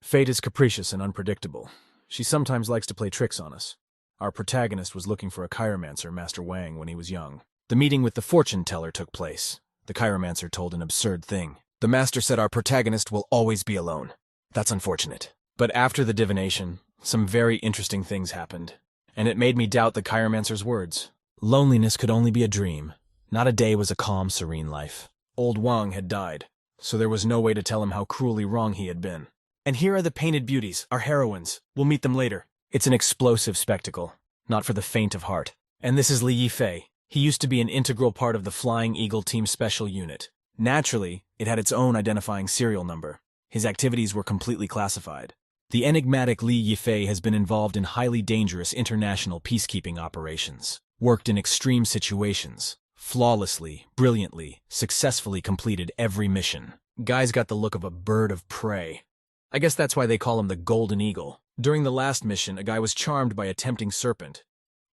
Fate is capricious and unpredictable. She sometimes likes to play tricks on us. Our protagonist was looking for a chiromancer, Master Wang, when he was young. The meeting with the fortune teller took place. The chiromancer told an absurd thing. The master said our protagonist will always be alone. That's unfortunate. But after the divination, some very interesting things happened, and it made me doubt the chiromancer's words. Loneliness could only be a dream. Not a day was a calm, serene life. Old Wang had died, so there was no way to tell him how cruelly wrong he had been. And here are the painted beauties, our heroines. We'll meet them later. It's an explosive spectacle, not for the faint of heart. And this is Li Yifei. He used to be an integral part of the Flying Eagle Team Special Unit. Naturally, it had its own identifying serial number. His activities were completely classified. The enigmatic Li Yifei has been involved in highly dangerous international peacekeeping operations, worked in extreme situations, flawlessly, brilliantly, successfully completed every mission. Guy's got the look of a bird of prey. I guess that's why they call him the Golden Eagle. During the last mission, a guy was charmed by a tempting serpent.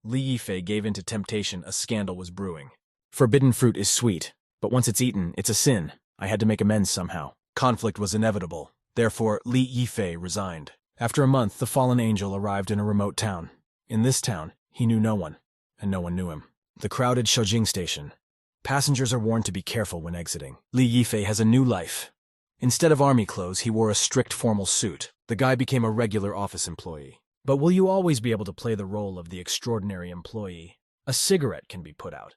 Li Yifei gave in to temptation. A scandal was brewing. Forbidden fruit is sweet, but once it's eaten, it's a sin. I had to make amends somehow. Conflict was inevitable. Therefore, Li Yifei resigned. After a month, the fallen angel arrived in a remote town. In this town, he knew no one, and no one knew him. The crowded Shoujing station. Passengers are warned to be careful when exiting. Li Yifei has a new life. Instead of army clothes, he wore a strict formal suit. The guy became a regular office employee. But will you always be able to play the role of the extraordinary employee? A cigarette can be put out.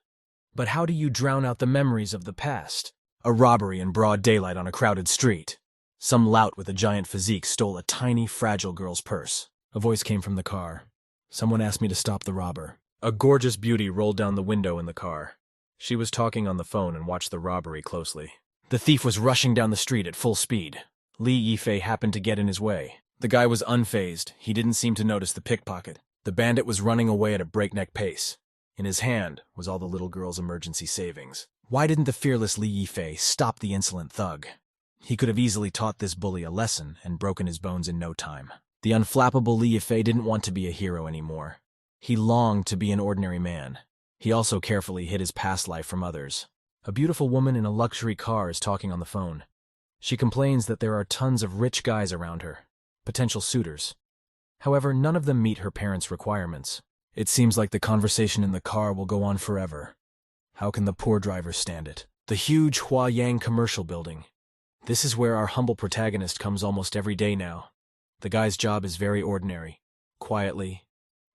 But how do you drown out the memories of the past? A robbery in broad daylight on a crowded street. Some lout with a giant physique stole a tiny, fragile girl's purse. A voice came from the car. Someone asked me to stop the robber. A gorgeous beauty rolled down the window in the car. She was talking on the phone and watched the robbery closely. The thief was rushing down the street at full speed. Li Yifei happened to get in his way. The guy was unfazed. He didn't seem to notice the pickpocket. The bandit was running away at a breakneck pace. In his hand was all the little girl's emergency savings. Why didn't the fearless Li Yifei stop the insolent thug? He could have easily taught this bully a lesson and broken his bones in no time. The unflappable Li Yifei didn't want to be a hero anymore. He longed to be an ordinary man. He also carefully hid his past life from others. A beautiful woman in a luxury car is talking on the phone. She complains that there are tons of rich guys around her, potential suitors. However, none of them meet her parents' requirements. It seems like the conversation in the car will go on forever. How can the poor driver stand it? The huge Huayang commercial building. This is where our humble protagonist comes almost every day now. The guy's job is very ordinary, quietly,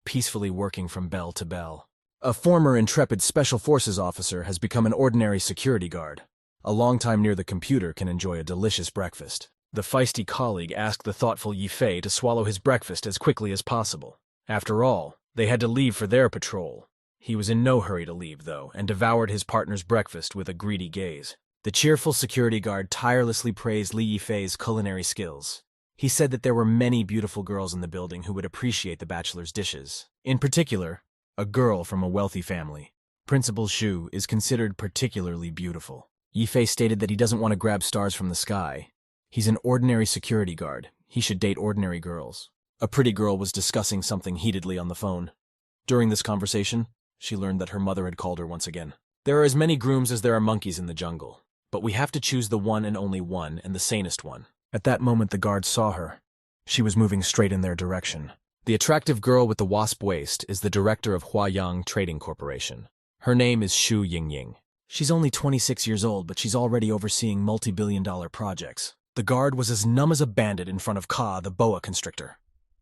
peacefully working from bell to bell. A former intrepid Special Forces officer has become an ordinary security guard. A long time near the computer can enjoy a delicious breakfast. The feisty colleague asked the thoughtful Yifei to swallow his breakfast as quickly as possible. After all, they had to leave for their patrol. He was in no hurry to leave, though, and devoured his partner's breakfast with a greedy gaze. The cheerful security guard tirelessly praised Li Yifei's culinary skills. He said that there were many beautiful girls in the building who would appreciate the bachelor's dishes. In particular, a girl from a wealthy family. Principal Shu is considered particularly beautiful. Yifei stated that he doesn't want to grab stars from the sky. He's an ordinary security guard. He should date ordinary girls. A pretty girl was discussing something heatedly on the phone. During this conversation, she learned that her mother had called her once again. There are as many grooms as there are monkeys in the jungle, but we have to choose the one and only one and the sanest one. At that moment, the guards saw her. She was moving straight in their direction. The attractive girl with the wasp waist is the director of Huayang Trading Corporation. Her name is Shu Yingying. She's only 26 years old, but she's already overseeing multi-billion-dollar projects. The guard was as numb as a bandit in front of Ka, the boa constrictor.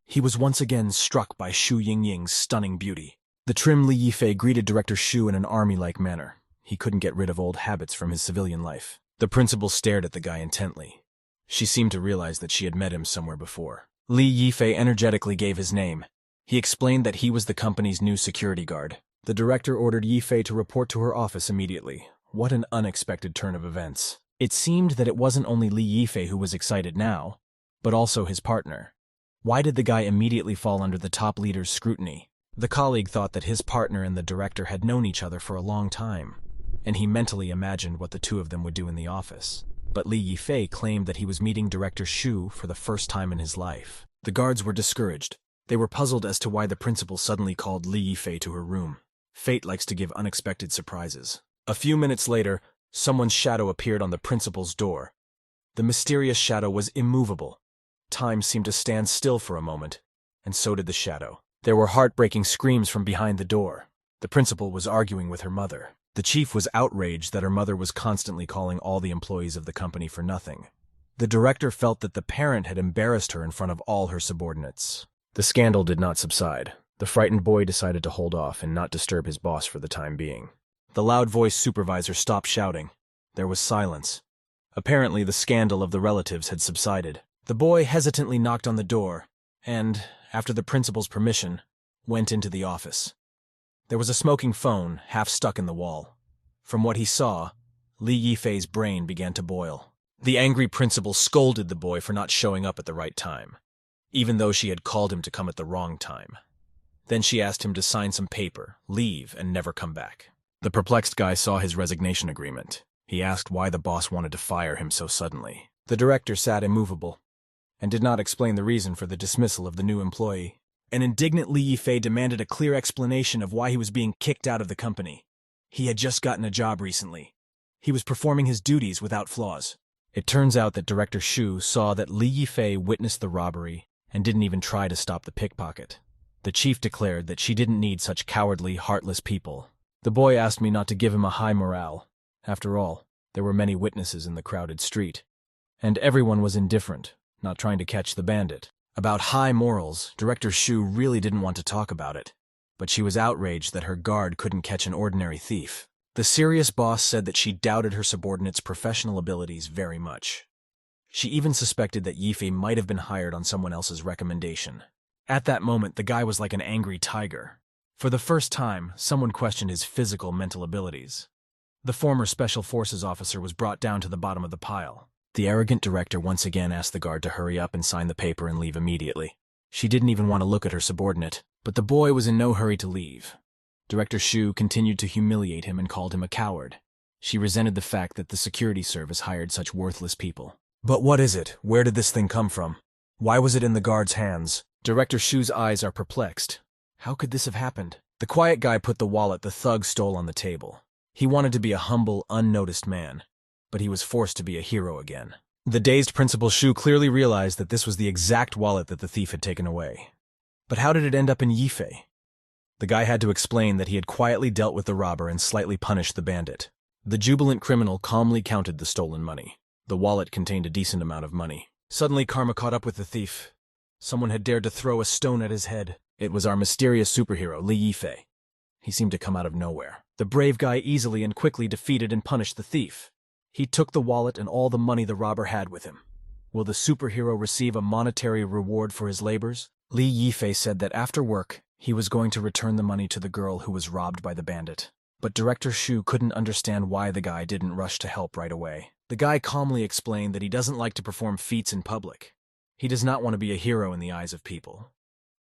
He was once again struck by Shu Yingying's stunning beauty. The trim Li Yifei greeted Director Shu in an army-like manner. He couldn't get rid of old habits from his civilian life. The principal stared at the guy intently. She seemed to realize that she had met him somewhere before. Li Yifei energetically gave his name. He explained that he was the company's new security guard. The director ordered Yifei to report to her office immediately. What an unexpected turn of events. It seemed that it wasn't only Li Yifei who was excited now, but also his partner. Why did the guy immediately fall under the top leader's scrutiny? The colleague thought that his partner and the director had known each other for a long time, and he mentally imagined what the two of them would do in the office. But Li Yifei claimed that he was meeting Director Shu for the first time in his life. The guards were discouraged. They were puzzled as to why the principal suddenly called Li Yifei to her room. Fate likes to give unexpected surprises. A few minutes later, someone's shadow appeared on the principal's door. The mysterious shadow was immovable. Time seemed to stand still for a moment, and so did the shadow. There were heartbreaking screams from behind the door. The principal was arguing with her mother. The chief was outraged that her mother was constantly calling all the employees of the company for nothing. The director felt that the parent had embarrassed her in front of all her subordinates. The scandal did not subside. The frightened boy decided to hold off and not disturb his boss for the time being. The loud-voiced supervisor stopped shouting. There was silence. Apparently, the scandal of the relatives had subsided. The boy hesitantly knocked on the door and, after the principal's permission, went into the office. There was a smoking phone half stuck in the wall. From what he saw, Li Yifei's brain began to boil. The angry principal scolded the boy for not showing up at the right time, even though she had called him to come at the wrong time. Then she asked him to sign some paper, leave, and never come back. The perplexed guy saw his resignation agreement. He asked why the boss wanted to fire him so suddenly. The director sat immovable and did not explain the reason for the dismissal of the new employee. An indignant Li Yifei demanded a clear explanation of why he was being kicked out of the company. He had just gotten a job recently. He was performing his duties without flaws. It turns out that Director Shu saw that Li Yifei witnessed the robbery and didn't even try to stop the pickpocket. The chief declared that she didn't need such cowardly, heartless people. The boy asked me not to give him a high morale. After all, there were many witnesses in the crowded street. And everyone was indifferent, not trying to catch the bandit. About high morals, Director Shu really didn't want to talk about it, but she was outraged that her guard couldn't catch an ordinary thief. The serious boss said that she doubted her subordinate's professional abilities very much. She even suspected that Yifei might have been hired on someone else's recommendation. At that moment, the guy was like an angry tiger. For the first time, someone questioned his physical mental abilities. The former Special Forces officer was brought down to the bottom of the pile. The arrogant director once again asked the guard to hurry up and sign the paper and leave immediately. She didn't even want to look at her subordinate, but the boy was in no hurry to leave. Director Shu continued to humiliate him and called him a coward. She resented the fact that the security service hired such worthless people. But what is it? Where did this thing come from? Why was it in the guard's hands? Director Shu's eyes are perplexed. How could this have happened? The quiet guy put the wallet the thug stole on the table. He wanted to be a humble, unnoticed man, but he was forced to be a hero again. The dazed Principal Shu clearly realized that this was the exact wallet that the thief had taken away. But how did it end up in Yifei? The guy had to explain that he had quietly dealt with the robber and slightly punished the bandit. The jubilant criminal calmly counted the stolen money. The wallet contained a decent amount of money. Suddenly, karma caught up with the thief. Someone had dared to throw a stone at his head. It was our mysterious superhero, Li Yifei. He seemed to come out of nowhere. The brave guy easily and quickly defeated and punished the thief. He took the wallet and all the money the robber had with him. Will the superhero receive a monetary reward for his labors? Li Yifei said that after work, he was going to return the money to the girl who was robbed by the bandit. But Director Shu couldn't understand why the guy didn't rush to help right away. The guy calmly explained that he doesn't like to perform feats in public. He does not want to be a hero in the eyes of people.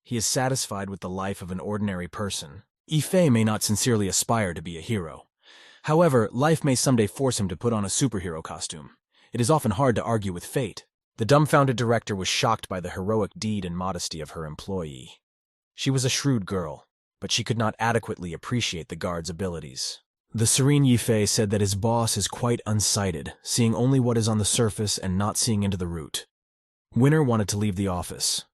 He is satisfied with the life of an ordinary person. Yifei may not sincerely aspire to be a hero. However, life may someday force him to put on a superhero costume. It is often hard to argue with fate. The dumbfounded director was shocked by the heroic deed and modesty of her employee. She was a shrewd girl, but she could not adequately appreciate the guard's abilities. The serene Yifei said that his boss is quite unsighted, seeing only what is on the surface and not seeing into the root. Winner wanted to leave the office,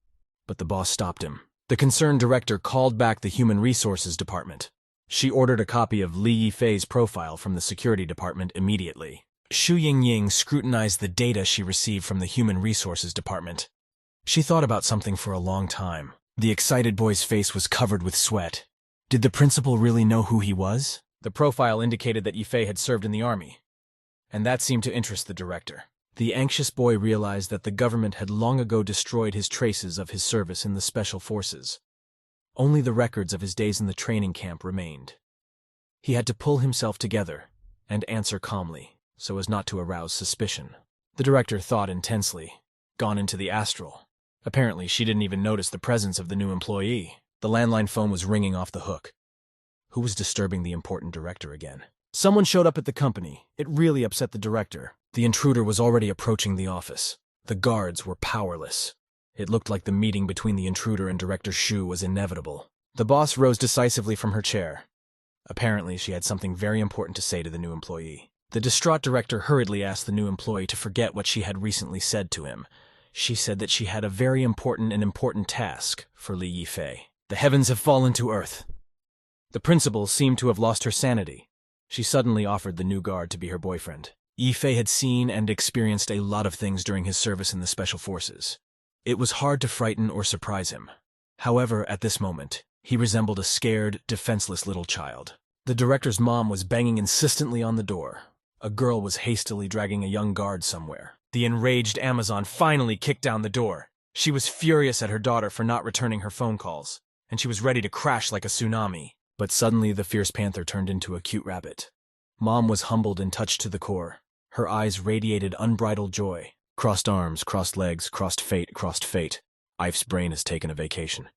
but the boss stopped him. The concerned director called back the Human Resources Department. She ordered a copy of Li Yifei's profile from the security department immediately. Xu Yingying scrutinized the data she received from the Human Resources Department. She thought about something for a long time. The excited boy's face was covered with sweat. Did the principal really know who he was? The profile indicated that Yifei had served in the army, and that seemed to interest the director. The anxious boy realized that the government had long ago destroyed his traces of his service in the special forces. Only the records of his days in the training camp remained. He had to pull himself together and answer calmly, so as not to arouse suspicion. The director thought intensely. Gone into the astral. Apparently, she didn't even notice the presence of the new employee. The landline phone was ringing off the hook. Who was disturbing the important director again? Someone showed up at the company. It really upset the director. The intruder was already approaching the office. The guards were powerless. It looked like the meeting between the intruder and Director Shu was inevitable. The boss rose decisively from her chair. Apparently, she had something very important to say to the new employee. The distraught director hurriedly asked the new employee to forget what she had recently said to him. She said that she had a very important task for Li Yifei. The heavens have fallen to earth. The principal seemed to have lost her sanity. She suddenly offered the new guard to be her boyfriend. Yifei had seen and experienced a lot of things during his service in the special forces. It was hard to frighten or surprise him. However, at this moment, he resembled a scared, defenseless little child. The director's mom was banging insistently on the door. A girl was hastily dragging a young guard somewhere. The enraged Amazon finally kicked down the door. She was furious at her daughter for not returning her phone calls, and she was ready to crash like a tsunami. But suddenly the fierce panther turned into a cute rabbit. Mom was humbled and touched to the core. Her eyes radiated unbridled joy. Crossed arms, crossed legs, crossed fate, crossed fate. Ife's brain has taken a vacation.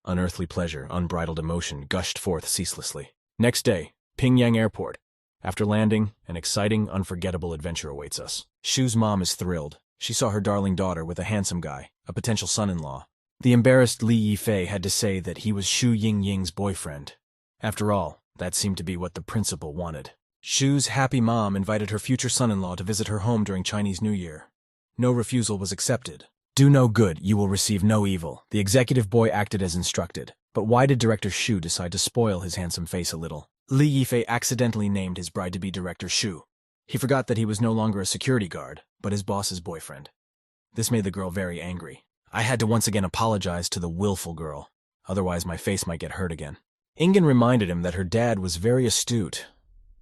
Unearthly pleasure, unbridled emotion gushed forth ceaselessly. Next day, Pyongyang Airport. After landing, an exciting, unforgettable adventure awaits us. Shu's mom is thrilled. She saw her darling daughter with a handsome guy, a potential son-in-law. The embarrassed Li Yifei had to say that he was Shu Yingying's boyfriend. After all, that seemed to be what the principal wanted. Shu's happy mom invited her future son-in-law to visit her home during Chinese New Year. No refusal was accepted. Do no good, you will receive no evil. The executive boy acted as instructed. But why did Director Shu decide to spoil his handsome face a little? Li Yifei accidentally named his bride-to-be Director Shu. He forgot that he was no longer a security guard, but his boss's boyfriend. This made the girl very angry. I had to once again apologize to the willful girl. Otherwise my face might get hurt again. Ingen reminded him that her dad was very astute,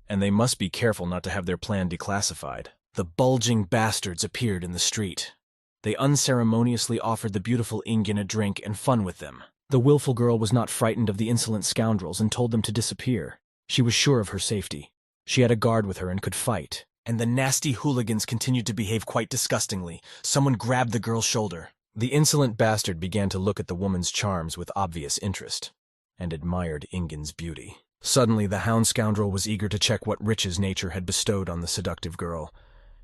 and they must be careful not to have their plan declassified. The bulging bastards appeared in the street. They unceremoniously offered the beautiful Ingen a drink and fun with them. The willful girl was not frightened of the insolent scoundrels and told them to disappear. She was sure of her safety. She had a guard with her and could fight. And the nasty hooligans continued to behave quite disgustingly. Someone grabbed the girl's shoulder. The insolent bastard began to look at the woman's charms with obvious interest, and admired Ingen's beauty. Suddenly, the hound scoundrel was eager to check what riches nature had bestowed on the seductive girl.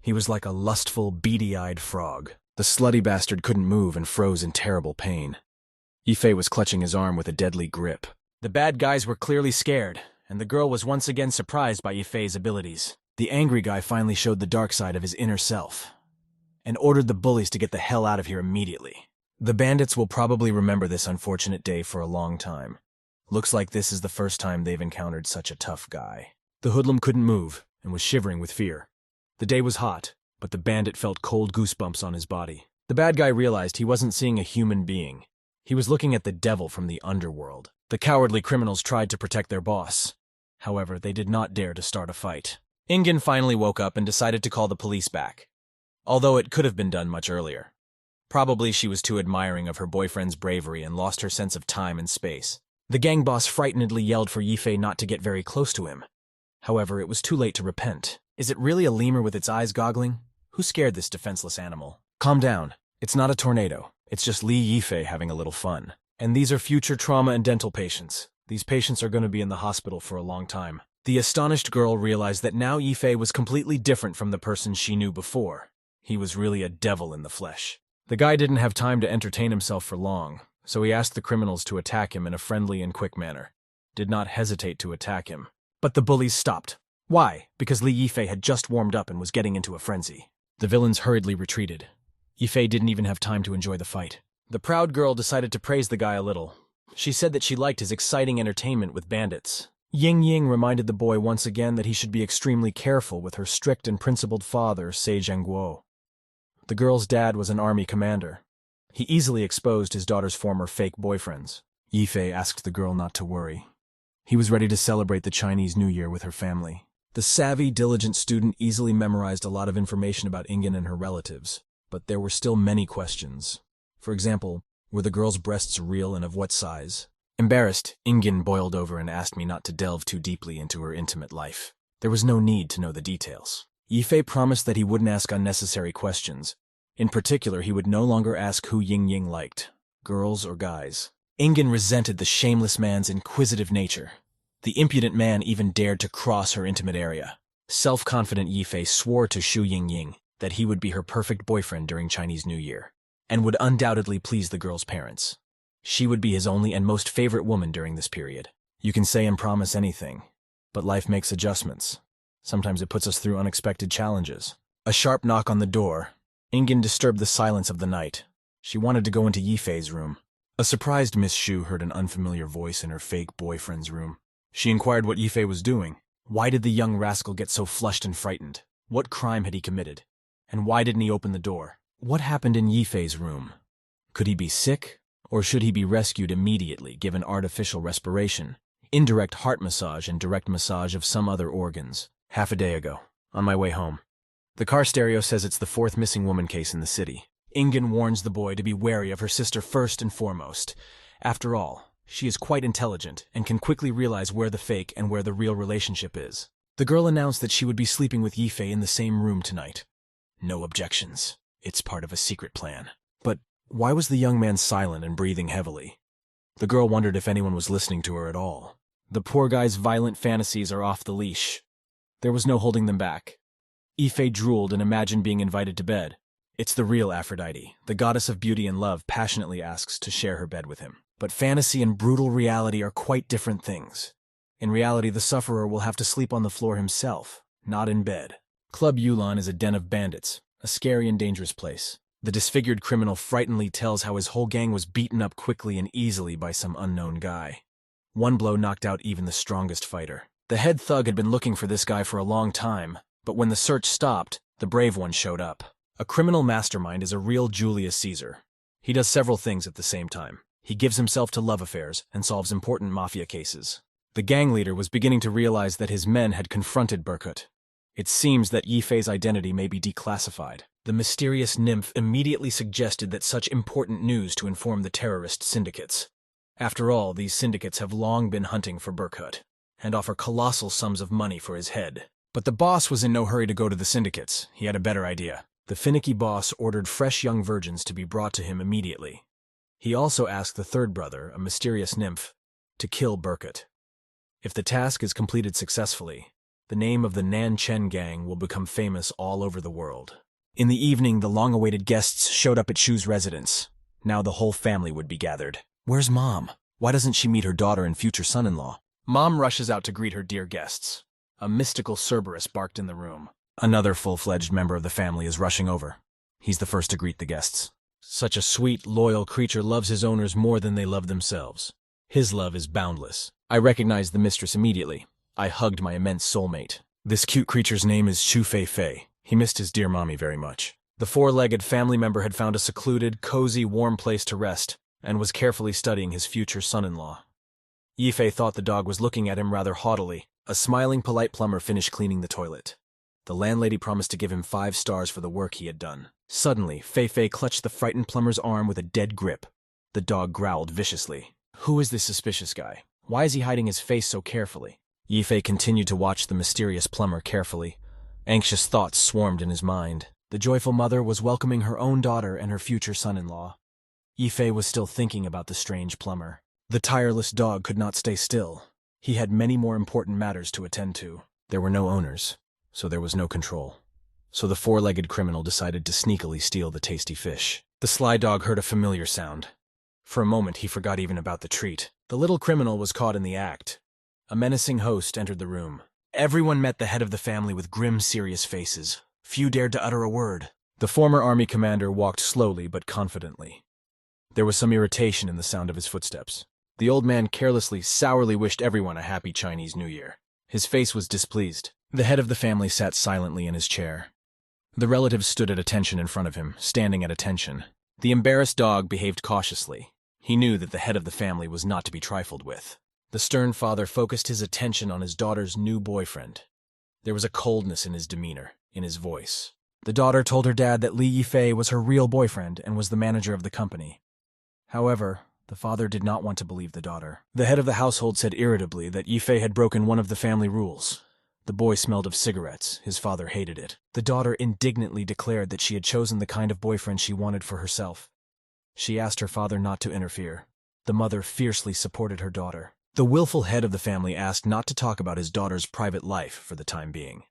He was like a lustful, beady-eyed frog. The slutty bastard couldn't move and froze in terrible pain. Yifei was clutching his arm with a deadly grip. The bad guys were clearly scared, and the girl was once again surprised by Yifei's abilities. The angry guy finally showed the dark side of his inner self, and ordered the bullies to get the hell out of here immediately. The bandits will probably remember this unfortunate day for a long time. Looks like this is the first time they've encountered such a tough guy. The hoodlum couldn't move, and was shivering with fear. The day was hot, but the bandit felt cold goosebumps on his body. The bad guy realized he wasn't seeing a human being. He was looking at the devil from the underworld. The cowardly criminals tried to protect their boss. However, they did not dare to start a fight. Ingen finally woke up and decided to call the police back, although it could have been done much earlier. Probably she was too admiring of her boyfriend's bravery and lost her sense of time and space. The gang boss frightenedly yelled for Yifei not to get very close to him. However, it was too late to repent. Is it really a lemur with its eyes goggling? Who scared this defenseless animal? Calm down. It's not a tornado. It's just Li Yifei having a little fun. And these are future trauma and dental patients. These patients are going to be in the hospital for a long time. The astonished girl realized that now Yifei was completely different from the person she knew before. He was really a devil in the flesh. The guy didn't have time to entertain himself for long, so he asked the criminals to attack him in a friendly and quick manner. Did not hesitate to attack him. But the bullies stopped. Why? Because Li Yifei had just warmed up and was getting into a frenzy. The villains hurriedly retreated. Yifei didn't even have time to enjoy the fight. The proud girl decided to praise the guy a little. She said that she liked his exciting entertainment with bandits. Ying Ying reminded the boy once again that he should be extremely careful with her strict and principled father, Se Zhengguo. The girl's dad was an army commander. He easily exposed his daughter's former fake boyfriends. Yifei asked the girl not to worry. He was ready to celebrate the Chinese New Year with her family. The savvy, diligent student easily memorized a lot of information about Ingen and her relatives, but there were still many questions. For example, were the girl's breasts real and of what size? Embarrassed, Ingen boiled over and asked me not to delve too deeply into her intimate life. There was no need to know the details. Yifei promised that he wouldn't ask unnecessary questions. In particular, he would no longer ask who Ying Ying liked, girls or guys. Ingen resented the shameless man's inquisitive nature. The impudent man even dared to cross her intimate area. Self-confident Yifei swore to Shu Yingying that he would be her perfect boyfriend during Chinese New Year, and would undoubtedly please the girl's parents. She would be his only and most favorite woman during this period. You can say and promise anything, but life makes adjustments. Sometimes it puts us through unexpected challenges. A sharp knock on the door, Ingen disturbed the silence of the night. She wanted to go into Yifei's room. A surprised Miss Shu heard an unfamiliar voice in her fake boyfriend's room. She inquired what Yifei was doing. Why did the young rascal get so flushed and frightened? What crime had he committed? And why didn't he open the door? What happened in Yifei's room? Could he be sick? Or should he be rescued immediately, given artificial respiration, indirect heart massage, and direct massage of some other organs? Half a day ago, on my way home. The car stereo says it's the 4th missing woman case in the city. Ingen warns the boy to be wary of her sister first and foremost. After all, she is quite intelligent and can quickly realize where the fake and where the real relationship is. The girl announced that she would be sleeping with Yifei in the same room tonight. No objections. It's part of a secret plan. But why was the young man silent and breathing heavily? The girl wondered if anyone was listening to her at all. The poor guy's violent fantasies are off the leash. There was no holding them back. Yifei drooled and imagined being invited to bed. It's the real Aphrodite, the goddess of beauty and love, passionately asks to share her bed with him. But fantasy and brutal reality are quite different things. In reality, the sufferer will have to sleep on the floor himself, not in bed. Club Yulan is a den of bandits, a scary and dangerous place. The disfigured criminal frighteningly tells how his whole gang was beaten up quickly and easily by some unknown guy. One blow knocked out even the strongest fighter. The head thug had been looking for this guy for a long time, but when the search stopped, the brave one showed up. A criminal mastermind is a real Julius Caesar. He does several things at the same time. He gives himself to love affairs and solves important mafia cases. The gang leader was beginning to realize that his men had confronted Berkut. It seems that Yifei's identity may be declassified. The mysterious nymph immediately suggested that such important news to inform the terrorist syndicates. After all, these syndicates have long been hunting for Berkut and offer colossal sums of money for his head. But the boss was in no hurry to go to the syndicates. He had a better idea. The finicky boss ordered fresh young virgins to be brought to him immediately. He also asked the third brother, a mysterious nymph, to kill Berkut. If the task is completed successfully, the name of the Nan Chen gang will become famous all over the world. In the evening, the long-awaited guests showed up at Shu's residence. Now the whole family would be gathered. Where's Mom? Why doesn't she meet her daughter and future son-in-law? Mom rushes out to greet her dear guests. A mystical Cerberus barked in the room. Another full-fledged member of the family is rushing over. He's the first to greet the guests. Such a sweet, loyal creature loves his owners more than they love themselves. His love is boundless. I recognized the mistress immediately. I hugged my immense soulmate. This cute creature's name is Shu Fei Fei. He missed his dear mommy very much. The four-legged family member had found a secluded, cozy, warm place to rest, and was carefully studying his future son-in-law. Yifei thought the dog was looking at him rather haughtily. A smiling, polite plumber finished cleaning the toilet. The landlady promised to give him 5 stars for the work he had done. Suddenly, Fei Fei clutched the frightened plumber's arm with a dead grip. The dog growled viciously. Who is this suspicious guy? Why is he hiding his face so carefully? Yifei continued to watch the mysterious plumber carefully. Anxious thoughts swarmed in his mind. The joyful mother was welcoming her own daughter and her future son-in-law. Yifei was still thinking about the strange plumber. The tireless dog could not stay still. He had many more important matters to attend to. There were no owners, so there was no control. So the four-legged criminal decided to sneakily steal the tasty fish. The sly dog heard a familiar sound. For a moment, he forgot even about the treat. The little criminal was caught in the act. A menacing host entered the room. Everyone met the head of the family with grim, serious faces. Few dared to utter a word. The former army commander walked slowly but confidently. There was some irritation in the sound of his footsteps. The old man carelessly, sourly wished everyone a happy Chinese New Year. His face was displeased. The head of the family sat silently in his chair. The relatives stood at attention in front of him, standing at attention. The embarrassed dog behaved cautiously. He knew that the head of the family was not to be trifled with. The stern father focused his attention on his daughter's new boyfriend. There was a coldness in his demeanor, in his voice. The daughter told her dad that Li Yifei was her real boyfriend and was the manager of the company. However, the father did not want to believe the daughter. The head of the household said irritably that Yifei had broken one of the family rules. The boy smelled of cigarettes. His father hated it. The daughter indignantly declared that she had chosen the kind of boyfriend she wanted for herself. She asked her father not to interfere. The mother fiercely supported her daughter. The willful head of the family asked not to talk about his daughter's private life for the time being.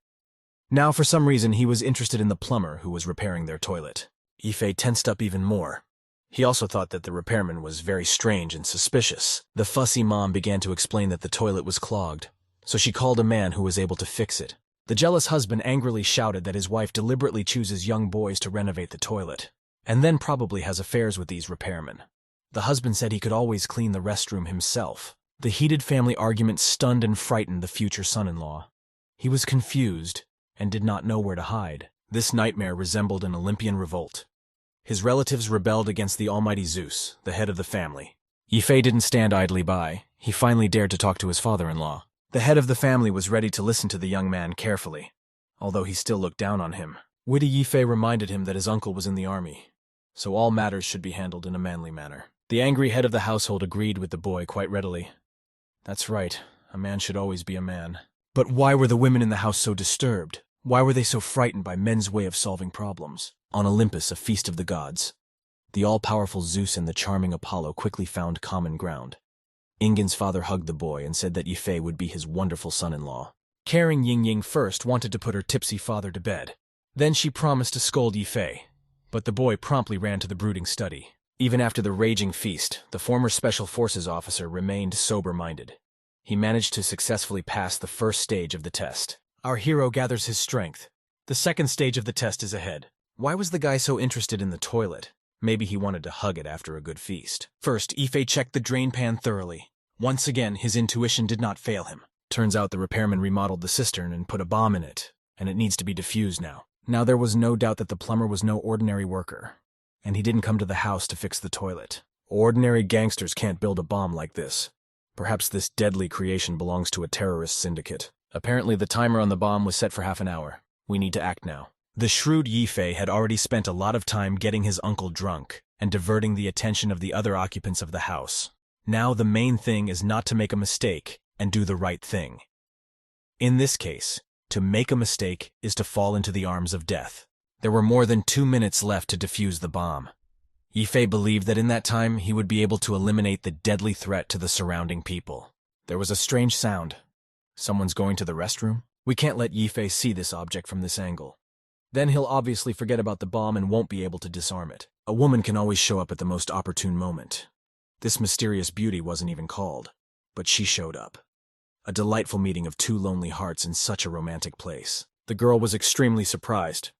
Now, for some reason, he was interested in the plumber who was repairing their toilet. Yifei tensed up even more. He also thought that the repairman was very strange and suspicious. The fussy mom began to explain that the toilet was clogged, so she called a man who was able to fix it. The jealous husband angrily shouted that his wife deliberately chooses young boys to renovate the toilet, and then probably has affairs with these repairmen. The husband said he could always clean the restroom himself. The heated family argument stunned and frightened the future son-in-law. He was confused and did not know where to hide. This nightmare resembled an Olympian revolt. His relatives rebelled against the almighty Zeus, the head of the family. Yifei didn't stand idly by. He finally dared to talk to his father-in-law. The head of the family was ready to listen to the young man carefully, although he still looked down on him. Witty Yifei reminded him that his uncle was in the army, so all matters should be handled in a manly manner. The angry head of the household agreed with the boy quite readily. That's right, a man should always be a man. But why were the women in the house so disturbed? Why were they so frightened by men's way of solving problems? On Olympus, a feast of the gods, the all-powerful Zeus and the charming Apollo quickly found common ground. Ingen's father hugged the boy and said that Yifei would be his wonderful son-in-law. Caring Ying first wanted to put her tipsy father to bed. Then she promised to scold Yifei, but the boy promptly ran to the brooding study. Even after the raging feast, the former Special Forces officer remained sober-minded. He managed to successfully pass the first stage of the test. Our hero gathers his strength. The second stage of the test is ahead. Why was the guy so interested in the toilet? Maybe he wanted to hug it after a good feast. First, Yifei checked the drain pan thoroughly. Once again, his intuition did not fail him. Turns out the repairman remodeled the cistern and put a bomb in it, and it needs to be defused now. Now there was no doubt that the plumber was no ordinary worker, and he didn't come to the house to fix the toilet. Ordinary gangsters can't build a bomb like this. Perhaps this deadly creation belongs to a terrorist syndicate. Apparently the timer on the bomb was set for half an hour. We need to act now. The shrewd Yifei had already spent a lot of time getting his uncle drunk and diverting the attention of the other occupants of the house. Now the main thing is not to make a mistake and do the right thing. In this case, to make a mistake is to fall into the arms of death. There were more than 2 minutes left to defuse the bomb. Yifei believed that in that time he would be able to eliminate the deadly threat to the surrounding people. There was a strange sound. Someone's going to the restroom? We can't let Yifei see this object from this angle. Then he'll obviously forget about the bomb and won't be able to disarm it. A woman can always show up at the most opportune moment. This mysterious beauty wasn't even called, but she showed up. A delightful meeting of two lonely hearts in such a romantic place. The girl was extremely surprised.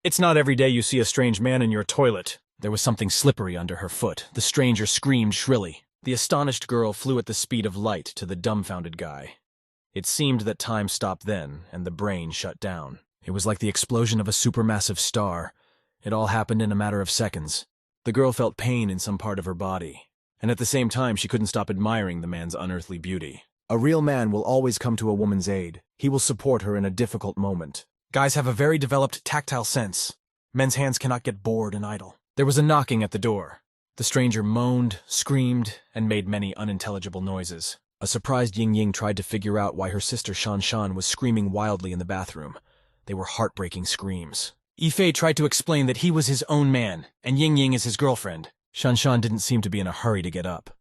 It's not every day you see a strange man in your toilet. There was something slippery under her foot. The stranger screamed shrilly. The astonished girl flew at the speed of light to the dumbfounded guy. It seemed that time stopped then, and the brain shut down. It was like the explosion of a supermassive star. It all happened in a matter of seconds. The girl felt pain in some part of her body, and at the same time she couldn't stop admiring the man's unearthly beauty. A real man will always come to a woman's aid. He will support her in a difficult moment. Guys have a very developed tactile sense. Men's hands cannot get bored and idle. There was a knocking at the door. The stranger moaned, screamed, and made many unintelligible noises. A surprised Ying tried to figure out why her sister Shan was screaming wildly in the bathroom. They were heartbreaking screams. Yifei tried to explain that he was his own man, and Ying is his girlfriend. Shan didn't seem to be in a hurry to get up.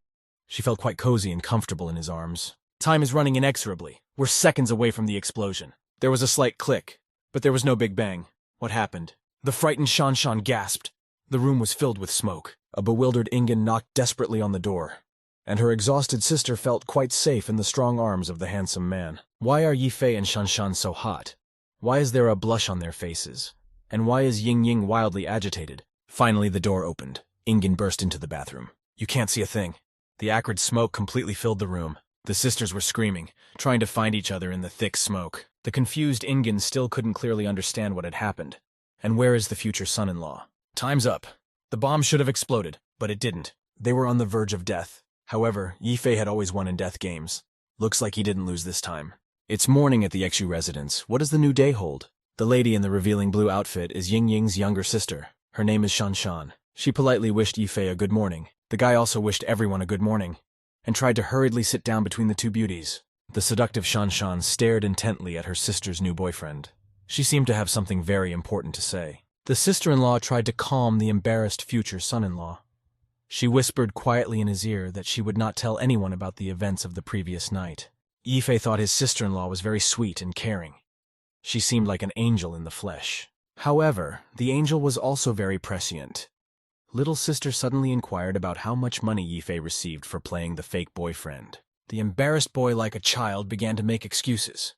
She felt quite cozy and comfortable in his arms. Time is running inexorably. We're seconds away from the explosion. There was a slight click, but there was no big bang. What happened? The frightened Shan gasped. The room was filled with smoke. A bewildered Ingen knocked desperately on the door, and her exhausted sister felt quite safe in the strong arms of the handsome man. Why are Yifei and Shan so hot? Why is there a blush on their faces? And why is Ying wildly agitated? Finally, the door opened. Ingen burst into the bathroom. You can't see a thing. The acrid smoke completely filled the room. The sisters were screaming, trying to find each other in the thick smoke. The confused Ingen still couldn't clearly understand what had happened. And where is the future son-in-law? Time's up. The bomb should have exploded, but it didn't. They were on the verge of death. However, Yifei had always won in death games. Looks like he didn't lose this time. It's morning at the Exu residence. What does the new day hold? The lady in the revealing blue outfit is Ying's younger sister. Her name is Shan. She politely wished Yifei a good morning. The guy also wished everyone a good morning, and tried to hurriedly sit down between the two beauties. The seductive Shan stared intently at her sister's new boyfriend. She seemed to have something very important to say. The sister-in-law tried to calm the embarrassed future son-in-law. She whispered quietly in his ear that she would not tell anyone about the events of the previous night. Yifei thought his sister-in-law was very sweet and caring. She seemed like an angel in the flesh. However, the angel was also very prescient. Little sister suddenly inquired about how much money Yifei received for playing the fake boyfriend. The embarrassed boy, like a child, began to make excuses.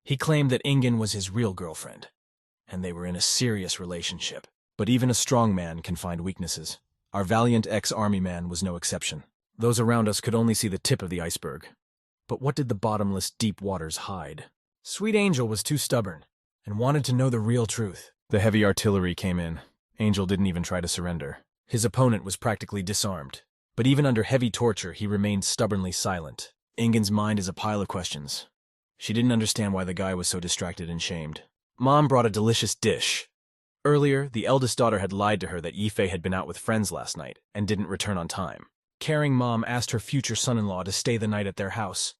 He claimed that Ingen was his real girlfriend, and they were in a serious relationship. But even a strong man can find weaknesses. Our valiant ex-army man was no exception. Those around us could only see the tip of the iceberg. But what did the bottomless deep waters hide? Sweet Angel was too stubborn and wanted to know the real truth. The heavy artillery came in. Angel didn't even try to surrender. His opponent was practically disarmed. But even under heavy torture, he remained stubbornly silent. Ingen's mind is a pile of questions. She didn't understand why the guy was so distracted and shamed. Mom brought a delicious dish. Earlier, the eldest daughter had lied to her that Yifei had been out with friends last night and didn't return on time. Caring mom asked her future son-in-law to stay the night at their house.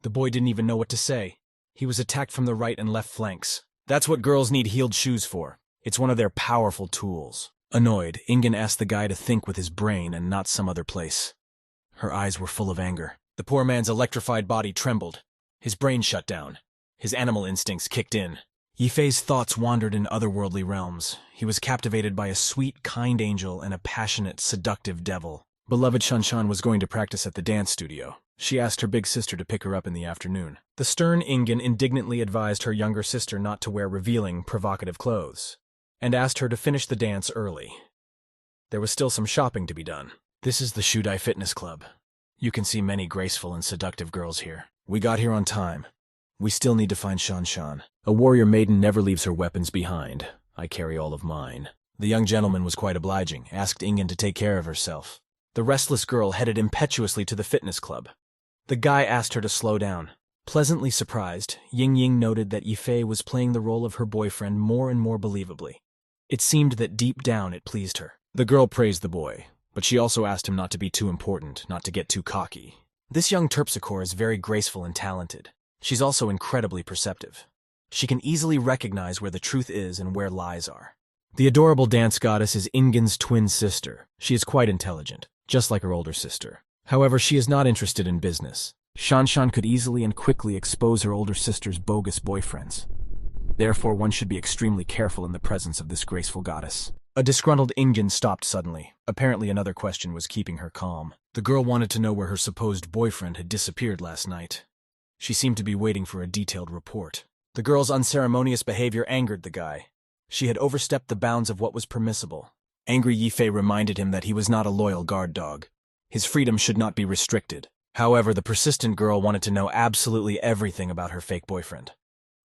The boy didn't even know what to say. He was attacked from the right and left flanks. That's what girls need healed shoes for. It's one of their powerful tools. Annoyed, Ingen asked the guy to think with his brain and not some other place. Her eyes were full of anger. The poor man's electrified body trembled. His brain shut down. His animal instincts kicked in. Yifei's thoughts wandered in otherworldly realms. He was captivated by a sweet, kind angel and a passionate, seductive devil. Beloved Shanshan was going to practice at the dance studio. She asked her big sister to pick her up in the afternoon. The stern Ingen indignantly advised her younger sister not to wear revealing, provocative clothes, and asked her to finish the dance early. There was still some shopping to be done. This is the Shudai Fitness Club. You can see many graceful and seductive girls here. We got here on time. We still need to find Shanshan. A warrior maiden never leaves her weapons behind. I carry all of mine. The young gentleman was quite obliging, asked Ingen to take care of herself. The restless girl headed impetuously to the fitness club. The guy asked her to slow down. Pleasantly surprised, Ying noted that Yifei was playing the role of her boyfriend more and more believably. It seemed that deep down it pleased her. The girl praised the boy, but she also asked him not to be too important, not to get too cocky. This young terpsichore is very graceful and talented. She's also incredibly perceptive. She can easily recognize where the truth is and where lies are. The adorable dance goddess is Ingen's twin sister. She is quite intelligent, just like her older sister. However, she is not interested in business. Shanshan could easily and quickly expose her older sister's bogus boyfriends. Therefore, one should be extremely careful in the presence of this graceful goddess. A disgruntled Ingen stopped suddenly. Apparently another question was keeping her calm. The girl wanted to know where her supposed boyfriend had disappeared last night. She seemed to be waiting for a detailed report. The girl's unceremonious behavior angered the guy. She had overstepped the bounds of what was permissible. Angry Yifei reminded him that he was not a loyal guard dog. His freedom should not be restricted. However, the persistent girl wanted to know absolutely everything about her fake boyfriend,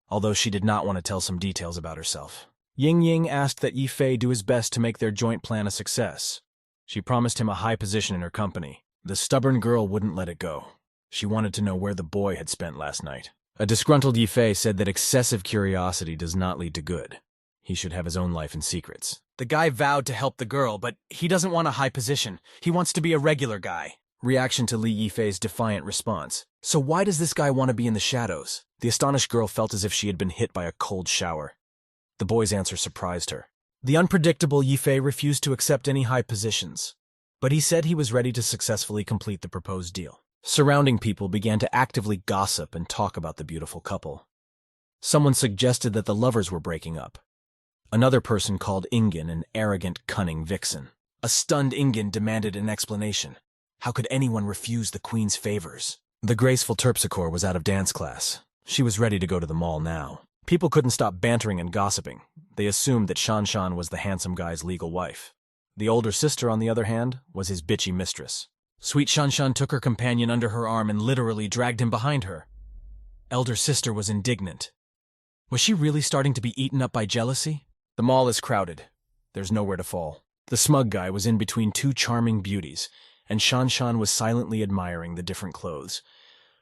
although she did not want to tell some details about herself. Ying asked that Yifei do his best to make their joint plan a success. She promised him a high position in her company. The stubborn girl wouldn't let it go. She wanted to know where the boy had spent last night. A disgruntled Yifei said that excessive curiosity does not lead to good. He should have his own life and secrets. The guy vowed to help the girl, but he doesn't want a high position. He wants to be a regular guy. Reaction to Li Yifei's defiant response. So why does this guy want to be in the shadows? The astonished girl felt as if she had been hit by a cold shower. The boy's answer surprised her. The unpredictable Yifei refused to accept any high positions, but he said he was ready to successfully complete the proposed deal. Surrounding people began to actively gossip and talk about the beautiful couple. Someone suggested that the lovers were breaking up. Another person called Ingen an arrogant, cunning vixen. A stunned Ingen demanded an explanation. How could anyone refuse the queen's favors? The graceful terpsichore was out of dance class. She was ready to go to the mall now. People couldn't stop bantering and gossiping. They assumed that Shanshan was the handsome guy's legal wife. The older sister, on the other hand, was his bitchy mistress. Sweet Shanshan took her companion under her arm and literally dragged him behind her. Elder sister was indignant. Was she really starting to be eaten up by jealousy? The mall is crowded. There's nowhere to fall. The smug guy was in between two charming beauties, and Shanshan was silently admiring the different clothes.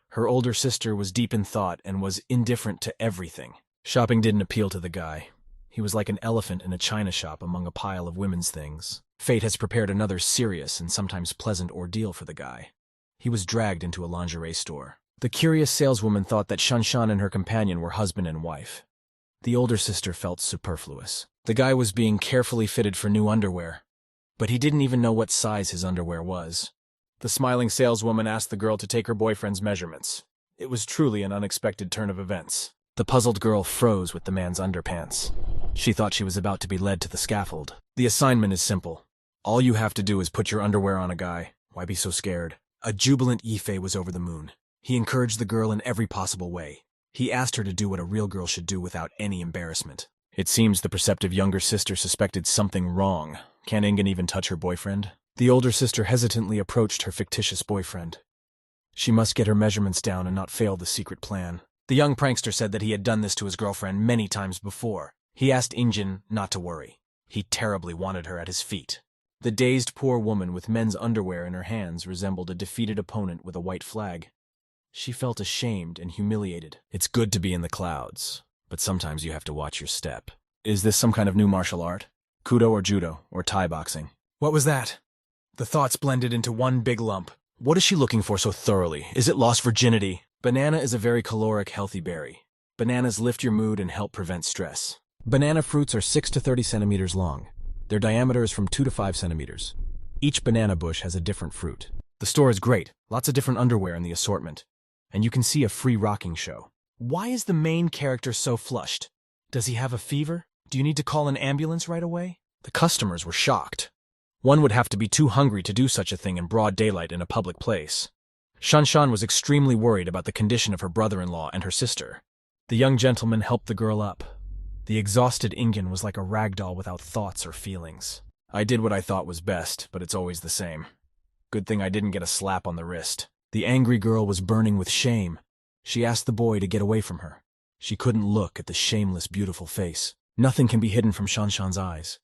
Her older sister was deep in thought and was indifferent to everything. Shopping didn't appeal to the guy. He was like an elephant in a china shop among a pile of women's things. Fate has prepared another serious and sometimes pleasant ordeal for the guy. He was dragged into a lingerie store. The curious saleswoman thought that Shanshan and her companion were husband and wife. The older sister felt superfluous. The guy was being carefully fitted for new underwear, but he didn't even know what size his underwear was. The smiling saleswoman asked the girl to take her boyfriend's measurements. It was truly an unexpected turn of events. The puzzled girl froze with the man's underpants. She thought she was about to be led to the scaffold. The assignment is simple. All you have to do is put your underwear on a guy. Why be so scared? A jubilant Yifei was over the moon. He encouraged the girl in every possible way. He asked her to do what a real girl should do without any embarrassment. It seems the perceptive younger sister suspected something wrong. Can't Ingen even touch her boyfriend? The older sister hesitantly approached her fictitious boyfriend. She must get her measurements down and not fail the secret plan. The young prankster said that he had done this to his girlfriend many times before. He asked Ingen not to worry. He terribly wanted her at his feet. The dazed poor woman with men's underwear in her hands resembled a defeated opponent with a white flag. She felt ashamed and humiliated. It's good to be in the clouds, but sometimes you have to watch your step. Is this some kind of new martial art? Kudo or judo or Thai boxing? What was that? The thoughts blended into one big lump. What is she looking for so thoroughly? Is it lost virginity? Banana is a very caloric, healthy berry. Bananas lift your mood and help prevent stress. Banana fruits are 6 to 30 centimeters long. Their diameter is from 2 to 5 centimeters. Each banana bush has a different fruit. The store is great. Lots of different underwear in the assortment. And you can see a free rocking show. Why is the main character so flushed? Does he have a fever? Do you need to call an ambulance right away? The customers were shocked. One would have to be too hungry to do such a thing in broad daylight in a public place. Shanshan was extremely worried about the condition of her brother-in-law and her sister. The young gentleman helped the girl up. The exhausted Ingen was like a rag doll without thoughts or feelings. I did what I thought was best, but it's always the same. Good thing I didn't get a slap on the wrist. The angry girl was burning with shame. She asked the boy to get away from her. She couldn't look at the shameless, beautiful face. Nothing can be hidden from Shanshan's eyes.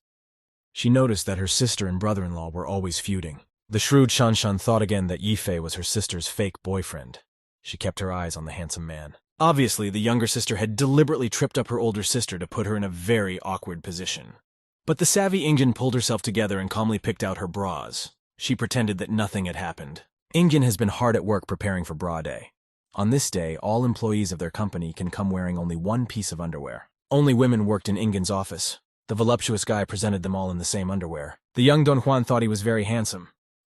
She noticed that her sister and brother-in-law were always feuding. The shrewd Shanshan thought again that Yifei was her sister's fake boyfriend. She kept her eyes on the handsome man. Obviously, the younger sister had deliberately tripped up her older sister to put her in a very awkward position. But the savvy Ingen pulled herself together and calmly picked out her bras. She pretended that nothing had happened. Ingen has been hard at work preparing for bra day. On this day, all employees of their company can come wearing only one piece of underwear. Only women worked in Ingen's office. The voluptuous guy presented them all in the same underwear. The young Don Juan thought he was very handsome.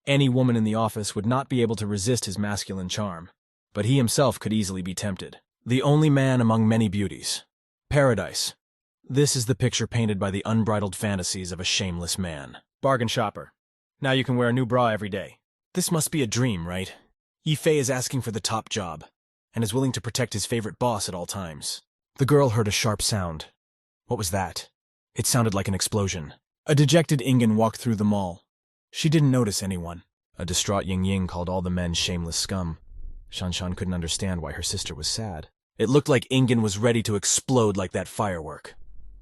Any woman in the office would not be able to resist his masculine charm. But he himself could easily be tempted. The only man among many beauties. Paradise. This is the picture painted by the unbridled fantasies of a shameless man. Bargain shopper. Now you can wear a new bra every day. This must be a dream, right? Yifei is asking for the top job, and is willing to protect his favorite boss at all times. The girl heard a sharp sound. What was that? It sounded like an explosion. A dejected Ingen walked through the mall. She didn't notice anyone. A distraught Ying Ying called all the men shameless scum. Shanshan couldn't understand why her sister was sad. It looked like Ingen was ready to explode like that firework.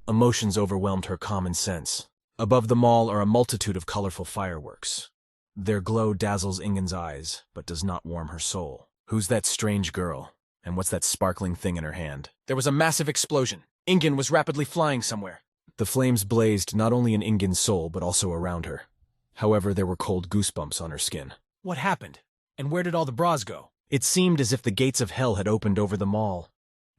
Emotions overwhelmed her common sense. Above the mall are a multitude of colorful fireworks. Their glow dazzles Ingen's eyes, but does not warm her soul. Who's that strange girl? And what's that sparkling thing in her hand? There was a massive explosion. Ingen was rapidly flying somewhere. The flames blazed not only in Ingen's soul, but also around her. However, there were cold goosebumps on her skin. What happened? And where did all the bras go? It seemed as if the gates of hell had opened over the mall.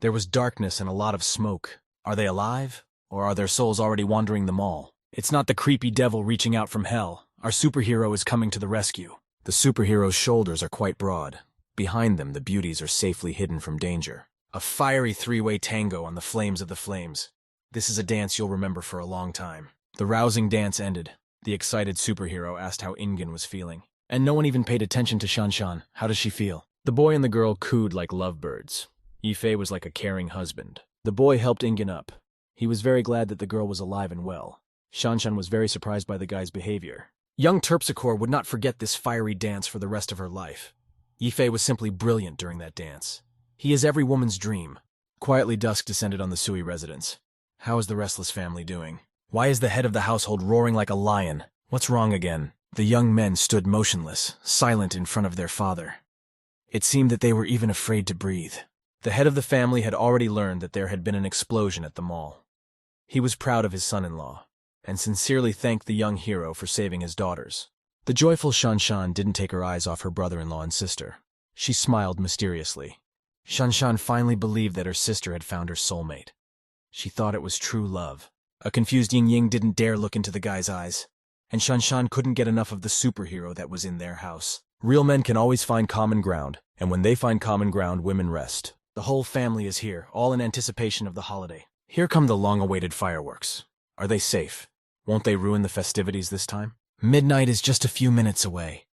There was darkness and a lot of smoke. Are they alive? Or are their souls already wandering the mall? It's not the creepy devil reaching out from hell. Our superhero is coming to the rescue. The superhero's shoulders are quite broad. Behind them, the beauties are safely hidden from danger. A fiery three-way tango on the flames of the flames. This is a dance you'll remember for a long time. The rousing dance ended. The excited superhero asked how Ingen was feeling. And no one even paid attention to Shanshan. How does she feel? The boy and the girl cooed like lovebirds. Yifei was like a caring husband. The boy helped Ingen up. He was very glad that the girl was alive and well. Shanshan was very surprised by the guy's behavior. Young Terpsichore would not forget this fiery dance for the rest of her life. Yifei was simply brilliant during that dance. He is every woman's dream. Quietly dusk descended on the Sui residence. How is the restless family doing? Why is the head of the household roaring like a lion? What's wrong again? The young men stood motionless, silent in front of their father. It seemed that they were even afraid to breathe. The head of the family had already learned that there had been an explosion at the mall. He was proud of his son-in-law, and sincerely thanked the young hero for saving his daughters. The joyful Shanshan didn't take her eyes off her brother-in-law and sister. She smiled mysteriously. Shanshan finally believed that her sister had found her soulmate. She thought it was true love. A confused Ying Ying didn't dare look into the guy's eyes, and Shanshan couldn't get enough of the superhero that was in their house. Real men can always find common ground, and when they find common ground, women rest. The whole family is here, all in anticipation of the holiday. Here come the long-awaited fireworks. Are they safe? Won't they ruin the festivities this time? Midnight is just a few minutes away.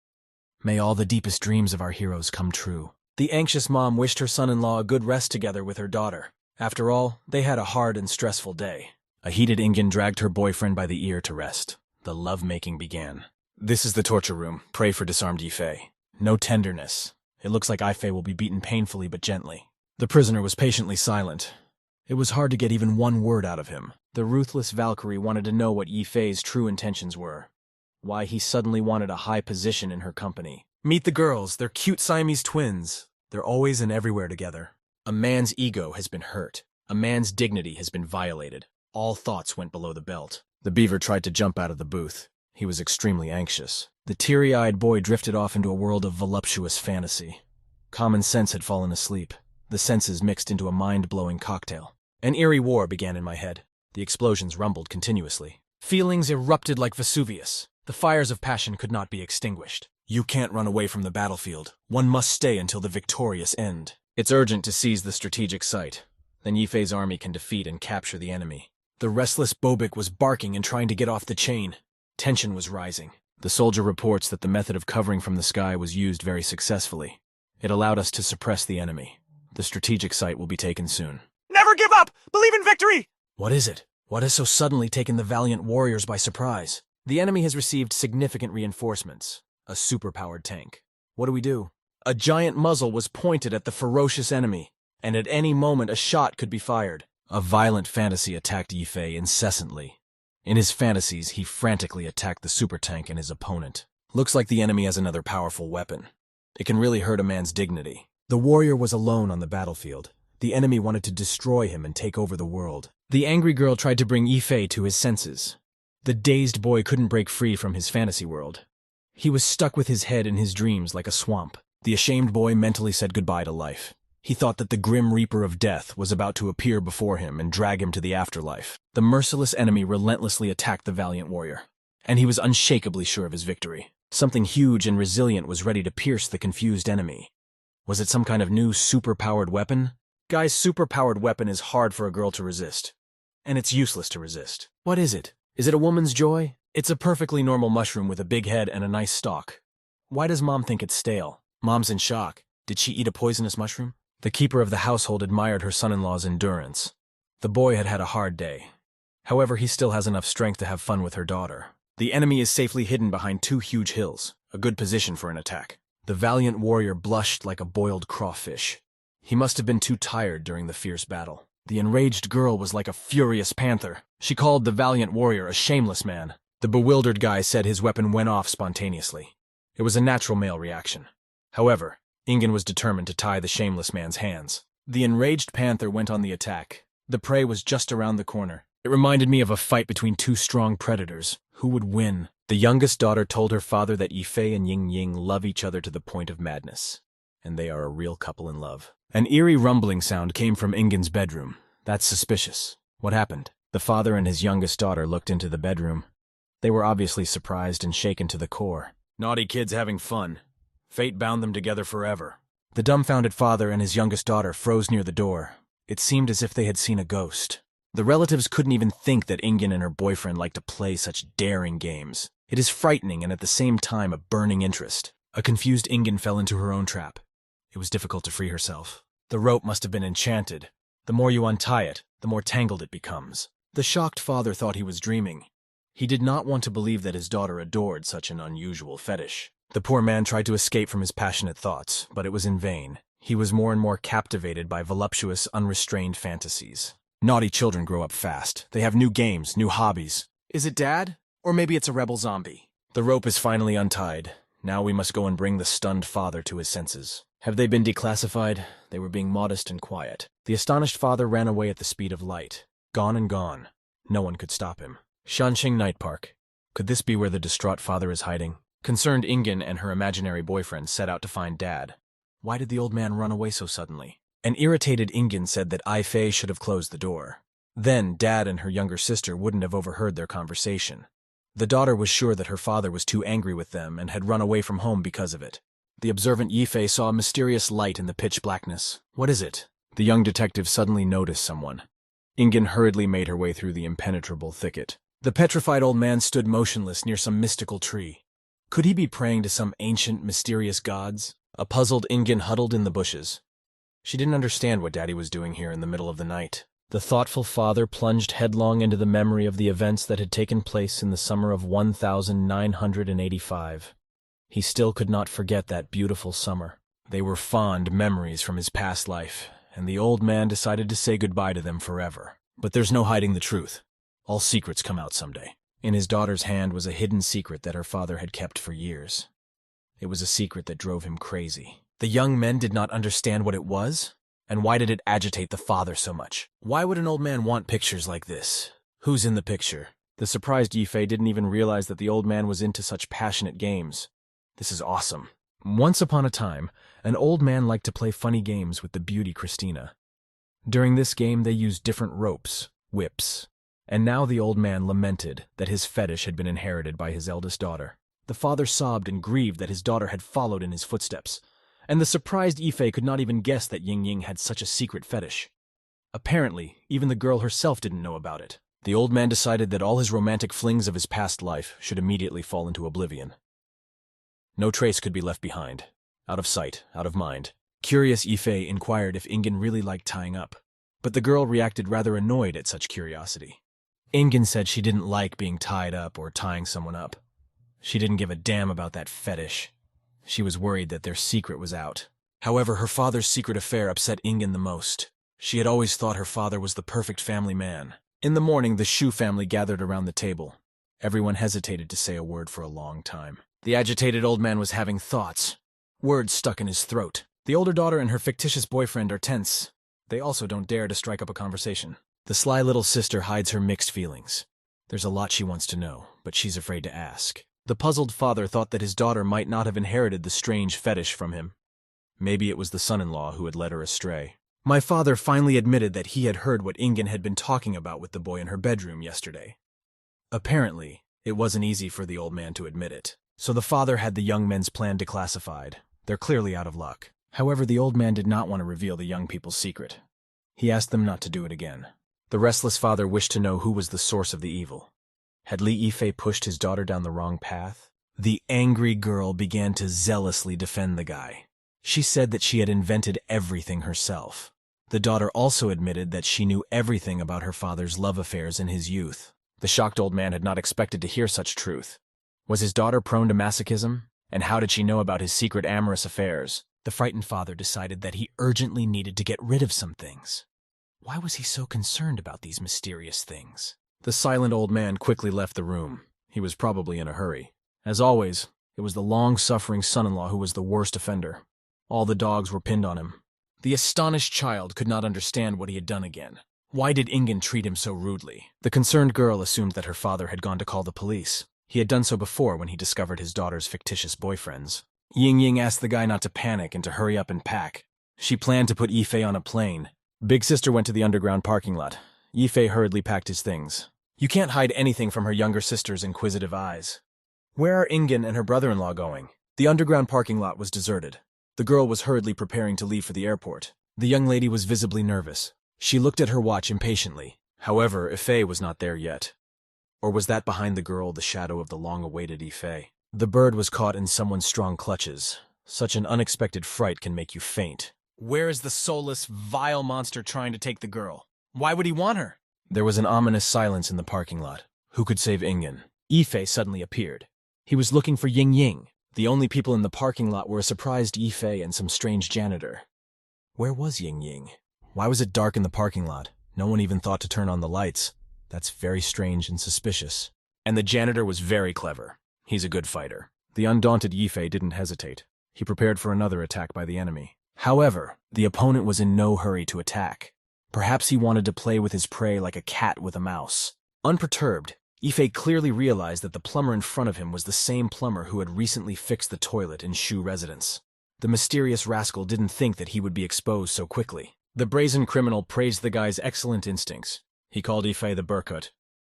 May all the deepest dreams of our heroes come true. The anxious mom wished her son-in-law a good rest together with her daughter. After all, they had a hard and stressful day. A heated Ingen dragged her boyfriend by the ear to rest. The love-making began. This is the torture room. Pray for disarmed Yifei. No tenderness. It looks like Yifei will be beaten painfully but gently. The prisoner was patiently silent. It was hard to get even one word out of him. The ruthless Valkyrie wanted to know what Yifei's true intentions were. Why he suddenly wanted a high position in her company. Meet the girls. They're cute Siamese twins. They're always and everywhere together. A man's ego has been hurt. A man's dignity has been violated. All thoughts went below the belt. The beaver tried to jump out of the booth. He was extremely anxious. The teary-eyed boy drifted off into a world of voluptuous fantasy. Common sense had fallen asleep. The senses mixed into a mind-blowing cocktail. An eerie war began in my head. The explosions rumbled continuously. Feelings erupted like Vesuvius. The fires of passion could not be extinguished. You can't run away from the battlefield. One must stay until the victorious end. It's urgent to seize the strategic site. Then Yifei's army can defeat and capture the enemy. The restless Bobik was barking and trying to get off the chain. Tension was rising. The soldier reports that the method of covering from the sky was used very successfully. It allowed us to suppress the enemy. The strategic site will be taken soon. Never give up! Believe in victory! What is it? What has so suddenly taken the valiant warriors by surprise? The enemy has received significant reinforcements. A superpowered tank. What do? A giant muzzle was pointed at the ferocious enemy, and at any moment a shot could be fired. A violent fantasy attacked Yifei incessantly. In his fantasies, he frantically attacked the super tank and his opponent. Looks like the enemy has another powerful weapon. It can really hurt a man's dignity. The warrior was alone on the battlefield. The enemy wanted to destroy him and take over the world. The angry girl tried to bring Yifei to his senses. The dazed boy couldn't break free from his fantasy world. He was stuck with his head in his dreams like a swamp. The ashamed boy mentally said goodbye to life. He thought that the grim reaper of death was about to appear before him and drag him to the afterlife. The merciless enemy relentlessly attacked the valiant warrior, and he was unshakably sure of his victory. Something huge and resilient was ready to pierce the confused enemy. Was it some kind of new super-powered weapon? Guy's super-powered weapon is hard for a girl to resist, and it's useless to resist. What is it? Is it a woman's joy? It's a perfectly normal mushroom with a big head and a nice stalk. Why does Mom think it's stale? Mom's in shock. Did she eat a poisonous mushroom? The keeper of the household admired her son-in-law's endurance. The boy had had a hard day. However, he still has enough strength to have fun with her daughter. The enemy is safely hidden behind 2 huge hills, a good position for an attack. The valiant warrior blushed like a boiled crawfish. He must have been too tired during the fierce battle. The enraged girl was like a furious panther. She called the valiant warrior a shameless man. The bewildered guy said his weapon went off spontaneously. It was a natural male reaction. However, Ingen was determined to tie the shameless man's hands. The enraged panther went on the attack. The prey was just around the corner. It reminded me of a fight between 2 strong predators. Who would win? The youngest daughter told her father that Yifei and Ying Ying love each other to the point of madness, and they are a real couple in love. An eerie rumbling sound came from Ingen's bedroom. That's suspicious. What happened? The father and his youngest daughter looked into the bedroom. They were obviously surprised and shaken to the core. Naughty kids having fun. Fate bound them together forever. The dumbfounded father and his youngest daughter froze near the door. It seemed as if they had seen a ghost. The relatives couldn't even think that Ingen and her boyfriend liked to play such daring games. It is frightening and at the same time a burning interest. A confused Ingen fell into her own trap. It was difficult to free herself. The rope must have been enchanted. The more you untie it, the more tangled it becomes. The shocked father thought he was dreaming. He did not want to believe that his daughter adored such an unusual fetish. The poor man tried to escape from his passionate thoughts, but it was in vain. He was more and more captivated by voluptuous, unrestrained fantasies. Naughty children grow up fast. They have new games, new hobbies. Is it Dad? Or maybe it's a rebel zombie. The rope is finally untied. Now we must go and bring the stunned father to his senses. Have they been declassified? They were being modest and quiet. The astonished father ran away at the speed of light. Gone and gone. No one could stop him. Shanxing Night Park. Could this be where the distraught father is hiding? Concerned Ingen and her imaginary boyfriend set out to find Dad. Why did the old man run away so suddenly? An irritated Ingen said that Yifei should have closed the door. Then Dad and her younger sister wouldn't have overheard their conversation. The daughter was sure that her father was too angry with them and had run away from home because of it. The observant Yifei saw a mysterious light in the pitch blackness. What is it? The young detective suddenly noticed someone. Ingen hurriedly made her way through the impenetrable thicket. The petrified old man stood motionless near some mystical tree. Could he be praying to some ancient, mysterious gods? A puzzled Ingen huddled in the bushes. She didn't understand what Daddy was doing here in the middle of the night. The thoughtful father plunged headlong into the memory of the events that had taken place in the summer of 1985. He still could not forget that beautiful summer. They were fond memories from his past life, and the old man decided to say goodbye to them forever. But there's no hiding the truth. All secrets come out someday. In his daughter's hand was a hidden secret that her father had kept for years. It was a secret that drove him crazy. The young men did not understand what it was, and why did it agitate the father so much? Why would an old man want pictures like this? Who's in the picture? The surprised Yifei didn't even realize that the old man was into such passionate games. This is awesome. Once upon a time, an old man liked to play funny games with the beauty Christina. During this game, they used different ropes, whips, and now the old man lamented that his fetish had been inherited by his eldest daughter. The father sobbed and grieved that his daughter had followed in his footsteps, and the surprised Yifei could not even guess that Ying Ying had such a secret fetish. Apparently, even the girl herself didn't know about it. The old man decided that all his romantic flings of his past life should immediately fall into oblivion. No trace could be left behind. Out of sight, out of mind. Curious Yifei inquired if Ingen really liked tying up, but the girl reacted rather annoyed at such curiosity. Ingen said she didn't like being tied up or tying someone up. She didn't give a damn about that fetish. She was worried that their secret was out. However, her father's secret affair upset Ingen the most. She had always thought her father was the perfect family man. In the morning, the Shu family gathered around the table. Everyone hesitated to say a word for a long time. The agitated old man was having thoughts. Words stuck in his throat. The older daughter and her fictitious boyfriend are tense. They also don't dare to strike up a conversation. The sly little sister hides her mixed feelings. There's a lot she wants to know, but she's afraid to ask. The puzzled father thought that his daughter might not have inherited the strange fetish from him. Maybe it was the son-in-law who had led her astray. My father finally admitted that he had heard what Ingen had been talking about with the boy in her bedroom yesterday. Apparently, it wasn't easy for the old man to admit it. So the father had the young men's plan declassified. They're clearly out of luck. However, the old man did not want to reveal the young people's secret. He asked them not to do it again. The restless father wished to know who was the source of the evil. Had Li Yifei pushed his daughter down the wrong path? The angry girl began to zealously defend the guy. She said that she had invented everything herself. The daughter also admitted that she knew everything about her father's love affairs in his youth. The shocked old man had not expected to hear such truth. Was his daughter prone to masochism? And how did she know about his secret amorous affairs? The frightened father decided that he urgently needed to get rid of some things. Why was he so concerned about these mysterious things? The silent old man quickly left the room. He was probably in a hurry. As always, it was the long-suffering son-in-law who was the worst offender. All the dogs were pinned on him. The astonished child could not understand what he had done again. Why did Ingen treat him so rudely? The concerned girl assumed that her father had gone to call the police. He had done so before when he discovered his daughter's fictitious boyfriends. Ying Ying asked the guy not to panic and to hurry up and pack. She planned to put Yifei on a plane. Big sister went to the underground parking lot. Yifei hurriedly packed his things. You can't hide anything from her younger sister's inquisitive eyes. Where are Ingen and her brother-in-law going? The underground parking lot was deserted. The girl was hurriedly preparing to leave for the airport. The young lady was visibly nervous. She looked at her watch impatiently. However, Yifei was not there yet. Or was that behind the girl the shadow of the long-awaited Yifei? The bird was caught in someone's strong clutches. Such an unexpected fright can make you faint. Where is the soulless, vile monster trying to take the girl? Why would he want her? There was an ominous silence in the parking lot. Who could save Ingen? Yifei suddenly appeared. He was looking for Ying Ying. The only people in the parking lot were a surprised Yifei and some strange janitor. Where was Ying Ying? Why was it dark in the parking lot? No one even thought to turn on the lights. That's very strange and suspicious. And the janitor was very clever. He's a good fighter. The undaunted Yifei didn't hesitate. He prepared for another attack by the enemy. However, the opponent was in no hurry to attack. Perhaps he wanted to play with his prey like a cat with a mouse. Unperturbed, Yifei clearly realized that the plumber in front of him was the same plumber who had recently fixed the toilet in Shu residence. The mysterious rascal didn't think that he would be exposed so quickly. The brazen criminal praised the guy's excellent instincts. He called Yifei the Burkut.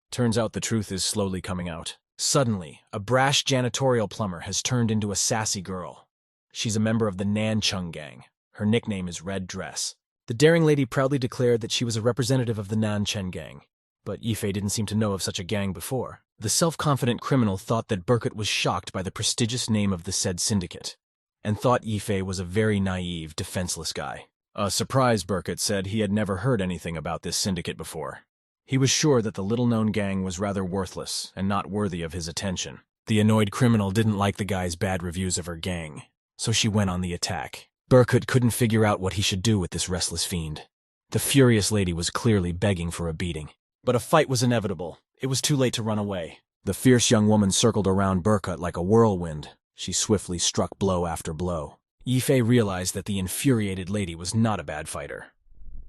Turns out the truth is slowly coming out. Suddenly, a brash janitorial plumber has turned into a sassy girl. She's a member of the Nanchung gang. Her nickname is Red Dress. The daring lady proudly declared that she was a representative of the Nanchen gang. But Yifei didn't seem to know of such a gang before. The self-confident criminal thought that Burkut was shocked by the prestigious name of the said syndicate. and thought Yifei was a very naive, defenseless guy. Surprised, Burkett said he had never heard anything about this syndicate before. He was sure that the little-known gang was rather worthless and not worthy of his attention. The annoyed criminal didn't like the guy's bad reviews of her gang, so she went on the attack. Burkett couldn't figure out what he should do with this restless fiend. The furious lady was clearly begging for a beating. But a fight was inevitable. It was too late to run away. The fierce young woman circled around Burkett like a whirlwind. She swiftly struck blow after blow. Yifei realized that the infuriated lady was not a bad fighter.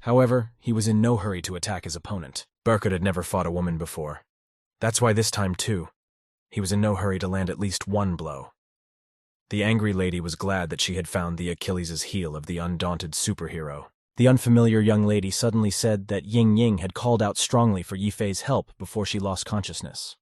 However, he was in no hurry to attack his opponent. Burkett had never fought a woman before. That's why this time, too, he was in no hurry to land at least one blow. The angry lady was glad that she had found the Achilles' heel of the undaunted superhero. The unfamiliar young lady suddenly said that Ying Ying had called out strongly for Yifei's help before she lost consciousness.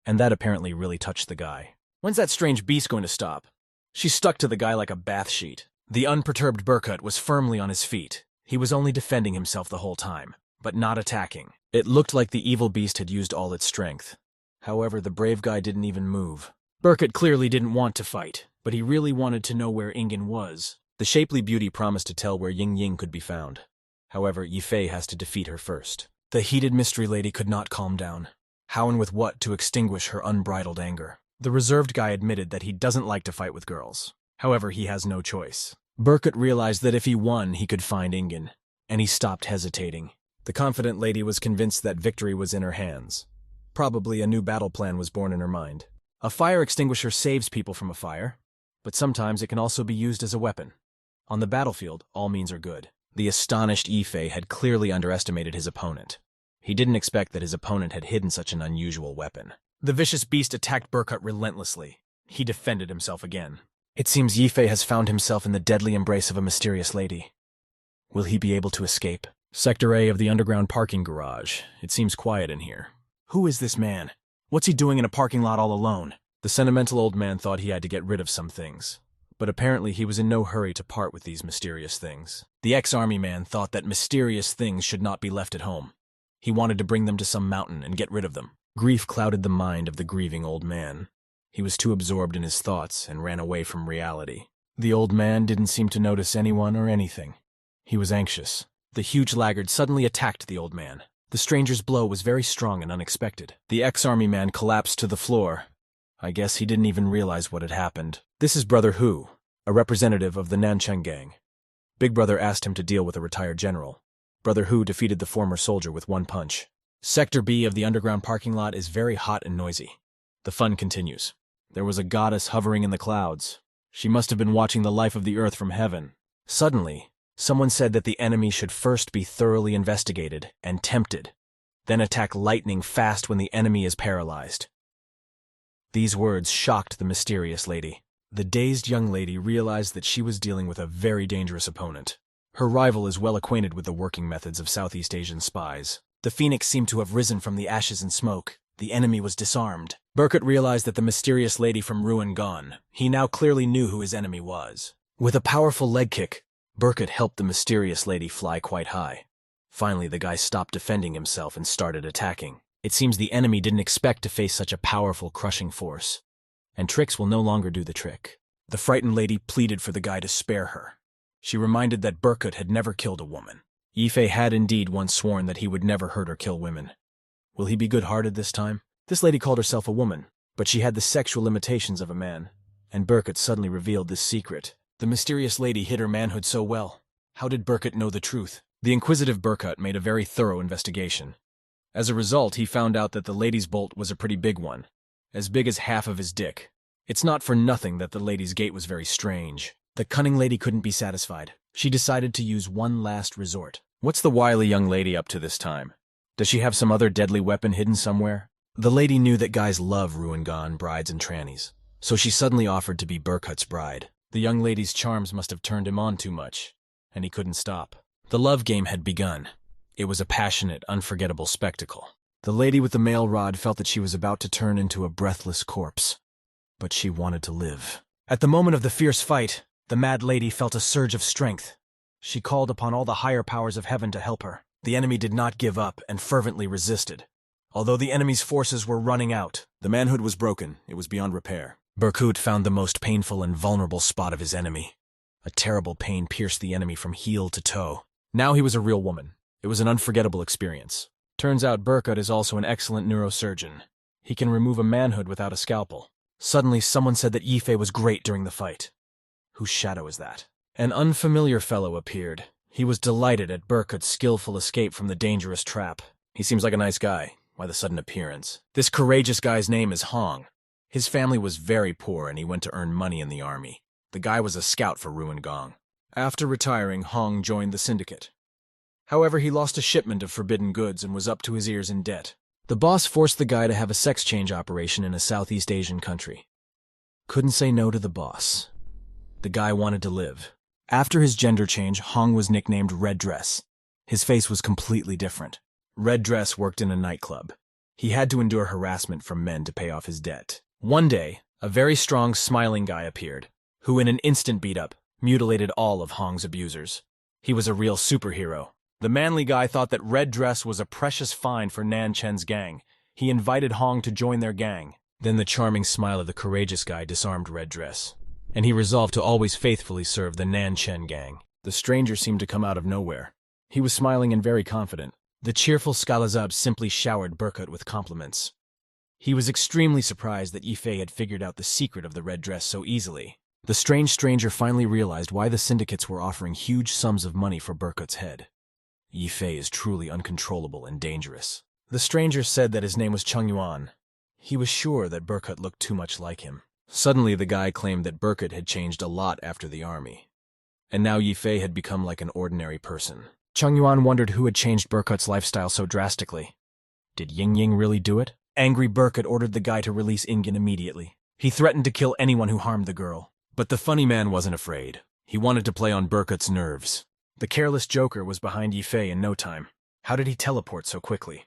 And that apparently really touched the guy. When's that strange beast going to stop? She stuck to the guy like a bath sheet. The unperturbed Burkett was firmly on his feet. He was only defending himself the whole time, but not attacking. It looked like the evil beast had used all its strength. However, the brave guy didn't even move. Burkett clearly didn't want to fight, but he really wanted to know where Ingen was. The shapely beauty promised to tell where Ying Ying could be found. However, Yifei has to defeat her first. The heated mystery lady could not calm down. How and with what to extinguish her unbridled anger? The reserved guy admitted that he doesn't like to fight with girls. However, he has no choice. Burkett realized that if he won, he could find Ingen, and he stopped hesitating. The confident lady was convinced that victory was in her hands. Probably a new battle plan was born in her mind. A fire extinguisher saves people from a fire, but sometimes it can also be used as a weapon. On the battlefield, all means are good. The astonished Yifei had clearly underestimated his opponent. He didn't expect that his opponent had hidden such an unusual weapon. The vicious beast attacked Burkett relentlessly. He defended himself again. It seems Yifei has found himself in the deadly embrace of a mysterious lady. Will he be able to escape? Sector A of the underground parking garage. It seems quiet in here. Who is this man? What's he doing in a parking lot all alone? The sentimental old man thought he had to get rid of some things, but apparently he was in no hurry to part with these mysterious things. The ex-army man thought that mysterious things should not be left at home. He wanted to bring them to some mountain and get rid of them. Grief clouded the mind of the grieving old man. He was too absorbed in his thoughts and ran away from reality. The old man didn't seem to notice anyone or anything. He was anxious. The huge laggard suddenly attacked the old man. The stranger's blow was very strong and unexpected. The ex-army man collapsed to the floor. I guess he didn't even realize what had happened. This is Brother Hu, a representative of the Nancheng gang. Big Brother asked him to deal with a retired general. Brother Hu defeated the former soldier with one punch. Sector B of the underground parking lot is very hot and noisy. The fun continues. There was a goddess hovering in the clouds. She must have been watching the life of the earth from heaven. Suddenly, someone said that the enemy should first be thoroughly investigated and tempted, then attack lightning fast when the enemy is paralyzed. These words shocked the mysterious lady. The dazed young lady realized that she was dealing with a very dangerous opponent. Her rival is well acquainted with the working methods of Southeast Asian spies. The phoenix seemed to have risen from the ashes and smoke. The enemy was disarmed. Burkett realized that the mysterious lady from Ruin gone. He now clearly knew who his enemy was. With a powerful leg kick, Burkett helped the mysterious lady fly quite high. Finally, the guy stopped defending himself and started attacking. It seems the enemy didn't expect to face such a powerful, crushing force. And tricks will no longer do the trick. The frightened lady pleaded for the guy to spare her. She reminded that Burkett had never killed a woman. Yifei had indeed once sworn that he would never hurt or kill women. Will he be good-hearted this time? This lady called herself a woman, but she had the sexual limitations of a man. And Burkett suddenly revealed this secret. The mysterious lady hid her manhood so well. How did Burkett know the truth? The inquisitive Burkett made a very thorough investigation. As a result, he found out that the lady's bolt was a pretty big one, as big as half of his dick. It's not for nothing that the lady's gait was very strange. The cunning lady couldn't be satisfied. She decided to use one last resort. What's the wily young lady up to this time? Does she have some other deadly weapon hidden somewhere? The lady knew that guys love ruin-gone brides and trannies, so she suddenly offered to be Burkett's bride. The young lady's charms must have turned him on too much, and he couldn't stop. The love game had begun. It was a passionate, unforgettable spectacle. The lady with the mail rod felt that she was about to turn into a breathless corpse, but she wanted to live. At the moment of the fierce fight, the mad lady felt a surge of strength. She called upon all the higher powers of heaven to help her. The enemy did not give up and fervently resisted. Although the enemy's forces were running out, the manhood was broken. It was beyond repair. Berkut found the most painful and vulnerable spot of his enemy. A terrible pain pierced the enemy from heel to toe. Now he was a real woman. It was an unforgettable experience. Turns out Berkut is also an excellent neurosurgeon. He can remove a manhood without a scalpel. Suddenly, someone said that Yifei was great during the fight. Whose shadow is that? An unfamiliar fellow appeared. He was delighted at Berkut's skillful escape from the dangerous trap. He seems like a nice guy. Why the sudden appearance? This courageous guy's name is Hong. His family was very poor and he went to earn money in the army. The guy was a scout for Ruin Gong. After retiring, Hong joined the syndicate. However, he lost a shipment of forbidden goods and was up to his ears in debt. The boss forced the guy to have a sex change operation in a Southeast Asian country. Couldn't say no to the boss. The guy wanted to live. After his gender change, Hong was nicknamed Red Dress. His face was completely different. Red Dress worked in a nightclub. He had to endure harassment from men to pay off his debt. One day, a very strong, smiling guy appeared, who in an instant beat-up, mutilated all of Hong's abusers. He was a real superhero. The manly guy thought that Red Dress was a precious find for Nan Chen's gang. He invited Hong to join their gang. Then the charming smile of the courageous guy disarmed Red Dress, and he resolved to always faithfully serve the Nan Chen gang. The stranger seemed to come out of nowhere. He was smiling and very confident. The cheerful Skalazab simply showered Berkut with compliments. He was extremely surprised that Yifei had figured out the secret of the red dress so easily. The strange stranger finally realized why the syndicates were offering huge sums of money for Berkut's head. Yifei is truly uncontrollable and dangerous. The stranger said that his name was Chung Yuan. He was sure that Berkut looked too much like him. Suddenly the guy claimed that Berkut had changed a lot after the army, and now Yifei had become like an ordinary person. Chung Yuan wondered who had changed Berkut's lifestyle so drastically. Did Ying Ying really do it? Angry Berkut ordered the guy to release Ingen immediately. He threatened to kill anyone who harmed the girl. But the funny man wasn't afraid. He wanted to play on Berkut's nerves. The careless joker was behind Yifei in no time. How did he teleport so quickly?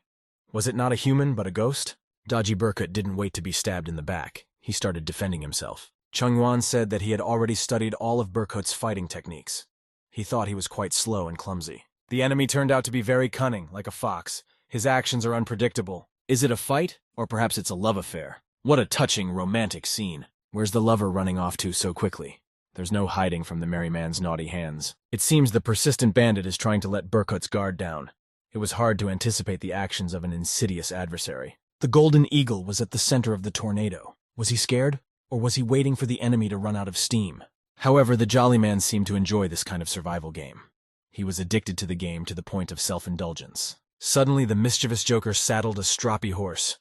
Was it not a human, but a ghost? Dodgy Berkut didn't wait to be stabbed in the back. He started defending himself. Chung Yuan said that he had already studied all of Berkut's fighting techniques. He thought he was quite slow and clumsy. The enemy turned out to be very cunning, like a fox. His actions are unpredictable. Is it a fight? Or perhaps it's a love affair? What a touching, romantic scene. Where's the lover running off to so quickly? There's no hiding from the merry man's naughty hands. It seems the persistent bandit is trying to let Berkut's guard down. It was hard to anticipate the actions of an insidious adversary. The golden eagle was at the center of the tornado. Was he scared? Or was he waiting for the enemy to run out of steam? However, the jolly man seemed to enjoy this kind of survival game. He was addicted to the game to the point of self-indulgence. Suddenly, the mischievous joker saddled a stroppy horse.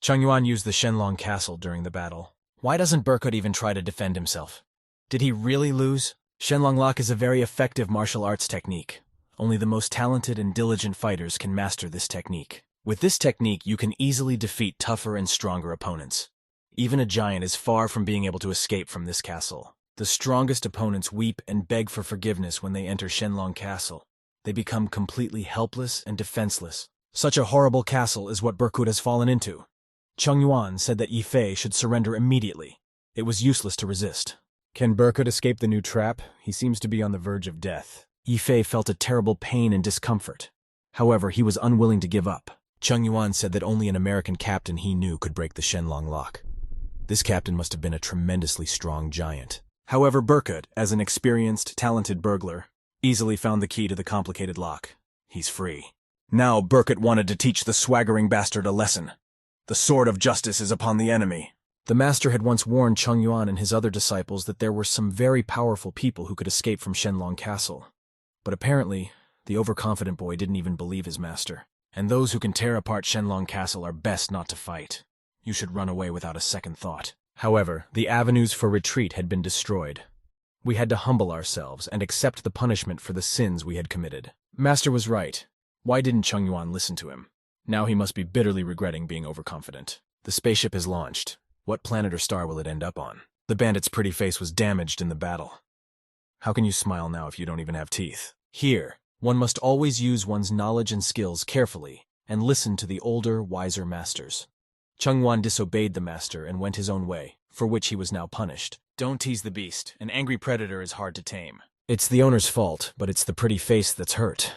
Chung Yuan used the Shenlong Castle during the battle. Why doesn't Berkut even try to defend himself? Did he really lose? Shenlong Lock is a very effective martial arts technique. Only the most talented and diligent fighters can master this technique. With this technique, you can easily defeat tougher and stronger opponents. Even a giant is far from being able to escape from this castle. The strongest opponents weep and beg for forgiveness when they enter Shenlong Castle. They become completely helpless and defenseless. Such a horrible castle is what Berkut has fallen into. Chung Yuan said that Yifei should surrender immediately. It was useless to resist. Can Berkut escape the new trap? He seems to be on the verge of death. Yifei felt a terrible pain and discomfort. However, he was unwilling to give up. Chung Yuan said that only an American captain he knew could break the Shenlong lock. This captain must have been a tremendously strong giant. However, Berkut, as an experienced, talented burglar, easily found the key to the complicated lock. He's free. Now Berkut wanted to teach the swaggering bastard a lesson. The sword of justice is upon the enemy. The master had once warned Chung Yuan and his other disciples that there were some very powerful people who could escape from Shenlong Castle. But apparently, the overconfident boy didn't even believe his master. And those who can tear apart Shenlong Castle are best not to fight. You should run away without a second thought. However, the avenues for retreat had been destroyed. We had to humble ourselves and accept the punishment for the sins we had committed. Master was right. Why didn't Chung Yuan listen to him? Now he must be bitterly regretting being overconfident. The spaceship is launched. What planet or star will it end up on? The bandit's pretty face was damaged in the battle. How can you smile now if you don't even have teeth? Here, one must always use one's knowledge and skills carefully and listen to the older, wiser masters. Chung Yuan disobeyed the master and went his own way, for which he was now punished. Don't tease the beast. An angry predator is hard to tame. It's the owner's fault, but it's the pretty face that's hurt.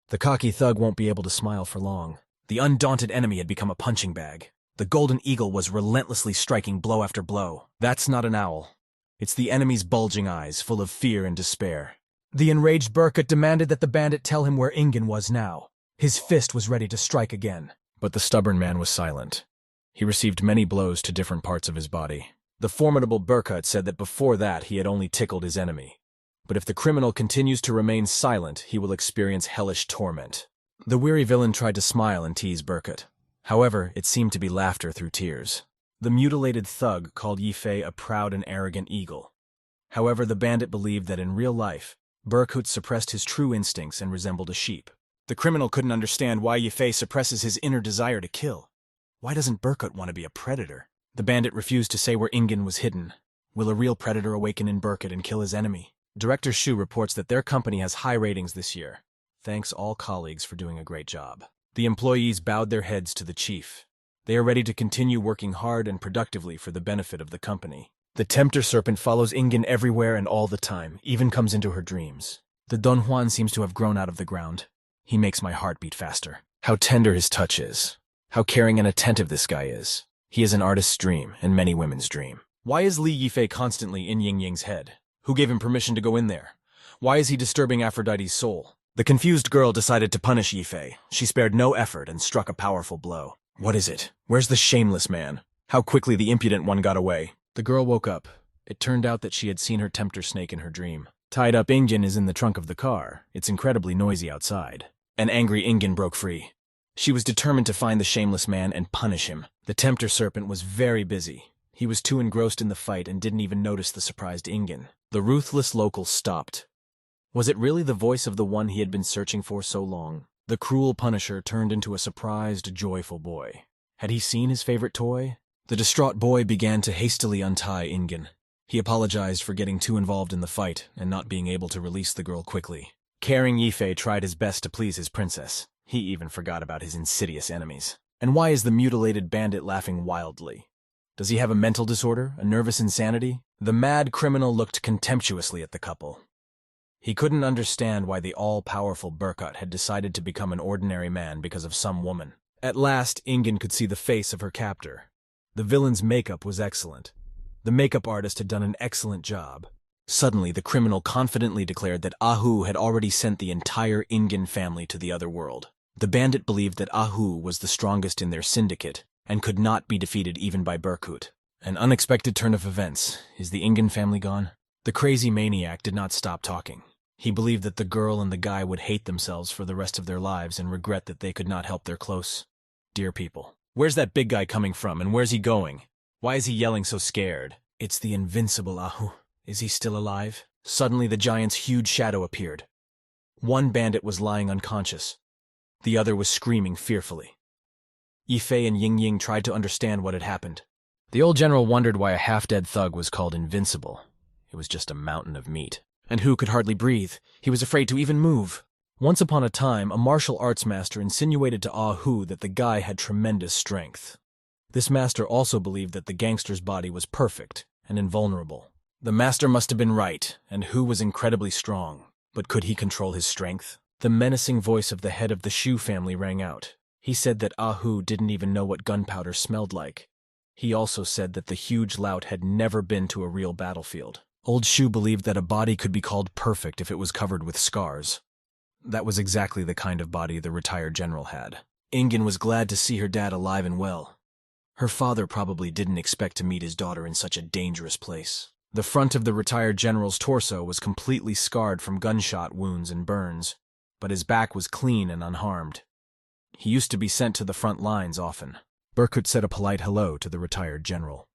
The cocky thug won't be able to smile for long. The undaunted enemy had become a punching bag. The golden eagle was relentlessly striking blow after blow. That's not an owl. It's the enemy's bulging eyes, full of fear and despair. The enraged Burkut demanded that the bandit tell him where Ingen was now. His fist was ready to strike again. But the stubborn man was silent. He received many blows to different parts of his body. The formidable Burkut said that before that he had only tickled his enemy. But if the criminal continues to remain silent, he will experience hellish torment. The weary villain tried to smile and tease Burkut. However, it seemed to be laughter through tears. The mutilated thug called Yifei a proud and arrogant eagle. However, the bandit believed that in real life, Burkut suppressed his true instincts and resembled a sheep. The criminal couldn't understand why Yifei suppresses his inner desire to kill. Why doesn't Burkut want to be a predator? The bandit refused to say where Ingen was hidden. Will a real predator awaken in Burkut and kill his enemy? Director Shu reports that their company has high ratings this year. Thanks all colleagues for doing a great job. The employees bowed their heads to the chief. They are ready to continue working hard and productively for the benefit of the company. The tempter serpent follows Ingen everywhere and all the time, even comes into her dreams. The Don Juan seems to have grown out of the ground. He makes my heart beat faster. How tender his touch is. How caring and attentive this guy is. He is an artist's dream and many women's dream. Why is Li Yifei constantly in Ying Ying's head? Who gave him permission to go in there? Why is he disturbing Aphrodite's soul? The confused girl decided to punish Yifei. She spared no effort and struck a powerful blow. What is it? Where's the shameless man? How quickly the impudent one got away. The girl woke up. It turned out that she had seen her tempter snake in her dream. Tied up Ingen is in the trunk of the car. It's incredibly noisy outside. An angry Ingen broke free. She was determined to find the shameless man and punish him. The tempter serpent was very busy. He was too engrossed in the fight and didn't even notice the surprised Ingen. The ruthless local stopped. Was it really the voice of the one he had been searching for so long? The cruel punisher turned into a surprised, joyful boy. Had he seen his favorite toy? The distraught boy began to hastily untie Ingen. He apologized for getting too involved in the fight and not being able to release the girl quickly. Caring Yifei tried his best to please his princess. He even forgot about his insidious enemies. And why is the mutilated bandit laughing wildly? Does he have a mental disorder, a nervous insanity? The mad criminal looked contemptuously at the couple. He couldn't understand why the all-powerful Burkut had decided to become an ordinary man because of some woman. At last, Ingen could see the face of her captor. The villain's makeup was excellent. The makeup artist had done an excellent job. Suddenly, the criminal confidently declared that Ahu had already sent the entire Ingen family to the other world. The bandit believed that Ahu was the strongest in their syndicate and could not be defeated even by Burkut. An unexpected turn of events. Is the Ingen family gone? The crazy maniac did not stop talking. He believed that the girl and the guy would hate themselves for the rest of their lives and regret that they could not help their close, dear people. Where's that big guy coming from and where's he going? Why is he yelling so scared? It's the invincible Ahu. Is he still alive? Suddenly the giant's huge shadow appeared. One bandit was lying unconscious. The other was screaming fearfully. Yifei and Ying Ying tried to understand what had happened. The old general wondered why a half-dead thug was called invincible. It was just a mountain of meat. And who could hardly breathe? He was afraid to even move. Once upon a time, a martial arts master insinuated to Ahu that the guy had tremendous strength. This master also believed that the gangster's body was perfect and invulnerable. The master must have been right, and Hu was incredibly strong. But could he control his strength? The menacing voice of the head of the Shu family rang out. He said that Ahu didn't even know what gunpowder smelled like. He also said that the huge lout had never been to a real battlefield. Old Shu believed that a body could be called perfect if it was covered with scars. That was exactly the kind of body the retired general had. Ingen was glad to see her dad alive and well. Her father probably didn't expect to meet his daughter in such a dangerous place. The front of the retired general's torso was completely scarred from gunshot wounds and burns, but his back was clean and unharmed. He used to be sent to the front lines often. Burkut said a polite hello to the retired general.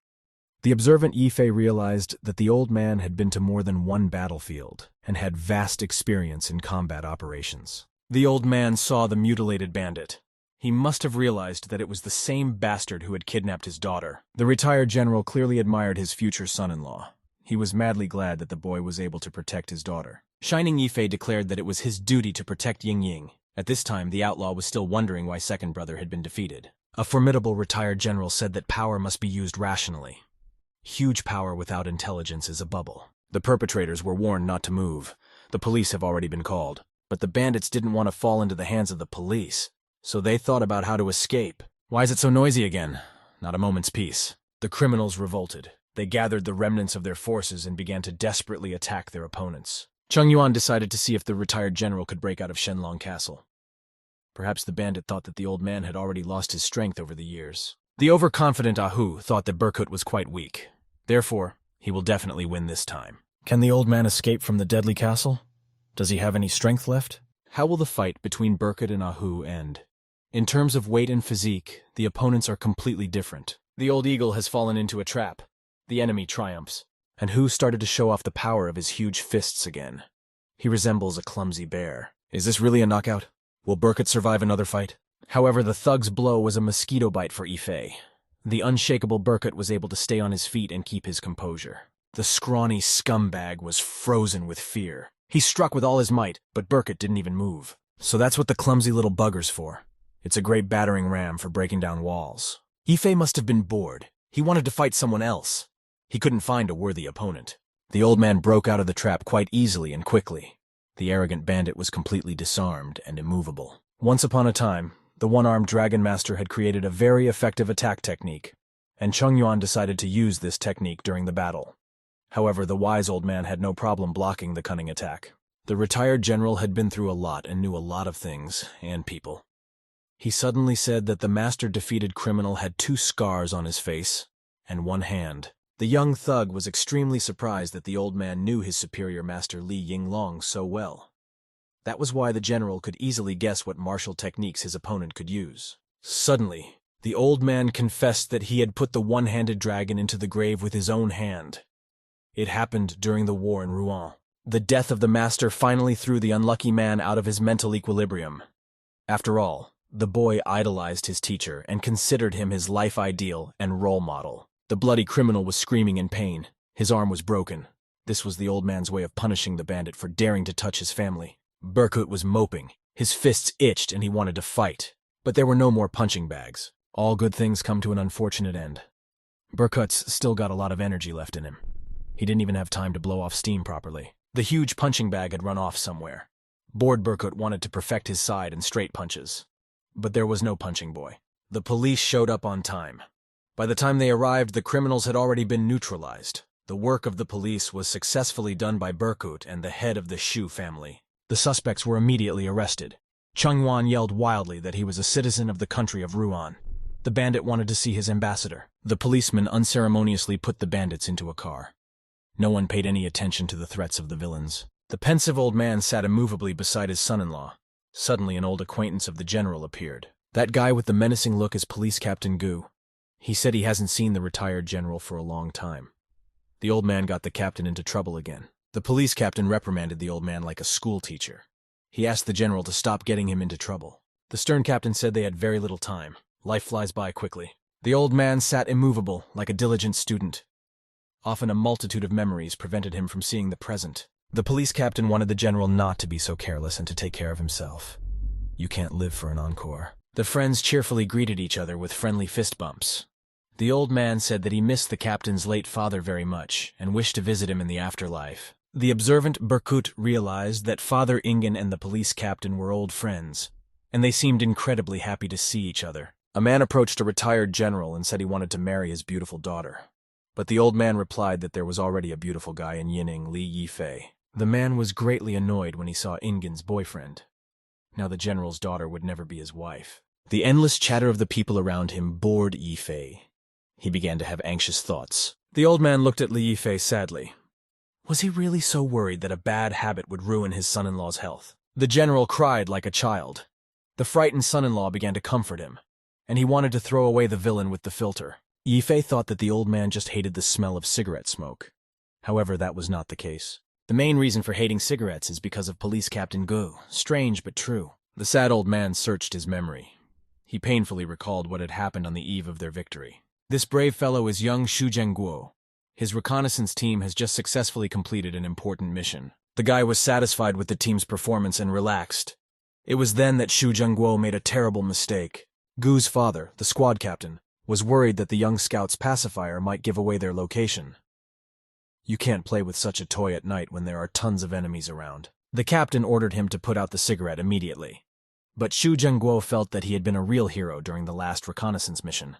The observant Yifei realized that the old man had been to more than one battlefield and had vast experience in combat operations. The old man saw the mutilated bandit. He must have realized that it was the same bastard who had kidnapped his daughter. The retired general clearly admired his future son-in-law. He was madly glad that the boy was able to protect his daughter. Shining Yifei declared that it was his duty to protect Ying Ying. At this time, the outlaw was still wondering why second brother had been defeated. A formidable retired general said that power must be used rationally. Huge power without intelligence is a bubble. The perpetrators were warned not to move. The police have already been called. But the bandits didn't want to fall into the hands of the police, so they thought about how to escape. Why is it so noisy again? not a moment's peace. The criminals revolted. They gathered the remnants of their forces and began to desperately attack their opponents. Chung Yuan decided to see if the retired general could break out of Shenlong Castle. Perhaps the bandit thought that the old man had already lost his strength over the years. The overconfident Ahu thought that Berkut was quite weak. Therefore, he will definitely win this time. Can the old man escape from the deadly castle? Does he have any strength left? How will the fight between Berkut and Ahu end? In terms of weight and physique, the opponents are completely different. The old eagle has fallen into a trap. The enemy triumphs. And Hu started to show off the power of his huge fists again. He resembles a clumsy bear. Is this really a knockout? Will Berkut survive another fight? However, the thug's blow was a mosquito bite for Yifei. The unshakable Berkut was able to stay on his feet and keep his composure. The scrawny scumbag was frozen with fear. He struck with all his might, but Berkut didn't even move. So that's what the clumsy little bugger's for. It's a great battering ram for breaking down walls. Yifei must have been bored. He wanted to fight someone else. He couldn't find a worthy opponent. The old man broke out of the trap quite easily and quickly. The arrogant bandit was completely disarmed and immovable. Once upon a time, the one-armed Dragon Master had created a very effective attack technique, and Chung Yuan decided to use this technique during the battle. However, the wise old man had no problem blocking the cunning attack. The retired general had been through a lot and knew a lot of things and people. He suddenly said that the master-defeated criminal had 2 scars on his face and 1 hand. The young thug was extremely surprised that the old man knew his superior master Li Yinglong so well. That was why the general could easily guess what martial techniques his opponent could use. Suddenly, the old man confessed that he had put the one-handed dragon into the grave with his own hand. It happened during the war in Rouen. The death of the master finally threw the unlucky man out of his mental equilibrium. After all, the boy idolized his teacher and considered him his life ideal and role model. The bloody criminal was screaming in pain. His arm was broken. This was the old man's way of punishing the bandit for daring to touch his family. Berkut was moping. His fists itched and he wanted to fight. But there were no more punching bags. All good things come to an unfortunate end. Berkut's still got a lot of energy left in him. He didn't even have time to blow off steam properly. The huge punching bag had run off somewhere. Bored Berkut wanted to perfect his side and straight punches. But there was no punching boy. The police showed up on time. By the time they arrived, the criminals had already been neutralized. The work of the police was successfully done by Berkut and the head of the Shu family. The suspects were immediately arrested. Chung Yuan yelled wildly that he was a citizen of the country of Rouen. The bandit wanted to see his ambassador. The policeman unceremoniously put the bandits into a car. No one paid any attention to the threats of the villains. The pensive old man sat immovably beside his son-in-law. Suddenly an old acquaintance of the general appeared. That guy with the menacing look is Police Captain Gu. He said he hasn't seen the retired general for a long time. The old man got the captain into trouble again. The police captain reprimanded the old man like a school teacher. He asked the general to stop getting him into trouble. The stern captain said they had very little time. Life flies by quickly. The old man sat immovable, like a diligent student. Often a multitude of memories prevented him from seeing the present. The police captain wanted the general not to be so careless and to take care of himself. You can't live for an encore. The friends cheerfully greeted each other with friendly fist bumps. The old man said that he missed the captain's late father very much and wished to visit him in the afterlife. The observant Berkut realized that Father Ingen and the police captain were old friends, and they seemed incredibly happy to see each other. A man approached a retired general and said he wanted to marry his beautiful daughter. But the old man replied that there was already a beautiful guy in Yining, Li Yifei. The man was greatly annoyed when he saw Ingen's boyfriend. Now the general's daughter would never be his wife. The endless chatter of the people around him bored Yifei. He began to have anxious thoughts. The old man looked at Li Yifei sadly. Was he really so worried that a bad habit would ruin his son-in-law's health? The general cried like a child. The frightened son-in-law began to comfort him, and he wanted to throw away the villain with the filter. Yifei thought that the old man just hated the smell of cigarette smoke. However, that was not the case. The main reason for hating cigarettes is because of Police Captain Gu. Strange but true. The sad old man searched his memory. He painfully recalled what had happened on the eve of their victory. This brave fellow is young Xu Zhengguo. His reconnaissance team has just successfully completed an important mission. The guy was satisfied with the team's performance and relaxed. It was then that Xu Zhengguo made a terrible mistake. Gu's father, the squad captain, was worried that the young scout's pacifier might give away their location. You can't play with such a toy at night when there are tons of enemies around. The captain ordered him to put out the cigarette immediately. But Xu Zhengguo felt that he had been a real hero during the last reconnaissance mission.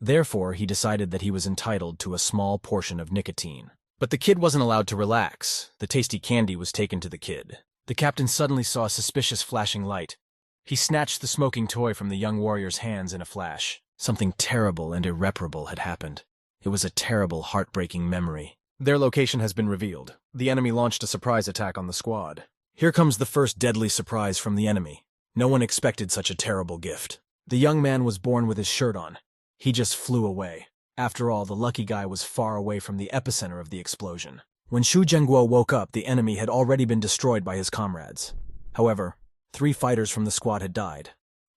Therefore, he decided that he was entitled to a small portion of nicotine. But the kid wasn't allowed to relax. The tasty candy was taken to the kid. The captain suddenly saw a suspicious flashing light. He snatched the smoking toy from the young warrior's hands in a flash. Something terrible and irreparable had happened. It was a terrible, heartbreaking memory. Their location has been revealed. The enemy launched a surprise attack on the squad. Here comes the first deadly surprise from the enemy. No one expected such a terrible gift. The young man was born with his shirt on. He just flew away. After all, the lucky guy was far away from the epicenter of the explosion. When Xu Zhengguo woke up, the enemy had already been destroyed by his comrades. However, 3 fighters from the squad had died.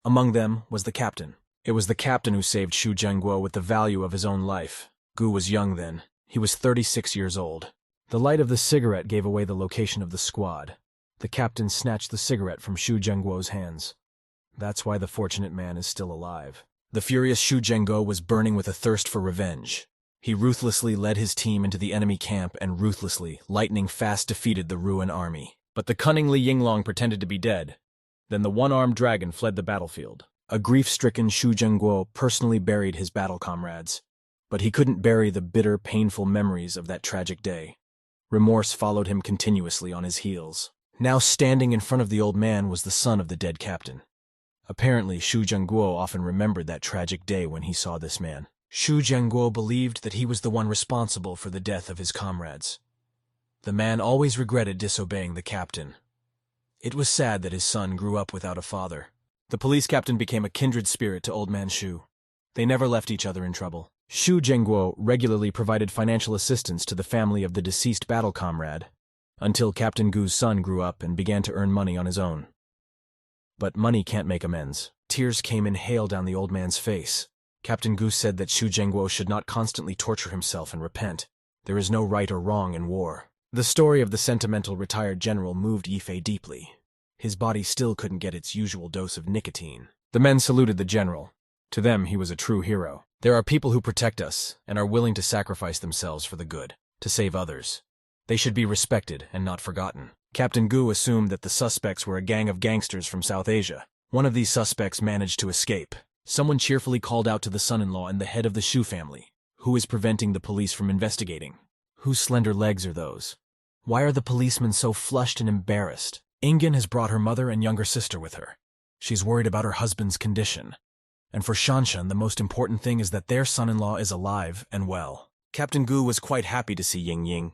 Among them was the captain. It was the captain who saved Xu Zhengguo with the value of his own life. Gu was young then. He was 36 years old. The light of the cigarette gave away the location of the squad. The captain snatched the cigarette from Xu Zhengguo's hands. That's why the fortunate man is still alive. The furious Xu Zhengguo was burning with a thirst for revenge. He ruthlessly led his team into the enemy camp and ruthlessly, lightning fast defeated the Ruin army. But the cunning Li Yinglong pretended to be dead. Then the one-armed dragon fled the battlefield. A grief-stricken Xu Zhengguo personally buried his battle comrades. But he couldn't bury the bitter, painful memories of that tragic day. Remorse followed him continuously on his heels. Now standing in front of the old man was the son of the dead captain. Apparently, Xu Zhengguo often remembered that tragic day when he saw this man. Xu Zhengguo believed that he was the one responsible for the death of his comrades. The man always regretted disobeying the captain. It was sad that his son grew up without a father. The police captain became a kindred spirit to old man Xu. They never left each other in trouble. Xu Zhengguo regularly provided financial assistance to the family of the deceased battle comrade, until Captain Gu's son grew up and began to earn money on his own. But money can't make amends. Tears came in hail down the old man's face. Captain Gu said that Xu Zhengguo should not constantly torture himself and repent. There is no right or wrong in war. The story of the sentimental retired general moved Yifei deeply. His body still couldn't get its usual dose of nicotine. The men saluted the general. To them, he was a true hero. There are people who protect us and are willing to sacrifice themselves for the good, to save others. They should be respected and not forgotten. Captain Gu assumed that the suspects were a gang of gangsters from South Asia. One of these suspects managed to escape. Someone cheerfully called out to the son-in-law and the head of the Xu family. Who is preventing the police from investigating? Whose slender legs are those? Why are the policemen so flushed and embarrassed? Ingen has brought her mother and younger sister with her. She's worried about her husband's condition. And for Shanshan, the most important thing is that their son-in-law is alive and well. Captain Gu was quite happy to see Ying Ying.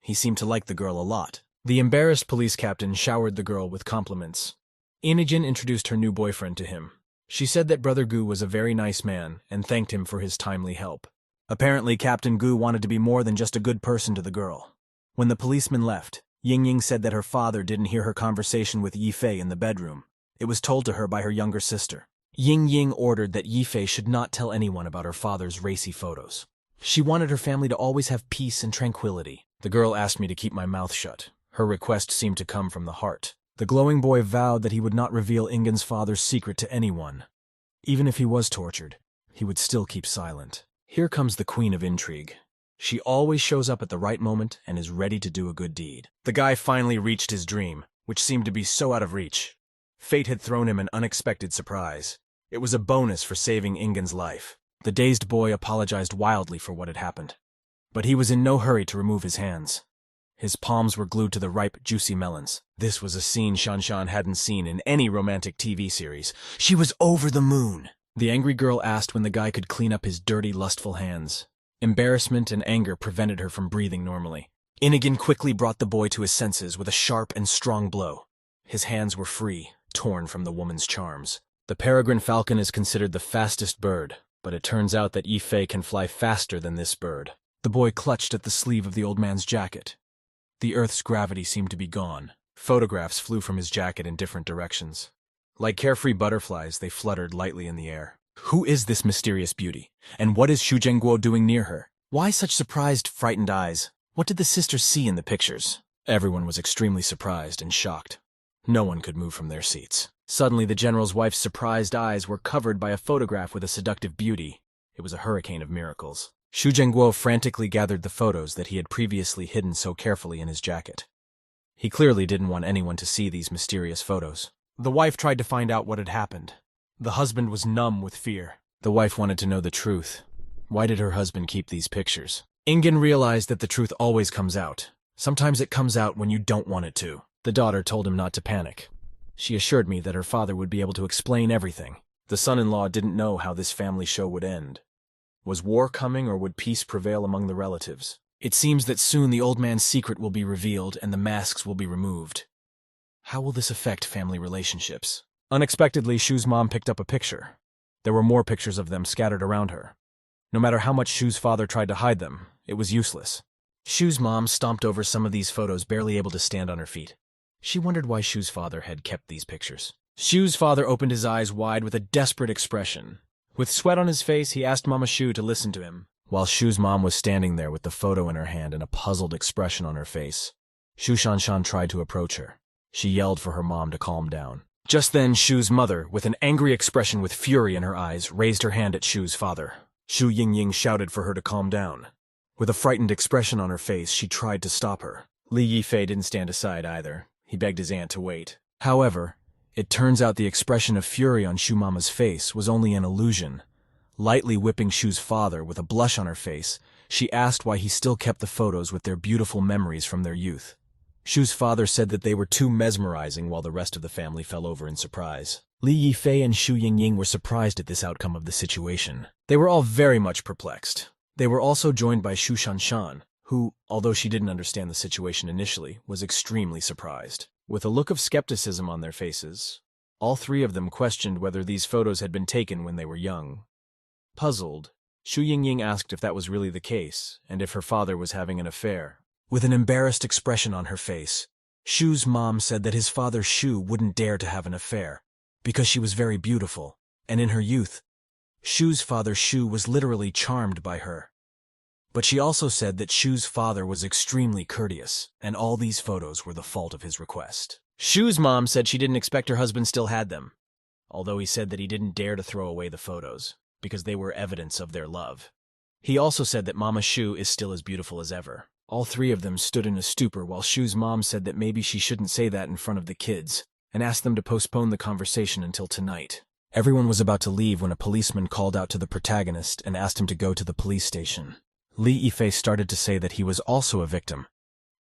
He seemed to like the girl a lot. The embarrassed police captain showered the girl with compliments. Inijin introduced her new boyfriend to him. She said that Brother Gu was a very nice man and thanked him for his timely help. Apparently, Captain Gu wanted to be more than just a good person to the girl. When the policeman left, Ying Ying said that her father didn't hear her conversation with Yifei in the bedroom. It was told to her by her younger sister. Ying Ying ordered that Yifei should not tell anyone about her father's racy photos. She wanted her family to always have peace and tranquility. The girl asked me to keep my mouth shut. Her request seemed to come from the heart. The glowing boy vowed that he would not reveal Ingen's father's secret to anyone. Even if he was tortured, he would still keep silent. Here comes the queen of intrigue. She always shows up at the right moment and is ready to do a good deed. The guy finally reached his dream, which seemed to be so out of reach. Fate had thrown him an unexpected surprise. It was a bonus for saving Ingen's life. The dazed boy apologized wildly for what had happened. But he was in no hurry to remove his hands. His palms were glued to the ripe, juicy melons. This was a scene Shanshan hadn't seen in any romantic TV series. She was over the moon. The angry girl asked when the guy could clean up his dirty, lustful hands. Embarrassment and anger prevented her from breathing normally. Inigen quickly brought the boy to his senses with a sharp and strong blow. His hands were free, torn from the woman's charms. The peregrine falcon is considered the fastest bird, but it turns out that Yifei can fly faster than this bird. The boy clutched at the sleeve of the old man's jacket. The Earth's gravity seemed to be gone. Photographs flew from his jacket in different directions. Like carefree butterflies, they fluttered lightly in the air. Who is this mysterious beauty? And what is Xu Zhengguo doing near her? Why such surprised, frightened eyes? What did the sisters see in the pictures? Everyone was extremely surprised and shocked. No one could move from their seats. Suddenly, the general's wife's surprised eyes were covered by a photograph with a seductive beauty. It was a hurricane of miracles. Xu Zhengguo frantically gathered the photos that he had previously hidden so carefully in his jacket. He clearly didn't want anyone to see these mysterious photos. The wife tried to find out what had happened. The husband was numb with fear. The wife wanted to know the truth. Why did her husband keep these pictures? Ingen realized that the truth always comes out. Sometimes it comes out when you don't want it to. The daughter told him not to panic. She assured me that her father would be able to explain everything. The son-in-law didn't know how this family show would end. Was war coming, or would peace prevail among the relatives? It seems that soon the old man's secret will be revealed and the masks will be removed. How will this affect family relationships? Unexpectedly, Shu's mom picked up a picture. There were more pictures of them scattered around her. No matter how much Shu's father tried to hide them, it was useless. Shu's mom stomped over some of these photos, barely able to stand on her feet. She wondered why Shu's father had kept these pictures. Shu's father opened his eyes wide with a desperate expression. With sweat on his face, he asked Mama Shu to listen to him. While Shu's mom was standing there with the photo in her hand and a puzzled expression on her face, Shu Shanshan tried to approach her. She yelled for her mom to calm down. Just then, Shu's mother, with an angry expression with fury in her eyes, raised her hand at Shu's father. Shu Yingying shouted for her to calm down. With a frightened expression on her face, she tried to stop her. Li Yifei didn't stand aside either. He begged his aunt to wait. However, it turns out the expression of fury on Shu Mama's face was only an illusion. Lightly whipping Shu's father with a blush on her face, she asked why he still kept the photos with their beautiful memories from their youth. Shu's father said that they were too mesmerizing, while the rest of the family fell over in surprise. Li Yifei and Shu Yingying were surprised at this outcome of the situation. They were all very much perplexed. They were also joined by Shu Shanshan, who, although she didn't understand the situation initially, was extremely surprised. With a look of skepticism on their faces, all three of them questioned whether these photos had been taken when they were young. Puzzled, Shu Yingying asked if that was really the case, and if her father was having an affair. With an embarrassed expression on her face, Shu's mom said that his father Shu wouldn't dare to have an affair, because she was very beautiful, and in her youth, Shu's father Shu was literally charmed by her. But she also said that Shu's father was extremely courteous, and all these photos were the fault of his request. Shu's mom said she didn't expect her husband still had them, although he said that he didn't dare to throw away the photos, because they were evidence of their love. He also said that Mama Shu is still as beautiful as ever. All three of them stood in a stupor while Shu's mom said that maybe she shouldn't say that in front of the kids, and asked them to postpone the conversation until tonight. Everyone was about to leave when a policeman called out to the protagonist and asked him to go to the police station. Li Yifei started to say that he was also a victim,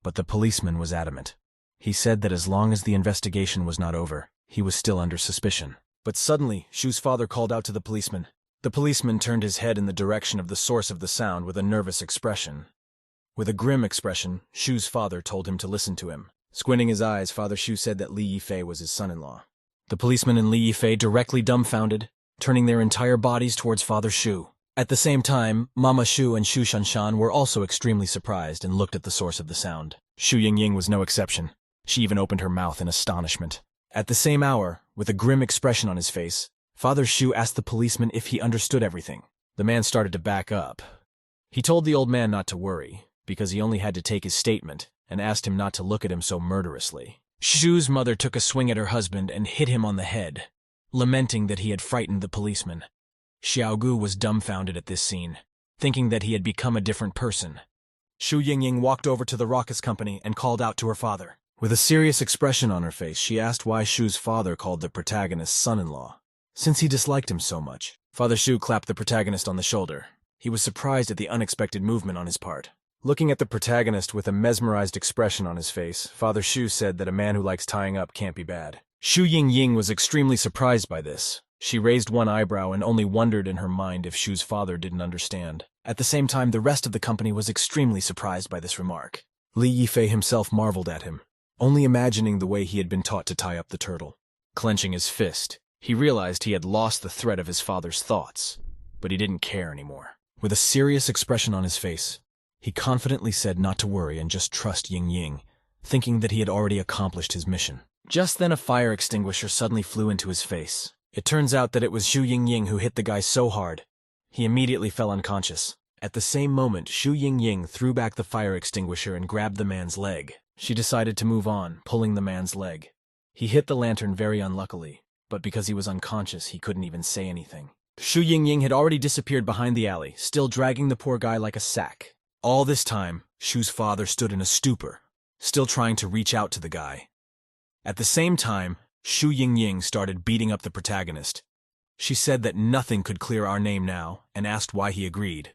but the policeman was adamant. He said that as long as the investigation was not over, he was still under suspicion. But suddenly, Shu's father called out to the policeman. The policeman turned his head in the direction of the source of the sound with a nervous expression. With a grim expression, Shu's father told him to listen to him. Squinting his eyes, Father Shu said that Li Yifei was his son-in-law. The policeman and Li Yifei directly dumbfounded, turning their entire bodies towards Father Shu. At the same time, Mama Shu and Shu Shanshan were also extremely surprised and looked at the source of the sound. Shu Yingying was no exception. She even opened her mouth in astonishment. At the same hour, with a grim expression on his face, Father Shu asked the policeman if he understood everything. The man started to back up. He told the old man not to worry, because he only had to take his statement, and asked him not to look at him so murderously. Shu's mother took a swing at her husband and hit him on the head, lamenting that he had frightened the policeman. Xiaogu was dumbfounded at this scene, thinking that he had become a different person. Shu Yingying walked over to the raucous company and called out to her father. With a serious expression on her face, she asked why Shu's father called the protagonist son-in-law, since he disliked him so much. Father Shu clapped the protagonist on the shoulder. He was surprised at the unexpected movement on his part. Looking at the protagonist with a mesmerized expression on his face, Father Shu said that a man who likes tying up can't be bad. Shu Yingying was extremely surprised by this. She raised one eyebrow and only wondered in her mind if Shu's father didn't understand. At the same time, the rest of the company was extremely surprised by this remark. Li Yifei himself marveled at him, only imagining the way he had been taught to tie up the turtle. Clenching his fist, he realized he had lost the thread of his father's thoughts, but he didn't care anymore. With a serious expression on his face, he confidently said not to worry and just trust Yingying, thinking that he had already accomplished his mission. Just then a fire extinguisher suddenly flew into his face. It turns out that it was Shu Yingying who hit the guy so hard, he immediately fell unconscious. At the same moment, Shu Yingying threw back the fire extinguisher and grabbed the man's leg. She decided to move on, pulling the man's leg. He hit the lantern very unluckily, but because he was unconscious, he couldn't even say anything. Shu Yingying had already disappeared behind the alley, still dragging the poor guy like a sack. All this time, Shu's father stood in a stupor, still trying to reach out to the guy. At the same time, Shu Yingying started beating up the protagonist. She said that nothing could clear our name now, and asked why he agreed.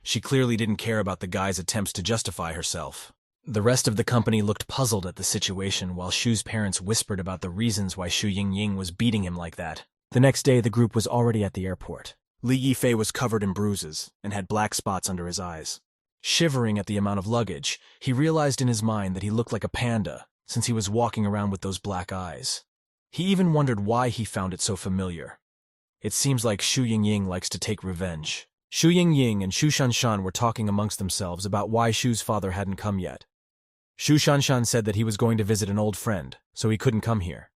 She clearly didn't care about the guy's attempts to justify herself. The rest of the company looked puzzled at the situation while Shu's parents whispered about the reasons why Shu Yingying was beating him like that. The next day, the group was already at the airport. Li Yifei was covered in bruises and had black spots under his eyes. Shivering at the amount of luggage, he realized in his mind that he looked like a panda since he was walking around with those black eyes. He even wondered why he found it so familiar. It seems like Shu Yingying likes to take revenge. Shu Yingying and Shu Shanshan were talking amongst themselves about why Shu's father hadn't come yet. Shu Shanshan said that he was going to visit an old friend, so he couldn't come here.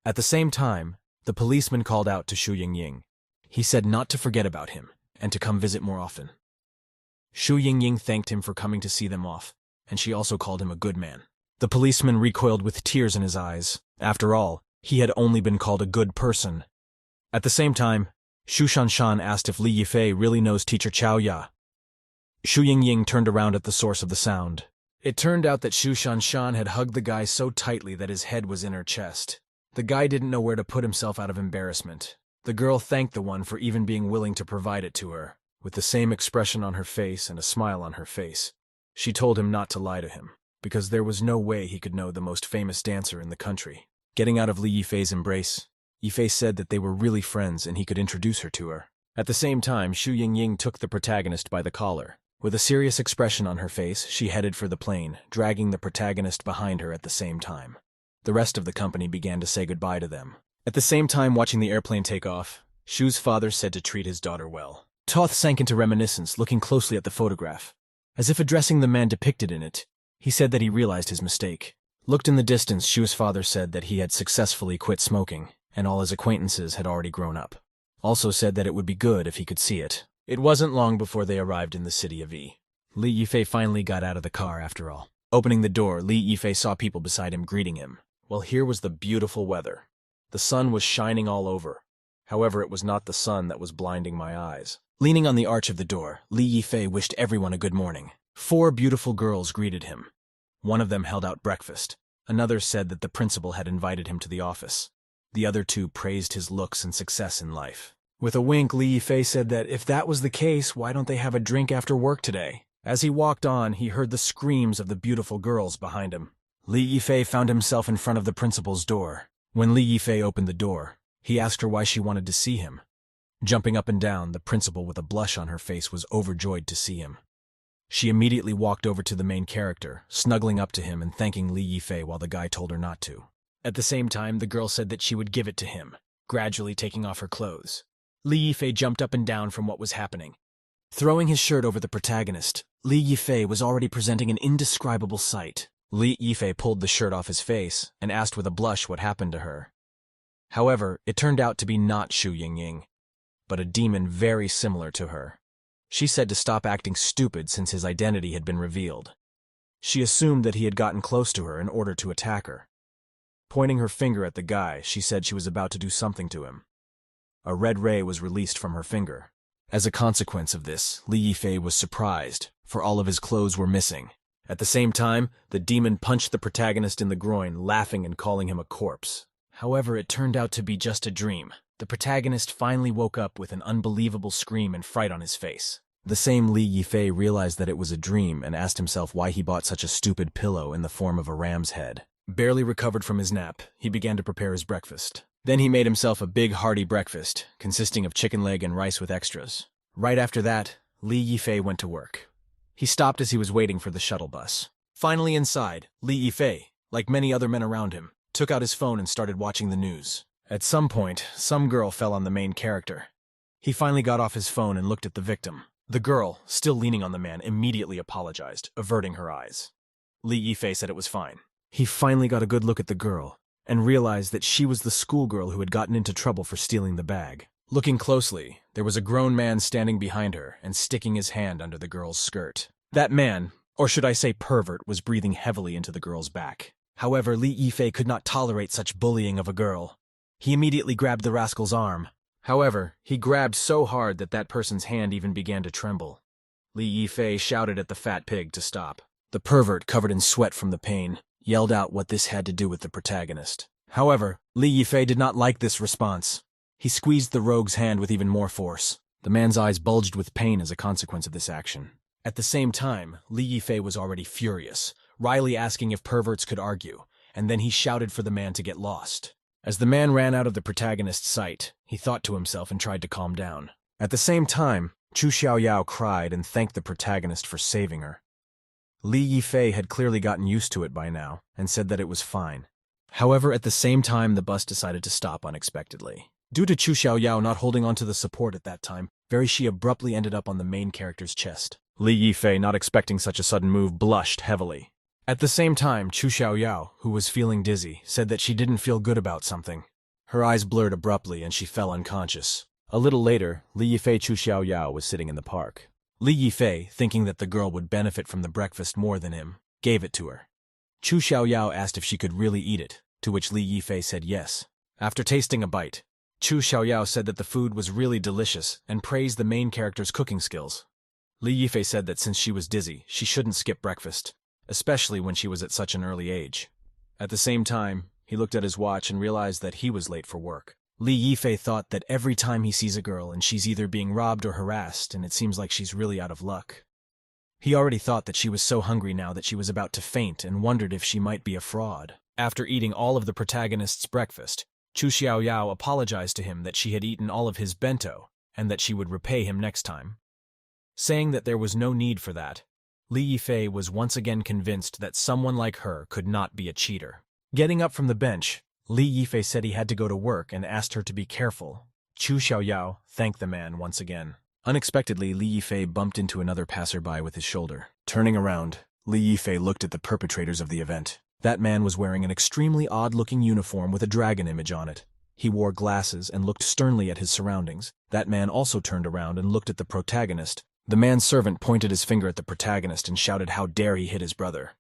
At the same time, the policeman called out to Shu Yingying. He said not to forget about him and to come visit more often. Shu Yingying thanked him for coming to see them off, and she also called him a good man. The policeman recoiled with tears in his eyes. After all, he had only been called a good person. At the same time, Shu Shanshan asked if Li Yifei really knows teacher Chao Ya. Shu Yingying turned around at the source of the sound. It turned out that Shu Shanshan had hugged the guy so tightly that his head was in her chest. The guy didn't know where to put himself out of embarrassment. The girl thanked the one for even being willing to provide it to her, with the same expression on her face and a smile on her face. She told him not to lie to him, because there was no way he could know the most famous dancer in the country. Getting out of Li Yifei's embrace, Yifei said that they were really friends and he could introduce her to her. At the same time, Shu Yingying took the protagonist by the collar. With a serious expression on her face, she headed for the plane, dragging the protagonist behind her at the same time. The rest of the company began to say goodbye to them. At the same time watching the airplane take off, Shu's father said to treat his daughter well. Toth sank into reminiscence, looking closely at the photograph. As if addressing the man depicted in it, he said that he realized his mistake. Looked in the distance, Shu's father said that he had successfully quit smoking, and all his acquaintances had already grown up. Also said that it would be good if he could see it. It wasn't long before they arrived in the city of Yi. Li Yifei finally got out of the car after all. Opening the door, Li Yifei saw people beside him greeting him. Well, here was the beautiful weather. The sun was shining all over. However, it was not the sun that was blinding my eyes. Leaning on the arch of the door, Li Yifei wished everyone a good morning. 4 beautiful girls greeted him. One of them held out breakfast. Another said that the principal had invited him to the office. The other 2 praised his looks and success in life. With a wink, Li Yifei said that if that was the case, why don't they have a drink after work today? As he walked on, he heard the screams of the beautiful girls behind him. Li Yifei found himself in front of the principal's door. When Li Yifei opened the door, he asked her why she wanted to see him. Jumping up and down, the principal with a blush on her face was overjoyed to see him. She immediately walked over to the main character, snuggling up to him and thanking Li Yifei while the guy told her not to. At the same time, the girl said that she would give it to him, gradually taking off her clothes. Li Yifei jumped up and down from what was happening. Throwing his shirt over the protagonist, Li Yifei was already presenting an indescribable sight. Li Yifei pulled the shirt off his face and asked with a blush what happened to her. However, it turned out to be not Shu Yingying, but a demon very similar to her. She said to stop acting stupid since his identity had been revealed. She assumed that he had gotten close to her in order to attack her. Pointing her finger at the guy, she said she was about to do something to him. A red ray was released from her finger. As a consequence of this, Li Yifei was surprised, for all of his clothes were missing. At the same time, the demon punched the protagonist in the groin, laughing and calling him a corpse. However, it turned out to be just a dream. The protagonist finally woke up with an unbelievable scream and fright on his face. The same Li Yifei realized that it was a dream and asked himself why he bought such a stupid pillow in the form of a ram's head. Barely recovered from his nap, he began to prepare his breakfast. Then he made himself a big hearty breakfast, consisting of chicken leg and rice with extras. Right after that, Li Yifei went to work. He stopped as he was waiting for the shuttle bus. Finally inside, Li Yifei, like many other men around him, took out his phone and started watching the news. At some point, some girl fell on the main character. He finally got off his phone and looked at the victim. The girl, still leaning on the man, immediately apologized, averting her eyes. Li Yifei said it was fine. He finally got a good look at the girl, and realized that she was the schoolgirl who had gotten into trouble for stealing the bag. Looking closely, there was a grown man standing behind her and sticking his hand under the girl's skirt. That man, or should I say pervert, was breathing heavily into the girl's back. However, Li Yifei could not tolerate such bullying of a girl. He immediately grabbed the rascal's arm. However, he grabbed so hard that that person's hand even began to tremble. Li Yifei shouted at the fat pig to stop. The pervert, covered in sweat from the pain, yelled out what this had to do with the protagonist. However, Li Yifei did not like this response. He squeezed the rogue's hand with even more force. The man's eyes bulged with pain as a consequence of this action. At the same time, Li Yifei was already furious, wryly asking if perverts could argue, and then he shouted for the man to get lost. As the man ran out of the protagonist's sight, he thought to himself and tried to calm down. At the same time, Chu Xiaoyao cried and thanked the protagonist for saving her. Li Yifei had clearly gotten used to it by now and said that it was fine. However, at the same time, the bus decided to stop unexpectedly. Due to Chu Xiaoyao not holding onto the support at that time, she abruptly ended up on the main character's chest. Li Yifei, not expecting such a sudden move, blushed heavily. At the same time, Chu Xiaoyao, who was feeling dizzy, said that she didn't feel good about something. Her eyes blurred abruptly and she fell unconscious. A little later, Li Yifei Chu Xiaoyao was sitting in the park. Li Yifei, thinking that the girl would benefit from the breakfast more than him, gave it to her. Chu Xiaoyao asked if she could really eat it, to which Li Yifei said yes. After tasting a bite, Chu Xiaoyao said that the food was really delicious and praised the main character's cooking skills. Li Yifei said that since she was dizzy, she shouldn't skip breakfast, especially when she was at such an early age. At the same time, he looked at his watch and realized that he was late for work. Li Yifei thought that every time he sees a girl and she's either being robbed or harassed, and it seems like she's really out of luck. He already thought that she was so hungry now that she was about to faint and wondered if she might be a fraud. After eating all of the protagonist's breakfast, Chu Xiaoyao apologized to him that she had eaten all of his bento and that she would repay him next time. Saying that there was no need for that, Li Yifei was once again convinced that someone like her could not be a cheater. Getting up from the bench, Li Yifei said he had to go to work and asked her to be careful. Chu Xiaoyao thanked the man once again. Unexpectedly, Li Yifei bumped into another passerby with his shoulder. Turning around, Li Yifei looked at the perpetrators of the event. That man was wearing an extremely odd-looking uniform with a dragon image on it. He wore glasses and looked sternly at his surroundings. That man also turned around and looked at the protagonist. The man's servant pointed his finger at the protagonist and shouted how dare he hit his brother.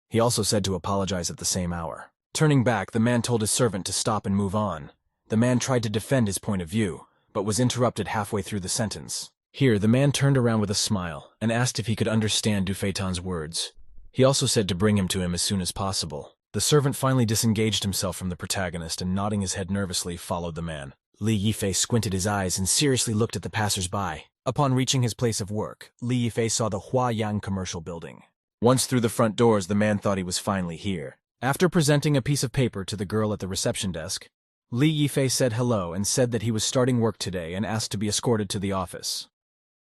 He also said to apologize at the same hour. Turning back, the man told his servant to stop and move on. The man tried to defend his point of view, but was interrupted halfway through the sentence. Here, the man turned around with a smile and asked if he could understand Du Feitan's words. He also said to bring him to him as soon as possible. The servant finally disengaged himself from the protagonist and, nodding his head nervously, followed the man. Li Yifei squinted his eyes and seriously looked at the passers-by. Upon reaching his place of work, Li Yifei saw the Huayang commercial building. Once through the front doors, the man thought he was finally here. After presenting a piece of paper to the girl at the reception desk, Li Yifei said hello and said that he was starting work today and asked to be escorted to the office.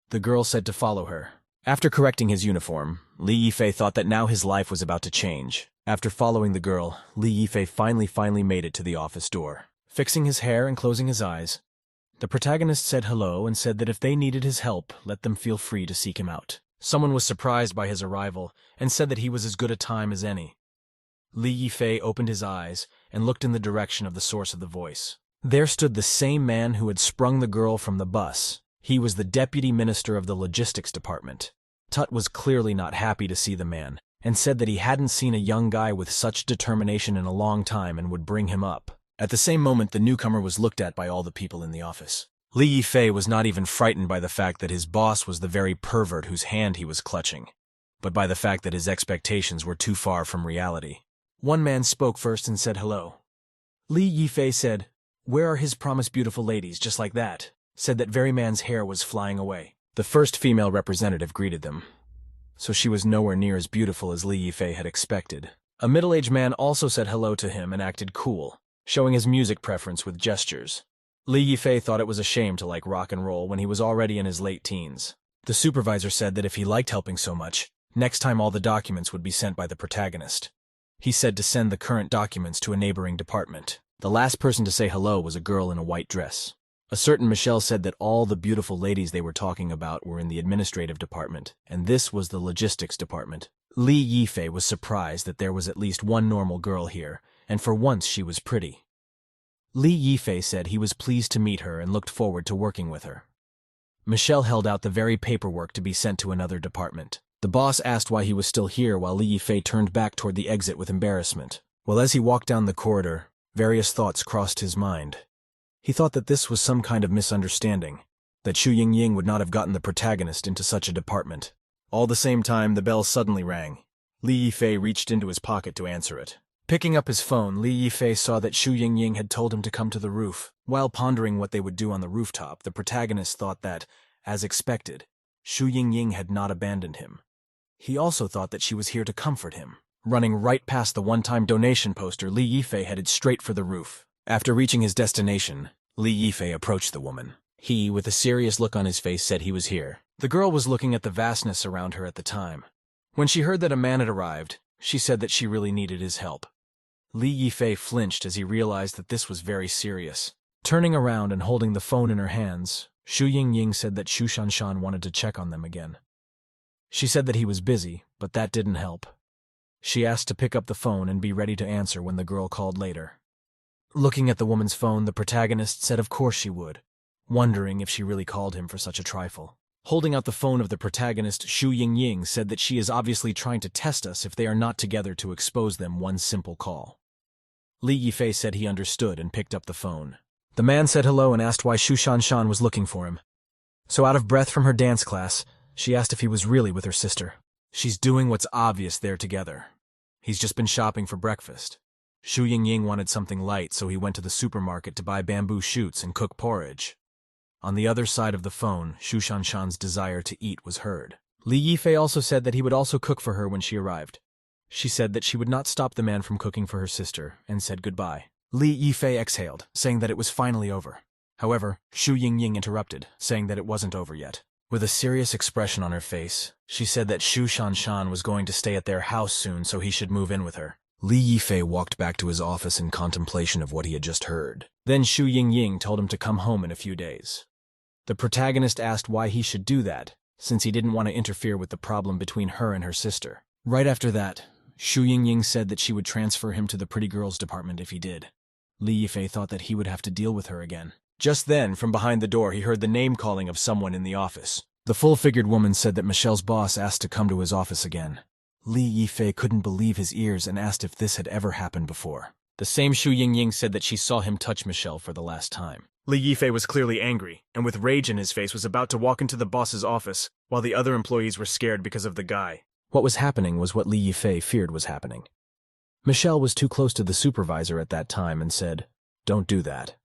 The girl said to follow her. After correcting his uniform, Li Yifei thought that now his life was about to change. After following the girl, Li Yifei finally made it to the office door. Fixing his hair and closing his eyes, the protagonist said hello and said that if they needed his help, let them feel free to seek him out. Someone was surprised by his arrival and said that he was as good a time as any. Li Yifei opened his eyes and looked in the direction of the source of the voice. There stood the same man who had sprung the girl from the bus. He was the deputy minister of the logistics department. Tut was clearly not happy to see the man, and said that he hadn't seen a young guy with such determination in a long time and would bring him up. At the same moment, the newcomer was looked at by all the people in the office. Li Yifei was not even frightened by the fact that his boss was the very pervert whose hand he was clutching, but by the fact that his expectations were too far from reality. One man spoke first and said hello. Li Yifei said, "Where are his promised beautiful ladies, just like that?" Said that very man's hair was flying away. The first female representative greeted them. So she was nowhere near as beautiful as Li Yifei had expected. A middle-aged man also said hello to him and acted cool, showing his music preference with gestures. Li Yifei thought it was a shame to like rock and roll when he was already in his late teens. The supervisor said that if he liked helping so much, next time all the documents would be sent by the protagonist. He said to send the current documents to a neighboring department. The last person to say hello was a girl in a white dress. A certain Michelle said that all the beautiful ladies they were talking about were in the administrative department, and this was the logistics department. Li Yifei was surprised that there was at least one normal girl here, and for once she was pretty. Li Yifei said he was pleased to meet her and looked forward to working with her. Michelle held out the very paperwork to be sent to another department. The boss asked why he was still here while Li Yifei turned back toward the exit with embarrassment. Well, as he walked down the corridor, various thoughts crossed his mind. He thought that this was some kind of misunderstanding, that Xu Yingying would not have gotten the protagonist into such a department. All the same time, the bell suddenly rang. Li Yifei reached into his pocket to answer it. Picking up his phone, Li Yifei saw that Xu Yingying had told him to come to the roof. While pondering what they would do on the rooftop, the protagonist thought that, as expected, Xu Yingying had not abandoned him. He also thought that she was here to comfort him. Running right past the one-time donation poster, Li Yifei headed straight for the roof. After reaching his destination, Li Yifei approached the woman. He, with a serious look on his face, said he was here. The girl was looking at the vastness around her at the time. When she heard that a man had arrived, she said that she really needed his help. Li Yifei flinched as he realized that this was very serious. Turning around and holding the phone in her hands, Xu Yingying said that Xu Shanshan wanted to check on them again. She said that he was busy, but that didn't help. She asked to pick up the phone and be ready to answer when the girl called later. Looking at the woman's phone, the protagonist said of course she would, wondering if she really called him for such a trifle. Holding out the phone of the protagonist, Xu Yingying said that she is obviously trying to test us if they are not together to expose them one simple call. Li Yifei said he understood and picked up the phone. The man said hello and asked why Xu Shanshan was looking for him. So out of breath from her dance class, she asked if he was really with her sister. She's doing what's obvious they're together. He's just been shopping for breakfast. Xu Yingying wanted something light, so he went to the supermarket to buy bamboo shoots and cook porridge. On the other side of the phone, Xu Shanshan's desire to eat was heard. Li Yifei also said that he would also cook for her when she arrived. She said that she would not stop the man from cooking for her sister, and said goodbye. Li Yifei exhaled, saying that it was finally over. However, Xu Yingying interrupted, saying that it wasn't over yet. With a serious expression on her face, she said that Xu Shanshan was going to stay at their house soon, so he should move in with her. Li Yifei walked back to his office in contemplation of what he had just heard. Then Xu Yingying told him to come home in a few days. The protagonist asked why he should do that, since he didn't want to interfere with the problem between her and her sister. Right after that, Xu Yingying said that she would transfer him to the pretty girls department if he did. Li Yifei thought that he would have to deal with her again. Just then, from behind the door, he heard the name-calling of someone in the office. The full-figured woman said that Michelle's boss asked to come to his office again. Li Yifei couldn't believe his ears and asked if this had ever happened before. The same Xu Yingying said that she saw him touch Michelle for the last time. Li Yifei was clearly angry, and with rage in his face was about to walk into the boss's office, while the other employees were scared because of the guy. What was happening was what Li Yifei feared was happening. Michelle was too close to the supervisor at that time and said, "Don't do that."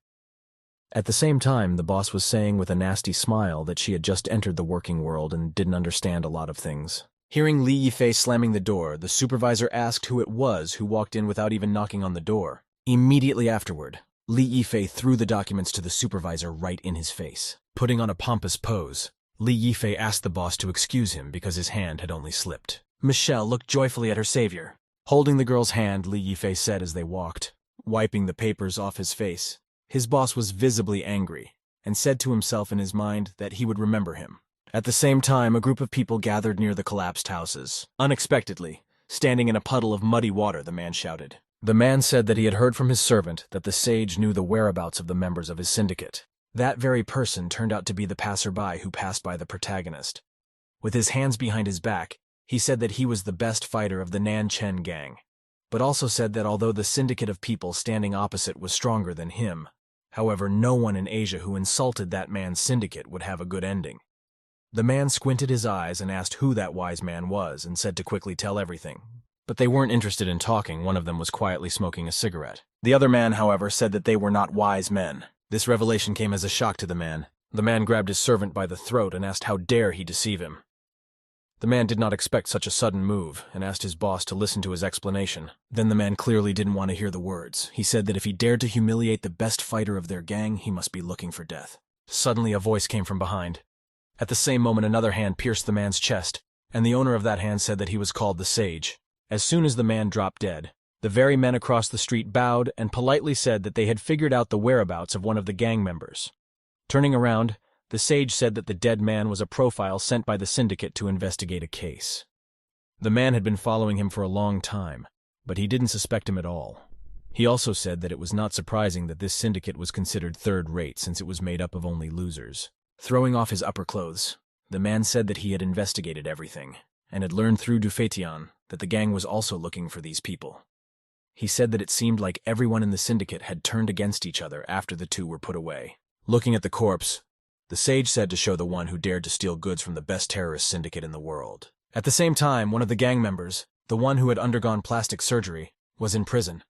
At the same time, the boss was saying with a nasty smile that she had just entered the working world and didn't understand a lot of things. Hearing Li Yifei slamming the door, the supervisor asked who it was who walked in without even knocking on the door. Immediately afterward, Li Yifei threw the documents to the supervisor right in his face. Putting on a pompous pose, Li Yifei asked the boss to excuse him because his hand had only slipped. Michelle looked joyfully at her savior. Holding the girl's hand, Li Yifei said as they walked, wiping the papers off his face. His boss was visibly angry, and said to himself in his mind that he would remember him. At the same time, a group of people gathered near the collapsed houses. Unexpectedly, standing in a puddle of muddy water, the man shouted. The man said that he had heard from his servant that the sage knew the whereabouts of the members of his syndicate. That very person turned out to be the passerby who passed by the protagonist. With his hands behind his back, he said that he was the best fighter of the Nan Chen gang, but also said that although the syndicate of people standing opposite was stronger than him, however, no one in Asia who insulted that man's syndicate would have a good ending. The man squinted his eyes and asked who that wise man was and said to quickly tell everything. But they weren't interested in talking. One of them was quietly smoking a cigarette. The other man, however, said that they were not wise men. This revelation came as a shock to the man. The man grabbed his servant by the throat and asked how dare he deceive him. The man did not expect such a sudden move and asked his boss to listen to his explanation. Then the man clearly didn't want to hear the words. He said that if he dared to humiliate the best fighter of their gang, he must be looking for death. Suddenly a voice came from behind. At the same moment, another hand pierced the man's chest, and the owner of that hand said that he was called the Sage. As soon as the man dropped dead, the very men across the street bowed and politely said that they had figured out the whereabouts of one of the gang members. Turning around, the Sage said that the dead man was a profile sent by the syndicate to investigate a case. The man had been following him for a long time, but he didn't suspect him at all. He also said that it was not surprising that this syndicate was considered third-rate since it was made up of only losers. Throwing off his upper clothes, the man said that he had investigated everything, and had learned through Dufetian that the gang was also looking for these people. He said that it seemed like everyone in the syndicate had turned against each other after the two were put away. Looking at the corpse, the Sage said to show the one who dared to steal goods from the best terrorist syndicate in the world. At the same time, one of the gang members, the one who had undergone plastic surgery, was in prison.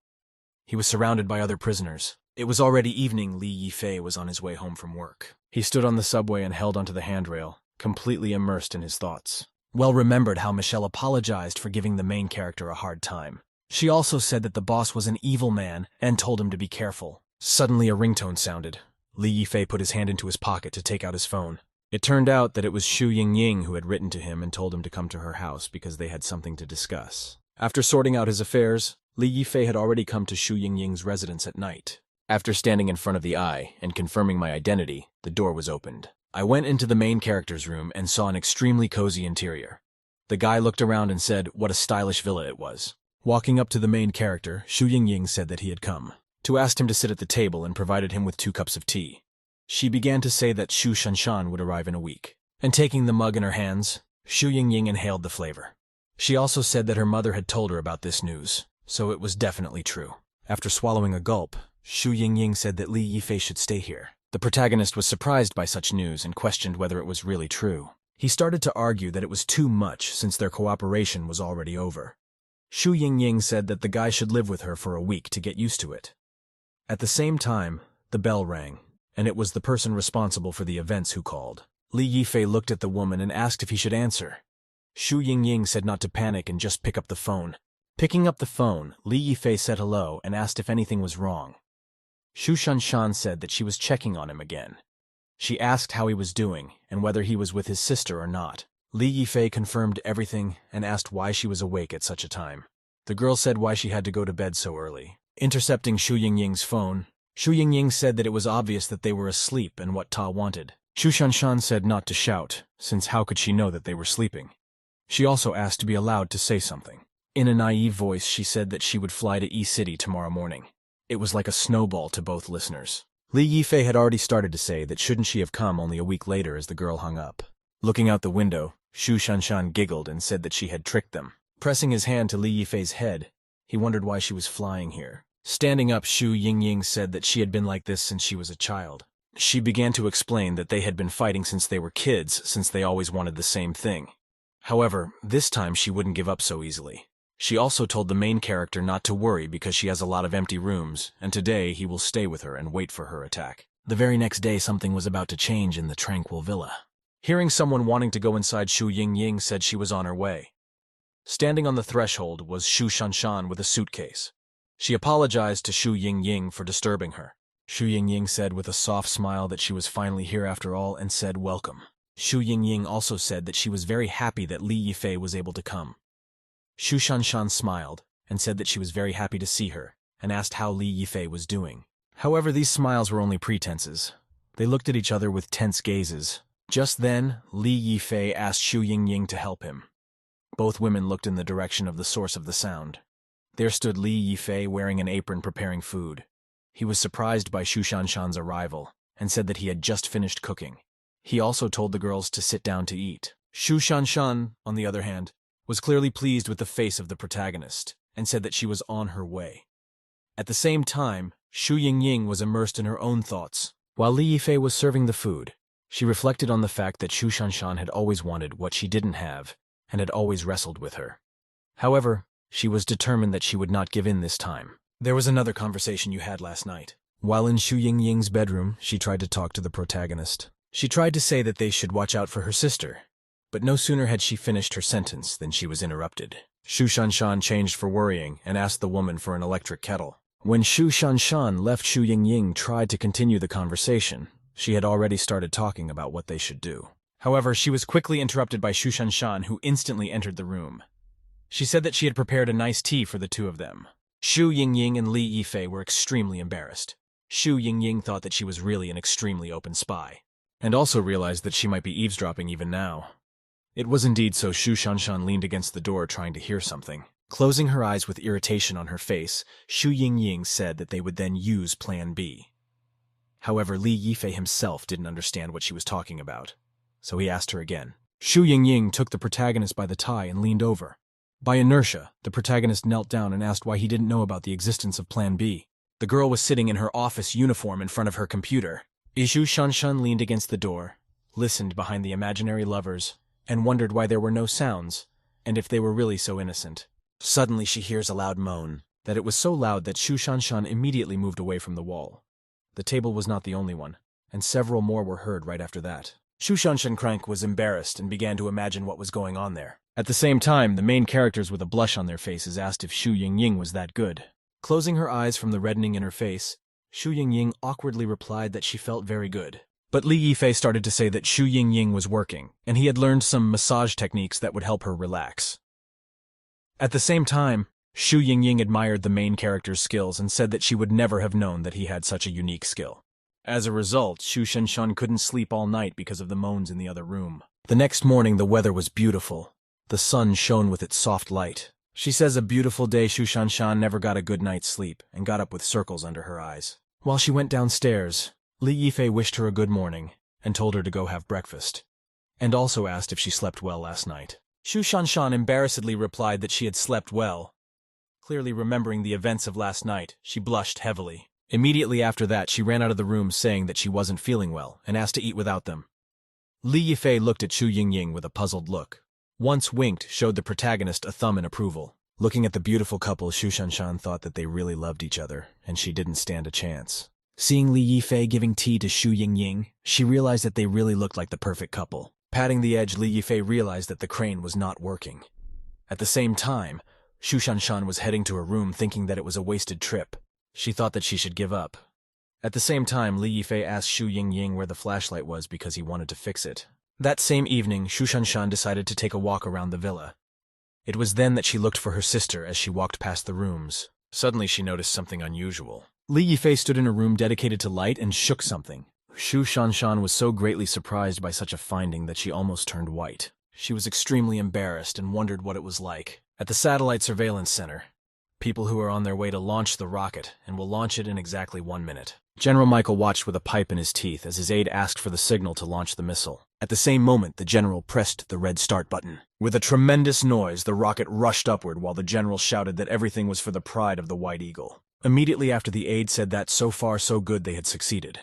He was surrounded by other prisoners. It was already evening. Li Yifei was on his way home from work. He stood on the subway and held onto the handrail, completely immersed in his thoughts. Well remembered how Michelle apologized for giving the main character a hard time. She also said that the boss was an evil man and told him to be careful. Suddenly a ringtone sounded. Li Yifei put his hand into his pocket to take out his phone. It turned out that it was Xu Yingying who had written to him and told him to come to her house because they had something to discuss. After sorting out his affairs, Li Yifei had already come to Xu Yingying's residence at night. After standing in front of the eye and confirming my identity, the door was opened. I went into the main character's room and saw an extremely cozy interior. The guy looked around and said what a stylish villa it was. Walking up to the main character, Xu Yingying said that he had come to ask him to sit at the table and provided him with 2 cups of tea. She began to say that Xu Shanshan would arrive in a week. And taking the mug in her hands, Xu Yingying inhaled the flavor. She also said that her mother had told her about this news, so it was definitely true. After swallowing a gulp, Xu Yingying said that Li Yifei should stay here. The protagonist was surprised by such news and questioned whether it was really true. He started to argue that it was too much since their cooperation was already over. Xu Yingying said that the guy should live with her for a week to get used to it. At the same time, the bell rang, and it was the person responsible for the events who called. Li Yifei looked at the woman and asked if he should answer. Xu Yingying said not to panic and just pick up the phone. Picking up the phone, Li Yifei said hello and asked if anything was wrong. Xu Shanshan said that she was checking on him again. She asked how he was doing and whether he was with his sister or not. Li Yifei confirmed everything and asked why she was awake at such a time. The girl said why she had to go to bed so early. Intercepting Xu Yingying's phone, Xu Yingying said that it was obvious that they were asleep and what Ta wanted. Xu Shanshan said not to shout, since how could she know that they were sleeping? She also asked to be allowed to say something. In a naive voice, she said that she would fly to E-City tomorrow morning. It was like a snowball to both listeners. Li Yifei had already started to say that shouldn't she have come only a week later as the girl hung up. Looking out the window, Xu Shanshan giggled and said that she had tricked them. Pressing his hand to Li Yifei's head, he wondered why she was flying here. Standing up, Xu Yingying said that she had been like this since she was a child. She began to explain that they had been fighting since they were kids, since they always wanted the same thing. However, this time she wouldn't give up so easily. She also told the main character not to worry because she has a lot of empty rooms, and today he will stay with her and wait for her attack. The very next day something was about to change in the tranquil villa. Hearing someone wanting to go inside, Xu Yingying said she was on her way. Standing on the threshold was Xu Shanshan with a suitcase. She apologized to Xu Yingying for disturbing her. Xu Yingying said with a soft smile that she was finally here after all and said welcome. Xu Yingying also said that she was very happy that Li Yifei was able to come. Xu Shanshan smiled and said that she was very happy to see her and asked how Li Yifei was doing. However, these smiles were only pretenses. They looked at each other with tense gazes. Just then, Li Yifei asked Xu Yingying to help him. Both women looked in the direction of the source of the sound. There stood Li Yifei wearing an apron preparing food. He was surprised by Xu Shanshan's arrival and said that he had just finished cooking. He also told the girls to sit down to eat. Xu Shanshan, on the other hand, was clearly pleased with the face of the protagonist and said that she was on her way. At the same time, Xu Yingying was immersed in her own thoughts. While Li Yifei was serving the food, she reflected on the fact that Xu Shanshan had always wanted what she didn't have and had always wrestled with her. However, she was determined that she would not give in this time. There was another conversation you had last night. While in Xu Yingying's bedroom, she tried to talk to the protagonist. She tried to say that they should watch out for her sister, but no sooner had she finished her sentence than she was interrupted. Xu Shanshan changed for worrying and asked the woman for an electric kettle. When Xu Shanshan left, Xu Yingying tried to continue the conversation. She had already started talking about what they should do. However, she was quickly interrupted by Xu Shanshan, who instantly entered the room. She said that she had prepared a nice tea for the two of them. Xu Yingying and Li Yifei were extremely embarrassed. Xu Yingying thought that she was really an extremely open spy, and also realized that she might be eavesdropping even now. It was indeed so. Xu Shanshan leaned against the door trying to hear something. Closing her eyes with irritation on her face, Xu Yingying said that they would then use Plan B. However, Li Yifei himself didn't understand what she was talking about, so he asked her again. Xu Yingying took the protagonist by the tie and leaned over. By inertia, the protagonist knelt down and asked why he didn't know about the existence of Plan B. The girl was sitting in her office uniform in front of her computer. Xu Shanshan leaned against the door, listened behind the imaginary lovers, and wondered why there were no sounds, and if they were really so innocent. Suddenly she hears a loud moan. that it was so loud that Shu Shanshan immediately moved away from the wall. The table was not the only one, and several more were heard right after that. Shu Shanshan was embarrassed and began to imagine what was going on there. At the same time, the main characters with a blush on their faces asked if Shu Yingying was that good. Closing her eyes from the reddening in her face, Shu Yingying awkwardly replied that she felt very good. But Li Yifei started to say that Shu Yingying was working, and he had learned some massage techniques that would help her relax. At the same time, Shu Yingying admired the main character's skills and said that she would never have known that he had such a unique skill. As a result, Shu Shanshan couldn't sleep all night because of the moans in the other room. The next morning, the weather was beautiful. The sun shone with its soft light. She says a beautiful day Shu Shanshan never got a good night's sleep and got up with circles under her eyes. While she went downstairs, Li Yifei wished her a good morning and told her to go have breakfast, and also asked if she slept well last night. Shu Shanshan embarrassedly replied that she had slept well. Clearly remembering the events of last night, she blushed heavily. Immediately after that, she ran out of the room saying that she wasn't feeling well and asked to eat without them. Li Yifei looked at Shu Yingying with a puzzled look. Once winked showed the protagonist a thumb in approval. Looking at the beautiful couple, Shu Shanshan thought that they really loved each other, and she didn't stand a chance. Seeing Li Yifei giving tea to Shu Yingying, she realized that they really looked like the perfect couple. Patting the edge, Li Yifei realized that the crane was not working. At the same time, Shu Shanshan was heading to her room thinking that it was a wasted trip. She thought that she should give up. At the same time, Li Yifei asked Shu Yingying where the flashlight was because he wanted to fix it. That same evening, Shu Shanshan decided to take a walk around the villa. It was then that she looked for her sister as she walked past the rooms. Suddenly she noticed something unusual. Li Yifei stood in a room dedicated to light and shook something. Shu Shanshan was so greatly surprised by such a finding that she almost turned white. She was extremely embarrassed and wondered what it was like. At the satellite surveillance center, people who are on their way to launch the rocket and will launch it in exactly 1 minute. General Michael watched with a pipe in his teeth as his aide asked for the signal to launch the missile. At the same moment, the general pressed the red start button. With a tremendous noise, the rocket rushed upward while the general shouted that everything was for the pride of the White Eagle. Immediately after, the aide said that so far so good they had succeeded.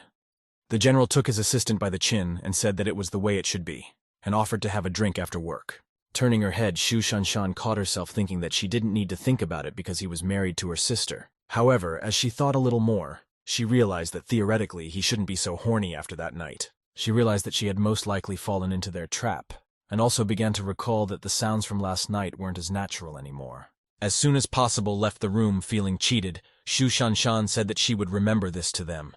The general took his assistant by the chin and said that it was the way it should be, and offered to have a drink after work. Turning her head, Shu Shanshan caught herself thinking that she didn't need to think about it because he was married to her sister. However, as she thought a little more, she realized that theoretically he shouldn't be so horny after that night. She realized that she had most likely fallen into their trap, and also began to recall that the sounds from last night weren't as natural anymore. As soon as possible left the room feeling cheated, Shu Shanshan said that she would remember this to them.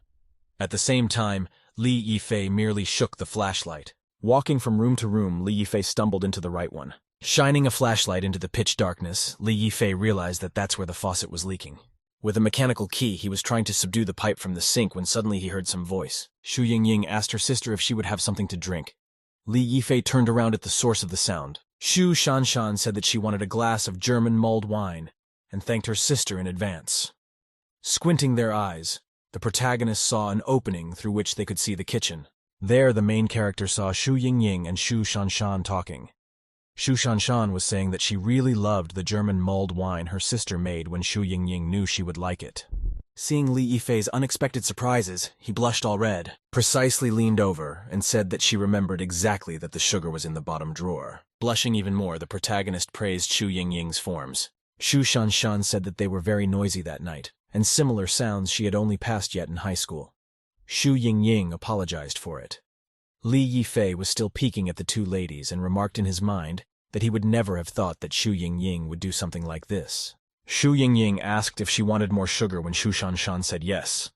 At the same time, Li Yifei merely shook the flashlight. Walking from room to room, Li Yifei stumbled into the right one. Shining a flashlight into the pitch darkness, Li Yifei realized that that's where the faucet was leaking. With a mechanical key, he was trying to subdue the pipe from the sink when suddenly he heard some voice. Shu Yingying asked her sister if she would have something to drink. Li Yifei turned around at the source of the sound. Shu Shanshan said that she wanted a glass of German mulled wine and thanked her sister in advance. Squinting their eyes, the protagonists saw an opening through which they could see the kitchen. There, the main character saw Shu Yingying and Shu Shanshan talking. Shu Shanshan was saying that she really loved the German mulled wine her sister made when Shu Yingying knew she would like it. Seeing Li Yifei's unexpected surprises, he blushed all red, precisely leaned over, and said that she remembered exactly that the sugar was in the bottom drawer. Blushing even more, the protagonist praised Shu Yingying's forms. Shu Shanshan said that they were very noisy that night, and similar sounds she had only passed yet in high school. Shu Yingying apologized for it. Li Yifei was still peeking at the two ladies and remarked in his mind that he would never have thought that Shu Yingying would do something like this. Shu Yingying asked if she wanted more sugar when Shu Shanshan said yes.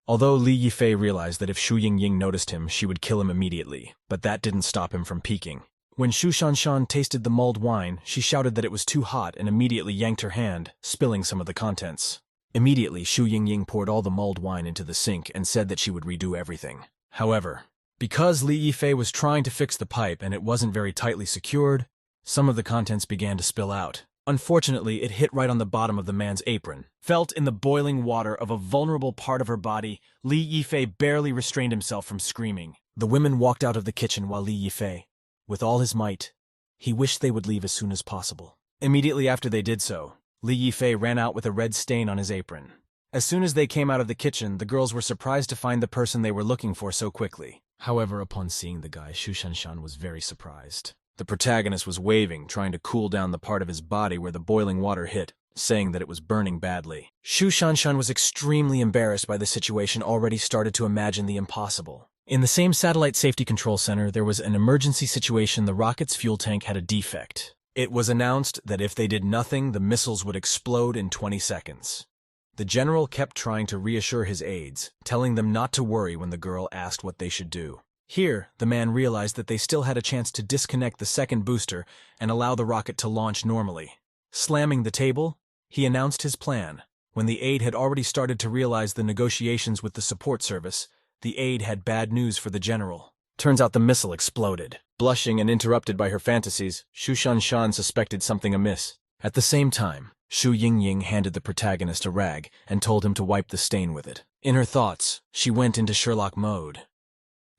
Although Li Yifei realized that if Shu Yingying noticed him, she would kill him immediately, but that didn't stop him from peeking. When Shu Shanshan tasted the mulled wine, she shouted that it was too hot and immediately yanked her hand, spilling some of the contents. Immediately, Shu Yingying poured all the mulled wine into the sink and said that she would redo everything. However, because Li Yifei was trying to fix the pipe and it wasn't very tightly secured, some of the contents began to spill out. Unfortunately, it hit right on the bottom of the man's apron. Felt in the boiling water of a vulnerable part of her body, Li Yifei barely restrained himself from screaming. The women walked out of the kitchen while Li Yifei, with all his might, he wished they would leave as soon as possible. Immediately after they did so, Li Yifei ran out with a red stain on his apron. As soon as they came out of the kitchen, the girls were surprised to find the person they were looking for so quickly. However, upon seeing the guy, Shu Shanshan was very surprised. The protagonist was waving, trying to cool down the part of his body where the boiling water hit. saying that it was burning badly. Shu Shanshan was extremely embarrassed by the situation, already started to imagine the impossible. In the same satellite safety control center, there was an emergency situation. The rocket's fuel tank had a defect. It was announced that if they did nothing, the missiles would explode in 20 seconds. The general kept trying to reassure his aides, telling them not to worry when the girl asked what they should do. Here, the man realized that they still had a chance to disconnect the second booster and allow the rocket to launch normally. Slamming the table, he announced his plan. When the aide had already started to realize the negotiations with the support service, the aide had bad news for the general. Turns out the missile exploded. Blushing and interrupted by her fantasies, Shu Shanshan suspected something amiss. At the same time, Shu Yingying handed the protagonist a rag and told him to wipe the stain with it. In her thoughts, she went into Sherlock mode.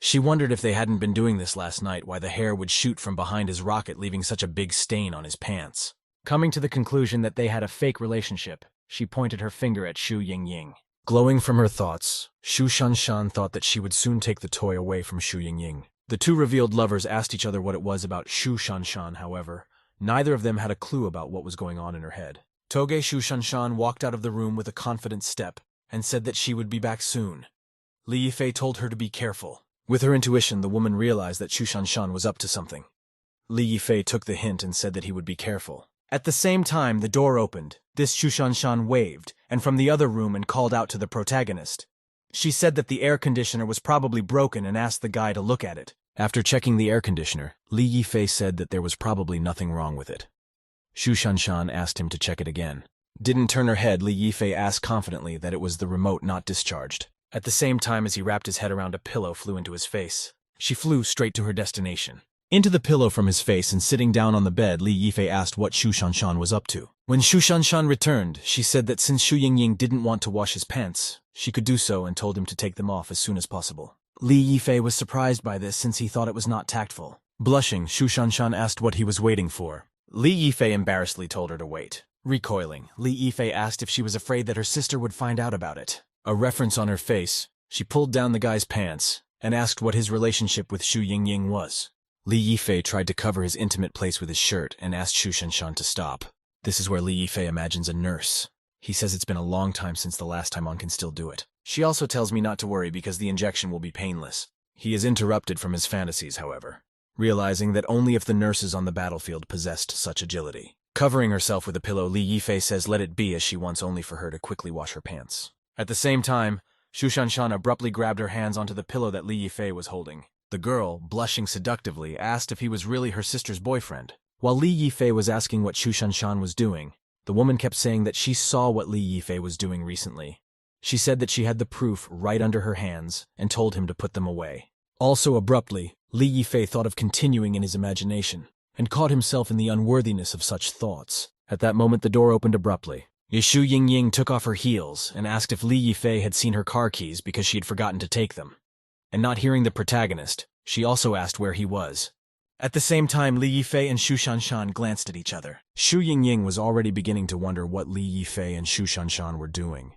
She wondered if they hadn't been doing this last night, why the hair would shoot from behind his rocket, leaving such a big stain on his pants. Coming to the conclusion that they had a fake relationship, she pointed her finger at Shu Yingying. Glowing from her thoughts, Shu Shanshan thought that she would soon take the toy away from Shu Yingying. The two revealed lovers asked each other what it was about Shu Shanshan, however. Neither of them had a clue about what was going on in her head. Toge Shu Shanshan walked out of the room with a confident step and said that she would be back soon. Li Yifei told her to be careful. With her intuition, the woman realized that Shu Shanshan was up to something. Li Yifei took the hint and said that he would be careful. At the same time, the door opened. This Shu Shanshan waved, and from the other room and called out to the protagonist. She said that the air conditioner was probably broken and asked the guy to look at it. After checking the air conditioner, Li Yifei said that there was probably nothing wrong with it. Shu Shanshan asked him to check it again. Didn't turn her head, Li Yifei asked confidently that it was the remote not discharged. At the same time as he wrapped his head around a pillow flew into his face. She flew straight to her destination. Into the pillow from his face and sitting down on the bed, Li Yifei asked what Shu Shanshan was up to. When Shu Shanshan returned, she said that since Shu Yingying didn't want to wash his pants, she could do so and told him to take them off as soon as possible. Li Yifei was surprised by this since he thought it was not tactful. Blushing, Shu Shanshan asked what he was waiting for. Li Yifei embarrassedly told her to wait. Recoiling, Li Yifei asked if she was afraid that her sister would find out about it. A reference on her face, she pulled down the guy's pants and asked what his relationship with Shu Yingying was. Li Yifei tried to cover his intimate place with his shirt and asked Shu Shanshan to stop. This is where Li Yifei imagines a nurse. He says it's been a long time since the last time one can still do it. She also tells me not to worry because the injection will be painless. He is interrupted from his fantasies, however, realizing that only if the nurses on the battlefield possessed such agility. Covering herself with a pillow, Li Yifei says let it be, as she wants only for her to quickly wash her pants. At the same time, Shu Shanshan abruptly grabbed her hands onto the pillow that Li Yifei was holding. The girl, blushing seductively, asked if he was really her sister's boyfriend. While Li Yifei was asking what Shu Shanshan was doing, the woman kept saying that she saw what Li Yifei was doing recently. She said that she had the proof right under her hands and told him to put them away. Also abruptly, Li Yifei thought of continuing in his imagination and caught himself in the unworthiness of such thoughts. At that moment, the door opened abruptly. Shu Yingying took off her heels and asked if Li Yifei had seen her car keys because she had forgotten to take them. And not hearing the protagonist, she also asked where he was. At the same time, Li Yifei and Shu Shanshan glanced at each other. Shu Yingying was already beginning to wonder what Li Yifei and Shu Shanshan were doing.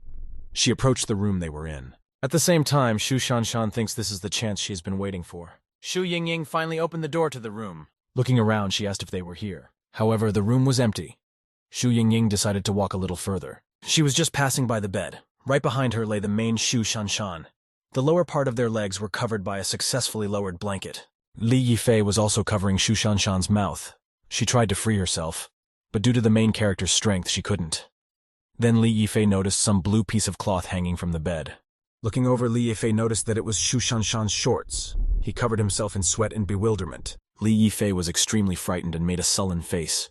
She approached the room they were in. At the same time, Shu Shanshan thinks this is the chance she has been waiting for. Shu Yingying finally opened the door to the room. Looking around, she asked if they were here. However, the room was empty. Shu Yingying decided to walk a little further. She was just passing by the bed. Right behind her lay the main Shu Shanshan. The lower part of their legs were covered by a successfully lowered blanket. Li Yifei was also covering Shu Shanshan's mouth. She tried to free herself, but due to the main character's strength, she couldn't. Then Li Yifei noticed some blue piece of cloth hanging from the bed. Looking over, Li Yifei noticed that it was Shu Shanshan's shorts. He covered himself in sweat and bewilderment. Li Yifei was extremely frightened and made a sullen face.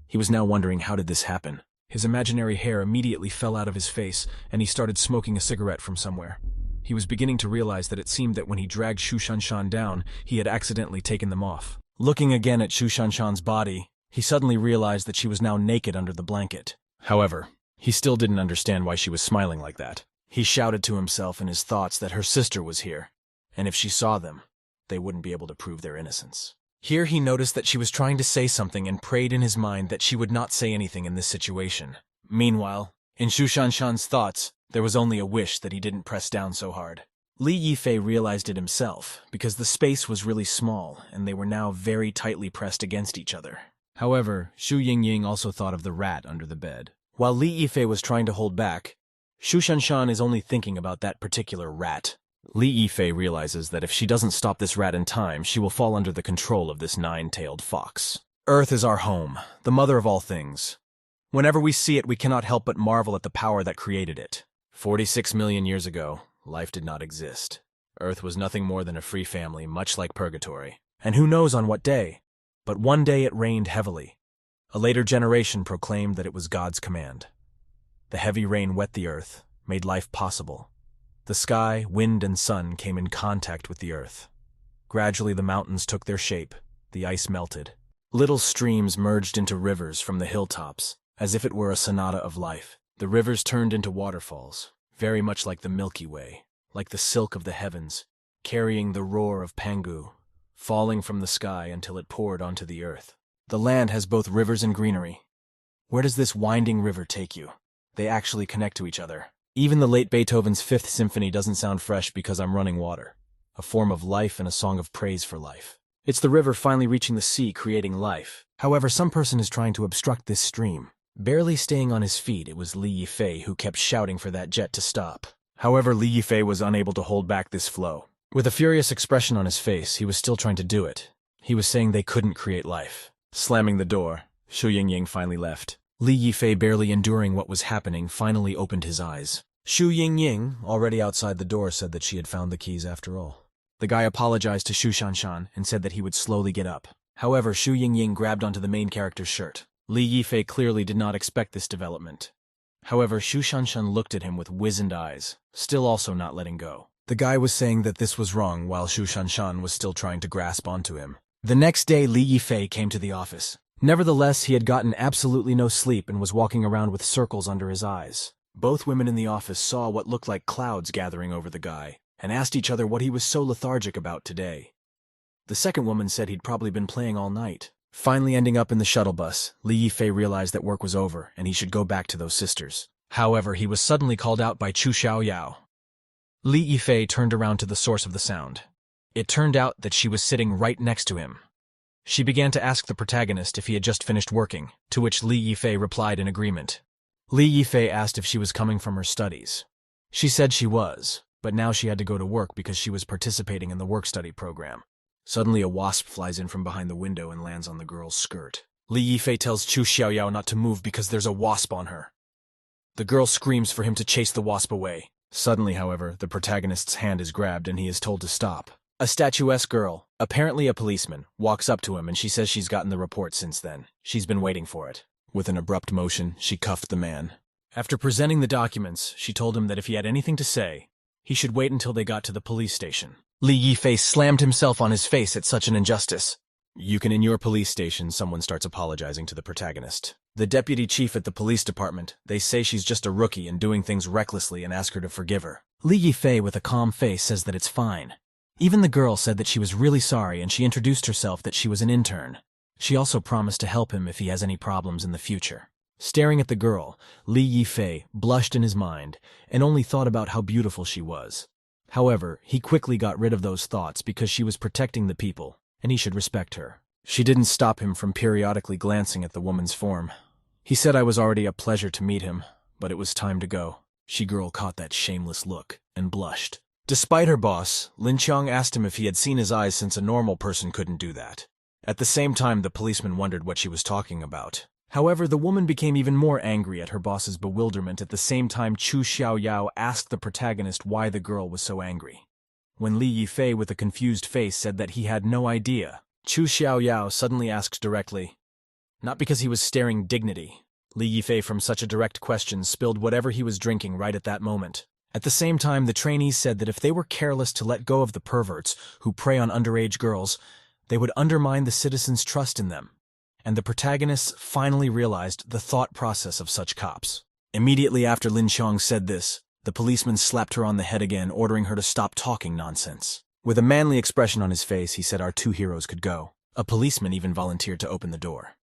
He was now wondering how did this happen. His imaginary hair immediately fell out of his face, and he started smoking a cigarette from somewhere. He was beginning to realize that it seemed that when he dragged Shu Shanshan down, he had accidentally taken them off. Looking again at Shu Shanshan's body, he suddenly realized that she was now naked under the blanket. However, he still didn't understand why she was smiling like that. He shouted to himself in his thoughts that her sister was here, and if she saw them, they wouldn't be able to prove their innocence. Here he noticed that she was trying to say something and prayed in his mind that she would not say anything in this situation. Meanwhile, in Shu Shanshan's thoughts, there was only a wish that he didn't press down so hard. Li Yifei realized it himself, because the space was really small, and they were now very tightly pressed against each other. However, Shu Yingying also thought of the rat under the bed. While Li Yifei was trying to hold back, Shu Shanshan is only thinking about that particular rat. Li Yifei realizes that if she doesn't stop this rat in time, she will fall under the control of this nine-tailed fox. Earth is our home, the mother of all things. Whenever we see it, we cannot help but marvel at the power that created it. 46 million years ago, life did not exist. Earth was nothing more than a free family, much like purgatory. And who knows on what day? But one day it rained heavily. A later generation proclaimed that it was God's command. The heavy rain wet the earth, made life possible. The sky, wind, and sun came in contact with the earth. Gradually the mountains took their shape, the ice melted. Little streams merged into rivers from the hilltops, as if it were a sonata of life. The rivers turned into waterfalls, very much like the Milky Way, like the silk of the heavens, carrying the roar of Pangu, falling from the sky until it poured onto the earth. The land has both rivers and greenery. Where does this winding river take you? They actually connect to each other. Even the late Beethoven's Fifth Symphony doesn't sound fresh because I'm running water, a form of life and a song of praise for life. It's the river finally reaching the sea, creating life. However, some person is trying to obstruct this stream. Barely staying on his feet, it was Li Yifei who kept shouting for that jet to stop. However, Li Yifei was unable to hold back this flow. With a furious expression on his face, he was still trying to do it. He was saying they couldn't create life. Slamming the door, Shu Yingying finally left. Li Yifei, barely enduring what was happening, finally opened his eyes. Shu Yingying, already outside the door, said that she had found the keys after all. The guy apologized to Shu Shanshan and said that he would slowly get up. However, Shu Yingying grabbed onto the main character's shirt. Li Yifei clearly did not expect this development. However, Shu Shanshan looked at him with wizened eyes, still also not letting go. The guy was saying that this was wrong while Shu Shanshan was still trying to grasp onto him. The next day, Li Yifei came to the office. Nevertheless, he had gotten absolutely no sleep and was walking around with circles under his eyes. Both women in the office saw what looked like clouds gathering over the guy and asked each other what he was so lethargic about today. The second woman said he'd probably been playing all night. Finally ending up in the shuttle bus, Li Yifei realized that work was over and he should go back to those sisters. However, he was suddenly called out by Chu Xiaoyao. Li Yifei turned around to the source of the sound. It turned out that she was sitting right next to him. She began to ask the protagonist if he had just finished working, to which Li Yifei replied in agreement. Li Yifei asked if she was coming from her studies. She said she was, but now she had to go to work because she was participating in the work-study program. Suddenly a wasp flies in from behind the window and lands on the girl's skirt. Li Yifei tells Chu Xiaoyao not to move because there's a wasp on her. The girl screams for him to chase the wasp away. Suddenly, however, the protagonist's hand is grabbed and he is told to stop. A statuesque girl, apparently a policeman, walks up to him and she says she's gotten the report since then. She's been waiting for it. With an abrupt motion, she cuffed the man. After presenting the documents, she told him that if he had anything to say, he should wait until they got to the police station. Li Yifei slammed himself on his face at such an injustice. You can in your police station, someone starts apologizing to the protagonist. The deputy chief at the police department, they say she's just a rookie and doing things recklessly and ask her to forgive her. Li Yifei with a calm face says that it's fine. Even the girl said that she was really sorry and she introduced herself that she was an intern. She also promised to help him if he has any problems in the future. Staring at the girl, Li Yifei blushed in his mind and only thought about how beautiful she was. However, he quickly got rid of those thoughts because she was protecting the people, and he should respect her. She didn't stop him from periodically glancing at the woman's form. He said I was already a pleasure to meet him, but it was time to go. She girl caught that shameless look and blushed. Despite her boss, Lin Qiang asked him if he had seen his eyes since a normal person couldn't do that. At the same time, the policeman wondered what she was talking about. However, the woman became even more angry at her boss's bewilderment. At the same time, Chu Xiaoyao asked the protagonist why the girl was so angry. When Li Yifei with a confused face said that he had no idea, Chu Xiaoyao suddenly asked directly. Not because he was staring dignity. Li Yifei from such a direct question spilled whatever he was drinking right at that moment. At the same time, the trainees said that if they were careless to let go of the perverts who prey on underage girls, they would undermine the citizens' trust in them. And the protagonists finally realized the thought process of such cops. Immediately after Lin Qiang said this, the policeman slapped her on the head again, ordering her to stop talking nonsense. With a manly expression on his face, he said our two heroes could go. A policeman even volunteered to open the door.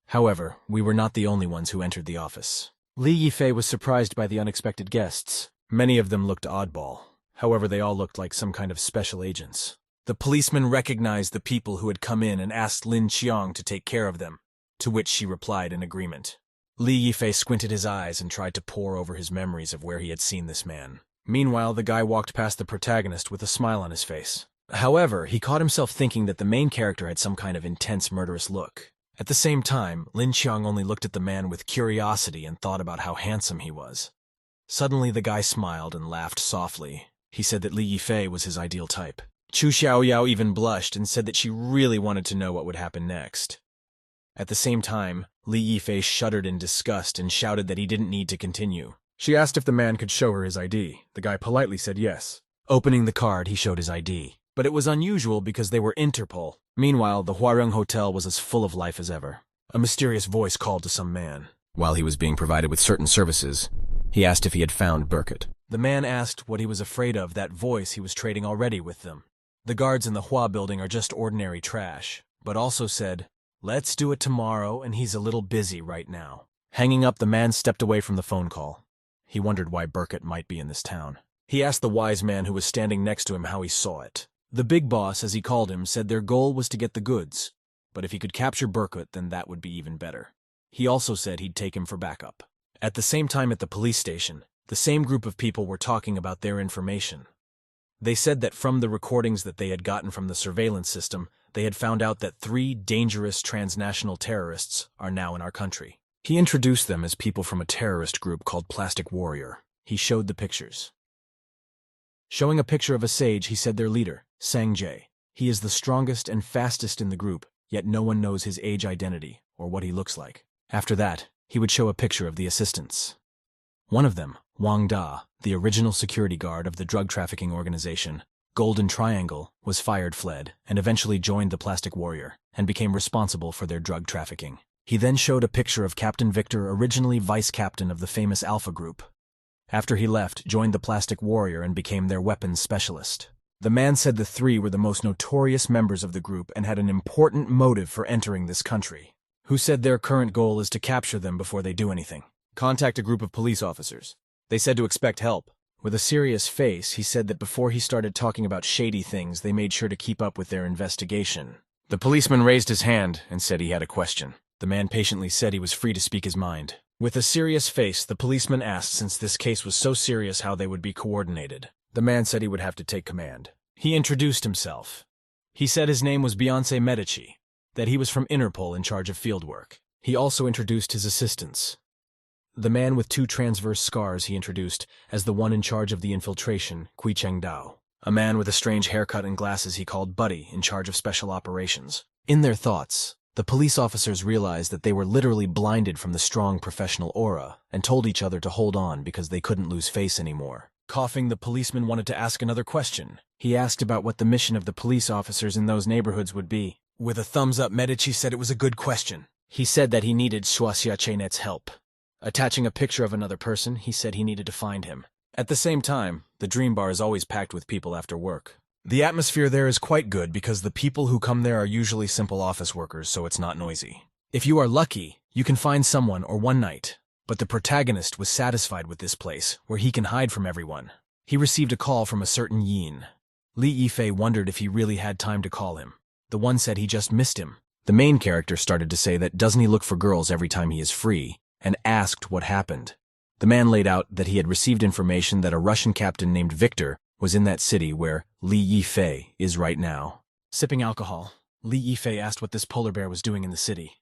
However, we were not the only ones who entered the office. Li Yifei was surprised by the unexpected guests. Many of them looked oddball. However, they all looked like some kind of special agents. The policeman recognized the people who had come in and asked Lin Qiang to take care of them, to which she replied in agreement. Li Yifei squinted his eyes and tried to pore over his memories of where he had seen this man. Meanwhile, the guy walked past the protagonist with a smile on his face. However, he caught himself thinking that the main character had some kind of intense, murderous look. At the same time, Lin Qiang only looked at the man with curiosity and thought about how handsome he was. Suddenly, the guy smiled and laughed softly. He said that Li Yifei was his ideal type. Chu Xiaoyao even blushed and said that she really wanted to know what would happen next. At the same time, Li Yifei shuddered in disgust and shouted that he didn't need to continue. She asked if the man could show her his ID. The guy politely said yes. Opening the card, he showed his ID. But it was unusual because they were Interpol. Meanwhile, the Huarong Hotel was as full of life as ever. A mysterious voice called to some man. While he was being provided with certain services, he asked if he had found Burkett. The man asked what he was afraid of. That voice, he was trading already with them. The guards in the Hua building are just ordinary trash, but also said, "Let's do it tomorrow, and he's a little busy right now." Hanging up, the man stepped away from the phone call. He wondered why Burkett might be in this town. He asked the wise man who was standing next to him how he saw it. The big boss, as he called him, said their goal was to get the goods, but if he could capture Burkett, then that would be even better. He also said he'd take him for backup. At the same time at the police station, the same group of people were talking about their information. They said that from the recordings that they had gotten from the surveillance system, they had found out that 3 dangerous transnational terrorists are now in our country. He introduced them as people from a terrorist group called Plastic Warrior. He showed the pictures. Showing a picture of a sage, he said their leader, Sang Jae. He is the strongest and fastest in the group, yet no one knows his age identity or what he looks like. After that, he would show a picture of the assistants. One of them, Wang Da, the original security guard of the drug trafficking organization, Golden Triangle, was fired, fled, and eventually joined the Plastic Warrior, and became responsible for their drug trafficking. He then showed a picture of Captain Victor, originally vice captain of the famous Alpha Group. After he left, joined the Plastic Warrior and became their weapons specialist. The man said the 3 were the most notorious members of the group and had an important motive for entering this country. Who said their current goal is to capture them before they do anything. Contact a group of police officers. They said to expect help. With a serious face, he said that before he started talking about shady things, they made sure to keep up with their investigation. The policeman raised his hand and said he had a question. The man patiently said he was free to speak his mind. With a serious face, the policeman asked since this case was so serious how they would be coordinated. The man said he would have to take command. He introduced himself. He said his name was Beyonce Medici, that he was from Interpol in charge of fieldwork. He also introduced his assistants. The man with 2 transverse scars he introduced as the one in charge of the infiltration, Kui Cheng Dao. A man with a strange haircut and glasses he called Buddy, in charge of special operations. In their thoughts, the police officers realized that they were literally blinded from the strong professional aura and told each other to hold on because they couldn't lose face anymore. Coughing, the policeman wanted to ask another question. He asked about what the mission of the police officers in those neighborhoods would be. With a thumbs up, Medici said it was a good question. He said that he needed Shuaxia Chenet's help. Attaching a picture of another person, he said he needed to find him. At the same time, the Dream Bar is always packed with people after work. The atmosphere there is quite good because the people who come there are usually simple office workers, so it's not noisy. If you are lucky, you can find someone or one night. But the protagonist was satisfied with this place, where he can hide from everyone. He received a call from a certain Yin. Li Yifei wondered if he really had time to call him. The one said he just missed him. The main character started to say that doesn't he look for girls every time he is free, and asked what happened. The man laid out that he had received information that a Russian captain named Victor was in that city where Li Yifei is right now. Sipping alcohol, Li Yifei asked what this polar bear was doing in the city.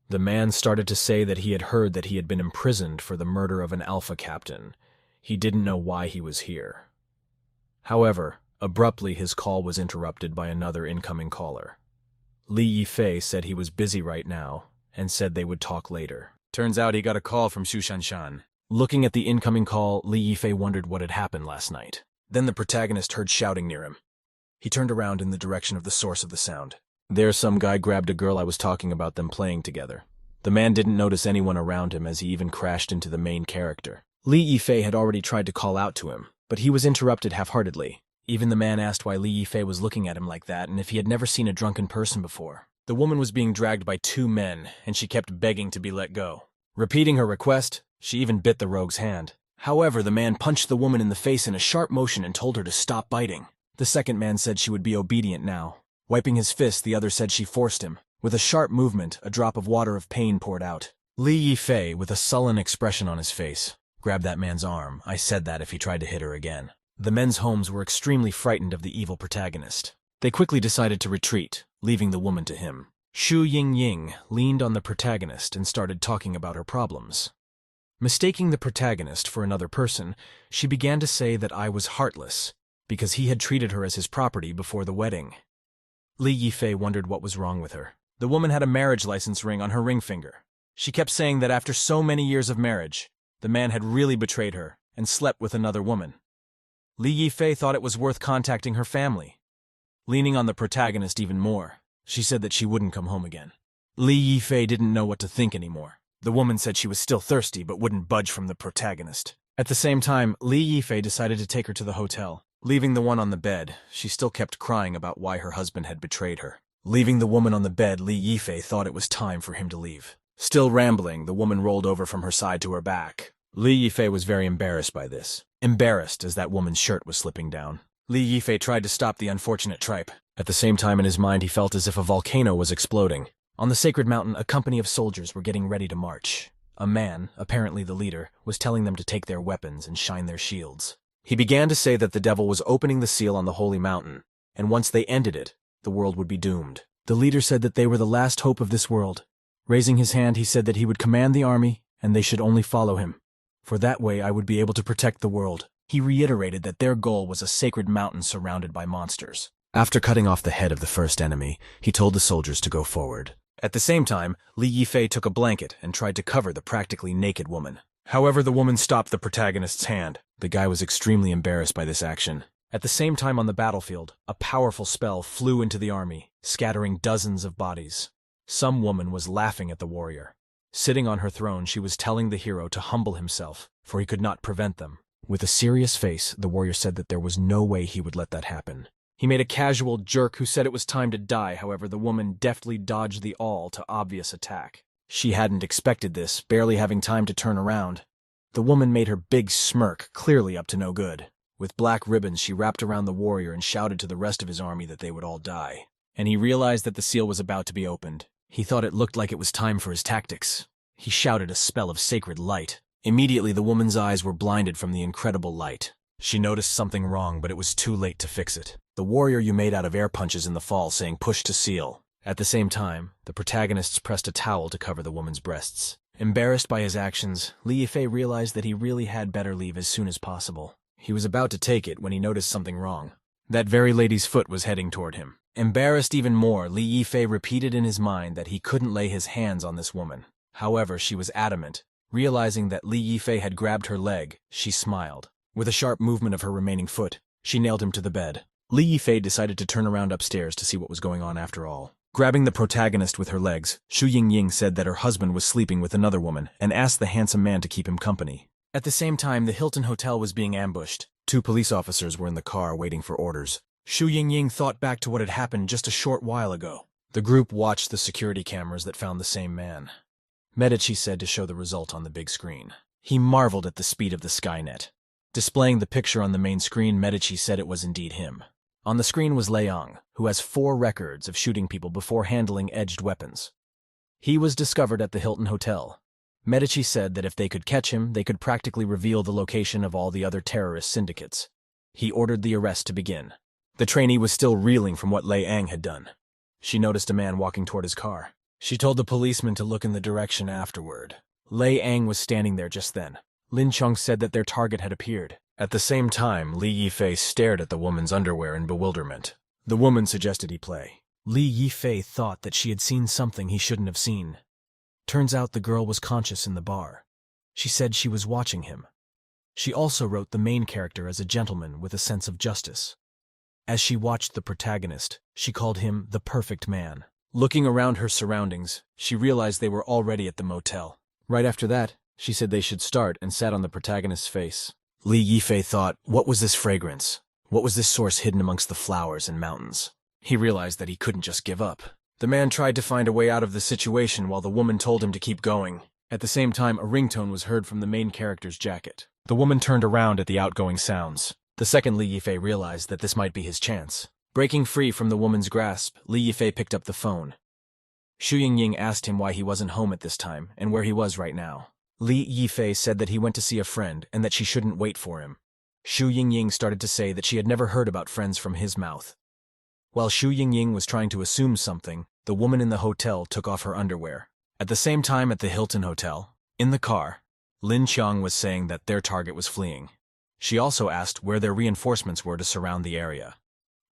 The man started to say that he had heard that he had been imprisoned for the murder of an Alpha captain. He didn't know why he was here. However, abruptly his call was interrupted by another incoming caller. Li Yifei said he was busy right now and said they would talk later. Turns out he got a call from Xu Shanshan. Looking at the incoming call, Li Yifei wondered what had happened last night. Then the protagonist heard shouting near him. He turned around in the direction of the source of the sound. There some guy grabbed a girl I was talking about them playing together. The man didn't notice anyone around him as he even crashed into the main character. Li Yifei had already tried to call out to him, but he was interrupted half-heartedly. Even the man asked why Li Yifei was looking at him like that and if he had never seen a drunken person before. The woman was being dragged by 2 men, and she kept begging to be let go. Repeating her request, she even bit the rogue's hand. However, the man punched the woman in the face in a sharp motion and told her to stop biting. The second man said she would be obedient now. Wiping his fist, the other said she forced him. With a sharp movement, a drop of water of pain poured out. Li Yifei, with a sullen expression on his face, grabbed that man's arm. I said that if he tried to hit her again. The men's homes were extremely frightened of the evil protagonist. They quickly decided to retreat, leaving the woman to him. Shu Ying leaned on the protagonist and started talking about her problems. Mistaking the protagonist for another person, she began to say that I was heartless, because he had treated her as his property before the wedding. Li Yifei wondered what was wrong with her. The woman had a marriage license ring on her ring finger. She kept saying that after so many years of marriage, the man had really betrayed her and slept with another woman. Li Yifei thought it was worth contacting her family. Leaning on the protagonist even more, she said that she wouldn't come home again. Li Yifei didn't know what to think anymore. The woman said she was still thirsty but wouldn't budge from the protagonist. At the same time, Li Yifei decided to take her to the hotel. Leaving the one on the bed, she still kept crying about why her husband had betrayed her. Leaving the woman on the bed, Li Yifei thought it was time for him to leave. Still rambling, the woman rolled over from her side to her back. Li Yifei was very embarrassed by this. Embarrassed as that woman's shirt was slipping down. Li Yifei tried to stop the unfortunate tripe. At the same time in his mind he felt as if a volcano was exploding. On the sacred mountain, a company of soldiers were getting ready to march. A man, apparently the leader, was telling them to take their weapons and shine their shields. He began to say that the devil was opening the seal on the holy mountain, and once they ended it, the world would be doomed. The leader said that they were the last hope of this world. Raising his hand, he said that he would command the army, and they should only follow him. For that way I would be able to protect the world. He reiterated that their goal was a sacred mountain surrounded by monsters. After cutting off the head of the first enemy, he told the soldiers to go forward. At the same time, Li Yifei took a blanket and tried to cover the practically naked woman. However, the woman stopped the protagonist's hand. The guy was extremely embarrassed by this action. At the same time on the battlefield, a powerful spell flew into the army, scattering dozens of bodies. Some woman was laughing at the warrior. Sitting on her throne, she was telling the hero to humble himself, for he could not prevent them. With a serious face, the warrior said that there was no way he would let that happen. He made a casual jerk who said it was time to die. However, the woman deftly dodged the all-too-obvious attack. She hadn't expected this, barely having time to turn around. The woman made her big smirk, clearly up to no good. With black ribbons, she wrapped around the warrior and shouted to the rest of his army that they would all die. And he realized that the seal was about to be opened. He thought it looked like it was time for his tactics. He shouted a spell of sacred light. Immediately, the woman's eyes were blinded from the incredible light. She noticed something wrong, but it was too late to fix it. The warrior you made out of air punches in the fall, saying push to seal. At the same time, the protagonists pressed a towel to cover the woman's breasts. Embarrassed by his actions, Li Yifei realized that he really had better leave as soon as possible. He was about to take it when he noticed something wrong. That very lady's foot was heading toward him. Embarrassed even more, Li Yifei repeated in his mind that he couldn't lay his hands on this woman. However, she was adamant. Realizing that Li Yifei had grabbed her leg, she smiled. With a sharp movement of her remaining foot, she nailed him to the bed. Li Yifei decided to turn around upstairs to see what was going on after all. Grabbing the protagonist with her legs, Shu Ying said that her husband was sleeping with another woman and asked the handsome man to keep him company. At the same time, the Hilton Hotel was being ambushed. 2 police officers were in the car waiting for orders. Shu Ying thought back to what had happened just a short while ago. The group watched the security cameras that found the same man. Medici said to show the result on the big screen. He marveled at the speed of the Skynet. Displaying the picture on the main screen, Medici said it was indeed him. On the screen was Leong, who has 4 records of shooting people before handling edged weapons. He was discovered at the Hilton Hotel. Medici said that if they could catch him, they could practically reveal the location of all the other terrorist syndicates. He ordered the arrest to begin. The trainee was still reeling from what Leong had done. She noticed a man walking toward his car. She told the policeman to look in the direction afterward. Leong was standing there just then. Lin Chung said that their target had appeared. At the same time, Li Yifei stared at the woman's underwear in bewilderment. The woman suggested he play. Li Yifei thought that she had seen something he shouldn't have seen. Turns out the girl was conscious in the bar. She said she was watching him. She also wrote the main character as a gentleman with a sense of justice. As she watched the protagonist, she called him the perfect man. Looking around her surroundings, she realized they were already at the motel. Right after that, she said they should start and sat on the protagonist's face. Li Yifei thought, what was this fragrance? What was this source hidden amongst the flowers and mountains? He realized that he couldn't just give up. The man tried to find a way out of the situation while the woman told him to keep going. At the same time, a ringtone was heard from the main character's jacket. The woman turned around at the outgoing sounds. The second Li Yifei realized that this might be his chance. Breaking free from the woman's grasp, Li Yifei picked up the phone. Xu Yingying asked him why he wasn't home at this time and where he was right now. Li Yifei said that he went to see a friend and that she shouldn't wait for him. Xu Yingying started to say that she had never heard about friends from his mouth. While Xu Yingying was trying to assume something, the woman in the hotel took off her underwear. At the same time at the Hilton Hotel, in the car, Lin Qiang was saying that their target was fleeing. She also asked where their reinforcements were to surround the area.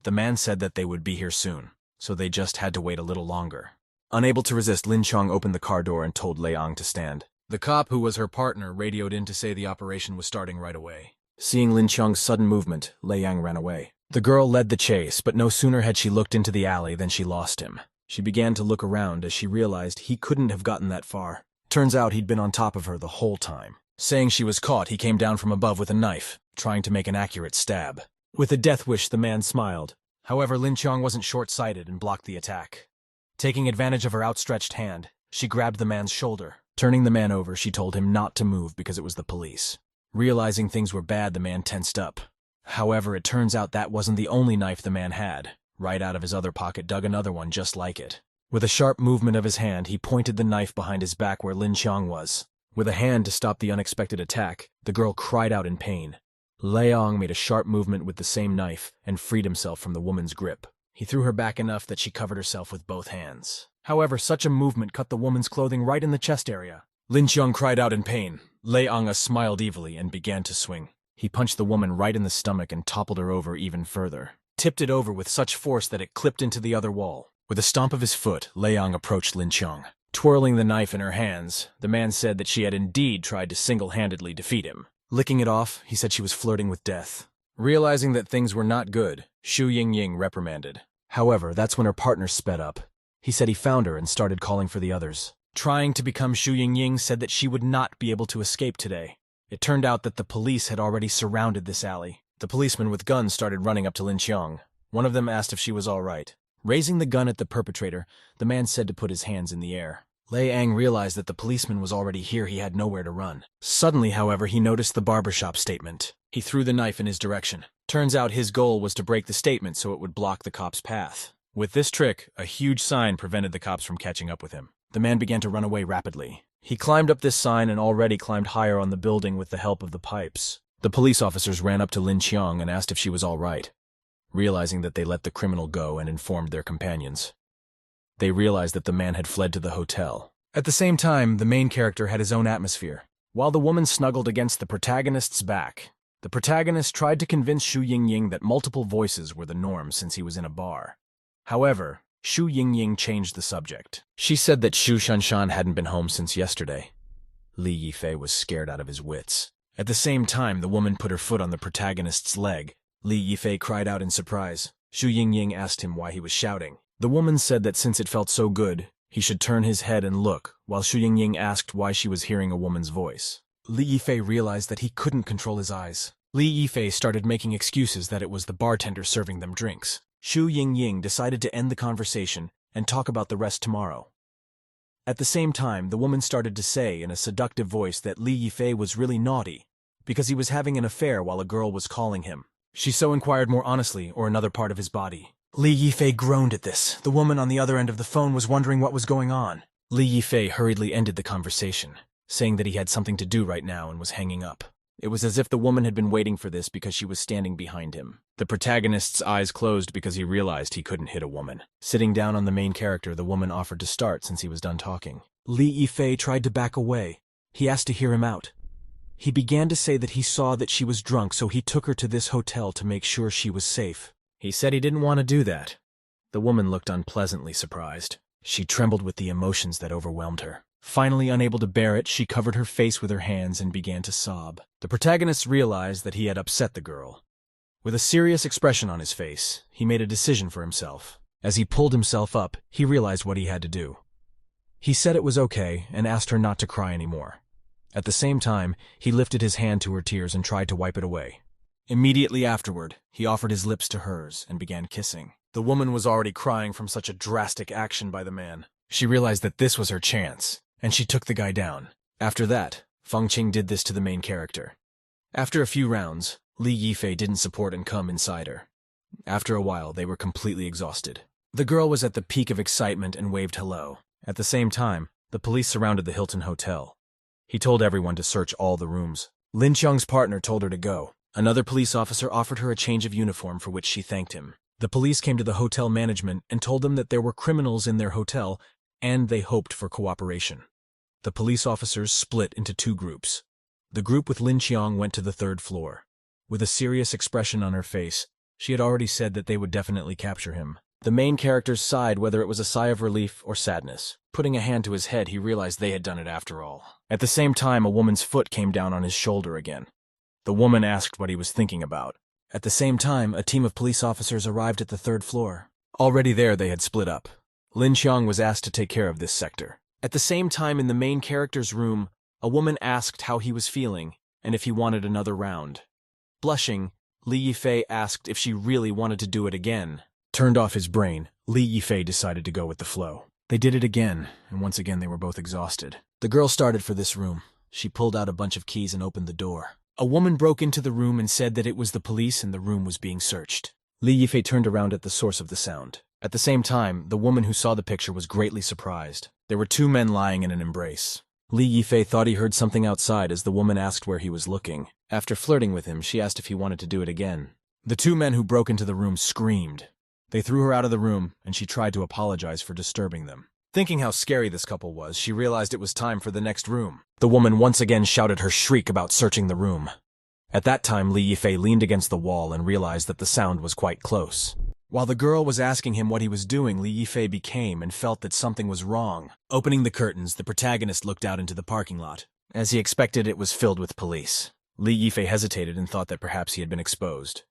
The man said that they would be here soon, so they just had to wait a little longer. Unable to resist, Lin Qiang opened the car door and told Lei Ang to stand. The cop, who was her partner, radioed in to say the operation was starting right away. Seeing Lin Qiang's sudden movement, Lei Yang ran away. The girl led the chase, but no sooner had she looked into the alley than she lost him. She began to look around as she realized he couldn't have gotten that far. Turns out he'd been on top of her the whole time. Saying she was caught, he came down from above with a knife, trying to make an accurate stab. With a death wish, the man smiled. However, Lin Qiang wasn't short-sighted and blocked the attack. Taking advantage of her outstretched hand, she grabbed the man's shoulder. Turning the man over, she told him not to move because it was the police. Realizing things were bad, the man tensed up. However, it turns out that wasn't the only knife the man had. Right out of his other pocket dug another one just like it. With a sharp movement of his hand, he pointed the knife behind his back where Lin Qiang was. With a hand to stop the unexpected attack, the girl cried out in pain. Lei Ang made a sharp movement with the same knife and freed himself from the woman's grip. He threw her back enough that she covered herself with both hands. However, such a movement cut the woman's clothing right in the chest area. Lin Qiang cried out in pain. Lei Ang smiled evilly and began to swing. He punched the woman right in the stomach and toppled her over even further. Tipped it over with such force that it clipped into the other wall. With a stomp of his foot, Lei Ang approached Lin Qiang. Twirling the knife in her hands, the man said that she had indeed tried to single-handedly defeat him. Licking it off, he said she was flirting with death. Realizing that things were not good, Xu Yingying reprimanded. However, that's when her partner sped up. He said he found her and started calling for the others. Trying to become Xu Yingying said that she would not be able to escape today. It turned out that the police had already surrounded this alley. The policemen with guns started running up to Lin Qiang. One of them asked if she was all right. Raising the gun at the perpetrator, the man said to put his hands in the air. Lei Ang realized that the policeman was already here. He had nowhere to run. Suddenly, however, he noticed the barbershop statement. He threw the knife in his direction. Turns out his goal was to break the statement so it would block the cop's path. With this trick, a huge sign prevented the cops from catching up with him. The man began to run away rapidly. He climbed up this sign and already climbed higher on the building with the help of the pipes. The police officers ran up to Lin Qiang and asked if she was all right. Realizing that they let the criminal go and informed their companions. They realized that the man had fled to the hotel. At the same time, the main character had his own atmosphere. While the woman snuggled against the protagonist's back, the protagonist tried to convince Xu Yingying that multiple voices were the norm since he was in a bar. However, Xu Yingying changed the subject. She said that Xu Shanshan hadn't been home since yesterday. Li Yifei was scared out of his wits. At the same time, the woman put her foot on the protagonist's leg. Li Yifei cried out in surprise. Xu Yingying asked him why he was shouting. The woman said that since it felt so good, he should turn his head and look, while Xu Yingying asked why she was hearing a woman's voice. Li Yifei realized that he couldn't control his eyes. Li Yifei started making excuses that it was the bartender serving them drinks. Xu Yingying decided to end the conversation and talk about the rest tomorrow. At the same time, the woman started to say in a seductive voice that Li Yifei was really naughty because he was having an affair while a girl was calling him. She so inquired more honestly or another part of his body. Li Yifei groaned at this. The woman on the other end of the phone was wondering what was going on. Li Yifei hurriedly ended the conversation, saying that he had something to do right now and was hanging up. It was as if the woman had been waiting for this because she was standing behind him. The protagonist's eyes closed because he realized he couldn't hit a woman. Sitting down on the main character, the woman offered to start since he was done talking. Li Yifei tried to back away. He asked to hear him out. He began to say that he saw that she was drunk, so he took her to this hotel to make sure she was safe. He said he didn't want to do that. The woman looked unpleasantly surprised. She trembled with the emotions that overwhelmed her. Finally unable to bear it, she covered her face with her hands and began to sob. The protagonist realized that he had upset the girl. With a serious expression on his face, he made a decision for himself. As he pulled himself up, he realized what he had to do. He said it was okay and asked her not to cry anymore. At the same time, he lifted his hand to her tears and tried to wipe it away. Immediately afterward, he offered his lips to hers and began kissing. The woman was already crying from such a drastic action by the man. She realized that this was her chance, and she took the guy down. After that, Feng Qing did this to the main character. After a few rounds, Li Yifei didn't support and come inside her. After a while, they were completely exhausted. The girl was at the peak of excitement and waved hello. At the same time, the police surrounded the Hilton Hotel. He told everyone to search all the rooms. Lin Qiang's partner told her to go. Another police officer offered her a change of uniform, for which she thanked him. The police came to the hotel management and told them that there were criminals in their hotel, and they hoped for cooperation. The police officers split into two groups. The group with Lin Qiang went to the third floor. With a serious expression on her face, she had already said that they would definitely capture him. The main characters sighed, whether it was a sigh of relief or sadness. Putting a hand to his head, he realized they had done it after all. At the same time, a woman's foot came down on his shoulder again. The woman asked what he was thinking about. At the same time, a team of police officers arrived at the third floor. Already there, they had split up. Lin Qiang was asked to take care of this sector. At the same time, in the main character's room, a woman asked how he was feeling and if he wanted another round. Blushing, Li Yifei asked if she really wanted to do it again. Turned off his brain, Li Yifei decided to go with the flow. They did it again, and once again they were both exhausted. The girl started for this room. She pulled out a bunch of keys and opened the door. A woman broke into the room and said that it was the police and the room was being searched. Li Yifei turned around at the source of the sound. At the same time, the woman who saw the picture was greatly surprised. There were two men lying in an embrace. Li Yifei thought he heard something outside as the woman asked where he was looking. After flirting with him, she asked if he wanted to do it again. The two men who broke into the room screamed. They threw her out of the room, and she tried to apologize for disturbing them. Thinking how scary this couple was, she realized it was time for the next room. The woman once again shouted her shriek about searching the room. At that time, Li Yifei leaned against the wall and realized that the sound was quite close. While the girl was asking him what he was doing, Li Yifei became and felt that something was wrong. Opening the curtains, the protagonist looked out into the parking lot. As he expected, it was filled with police. Li Yifei hesitated and thought that perhaps he had been exposed.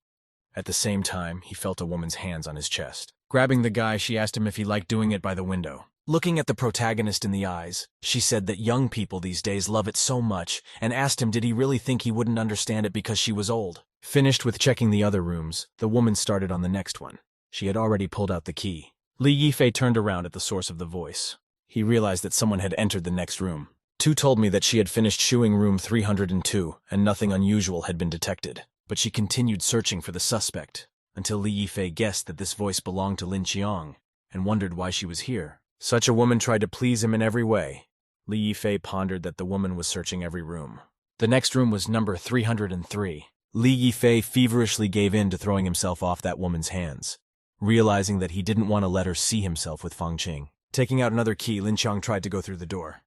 At the same time, he felt a woman's hands on his chest. Grabbing the guy, she asked him if he liked doing it by the window. Looking at the protagonist in the eyes, she said that young people these days love it so much, and asked him did he really think he wouldn't understand it because she was old. Finished with checking the other rooms, the woman started on the next one. She had already pulled out the key. Li Yifei turned around at the source of the voice. He realized that someone had entered the next room. Tu told me that she had finished shoeing room 302, and nothing unusual had been detected. But she continued searching for the suspect, until Li Yifei guessed that this voice belonged to Lin Qiang, and wondered why she was here. Such a woman tried to please him in every way. Li Yifei pondered that the woman was searching every room. The next room was number 303. Li Yifei feverishly gave in to throwing himself off that woman's hands, realizing that he didn't want to let her see himself with Feng Qing. Taking out another key, Lin Qiang tried to go through the door.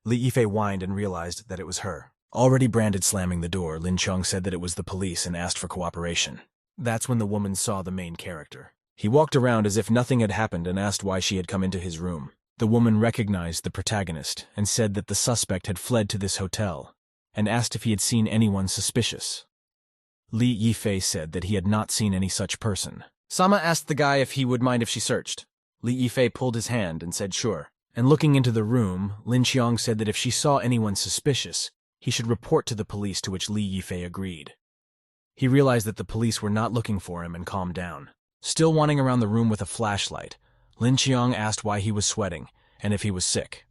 Li Yifei whined and realized that it was her. Already branded slamming the door, Lin Qiang said that it was the police and asked for cooperation. That's when the woman saw the main character. He walked around as if nothing had happened and asked why she had come into his room. The woman recognized the protagonist and said that the suspect had fled to this hotel and asked if he had seen anyone suspicious. Li Yifei said that he had not seen any such person. Sama asked the guy if he would mind if she searched. Li Yifei pulled his hand and said sure. And looking into the room, Lin Qiang said that if she saw anyone suspicious, he should report to the police, to which Li Yifei agreed. He realized that the police were not looking for him and calmed down. Still wandering around the room with a flashlight, Lin Qiang asked why he was sweating and if he was sick.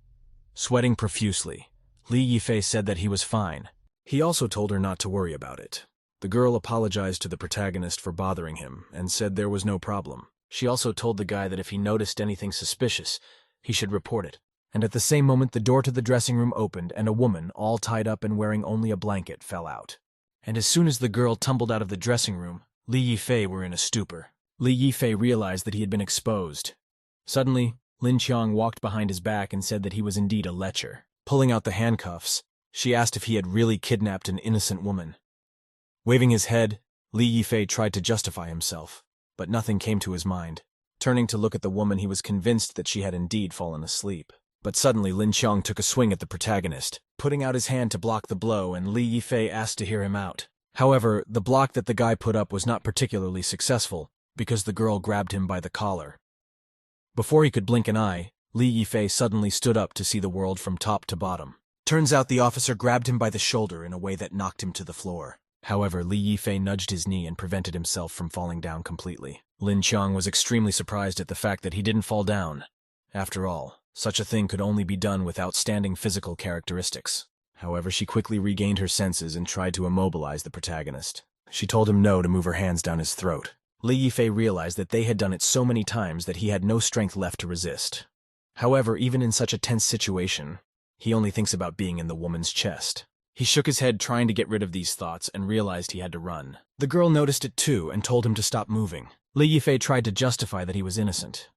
Sweating profusely, Li Yifei said that he was fine. He also told her not to worry about it. The girl apologized to the protagonist for bothering him and said there was no problem. She also told the guy that if he noticed anything suspicious, he should report it. And at the same moment, the door to the dressing room opened and a woman, all tied up and wearing only a blanket, fell out. And as soon as the girl tumbled out of the dressing room, Li Yifei were in a stupor. Li Yifei realized that he had been exposed. Suddenly, Lin Qiang walked behind his back and said that he was indeed a lecher. Pulling out the handcuffs, she asked if he had really kidnapped an innocent woman. Waving his head, Li Yifei tried to justify himself, but nothing came to his mind. Turning to look at the woman, he was convinced that she had indeed fallen asleep. But suddenly, Lin Qiang took a swing at the protagonist, putting out his hand to block the blow, and Li Yifei asked to hear him out. However, the block that the guy put up was not particularly successful, because the girl grabbed him by the collar. Before he could blink an eye, Li Yifei suddenly stood up to see the world from top to bottom. Turns out the officer grabbed him by the shoulder in a way that knocked him to the floor. However, Li Yifei nudged his knee and prevented himself from falling down completely. Lin Qiang was extremely surprised at the fact that he didn't fall down. After all, such a thing could only be done with outstanding physical characteristics. However, she quickly regained her senses and tried to immobilize the protagonist. She told him no to move her hands down his throat. Li Yifei realized that they had done it so many times that he had no strength left to resist. However, even in such a tense situation, he only thinks about being in the woman's chest. He shook his head trying to get rid of these thoughts and realized he had to run. The girl noticed it too and told him to stop moving. Li Yifei tried to justify that he was innocent.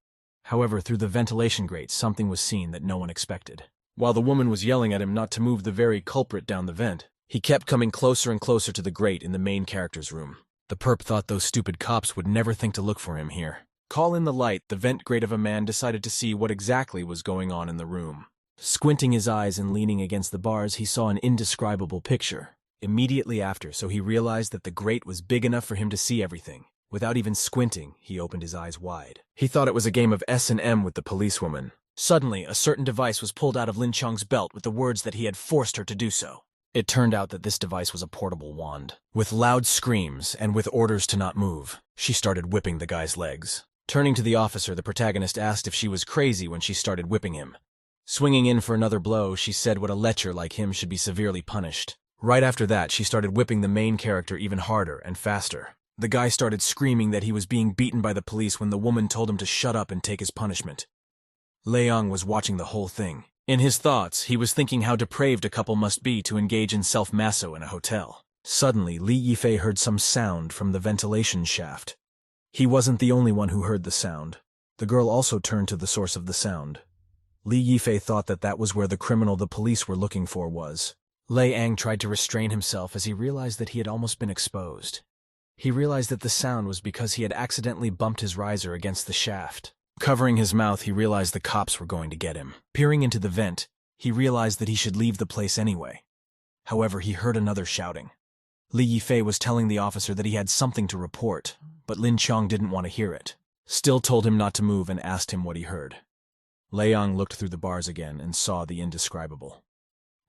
However, through the ventilation grate, something was seen that no one expected. While the woman was yelling at him not to move the very culprit down the vent, he kept coming closer and closer to the grate in the main character's room. The perp thought those stupid cops would never think to look for him here. Call in the light, the vent grate of a man decided to see what exactly was going on in the room. Squinting his eyes and leaning against the bars, he saw an indescribable picture. Immediately after, so he realized that the grate was big enough for him to see everything. Without even squinting, he opened his eyes wide. He thought it was a game of S&M with the policewoman. Suddenly, a certain device was pulled out of Lin Chong's belt with the words that he had forced her to do so. It turned out that this device was a portable wand. With loud screams and with orders to not move, she started whipping the guy's legs. Turning to the officer, the protagonist asked if she was crazy when she started whipping him. Swinging in for another blow, she said what a lecher like him should be severely punished. Right after that, she started whipping the main character even harder and faster. The guy started screaming that he was being beaten by the police when the woman told him to shut up and take his punishment. Leong was watching the whole thing. In his thoughts, he was thinking how depraved a couple must be to engage in self-masso in a hotel. Suddenly, Li Yifei heard some sound from the ventilation shaft. He wasn't the only one who heard the sound. The girl also turned to the source of the sound. Li Yifei thought that that was where the criminal the police were looking for was. Lei Ang tried to restrain himself as he realized that he had almost been exposed. He realized that the sound was because he had accidentally bumped his riser against the shaft. Covering his mouth, he realized the cops were going to get him. Peering into the vent, he realized that he should leave the place anyway. However, he heard another shouting. Li Yifei was telling the officer that he had something to report, but Lin Chong didn't want to hear it. Still told him not to move and asked him what he heard. Leong looked through the bars again and saw the indescribable.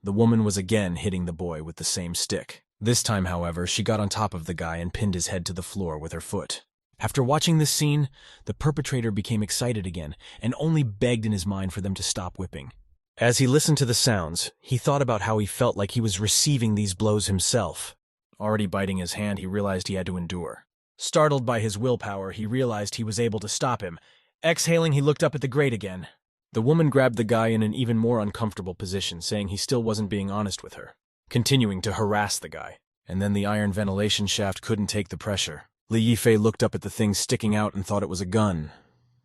The woman was again hitting the boy with the same stick. This time, however, she got on top of the guy and pinned his head to the floor with her foot. After watching this scene, the perpetrator became excited again and only begged in his mind for them to stop whipping. As he listened to the sounds, he thought about how he felt like he was receiving these blows himself. Already biting his hand, he realized he had to endure. Startled by his willpower, he realized he was able to stop him. Exhaling, he looked up at the grate again. The woman grabbed the guy in an even more uncomfortable position, saying he still wasn't being honest with her, continuing to harass the guy. And then the iron ventilation shaft couldn't take the pressure. Li Yifei looked up at the thing sticking out and thought it was a gun.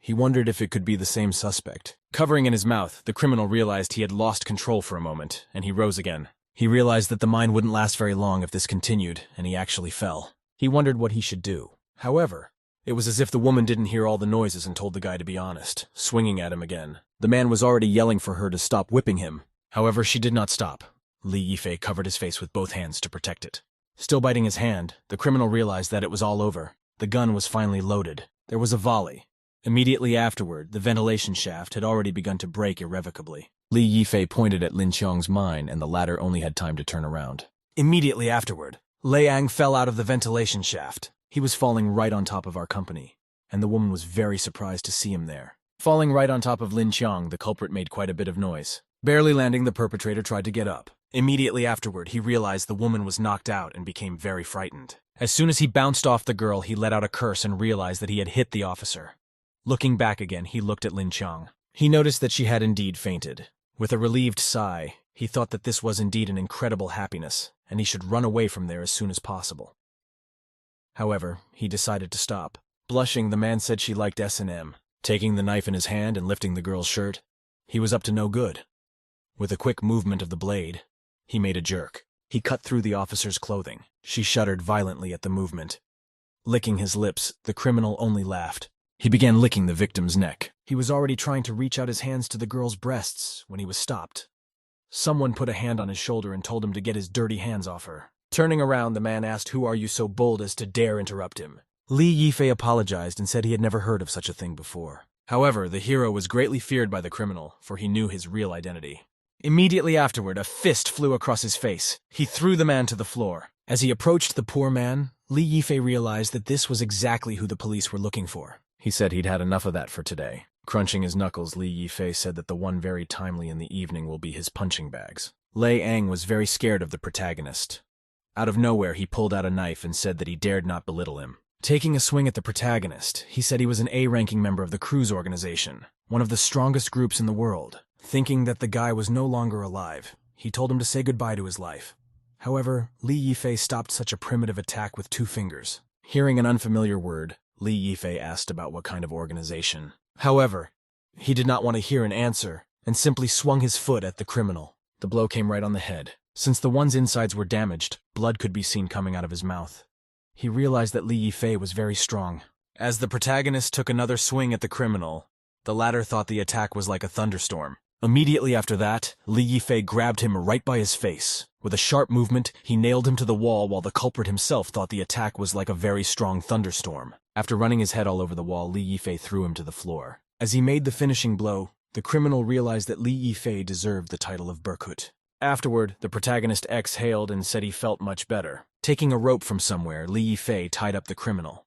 He wondered if it could be the same suspect. Covering in his mouth, the criminal realized he had lost control for a moment, and he rose again. He realized that the mine wouldn't last very long if this continued, and he actually fell. He wondered what he should do. However, it was as if the woman didn't hear all the noises and told the guy to be honest, swinging at him again. The man was already yelling for her to stop whipping him. However, she did not stop. Li Yifei covered his face with both hands to protect it. Still biting his hand, the criminal realized that it was all over. The gun was finally loaded. There was a volley. Immediately afterward, the ventilation shaft had already begun to break irrevocably. Li Yifei pointed at Lin Qiang's mine, and the latter only had time to turn around. Immediately afterward, Leong fell out of the ventilation shaft. He was falling right on top of our company, and the woman was very surprised to see him there. Falling right on top of Lin Qiang, the culprit made quite a bit of noise. Barely landing, the perpetrator tried to get up. Immediately afterward, he realized the woman was knocked out and became very frightened. As soon as he bounced off the girl, he let out a curse and realized that he had hit the officer. Looking back again, he looked at Lin Qiang. He noticed that she had indeed fainted. With a relieved sigh, he thought that this was indeed an incredible happiness, and he should run away from there as soon as possible. However, he decided to stop. Blushing, the man said she liked S&M. Taking the knife in his hand and lifting the girl's shirt, he was up to no good. With a quick movement of the blade, he made a jerk. He cut through the officer's clothing. She shuddered violently at the movement. Licking his lips, the criminal only laughed. He began licking the victim's neck. He was already trying to reach out his hands to the girl's breasts when he was stopped. Someone put a hand on his shoulder and told him to get his dirty hands off her. Turning around, the man asked, "Who are you so bold as to dare interrupt him?" Li Yifei apologized and said he had never heard of such a thing before. However, the hero was greatly feared by the criminal, for he knew his real identity. Immediately afterward, a fist flew across his face. He threw the man to the floor. As he approached the poor man, Li Yifei realized that this was exactly who the police were looking for. He said he'd had enough of that for today. Crunching his knuckles, Li Yifei said that the one very timely in the evening will be his punching bags. Lei Ang was very scared of the protagonist. Out of nowhere, he pulled out a knife and said that he dared not belittle him. Taking a swing at the protagonist, he said he was an A-ranking member of the cruise organization, one of the strongest groups in the world. Thinking that the guy was no longer alive, he told him to say goodbye to his life. However, Li Yifei stopped such a primitive attack with 2 fingers. Hearing an unfamiliar word, Li Yifei asked about what kind of organization. However, he did not want to hear an answer, and simply swung his foot at the criminal. The blow came right on the head. Since the one's insides were damaged, blood could be seen coming out of his mouth. He realized that Li Yifei was very strong. As the protagonist took another swing at the criminal, the latter thought the attack was like a thunderstorm. Immediately after that, Li Yifei grabbed him right by his face. With a sharp movement, he nailed him to the wall while the culprit himself thought the attack was like a very strong thunderstorm. After running his head all over the wall, Li Yifei threw him to the floor. As he made the finishing blow, the criminal realized that Li Yifei deserved the title of Berkut. Afterward, the protagonist exhaled and said he felt much better. Taking a rope from somewhere, Li Yifei tied up the criminal.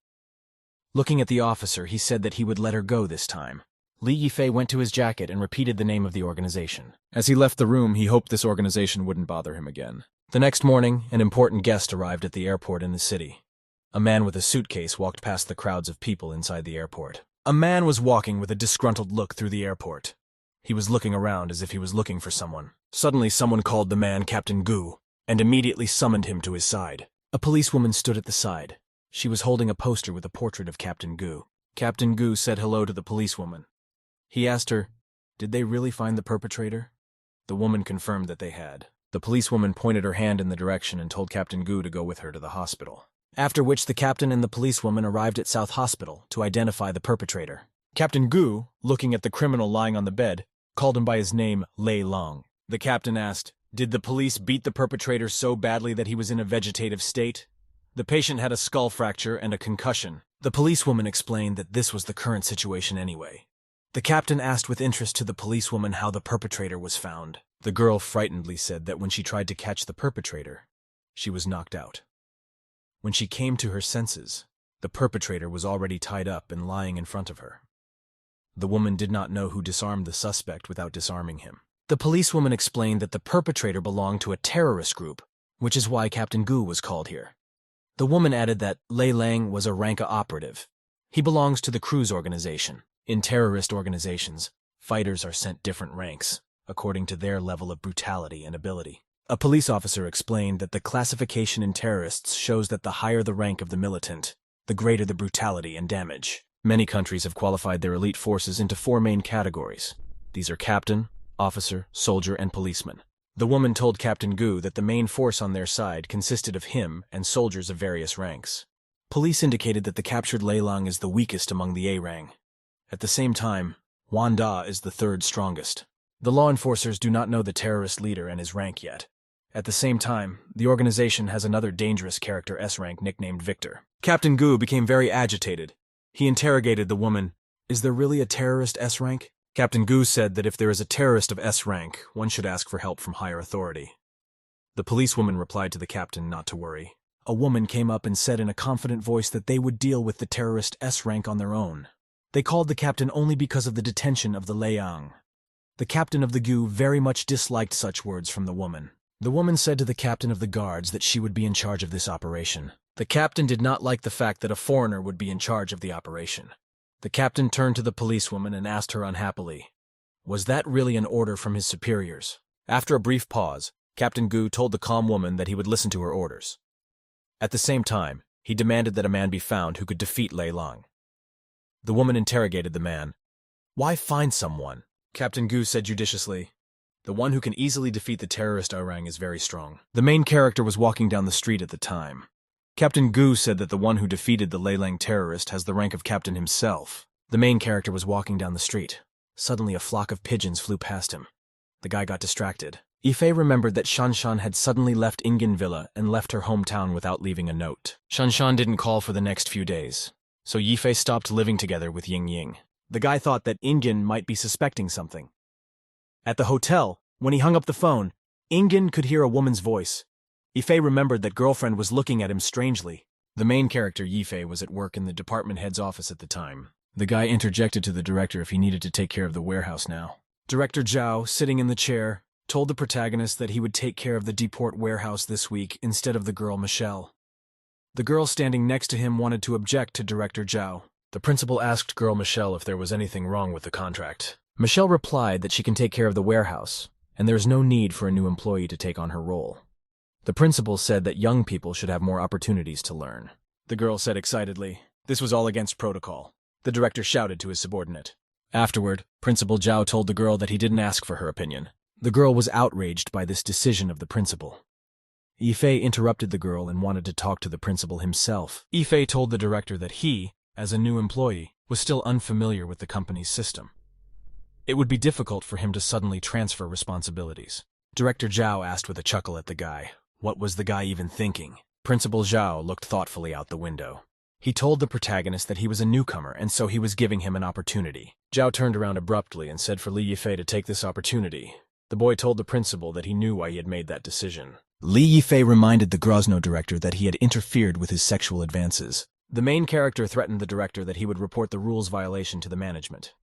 Looking at the officer, he said that he would let her go this time. Li Yifei went to his jacket and repeated the name of the organization. As he left the room, he hoped this organization wouldn't bother him again. The next morning, an important guest arrived at the airport in the city. A man with a suitcase walked past the crowds of people inside the airport. A man was walking with a disgruntled look through the airport. He was looking around as if he was looking for someone. Suddenly, someone called the man Captain Gu and immediately summoned him to his side. A policewoman stood at the side. She was holding a poster with a portrait of Captain Gu. Captain Gu said hello to the policewoman. He asked her, "Did they really find the perpetrator?" The woman confirmed that they had. The policewoman pointed her hand in the direction and told Captain Gu to go with her to the hospital. After which the captain and the policewoman arrived at South Hospital to identify the perpetrator. Captain Gu, looking at the criminal lying on the bed, called him by his name, Lei Long. The captain asked, "Did the police beat the perpetrator so badly that he was in a vegetative state?" The patient had a skull fracture and a concussion. The policewoman explained that this was the current situation anyway. The captain asked with interest to the policewoman how the perpetrator was found. The girl frightenedly said that when she tried to catch the perpetrator, she was knocked out. When she came to her senses, the perpetrator was already tied up and lying in front of her. The woman did not know who disarmed the suspect without disarming him. The policewoman explained that the perpetrator belonged to a terrorist group, which is why Captain Gu was called here. The woman added that Lei Lang was a Ranka operative. He belongs to the cruise organization. In terrorist organizations, fighters are sent different ranks, according to their level of brutality and ability. A police officer explained that the classification in terrorists shows that the higher the rank of the militant, the greater the brutality and damage. Many countries have qualified their elite forces into 4 main categories. These are captain, officer, soldier, and policeman. The woman told Captain Gu that the main force on their side consisted of him and soldiers of various ranks. Police indicated that the captured Lei Lang is the weakest among the A-rang. At the same time, Wan Da is the 3rd strongest. The law enforcers do not know the terrorist leader and his rank yet. At the same time, the organization has another dangerous character S-rank nicknamed Victor. Captain Gu became very agitated. He interrogated the woman, "Is there really a terrorist S-rank?" Captain Gu said that if there is a terrorist of S-rank, one should ask for help from higher authority. The policewoman replied to the captain not to worry. A woman came up and said in a confident voice that they would deal with the terrorist S-rank on their own. They called the captain only because of the detention of the Liang. The captain of the Gu very much disliked such words from the woman. The woman said to the captain of the guards that she would be in charge of this operation. The captain did not like the fact that a foreigner would be in charge of the operation. The captain turned to the policewoman and asked her unhappily, was that really an order from his superiors? After a brief pause, Captain Gu told the calm woman that he would listen to her orders. At the same time, he demanded that a man be found who could defeat Lei Lang. The woman interrogated the man. "Why find someone?" Captain Gu said judiciously, "The one who can easily defeat the terrorist orang is very strong." The main character was walking down the street at the time. Captain Gu said that the one who defeated the Lei Lang terrorist has the rank of captain himself. The main character was walking down the street. Suddenly a flock of pigeons flew past him. The guy got distracted. Yifei remembered that Shanshan had suddenly left Ingen Villa and left her hometown without leaving a note. Shanshan didn't call for the next few days, so Yifei stopped living together with Ying Ying. The guy thought that Ingen might be suspecting something. At the hotel, when he hung up the phone, Ingen could hear a woman's voice. Yifei remembered that girlfriend was looking at him strangely. The main character, Yifei, was at work in the department head's office at the time. The guy interjected to the director if he needed to take care of the warehouse now. Director Zhao, sitting in the chair, told the protagonist that he would take care of the deport warehouse this week instead of the girl Michelle. The girl standing next to him wanted to object to Director Zhao. The principal asked girl Michelle if there was anything wrong with the contract. Michelle replied that she can take care of the warehouse, and there is no need for a new employee to take on her role. The principal said that young people should have more opportunities to learn. The girl said excitedly, "This was all against protocol." The director shouted to his subordinate. Afterward, Principal Zhao told the girl that he didn't ask for her opinion. The girl was outraged by this decision of the principal. Yifei interrupted the girl and wanted to talk to the principal himself. Yifei told the director that he, as a new employee, was still unfamiliar with the company's system. It would be difficult for him to suddenly transfer responsibilities. Director Zhao asked with a chuckle at the guy, what was the guy even thinking? Principal Zhao looked thoughtfully out the window. He told the protagonist that he was a newcomer, and so he was giving him an opportunity. Zhao turned around abruptly and said for Li Yifei to take this opportunity. The boy told the principal that he knew why he had made that decision. Li Yifei reminded the Grozno director that he had interfered with his sexual advances. The main character threatened the director that he would report the rules violation to the management.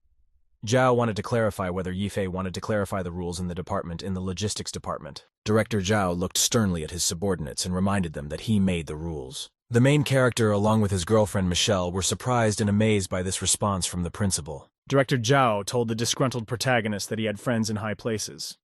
Zhao wanted to clarify whether Yifei wanted to clarify the rules in the logistics department. Director Zhao looked sternly at his subordinates and reminded them that he made the rules. The main character, along with his girlfriend Michelle, were surprised and amazed by this response from the principal. Director Zhao told the disgruntled protagonist that he had friends in high places.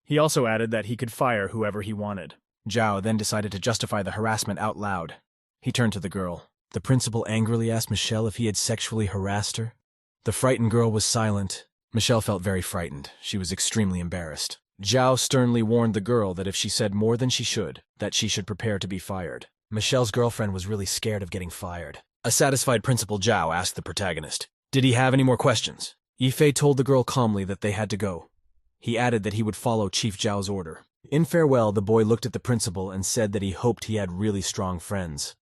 He also added that he could fire whoever he wanted. Zhao then decided to justify the harassment out loud. He turned to the girl. The principal angrily asked Michelle if he had sexually harassed her. The frightened girl was silent. Michelle felt very frightened. She was extremely embarrassed. Zhao sternly warned the girl that if she said more than she should, that she should prepare to be fired. Michelle's girlfriend was really scared of getting fired. A satisfied Principal Zhao asked the protagonist, "Did he have any more questions?" Yifei told the girl calmly that they had to go. He added that he would follow Chief Zhao's order. In farewell, the boy looked at the principal and said that he hoped he had really strong friends.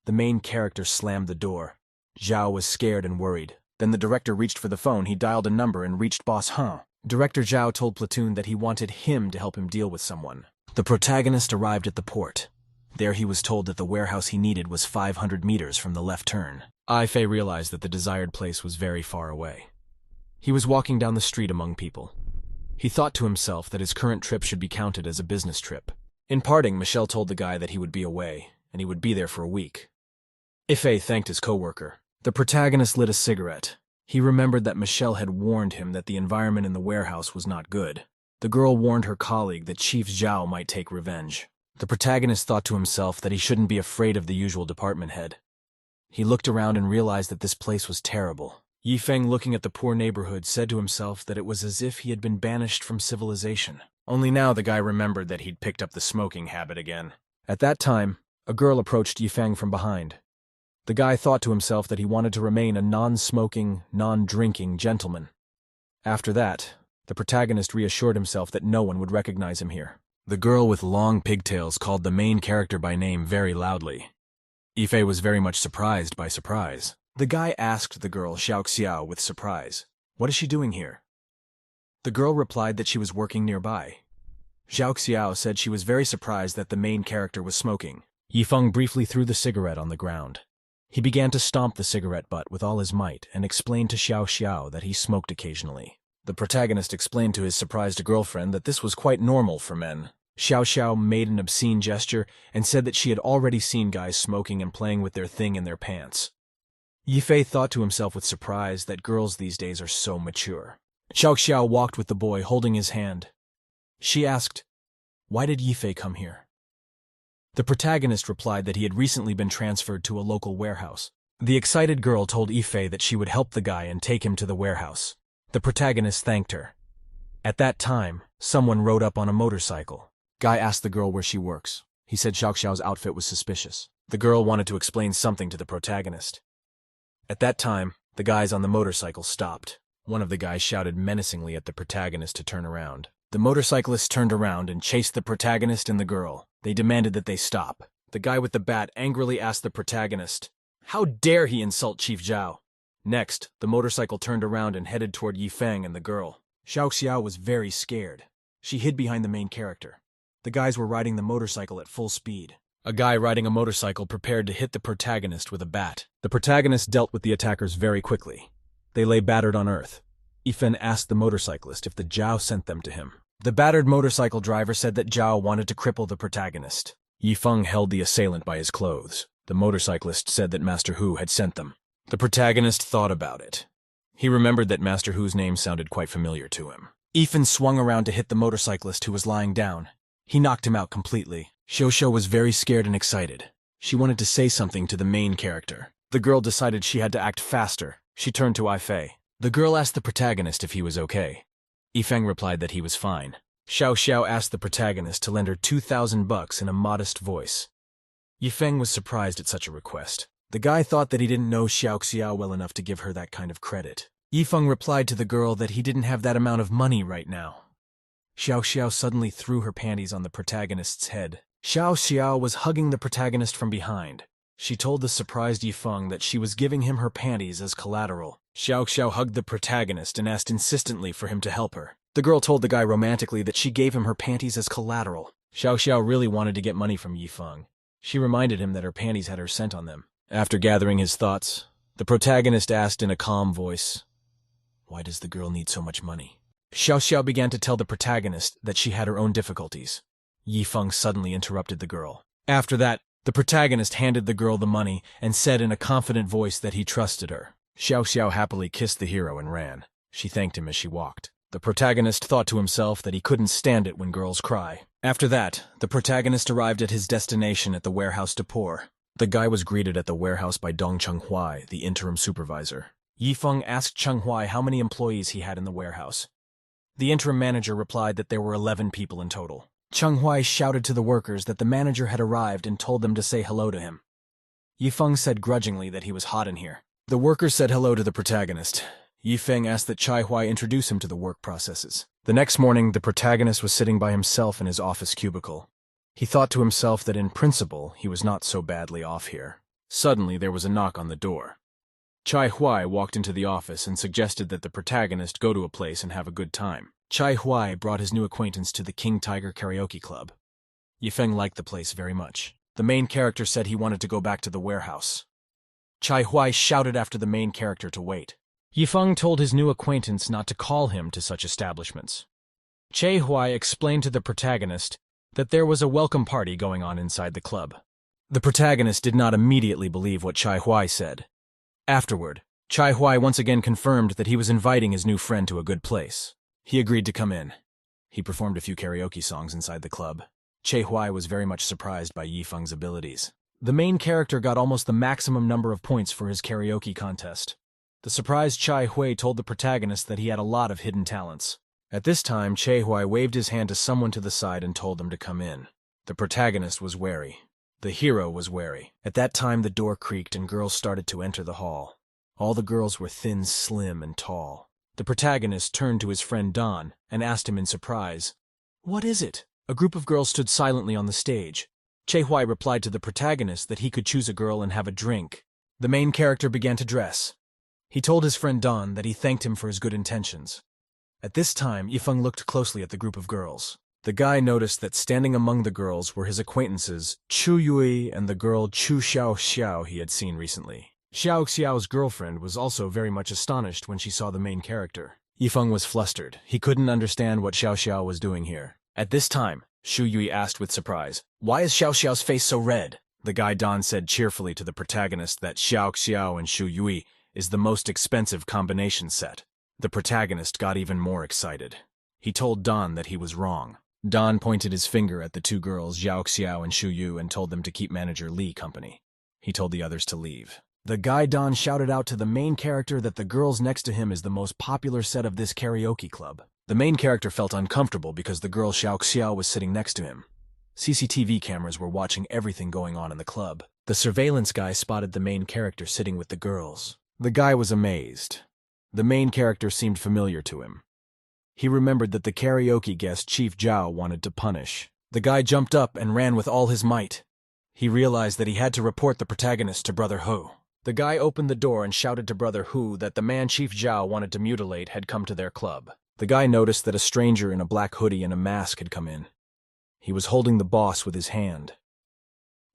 The main character slammed the door. Zhao was scared and worried. Then the director reached for the phone. He dialed a number and reached Boss Han. Director Zhao told Platoon that he wanted him to help him deal with someone. The protagonist arrived at the port. There he was told that the warehouse he needed was 500 meters from the left turn. Yifei realized that the desired place was very far away. He was walking down the street among people. He thought to himself that his current trip should be counted as a business trip. In parting, Michelle told the guy that he would be away, and he would be there for a week. Yifei thanked his coworker. The protagonist lit a cigarette. He remembered that Michelle had warned him that the environment in the warehouse was not good. The girl warned her colleague that Chief Zhao might take revenge. The protagonist thought to himself that he shouldn't be afraid of the usual department head. He looked around and realized that this place was terrible. Yifeng, looking at the poor neighborhood, said to himself that it was as if he had been banished from civilization. Only now the guy remembered that he'd picked up the smoking habit again. At that time, a girl approached Yifeng from behind. The guy thought to himself that he wanted to remain a non-smoking, non-drinking gentleman. After that, the protagonist reassured himself that no one would recognize him here. The girl with long pigtails called the main character by name very loudly. Yifei was very much surprised by surprise. The guy asked the girl Xiao Xiao with surprise, "What is she doing here?" The girl replied that she was working nearby. Xiao Xiao said she was very surprised that the main character was smoking. Yifeng briefly threw the cigarette on the ground. He began to stomp the cigarette butt with all his might and explained to Xiao Xiao that he smoked occasionally. The protagonist explained to his surprised girlfriend that this was quite normal for men. Xiao Xiao made an obscene gesture and said that she had already seen guys smoking and playing with their thing in their pants. Yifei thought to himself with surprise that girls these days are so mature. Xiao Xiao walked with the boy, holding his hand. She asked, "Why did Yifei come here?" The protagonist replied that he had recently been transferred to a local warehouse. The excited girl told Yifei that she would help the guy and take him to the warehouse. The protagonist thanked her. At that time, someone rode up on a motorcycle. Guy asked the girl where she works. He said Xiao Xiao's outfit was suspicious. The girl wanted to explain something to the protagonist. At that time, the guys on the motorcycle stopped. One of the guys shouted menacingly at the protagonist to turn around. The motorcyclists turned around and chased the protagonist and the girl. They demanded that they stop. The guy with the bat angrily asked the protagonist, "How dare he insult Chief Zhao?" Next, the motorcycle turned around and headed toward Yifeng and the girl. Xiao Xiao was very scared. She hid behind the main character. The guys were riding the motorcycle at full speed. A guy riding a motorcycle prepared to hit the protagonist with a bat. The protagonist dealt with the attackers very quickly. They lay battered on earth. Yifeng asked the motorcyclist if the Zhao sent them to him. The battered motorcycle driver said that Zhao wanted to cripple the protagonist. Yifeng held the assailant by his clothes. The The motorcyclist said that Master Hu had sent them. The protagonist thought about it. He remembered that Master Hu's name sounded quite familiar to him. Ethan swung around to hit the motorcyclist who was lying down. He knocked him out completely. Shosho was very scared and excited. She wanted to say something to the main character. The girl decided she had to act faster. She turned to Yifei. The girl asked the protagonist if he was okay. Yifeng replied that he was fine. Xiao Xiao asked the protagonist to lend her 2,000 bucks in a modest voice. Yifeng was surprised at such a request. The guy thought that he didn't know Xiao Xiao well enough to give her that kind of credit. Yifeng replied to the girl that he didn't have that amount of money right now. Xiao Xiao suddenly threw her panties on the protagonist's head. Xiao Xiao was hugging the protagonist from behind. She told the surprised Yifeng that she was giving him her panties as collateral. Xiao Xiao hugged the protagonist and asked insistently for him to help her. The girl told the guy romantically that she gave him her panties as collateral. Xiao Xiao really wanted to get money from Yifeng. She reminded him that her panties had her scent on them. After gathering his thoughts, the protagonist asked in a calm voice, "Why does the girl need so much money?" Xiao Xiao began to tell the protagonist that she had her own difficulties. Yifeng suddenly interrupted the girl. After that, the protagonist handed the girl the money and said in a confident voice that he trusted her. Xiao Xiao happily kissed the hero and ran. She thanked him as she walked. The protagonist thought to himself that he couldn't stand it when girls cry. After that, the protagonist arrived at his destination at the warehouse depot. The guy was greeted at the warehouse by Dong Chenghuai, the interim supervisor. Yifeng asked Chenghuai how many employees he had in the warehouse. The interim manager replied that there were 11 people in total. Chenghuai shouted to the workers that the manager had arrived and told them to say hello to him. Yifeng said grudgingly that he was hot in here. The workers said hello to the protagonist. Yifeng asked that Chai introduce him to the work processes. The next morning, the protagonist was sitting by himself in his office cubicle. He thought to himself that in principle, he was not so badly off here. Suddenly, there was a knock on the door. Chai walked into the office and suggested that the protagonist go to a place and have a good time. Chai brought his new acquaintance to the King Tiger Karaoke Club. Yifeng liked the place very much. The main character said he wanted to go back to the warehouse. Chai shouted after the main character to wait. Yifeng told his new acquaintance not to call him to such establishments. Chai explained to the protagonist that there was a welcome party going on inside the club. The protagonist did not immediately believe what Chai said. Afterward, Chai once again confirmed that he was inviting his new friend to a good place. He agreed to come in. He performed a few karaoke songs inside the club. Chai was very much surprised by Yifeng's abilities. The main character got almost the maximum number of points for his karaoke contest. The surprised Chai told the protagonist that he had a lot of hidden talents. At this time, Chai waved his hand to someone to the side and told them to come in. The protagonist was wary. The hero was wary. At that time, the door creaked and girls started to enter the hall. All the girls were thin, slim, and tall. The protagonist turned to his friend Don and asked him in surprise, "What is it?" A group of girls stood silently on the stage. Chai replied to the protagonist that he could choose a girl and have a drink. The main character began to dress. He told his friend Don that he thanked him for his good intentions. At this time, Yifeng looked closely at the group of girls. The guy noticed that standing among the girls were his acquaintances Chu Yui and the girl Chu Xiao he had seen recently. Xiao Xiao's girlfriend was also very much astonished when she saw the main character. Yifeng was flustered. He couldn't understand what Xiao was doing here. At this time, Xu Yui asked with surprise, "Why is Xiao's face so red?" The guy Don said cheerfully to the protagonist that Xiao and Xu Yui is the most expensive combination set. The protagonist got even more excited. He told Don that he was wrong. Don pointed his finger at the two girls, Xiao and Xu Yu, and told them to keep manager Li company. He told the others to leave. The guy Don shouted out to the main character that the girls next to him is the most popular set of this karaoke club. The main character felt uncomfortable because the girl Xiao was sitting next to him. CCTV cameras were watching everything going on in the club. The surveillance guy spotted the main character sitting with the girls. The guy was amazed. The main character seemed familiar to him. He remembered that the karaoke guest Chief Zhao wanted to punish. The guy jumped up and ran with all his might. He realized that he had to report the protagonist to Brother Hu. The guy opened the door and shouted to Brother Hu that the man Chief Zhao wanted to mutilate had come to their club. The guy noticed that a stranger in a black hoodie and a mask had come in. He was holding the boss with his hand.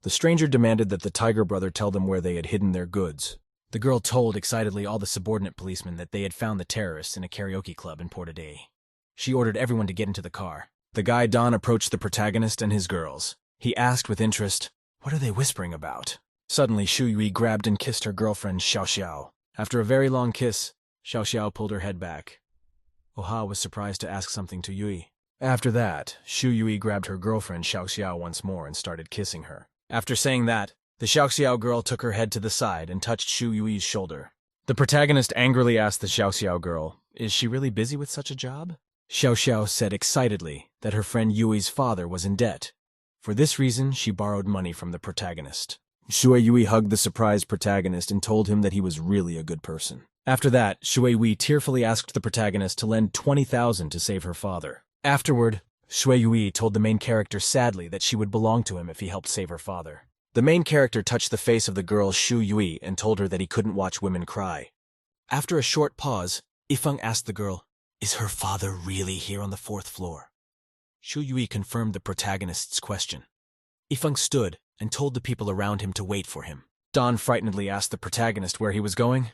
The stranger demanded that the Tiger Brother tell them where they had hidden their goods. The girl told excitedly all the subordinate policemen that they had found the terrorists in a karaoke club in Port Day. She ordered everyone to get into the car. The guy Don approached the protagonist and his girls. He asked with interest, "What are they whispering about?" Suddenly, Shu Yui grabbed and kissed her girlfriend Xiao Xiao. After a very long kiss, Xiao Xiao pulled her head back. Oha was surprised to ask something to Yui. After that, Shu Yui grabbed her girlfriend Xiao Xiao once more and started kissing her. After saying that, the Xiao Xiao girl took her head to the side and touched Shu Yui's shoulder. The protagonist angrily asked the Xiao Xiao girl, "Is she really busy with such a job?" Xiao Xiao said excitedly that her friend Yui's father was in debt. For this reason, she borrowed money from the protagonist. Shui Yui hugged the surprised protagonist and told him that he was really a good person. After that, Shui Yui tearfully asked the protagonist to lend 20,000 to save her father. Afterward, Shui Yui told the main character sadly that she would belong to him if he helped save her father. The main character touched the face of the girl Shu Yui and told her that he couldn't watch women cry. After a short pause, Ifeng asked the girl, "Is her father really here on the 4th floor?" Shu Yui confirmed the protagonist's question. Ifeng stood and told the people around him to wait for him. Don frightenedly asked the protagonist where he was going.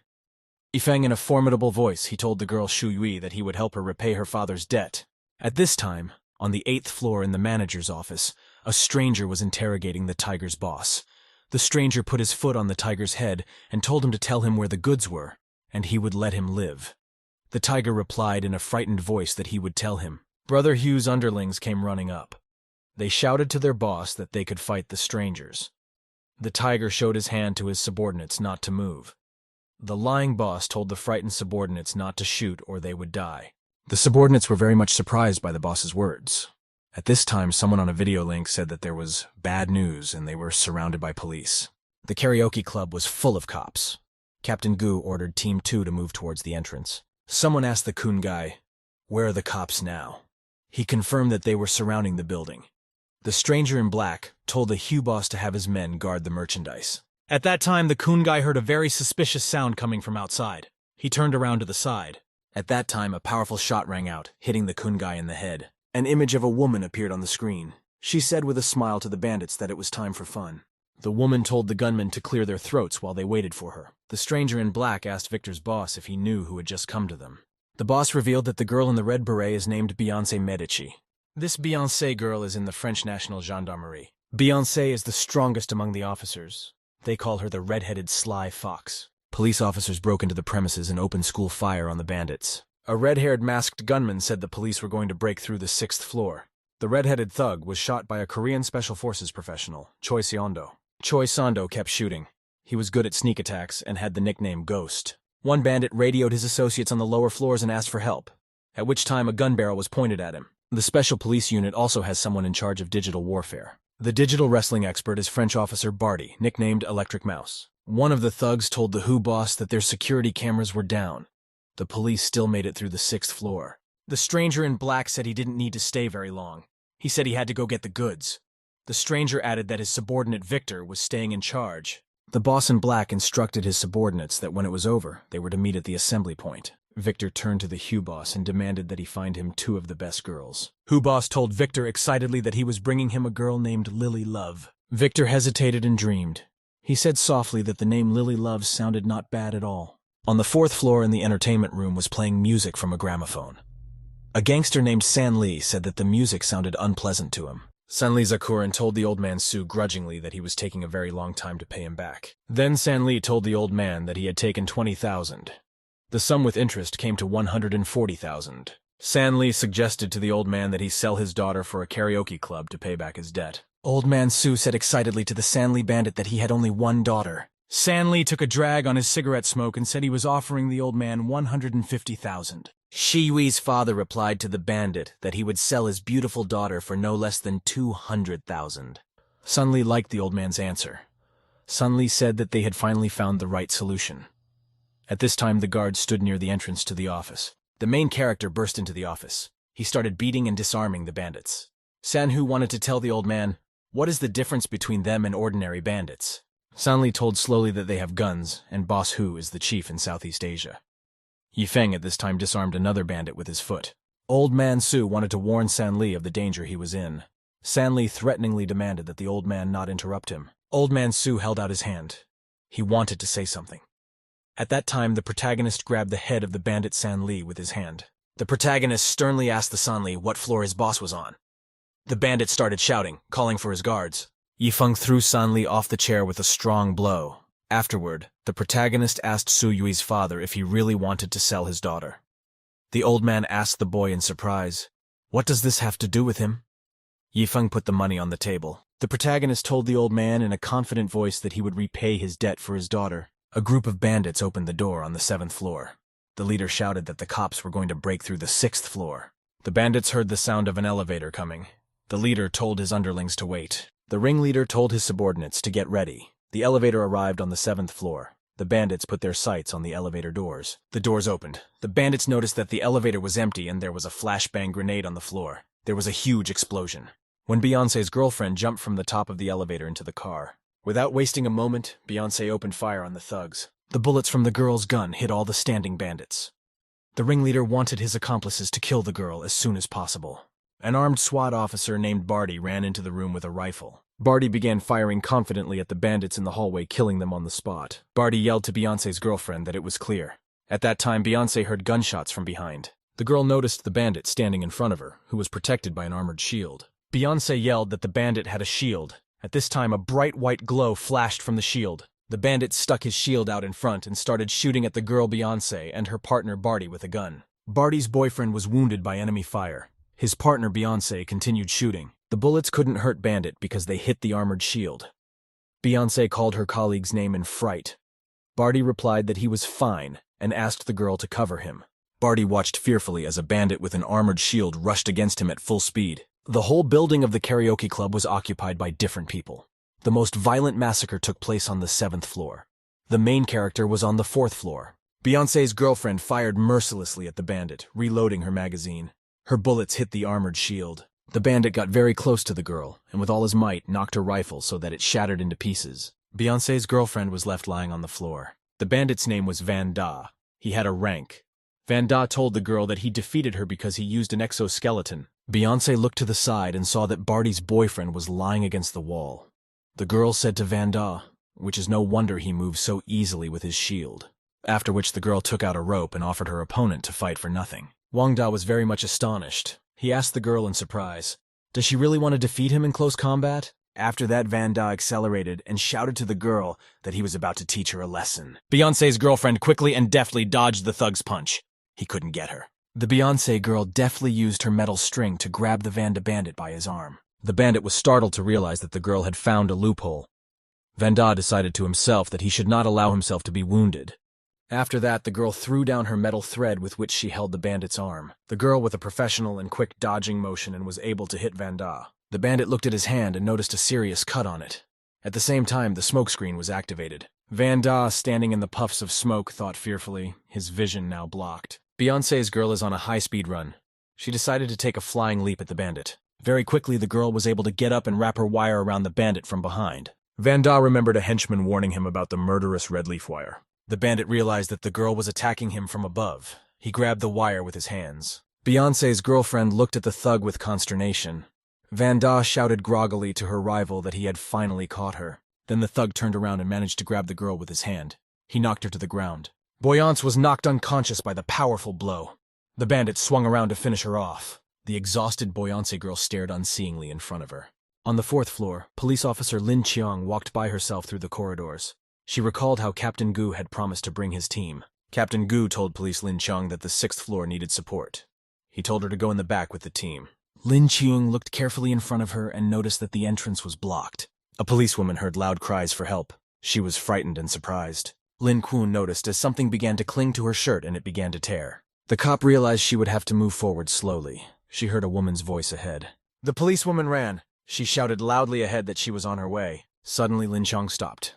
Ifeng, in a formidable voice, he told the girl Shu Yui that he would help her repay her father's debt. At this time, on the 8th floor in the manager's office, a stranger was interrogating the tiger's boss. The stranger put his foot on the tiger's head and told him to tell him where the goods were, and he would let him live. The tiger replied in a frightened voice that he would tell him. Brother Hugh's underlings came running up. They shouted to their boss that they could fight the strangers. The tiger showed his hand to his subordinates not to move. The lying boss told the frightened subordinates not to shoot or they would die. The subordinates were very much surprised by the boss's words. At this time, someone on a video link said that there was bad news and they were surrounded by police. The karaoke club was full of cops. Captain Gu ordered Team 2 to move towards the entrance. Someone asked the Kun guy, "Where are the cops now?" He confirmed that they were surrounding the building. The stranger in black told the Hugh boss to have his men guard the merchandise. At that time, the Kun guy heard a very suspicious sound coming from outside. He turned around to the side. At that time, a powerful shot rang out, hitting the Kun guy in the head. An image of a woman appeared on the screen. She said with a smile to the bandits that it was time for fun. The woman told the gunmen to clear their throats while they waited for her. The stranger in black asked Victor's boss if he knew who had just come to them. The boss revealed that the girl in the red beret is named Beyoncé Medici. This Beyoncé girl is in the French National Gendarmerie. Beyoncé is the strongest among the officers. They call her the red-headed sly fox. Police officers broke into the premises and opened school fire on the bandits. A red-haired masked gunman said the police were going to break through the 6th floor. The red-headed thug was shot by a Korean Special Forces professional, Choi Seondo. Choi Sando kept shooting. He was good at sneak attacks and had the nickname Ghost. One bandit radioed his associates on the lower floors and asked for help, at which time a gun barrel was pointed at him. The Special Police Unit also has someone in charge of digital warfare. The digital wrestling expert is French officer Barty, nicknamed Electric Mouse. One of the thugs told the Who boss that their security cameras were down. The police still made it through the 6th floor. The stranger in black said he didn't need to stay very long. He said he had to go get the goods. The stranger added that his subordinate Victor was staying in charge. The boss in black instructed his subordinates that when it was over, they were to meet at the assembly point. Victor turned to the Hugh boss and demanded that he find him 2 of the best girls. Hugh boss told Victor excitedly that he was bringing him a girl named Lily Love. Victor hesitated and dreamed. He said softly that the name Lily Love sounded not bad at all. On the 4th floor in the entertainment room was playing music from a gramophone. A gangster named San Lee said that the music sounded unpleasant to him. San Lee Zakuran told the old man Su grudgingly that he was taking a very long time to pay him back. Then San Lee told the old man that he had taken 20,000. The sum with interest came to 140,000. San Lee suggested to the old man that he sell his daughter for a karaoke club to pay back his debt. Old man Su said excitedly to the San Lee bandit that he had only one daughter. San Lee took a drag on his cigarette smoke and said he was offering the old man 150,000. Shi Yui's father replied to the bandit that he would sell his beautiful daughter for no less than 200,000. Sun Li liked the old man's answer. Sun Li said that they had finally found the right solution. At this time, the guards stood near the entrance to the office. The main character burst into the office. He started beating and disarming the bandits. San Hu wanted to tell the old man, what is the difference between them and ordinary bandits? San Li told slowly that they have guns, and Boss Hu is the chief in Southeast Asia. Yifeng at this time disarmed another bandit with his foot. Old man Su wanted to warn San Li of the danger he was in. San Li threateningly demanded that the old man not interrupt him. Old man Su held out his hand. He wanted to say something. At that time, the protagonist grabbed the head of the bandit San Li with his hand. The protagonist sternly asked the San Li what floor his boss was on. The bandit started shouting, calling for his guards. Yifeng threw Sanli off the chair with a strong blow. Afterward, the protagonist asked Su Yui's father if he really wanted to sell his daughter. The old man asked the boy in surprise, "What does this have to do with him?" Yifeng put the money on the table. The protagonist told the old man in a confident voice that he would repay his debt for his daughter. A group of bandits opened the door on the 7th floor. The leader shouted that the cops were going to break through the 6th floor. The bandits heard the sound of an elevator coming. The leader told his underlings to wait. The ringleader told his subordinates to get ready. The elevator arrived on the 7th floor. The bandits put their sights on the elevator doors. The doors opened. The bandits noticed that the elevator was empty and there was a flashbang grenade on the floor. There was a huge explosion. When Beyoncé's girlfriend jumped from the top of the elevator into the car. Without wasting a moment, Beyoncé opened fire on the thugs. The bullets from the girl's gun hit all the standing bandits. The ringleader wanted his accomplices to kill the girl as soon as possible. An armed SWAT officer named Barty ran into the room with a rifle. Barty began firing confidently at the bandits in the hallway, killing them on the spot. Barty yelled to Beyoncé's girlfriend that it was clear. At that time, Beyoncé heard gunshots from behind. The girl noticed the bandit standing in front of her, who was protected by an armored shield. Beyoncé yelled that the bandit had a shield. At this time, a bright white glow flashed from the shield. The bandit stuck his shield out in front and started shooting at the girl Beyoncé and her partner Barty with a gun. Barty's boyfriend was wounded by enemy fire. His partner Beyoncé continued shooting. The bullets couldn't hurt Bandit because they hit the armored shield. Beyoncé called her colleague's name in fright. Barty replied that he was fine and asked the girl to cover him. Barty watched fearfully as a bandit with an armored shield rushed against him at full speed. The whole building of the karaoke club was occupied by different people. The most violent massacre took place on the 7th floor. The main character was on the 4th floor. Beyoncé's girlfriend fired mercilessly at the bandit, reloading her magazine. Her bullets hit the armored shield. The bandit got very close to the girl, and with all his might knocked her rifle so that it shattered into pieces. Beyoncé's girlfriend was left lying on the floor. The bandit's name was Van Da. He had a rank. Van Da told the girl that he defeated her because he used an exoskeleton. Beyoncé looked to the side and saw that Barty's boyfriend was lying against the wall. The girl said to Van Da, which is no wonder he moved so easily with his shield. After which the girl took out a rope and offered her opponent to fight for nothing. Wang Da was very much astonished. He asked the girl in surprise, "Does she really want to defeat him in close combat?" After that, Van Da accelerated and shouted to the girl that he was about to teach her a lesson. Beyoncé's girlfriend quickly and deftly dodged the thug's punch. He couldn't get her. The Beyoncé girl deftly used her metal string to grab the Van Da bandit by his arm. The bandit was startled to realize that the girl had found a loophole. Van Da decided to himself that he should not allow himself to be wounded. After that, the girl threw down her metal thread with which she held the bandit's arm. The girl with a professional and quick dodging motion and was able to hit Van Da. The bandit looked at his hand and noticed a serious cut on it. At the same time, the smoke screen was activated. Van Da, standing in the puffs of smoke, thought fearfully, his vision now blocked. Beyoncé's girl is on a high-speed run. She decided to take a flying leap at the bandit. Very quickly, the girl was able to get up and wrap her wire around the bandit from behind. Van Da remembered a henchman warning him about the murderous red leaf wire. The bandit realized that the girl was attacking him from above. He grabbed the wire with his hands. Beyoncé's girlfriend looked at the thug with consternation. Van Da shouted groggily to her rival that he had finally caught her. Then the thug turned around and managed to grab the girl with his hand. He knocked her to the ground. Beyoncé was knocked unconscious by the powerful blow. The bandit swung around to finish her off. The exhausted Beyoncé girl stared unseeingly in front of her. On the 4th floor, police officer Lin Qiang walked by herself through the corridors. She recalled how Captain Gu had promised to bring his team. Captain Gu told police Lin Qiang that the 6th floor needed support. He told her to go in the back with the team. Lin Qiang looked carefully in front of her and noticed that the entrance was blocked. A policewoman heard loud cries for help. She was frightened and surprised. Lin Kun noticed as something began to cling to her shirt and it began to tear. The cop realized she would have to move forward slowly. She heard a woman's voice ahead. The policewoman ran. She shouted loudly ahead that she was on her way. Suddenly, Lin Qiang stopped.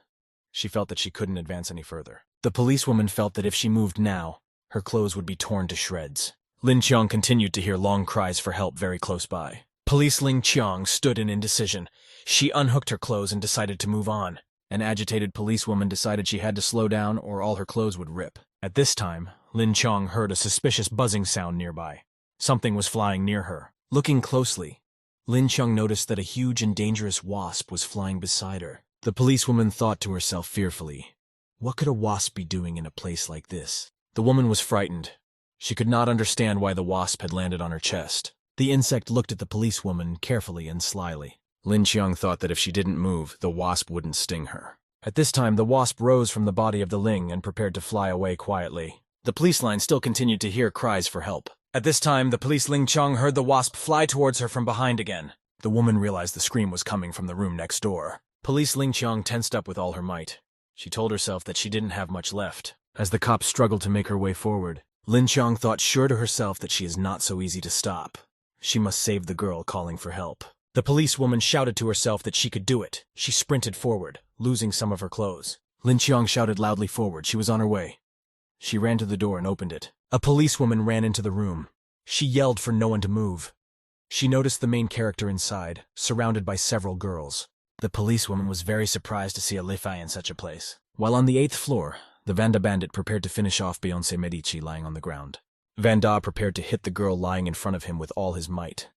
She felt that she couldn't advance any further. The policewoman felt that if she moved now, her clothes would be torn to shreds. Lin Qiang continued to hear long cries for help very close by. Police Lin Qiang stood in indecision. She unhooked her clothes and decided to move on. An agitated policewoman decided she had to slow down or all her clothes would rip. At this time, Lin Qiang heard a suspicious buzzing sound nearby. Something was flying near her. Looking closely, Lin Qiang noticed that a huge and dangerous wasp was flying beside her. The policewoman thought to herself fearfully, what could a wasp be doing in a place like this? The woman was frightened. She could not understand why the wasp had landed on her chest. The insect looked at the policewoman carefully and slyly. Lin Qiang thought that if she didn't move, the wasp wouldn't sting her. At this time, the wasp rose from the body of the Ling and prepared to fly away quietly. The police line still continued to hear cries for help. At this time, the police Ling Qiang heard the wasp fly towards her from behind again. The woman realized the scream was coming from the room next door. Police Ling Qiang tensed up with all her might. She told herself that she didn't have much left. As the cop struggled to make her way forward, Lin Qiang thought sure to herself that she is not so easy to stop. She must save the girl calling for help. The policewoman shouted to herself that she could do it. She sprinted forward, losing some of her clothes. Lin Qiang shouted loudly forward. She was on her way. She ran to the door and opened it. A policewoman ran into the room. She yelled for no one to move. She noticed the main character inside, surrounded by several girls. The policewoman was very surprised to see a Lifai in such a place. While on the 8th floor, the Vanda bandit prepared to finish off Beyoncé Medici lying on the ground. Vanda prepared to hit the girl lying in front of him with all his might.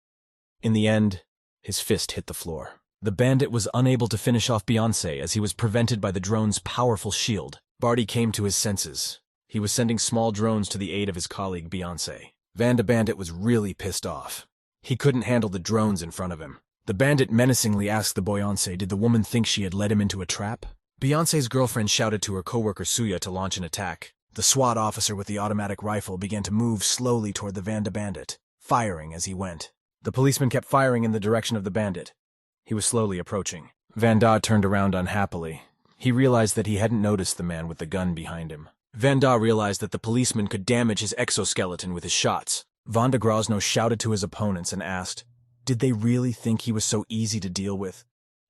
In the end, his fist hit the floor. The bandit was unable to finish off Beyoncé as he was prevented by the drone's powerful shield. Barty came to his senses. He was sending small drones to the aid of his colleague Beyoncé. Vanda bandit was really pissed off. He couldn't handle the drones in front of him. The bandit menacingly asked the Beyoncé did the woman think she had led him into a trap? Beyoncé's girlfriend shouted to her coworker Suya to launch an attack. The SWAT officer with the automatic rifle began to move slowly toward the Vanda bandit, firing as he went. The policeman kept firing in the direction of the bandit. He was slowly approaching. Vanda turned around unhappily. He realized that he hadn't noticed the man with the gun behind him. Vanda realized that the policeman could damage his exoskeleton with his shots. Vanda Grozno shouted to his opponents and asked, did they really think he was so easy to deal with?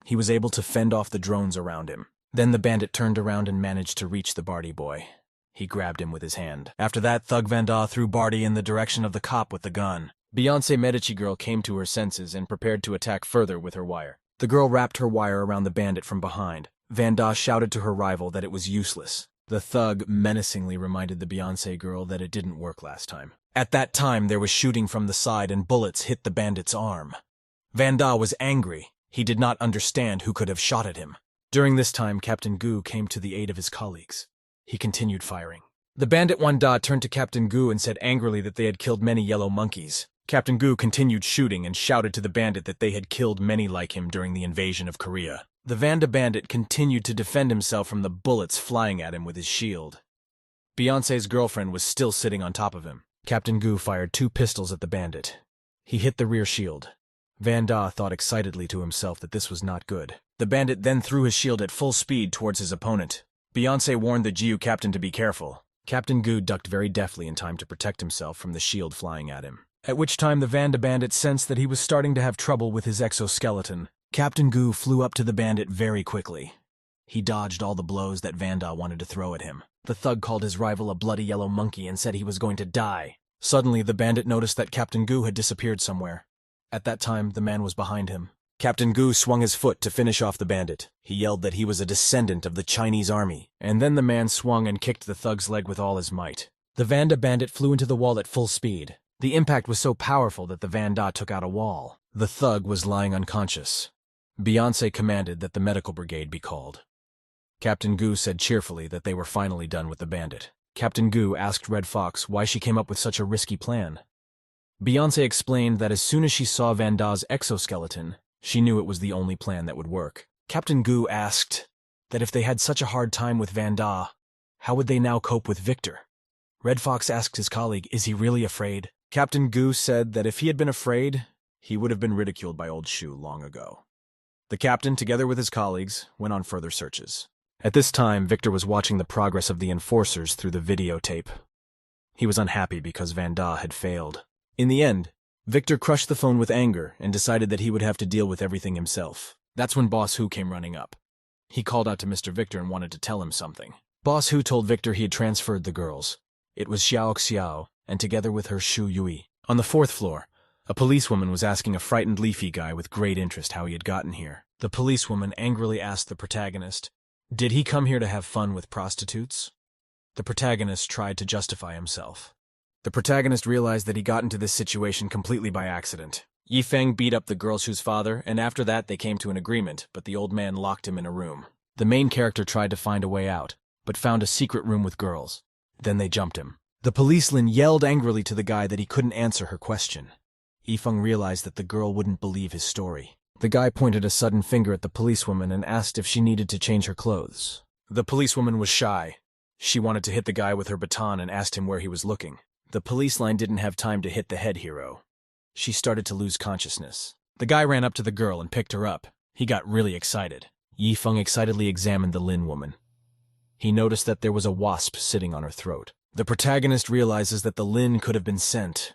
He was able to fend off the drones around him. Then the bandit turned around and managed to reach the Barty boy. He grabbed him with his hand. After that, Thug Vanda threw Barty in the direction of the cop with the gun. Beyoncé Medici girl came to her senses and prepared to attack further with her wire. The girl wrapped her wire around the bandit from behind. Vanda shouted to her rival that it was useless. The thug menacingly reminded the Beyoncé girl that it didn't work last time. At that time, there was shooting from the side and bullets hit the bandit's arm. Vanda was angry. He did not understand who could have shot at him. During this time, Captain Gu came to the aid of his colleagues. He continued firing. The bandit Wanda turned to Captain Gu and said angrily that they had killed many yellow monkeys. Captain Gu continued shooting and shouted to the bandit that they had killed many like him during the invasion of Korea. The Vanda bandit continued to defend himself from the bullets flying at him with his shield. Beyoncé's girlfriend was still sitting on top of him. Captain Gu fired 2 pistols at the bandit. He hit the rear shield. Vanda thought excitedly to himself that this was not good. The bandit then threw his shield at full speed towards his opponent. Beyoncé warned the GU captain to be careful. Captain Gu ducked very deftly in time to protect himself from the shield flying at him. At which time the Vanda bandit sensed that he was starting to have trouble with his exoskeleton. Captain Gu flew up to the bandit very quickly. He dodged all the blows that Vanda wanted to throw at him. The thug called his rival a bloody yellow monkey and said he was going to die. Suddenly, the bandit noticed that Captain Gu had disappeared somewhere. At that time, the man was behind him. Captain Gu swung his foot to finish off the bandit. He yelled that he was a descendant of the Chinese army, and then the man swung and kicked the thug's leg with all his might. The Vanda bandit flew into the wall at full speed. The impact was so powerful that the Vanda took out a wall. The thug was lying unconscious. Beyoncé commanded that the medical brigade be called. Captain Gu said cheerfully that they were finally done with the bandit. Captain Gu asked Red Fox why she came up with such a risky plan. Beyoncé explained that as soon as she saw Vanda's exoskeleton, she knew it was the only plan that would work. Captain Gu asked that if they had such a hard time with Vanda, how would they now cope with Victor? Red Fox asked his colleague, is he really afraid? Captain Gu said that if he had been afraid, he would have been ridiculed by Old Shu long ago. The captain, together with his colleagues, went on further searches. At this time, Victor was watching the progress of the enforcers through the videotape. He was unhappy because Vanda had failed. In the end, Victor crushed the phone with anger and decided that he would have to deal with everything himself. That's when Boss Hu came running up. He called out to Mr. Victor and wanted to tell him something. Boss Hu told Victor he had transferred the girls. It was Xiao Xiao, and together with her Shu Yui. On the 4th floor, a policewoman was asking a frightened leafy guy with great interest how he had gotten here. The policewoman angrily asked the protagonist, did he come here to have fun with prostitutes? The protagonist tried to justify himself. The protagonist realized that he got into this situation completely by accident. Yifeng beat up the girl Shu's father, and after that they came to an agreement, but the old man locked him in a room. The main character tried to find a way out, but found a secret room with girls. Then they jumped him. The policeman yelled angrily to the guy that he couldn't answer her question. Yifeng realized that the girl wouldn't believe his story. The guy pointed a sudden finger at the policewoman and asked if she needed to change her clothes. The policewoman was shy. She wanted to hit the guy with her baton and asked him where he was looking. The police line didn't have time to hit the head hero. She started to lose consciousness. The guy ran up to the girl and picked her up. He got really excited. Yifeng excitedly examined the Lin woman. He noticed that there was a wasp sitting on her throat. The protagonist realizes that the Lin could have been sent.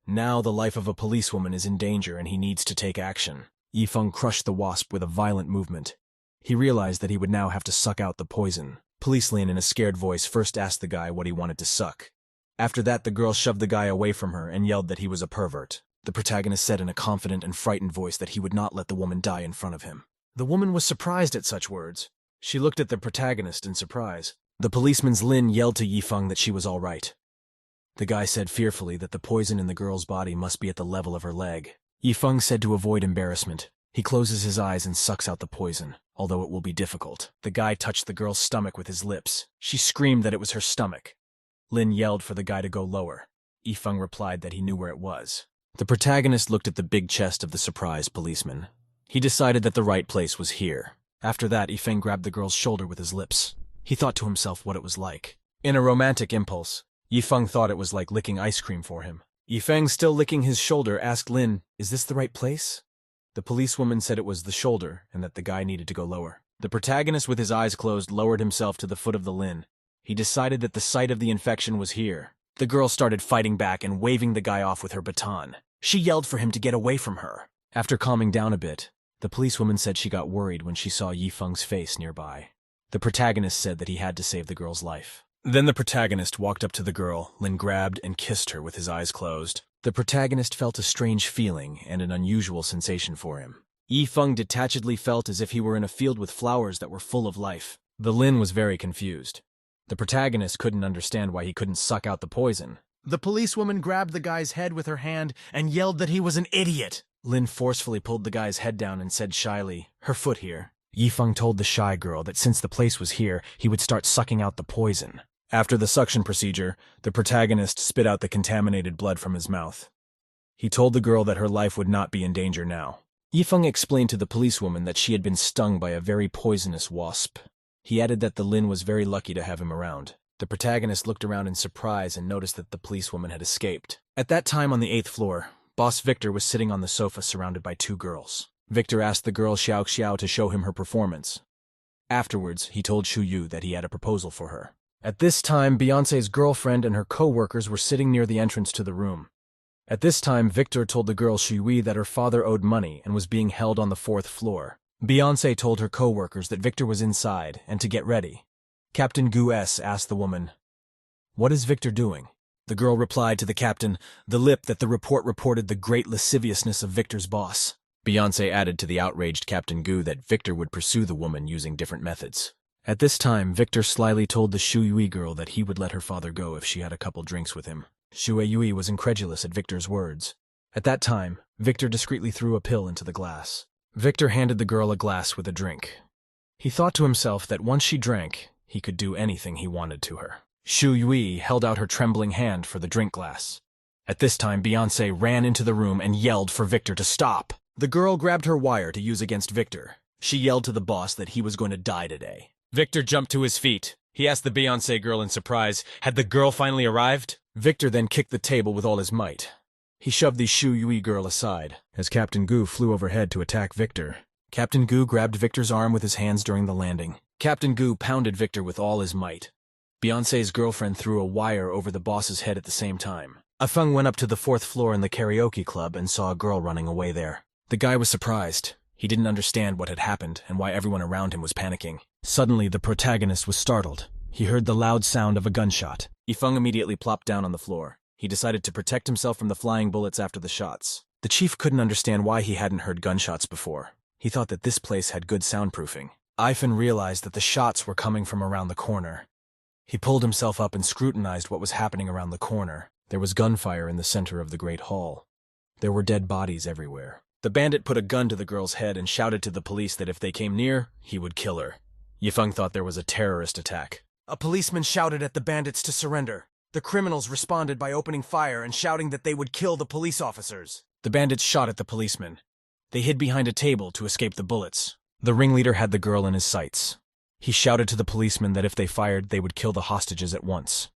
Now the life of a policewoman is in danger and he needs to take action. Yifeng crushed the wasp with a violent movement. He realized that he would now have to suck out the poison. Police Lin, in a scared voice, first asked the guy what he wanted to suck. After that, the girl shoved the guy away from her and yelled that he was a pervert. The protagonist said in a confident and frightened voice that he would not let the woman die in front of him. The woman was surprised at such words. She looked at the protagonist in surprise. The policeman's Lin yelled to Yifeng that she was all right. The guy said fearfully that the poison in the girl's body must be at the level of her leg. Yifeng said to avoid embarrassment. He closes his eyes and sucks out the poison, although it will be difficult. The guy touched the girl's stomach with his lips. She screamed that it was her stomach. Lin yelled for the guy to go lower. Yifeng replied that he knew where it was. The protagonist looked at the big chest of the surprised policeman. He decided that the right place was here. After that, Yifeng grabbed the girl's shoulder with his lips. He thought to himself what it was like. In a romantic impulse, Yifeng thought it was like licking ice cream for him. Yifeng, still licking his shoulder, asked Lin, "Is this the right place?" The policewoman said it was the shoulder and that the guy needed to go lower. The protagonist, with his eyes closed, lowered himself to the foot of the Lin. He decided that the site of the infection was here. The girl started fighting back and waving the guy off with her baton. She yelled for him to get away from her. After calming down a bit, the policewoman said she got worried when she saw Yifeng's face nearby. The protagonist said that he had to save the girl's life. Then the protagonist walked up to the girl. Lin grabbed and kissed her with his eyes closed. The protagonist felt a strange feeling and an unusual sensation for him. Yifeng detachedly felt as if he were in a field with flowers that were full of life. The Lin was very confused. The protagonist couldn't understand why he couldn't suck out the poison. The policewoman grabbed the guy's head with her hand and yelled that he was an idiot. Lin forcefully pulled the guy's head down and said shyly, "Her foot here." Yifeng told the shy girl that since the place was here, he would start sucking out the poison. After the suction procedure, the protagonist spit out the contaminated blood from his mouth. He told the girl that her life would not be in danger now. Yifeng explained to the policewoman that she had been stung by a very poisonous wasp. He added that the Lin was very lucky to have him around. The protagonist looked around in surprise and noticed that the policewoman had escaped. At that time on the 8th floor, Boss Victor was sitting on the sofa surrounded by two girls. Victor asked the girl Xiao Xiao to show him her performance. Afterwards, he told Shu Yu that he had a proposal for her. At this time, Beyoncé's girlfriend and her co-workers were sitting near the entrance to the room. At this time, Victor told the girl Shui that her father owed money and was being held on the 4th floor. Beyoncé told her co-workers that Victor was inside and to get ready. Captain Gu S asked the woman, "What is Victor doing?" The girl replied to the captain, the lip that the report reported the great lasciviousness of Victor's boss. Beyoncé added to the outraged Captain Gu that Victor would pursue the woman using different methods. At this time, Victor slyly told the Shu Yui girl that he would let her father go if she had a couple drinks with him. Shu Yui was incredulous at Victor's words. At that time, Victor discreetly threw a pill into the glass. Victor handed the girl a glass with a drink. He thought to himself that once she drank, he could do anything he wanted to her. Shu Yui held out her trembling hand for the drink glass. At this time, Beyoncé ran into the room and yelled for Victor to stop. The girl grabbed her wire to use against Victor. She yelled to the boss that he was going to die today. Victor jumped to his feet. He asked the Beyoncé girl in surprise, had the girl finally arrived? Victor then kicked the table with all his might. He shoved the Shu Yui girl aside, as Captain Gu flew overhead to attack Victor. Captain Gu grabbed Victor's arm with his hands during the landing. Captain Gu pounded Victor with all his might. Beyoncé's girlfriend threw a wire over the boss's head at the same time. Afeng went up to the 4th floor in the karaoke club and saw a girl running away there. The guy was surprised. He didn't understand what had happened and why everyone around him was panicking. Suddenly, the protagonist was startled. He heard the loud sound of a gunshot. Yifeng immediately plopped down on the floor. He decided to protect himself from the flying bullets after the shots. The chief couldn't understand why he hadn't heard gunshots before. He thought that this place had good soundproofing. Yifeng realized that the shots were coming from around the corner. He pulled himself up and scrutinized what was happening around the corner. There was gunfire in the center of the great hall. There were dead bodies everywhere. The bandit put a gun to the girl's head and shouted to the police that if they came near, he would kill her. Yifeng thought there was a terrorist attack. A policeman shouted at the bandits to surrender. The criminals responded by opening fire and shouting that they would kill the police officers. The bandits shot at the policeman. They hid behind a table to escape the bullets. The ringleader had the girl in his sights. He shouted to the policemen that if they fired, they would kill the hostages at once.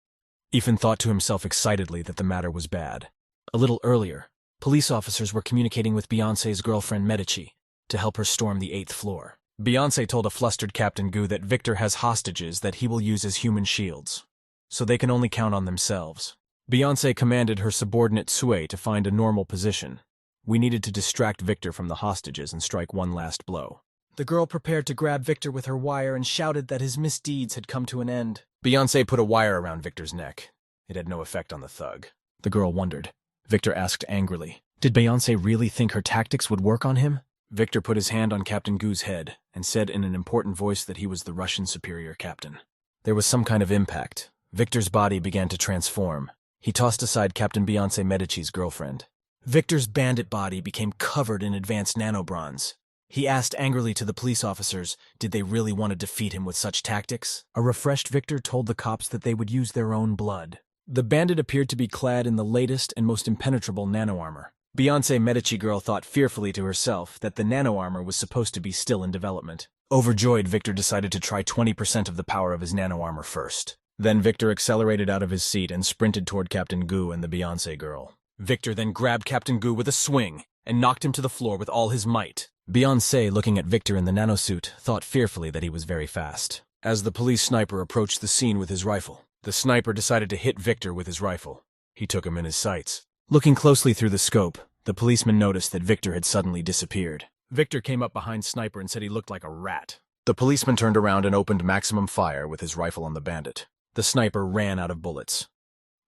Ethan thought to himself excitedly that the matter was bad. A little earlier, police officers were communicating with Beyoncé's girlfriend Medici to help her storm the 8th floor. Beyoncé told a flustered Captain Gu that Victor has hostages that he will use as human shields, so they can only count on themselves. Beyoncé commanded her subordinate Sue to find a normal position. We needed to distract Victor from the hostages and strike one last blow. The girl prepared to grab Victor with her wire and shouted that his misdeeds had come to an end. Beyoncé put a wire around Victor's neck. It had no effect on the thug. The girl wondered. Victor asked angrily, did Beyoncé really think her tactics would work on him? Victor put his hand on Captain Gu's head and said in an important voice that he was the Russian superior captain. There was some kind of impact. Victor's body began to transform. He tossed aside Captain Beyoncé Medici's girlfriend. Victor's bandit body became covered in advanced nanobronze. He asked angrily to the police officers, did they really want to defeat him with such tactics? A refreshed Victor told the cops that they would use their own blood. The bandit appeared to be clad in the latest and most impenetrable nano-armor. Beyoncé Medici girl thought fearfully to herself that the nano-armor was supposed to be still in development. Overjoyed, Victor decided to try 20% of the power of his nano-armor first. Then Victor accelerated out of his seat and sprinted toward Captain Gu and the Beyoncé girl. Victor then grabbed Captain Gu with a swing and knocked him to the floor with all his might. Beyoncé, looking at Victor in the nanosuit, thought fearfully that he was very fast. As the police sniper approached the scene with his rifle, the sniper decided to hit Victor with his rifle. He took him in his sights. Looking closely through the scope, the policeman noticed that Victor had suddenly disappeared. Victor came up behind Sniper and said he looked like a rat. The policeman turned around and opened maximum fire with his rifle on the bandit. The sniper ran out of bullets.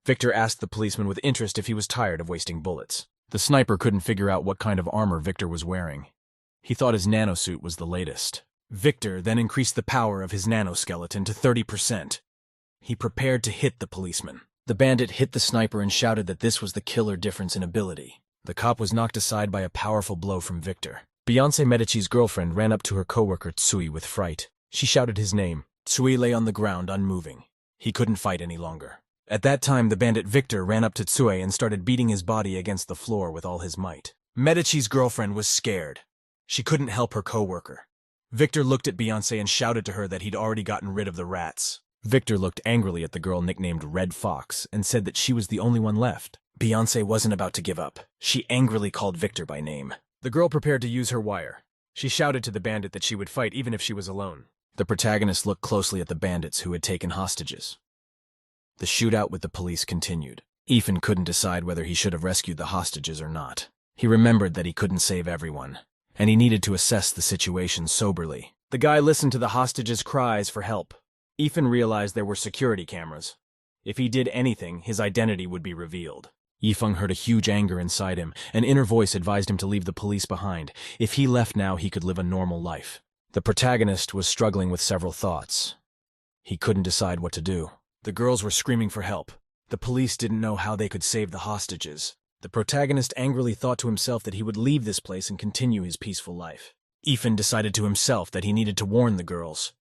Victor asked the policeman with interest if he was tired of wasting bullets. The sniper couldn't figure out what kind of armor Victor was wearing. He thought his nanosuit was the latest. Victor then increased the power of his nanoskeleton to 30%. He prepared to hit the policeman. The bandit hit the sniper and shouted that this was the killer difference in ability. The cop was knocked aside by a powerful blow from Victor. Beyoncé Medici's girlfriend ran up to her coworker Tsui with fright. She shouted his name. Tsui lay on the ground unmoving. He couldn't fight any longer. At that time, the bandit Victor ran up to Tsui and started beating his body against the floor with all his might. Medici's girlfriend was scared. She couldn't help her coworker. Victor looked at Beyoncé and shouted to her that he'd already gotten rid of the rats. Victor looked angrily at the girl nicknamed Red Fox and said that she was the only one left. Beyoncé wasn't about to give up. She angrily called Victor by name. The girl prepared to use her wire. She shouted to the bandit that she would fight even if she was alone. The protagonist looked closely at the bandits who had taken hostages. The shootout with the police continued. Ethan couldn't decide whether he should have rescued the hostages or not. He remembered that he couldn't save everyone, and he needed to assess the situation soberly. The guy listened to the hostages' cries for help. Ethan realized there were security cameras. If he did anything, his identity would be revealed. Yifeng heard a huge anger inside him. An inner voice advised him to leave the police behind. If he left now, he could live a normal life. The protagonist was struggling with several thoughts. He couldn't decide what to do. The girls were screaming for help. The police didn't know how they could save the hostages. The protagonist angrily thought to himself that he would leave this place and continue his peaceful life. Ethan decided to himself that he needed to warn the girls.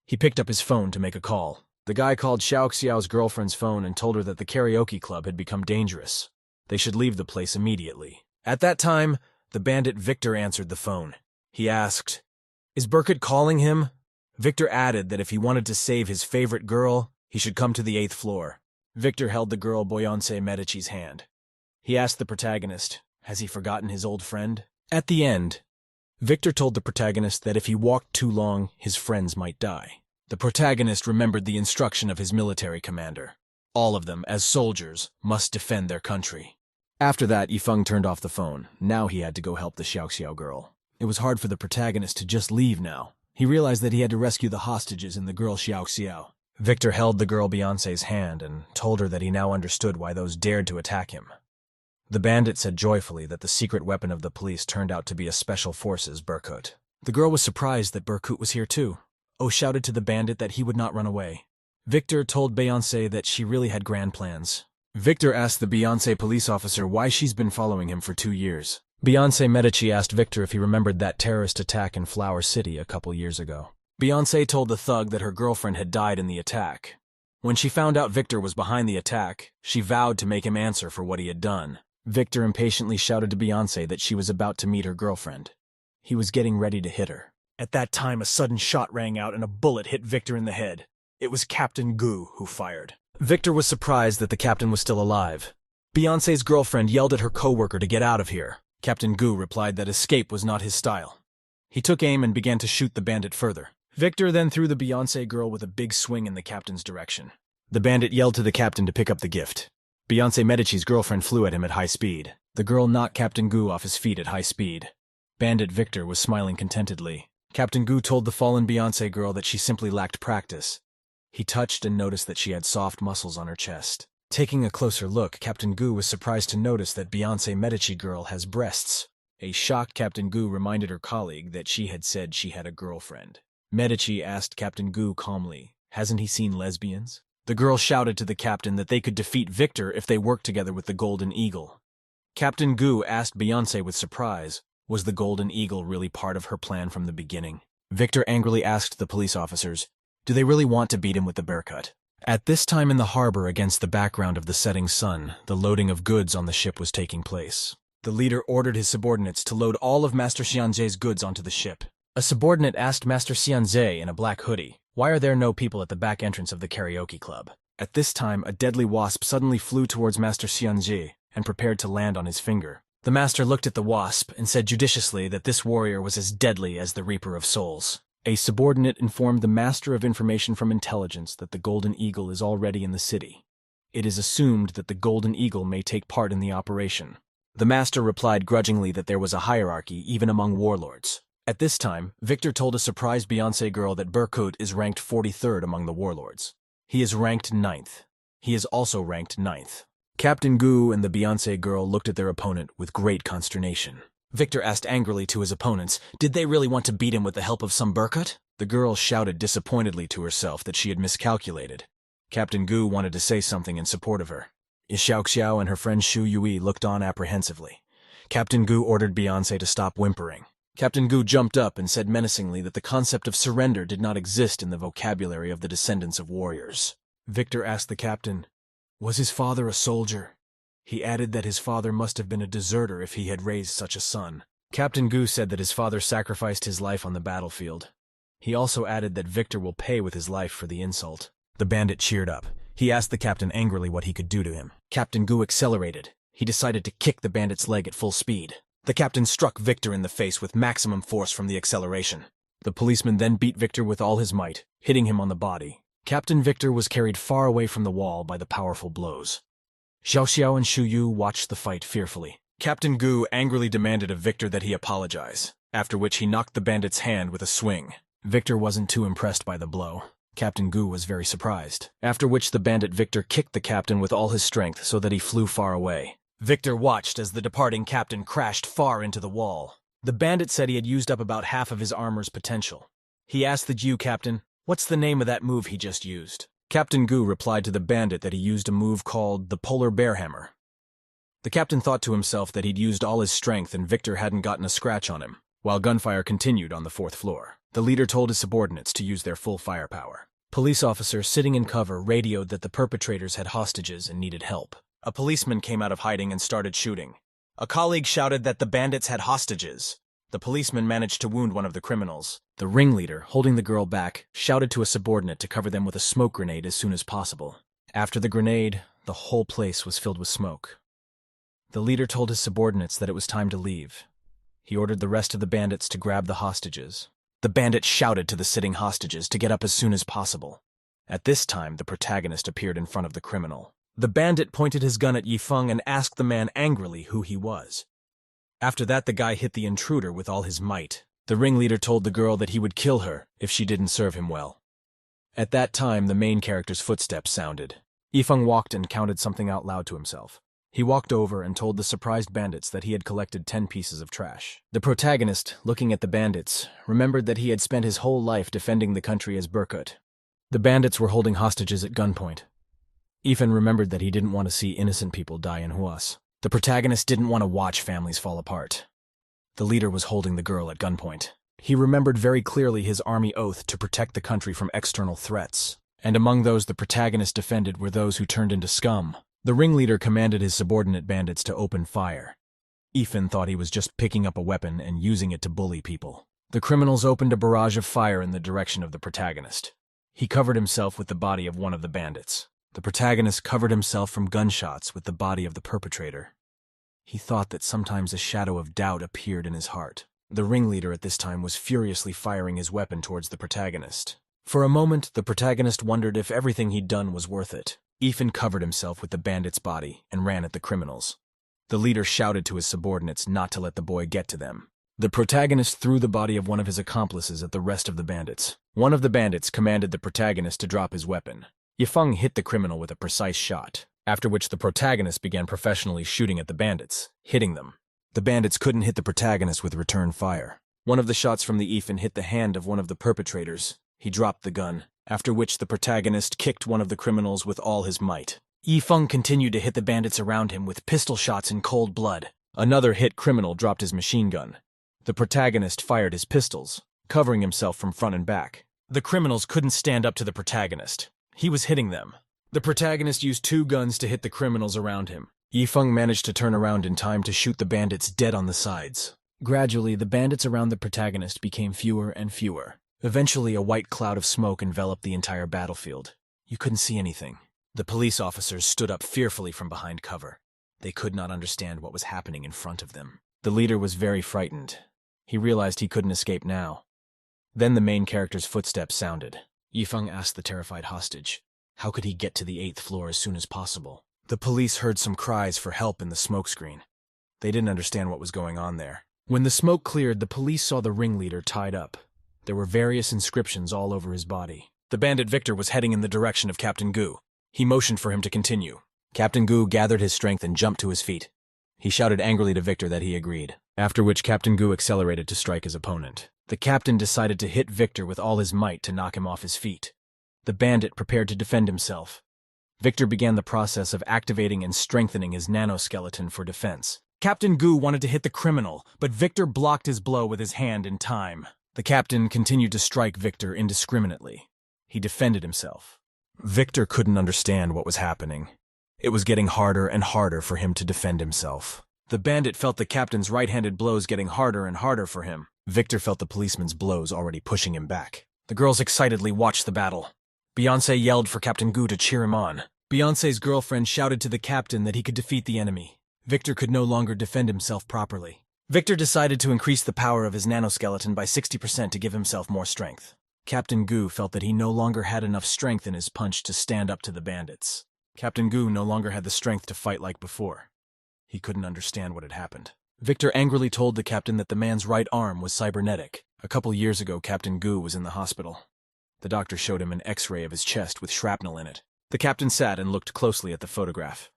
He picked up his phone to make a call. The guy called Xiao Xiao's girlfriend's phone and told her that the karaoke club had become dangerous. They should leave the place immediately. At that time, the bandit Victor answered the phone. He asked, "Is Burkett calling him?" Victor added that if he wanted to save his favorite girl, he should come to the 8th floor. Victor held the girl Beyoncé Medici's hand. He asked the protagonist, has he forgotten his old friend? At the end, Victor told the protagonist that if he walked too long, his friends might die. The protagonist remembered the instruction of his military commander. All of them, as soldiers, must defend their country. After that, Yifeng turned off the phone. Now he had to go help the Xiaoxiao girl. It was hard for the protagonist to just leave now. He realized that he had to rescue the hostages and the girl Xiaoxiao. Victor held the girl Beyoncé's hand and told her that he now understood why those dared to attack him. The bandit said joyfully that the secret weapon of the police turned out to be a special forces Burkut. The girl was surprised that Burkut was here too. Oh shouted to the bandit that he would not run away. Victor told Beyoncé that she really had grand plans. Victor asked the Beyoncé police officer why she's been following him for 2 years. Beyoncé Medici asked Victor if he remembered that terrorist attack in Flower City a couple years ago. Beyoncé told the thug that her girlfriend had died in the attack. When she found out Victor was behind the attack, she vowed to make him answer for what he had done. Victor impatiently shouted to Beyonce that she was about to meet her girlfriend. He was getting ready to hit her. At that time, a sudden shot rang out and a bullet hit Victor in the head. It was Captain Gu who fired. Victor was surprised that the captain was still alive. Beyonce's girlfriend yelled at her co-worker to get out of here. Captain Gu replied that escape was not his style. He took aim and began to shoot the bandit further. Victor then threw the Beyonce girl with a big swing in the captain's direction. The bandit yelled to the captain to pick up the gift. Beyonce Medici's girlfriend flew at him at high speed. The girl knocked Captain Gu off his feet at high speed. Bandit Victor was smiling contentedly. Captain Gu told the fallen Beyonce girl that she simply lacked practice. He touched and noticed that she had soft muscles on her chest. Taking a closer look, Captain Gu was surprised to notice that Beyonce Medici girl has breasts. A shocked Captain Gu reminded her colleague that she had said she had a girlfriend. Medici asked Captain Gu calmly, "Hasn't he seen lesbians?" The girl shouted to the captain that they could defeat Victor if they worked together with the Golden Eagle. Captain Gu asked Beyonce with surprise, was the Golden Eagle really part of her plan from the beginning? Victor angrily asked the police officers, do they really want to beat him with the bear cut? At this time in the harbor, against the background of the setting sun, the loading of goods on the ship was taking place. The leader ordered his subordinates to load all of Master Xianzhe's goods onto the ship. A subordinate asked Master Xianzhe in a black hoodie, why are there no people at the back entrance of the karaoke club? At this time, a deadly wasp suddenly flew towards Master Xianzhe and prepared to land on his finger. The master looked at the wasp and said judiciously that this warrior was as deadly as the Reaper of Souls. A subordinate informed the Master of Information from Intelligence that the Golden Eagle is already in the city. It is assumed that the Golden Eagle may take part in the operation. The Master replied grudgingly that there was a hierarchy even among warlords. At this time, Victor told a surprised Beyonce girl that Berkut is ranked 43rd among the warlords. He is ranked 9th. He is also ranked 9th. Captain Gu and the Beyonce girl looked at their opponent with great consternation. Victor asked angrily to his opponents, did they really want to beat him with the help of some Berkut? The girl shouted disappointedly to herself that she had miscalculated. Captain Gu wanted to say something in support of her. Xiao Xiao and her friend Shu Yui looked on apprehensively. Captain Gu ordered Beyonce to stop whimpering. Captain Gu jumped up and said menacingly that the concept of surrender did not exist in the vocabulary of the descendants of warriors. Victor asked the captain, was his father a soldier? He added that his father must have been a deserter if he had raised such a son. Captain Gu said that his father sacrificed his life on the battlefield. He also added that Victor will pay with his life for the insult. The bandit cheered up. He asked the captain angrily what he could do to him. Captain Gu accelerated. He decided to kick the bandit's leg at full speed. The captain struck Victor in the face with maximum force from the acceleration. The policeman then beat Victor with all his might, hitting him on the body. Captain Victor was carried far away from the wall by the powerful blows. Xiao Xiao and Shu Yu watched the fight fearfully. Captain Gu angrily demanded of Victor that he apologize, after which he knocked the bandit's hand with a swing. Victor wasn't too impressed by the blow. Captain Gu was very surprised, after which the bandit Victor kicked the captain with all his strength so that he flew far away. Victor watched as the departing captain crashed far into the wall. The bandit said he had used up about half of his armor's potential. He asked the Jew captain, what's the name of that move he just used? Captain Gu replied to the bandit that he used a move called the Polar Bear Hammer. The captain thought to himself that he'd used all his strength and Victor hadn't gotten a scratch on him, while gunfire continued on the 4th floor. The leader told his subordinates to use their full firepower. Police officers sitting in cover radioed that the perpetrators had hostages and needed help. A policeman came out of hiding and started shooting. A colleague shouted that the bandits had hostages. The policeman managed to wound one of the criminals. The ringleader, holding the girl back, shouted to a subordinate to cover them with a smoke grenade as soon as possible. After the grenade, the whole place was filled with smoke. The leader told his subordinates that it was time to leave. He ordered the rest of the bandits to grab the hostages. The bandit shouted to the sitting hostages to get up as soon as possible. At this time, the protagonist appeared in front of the criminal. The bandit pointed his gun at Yifeng and asked the man angrily who he was. After that, the guy hit the intruder with all his might. The ringleader told the girl that he would kill her if she didn't serve him well. At that time, the main character's footsteps sounded. Yifeng walked and counted something out loud to himself. He walked over and told the surprised bandits that he had collected 10 pieces of trash. The protagonist, looking at the bandits, remembered that he had spent his whole life defending the country as Berkut. The bandits were holding hostages at gunpoint. Yifeng remembered that he didn't want to see innocent people die in Huas. The protagonist didn't want to watch families fall apart. The leader was holding the girl at gunpoint. He remembered very clearly his army oath to protect the country from external threats. And among those the protagonist defended were those who turned into scum. The ringleader commanded his subordinate bandits to open fire. Ethan thought he was just picking up a weapon and using it to bully people. The criminals opened a barrage of fire in the direction of the protagonist. He covered himself with the body of one of the bandits. The protagonist covered himself from gunshots with the body of the perpetrator. He thought that sometimes a shadow of doubt appeared in his heart. The ringleader at this time was furiously firing his weapon towards the protagonist. For a moment, the protagonist wondered if everything he'd done was worth it. Ethan covered himself with the bandit's body and ran at the criminals. The leader shouted to his subordinates not to let the boy get to them. The protagonist threw the body of one of his accomplices at the rest of the bandits. One of the bandits commanded the protagonist to drop his weapon. Yifeng hit the criminal with a precise shot, after which the protagonist began professionally shooting at the bandits, hitting them. The bandits couldn't hit the protagonist with return fire. One of the shots from the Ethan hit the hand of one of the perpetrators. He dropped the gun, after which the protagonist kicked one of the criminals with all his might. Yifeng continued to hit the bandits around him with pistol shots in cold blood. Another hit criminal dropped his machine gun. The protagonist fired his pistols, covering himself from front and back. The criminals couldn't stand up to the protagonist. He was hitting them. The protagonist used 2 guns to hit the criminals around him. Yifeng managed to turn around in time to shoot the bandits dead on the sides. Gradually, the bandits around the protagonist became fewer and fewer. Eventually, a white cloud of smoke enveloped the entire battlefield. You couldn't see anything. The police officers stood up fearfully from behind cover. They could not understand what was happening in front of them. The leader was very frightened. He realized he couldn't escape now. Then the main character's footsteps sounded. Yifeng asked the terrified hostage, how could he get to the 8th floor as soon as possible? The police heard some cries for help in the smokescreen. They didn't understand what was going on there. When the smoke cleared, the police saw the ringleader tied up. There were various inscriptions all over his body. The bandit Victor was heading in the direction of Captain Gu. He motioned for him to continue. Captain Gu gathered his strength and jumped to his feet. He shouted angrily to Victor that he agreed, after which Captain Gu accelerated to strike his opponent. The captain decided to hit Victor with all his might to knock him off his feet. The bandit prepared to defend himself. Victor began the process of activating and strengthening his nanoskeleton for defense. Captain Gu wanted to hit the criminal, but Victor blocked his blow with his hand in time. The captain continued to strike Victor indiscriminately. He defended himself. Victor couldn't understand what was happening. It was getting harder and harder for him to defend himself. The bandit felt the captain's right-handed blows getting harder and harder for him. Victor felt the policeman's blows already pushing him back. The girls excitedly watched the battle. Beyoncé yelled for Captain Gu to cheer him on. Beyoncé's girlfriend shouted to the captain that he could defeat the enemy. Victor could no longer defend himself properly. Victor decided to increase the power of his nanoskeleton by 60% to give himself more strength. Captain Gu felt that he no longer had enough strength in his punch to stand up to the bandits. Captain Gu no longer had the strength to fight like before. He couldn't understand what had happened. Victor angrily told the captain that the man's right arm was cybernetic. A couple years ago, Captain Gu was in the hospital. The doctor showed him an X-ray of his chest with shrapnel in it. The captain sat and looked closely at the photograph.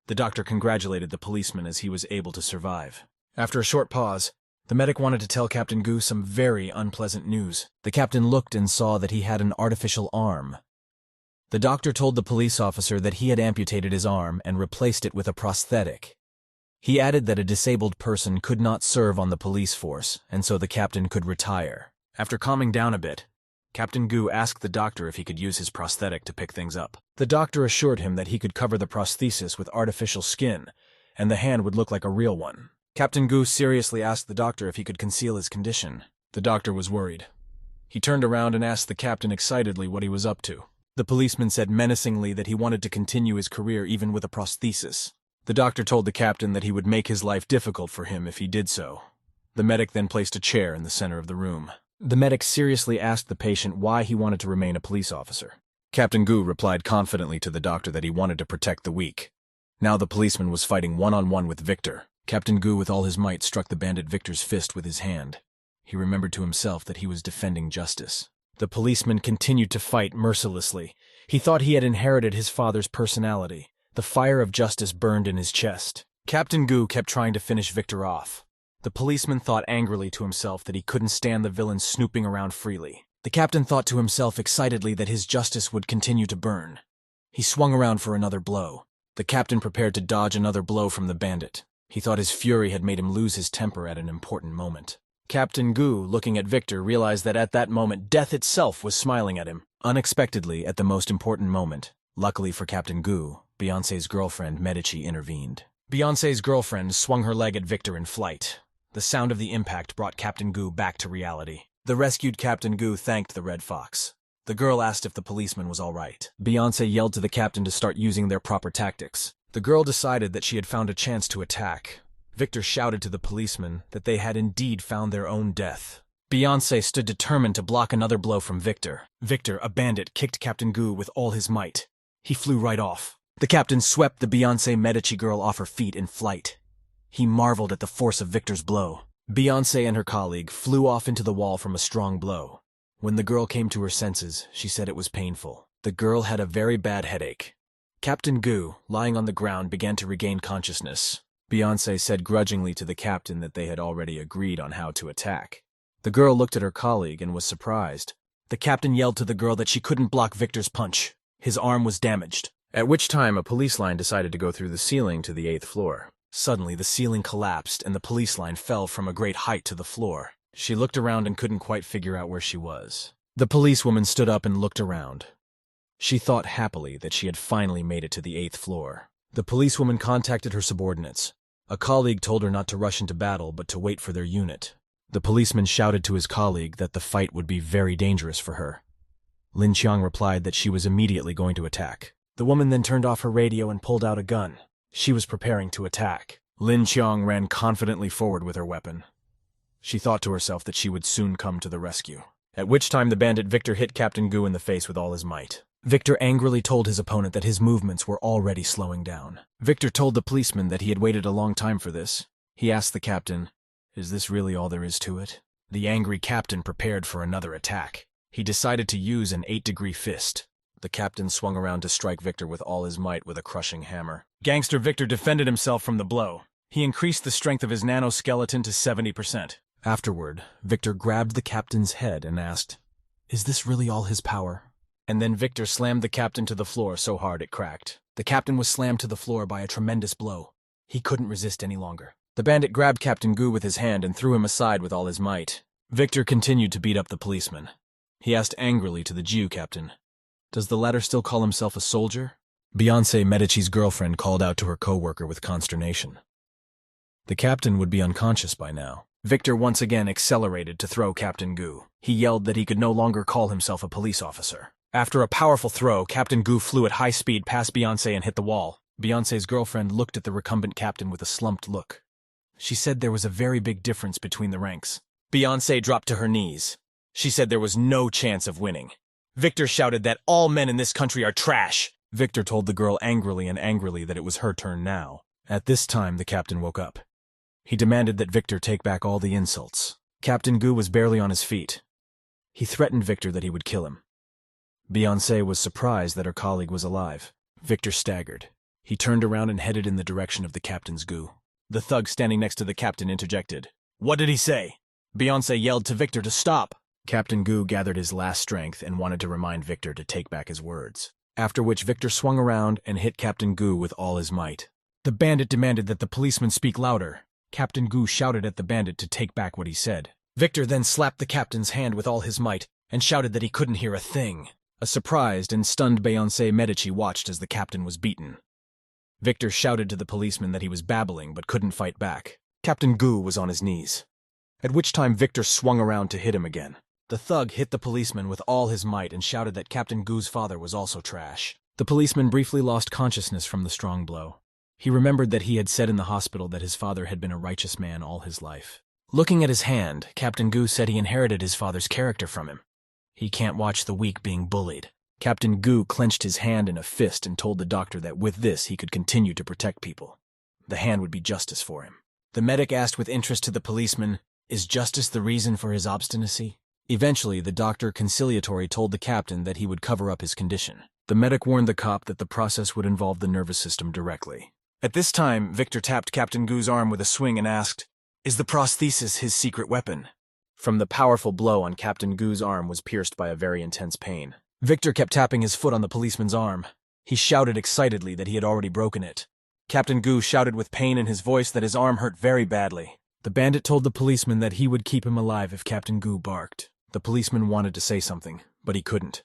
The doctor congratulated the policeman as he was able to survive. After a short pause, the medic wanted to tell Captain Gu some very unpleasant news. The captain looked and saw that he had an artificial arm. The doctor told the police officer that he had amputated his arm and replaced it with a prosthetic. He added that a disabled person could not serve on the police force, and so the captain could retire. After calming down a bit, Captain Gu asked the doctor if he could use his prosthetic to pick things up. The doctor assured him that he could cover the prosthesis with artificial skin, and the hand would look like a real one. Captain Gu seriously asked the doctor if he could conceal his condition. The doctor was worried. He turned around and asked the captain excitedly what he was up to. The policeman said menacingly that he wanted to continue his career even with a prosthesis. The doctor told the captain that he would make his life difficult for him if he did so. The medic then placed a chair in the center of the room. The medic seriously asked the patient why he wanted to remain a police officer. Captain Gu replied confidently to the doctor that he wanted to protect the weak. Now the policeman was fighting one-on-one with Victor. Captain Gu with all his might struck the bandit Victor's fist with his hand. He remembered to himself that he was defending justice. The policeman continued to fight mercilessly. He thought he had inherited his father's personality. The fire of justice burned in his chest. Captain Gu kept trying to finish Victor off. The policeman thought angrily to himself that he couldn't stand the villain snooping around freely. The captain thought to himself excitedly that his justice would continue to burn. He swung around for another blow. The captain prepared to dodge another blow from the bandit. He thought his fury had made him lose his temper at an important moment. Captain Gu, looking at Victor, realized that at that moment death itself was smiling at him. Unexpectedly, at the most important moment, luckily for Captain Gu, Beyonce's girlfriend, Medici, intervened. Beyonce's girlfriend swung her leg at Victor in flight. The sound of the impact brought Captain Goo back to reality. The rescued Captain Goo thanked the Red Fox. The girl asked if the policeman was all right. Beyonce yelled to the captain to start using their proper tactics. The girl decided that she had found a chance to attack. Victor shouted to the policeman that they had indeed found their own death. Beyonce stood determined to block another blow from Victor. Victor, a bandit, kicked Captain Goo with all his might. He flew right off. The captain swept the Beyonce Medici girl off her feet in flight. He marveled at the force of Victor's blow. Beyonce and her colleague flew off into the wall from a strong blow. When the girl came to her senses, she said it was painful. The girl had a very bad headache. Captain Goo, lying on the ground, began to regain consciousness. Beyonce said grudgingly to the captain that they had already agreed on how to attack. The girl looked at her colleague and was surprised. The captain yelled to the girl that she couldn't block Victor's punch. His arm was damaged. At which time a police line decided to go through the ceiling to the 8th floor. Suddenly, the ceiling collapsed and the police line fell from a great height to the floor. She looked around and couldn't quite figure out where she was. The policewoman stood up and looked around. She thought happily that she had finally made it to the 8th floor. The policewoman contacted her subordinates. A colleague told her not to rush into battle, but to wait for their unit. The policeman shouted to his colleague that the fight would be very dangerous for her. Lin Qiang replied that she was immediately going to attack. The woman then turned off her radio and pulled out a gun. She was preparing to attack. Lin Qiang ran confidently forward with her weapon. She thought to herself that she would soon come to the rescue. At which time the bandit Victor hit Captain Goo in the face with all his might. Victor angrily told his opponent that his movements were already slowing down. Victor told the policeman that he had waited a long time for this. He asked the captain, "Is this really all there is to it?" The angry captain prepared for another attack. He decided to use an 8-degree fist. The captain swung around to strike Victor with all his might with a crushing hammer. Gangster Victor defended himself from the blow. He increased the strength of his nanoskeleton to 70%. Afterward, Victor grabbed the captain's head and asked, "Is this really all his power?" And then Victor slammed the captain to the floor so hard it cracked. The captain was slammed to the floor by a tremendous blow. He couldn't resist any longer. The bandit grabbed Captain Goo with his hand and threw him aside with all his might. Victor continued to beat up the policeman. He asked angrily to the Jew captain, "Does the latter still call himself a soldier?" Beyonce Medici's girlfriend called out to her co-worker with consternation. The captain would be unconscious by now. Victor once again accelerated to throw Captain Goo. He yelled that he could no longer call himself a police officer. After a powerful throw, Captain Goo flew at high speed past Beyonce and hit the wall. Beyonce's girlfriend looked at the recumbent captain with a slumped look. She said there was a very big difference between the ranks. Beyonce dropped to her knees. She said there was no chance of winning. Victor shouted that all men in this country are trash. Victor told the girl angrily that it was her turn now. At this time, the captain woke up. He demanded that Victor take back all the insults. Captain Goo was barely on his feet. He threatened Victor that he would kill him. Beyonce was surprised that her colleague was alive. Victor staggered. He turned around and headed in the direction of the captain's Goo. The thug standing next to the captain interjected. "What did he say?" Beyonce yelled to Victor to stop. Captain Goo gathered his last strength and wanted to remind Victor to take back his words. After which Victor swung around and hit Captain Goo with all his might. The bandit demanded that the policeman speak louder. Captain Goo shouted at the bandit to take back what he said. Victor then slapped the captain's hand with all his might and shouted that he couldn't hear a thing. A surprised and stunned Beyonce Medici watched as the captain was beaten. Victor shouted to the policeman that he was babbling but couldn't fight back. Captain Goo was on his knees. At which time Victor swung around to hit him again. The thug hit the policeman with all his might and shouted that Captain Goo's father was also trash. The policeman briefly lost consciousness from the strong blow. He remembered that he had said in the hospital that his father had been a righteous man all his life. Looking at his hand, Captain Goo said he inherited his father's character from him. He can't watch the weak being bullied. Captain Goo clenched his hand in a fist and told the doctor that with this he could continue to protect people. The hand would be justice for him. The medic asked with interest to the policeman, "Is justice the reason for his obstinacy?" Eventually, the doctor conciliatory told the captain that he would cover up his condition. The medic warned the cop that the process would involve the nervous system directly. At this time, Victor tapped Captain Goo's arm with a swing and asked, "Is the prosthesis his secret weapon?" From the powerful blow on Captain Goo's arm was pierced by a very intense pain. Victor kept tapping his foot on the policeman's arm. He shouted excitedly that he had already broken it. Captain Goo shouted with pain in his voice that his arm hurt very badly. The bandit told the policeman that he would keep him alive if Captain Goo barked. The policeman wanted to say something, but he couldn't.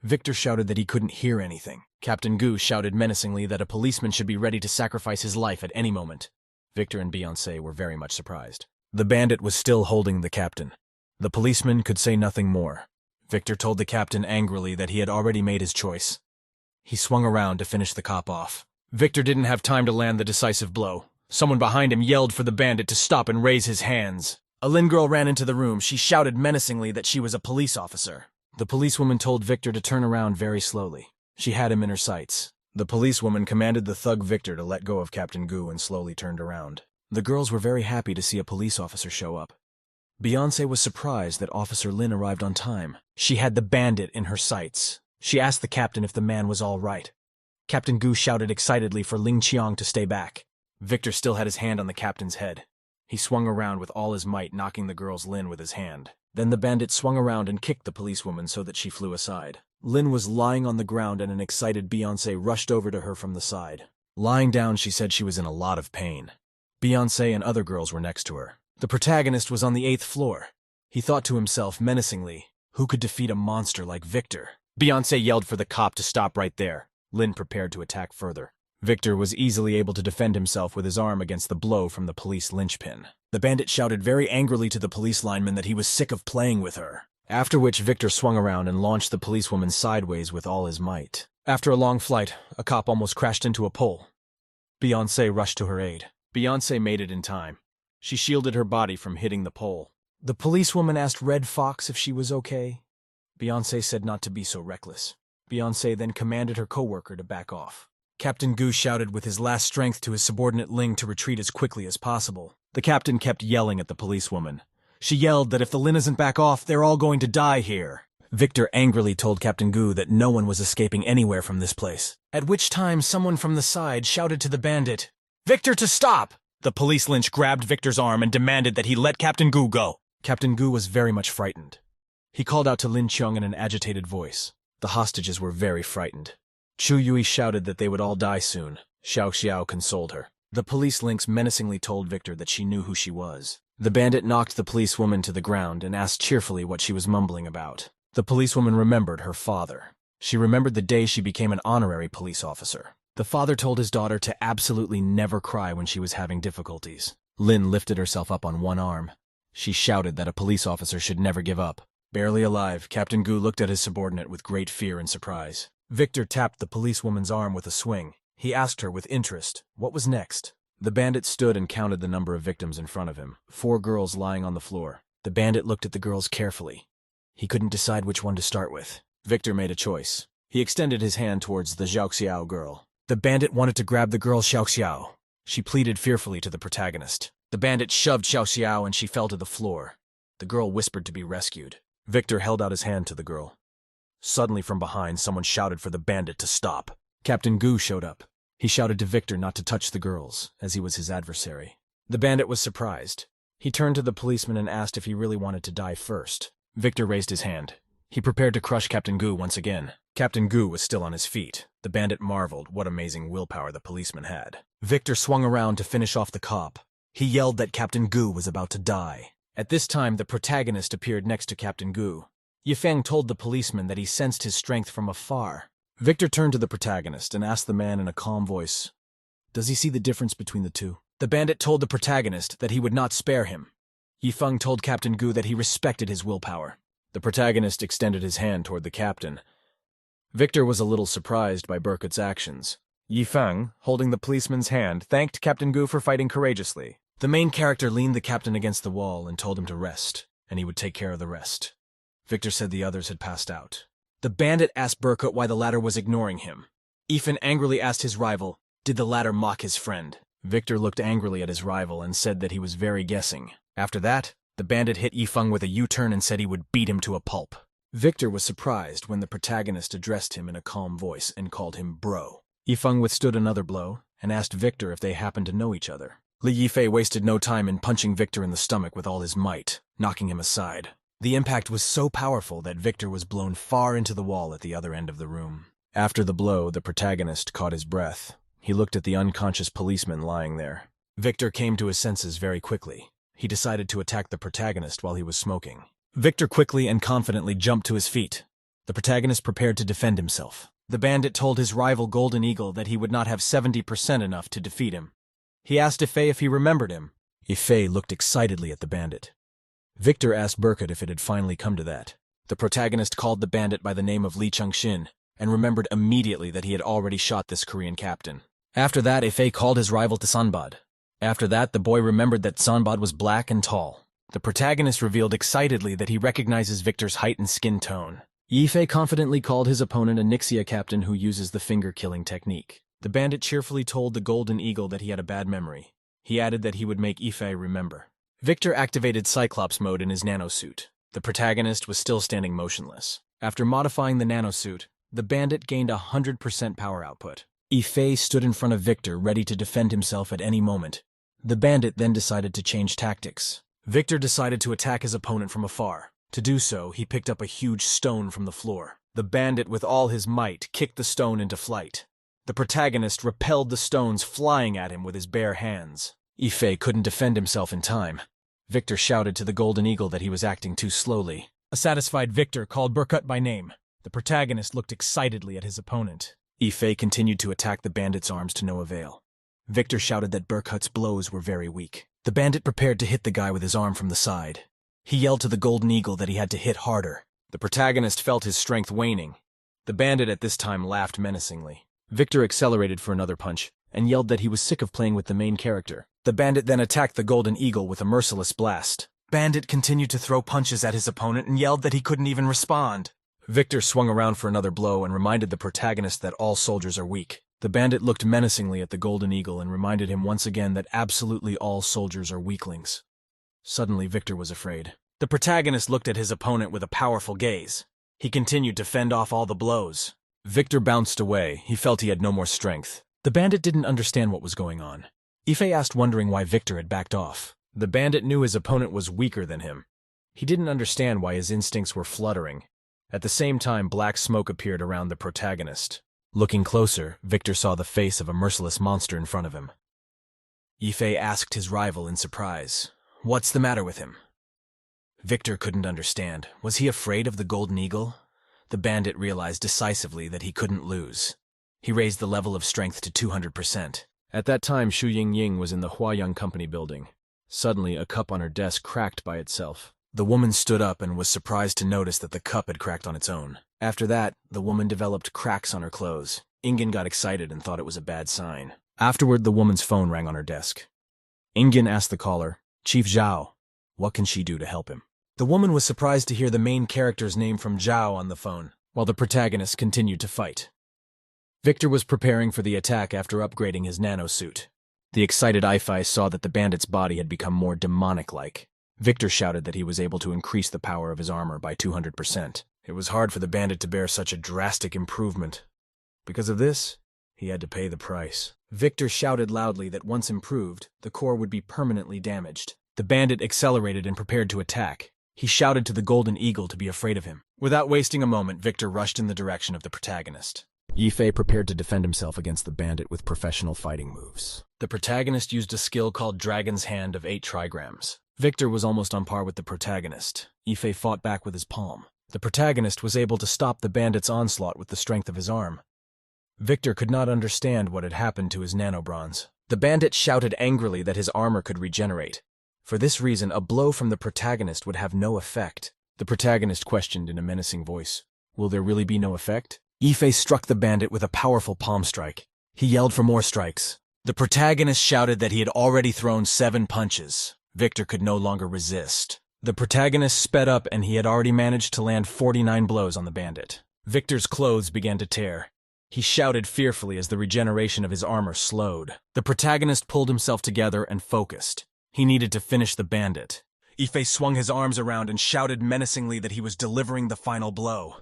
Victor shouted that he couldn't hear anything. Captain Gu shouted menacingly that a policeman should be ready to sacrifice his life at any moment. Victor and Beyoncé were very much surprised. The bandit was still holding the captain. The policeman could say nothing more. Victor told the captain angrily that he had already made his choice. He swung around to finish the cop off. Victor didn't have time to land the decisive blow. Someone behind him yelled for the bandit to stop and raise his hands. A Lin girl ran into the room. She shouted menacingly that she was a police officer. The policewoman told Victor to turn around very slowly. She had him in her sights. The policewoman commanded the thug Victor to let go of Captain Gu and slowly turned around. The girls were very happy to see a police officer show up. Beyoncé was surprised that Officer Lin arrived on time. She had the bandit in her sights. She asked the captain if the man was all right. Captain Gu shouted excitedly for Ling Qiang to stay back. Victor still had his hand on the captain's head. He swung around with all his might, knocking the girl's Lin with his hand. Then the bandit swung around and kicked the policewoman so that she flew aside. Lin was lying on the ground and an excited Beyoncé rushed over to her from the side. Lying down, she said she was in a lot of pain. Beyoncé and other girls were next to her. The protagonist was on the 8th floor. He thought to himself menacingly, who could defeat a monster like Victor? Beyoncé yelled for the cop to stop right there. Lin prepared to attack further. Victor was easily able to defend himself with his arm against the blow from the police linchpin. The bandit shouted very angrily to the police lineman that he was sick of playing with her. After which Victor swung around and launched the policewoman sideways with all his might. After a long flight, a cop almost crashed into a pole. Beyoncé rushed to her aid. Beyoncé made it in time. She shielded her body from hitting the pole. The policewoman asked Red Fox if she was okay. Beyoncé said not to be so reckless. Beyoncé then commanded her coworker to back off. Captain Gu shouted with his last strength to his subordinate Ling to retreat as quickly as possible. The captain kept yelling at the policewoman. She yelled that if the Lin isn't back off, they're all going to die here. Victor angrily told Captain Gu that no one was escaping anywhere from this place. At which time someone from the side shouted to the bandit, "Victor, to stop!" The police lynch grabbed Victor's arm and demanded that he let Captain Gu go. Captain Gu was very much frightened. He called out to Lin Qiang in an agitated voice. The hostages were very frightened. Chu Yui shouted that they would all die soon. Xiao Xiao consoled her. The police lynx menacingly told Victor that she knew who she was. The bandit knocked the policewoman to the ground and asked cheerfully what she was mumbling about. The policewoman remembered her father. She remembered the day she became an honorary police officer. The father told his daughter to absolutely never cry when she was having difficulties. Lin lifted herself up on one arm. She shouted that a police officer should never give up. Barely alive, Captain Gu looked at his subordinate with great fear and surprise. Victor tapped the policewoman's arm with a swing. He asked her with interest, what was next? The bandit stood and counted the number of victims in front of him, 4 girls lying on the floor. The bandit looked at the girls carefully. He couldn't decide which one to start with. Victor made a choice. He extended his hand towards the Xiao Xiao girl. The bandit wanted to grab the girl Xiao Xiao. She pleaded fearfully to the protagonist. The bandit shoved Xiao Xiao and she fell to the floor. The girl whispered to be rescued. Victor held out his hand to the girl. Suddenly from behind, someone shouted for the bandit to stop. Captain Gu showed up. He shouted to Victor not to touch the girls, as he was his adversary. The bandit was surprised. He turned to the policeman and asked if he really wanted to die first. Victor raised his hand. He prepared to crush Captain Gu once again. Captain Gu was still on his feet. The bandit marveled what amazing willpower the policeman had. Victor swung around to finish off the cop. He yelled that Captain Gu was about to die. At this time, the protagonist appeared next to Captain Gu. Yifeng told the policeman that he sensed his strength from afar. Victor turned to the protagonist and asked the man in a calm voice, "Does he see the difference between the two?" The bandit told the protagonist that he would not spare him. Yifeng told Captain Gu that he respected his willpower. The protagonist extended his hand toward the captain. Victor was a little surprised by Burkutt's actions. Yifeng, holding the policeman's hand, thanked Captain Gu for fighting courageously. The main character leaned the captain against the wall and told him to rest, and he would take care of the rest. Victor said the others had passed out. The bandit asked Burkutt why the latter was ignoring him. Yifeng angrily asked his rival, did the latter mock his friend? Victor looked angrily at his rival and said that he was very guessing. After that, the bandit hit Yifeng with a U-turn and said he would beat him to a pulp. Victor was surprised when the protagonist addressed him in a calm voice and called him bro. Yifeng withstood another blow and asked Victor if they happened to know each other. Li Yifei wasted no time in punching Victor in the stomach with all his might, knocking him aside. The impact was so powerful that Victor was blown far into the wall at the other end of the room. After the blow, the protagonist caught his breath. He looked at the unconscious policeman lying there. Victor came to his senses very quickly. He decided to attack the protagonist while he was smoking. Victor quickly and confidently jumped to his feet. The protagonist prepared to defend himself. The bandit told his rival Golden Eagle that he would not have 70% enough to defeat him. He asked Ife if he remembered him. Ife looked excitedly at the bandit. Victor asked Burkut if it had finally come to that. The protagonist called the bandit by the name of Lee Chung-shin and remembered immediately that he had already shot this Korean captain. After that, Ife called his rival to Sanbad. After that, the boy remembered that Sanbad was black and tall. The protagonist revealed excitedly that he recognizes Victor's height and skin tone. Ife confidently called his opponent a Nixia captain who uses the finger-killing technique. The bandit cheerfully told the Golden Eagle that he had a bad memory. He added that he would make Ife remember. Victor activated Cyclops mode in his nanosuit. The protagonist was still standing motionless. After modifying the nanosuit, the bandit gained 100% power output. Ife stood in front of Victor, ready to defend himself at any moment. The bandit then decided to change tactics. Victor decided to attack his opponent from afar. To do so, he picked up a huge stone from the floor. The bandit, with all his might, kicked the stone into flight. The protagonist repelled the stones flying at him with his bare hands. Ife couldn't defend himself in time. Victor shouted to the Golden Eagle that he was acting too slowly. A satisfied Victor called Burkut by name. The protagonist looked excitedly at his opponent. Ife continued to attack the bandit's arms to no avail. Victor shouted that Burkut's blows were very weak. The bandit prepared to hit the guy with his arm from the side. He yelled to the Golden Eagle that he had to hit harder. The protagonist felt his strength waning. The bandit at this time laughed menacingly. Victor accelerated for another punch and yelled that he was sick of playing with the main character. The bandit then attacked the Golden Eagle with a merciless blast. Bandit continued to throw punches at his opponent and yelled that he couldn't even respond. Victor swung around for another blow and reminded the protagonist that all soldiers are weak. The bandit looked menacingly at the Golden Eagle and reminded him once again that absolutely all soldiers are weaklings. Suddenly, Victor was afraid. The protagonist looked at his opponent with a powerful gaze. He continued to fend off all the blows. Victor bounced away. He felt he had no more strength. The bandit didn't understand what was going on. Ife asked, wondering why Victor had backed off. The bandit knew his opponent was weaker than him. He didn't understand why his instincts were fluttering. At the same time, black smoke appeared around the protagonist. Looking closer, Victor saw the face of a merciless monster in front of him. Ife asked his rival in surprise, "What's the matter with him?" Victor couldn't understand. Was he afraid of the Golden Eagle? The bandit realized decisively that he couldn't lose. He raised the level of strength to 200%. At that time, Xu Ying was in the Huayang Company building. Suddenly, a cup on her desk cracked by itself. The woman stood up and was surprised to notice that the cup had cracked on its own. After that, the woman developed cracks on her clothes. Ingen got excited and thought it was a bad sign. Afterward, the woman's phone rang on her desk. Ingen asked the caller, "Chief Zhao, what can she do to help him?" The woman was surprised to hear the main character's name from Zhao on the phone, while the protagonist continued to fight. Victor was preparing for the attack after upgrading his nanosuit. The excited Ife saw that the bandit's body had become more demonic-like. Victor shouted that he was able to increase the power of his armor by 200%. It was hard for the bandit to bear such a drastic improvement. Because of this, he had to pay the price. Victor shouted loudly that once improved, the core would be permanently damaged. The bandit accelerated and prepared to attack. He shouted to the Golden Eagle to be afraid of him. Without wasting a moment, Victor rushed in the direction of the protagonist. Ife prepared to defend himself against the bandit with professional fighting moves. The protagonist used a skill called Dragon's Hand of 8 trigrams. Victor was almost on par with the protagonist. Ife fought back with his palm. The protagonist was able to stop the bandit's onslaught with the strength of his arm. Victor could not understand what had happened to his nanobronze. The bandit shouted angrily that his armor could regenerate. For this reason, a blow from the protagonist would have no effect. The protagonist questioned in a menacing voice, "Will there really be no effect?" Ife struck the bandit with a powerful palm strike. He yelled for more strikes. The protagonist shouted that he had already thrown 7 punches. Victor could no longer resist. The protagonist sped up and he had already managed to land 49 blows on the bandit. Victor's clothes began to tear. He shouted fearfully as the regeneration of his armor slowed. The protagonist pulled himself together and focused. He needed to finish the bandit. Ife swung his arms around and shouted menacingly that he was delivering the final blow.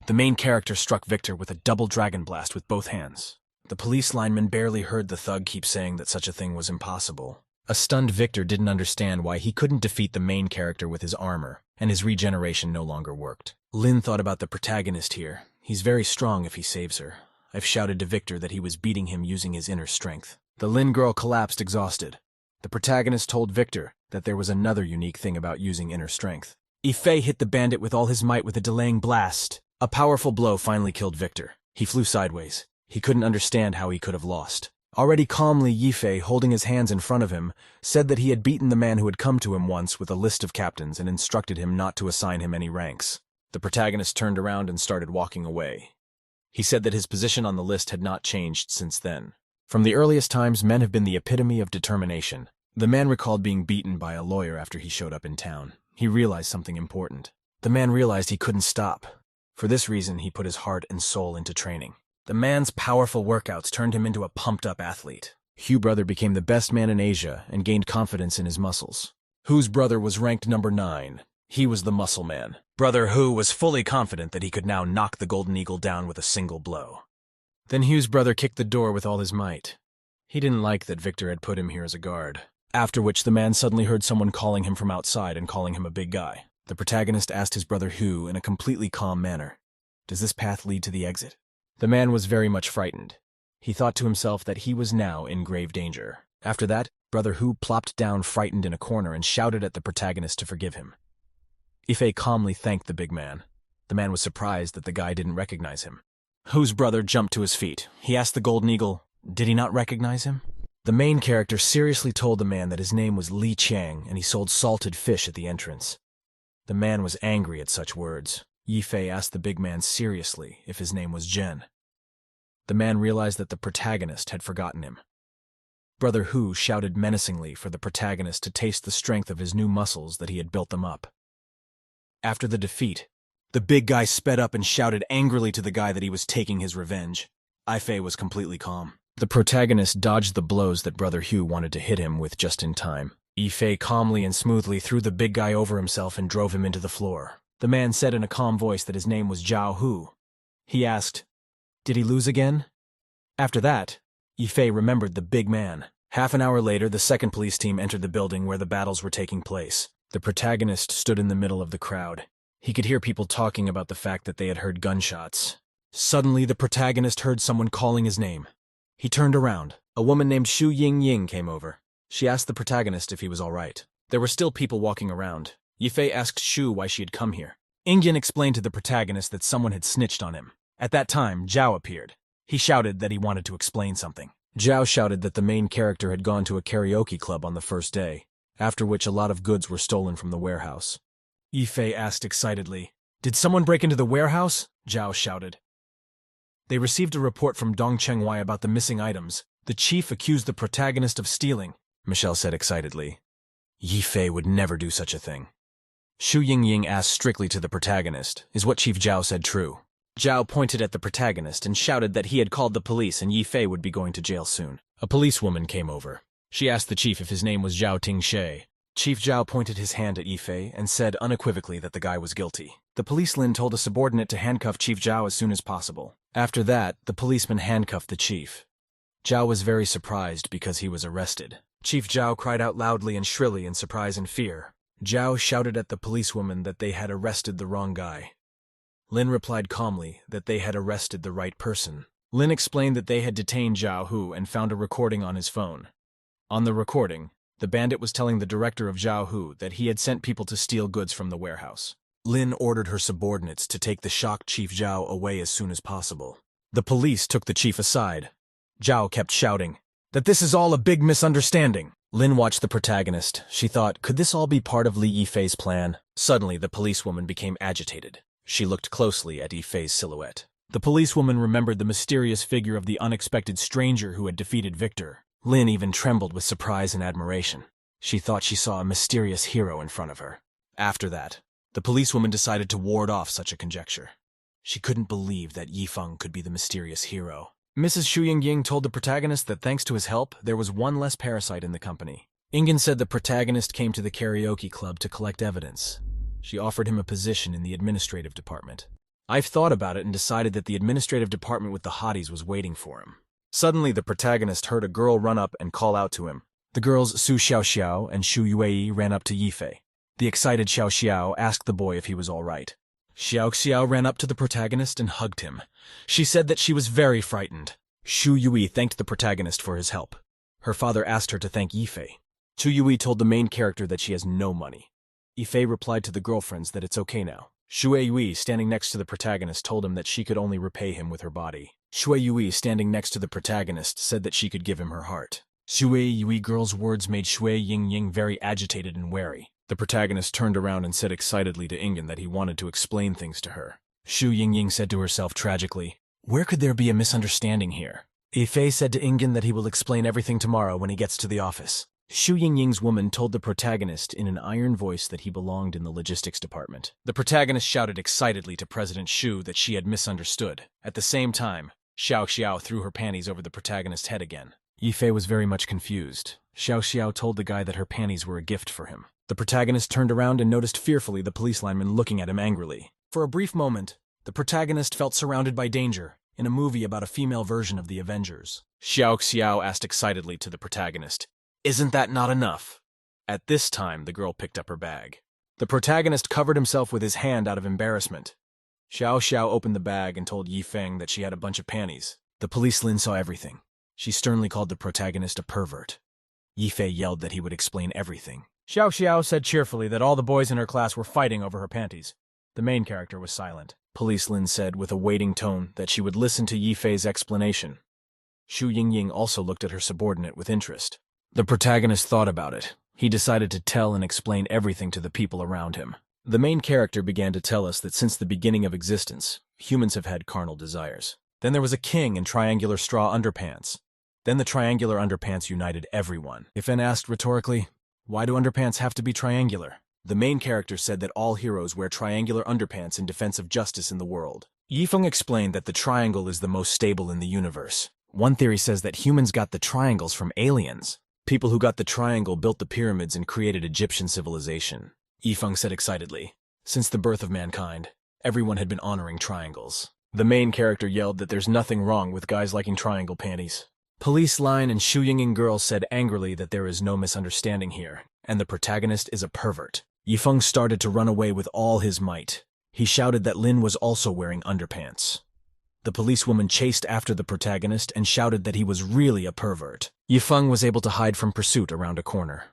The main character struck Victor with a double dragon blast with both hands. The police lineman barely heard the thug keep saying that such a thing was impossible. A stunned Victor didn't understand why he couldn't defeat the main character with his armor, and his regeneration no longer worked. Lin thought about the protagonist here. He's very strong if he saves her. I've shouted to Victor that he was beating him using his inner strength. The Lin girl collapsed exhausted. The protagonist told Victor that there was another unique thing about using inner strength. Ife hit the bandit with all his might with a delaying blast. A powerful blow finally killed Victor. He flew sideways. He couldn't understand how he could have lost. Already calmly, Yifei, holding his hands in front of him, said that he had beaten the man who had come to him once with a list of captains and instructed him not to assign him any ranks. The protagonist turned around and started walking away. He said that his position on the list had not changed since then. From the earliest times, men have been the epitome of determination. The man recalled being beaten by a lawyer after he showed up in town. He realized something important. The man realized he couldn't stop. For this reason, he put his heart and soul into training. The man's powerful workouts turned him into a pumped-up athlete. Hugh brother became the best man in Asia and gained confidence in his muscles. Hu's brother was ranked number 9. He was the muscle man. Brother Hu was fully confident that he could now knock the Golden Eagle down with a single blow. Then Hugh's brother kicked the door with all his might. He didn't like that Victor had put him here as a guard. After which the man suddenly heard someone calling him from outside and calling him a big guy. The protagonist asked his brother Hu in a completely calm manner, "Does this path lead to the exit?" The man was very much frightened. He thought to himself that he was now in grave danger. After that, Brother Hu plopped down frightened in a corner and shouted at the protagonist to forgive him. Ife calmly thanked the big man. The man was surprised that the guy didn't recognize him. Hu's brother jumped to his feet. He asked the Golden Eagle, did he not recognize him? The main character seriously told the man that his name was Li Chiang and he sold salted fish at the entrance. The man was angry at such words. Yifei asked the big man seriously if his name was Jen. The man realized that the protagonist had forgotten him. Brother Hu shouted menacingly for the protagonist to taste the strength of his new muscles that he had built them up. After the defeat, the big guy sped up and shouted angrily to the guy that he was taking his revenge. Yifei was completely calm. The protagonist dodged the blows that Brother Hu wanted to hit him with just in time. Yifei calmly and smoothly threw the big guy over himself and drove him into the floor. The man said in a calm voice that his name was Zhao Hu. He asked, "Did he lose again?" After that, Yifei remembered the big man. Half an hour later, the second police team entered the building where the battles were taking place. The protagonist stood in the middle of the crowd. He could hear people talking about the fact that they had heard gunshots. Suddenly, the protagonist heard someone calling his name. He turned around. A woman named Shu Ying came over. She asked the protagonist if he was all right. There were still people walking around. Yifei asked Shu why she had come here. Ingyan explained to the protagonist that someone had snitched on him. At that time, Zhao appeared. He shouted that he wanted to explain something. Zhao shouted that the main character had gone to a karaoke club on the first day, after which a lot of goods were stolen from the warehouse. Yifei asked excitedly, "Did someone break into the warehouse?" Zhao shouted. They received a report from Dong Chenghua about the missing items. The chief accused the protagonist of stealing, Michelle said excitedly. Yifei would never do such a thing. Shu Ying asked strictly to the protagonist, "Is what Chief Zhao said true?" Zhao pointed at the protagonist and shouted that he had called the police and Yifei would be going to jail soon. A policewoman came over. She asked the chief if his name was Zhao Tingshe. Chief Zhao pointed his hand at Yifei and said unequivocally that the guy was guilty. The policeman told a subordinate to handcuff Chief Zhao as soon as possible. After that, the policeman handcuffed the chief. Zhao was very surprised because he was arrested. Chief Zhao cried out loudly and shrilly in surprise and fear. Zhao shouted at the policewoman that they had arrested the wrong guy. Lin replied calmly that they had arrested the right person. Lin explained that they had detained Zhao Hu and found a recording on his phone. On the recording, the bandit was telling the director of Zhao Hu that he had sent people to steal goods from the warehouse. Lin ordered her subordinates to take the shocked Chief Zhao away as soon as possible. The police took the chief aside. Zhao kept shouting that this is all a big misunderstanding. Lin watched the protagonist. She thought, could this all be part of Li Yifei's plan? Suddenly, the policewoman became agitated. She looked closely at Yifei's silhouette. The policewoman remembered the mysterious figure of the unexpected stranger who had defeated Victor. Lin even trembled with surprise and admiration. She thought she saw a mysterious hero in front of her. After that, the policewoman decided to ward off such a conjecture. She couldn't believe that Yifeng could be the mysterious hero. Mrs. Shu Ying told the protagonist that thanks to his help, there was one less parasite in the company. Ingyan said the protagonist came to the karaoke club to collect evidence. She offered him a position in the administrative department. I've thought about it and decided that the administrative department with the hotties was waiting for him. Suddenly, the protagonist heard a girl run up and call out to him. The girls Su Xiaoxiao and Shu Yuei ran up to Yifei. The excited Xiaoxiao asked the boy if he was all right. Xiaoxiao ran up to the protagonist and hugged him. She said that she was very frightened. Shu Yui thanked the protagonist for his help. Her father asked her to thank Yifei. Shu Yui told the main character that she has no money. Yifei replied to the girlfriends that it's okay now. Shui Yui, standing next to the protagonist, told him that she could only repay him with her body. Shui Yui, standing next to the protagonist, said that she could give him her heart. Shui Yui girl's words made Shui Ying very agitated and wary. The protagonist turned around and said excitedly to Ingen that he wanted to explain things to her. Shu Ying said to herself tragically, "Where could there be a misunderstanding here?" Ifei said to Ingen that he will explain everything tomorrow when he gets to the office. Shu Ying's woman told the protagonist in an iron voice that he belonged in the logistics department. The protagonist shouted excitedly to President Shu that she had misunderstood. At the same time, Xiao Xiao threw her panties over the protagonist's head again. Yifei was very much confused. Xiao Xiao told the guy that her panties were a gift for him. The protagonist turned around and noticed fearfully the police lineman looking at him angrily. For a brief moment, the protagonist felt surrounded by danger in a movie about a female version of the Avengers. Xiao Xiao asked excitedly to the protagonist, "Isn't that not enough?" At this time, the girl picked up her bag. The protagonist covered himself with his hand out of embarrassment. Xiao Xiao opened the bag and told Yi Feng that she had a bunch of panties. The policeman saw everything. She sternly called the protagonist a pervert. Yifei yelled that he would explain everything. Xiao Xiao said cheerfully that all the boys in her class were fighting over her panties. The main character was silent. Police Lin said with a waiting tone that she would listen to Yifei's explanation. Shu Yingying also looked at her subordinate with interest. The protagonist thought about it. He decided to tell and explain everything to the people around him. The main character began to tell us that since the beginning of existence, humans have had carnal desires. Then there was a king in triangular straw underpants. Then the triangular underpants united everyone. Ifen asked rhetorically, "Why do underpants have to be triangular?" The main character said that all heroes wear triangular underpants in defense of justice in the world. Yifeng explained that the triangle is the most stable in the universe. One theory says that humans got the triangles from aliens. People who got the triangle built the pyramids and created Egyptian civilization. Yifeng said excitedly, "Since the birth of mankind, everyone had been honoring triangles." The main character yelled that there's nothing wrong with guys liking triangle panties. Police Line and Shu Yinging girl said angrily that there is no misunderstanding here, and the protagonist is a pervert. Yifeng started to run away with all his might. He shouted that Lin was also wearing underpants. The policewoman chased after the protagonist and shouted that he was really a pervert. Yifeng was able to hide from pursuit around a corner.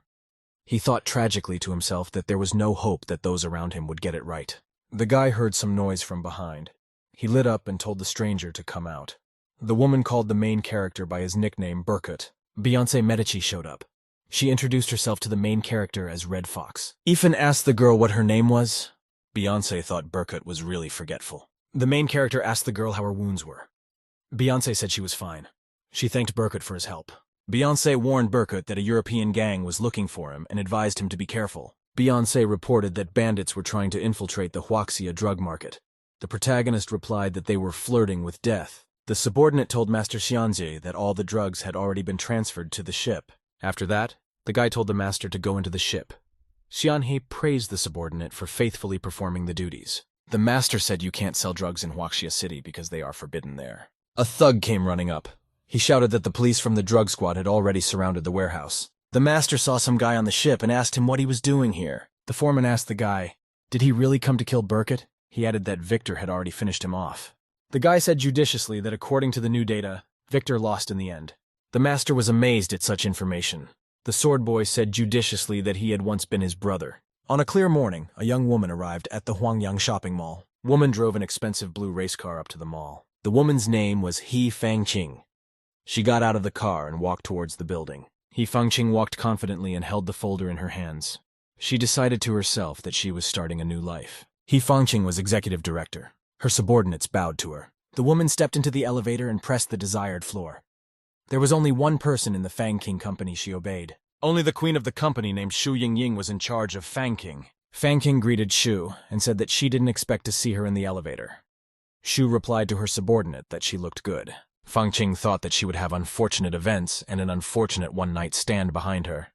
He thought tragically to himself that there was no hope that those around him would get it right. The guy heard some noise from behind. He lit up and told the stranger to come out. The woman called the main character by his nickname Burkut. Beyoncé Medici showed up. She introduced herself to the main character as Red Fox. Ethan asked the girl what her name was. Beyoncé thought Burkut was really forgetful. The main character asked the girl how her wounds were. Beyoncé said she was fine. She thanked Burkut for his help. Beyoncé warned Burkut that a European gang was looking for him and advised him to be careful. Beyoncé reported that bandits were trying to infiltrate the Huaxia drug market. The protagonist replied that they were flirting with death. The subordinate told Master Xianzi that all the drugs had already been transferred to the ship. After that, the guy told the master to go into the ship. Xianhe praised the subordinate for faithfully performing the duties. The master said you can't sell drugs in Huaxia City because they are forbidden there. A thug came running up. He shouted that the police from the drug squad had already surrounded the warehouse. The master saw some guy on the ship and asked him what he was doing here. The foreman asked the guy, "Did he really come to kill Burkut?" He added that Victor had already finished him off. The guy said judiciously that according to the new data, Victor lost in the end. The master was amazed at such information. The sword boy said judiciously that he had once been his brother. On a clear morning, a young woman arrived at the Huangyang shopping mall. Woman drove an expensive blue race car up to the mall. The woman's name was He Fangqing. She got out of the car and walked towards the building. He Fangqing walked confidently and held the folder in her hands. She decided to herself that she was starting a new life. He Fangqing was executive director. Her subordinates bowed to her. The woman stepped into the elevator and pressed the desired floor. There was only one person in the Fang King company she obeyed. Only the queen of the company named Shu Yingying was in charge of Fang King. Fang King greeted Shu and said that she didn't expect to see her in the elevator. Shu replied to her subordinate that she looked good. Fang Qing thought that she would have unfortunate events and an unfortunate one-night stand behind her.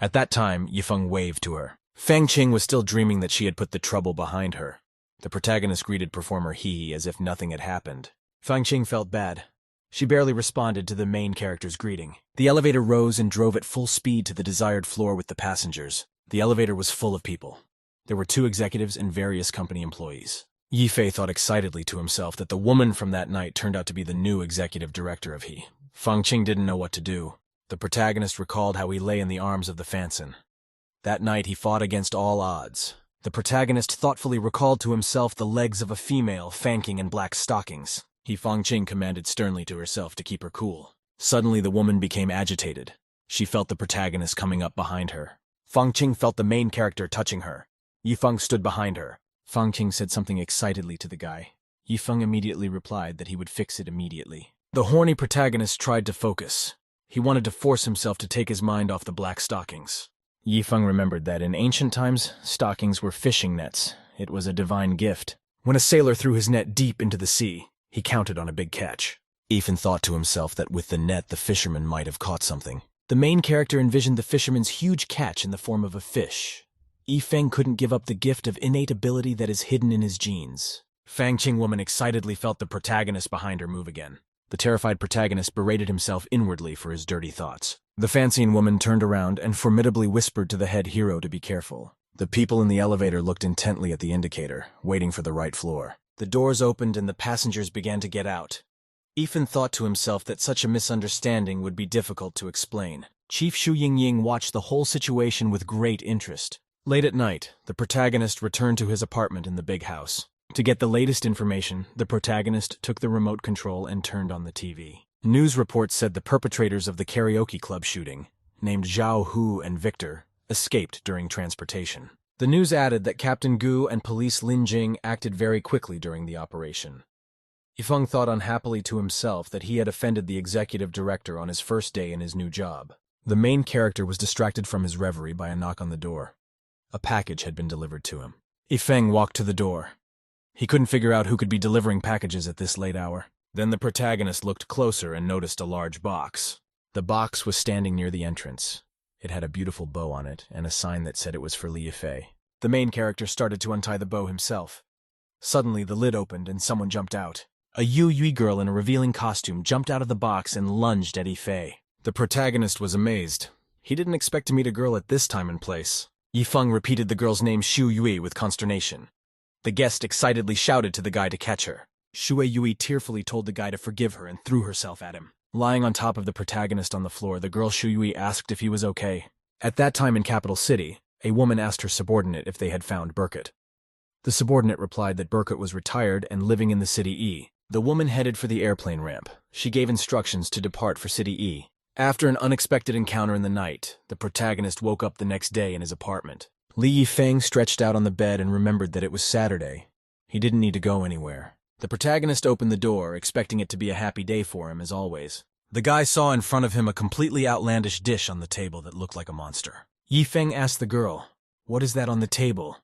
At that time, Yifeng waved to her. Fang Qing was still dreaming that she had put the trouble behind her. The protagonist greeted performer He as if nothing had happened. Fang Qing felt bad. She barely responded to the main character's greeting. The elevator rose and drove at full speed to the desired floor with the passengers. The elevator was full of people. There were 2 executives and various company employees. Yifei thought excitedly to himself that the woman from that night turned out to be the new executive director of He. Fang Qing didn't know what to do. The protagonist recalled how he lay in the arms of the Fansin. That night he fought against all odds. The protagonist thoughtfully recalled to himself the legs of a female fanking in black stockings. Fangqing commanded sternly to herself to keep her cool. Suddenly the woman became agitated. She felt the protagonist coming up behind her. Fangqing felt the main character touching her. Yifeng stood behind her. Fangqing said something excitedly to the guy. Yifeng immediately replied that he would fix it immediately. The horny protagonist tried to focus. He wanted to force himself to take his mind off the black stockings. Yifeng remembered that in ancient times, stockings were fishing nets. It was a divine gift. When a sailor threw his net deep into the sea, he counted on a big catch. Yifeng thought to himself that with the net the fisherman might have caught something. The main character envisioned the fisherman's huge catch in the form of a fish. Yifeng couldn't give up the gift of innate ability that is hidden in his genes. Fangqing woman excitedly felt the protagonist behind her move again. The terrified protagonist berated himself inwardly for his dirty thoughts. The fancying woman turned around and formidably whispered to the head hero to be careful. The people in the elevator looked intently at the indicator, waiting for the right floor. The doors opened and the passengers began to get out. Yifeng thought to himself that such a misunderstanding would be difficult to explain. Chief Xu Yingying watched the whole situation with great interest. Late at night, the protagonist returned to his apartment in the big house. To get the latest information, the protagonist took the remote control and turned on the TV. News reports said the perpetrators of the karaoke club shooting, named Zhao Hu and Victor, escaped during transportation. The news added that Captain Gu and police Lin Jing acted very quickly during the operation. Yifeng thought unhappily to himself that he had offended the executive director on his first day in his new job. The main character was distracted from his reverie by a knock on the door. A package had been delivered to him. Yifeng walked to the door. He couldn't figure out who could be delivering packages at this late hour. Then the protagonist looked closer and noticed a large box. The box was standing near the entrance. It had a beautiful bow on it and a sign that said it was for Li Yifei. The main character started to untie the bow himself. Suddenly, the lid opened and someone jumped out. A Yu Yui girl in a revealing costume jumped out of the box and lunged at Yifei. The protagonist was amazed. He didn't expect to meet a girl at this time and place. Yifeng repeated the girl's name Shu Yui with consternation. The guest excitedly shouted to the guy to catch her. Shu Yui tearfully told the guy to forgive her and threw herself at him. Lying on top of the protagonist on the floor, the girl Shu Yui asked if he was okay. At that time in Capital City, a woman asked her subordinate if they had found Burkett. The subordinate replied that Burkett was retired and living in the City E. The woman headed for the airplane ramp. She gave instructions to depart for City E. After an unexpected encounter in the night, the protagonist woke up the next day in his apartment. Li Yifeng stretched out on the bed and remembered that it was Saturday. He didn't need to go anywhere. The protagonist opened the door, expecting it to be a happy day for him, as always. The guy saw in front of him a completely outlandish dish on the table that looked like a monster. Yifeng asked the girl, "What is that on the table?"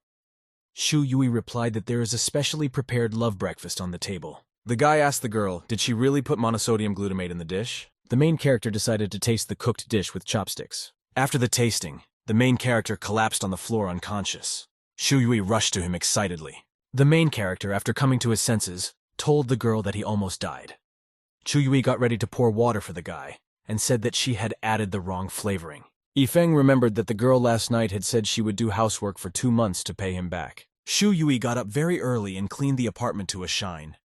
Shu Yui replied that there is a specially prepared love breakfast on the table. The guy asked the girl, did she really put monosodium glutamate in the dish? The main character decided to taste the cooked dish with chopsticks. After the tasting, the main character collapsed on the floor unconscious. Shu Yui rushed to him excitedly. The main character, after coming to his senses, told the girl that he almost died. Shu Yui got ready to pour water for the guy, and said that she had added the wrong flavoring. Yifeng remembered that the girl last night had said she would do housework for 2 months to pay him back. Shu Yui got up very early and cleaned the apartment to a shine.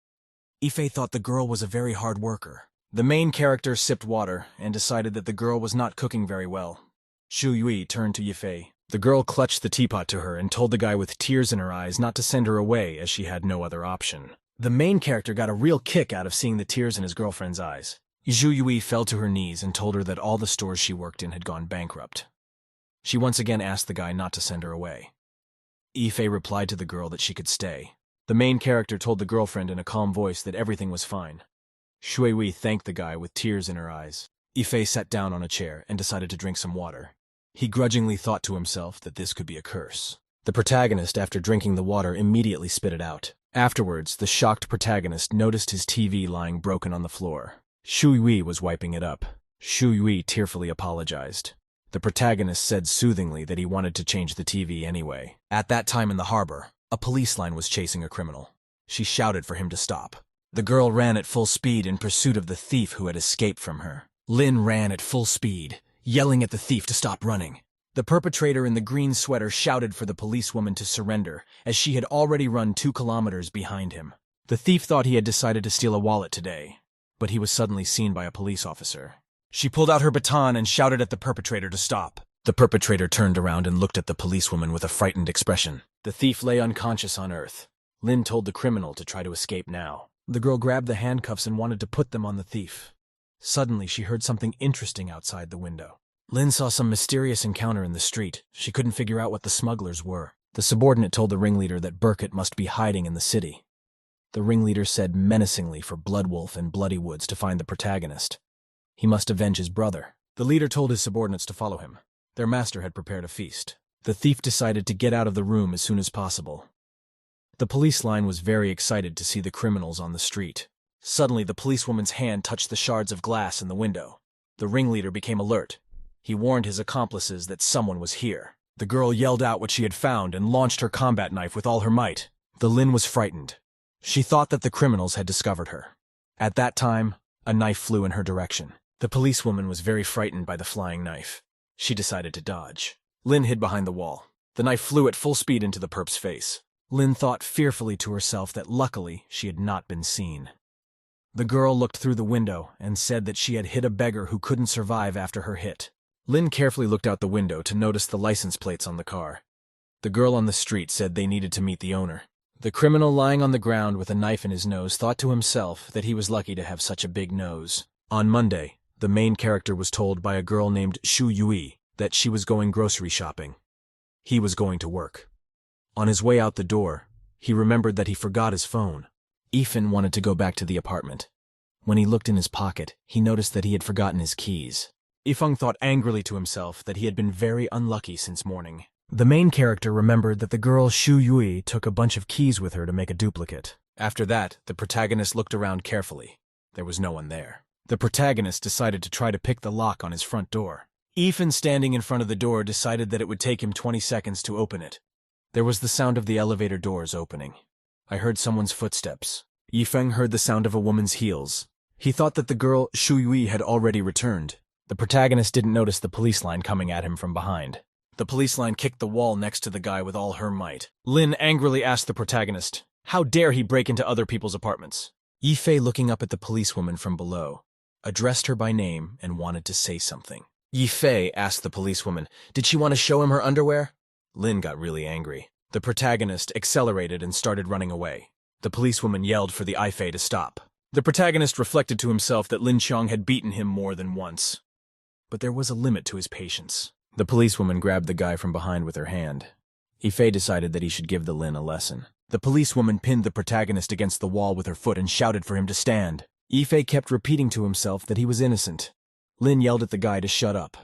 Yifei thought the girl was a very hard worker. The main character sipped water and decided that the girl was not cooking very well. Shu Yui turned to Yifei. The girl clutched the teapot to her and told the guy with tears in her eyes not to send her away as she had no other option. The main character got a real kick out of seeing the tears in his girlfriend's eyes. Shu Yui fell to her knees and told her that all the stores she worked in had gone bankrupt. She once again asked the guy not to send her away. Yifei replied to the girl that she could stay. The main character told the girlfriend in a calm voice that everything was fine. Shui Wei thanked the guy with tears in her eyes. Yifei sat down on a chair and decided to drink some water. He grudgingly thought to himself that this could be a curse. The protagonist, after drinking the water, immediately spit it out. Afterwards, the shocked protagonist noticed his TV lying broken on the floor. Shu Yui was wiping it up. Shu Yui tearfully apologized. The protagonist said soothingly that he wanted to change the TV anyway. At that time in the harbor, a police line was chasing a criminal. She shouted for him to stop. The girl ran at full speed in pursuit of the thief who had escaped from her. Lin ran at full speed, yelling at the thief to stop running. The perpetrator in the green sweater shouted for the policewoman to surrender, as she had already run 2 kilometers behind him. The thief thought he had decided to steal a wallet today, but he was suddenly seen by a police officer. She pulled out her baton and shouted at the perpetrator to stop. The perpetrator turned around and looked at the policewoman with a frightened expression. The thief lay unconscious on earth. Lin told the criminal to try to escape now. The girl grabbed the handcuffs and wanted to put them on the thief. Suddenly, she heard something interesting outside the window. Lin saw some mysterious encounter in the street. She couldn't figure out what the smugglers were. The subordinate told the ringleader that Burkett must be hiding in the city. The ringleader said menacingly for Bloodwolf and Bloodywoods to find the protagonist. He must avenge his brother. The leader told his subordinates to follow him. Their master had prepared a feast. The thief decided to get out of the room as soon as possible. The police line was very excited to see the criminals on the street. Suddenly, the policewoman's hand touched the shards of glass in the window. The ringleader became alert. He warned his accomplices that someone was here. The girl yelled out what she had found and launched her combat knife with all her might. The Lin was frightened. She thought that the criminals had discovered her. At that time, a knife flew in her direction. The policewoman was very frightened by the flying knife. She decided to dodge. Lin hid behind the wall. The knife flew at full speed into the perp's face. Lin thought fearfully to herself that luckily she had not been seen. The girl looked through the window and said that she had hit a beggar who couldn't survive after her hit. Lin carefully looked out the window to notice the license plates on the car. The girl on the street said they needed to meet the owner. The criminal lying on the ground with a knife in his nose thought to himself that he was lucky to have such a big nose. On Monday, the main character was told by a girl named Shu Yui that she was going grocery shopping. He was going to work. On his way out the door, he remembered that he forgot his phone. Ethan wanted to go back to the apartment. When he looked in his pocket, he noticed that he had forgotten his keys. Ifeng thought angrily to himself that he had been very unlucky since morning. The main character remembered that the girl Shu Yui took a bunch of keys with her to make a duplicate. After that, the protagonist looked around carefully. There was no one there. The protagonist decided to try to pick the lock on his front door. Ethan, standing in front of the door, decided that it would take him 20 seconds to open it. There was the sound of the elevator doors opening. I heard someone's footsteps. Yifeng heard the sound of a woman's heels. He thought that the girl Shu Yui had already returned. The protagonist didn't notice the police line coming at him from behind. The police line kicked the wall next to the guy with all her might. Lin angrily asked the protagonist, how dare he break into other people's apartments? Yifei, looking up at the policewoman from below, addressed her by name and wanted to say something. Yifei asked the policewoman, did she want to show him her underwear? Lin got really angry. The protagonist accelerated and started running away. The policewoman yelled for the Yifei to stop. The protagonist reflected to himself that Lin Qiang had beaten him more than once. But there was a limit to his patience. The policewoman grabbed the guy from behind with her hand. Yifei decided that he should give the Lin a lesson. The policewoman pinned the protagonist against the wall with her foot and shouted for him to stand. Yifei kept repeating to himself that he was innocent. Lin yelled at the guy to shut up.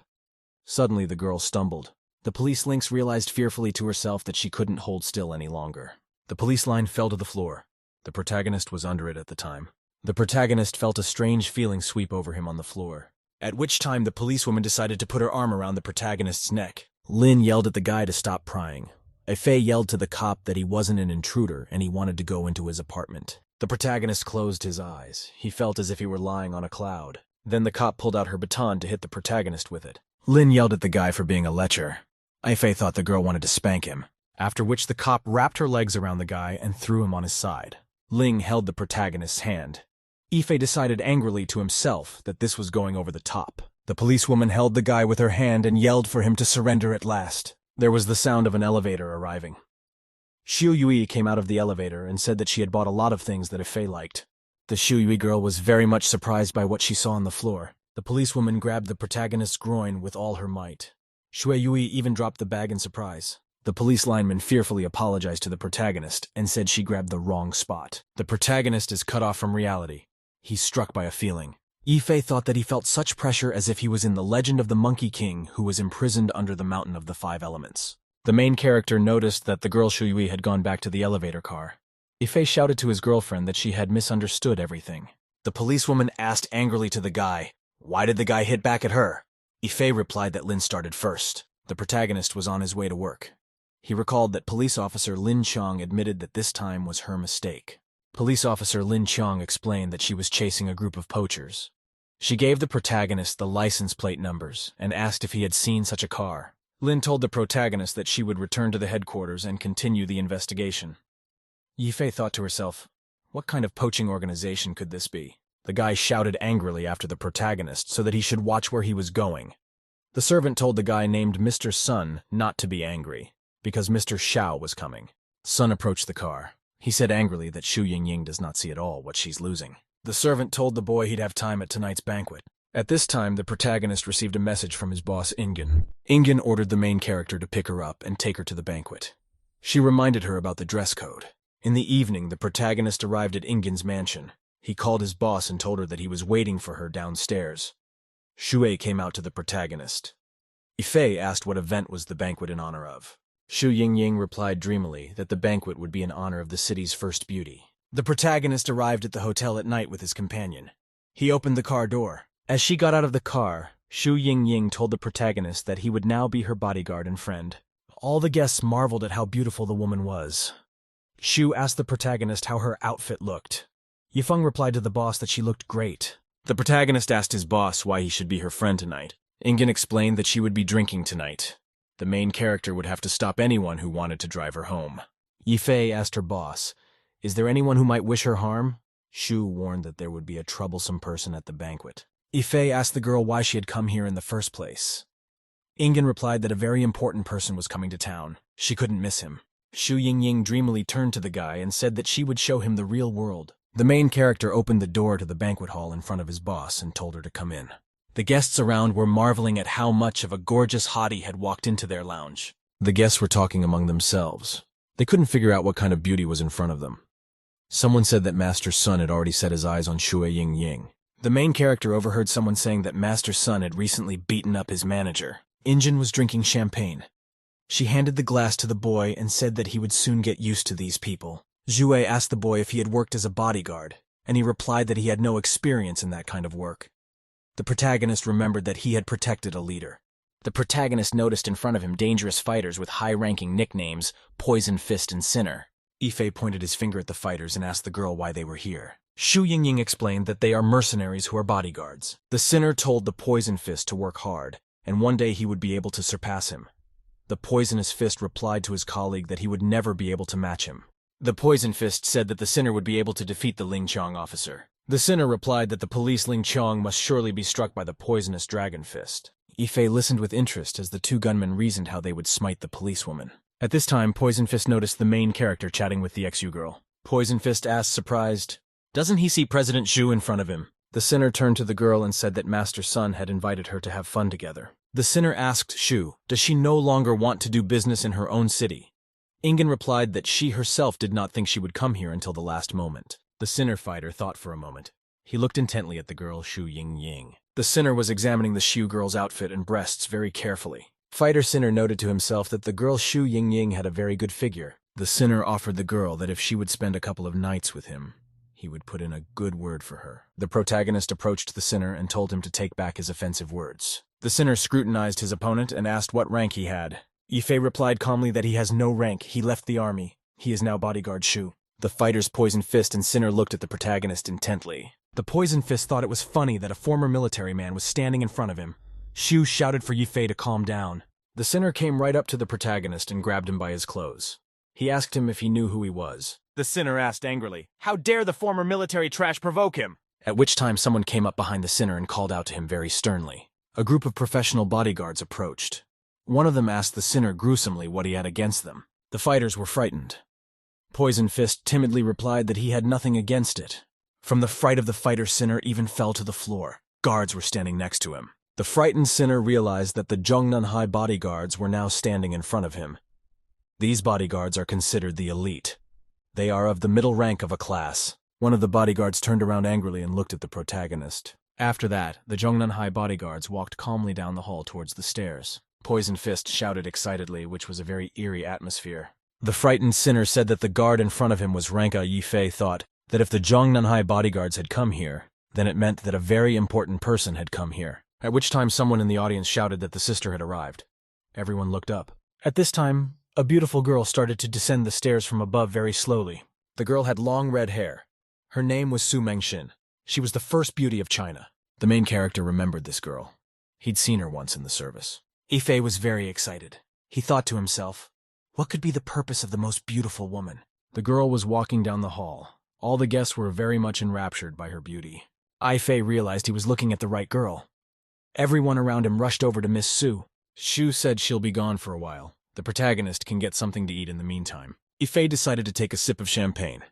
Suddenly the girl stumbled. The police lynx realized fearfully to herself that she couldn't hold still any longer. The police line fell to the floor. The protagonist was under it at the time. The protagonist felt a strange feeling sweep over him on the floor. At which time the policewoman decided to put her arm around the protagonist's neck. Lin yelled at the guy to stop prying. Yifei yelled to the cop that he wasn't an intruder and he wanted to go into his apartment. The protagonist closed his eyes. He felt as if he were lying on a cloud. Then the cop pulled out her baton to hit the protagonist with it. Lin yelled at the guy for being a lecher. Yifei thought the girl wanted to spank him, after which the cop wrapped her legs around the guy and threw him on his side. Ling held the protagonist's hand. Yifei decided angrily to himself that this was going over the top. The policewoman held the guy with her hand and yelled for him to surrender at last. There was the sound of an elevator arriving. Shu Yui came out of the elevator and said that she had bought a lot of things that Yifei liked. The Shu Yui girl was very much surprised by what she saw on the floor. The policewoman grabbed the protagonist's groin with all her might. Shu Yui even dropped the bag in surprise. The police lineman fearfully apologized to the protagonist and said she grabbed the wrong spot. The protagonist is cut off from reality. He's struck by a feeling. Yifei thought that he felt such pressure as if he was in the Legend of the Monkey King who was imprisoned under the Mountain of the Five Elements. The main character noticed that the girl Shu Yui had gone back to the elevator car. Yifei shouted to his girlfriend that she had misunderstood everything. The policewoman asked angrily to the guy, why did the guy hit back at her? Yifei replied that Lin started first. The protagonist was on his way to work. He recalled that police officer Lin Qiang admitted that this time was her mistake. Police officer Lin Qiang explained that she was chasing a group of poachers. She gave the protagonist the license plate numbers and asked if he had seen such a car. Lin told the protagonist that she would return to the headquarters and continue the investigation. Yifei thought to herself, what kind of poaching organization could this be? The guy shouted angrily after the protagonist so that he should watch where he was going. The servant told the guy named Mr. Sun not to be angry. because Mr. Xiao was coming. Sun approached the car. He said angrily that Xu Yingying does not see at all what she's losing. The servant told the boy he'd have time at tonight's banquet. At this time, the protagonist received a message from his boss, Ingen. Ingen ordered the main character to pick her up and take her to the banquet. She reminded her about the dress code. In the evening, the protagonist arrived at Ingen's mansion. He called his boss and told her that he was waiting for her downstairs. Shui came out to the protagonist. Yifei asked what event was the banquet in honor of. Xu Yingying replied dreamily that the banquet would be in honor of the city's first beauty. The protagonist arrived at the hotel at night with his companion. He opened the car door. As she got out of the car, Xu Yingying told the protagonist that he would now be her bodyguard and friend. All the guests marveled at how beautiful the woman was. Xu asked the protagonist how her outfit looked. Yifeng replied to the boss that she looked great. The protagonist asked his boss why he should be her friend tonight. Ingen explained that she would be drinking tonight. The main character would have to stop anyone who wanted to drive her home. Yifei asked her boss, "Is there anyone who might wish her harm?" Xu warned that there would be a troublesome person at the banquet. Yifei asked the girl why she had come here in the first place. Ingen replied that a very important person was coming to town. She couldn't miss him. Xu Yingying dreamily turned to the guy and said that she would show him the real world. The main character opened the door to the banquet hall in front of his boss and told her to come in. The guests around were marveling at how much of a gorgeous hottie had walked into their lounge. The guests were talking among themselves. They couldn't figure out what kind of beauty was in front of them. Someone said that Master Sun had already set his eyes on Xu Yingying. The main character overheard someone saying that Master Sun had recently beaten up his manager. Ingen was drinking champagne. She handed the glass to the boy and said that he would soon get used to these people. Zhue asked the boy if he had worked as a bodyguard, and he replied that he had no experience in that kind of work. The protagonist remembered that he had protected a leader. The protagonist noticed in front of him dangerous fighters with high-ranking nicknames, Poison Fist and Sinner. Yifei pointed his finger at the fighters and asked the girl why they were here. Xu Yingying explained that they are mercenaries who are bodyguards. The Sinner told the Poison Fist to work hard, and one day he would be able to surpass him. The Poisonous Fist replied to his colleague that he would never be able to match him. The Poison Fist said that the Sinner would be able to defeat the Ling Qiang officer. The Sinner replied that the police Ling Qiang must surely be struck by the Poisonous Dragon Fist. Yifei listened with interest as the two gunmen reasoned how they would smite the policewoman. At this time, Poison Fist noticed the main character chatting with the XU girl. Poison Fist asked, surprised, "Doesn't he see President Xu in front of him?" The Sinner turned to the girl and said that Master Sun had invited her to have fun together. The Sinner asked Xu, does she no longer want to do business in her own city? Ingen replied that she herself did not think she would come here until the last moment. The Sinner fighter thought for a moment. He looked intently at the girl Xu Yingying. The Sinner was examining the Xu girl's outfit and breasts very carefully. Fighter Sinner noted to himself that the girl Xu Yingying had a very good figure. The Sinner offered the girl that if she would spend a couple of nights with him, he would put in a good word for her. The protagonist approached the Sinner and told him to take back his offensive words. The Sinner scrutinized his opponent and asked what rank he had. Yifei replied calmly that he has no rank, he left the army. He is now bodyguard Xu. The fighters Poison Fist and Sinner looked at the protagonist intently. The Poison Fist thought it was funny that a former military man was standing in front of him. Xu shouted for Yifei to calm down. The Sinner came right up to the protagonist and grabbed him by his clothes. He asked him if he knew who he was. The Sinner asked angrily, "How dare the former military trash provoke him?" At which time someone came up behind the Sinner and called out to him very sternly. A group of professional bodyguards approached. One of them asked the Sinner gruesomely what he had against them. The fighters were frightened. Poison Fist timidly replied that he had nothing against it. From the fright of the fighter, Sinner even fell to the floor. Guards were standing next to him. The frightened Sinner realized that the Zhongnanhai bodyguards were now standing in front of him. These bodyguards are considered the elite. They are of the middle rank of a class. One of the bodyguards turned around angrily and looked at the protagonist. After that, the Zhongnanhai bodyguards walked calmly down the hall towards the stairs. Poison Fist shouted excitedly, which was a very eerie atmosphere. The frightened Sinner said that the guard in front of him was Ranka. Yifei thought that if the Zhongnanhai bodyguards had come here, then it meant that a very important person had come here. At which time someone in the audience shouted that the sister had arrived. Everyone looked up. At this time, a beautiful girl started to descend the stairs from above very slowly. The girl had long red hair. Her name was Su Mengxin. She was the first beauty of China. The main character remembered this girl. He'd seen her once in the service. Yifei was very excited. He thought to himself, what could be the purpose of the most beautiful woman? The girl was walking down the hall. All the guests were very much enraptured by her beauty. Yifei realized he was looking at the right girl. Everyone around him rushed over to Miss Su. Xu said she'll be gone for a while. The protagonist can get something to eat in the meantime. Ifei decided to take a sip of champagne.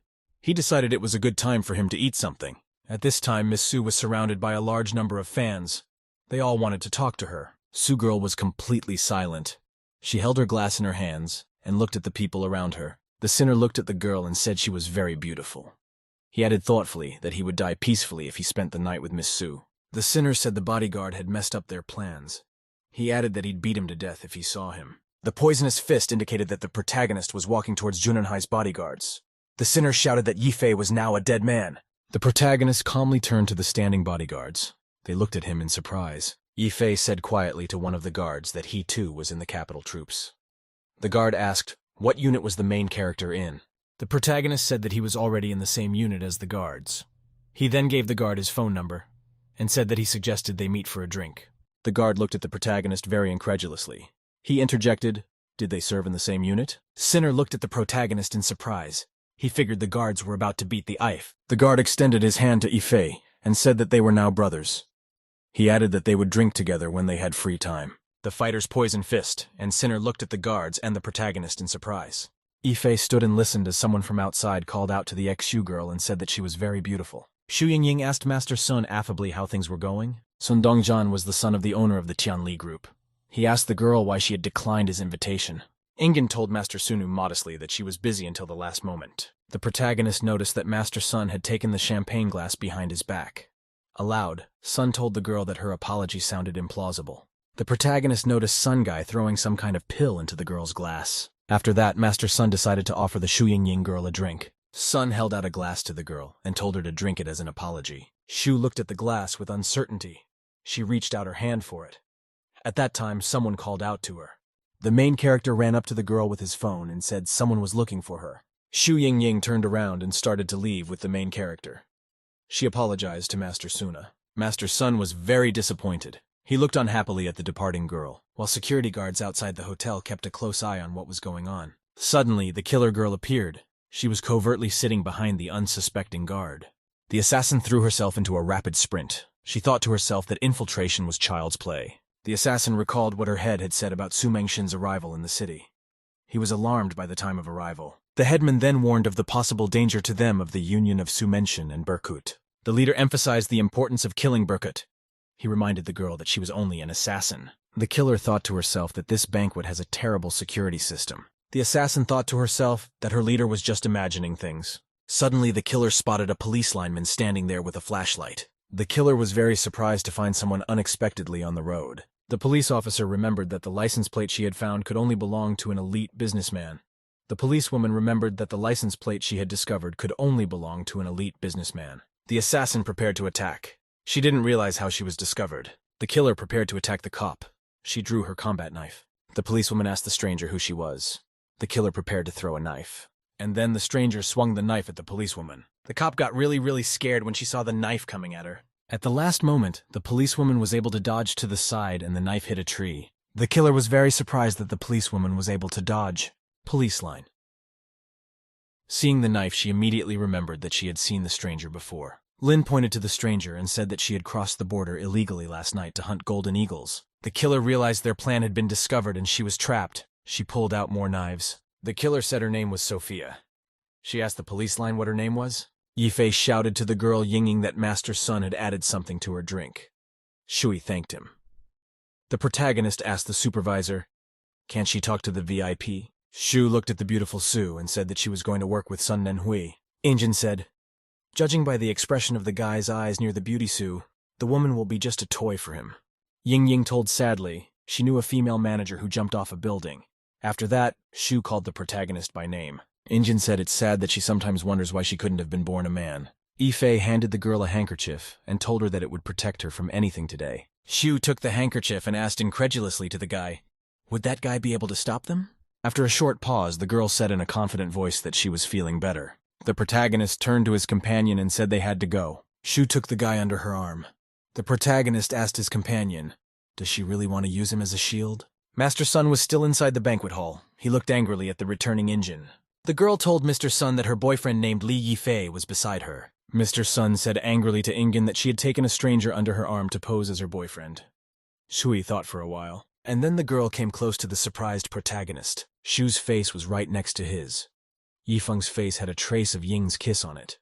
He decided it was a good time for him to eat something. At this time, Miss Sue was surrounded by a large number of fans. They all wanted to talk to her. Sue Girl was completely silent. She held her glass in her hands and looked at the people around her. The sinner looked at the girl and said she was very beautiful. He added thoughtfully that he would die peacefully if he spent the night with Miss Sue. The sinner said the bodyguard had messed up their plans. He added that he'd beat him to death if he saw him. The poisonous fist indicated that the protagonist was walking towards Junanhai's bodyguards. The sinner shouted that Yifei was now a dead man. The protagonist calmly turned to the standing bodyguards. They looked at him in surprise. Yifei said quietly to one of the guards that he too was in the capital troops. The guard asked, what unit was the main character in? The protagonist said that he was already in the same unit as the guards. He then gave the guard his phone number and said that he suggested they meet for a drink. The guard looked at the protagonist very incredulously. He interjected, did they serve in the same unit? Sinner looked at the protagonist in surprise. He figured the guards were about to beat the If. The guard extended his hand to Ifei and said that they were now brothers. He added that they would drink together when they had free time. The fighter's poison fist and Sinner looked at the guards and the protagonist in surprise. Ifei stood and listened as someone from outside called out to the ex-Shu girl and said that she was very beautiful. Shu Yingying asked Master Sun affably how things were going. Sun Dongjian was the son of the owner of the Tianli group. He asked the girl why she had declined his invitation. Ingen told Master Sunu modestly that she was busy until the last moment. The protagonist noticed that Master Sun had taken the champagne glass behind his back. Aloud, Sun told the girl that her apology sounded implausible. The protagonist noticed Sun Guy throwing some kind of pill into the girl's glass. After that, Master Sun decided to offer the Shu Yingying girl a drink. Sun held out a glass to the girl and told her to drink it as an apology. Shu looked at the glass with uncertainty. She reached out her hand for it. At that time, someone called out to her. The main character ran up to the girl with his phone and said someone was looking for her. Shu Yingying turned around and started to leave with the main character. She apologized to Master Suna. Master Sun was very disappointed. He looked unhappily at the departing girl, while security guards outside the hotel kept a close eye on what was going on. Suddenly, the killer girl appeared. She was covertly sitting behind the unsuspecting guard. The assassin threw herself into a rapid sprint. She thought to herself that infiltration was child's play. The assassin recalled what her head had said about Su Mengshin's arrival in the city. He was alarmed by the time of arrival. The headman then warned of the possible danger to them of the union of Su Mengshin and Berkut. The leader emphasized the importance of killing Berkut. He reminded the girl that she was only an assassin. The killer thought to herself that this banquet has a terrible security system. The assassin thought to herself that her leader was just imagining things. Suddenly, the killer spotted a police lineman standing there with a flashlight. The killer was very surprised to find someone unexpectedly on the road. The police officer remembered that the license plate she had found could only belong to an elite businessman. The policewoman remembered that the license plate she had discovered could only belong to an elite businessman. The assassin prepared to attack. She didn't realize how she was discovered. The killer prepared to attack the cop. She drew her combat knife. The policewoman asked the stranger who she was. The killer prepared to throw a knife. And then the stranger swung the knife at the policewoman. The cop got really scared when she saw the knife coming at her. At the last moment, the policewoman was able to dodge to the side and the knife hit a tree. The killer was very surprised that the policewoman was able to dodge. Police line. Seeing the knife, she immediately remembered that she had seen the stranger before. Lin pointed to the stranger and said that she had crossed the border illegally last night to hunt golden eagles. The killer realized their plan had been discovered and she was trapped. She pulled out more knives. The killer said her name was Sophia. She asked the police line what her name was. Yifei shouted to the girl Yingying that Master Sun had added something to her drink. Shui thanked him. The protagonist asked the supervisor, "Can't she talk to the VIP?" Shu looked at the beautiful Su and said that she was going to work with Sun Nenhui. Injin said, "Judging by the expression of the guy's eyes near the beauty Su, the woman will be just a toy for him." Yingying told sadly she knew a female manager who jumped off a building. After that, Shu called the protagonist by name. Injin said it's sad that she sometimes wonders why she couldn't have been born a man. Ifei handed the girl a handkerchief and told her that it would protect her from anything today. Shu took the handkerchief and asked incredulously to the guy, "Would that guy be able to stop them?" After a short pause, the girl said in a confident voice that she was feeling better. The protagonist turned to his companion and said they had to go. Shu took the guy under her arm. The protagonist asked his companion, "Does she really want to use him as a shield?" Master Sun was still inside the banquet hall. He looked angrily at the returning Injin. The girl told Mr. Sun that her boyfriend named Li Yifei was beside her. Mr. Sun said angrily to Ingen that she had taken a stranger under her arm to pose as her boyfriend. Shui thought for a while. And then the girl came close to the surprised protagonist. Shu's face was right next to his. Yifeng's face had a trace of Ying's kiss on it.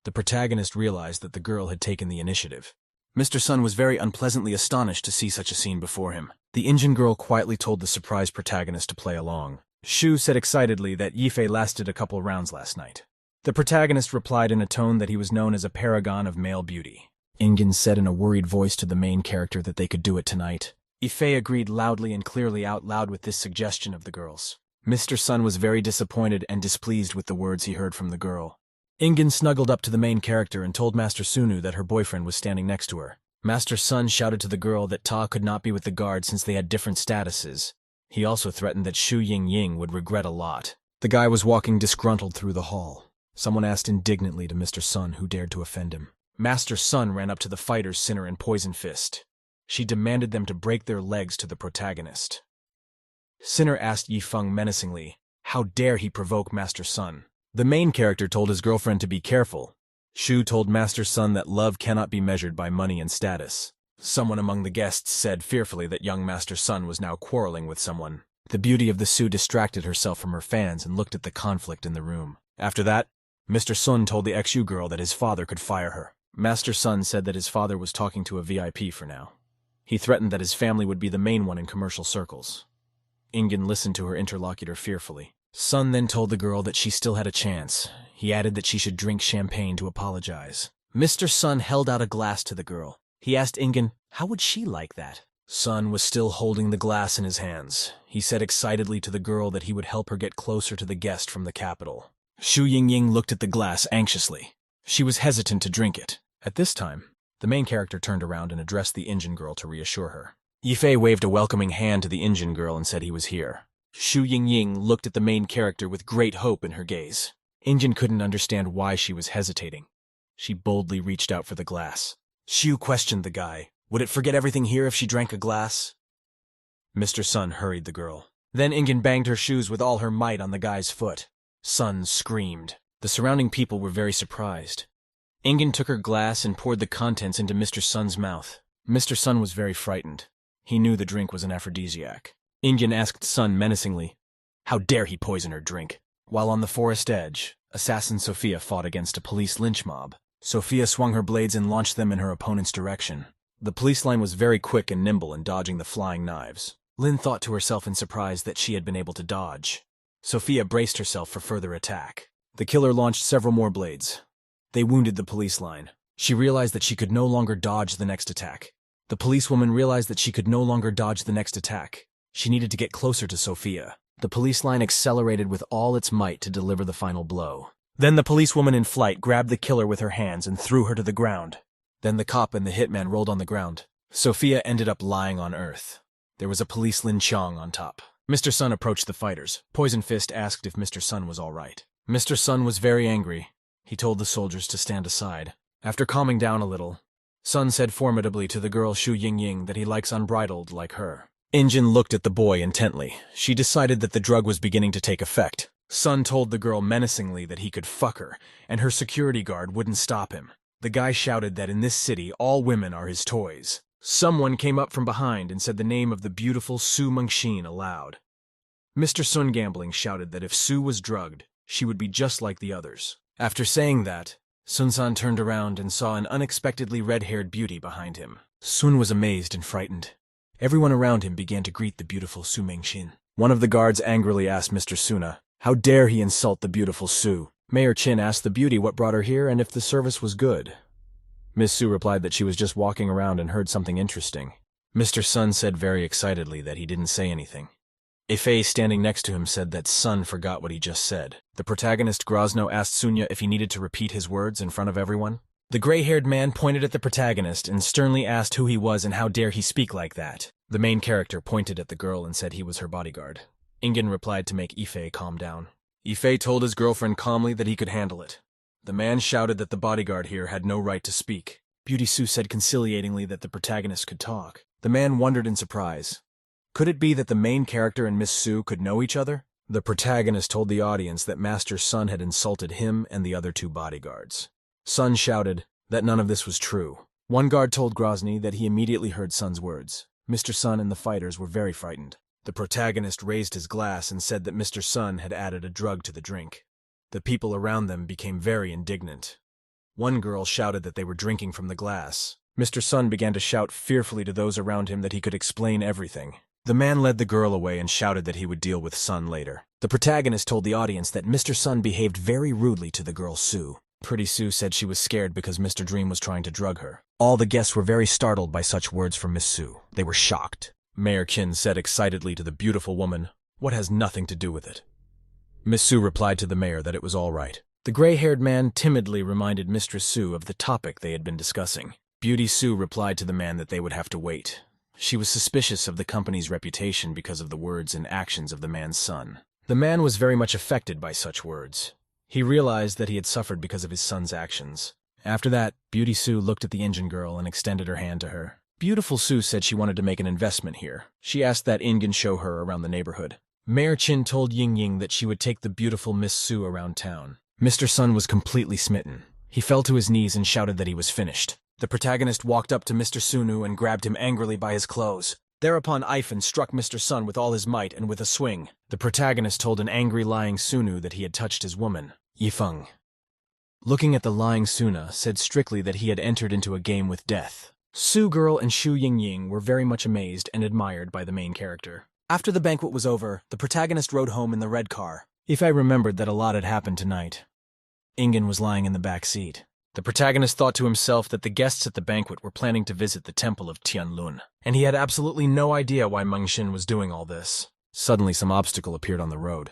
The protagonist realized that the girl had taken the initiative. Mr. Sun was very unpleasantly astonished to see such a scene before him. The Indian girl quietly told the surprised protagonist to play along. Shu said excitedly that Yifei lasted a couple rounds last night. The protagonist replied in a tone that he was known as a paragon of male beauty. Ingen said in a worried voice to the main character that they could do it tonight. Yifei agreed loudly and clearly out loud with this suggestion of the girl's. Mr. Sun was very disappointed and displeased with the words he heard from the girl. Ingen snuggled up to the main character and told Master Sunu that her boyfriend was standing next to her. Master Sun shouted to the girl that Ta could not be with the guard since they had different statuses. He also threatened that Shu Ying would regret a lot. The guy was walking disgruntled through the hall. Someone asked indignantly to Mr. Sun who dared to offend him. Master Sun ran up to the fighters Sinner and Poison Fist. She demanded them to break their legs to the protagonist. Sinner asked Yifeng menacingly, how dare he provoke Master Sun? The main character told his girlfriend to be careful. Shu told Master Sun that love cannot be measured by money and status. Someone among the guests said fearfully that young Master Sun was now quarreling with someone. The beauty of the Su distracted herself from her fans and looked at the conflict in the room. After that, Mr. Sun told the XU girl that his father could fire her. Master Sun said that his father was talking to a VIP for now. He threatened that his family would be the main one in commercial circles. Ingen listened to her interlocutor fearfully. Sun then told the girl that she still had a chance. He added that she should drink champagne to apologize. Mr. Sun held out a glass to the girl. He asked Ingen, how would she like that? Sun was still holding the glass in his hands. He said excitedly to the girl that he would help her get closer to the guest from the capital. Shu Ying looked at the glass anxiously. She was hesitant to drink it. At this time, the main character turned around and addressed the Indian girl to reassure her. Yifei waved a welcoming hand to the Indian girl and said he was here. Shu Ying looked at the main character with great hope in her gaze. Ingen couldn't understand why she was hesitating. She boldly reached out for the glass. Shu questioned the guy. Would it forget everything here if she drank a glass? Mr. Sun hurried the girl. Then Ingen banged her shoes with all her might on the guy's foot. Sun screamed. The surrounding people were very surprised. Ingen took her glass and poured the contents into Mr. Sun's mouth. Mr. Sun was very frightened. He knew the drink was an aphrodisiac. Ingen asked Sun menacingly, how dare he poison her drink? While on the forest edge, assassin Sophia fought against a police lynch mob. Sophia swung her blades and launched them in her opponent's direction. The police line was very quick and nimble in dodging the flying knives. Lin thought to herself in surprise that she had been able to dodge. Sophia braced herself for further attack. The killer launched several more blades. They wounded the police line. She realized that she could no longer dodge the next attack. The policewoman realized that she could no longer dodge the next attack. She needed to get closer to Sophia. The police line accelerated with all its might to deliver the final blow. Then the policewoman in flight grabbed the killer with her hands and threw her to the ground. Then the cop and the hitman rolled on the ground. Sophia ended up lying on earth. There was a police Lin Chong on top. Mr. Sun approached the fighters. Poison Fist asked if Mr. Sun was all right. Mr. Sun was very angry. He told the soldiers to stand aside. After calming down a little, Sun said formidably to the girl Shu Ying that he likes unbridled like her. Ingen looked at the boy intently. She decided that the drug was beginning to take effect. Sun told the girl menacingly that he could fuck her, and her security guard wouldn't stop him. The guy shouted that in this city all women are his toys. Someone came up from behind and said the name of the beautiful Su Mengxin aloud. Mr. Sun Gambling shouted that if Su was drugged, she would be just like the others. After saying that, Sun-san turned around and saw an unexpectedly red-haired beauty behind him. Sun was amazed and frightened. Everyone around him began to greet the beautiful Su Mengxin. One of the guards angrily asked Mr. Suna, how dare he insult the beautiful Su? Mayor Chin asked the beauty what brought her here and if the service was good. Miss Su replied that she was just walking around and heard something interesting. Mr. Sun said very excitedly that he didn't say anything. Ifei standing next to him said that Sun forgot what he just said. The protagonist Grozno asked Sunya if he needed to repeat his words in front of everyone. The gray-haired man pointed at the protagonist and sternly asked who he was and how dare he speak like that. The main character pointed at the girl and said he was her bodyguard. Ingen replied to make Ifei calm down. Ifei told his girlfriend calmly that he could handle it. The man shouted that the bodyguard here had no right to speak. Beauty Su said conciliatingly that the protagonist could talk. The man wondered in surprise. Could it be that the main character and Miss Su could know each other? The protagonist told the audience that Master Sun had insulted him and the other two bodyguards. Sun shouted that none of this was true. One guard told Grozny that he immediately heard Sun's words. Mr. Sun and the fighters were very frightened. The protagonist raised his glass and said that Mr. Sun had added a drug to the drink. The people around them became very indignant. One girl shouted that they were drinking from the glass. Mr. Sun began to shout fearfully to those around him that he could explain everything. The man led the girl away and shouted that he would deal with Sun later. The protagonist told the audience that Mr. Sun behaved very rudely to the girl Sue. Pretty Sue said she was scared because Mr. Dream was trying to drug her. All the guests were very startled by such words from Miss Sue. They were shocked. Mayor Kin said excitedly to the beautiful woman, "What has nothing to do with it?" Miss Sue replied to the mayor that it was all right. The gray-haired man timidly reminded Mistress Sue of the topic they had been discussing. Beauty Sue replied to the man that they would have to wait. She was suspicious of the company's reputation because of the words and actions of the man's son. The man was very much affected by such words. He realized that he had suffered because of his son's actions. After that, Beauty Sue looked at the engine girl and extended her hand to her. Beautiful Sue said she wanted to make an investment here. She asked that Ingen show her around the neighborhood. Mayor Chin told Ying Ying that she would take the beautiful Miss Sue around town. Mr. Sun was completely smitten. He fell to his knees and shouted that he was finished. The protagonist walked up to Mr. Sunu and grabbed him angrily by his clothes. Thereupon Ifen struck Mr. Sun with all his might and with a swing. The protagonist told an angry lying Sunu that he had touched his woman, Yifeng. Looking at the lying Suna, said strictly that he had entered into a game with death. Su Girl and Shu Yingying were very much amazed and admired by the main character. After the banquet was over, the protagonist rode home in the red car. If I remembered that a lot had happened tonight. Ingen was lying in the back seat. The protagonist thought to himself that the guests at the banquet were planning to visit the temple of Tianlun, and he had absolutely no idea why Meng Xin was doing all this. Suddenly some obstacle appeared on the road.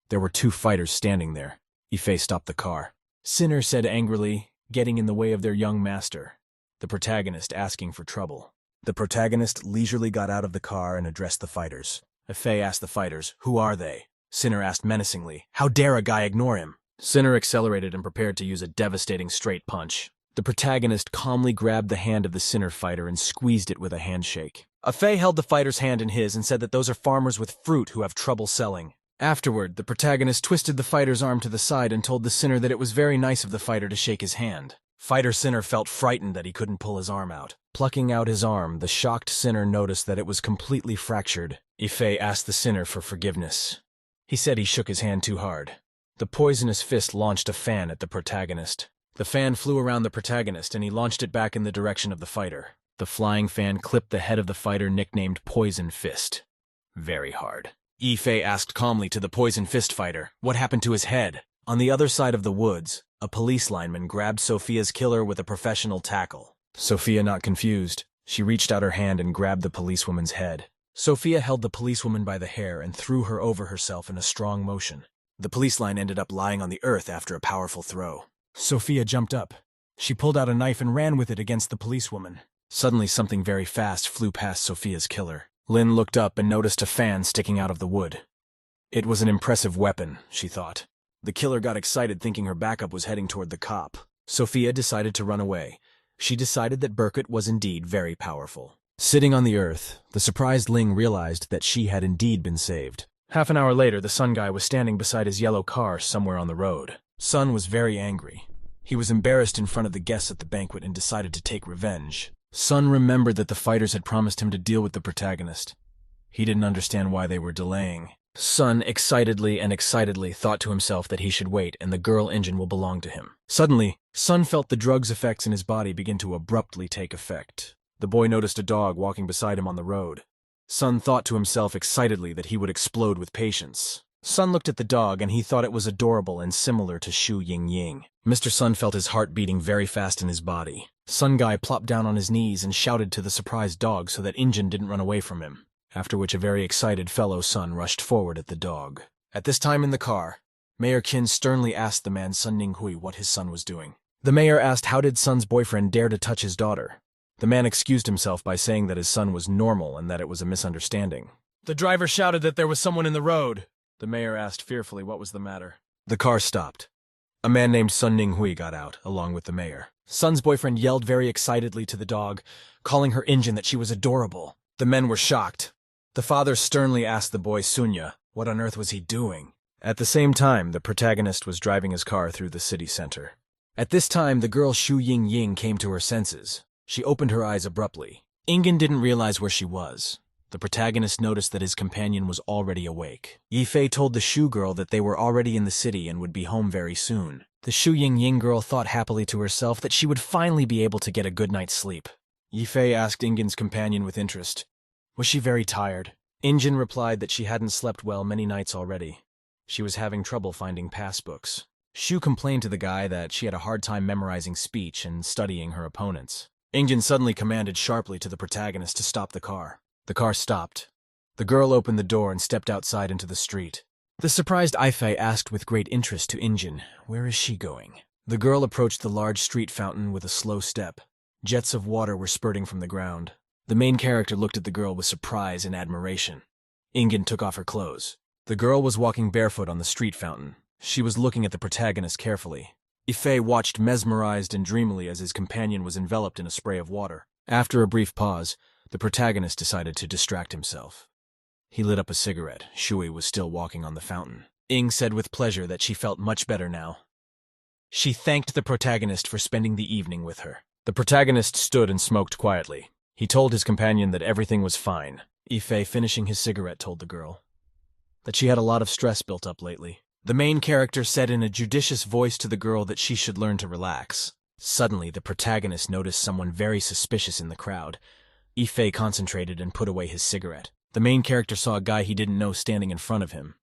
There were two fighters standing there. Yifei stopped the car. Sinner said angrily, getting in the way of their young master. The protagonist asking for trouble. The protagonist leisurely got out of the car and addressed the fighters. Yifei asked the fighters, "Who are they?" Sinner asked menacingly, "How dare a guy ignore him?" Sinner accelerated and prepared to use a devastating straight punch. The protagonist calmly grabbed the hand of the Sinner fighter and squeezed it with a handshake. Yifei held the fighter's hand in his and said that those are farmers with fruit who have trouble selling. Afterward, the protagonist twisted the fighter's arm to the side and told the Sinner that it was very nice of the fighter to shake his hand. Fighter Sinner felt frightened that he couldn't pull his arm out. Plucking out his arm, the shocked Sinner noticed that it was completely fractured. Yifei asked the Sinner for forgiveness. He said he shook his hand too hard. The poisonous fist launched a fan at the protagonist. The fan flew around the protagonist and he launched it back in the direction of the fighter. The flying fan clipped the head of the fighter nicknamed Poison Fist. Very hard. Yifei asked calmly to the Poison Fist fighter, what happened to his head? On the other side of the woods, a police lineman grabbed Sophia's killer with a professional tackle. Sophia not confused. She reached out her hand and grabbed the policewoman's head. Sophia held the policewoman by the hair and threw her over herself in a strong motion. The police line ended up lying on the earth after a powerful throw. Sophia jumped up. She pulled out a knife and ran with it against the policewoman. Suddenly something very fast flew past Sophia's killer. Lin looked up and noticed a fan sticking out of the wood. It was an impressive weapon, she thought. The killer got excited thinking her backup was heading toward the cop. Sophia decided to run away. She decided that Burkett was indeed very powerful. Sitting on the earth, the surprised Ling realized that she had indeed been saved. Half an hour later, the Sun guy was standing beside his yellow car somewhere on the road. Sun was very angry. He was embarrassed in front of the guests at the banquet and decided to take revenge. Sun remembered that the fighters had promised him to deal with the protagonist. He didn't understand why they were delaying. Sun excitedly thought to himself that he should wait and the girl engine will belong to him. Suddenly, Sun felt the drug's effects in his body begin to abruptly take effect. The boy noticed a dog walking beside him on the road. Sun thought to himself excitedly that he would explode with patience. Sun looked at the dog and he thought it was adorable and similar to Shu Yingying. Mr. Sun felt his heart beating very fast in his body. Sun Guy plopped down on his knees and shouted to the surprised dog so that Injin didn't run away from him, after which a very excited fellow Sun rushed forward at the dog. At this time in the car, Mayor Qin sternly asked the man Sun Ninghui what his son was doing. The mayor asked how did Sun's boyfriend dare to touch his daughter. The man excused himself by saying that his son was normal and that it was a misunderstanding. The driver shouted that there was someone in the road. The mayor asked fearfully what was the matter. The car stopped. A man named Sun Ninghui got out, along with the mayor. Sun's boyfriend yelled very excitedly to the dog, calling her Injin that she was adorable. The men were shocked. The father sternly asked the boy Sunya what on earth was he doing. At the same time, the protagonist was driving his car through the city center. At this time, the girl Shu Yingying came to her senses. She opened her eyes abruptly. Ingen didn't realize where she was. The protagonist noticed that his companion was already awake. Yifei told the Shu girl that they were already in the city and would be home very soon. The Shu Ying girl thought happily to herself that she would finally be able to get a good night's sleep. Yifei asked Ingen's companion with interest, was she very tired? Ingen replied that she hadn't slept well many nights already. She was having trouble finding passbooks. Shu complained to the guy that she had a hard time memorizing speech and studying her opponents. Ingen suddenly commanded sharply to the protagonist to stop the car. The car stopped. The girl opened the door and stepped outside into the street. The surprised Yifei asked with great interest to Ingen, where is she going? The girl approached the large street fountain with a slow step. Jets of water were spurting from the ground. The main character looked at the girl with surprise and admiration. Ingen took off her clothes. The girl was walking barefoot on the street fountain. She was looking at the protagonist carefully. Yifei watched mesmerized and dreamily as his companion was enveloped in a spray of water. After a brief pause, the protagonist decided to distract himself. He lit up a cigarette. Shui was still walking on the fountain. Ing said with pleasure that she felt much better now. She thanked the protagonist for spending the evening with her. The protagonist stood and smoked quietly. He told his companion that everything was fine. Yifei, finishing his cigarette, told the girl that she had a lot of stress built up lately. The main character said in a judicious voice to the girl that she should learn to relax. Suddenly, the protagonist noticed someone very suspicious in the crowd. Yifei concentrated and put away his cigarette. The main character saw a guy he didn't know standing in front of him.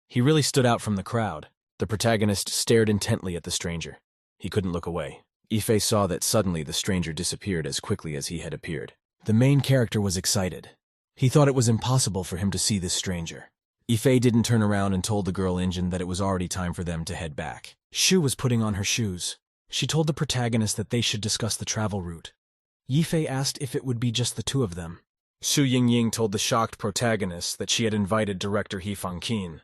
He really stood out from the crowd. The protagonist stared intently at the stranger. He couldn't look away. Yifei saw that suddenly the stranger disappeared as quickly as he had appeared. The main character was excited. He thought it was impossible for him to see this stranger. Yifei didn't turn around and told the girl Ingen that it was already time for them to head back. Shu was putting on her shoes. She told the protagonist that they should discuss the travel route. Yifei asked if it would be just the two of them. Shu Ying told the shocked protagonist that she had invited director He Fangqin.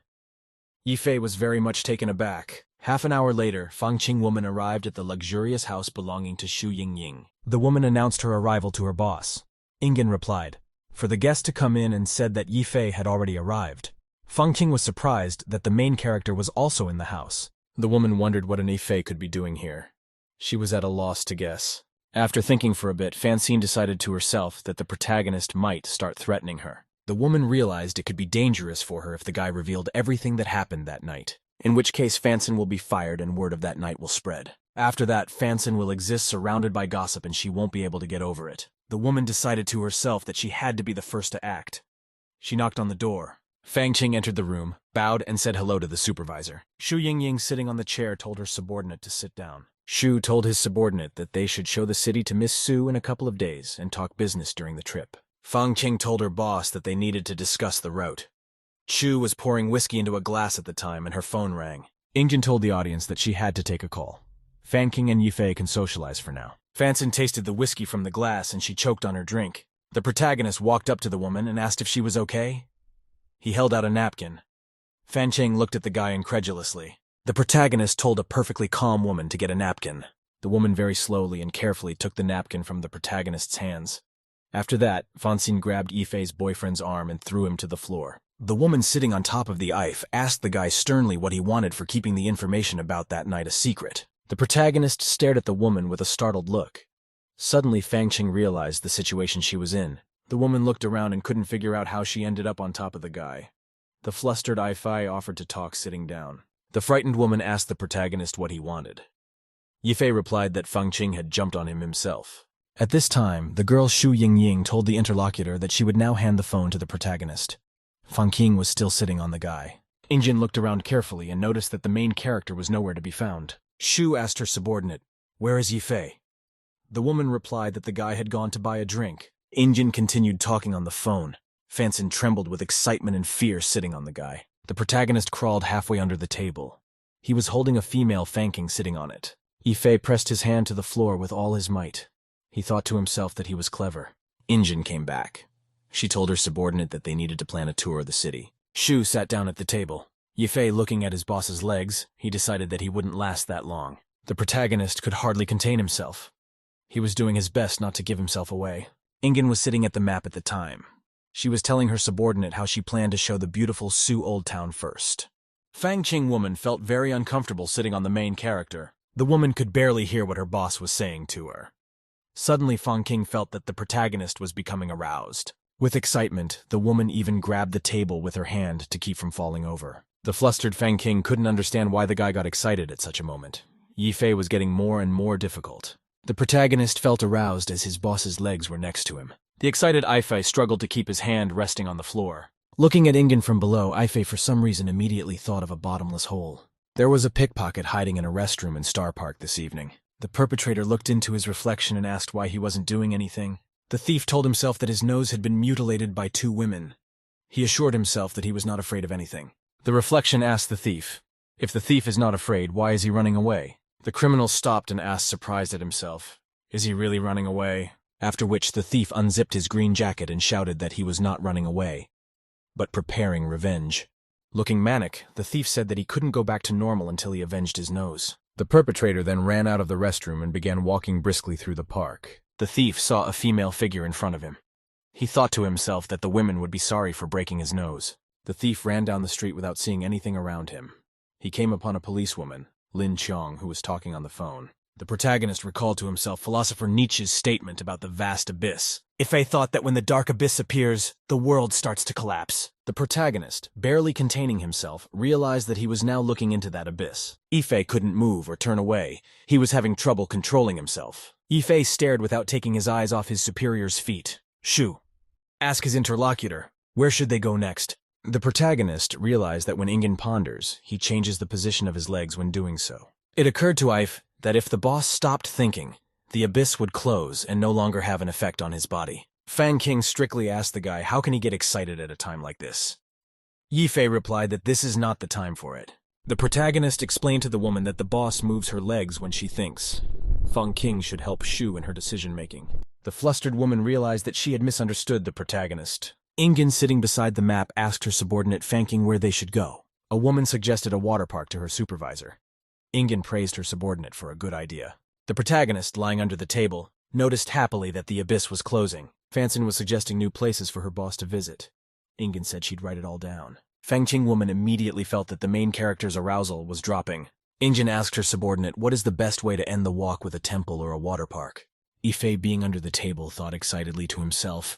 Yifei was very much taken aback. Half an hour later, Fangqing woman arrived at the luxurious house belonging to Shu Ying. The woman announced her arrival to her boss. Ingen replied for the guest to come in and said that Yifei had already arrived. Fangqing was surprised that the main character was also in the house. The woman wondered what an Yifei could be doing here. She was at a loss to guess. After thinking for a bit, Fangqing decided to herself that the protagonist might start threatening her. The woman realized it could be dangerous for her if the guy revealed everything that happened that night, in which case Fangqing will be fired and word of that night will spread. After that, Fangqing will exist surrounded by gossip and she won't be able to get over it. The woman decided to herself that she had to be the first to act. She knocked on the door. Fangqing entered the room, bowed, and said hello to the supervisor. Shu Ying, sitting on the chair, told her subordinate to sit down. Shu told his subordinate that they should show the city to Miss Su in a couple of days and talk business during the trip. Fangqing told her boss that they needed to discuss the route. Chu was pouring whiskey into a glass at the time and her phone rang. Ingen told the audience that she had to take a call. Fangqing and Yifei can socialize for now. Fangqing tasted the whiskey from the glass and she choked on her drink. The protagonist walked up to the woman and asked if she was okay. He held out a napkin. Fangqing looked at the guy incredulously. The protagonist told a perfectly calm woman to get a napkin. The woman very slowly and carefully took the napkin from the protagonist's hands. After that, Fangqing grabbed Yifei's boyfriend's arm and threw him to the floor. The woman sitting on top of the If asked the guy sternly what he wanted for keeping the information about that night a secret. The protagonist stared at the woman with a startled look. Suddenly, Fangqing realized the situation she was in. The woman looked around and couldn't figure out how she ended up on top of the guy. The flustered Yifei offered to talk sitting down. The frightened woman asked the protagonist what he wanted. Yifei replied that Fangqing had jumped on him himself. At this time, the girl Shu Ying told the interlocutor that she would now hand the phone to the protagonist. Fangqing was still sitting on the guy. Ingen looked around carefully and noticed that the main character was nowhere to be found. Shu asked her subordinate, "Where is Yifei?" The woman replied that the guy had gone to buy a drink. Ingen continued talking on the phone. Fangqing trembled with excitement and fear sitting on the guy. The protagonist crawled halfway under the table. He was holding a female Fangqing sitting on it. Yifei pressed his hand to the floor with all his might. He thought to himself that he was clever. Ingen came back. She told her subordinate that they needed to plan a tour of the city. Shu sat down at the table. Yifei looking at his boss's legs, he decided that he wouldn't last that long. The protagonist could hardly contain himself. He was doing his best not to give himself away. Ingen was sitting at the map at the time. She was telling her subordinate how she planned to show the beautiful Su Old Town first. Fangqing woman felt very uncomfortable sitting on the main character. The woman could barely hear what her boss was saying to her. Suddenly, Fang King felt that the protagonist was becoming aroused. With excitement, the woman even grabbed the table with her hand to keep from falling over. The flustered Fang King couldn't understand why the guy got excited at such a moment. Yi Fei was getting more and more difficult. The protagonist felt aroused as his boss's legs were next to him. The excited Yi Fei struggled to keep his hand resting on the floor. Looking at Ingen from below, Yi Fei for some reason immediately thought of a bottomless hole. There was a pickpocket hiding in a restroom in Star Park this evening. The perpetrator looked into his reflection and asked why he wasn't doing anything. The thief told himself that his nose had been mutilated by 2 women. He assured himself that he was not afraid of anything. The reflection asked the thief, if the thief is not afraid, why is he running away? The criminal stopped and asked, surprised at himself, is he really running away? After which the thief unzipped his green jacket and shouted that he was not running away, but preparing revenge. Looking manic, the thief said that he couldn't go back to normal until he avenged his nose. The perpetrator then ran out of the restroom and began walking briskly through the park. The thief saw a female figure in front of him. He thought to himself that the women would be sorry for breaking his nose. The thief ran down the street without seeing anything around him. He came upon a policewoman, Lin Chong, who was talking on the phone. The protagonist recalled to himself philosopher Nietzsche's statement about the vast abyss. Ife thought that when the dark abyss appears, the world starts to collapse. The protagonist, barely containing himself, realized that he was now looking into that abyss. Ife couldn't move or turn away. He was having trouble controlling himself. Ife stared without taking his eyes off his superior's feet. Shu. Ask his interlocutor. Where should they go next? The protagonist realized that when Ingen ponders, he changes the position of his legs when doing so. It occurred to Ife that if the boss stopped thinking, the abyss would close and no longer have an effect on his body. Fang King strictly asked the guy how can he get excited at a time like this. Yi Fei replied that this is not the time for it. The protagonist explained to the woman that the boss moves her legs when she thinks. Fang King should help Shu in her decision-making. The flustered woman realized that she had misunderstood the protagonist. Ingen, sitting beside the map, asked her subordinate Fang King where they should go. A woman suggested a water park to her supervisor. Ingen praised her subordinate for a good idea. The protagonist, lying under the table, noticed happily that the abyss was closing. Fanson was suggesting new places for her boss to visit. Ingen said she'd write it all down. Fang Qing woman immediately felt that the main character's arousal was dropping. Ingen asked her subordinate what is the best way to end the walk with a temple or a water park. Ife, being under the table, thought excitedly to himself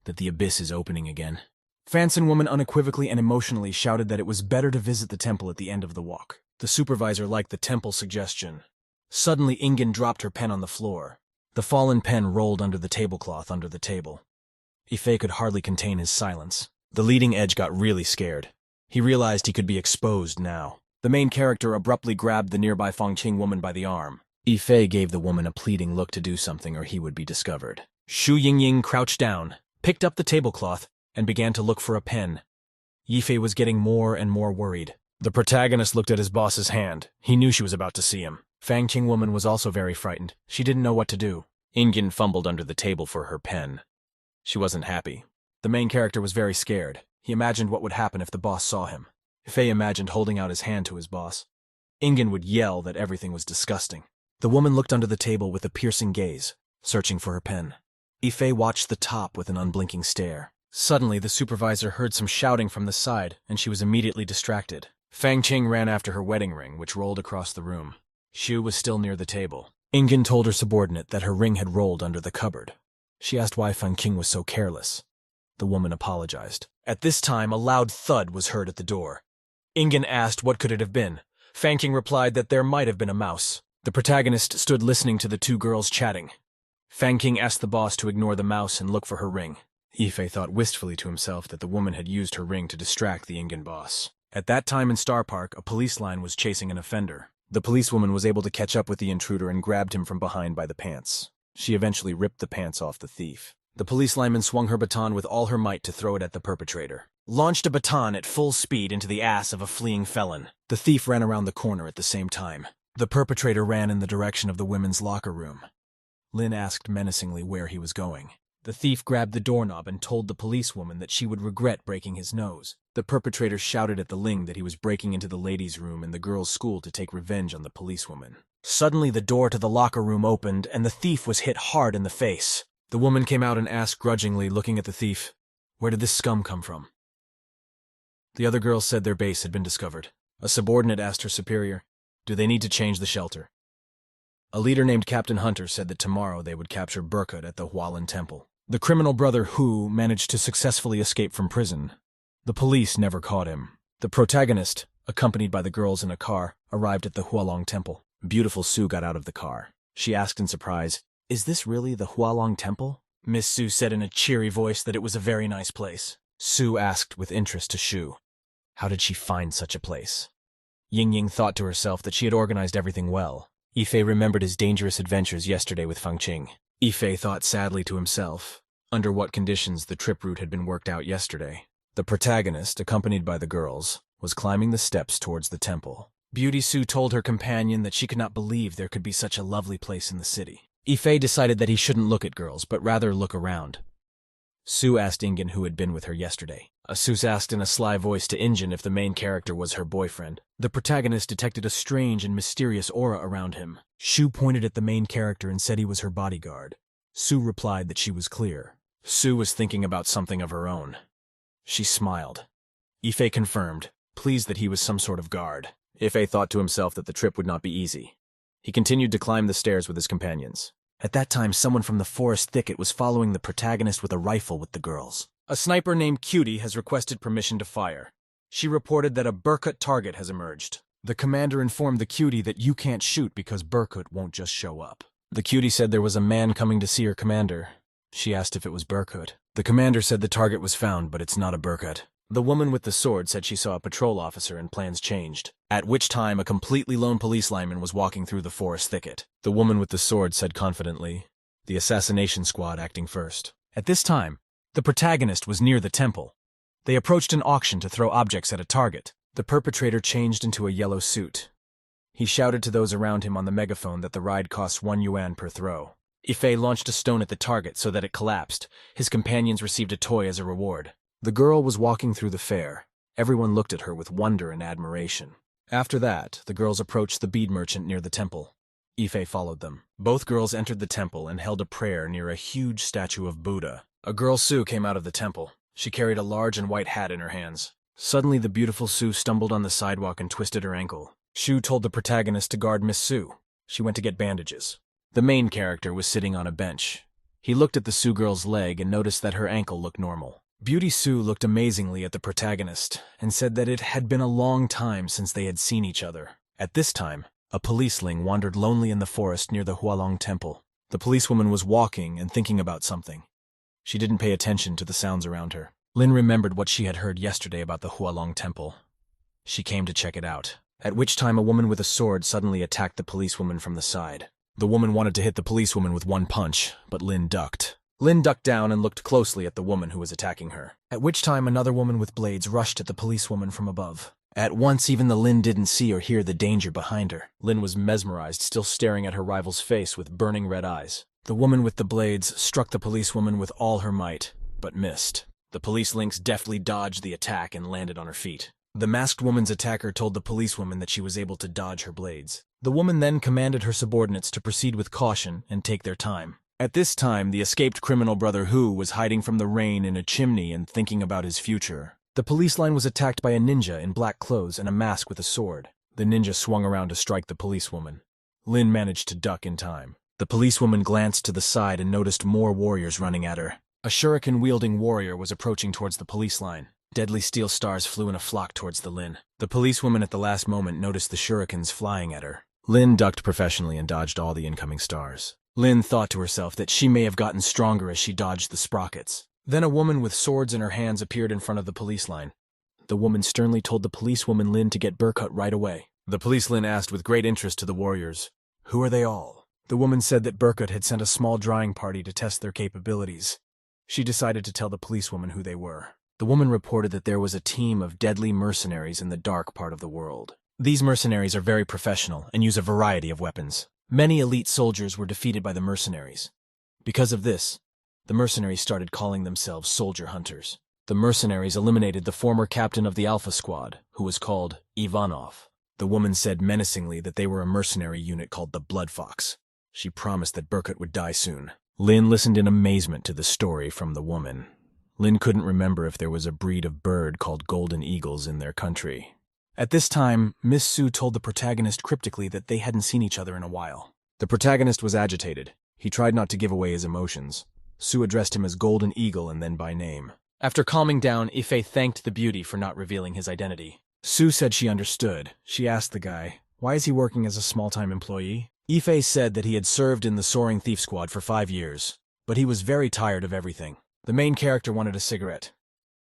that the abyss is opening again. Fanson woman unequivocally and emotionally shouted that it was better to visit the temple at the end of the walk. The supervisor liked the temple suggestion. Suddenly, Ingen dropped her pen on the floor. The fallen pen rolled under the tablecloth under the table. Ife could hardly contain his silence. The leading edge got really scared. He realized he could be exposed now. The main character abruptly grabbed the nearby Fangqing woman by the arm. Ife gave the woman a pleading look to do something or he would be discovered. Shu Yingying crouched down, picked up the tablecloth, and began to look for a pen. Yifei was getting more and more worried. The protagonist looked at his boss's hand. He knew she was about to see him. Fangqing woman was also very frightened. She didn't know what to do. Ingen fumbled under the table for her pen. She wasn't happy. The main character was very scared. He imagined what would happen if the boss saw him. Fei imagined holding out his hand to his boss. Ingen would yell that everything was disgusting. The woman looked under the table with a piercing gaze, searching for her pen. Ife watched the top with an unblinking stare. Suddenly, the supervisor heard some shouting from the side, and she was immediately distracted. Fangqing ran after her wedding ring, which rolled across the room. Shu was still near the table. Ingen told her subordinate that her ring had rolled under the cupboard. She asked why Fangqing was so careless. The woman apologized. At this time, a loud thud was heard at the door. Ingen asked what could it have been. Fangqing replied that there might have been a mouse. The protagonist stood listening to the two girls chatting. Fangqing asked the boss to ignore the mouse and look for her ring. Ife thought wistfully to himself that the woman had used her ring to distract the Ingen boss. At that time in Star Park, a police line was chasing an offender. The policewoman was able to catch up with the intruder and grabbed him from behind by the pants. She eventually ripped the pants off the thief. The police lineman swung her baton with all her might to throw it at the perpetrator. Launched a baton at full speed into the ass of a fleeing felon. The thief ran around the corner at the same time. The perpetrator ran in the direction of the women's locker room. Lin asked menacingly where he was going. The thief grabbed the doorknob and told the policewoman that she would regret breaking his nose. The perpetrator shouted at the Ling that he was breaking into the ladies' room in the girls' school to take revenge on the policewoman. Suddenly, the door to the locker room opened, and the thief was hit hard in the face. The woman came out and asked grudgingly, looking at the thief, "Where did this scum come from?" The other girls said their base had been discovered. A subordinate asked her superior, "Do they need to change the shelter?" A leader named Captain Hunter said that tomorrow they would capture Burkut at the Hualin Temple. The criminal brother Hu managed to successfully escape from prison. The police never caught him. The protagonist, accompanied by the girls in a car, arrived at the Hualong Temple. Beautiful Sue got out of the car. She asked in surprise, "Is this really the Hualong Temple?" Miss Sue said in a cheery voice that it was a very nice place. Sue asked with interest to Shu, how did she find such a place? Ying thought to herself that she had organized everything well. Ife remembered his dangerous adventures yesterday with Feng Qing. Ife thought sadly to himself, under what conditions the trip route had been worked out yesterday. The protagonist, accompanied by the girls, was climbing the steps towards the temple. Beauty Sue told her companion that she could not believe there could be such a lovely place in the city. Ife decided that he shouldn't look at girls, but rather look around. Sue asked Ingen who had been with her yesterday. Sue asked in a sly voice to Ingen if the main character was her boyfriend. The protagonist detected a strange and mysterious aura around him. Sue pointed at the main character and said he was her bodyguard. Sue replied that she was clear. Sue was thinking about something of her own. She smiled. Ife confirmed, pleased that he was some sort of guard. Ife thought to himself that the trip would not be easy. He continued to climb the stairs with his companions. At that time, someone from the forest thicket was following the protagonist with a rifle with the girls. A sniper named Cutie has requested permission to fire. She reported that a Burkut target has emerged. The commander informed the Cutie that you can't shoot because Burkut won't just show up. The Cutie said there was a man coming to see her commander. She asked if it was Burkut. The commander said the target was found, but it's not a Burkut. The woman with the sword said she saw a patrol officer and plans changed, at which time a completely lone police lineman was walking through the forest thicket. The woman with the sword said confidently, the assassination squad acting first. At this time, the protagonist was near the temple. They approached an auction to throw objects at a target. The perpetrator changed into a yellow suit. He shouted to those around him on the megaphone that the ride costs 1 yuan per throw. Ife launched a stone at the target so that it collapsed. His companions received a toy as a reward. The girl was walking through the fair. Everyone looked at her with wonder and admiration. After that, the girls approached the bead merchant near the temple. Ife followed them. Both girls entered the temple and held a prayer near a huge statue of Buddha. A girl Sue came out of the temple. She carried a large and white hat in her hands. Suddenly, the beautiful Sue stumbled on the sidewalk and twisted her ankle. Shu told the protagonist to guard Miss Sue. She went to get bandages. The main character was sitting on a bench. He looked at the Sue girl's leg and noticed that her ankle looked normal. Beauty Sue looked amazingly at the protagonist and said that it had been a long time since they had seen each other. At this time, a policeling wandered lonely in the forest near the Hualong Temple. The policewoman was walking and thinking about something. She didn't pay attention to the sounds around her. Lin remembered what she had heard yesterday about the Hualong Temple. She came to check it out, at which time a woman with a sword suddenly attacked the policewoman from the side. The woman wanted to hit the policewoman with one punch, but Lin ducked. Lin ducked down and looked closely at the woman who was attacking her, at which time another woman with blades rushed at the policewoman from above. At once, even the Lin didn't see or hear the danger behind her. Lin was mesmerized, still staring at her rival's face with burning red eyes. The woman with the blades struck the policewoman with all her might, but missed. The police lynx deftly dodged the attack and landed on her feet. The masked woman's attacker told the policewoman that she was able to dodge her blades. The woman then commanded her subordinates to proceed with caution and take their time. At this time, the escaped criminal brother Hu was hiding from the rain in a chimney and thinking about his future. The police line was attacked by a ninja in black clothes and a mask with a sword. The ninja swung around to strike the policewoman. Lin managed to duck in time. The policewoman glanced to the side and noticed more warriors running at her. A shuriken-wielding warrior was approaching towards the police line. Deadly steel stars flew in a flock towards the Lin. The policewoman at the last moment noticed the shurikens flying at her. Lin ducked professionally and dodged all the incoming stars. Lin thought to herself that she may have gotten stronger as she dodged the sprockets. Then a woman with swords in her hands appeared in front of the police line. The woman sternly told the policewoman Lin to get Burkut right away. The police Lin asked with great interest to the warriors, "Who are they all?" The woman said that Burkut had sent a small drawing party to test their capabilities. She decided to tell the policewoman who they were. The woman reported that there was a team of deadly mercenaries in the dark part of the world. These mercenaries are very professional and use a variety of weapons. Many elite soldiers were defeated by the mercenaries. Because of this, the mercenaries started calling themselves soldier hunters. The mercenaries eliminated the former captain of the Alpha Squad, who was called Ivanov. The woman said menacingly that they were a mercenary unit called the Blood Fox. She promised that Burkut would die soon. Lin listened in amazement to the story from the woman. Lin couldn't remember if there was a breed of bird called golden eagles in their country. At this time, Miss Sue told the protagonist cryptically that they hadn't seen each other in a while. The protagonist was agitated. He tried not to give away his emotions. Sue addressed him as Golden Eagle and then by name. After calming down, Ife thanked the beauty for not revealing his identity. Sue said she understood. She asked the guy, why is he working as a small-time employee? Ife said that he had served in the Soaring Thief Squad for 5 years, but he was very tired of everything. The main character wanted a cigarette.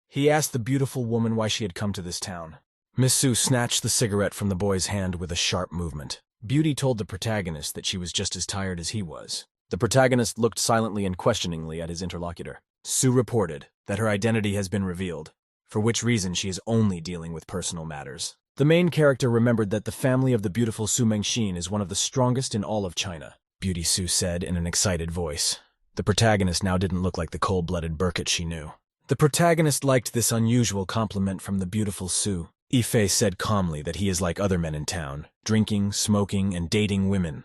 He asked the beautiful woman why she had come to this town. Miss Sue snatched the cigarette from the boy's hand with a sharp movement. Beauty told the protagonist that she was just as tired as he was. The protagonist looked silently and questioningly at his interlocutor. Sue reported that her identity has been revealed, for which reason she is only dealing with personal matters. The main character remembered that the family of the beautiful Su Mengxin is one of the strongest in all of China. Beauty Sue said in an excited voice. The protagonist now didn't look like the cold-blooded Burkett she knew. The protagonist liked this unusual compliment from the beautiful Sue. Ife said calmly that he is like other men in town, drinking, smoking, and dating women.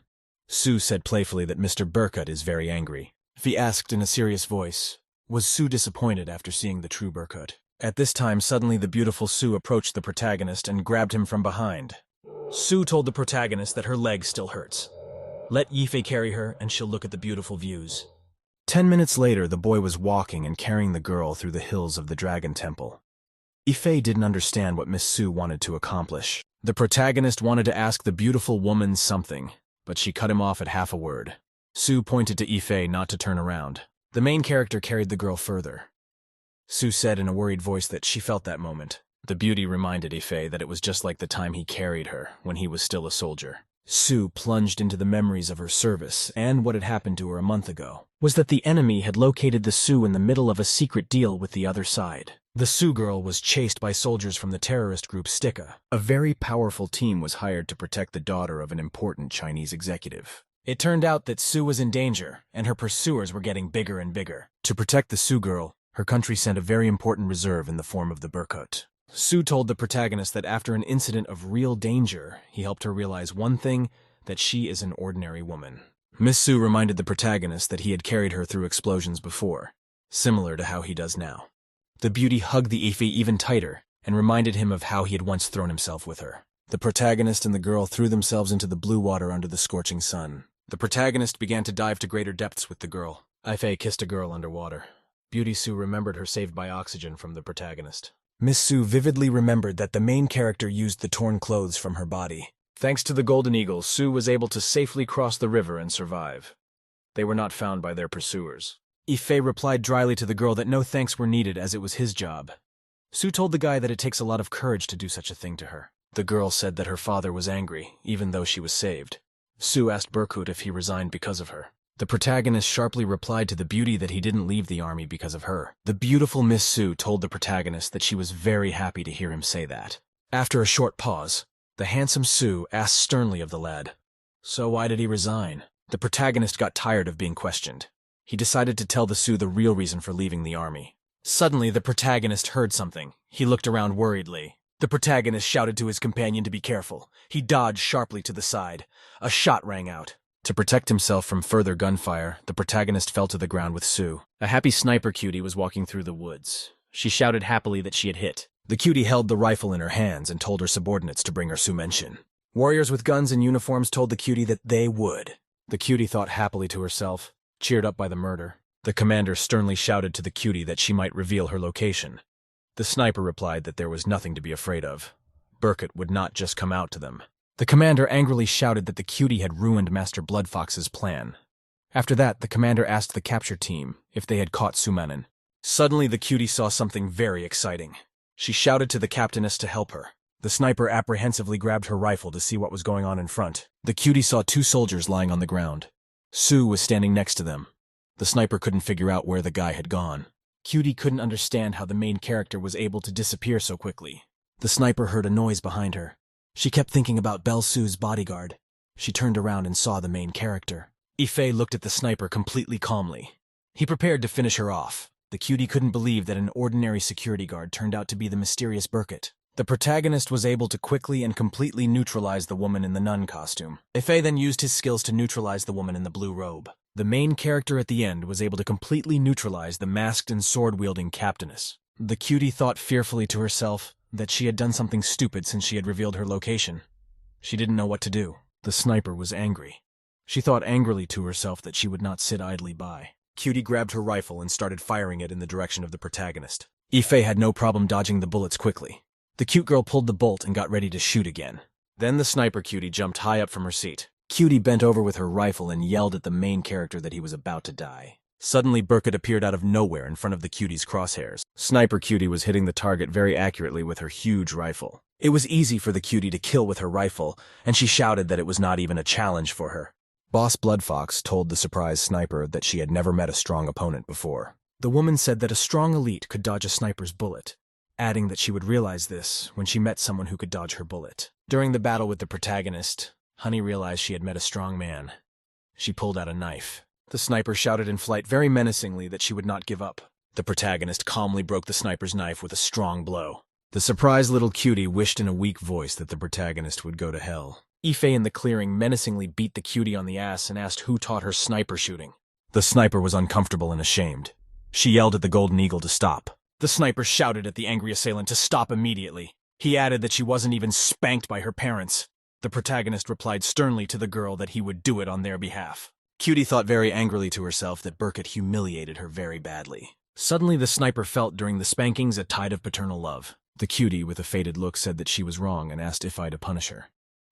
Sue said playfully that Mr. Burkett is very angry. Ife asked in a serious voice, was Sue disappointed after seeing the true Burkett? At this time, suddenly the beautiful Sue approached the protagonist and grabbed him from behind. Sue told the protagonist that her leg still hurts. Let Ife carry her and she'll look at the beautiful views. 10 minutes later, the boy was walking and carrying the girl through the hills of the Dragon Temple. Ife didn't understand what Miss Sue wanted to accomplish. The protagonist wanted to ask the beautiful woman something, but she cut him off at half a word. Sue pointed to Ife not to turn around. The main character carried the girl further. Sue said in a worried voice that she felt that moment. The beauty reminded Ife that it was just like the time he carried her when he was still a soldier. Sue plunged into the memories of her service, and what had happened to her a month ago was that the enemy had located the Sioux in the middle of a secret deal with the other side. The Sioux girl was chased by soldiers from the terrorist group Stika. A very powerful team was hired to protect the daughter of an important Chinese executive. It turned out that Sue was in danger, and her pursuers were getting bigger and bigger. To protect the Sioux girl, her country sent a very important reserve in the form of the Burkut. Sue told the protagonist that after an incident of real danger, he helped her realize one thing, that she is an ordinary woman. Miss Sue reminded the protagonist that he had carried her through explosions before, similar to how he does now. The beauty hugged the Ife even tighter and reminded him of how he had once thrown himself with her. The protagonist and the girl threw themselves into the blue water under the scorching sun. The protagonist began to dive to greater depths with the girl. Ife kissed a girl underwater. Beauty Sue remembered her saved by oxygen from the protagonist. Miss Sue vividly remembered that the main character used the torn clothes from her body. Thanks to the Golden Eagle, Sue was able to safely cross the river and survive. They were not found by their pursuers. Ife replied dryly to the girl that no thanks were needed as it was his job. Sue told the guy that it takes a lot of courage to do such a thing to her. The girl said that her father was angry, even though she was saved. Sue asked Burkut if he resigned because of her. The protagonist sharply replied to the beauty that he didn't leave the army because of her. The beautiful Miss Sue told the protagonist that she was very happy to hear him say that. After a short pause, the handsome Sue asked sternly of the lad, "So why did he resign?" The protagonist got tired of being questioned. He decided to tell the Sue the real reason for leaving the army. Suddenly, the protagonist heard something. He looked around worriedly. The protagonist shouted to his companion to be careful. He dodged sharply to the side. A shot rang out. To protect himself from further gunfire, the protagonist fell to the ground with Sue. A happy sniper cutie was walking through the woods. She shouted happily that she had hit. The cutie held the rifle in her hands and told her subordinates to bring her Su Menshin. Warriors with guns and uniforms told the cutie that they would. The cutie thought happily to herself, cheered up by the murder. The commander sternly shouted to the cutie that she might reveal her location. The sniper replied that there was nothing to be afraid of. Burkett would not just come out to them. The commander angrily shouted that the cutie had ruined Master Bloodfox's plan. After that, the commander asked the capture team if they had caught Sumanin. Suddenly, the cutie saw something very exciting. She shouted to the captainess to help her. The sniper apprehensively grabbed her rifle to see what was going on in front. The cutie saw 2 soldiers lying on the ground. Sue was standing next to them. The sniper couldn't figure out where the guy had gone. Cutie couldn't understand how the main character was able to disappear so quickly. The sniper heard a noise behind her. She kept thinking about Belle Sue's bodyguard. She turned around and saw the main character. Ife looked at the sniper completely calmly. He prepared to finish her off. The cutie couldn't believe that an ordinary security guard turned out to be the mysterious Burkett. The protagonist was able to quickly and completely neutralize the woman in the nun costume. Ife then used his skills to neutralize the woman in the blue robe. The main character at the end was able to completely neutralize the masked and sword-wielding captainess. The cutie thought fearfully to herself that she had done something stupid since she had revealed her location. She didn't know what to do. The sniper was angry. She thought angrily to herself that she would not sit idly by. Cutie grabbed her rifle and started firing it in the direction of the protagonist. Ife had no problem dodging the bullets quickly. The cute girl pulled the bolt and got ready to shoot again. Then the sniper Cutie jumped high up from her seat. Cutie bent over with her rifle and yelled at the main character that he was about to die. Suddenly, Burkett appeared out of nowhere in front of the Cutie's crosshairs. Sniper Cutie was hitting the target very accurately with her huge rifle. It was easy for the Cutie to kill with her rifle, and she shouted that it was not even a challenge for her. Boss Bloodfox told the surprised sniper that she had never met a strong opponent before. The woman said that a strong elite could dodge a sniper's bullet, adding that she would realize this when she met someone who could dodge her bullet. During the battle with the protagonist, Honey realized she had met a strong man. She pulled out a knife. The sniper shouted in flight very menacingly that she would not give up. The protagonist calmly broke the sniper's knife with a strong blow. The surprised little Cutie wished in a weak voice that the protagonist would go to hell. Ife in the clearing menacingly beat the Cutie on the ass and asked who taught her sniper shooting. The sniper was uncomfortable and ashamed. She yelled at the Golden Eagle to stop. The sniper shouted at the angry assailant to stop immediately. He added that she wasn't even spanked by her parents. The protagonist replied sternly to the girl that he would do it on their behalf. Cutie thought very angrily to herself that Burkett humiliated her very badly. Suddenly the sniper felt during the spankings a tide of paternal love. The Cutie, with a faded look, said that she was wrong and asked Ife to punish her.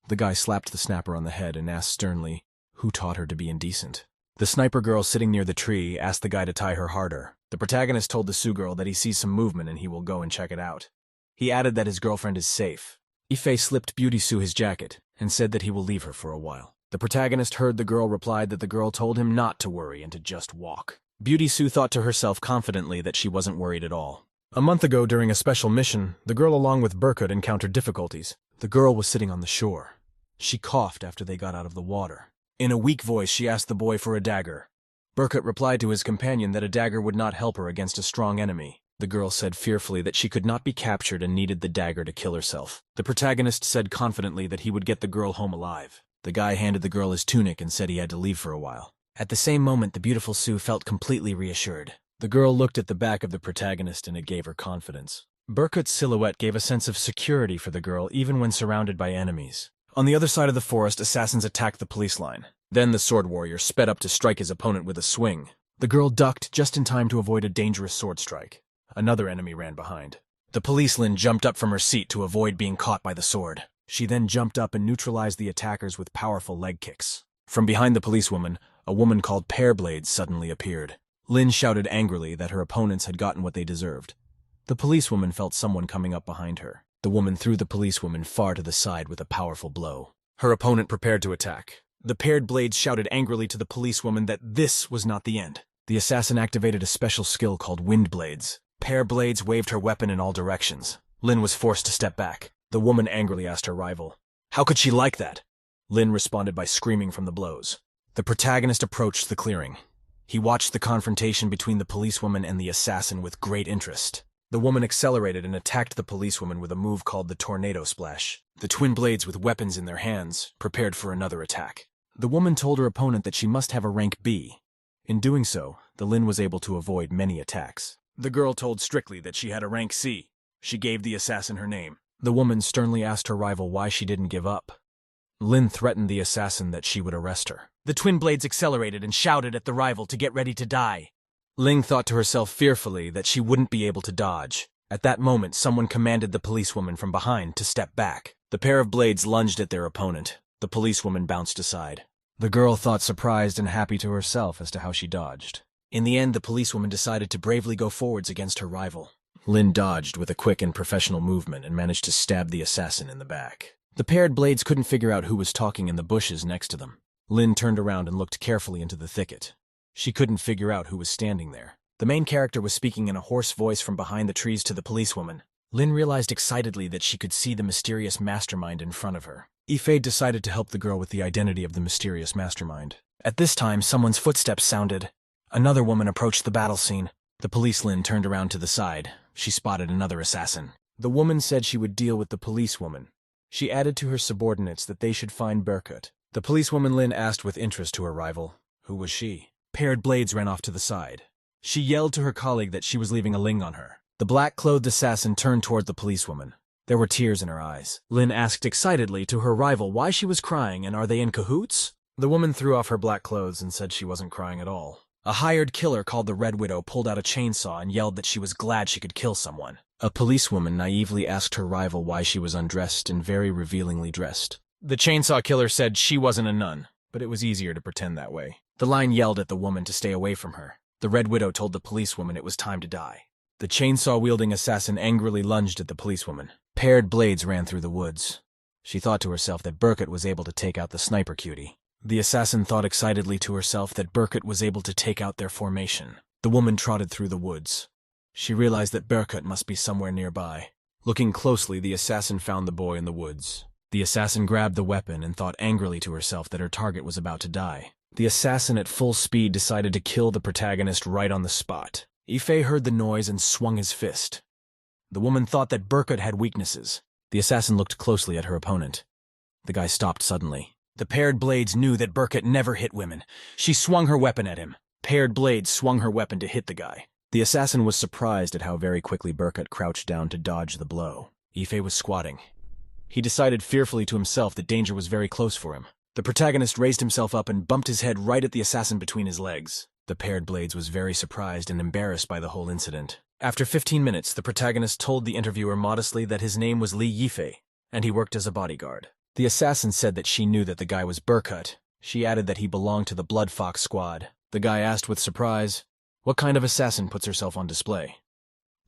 The guy slapped the snapper on the head and asked sternly who taught her to be indecent. The sniper girl sitting near the tree asked the guy to tie her harder. The protagonist told the Sioux girl that he sees some movement and he will go and check it out. He added that his girlfriend is safe. Ife slipped Beauty Sue his jacket and said that he will leave her for a while. The protagonist heard the girl replied that the girl told him not to worry and to just walk. Beauty Sue thought to herself confidently that she wasn't worried at all. A month ago, during a special mission, the girl along with Burkett encountered difficulties. The girl was sitting on the shore. She coughed after they got out of the water. In a weak voice, she asked the boy for a dagger. Burkett replied to his companion that a dagger would not help her against a strong enemy. The girl said fearfully that she could not be captured and needed the dagger to kill herself. The protagonist said confidently that he would get the girl home alive. The guy handed the girl his tunic and said he had to leave for a while. At the same moment, the beautiful Sue felt completely reassured. The girl looked at the back of the protagonist and it gave her confidence. Burkett's silhouette gave a sense of security for the girl even when surrounded by enemies. On the other side of the forest, assassins attacked the police line. Then the sword warrior sped up to strike his opponent with a swing. The girl ducked just in time to avoid a dangerous sword strike. Another enemy ran behind. The policeman jumped up from her seat to avoid being caught by the sword. She then jumped up and neutralized the attackers with powerful leg kicks. From behind the policewoman, a woman called Pearblades suddenly appeared. Lynn shouted angrily that her opponents had gotten what they deserved. The policewoman felt someone coming up behind her. The woman threw the policewoman far to the side with a powerful blow. Her opponent prepared to attack. The paired blades shouted angrily to the policewoman that this was not the end. The assassin activated a special skill called Wind Blades. Pair Blades waved her weapon in all directions. Lynn was forced to step back. The woman angrily asked her rival, "How could she like that?" Lynn responded by screaming from the blows. The protagonist approached the clearing. He watched the confrontation between the policewoman and the assassin with great interest. The woman accelerated and attacked the policewoman with a move called the Tornado Splash. The twin blades with weapons in their hands prepared for another attack. The woman told her opponent that she must have a rank B. In doing so, the Lynn was able to avoid many attacks. The girl told strictly that she had a rank C. She gave the assassin her name. The woman sternly asked her rival why she didn't give up. Lynn threatened the assassin that she would arrest her. The twin blades accelerated and shouted at the rival to get ready to die. Ling thought to herself fearfully that she wouldn't be able to dodge. At that moment, someone commanded the policewoman from behind to step back. The pair of blades lunged at their opponent. The policewoman bounced aside. The girl thought surprised and happy to herself as to how she dodged. In the end, the policewoman decided to bravely go forwards against her rival. Lynn dodged with a quick and professional movement and managed to stab the assassin in the back. The paired blades couldn't figure out who was talking in the bushes next to them. Lynn turned around and looked carefully into the thicket. She couldn't figure out who was standing there. The main character was speaking in a hoarse voice from behind the trees to the policewoman. Lynn realized excitedly that she could see the mysterious mastermind in front of her. Ife decided to help the girl with the identity of the mysterious mastermind. At this time, someone's footsteps sounded. Another woman approached the battle scene. The police Lynn turned around to the side. She spotted another assassin. The woman said she would deal with the policewoman. She added to her subordinates that they should find Burkett. The policewoman Lynn asked with interest to her rival, who was she? Paired blades ran off to the side. She yelled to her colleague that she was leaving a ling on her. The black-clothed assassin turned toward the policewoman. There were tears in her eyes. Lynn asked excitedly to her rival why she was crying and are they in cahoots? The woman threw off her black clothes and said she wasn't crying at all. A hired killer called the Red Widow pulled out a chainsaw and yelled that she was glad she could kill someone. A policewoman naively asked her rival why she was undressed and very revealingly dressed. The chainsaw killer said she wasn't a nun, but it was easier to pretend that way. The line yelled at the woman to stay away from her. The Red Widow told the policewoman it was time to die. The chainsaw-wielding assassin angrily lunged at the policewoman. Paired blades ran through the woods. She thought to herself that Burkett was able to take out the sniper cutie. The assassin thought excitedly to herself that Burkett was able to take out their formation. The woman trotted through the woods. She realized that Burkett must be somewhere nearby. Looking closely, the assassin found the boy in the woods. The assassin grabbed the weapon and thought angrily to herself that her target was about to die. The assassin at full speed decided to kill the protagonist right on the spot. Ife heard the noise and swung his fist. The woman thought that Burkett had weaknesses. The assassin looked closely at her opponent. The guy stopped suddenly. The paired blades knew that Burkett never hit women. She swung her weapon at him. Paired blades swung her weapon to hit the guy. The assassin was surprised at how very quickly Burkett crouched down to dodge the blow. Ife was squatting. He decided fearfully to himself that danger was very close for him. The protagonist raised himself up and bumped his head right at the assassin between his legs. The paired blades was very surprised and embarrassed by the whole incident. After 15 minutes, the protagonist told the interviewer modestly that his name was Lee Yife, and he worked as a bodyguard. The assassin said that she knew that the guy was Burkett. She added that he belonged to the Blood Fox squad. The guy asked with surprise, "What kind of assassin puts herself on display?"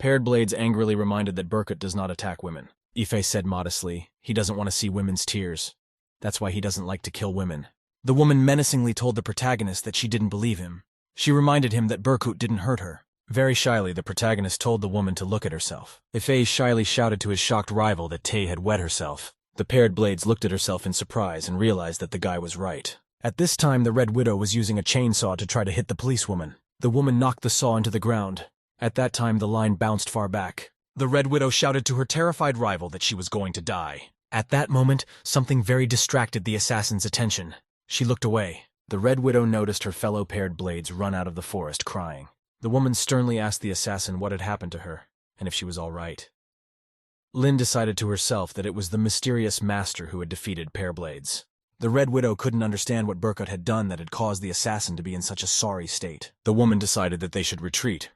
Paired blades angrily reminded that Burkett does not attack women. Ife said modestly, he doesn't want to see women's tears. That's why he doesn't like to kill women. The woman menacingly told the protagonist that she didn't believe him. She reminded him that Burkett didn't hurt her. Very shyly, the protagonist told the woman to look at herself. Ife shyly shouted to his shocked rival that Tay had wet herself. The paired blades looked at herself in surprise and realized that the guy was right. At this time, the Red Widow was using a chainsaw to try to hit the policewoman. The woman knocked the saw into the ground. At that time, the line bounced far back. The Red Widow shouted to her terrified rival that she was going to die. At that moment, something very distracted the assassin's attention. She looked away. The Red Widow noticed her fellow paired blades run out of the forest crying. The woman sternly asked the assassin what had happened to her, and if she was all right. Lynn decided to herself that it was the mysterious master who had defeated Pair Blades. The Red Widow couldn't understand what Burkett had done that had caused the assassin to be in such a sorry state. The woman decided that they should retreat.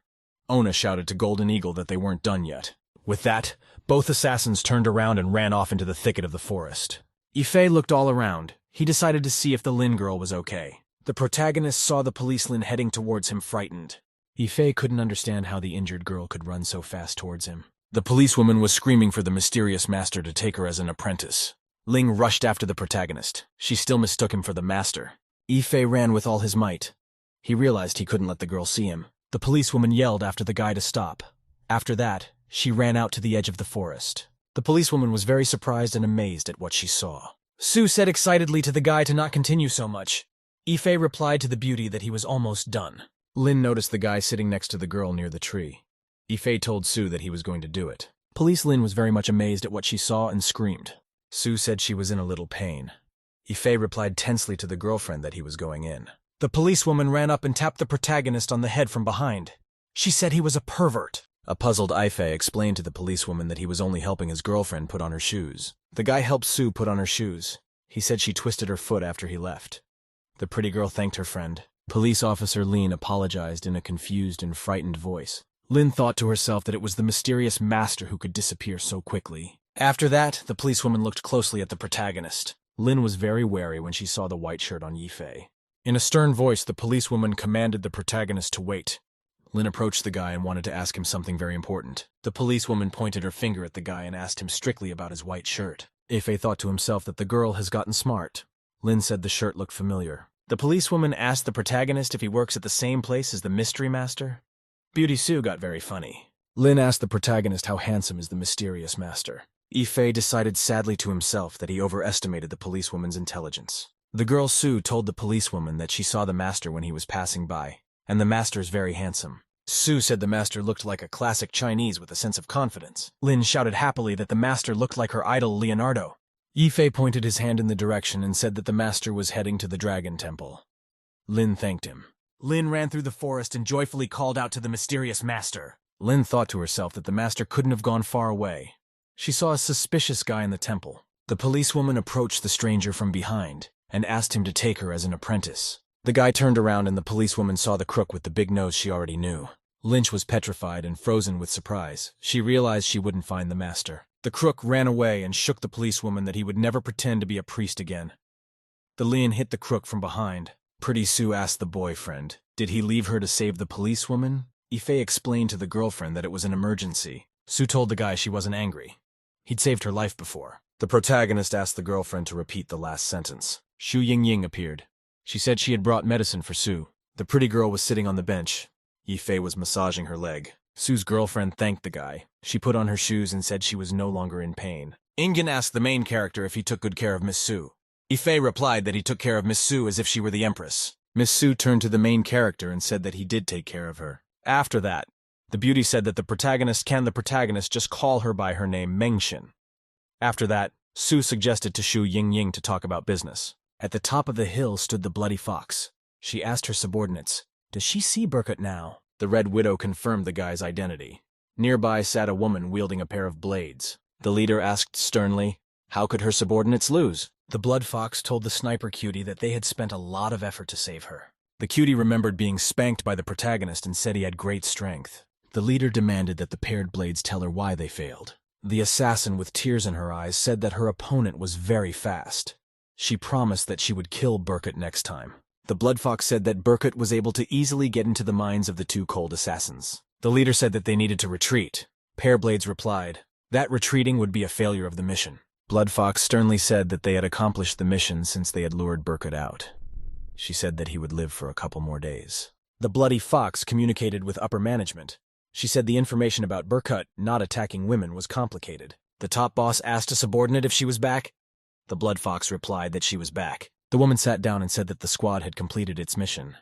Ona shouted to Golden Eagle that they weren't done yet. With that, both assassins turned around and ran off into the thicket of the forest. Ife looked all around. He decided to see if the Lin girl was okay. The protagonist saw the policeman heading towards him frightened. Ife couldn't understand how the injured girl could run so fast towards him. The policewoman was screaming for the mysterious master to take her as an apprentice. Ling rushed after the protagonist. She still mistook him for the master. Ife ran with all his might. He realized he couldn't let the girl see him. The policewoman yelled after the guy to stop. After that, she ran out to the edge of the forest. The policewoman was very surprised and amazed at what she saw. Sue said excitedly to the guy to not continue so much. Ife replied to the beauty that he was almost done. Lin noticed the guy sitting next to the girl near the tree. Ife told Sue that he was going to do it. Police Lin was very much amazed at what she saw and screamed. Sue said she was in a little pain. Ife replied tensely to the girlfriend that he was going in. The policewoman ran up and tapped the protagonist on the head from behind. She said he was a pervert. A puzzled Ife explained to the policewoman that he was only helping his girlfriend put on her shoes. The guy helped Sue put on her shoes. He said she twisted her foot after he left. The pretty girl thanked her friend. Police officer Lin apologized in a confused and frightened voice. Lin thought to herself that it was the mysterious master who could disappear so quickly. After that, the policewoman looked closely at the protagonist. Lin was very wary when she saw the white shirt on Yife. In a stern voice, the policewoman commanded the protagonist to wait. Lin approached the guy and wanted to ask him something very important. The policewoman pointed her finger at the guy and asked him strictly about his white shirt. Ife thought to himself that the girl has gotten smart. Lin said the shirt looked familiar. The policewoman asked the protagonist if he works at the same place as the mystery master. Beauty Sue got very funny. Lin asked the protagonist how handsome is the mysterious master. Ife decided sadly to himself that he overestimated the policewoman's intelligence. The girl Sue told the policewoman that she saw the master when he was passing by, and the master's very handsome. Sue said the master looked like a classic Chinese with a sense of confidence. Lin shouted happily that the master looked like her idol Leonardo. Yife pointed his hand in the direction and said that the master was heading to the Dragon Temple. Lin thanked him. Lin ran through the forest and joyfully called out to the mysterious master. Lin thought to herself that the master couldn't have gone far away. She saw a suspicious guy in the temple. The policewoman approached the stranger from behind. and asked him to take her as an apprentice. The guy turned around and the policewoman saw the crook with the big nose she already knew. Lynch was petrified and frozen with surprise. She realized she wouldn't find the master. The crook ran away and shook the policewoman that he would never pretend to be a priest again. The lion hit the crook from behind. Pretty Sue asked the boyfriend, did he leave her to save the policewoman? Ife explained to the girlfriend that it was an emergency. Sue told the guy she wasn't angry. He'd saved her life before. The protagonist asked the girlfriend to repeat the last sentence. Shu Ying appeared. She said she had brought medicine for Sue. The pretty girl was sitting on the bench. Yifei was massaging her leg. Sue's girlfriend thanked the guy. She put on her shoes and said she was no longer in pain. Ingen asked the main character if he took good care of Miss Sue. Yifei replied that he took care of Miss Sue as if she were the empress. Miss Sue turned to the main character and said that he did take care of her. After that, the beauty said that the protagonist just call her by her name Mengxin. After that, Sue suggested to Shu Ying to talk about business. At the top of the hill stood the bloody fox. She asked her subordinates, does she see Burkett now? The Red Widow confirmed the guy's identity. Nearby sat a woman wielding a pair of blades. The leader asked sternly, how could her subordinates lose? The blood fox told the sniper cutie that they had spent a lot of effort to save her. The cutie remembered being spanked by the protagonist and said he had great strength. The leader demanded that the paired blades tell her why they failed. The assassin with tears in her eyes said that her opponent was very fast. She promised that she would kill Burkett next time. The blood fox said that Burkett was able to easily get into the minds of the two cold assassins. The leader said that they needed to retreat. Pairblades replied, that retreating would be a failure of the mission. Blood Fox sternly said that they had accomplished the mission since they had lured Burkett out. She said that he would live for a couple more days. The Bloody Fox communicated with upper management. She said the information about Burkett not attacking women was complicated. The top boss asked a subordinate if she was back. The Blood Fox replied that she was back. The woman sat down and said that the squad had completed its mission.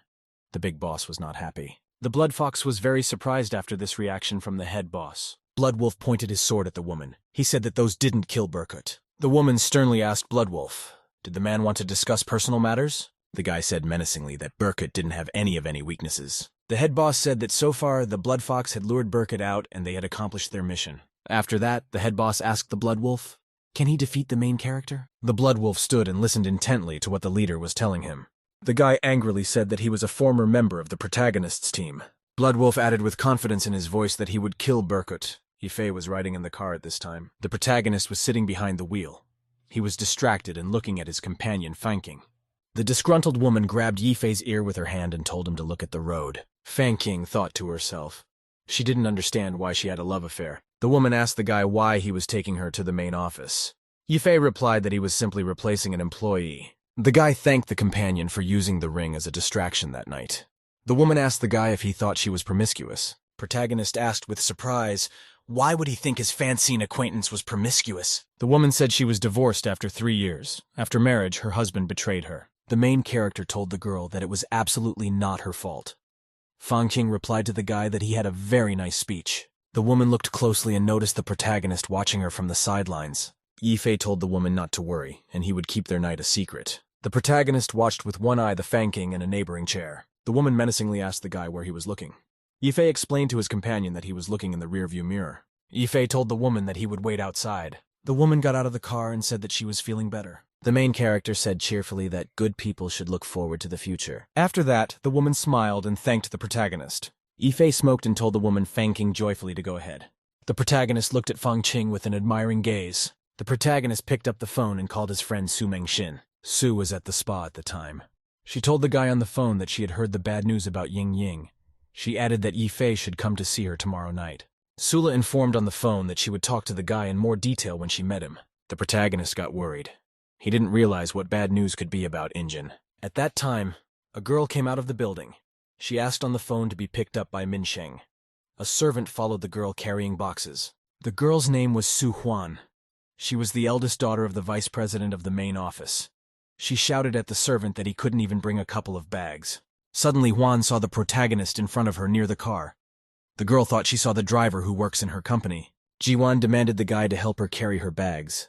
The big boss was not happy. The Blood Fox was very surprised after this reaction from the head boss. Bloodwolf pointed his sword at the woman. He said that those didn't kill Burkett. The woman sternly asked Bloodwolf, did the man want to discuss personal matters? The guy said menacingly that Burkett didn't have any weaknesses. The head boss said that so far the Blood Fox had lured Burkett out and they had accomplished their mission. After that, the head boss asked the Bloodwolf, can he defeat the main character? The Bloodwolf stood and listened intently to what the leader was telling him. The guy angrily said that he was a former member of the protagonist's team. Bloodwolf added with confidence in his voice that he would kill Burkett. Yifei was riding in the car at this time. The protagonist was sitting behind the wheel. He was distracted and looking at his companion Fang. The disgruntled woman grabbed Yifei's ear with her hand and told him to look at the road. Fang thought to herself. She didn't understand why she had a love affair. The woman asked the guy why he was taking her to the main office. Yifei replied that he was simply replacing an employee. The guy thanked the companion for using the ring as a distraction that night. The woman asked the guy if he thought she was promiscuous. Protagonist asked with surprise, why would he think his fanzine acquaintance was promiscuous? The woman said she was divorced after 3 years. After marriage, her husband betrayed her. The main character told the girl that it was absolutely not her fault. Fang replied to the guy that he had a very nice speech. The woman looked closely and noticed the protagonist watching her from the sidelines. Yifei told the woman not to worry, and he would keep their night a secret. The protagonist watched with one eye the Fang in a neighboring chair. The woman menacingly asked the guy where he was looking. Yifei explained to his companion that he was looking in the rearview mirror. Yifei told the woman that he would wait outside. The woman got out of the car and said that she was feeling better. The main character said cheerfully that good people should look forward to the future. After that, the woman smiled and thanked the protagonist. Yifei smoked and told the woman Fang joyfully to go ahead. The protagonist looked at Fang with an admiring gaze. The protagonist picked up the phone and called his friend Su Mengxin. Su was at the spa at the time. She told the guy on the phone that she had heard the bad news about Ying. She added that Yifei should come to see her tomorrow night. Sula informed on the phone that she would talk to the guy in more detail when she met him. The protagonist got worried. He didn't realize what bad news could be about Ingen. At that time, a girl came out of the building. She asked on the phone to be picked up by Min Sheng. A servant followed the girl carrying boxes. The girl's name was Su Huan. She was the eldest daughter of the vice president of the main office. She shouted at the servant that he couldn't even bring a couple of bags. Suddenly, Huan saw the protagonist in front of her near the car. The girl thought she saw the driver who works in her company. Jiwan demanded the guy to help her carry her bags.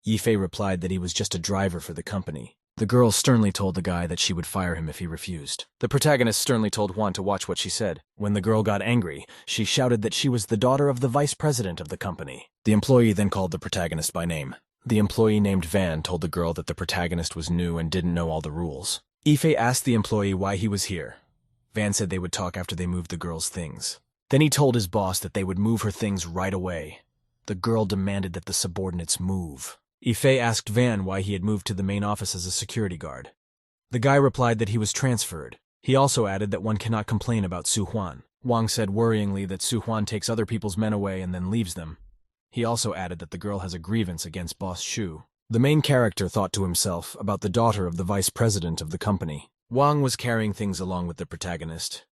Yifei replied that he was just a driver for the company. The girl sternly told the guy that she would fire him if he refused. The protagonist sternly told Huan to watch what she said. When the girl got angry, she shouted that she was the daughter of the vice president of the company. The employee then called the protagonist by name. The employee named Van told the girl that the protagonist was new and didn't know all the rules. Ife asked the employee why he was here. Van said they would talk after they moved the girl's things. Then he told his boss that they would move her things right away. The girl demanded that the subordinates move. Ife asked Van why he had moved to the main office as a security guard. The guy replied that he was transferred. He also added that one cannot complain about Su Huan. Wang said worryingly that Su Huan takes other people's men away and then leaves them. He also added that the girl has a grievance against Boss Shu. The main character thought to himself about the daughter of the vice president of the company. Wang was carrying things along with the protagonist.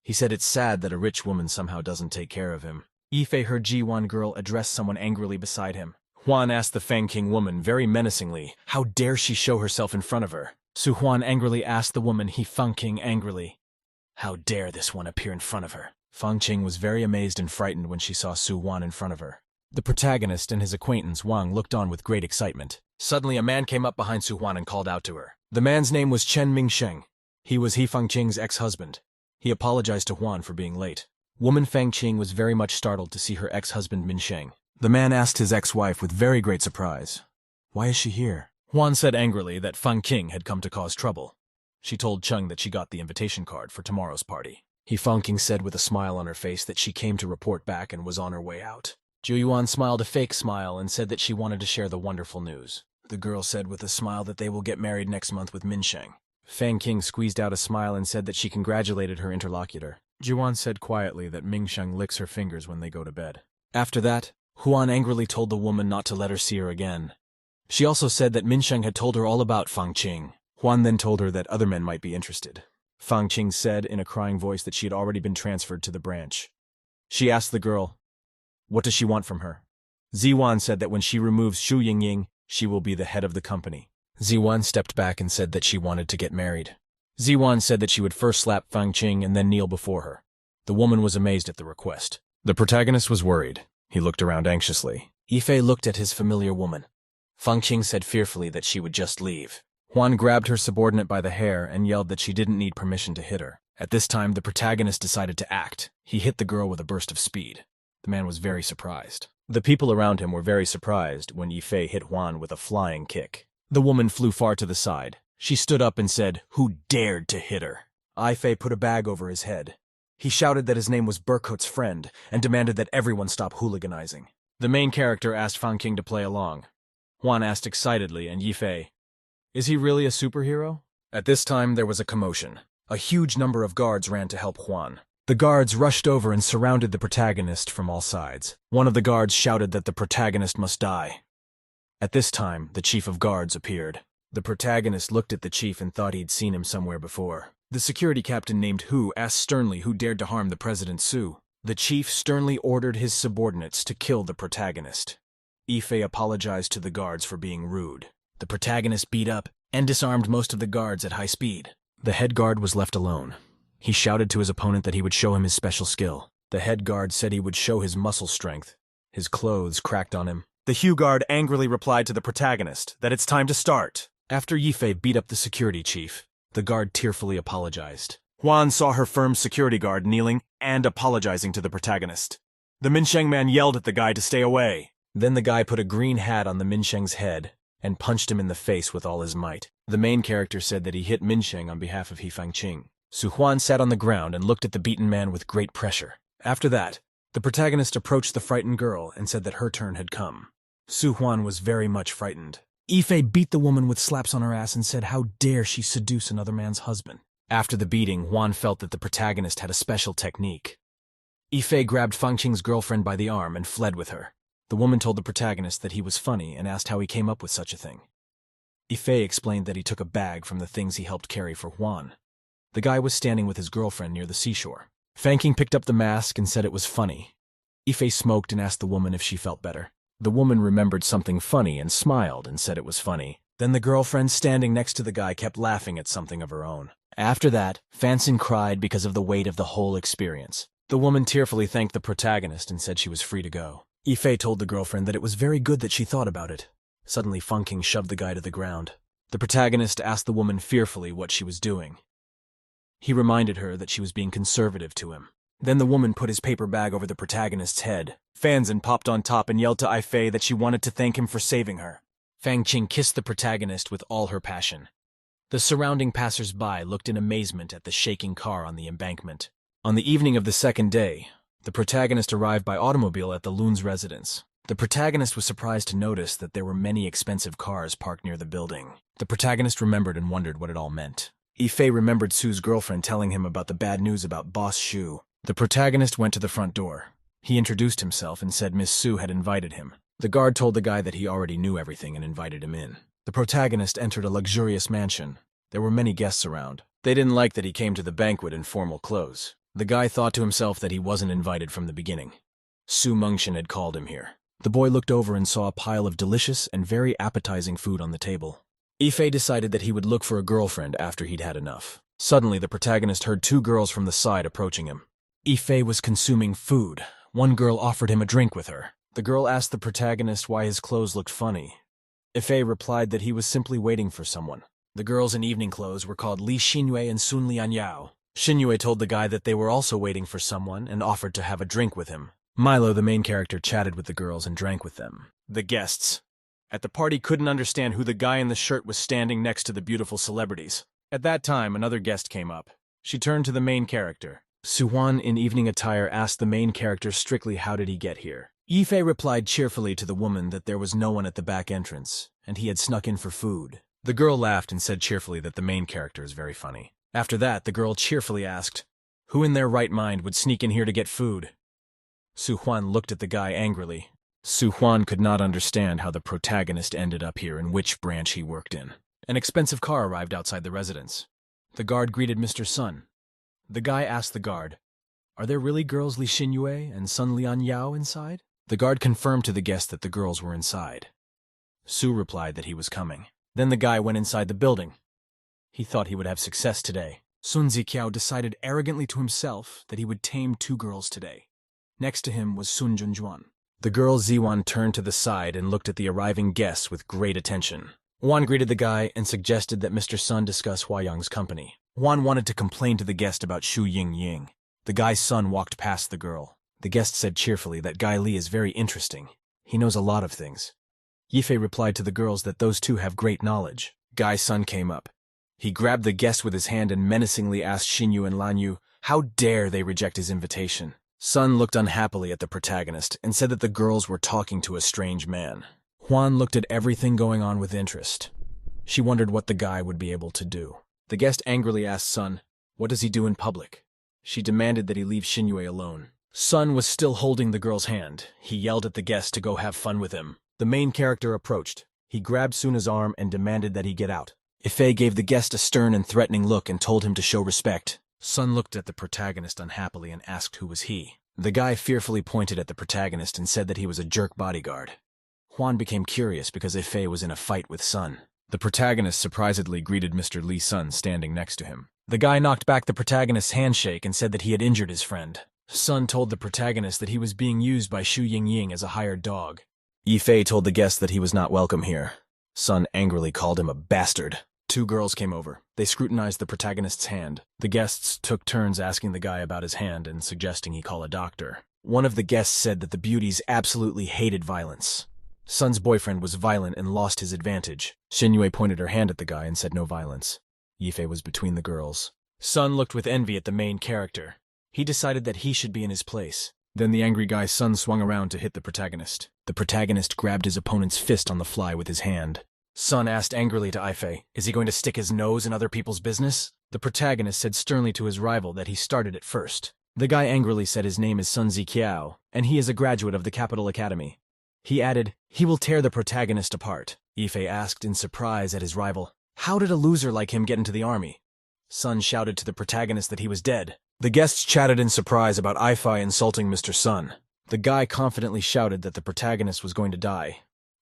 He said it's sad that a rich woman somehow doesn't take care of him. Ife heard Ji-Wan girl address someone angrily beside him. Huan asked the Fang King woman very menacingly, how dare she show herself in front of her? Su Huan angrily asked the woman He Fang King angrily, how dare this one appear in front of her? Fang Qing was very amazed and frightened when she saw Su Huan in front of her. The protagonist and his acquaintance Wang looked on with great excitement. Suddenly a man came up behind Su Huan and called out to her. The man's name was Chen Mingsheng. He was He Fang Qing's ex-husband. He apologized to Huan for being late. Woman Fang Qing was very much startled to see her ex-husband Minsheng. The man asked his ex-wife with very great surprise, why is she here? Huan said angrily that Fang Qing had come to cause trouble. She told Chung that she got the invitation card for tomorrow's party. He Fang Qing said with a smile on her face that she came to report back and was on her way out. Zhu Yuan smiled a fake smile and said that she wanted to share the wonderful news. The girl said with a smile that they will get married next month with Minsheng. Fang Qing squeezed out a smile and said that she congratulated her interlocutor. Juan said quietly that Mingsheng licks her fingers when they go to bed. After that, Huan angrily told the woman not to let her see her again. She also said that Minsheng had told her all about Fang Qing. Huan then told her that other men might be interested. Fang Qing said in a crying voice that she had already been transferred to the branch. She asked the girl, what does she want from her? Ziwan said that when she removes Shu Yingying, she will be the head of the company. Ziwan stepped back and said that she wanted to get married. Ziwan said that she would first slap Fang Qing and then kneel before her. The woman was amazed at the request. The protagonist was worried. He looked around anxiously. Ife looked at his familiar woman. Fang Qing said fearfully that she would just leave. Huan grabbed her subordinate by the hair and yelled that she didn't need permission to hit her. At this time, the protagonist decided to act. He hit the girl with a burst of speed. The man was very surprised. The people around him were very surprised when Ife hit Huan with a flying kick. The woman flew far to the side. She stood up and said, who dared to hit her? Ife put a bag over his head. He shouted that his name was Burkut's friend and demanded that everyone stop hooliganizing. The main character asked Fang Qing to play along. Huan asked excitedly, and Yifei, is he really a superhero? At this time, there was a commotion. A huge number of guards ran to help Huan. The guards rushed over and surrounded the protagonist from all sides. One of the guards shouted that the protagonist must die. At this time, the chief of guards appeared. The protagonist looked at the chief and thought he'd seen him somewhere before. The security captain named Hu asked sternly who dared to harm the President Su. The chief sternly ordered his subordinates to kill the protagonist. Ife apologized to the guards for being rude. The protagonist beat up and disarmed most of the guards at high speed. The head guard was left alone. He shouted to his opponent that he would show him his special skill. The head guard said he would show his muscle strength. His clothes cracked on him. The Hu guard angrily replied to the protagonist that it's time to start. After Yifei beat up the security chief, the guard tearfully apologized. Huan saw her firm's security guard kneeling and apologizing to the protagonist. The Minsheng man yelled at the guy to stay away. Then the guy put a green hat on the Minsheng's head and punched him in the face with all his might. The main character said that he hit Minsheng on behalf of He Fang Qing. Su Huan sat on the ground and looked at the beaten man with great pressure. After that, the protagonist approached the frightened girl and said that her turn had come. Su Huan was very much frightened. Ife beat the woman with slaps on her ass and said how dare she seduce another man's husband. After the beating, Huan felt that the protagonist had a special technique. Ife grabbed Fang Qing's girlfriend by the arm and fled with her. The woman told the protagonist that he was funny and asked how he came up with such a thing. Ife explained that he took a bag from the things he helped carry for Huan. The guy was standing with his girlfriend near the seashore. Fang Qing picked up the mask and said it was funny. Ife smoked and asked the woman if she felt better. The woman remembered something funny and smiled and said it was funny. Then the girlfriend standing next to the guy kept laughing at something of her own. After that, Fansin cried because of the weight of the whole experience. The woman tearfully thanked the protagonist and said she was free to go. Ife told the girlfriend that it was very good that she thought about it. Suddenly, Fang Qing shoved the guy to the ground. The protagonist asked the woman fearfully what she was doing. He reminded her that she was being conservative to him. Then the woman put his paper bag over the protagonist's head. Fanzin popped on top and yelled to Ifei that she wanted to thank him for saving her. Fang Qing kissed the protagonist with all her passion. The surrounding passers-by looked in amazement at the shaking car on the embankment. On the evening of the second day, the protagonist arrived by automobile at the Loon's residence. The protagonist was surprised to notice that there were many expensive cars parked near the building. The protagonist remembered and wondered what it all meant. Ifei remembered Su's girlfriend telling him about the bad news about Boss Shu. The protagonist went to the front door. He introduced himself and said Miss Su had invited him. The guard told the guy that he already knew everything and invited him in. The protagonist entered a luxurious mansion. There were many guests around. They didn't like that he came to the banquet in formal clothes. The guy thought to himself that he wasn't invited from the beginning. Su Mengxian had called him here. The boy looked over and saw a pile of delicious and very appetizing food on the table. Ifei decided that he would look for a girlfriend after he'd had enough. Suddenly, the protagonist heard two girls from the side approaching him. Ifei was consuming food. One girl offered him a drink with her. The girl asked the protagonist why his clothes looked funny. Ifei replied that he was simply waiting for someone. The girls in evening clothes were called Li Xinyue and Sun Lianyao. Xinyue told the guy that they were also waiting for someone and offered to have a drink with him. Milo, the main character, chatted with the girls and drank with them. The guests at the party couldn't understand who the guy in the shirt was standing next to the beautiful celebrities. At that time, another guest came up. She turned to the main character. Suhuan, in evening attire, asked the main character strictly how did he get here. Yifei replied cheerfully to the woman that there was no one at the back entrance, and he had snuck in for food. The girl laughed and said cheerfully that the main character is very funny. After that, the girl cheerfully asked, "Who in their right mind would sneak in here to get food?" Suhuan looked at the guy angrily. Suhuan could not understand how the protagonist ended up here and which branch he worked in. An expensive car arrived outside the residence. The guard greeted Mr. Sun. The guy asked the guard, "Are there really girls Li Xinyue and Sun Lianyao inside?" The guard confirmed to the guest that the girls were inside. Su replied that he was coming. Then the guy went inside the building. He thought he would have success today. Sun Ziqiao decided arrogantly to himself that he would tame two girls today. Next to him was Sun Junjuan. The girl Ziwan turned to the side and looked at the arriving guests with great attention. Juan greeted the guy and suggested that Mr. Sun discuss Huayang's company. Juan wanted to complain to the guest about Shu Ying. The guy's son walked past the girl. The guest said cheerfully that Guy Li is very interesting. He knows a lot of things. Yifei replied to the girls that those two have great knowledge. Guy's son came up. He grabbed the guest with his hand and menacingly asked Xinyu and Lanyu how dare they reject his invitation. Sun looked unhappily at the protagonist and said that the girls were talking to a strange man. Juan looked at everything going on with interest. She wondered what the guy would be able to do. The guest angrily asked Sun, "What does he do in public?" She demanded that he leave Xinyue alone. Sun was still holding the girl's hand. He yelled at the guest to go have fun with him. The main character approached. He grabbed Suna's arm and demanded that he get out. Ifei gave the guest a stern and threatening look and told him to show respect. Sun looked at the protagonist unhappily and asked who was he. The guy fearfully pointed at the protagonist and said that he was a jerk bodyguard. Juan became curious because Ifei was in a fight with Sun. The protagonist surprisedly greeted Mr. Lee Sun standing next to him. The guy knocked back the protagonist's handshake and said that he had injured his friend. Sun told the protagonist that he was being used by Shu Ying as a hired dog. Yifei told the guest that he was not welcome here. Sun angrily called him a bastard. Two girls came over. They scrutinized the protagonist's hand. The guests took turns asking the guy about his hand and suggesting he call a doctor. One of the guests said that the beauties absolutely hated violence. Sun's boyfriend was violent and lost his advantage. Xinyue pointed her hand at the guy and said no violence. Yifei was between the girls. Sun looked with envy at the main character. He decided that he should be in his place. Then the angry guy's son swung around to hit the protagonist. The protagonist grabbed his opponent's fist on the fly with his hand. Sun asked angrily to Ifei, "Is he going to stick his nose in other people's business?" The protagonist said sternly to his rival that he started it first. The guy angrily said his name is Sun Ziqiao, and he is a graduate of the Capital Academy. He added, "He will tear the protagonist apart." Ifei asked in surprise at his rival, "How did a loser like him get into the army?" Sun shouted to the protagonist that he was dead. The guests chatted in surprise about Ifei insulting Mr. Sun. The guy confidently shouted that the protagonist was going to die.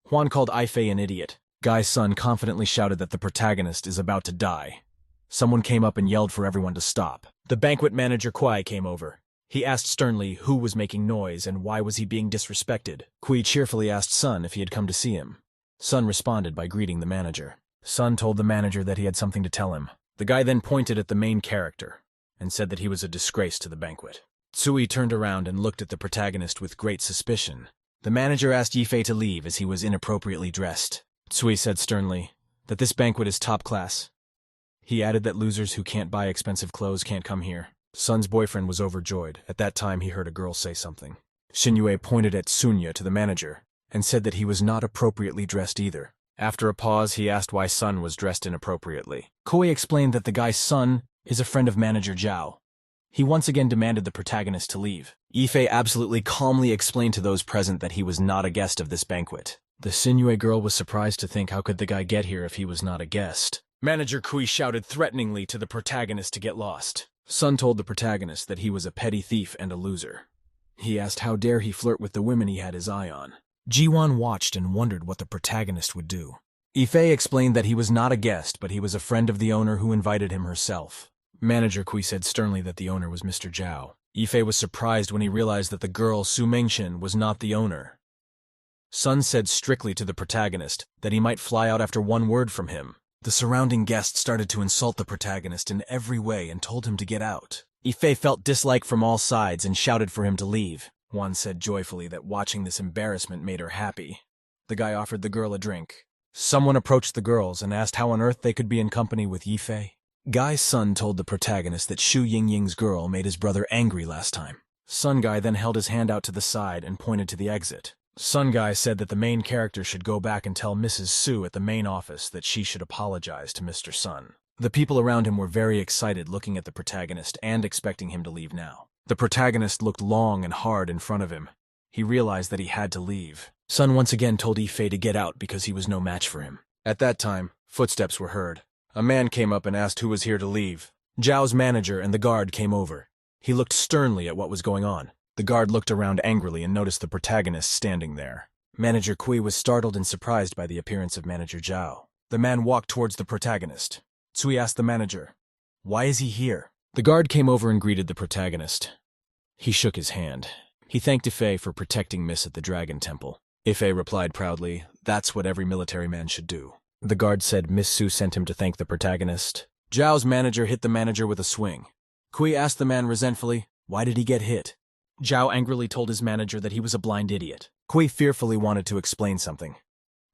Juan called Ifei an idiot. Guy's son confidently shouted that the protagonist is about to die. Someone came up and yelled for everyone to stop. The banquet manager Kuai came over. He asked sternly who was making noise and why was he being disrespected. Kui cheerfully asked Sun if he had come to see him. Sun responded by greeting the manager. Sun told the manager that he had something to tell him. The guy then pointed at the main character and said that he was a disgrace to the banquet. Tsui turned around and looked at the protagonist with great suspicion. The manager asked Yifei to leave as he was inappropriately dressed. Tsui said sternly that this banquet is top class. He added that losers who can't buy expensive clothes can't come here. Sun's boyfriend was overjoyed. At that time, he heard a girl say something. Shinue pointed at Sunya to the manager and said that he was not appropriately dressed either. After a pause, he asked why Sun was dressed inappropriately. Koei explained that the guy Sun is a friend of manager Zhao. He once again demanded the protagonist to leave. Yifei absolutely calmly explained to those present that he was not a guest of this banquet. The Shinue girl was surprised to think how could the guy get here if he was not a guest. Manager Kui shouted threateningly to the protagonist to get lost. Sun told the protagonist that he was a petty thief and a loser. He asked how dare he flirt with the women he had his eye on. Jiwon watched and wondered what the protagonist would do. Yifei explained that he was not a guest, but he was a friend of the owner who invited him herself. Manager Kui said sternly that the owner was Mr. Zhao. Yifei was surprised when he realized that the girl Su Mengshin was not the owner. Sun said strictly to the protagonist that he might fly out after one word from him. The surrounding guests started to insult the protagonist in every way and told him to get out. Yifei felt dislike from all sides and shouted for him to leave. One said joyfully that watching this embarrassment made her happy. The guy offered the girl a drink. Someone approached the girls and asked how on earth they could be in company with Yifei. Guy's son told the protagonist that Shu Yingying's girl made his brother angry last time. Sun Guy then held his hand out to the side and pointed to the exit. Sun Guy said that the main character should go back and tell Mrs. Su at the main office that she should apologize to Mr. Sun. The people around him were very excited looking at the protagonist and expecting him to leave now. The protagonist looked long and hard in front of him. He realized that he had to leave. Sun once again told Yifei to get out because he was no match for him. At that time, footsteps were heard. A man came up and asked who was here to leave. Zhao's manager and the guard came over. He looked sternly at what was going on. The guard looked around angrily and noticed the protagonist standing there. Manager Kui was startled and surprised by the appearance of Manager Zhao. The man walked towards the protagonist. Tsui asked the manager, "Why is he here?" The guard came over and greeted the protagonist. He shook his hand. He thanked Yifei for protecting Miss at the Dragon Temple. Yifei replied proudly, "That's what every military man should do." The guard said Miss Su sent him to thank the protagonist. Zhao's manager hit the manager with a swing. Kui asked the man resentfully, "Why did he get hit?" Zhao angrily told his manager that he was a blind idiot. Kui fearfully wanted to explain something.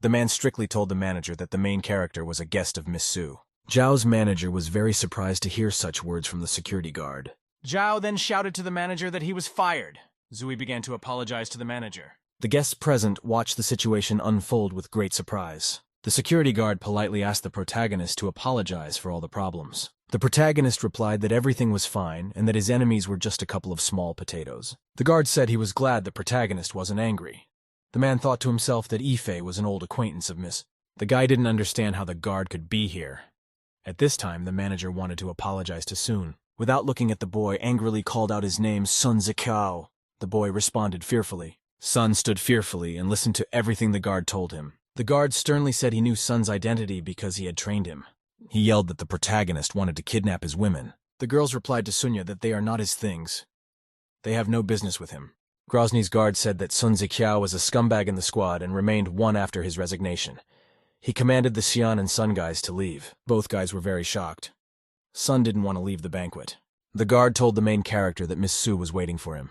The man strictly told the manager that the main character was a guest of Miss Su. Zhao's manager was very surprised to hear such words from the security guard. Zhao then shouted to the manager that he was fired. Zui began to apologize to the manager. The guests present watched the situation unfold with great surprise. The security guard politely asked the protagonist to apologize for all the problems. The protagonist replied that everything was fine and that his enemies were just a couple of small potatoes. The guard said he was glad the protagonist wasn't angry. The man thought to himself that Yifei was an old acquaintance of Miss. The guy didn't understand how the guard could be here. At this time, the manager wanted to apologize to Sun. Without looking at the boy, angrily called out his name, Sun Zikao. The boy responded fearfully. Sun stood fearfully and listened to everything the guard told him. The guard sternly said he knew Sun's identity because he had trained him. He yelled that the protagonist wanted to kidnap his women. The girls replied to Sunya that they are not his things. They have no business with him. Grozny's guard said that Sun Ziqiao was a scumbag in the squad and remained one after his resignation. He commanded the Xian and Sun guys to leave. Both guys were very shocked. Sun didn't want to leave the banquet. The guard told the main character that Miss Su was waiting for him.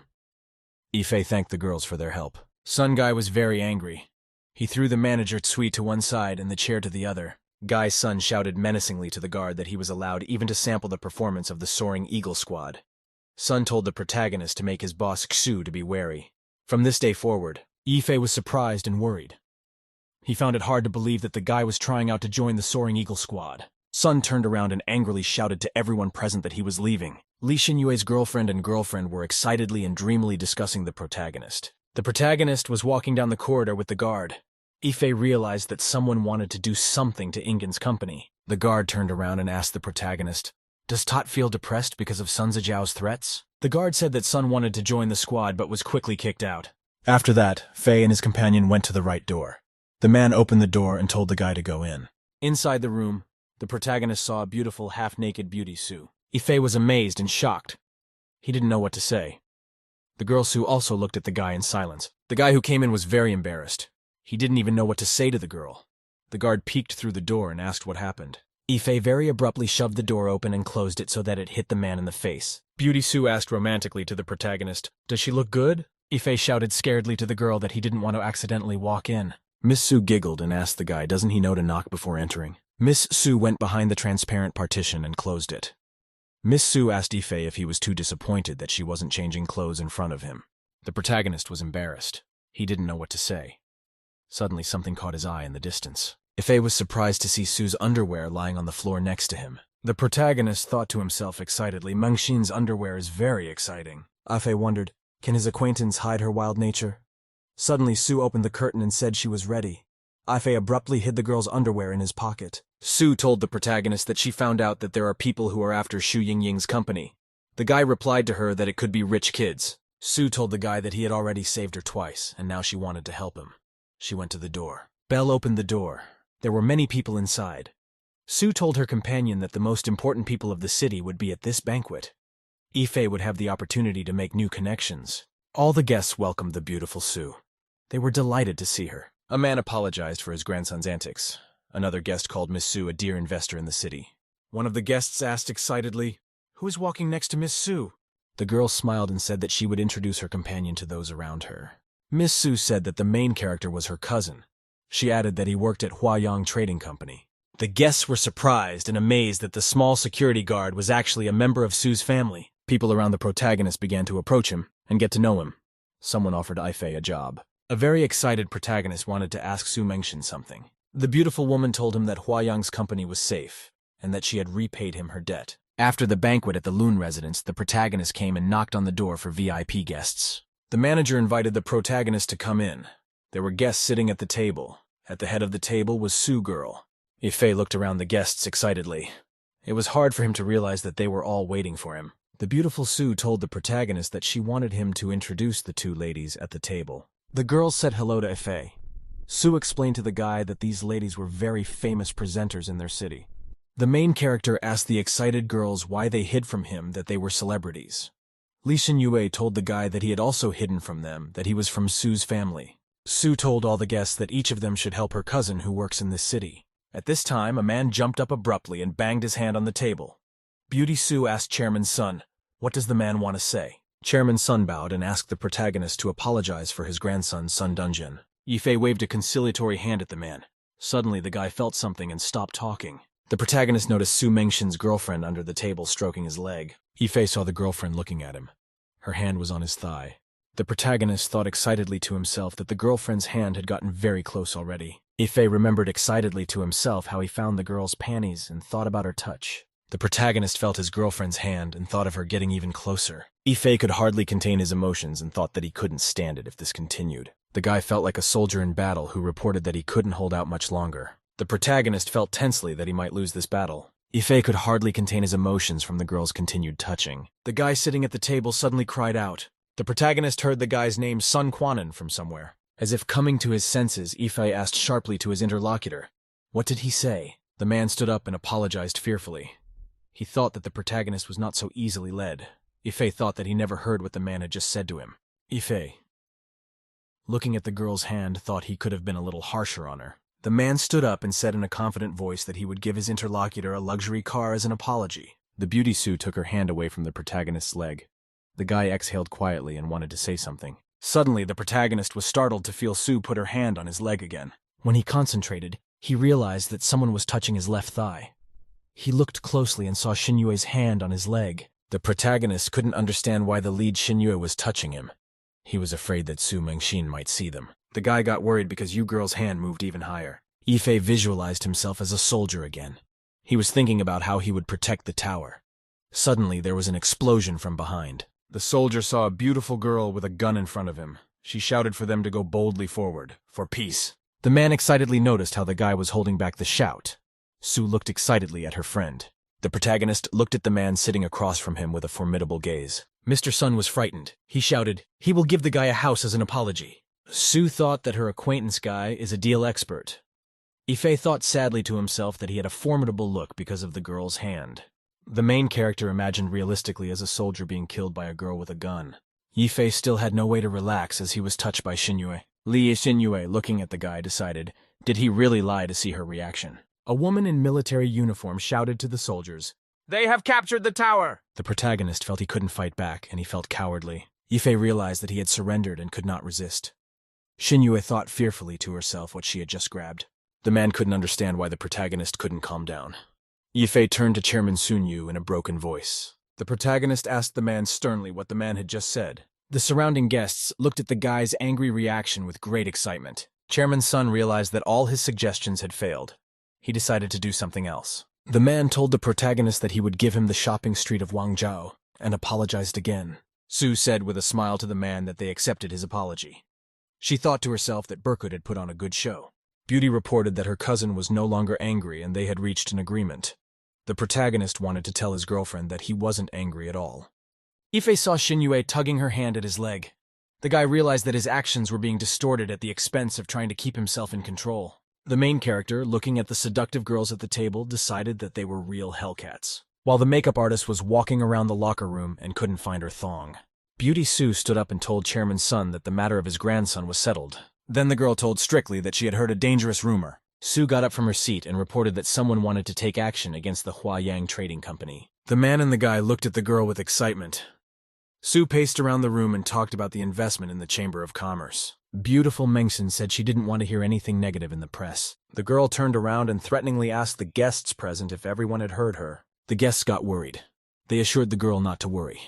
Yifei thanked the girls for their help. Sun Guy was very angry. He threw the manager Tsui to one side and the chair to the other. Guy's son shouted menacingly to the guard that he was allowed even to sample the performance of the Soaring Eagle Squad. Sun told the protagonist to make his boss Xu to be wary. From this day forward, Yifei was surprised and worried. He found it hard to believe that the guy was trying out to join the Soaring Eagle Squad. Sun turned around and angrily shouted to everyone present that he was leaving. Li Xinyue's girlfriend were excitedly and dreamily discussing the protagonist. The protagonist was walking down the corridor with the guard. Yifei realized that someone wanted to do something to Ingen's company. The guard turned around and asked the protagonist, "Does Tot feel depressed because of Sun Zijiao's threats?" The guard said that Sun wanted to join the squad but was quickly kicked out. After that, Fei and his companion went to the right door. The man opened the door and told the guy to go in. Inside the room, the protagonist saw a beautiful half-naked beauty Su. Yifei was amazed and shocked. He didn't know what to say. The girl Su also looked at the guy in silence. The guy who came in was very embarrassed. He didn't even know what to say to the girl. The guard peeked through the door and asked what happened. Yifei very abruptly shoved the door open and closed it so that it hit the man in the face. Beauty Sue asked romantically to the protagonist, "Does she look good?" Ife shouted scaredly to the girl that he didn't want to accidentally walk in. Miss Sue giggled and asked the guy, "Doesn't he know to knock before entering?" Miss Sue went behind the transparent partition and closed it. Miss Sue asked Ife if he was too disappointed that she wasn't changing clothes in front of him. The protagonist was embarrassed. He didn't know what to say. Suddenly something caught his eye in the distance. Ife was surprised to see Sue's underwear lying on the floor next to him. The protagonist thought to himself excitedly, "Mengxin's underwear is very exciting." Ife wondered, can his acquaintance hide her wild nature? Suddenly Sue opened the curtain and said she was ready. Ife abruptly hid the girl's underwear in his pocket. Sue told the protagonist that she found out that there are people who are after Xu Yingying's company. The guy replied to her that it could be rich kids. Sue told the guy that he had already saved her twice, and now she wanted to help him. She went to the door. Belle opened the door. There were many people inside. Sue told her companion that the most important people of the city would be at this banquet. Ife would have the opportunity to make new connections. All the guests welcomed the beautiful Sue. They were delighted to see her. A man apologized for his grandson's antics. Another guest called Miss Sue a dear investor in the city. One of the guests asked excitedly, "Who is walking next to Miss Sue?" The girl smiled and said that she would introduce her companion to those around her. Miss Sue said that the main character was her cousin. She added that he worked at Huayang Trading Company. The guests were surprised and amazed that the small security guard was actually a member of Sue's family. People around the protagonist began to approach him and get to know him. Someone offered Ife a job. A very excited protagonist wanted to ask Su Mengxin something. The beautiful woman told him that Huayang's company was safe, and that she had repaid him her debt. After the banquet at the Loon residence, the protagonist came and knocked on the door for VIP guests. The manager invited the protagonist to come in. There were guests sitting at the table. At the head of the table was Sue Girl. Ife looked around the guests excitedly. It was hard for him to realize that they were all waiting for him. The beautiful Sue told the protagonist that she wanted him to introduce the two ladies at the table. The girls said hello to Ife. Sue explained to the guy that these ladies were very famous presenters in their city. The main character asked the excited girls why they hid from him that they were celebrities. Li Xinyue told the guy that he had also hidden from them that he was from Sue's family. Sue told all the guests that each of them should help her cousin who works in this city. At this time, a man jumped up abruptly and banged his hand on the table. Beauty Sue asked Chairman Sun, "What does the man want to say?" Chairman Sun bowed and asked the protagonist to apologize for his grandson, Sun Dungeon. Ife waved a conciliatory hand at the man. Suddenly, the guy felt something and stopped talking. The protagonist noticed Su Mengxin's girlfriend under the table stroking his leg. Ife saw the girlfriend looking at him. Her hand was on his thigh. The protagonist thought excitedly to himself that the girlfriend's hand had gotten very close already. Ife remembered excitedly to himself how he found the girl's panties and thought about her touch. The protagonist felt his girlfriend's hand and thought of her getting even closer. Ife could hardly contain his emotions and thought that he couldn't stand it if this continued. The guy felt like a soldier in battle who reported that he couldn't hold out much longer. The protagonist felt tensely that he might lose this battle. Ife could hardly contain his emotions from the girl's continued touching. The guy sitting at the table suddenly cried out. The protagonist heard the guy's name Sun Quanon from somewhere. As if coming to his senses, Ife asked sharply to his interlocutor, "What did he say?" The man stood up and apologized fearfully. He thought that the protagonist was not so easily led. Ife thought that he never heard what the man had just said to him. Ife, looking at the girl's hand, thought he could have been a little harsher on her. The man stood up and said in a confident voice that he would give his interlocutor a luxury car as an apology. The beauty Sue took her hand away from the protagonist's leg. The guy exhaled quietly and wanted to say something. Suddenly, the protagonist was startled to feel Sue put her hand on his leg again. When he concentrated, he realized that someone was touching his left thigh. He looked closely and saw Xinyue's hand on his leg. The protagonist couldn't understand why the lead Xinyue was touching him. He was afraid that Su Mengxin might see them. The guy got worried because Yu Girl's hand moved even higher. Ife visualized himself as a soldier again. He was thinking about how he would protect the tower. Suddenly, there was an explosion from behind. The soldier saw a beautiful girl with a gun in front of him. She shouted for them to go boldly forward, for peace. The man excitedly noticed how the guy was holding back the shout. Sue looked excitedly at her friend. The protagonist looked at the man sitting across from him with a formidable gaze. Mr. Sun was frightened. He shouted, "He will give the guy a house as an apology." Sue thought that her acquaintance guy is a deal expert. Ife thought sadly to himself that he had a formidable look because of the girl's hand. The main character imagined realistically as a soldier being killed by a girl with a gun. Ife still had no way to relax as he was touched by Xinyue. Li Xinyue, looking at the guy, decided, did he really lie to see her reaction? A woman in military uniform shouted to the soldiers, They have captured the tower! The protagonist felt he couldn't fight back, and he felt cowardly. Ife realized that he had surrendered and could not resist. Shinue thought fearfully to herself what she had just grabbed. The man couldn't understand why the protagonist couldn't calm down. Ife turned to Chairman Sunyu in a broken voice. The protagonist asked the man sternly what the man had just said. The surrounding guests looked at the guy's angry reaction with great excitement. Chairman Sun realized that all his suggestions had failed. He decided to do something else. The man told the protagonist that he would give him the shopping street of Wangzhou, and apologized again. Su said with a smile to the man that they accepted his apology. She thought to herself that Berkut had put on a good show. Beauty reported that her cousin was no longer angry and they had reached an agreement. The protagonist wanted to tell his girlfriend that he wasn't angry at all. Ife saw Shinue tugging her hand at his leg. The guy realized that his actions were being distorted at the expense of trying to keep himself in control. The main character, looking at the seductive girls at the table, decided that they were real Hellcats, while the makeup artist was walking around the locker room and couldn't find her thong. Beauty Sue stood up and told Chairman Sun that the matter of his grandson was settled. Then the girl told Strictly that she had heard a dangerous rumor. Sue got up from her seat and reported that someone wanted to take action against the Huayang Trading Company. The man and the guy looked at the girl with excitement. Sue paced around the room and talked about the investment in the Chamber of Commerce. Beautiful Mengson said she didn't want to hear anything negative in the press. The girl turned around and threateningly asked the guests present if everyone had heard her. The guests got worried. They assured the girl not to worry.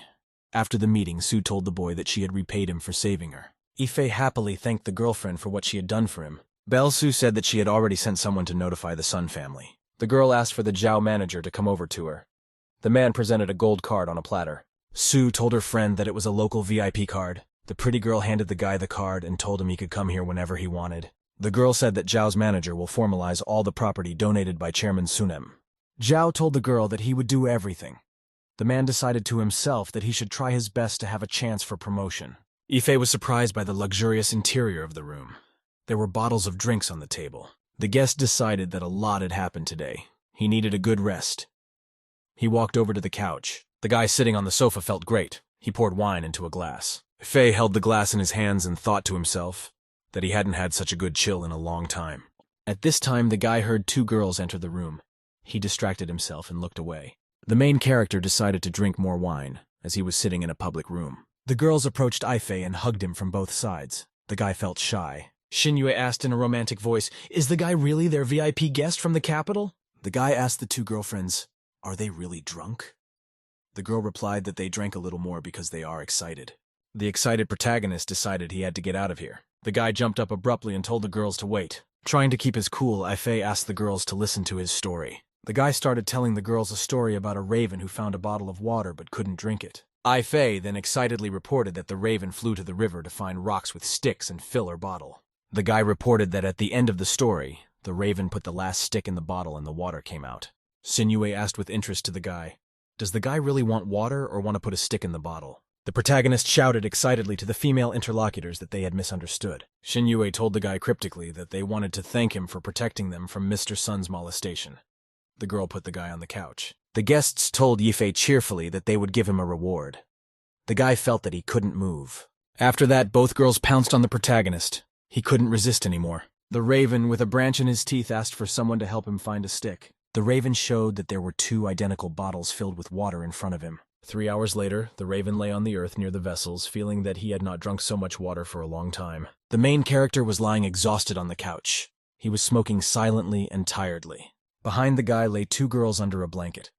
After the meeting, Sue told the boy that she had repaid him for saving her. Ife happily thanked the girlfriend for what she had done for him. Belle Sue said that she had already sent someone to notify the Sun family. The girl asked for the Zhao manager to come over to her. The man presented a gold card on a platter. Sue told her friend that it was a local VIP card. The pretty girl handed the guy the card and told him he could come here whenever he wanted. The girl said that Zhao's manager will formalize all the property donated by Chairman Sunem. Zhao told the girl that he would do everything. The man decided to himself that he should try his best to have a chance for promotion. Ife was surprised by the luxurious interior of the room. There were bottles of drinks on the table. The guest decided that a lot had happened today. He needed a good rest. He walked over to the couch. The guy sitting on the sofa felt great. He poured wine into a glass. Ife held the glass in his hands and thought to himself that he hadn't had such a good chill in a long time. At this time, the guy heard two girls enter the room. He distracted himself and looked away. The main character decided to drink more wine, as he was sitting in a public room. The girls approached Ife and hugged him from both sides. The guy felt shy. Shinue asked in a romantic voice, "Is the guy really their VIP guest from the capital?" The guy asked the two girlfriends, "Are they really drunk?" The girl replied that they drank a little more because they are excited. The excited protagonist decided he had to get out of here. The guy jumped up abruptly and told the girls to wait. Trying to keep his cool, Ife asked the girls to listen to his story. The guy started telling the girls a story about a raven who found a bottle of water but couldn't drink it. Ife then excitedly reported that the raven flew to the river to find rocks with sticks and fill her bottle. The guy reported that at the end of the story, the raven put the last stick in the bottle and the water came out. Shinue asked with interest to the guy, "Does the guy really want water or want to put a stick in the bottle?" The protagonist shouted excitedly to the female interlocutors that they had misunderstood. Shinue told the guy cryptically that they wanted to thank him for protecting them from Mr. Sun's molestation. The girl put the guy on the couch. The guests told Ife cheerfully that they would give him a reward. The guy felt that he couldn't move. After that, both girls pounced on the protagonist. He couldn't resist anymore. The raven, with a branch in his teeth, asked for someone to help him find a stick. The raven showed that there were two identical bottles filled with water in front of him. 3 hours later, the raven lay on the earth near the vessels, feeling that he had not drunk so much water for a long time. The main character was lying exhausted on the couch. He was smoking silently and tiredly. Behind the guy lay two girls under a blanket.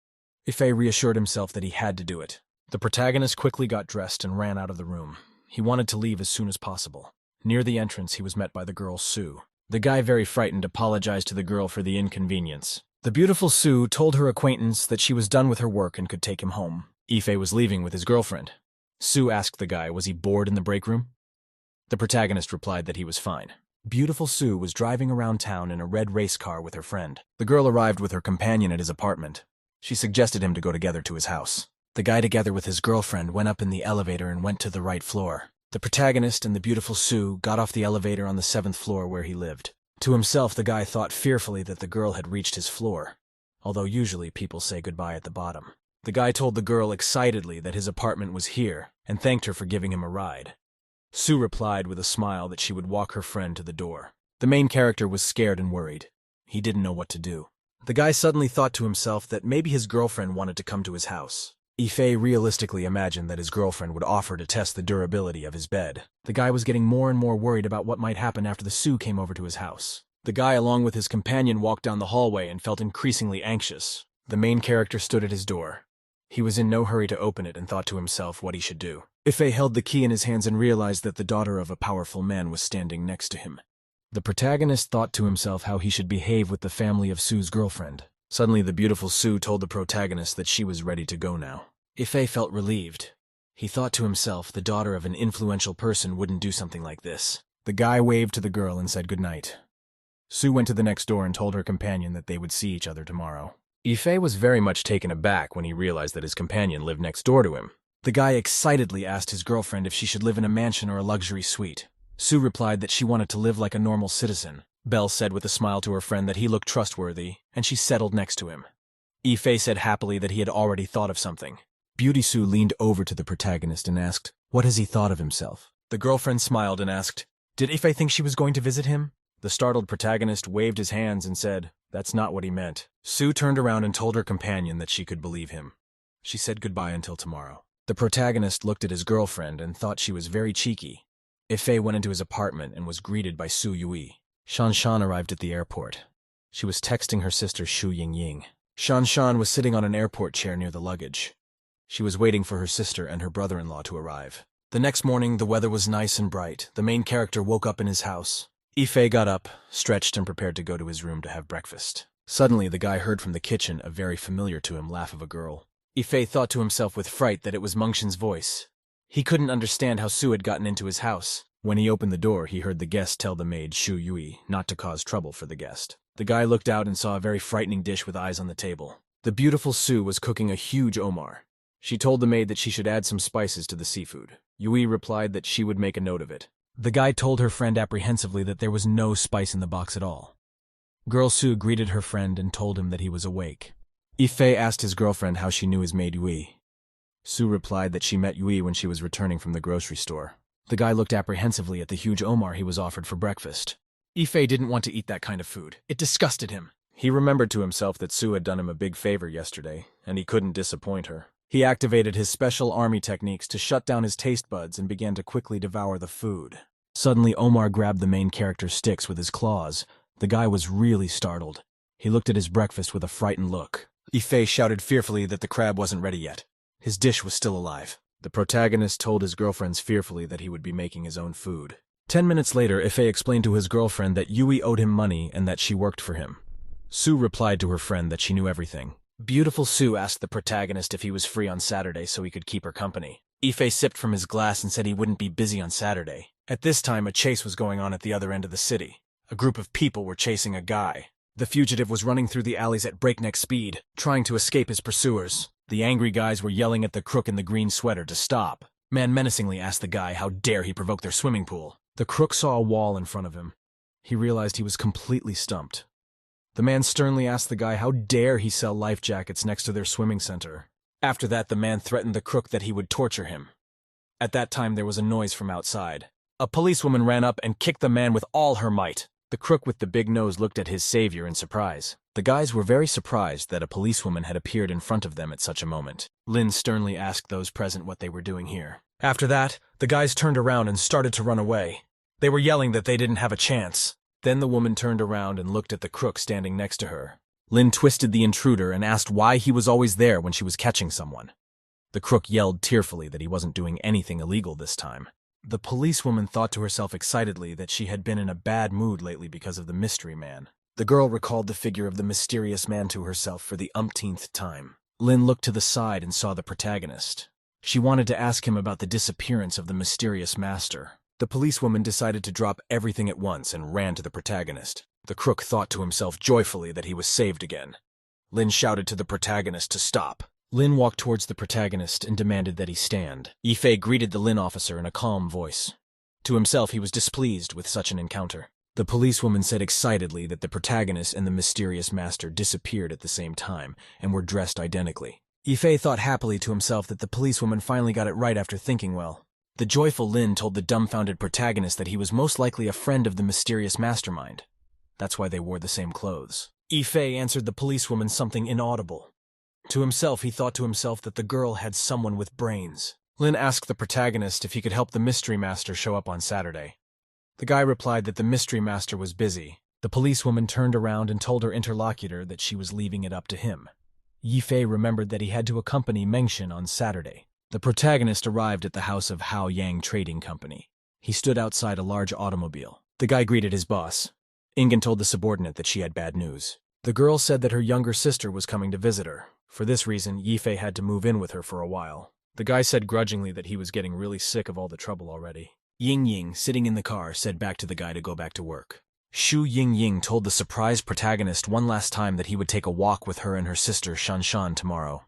Ife reassured himself that he had to do it. The protagonist quickly got dressed and ran out of the room. He wanted to leave as soon as possible. Near the entrance, he was met by the girl Sue. The guy, very frightened, apologized to the girl for the inconvenience. The beautiful Sue told her acquaintance that she was done with her work and could take him home. Ife was leaving with his girlfriend. Sue asked the guy, was he bored in the break room? The protagonist replied that he was fine. Beautiful Sue was driving around town in a red race car with her friend. The girl arrived with her companion at his apartment. She suggested him to go together to his house. The guy, together with his girlfriend, went up in the elevator and went to the right floor. The protagonist and the beautiful Sue got off the elevator on the 7th floor where he lived. To himself, the guy thought fearfully that the girl had reached his floor, although usually people say goodbye at the bottom. The guy told the girl excitedly that his apartment was here and thanked her for giving him a ride. Sue replied with a smile that she would walk her friend to the door. The main character was scared and worried. He didn't know what to do. The guy suddenly thought to himself that maybe his girlfriend wanted to come to his house. Ife realistically imagined that his girlfriend would offer to test the durability of his bed. The guy was getting more and more worried about what might happen after the Sioux came over to his house. The guy, along with his companion, walked down the hallway and felt increasingly anxious. The main character stood at his door. He was in no hurry to open it and thought to himself what he should do. Ife held the key in his hands and realized that the daughter of a powerful man was standing next to him. The protagonist thought to himself how he should behave with the family of Sue's girlfriend. Suddenly, the beautiful Sue told the protagonist that she was ready to go now. Ife felt relieved. He thought to himself the daughter of an influential person wouldn't do something like this. The guy waved to the girl and said goodnight. Sue went to the next door and told her companion that they would see each other tomorrow. Ife was very much taken aback when he realized that his companion lived next door to him. The guy excitedly asked his girlfriend if she should live in a mansion or a luxury suite. Sue replied that she wanted to live like a normal citizen. Belle said with a smile to her friend that he looked trustworthy, and she settled next to him. Ife said happily that he had already thought of something. Beauty Sue leaned over to the protagonist and asked, "What has he thought of himself?" The girlfriend smiled and asked, "Did Ife think she was going to visit him?" The startled protagonist waved his hands and said, "That's not what he meant." Sue turned around and told her companion that she could believe him. She said goodbye until tomorrow. The protagonist looked at his girlfriend and thought she was very cheeky. Ife went into his apartment and was greeted by Su Yui. Shan arrived at the airport. She was texting her sister Shu Ying. Shan was sitting on an airport chair near the luggage. She was waiting for her sister and her brother-in-law to arrive. The next morning, the weather was nice and bright. The main character woke up in his house. Ife got up, stretched, and prepared to go to his room to have breakfast. Suddenly, the guy heard from the kitchen a very familiar to him laugh of a girl. Ife thought to himself with fright that it was Mengxian's voice. He couldn't understand how Sue had gotten into his house. When he opened the door, he heard the guest tell the maid Shu Yui not to cause trouble for the guest. The guy looked out and saw a very frightening dish with eyes on the table. The beautiful Sue was cooking a huge omar. She told the maid that she should add some spices to the seafood. Yui replied that she would make a note of it. The guy told her friend apprehensively that there was no spice in the box at all. Girl Sue greeted her friend and told him that he was awake. Ife asked his girlfriend how she knew his maid Yui. Sue replied that she met Yui when she was returning from the grocery store. The guy looked apprehensively at the huge omar he was offered for breakfast. Ife didn't want to eat that kind of food. It disgusted him. He remembered to himself that Sue had done him a big favor yesterday, and he couldn't disappoint her. He activated his special army techniques to shut down his taste buds and began to quickly devour the food. Suddenly, Omar grabbed the main character's sticks with his claws. The guy was really startled. He looked at his breakfast with a frightened look. Ife shouted fearfully that the crab wasn't ready yet. His dish was still alive. The protagonist told his girlfriends fearfully that he would be making his own food. 10 minutes later, Ife explained to his girlfriend that Yui owed him money and that she worked for him. Sue replied to her friend that she knew everything. Beautiful Sue asked the protagonist if he was free on Saturday so he could keep her company. Ife sipped from his glass and said he wouldn't be busy on Saturday. At this time, a chase was going on at the other end of the city. A group of people were chasing a guy. The fugitive was running through the alleys at breakneck speed, trying to escape his pursuers. The angry guys were yelling at the crook in the green sweater to stop. Man menacingly asked the guy how dare he provoke their swimming pool. The crook saw a wall in front of him. He realized he was completely stumped. The man sternly asked the guy how dare he sell life jackets next to their swimming center. After that, the man threatened the crook that he would torture him. At that time, there was a noise from outside. A policewoman ran up and kicked the man with all her might. The crook with the big nose looked at his savior in surprise. The guys were very surprised that a policewoman had appeared in front of them at such a moment. Lin sternly asked those present what they were doing here. After that, the guys turned around and started to run away. They were yelling that they didn't have a chance. Then the woman turned around and looked at the crook standing next to her. Lin twisted the intruder and asked why he was always there when she was catching someone. The crook yelled tearfully that he wasn't doing anything illegal this time. The policewoman thought to herself excitedly that she had been in a bad mood lately because of the mystery man. The girl recalled the figure of the mysterious man to herself for the umpteenth time. Lin looked to the side and saw the protagonist. She wanted to ask him about the disappearance of the mysterious master. The policewoman decided to drop everything at once and ran to the protagonist. The crook thought to himself joyfully that he was saved again. Lin shouted to the protagonist to stop. Lin walked towards the protagonist and demanded that he stand. Ife greeted the Lin officer in a calm voice. To himself, he was displeased with such an encounter. The policewoman said excitedly that the protagonist and the mysterious master disappeared at the same time and were dressed identically. Ife thought happily to himself that the policewoman finally got it right after thinking well. The joyful Lin told the dumbfounded protagonist that he was most likely a friend of the mysterious mastermind. That's why they wore the same clothes. Yifei answered the policewoman something inaudible. To himself, he thought to himself that the girl had someone with brains. Lin asked the protagonist if he could help the mystery master show up on Saturday. The guy replied that the mystery master was busy. The policewoman turned around and told her interlocutor that she was leaving it up to him. Yifei remembered that he had to accompany Mengshin on Saturday. The protagonist arrived at the house of Hao Yang Trading Company. He stood outside a large automobile. The guy greeted his boss. Ingen told the subordinate that she had bad news. The girl said that her younger sister was coming to visit her. For this reason, Yifei had to move in with her for a while. The guy said grudgingly that he was getting really sick of all the trouble already. Ying Ying, sitting in the car, said back to the guy to go back to work. Shu Ying Ying told the surprised protagonist one last time that he would take a walk with her and her sister Shan tomorrow.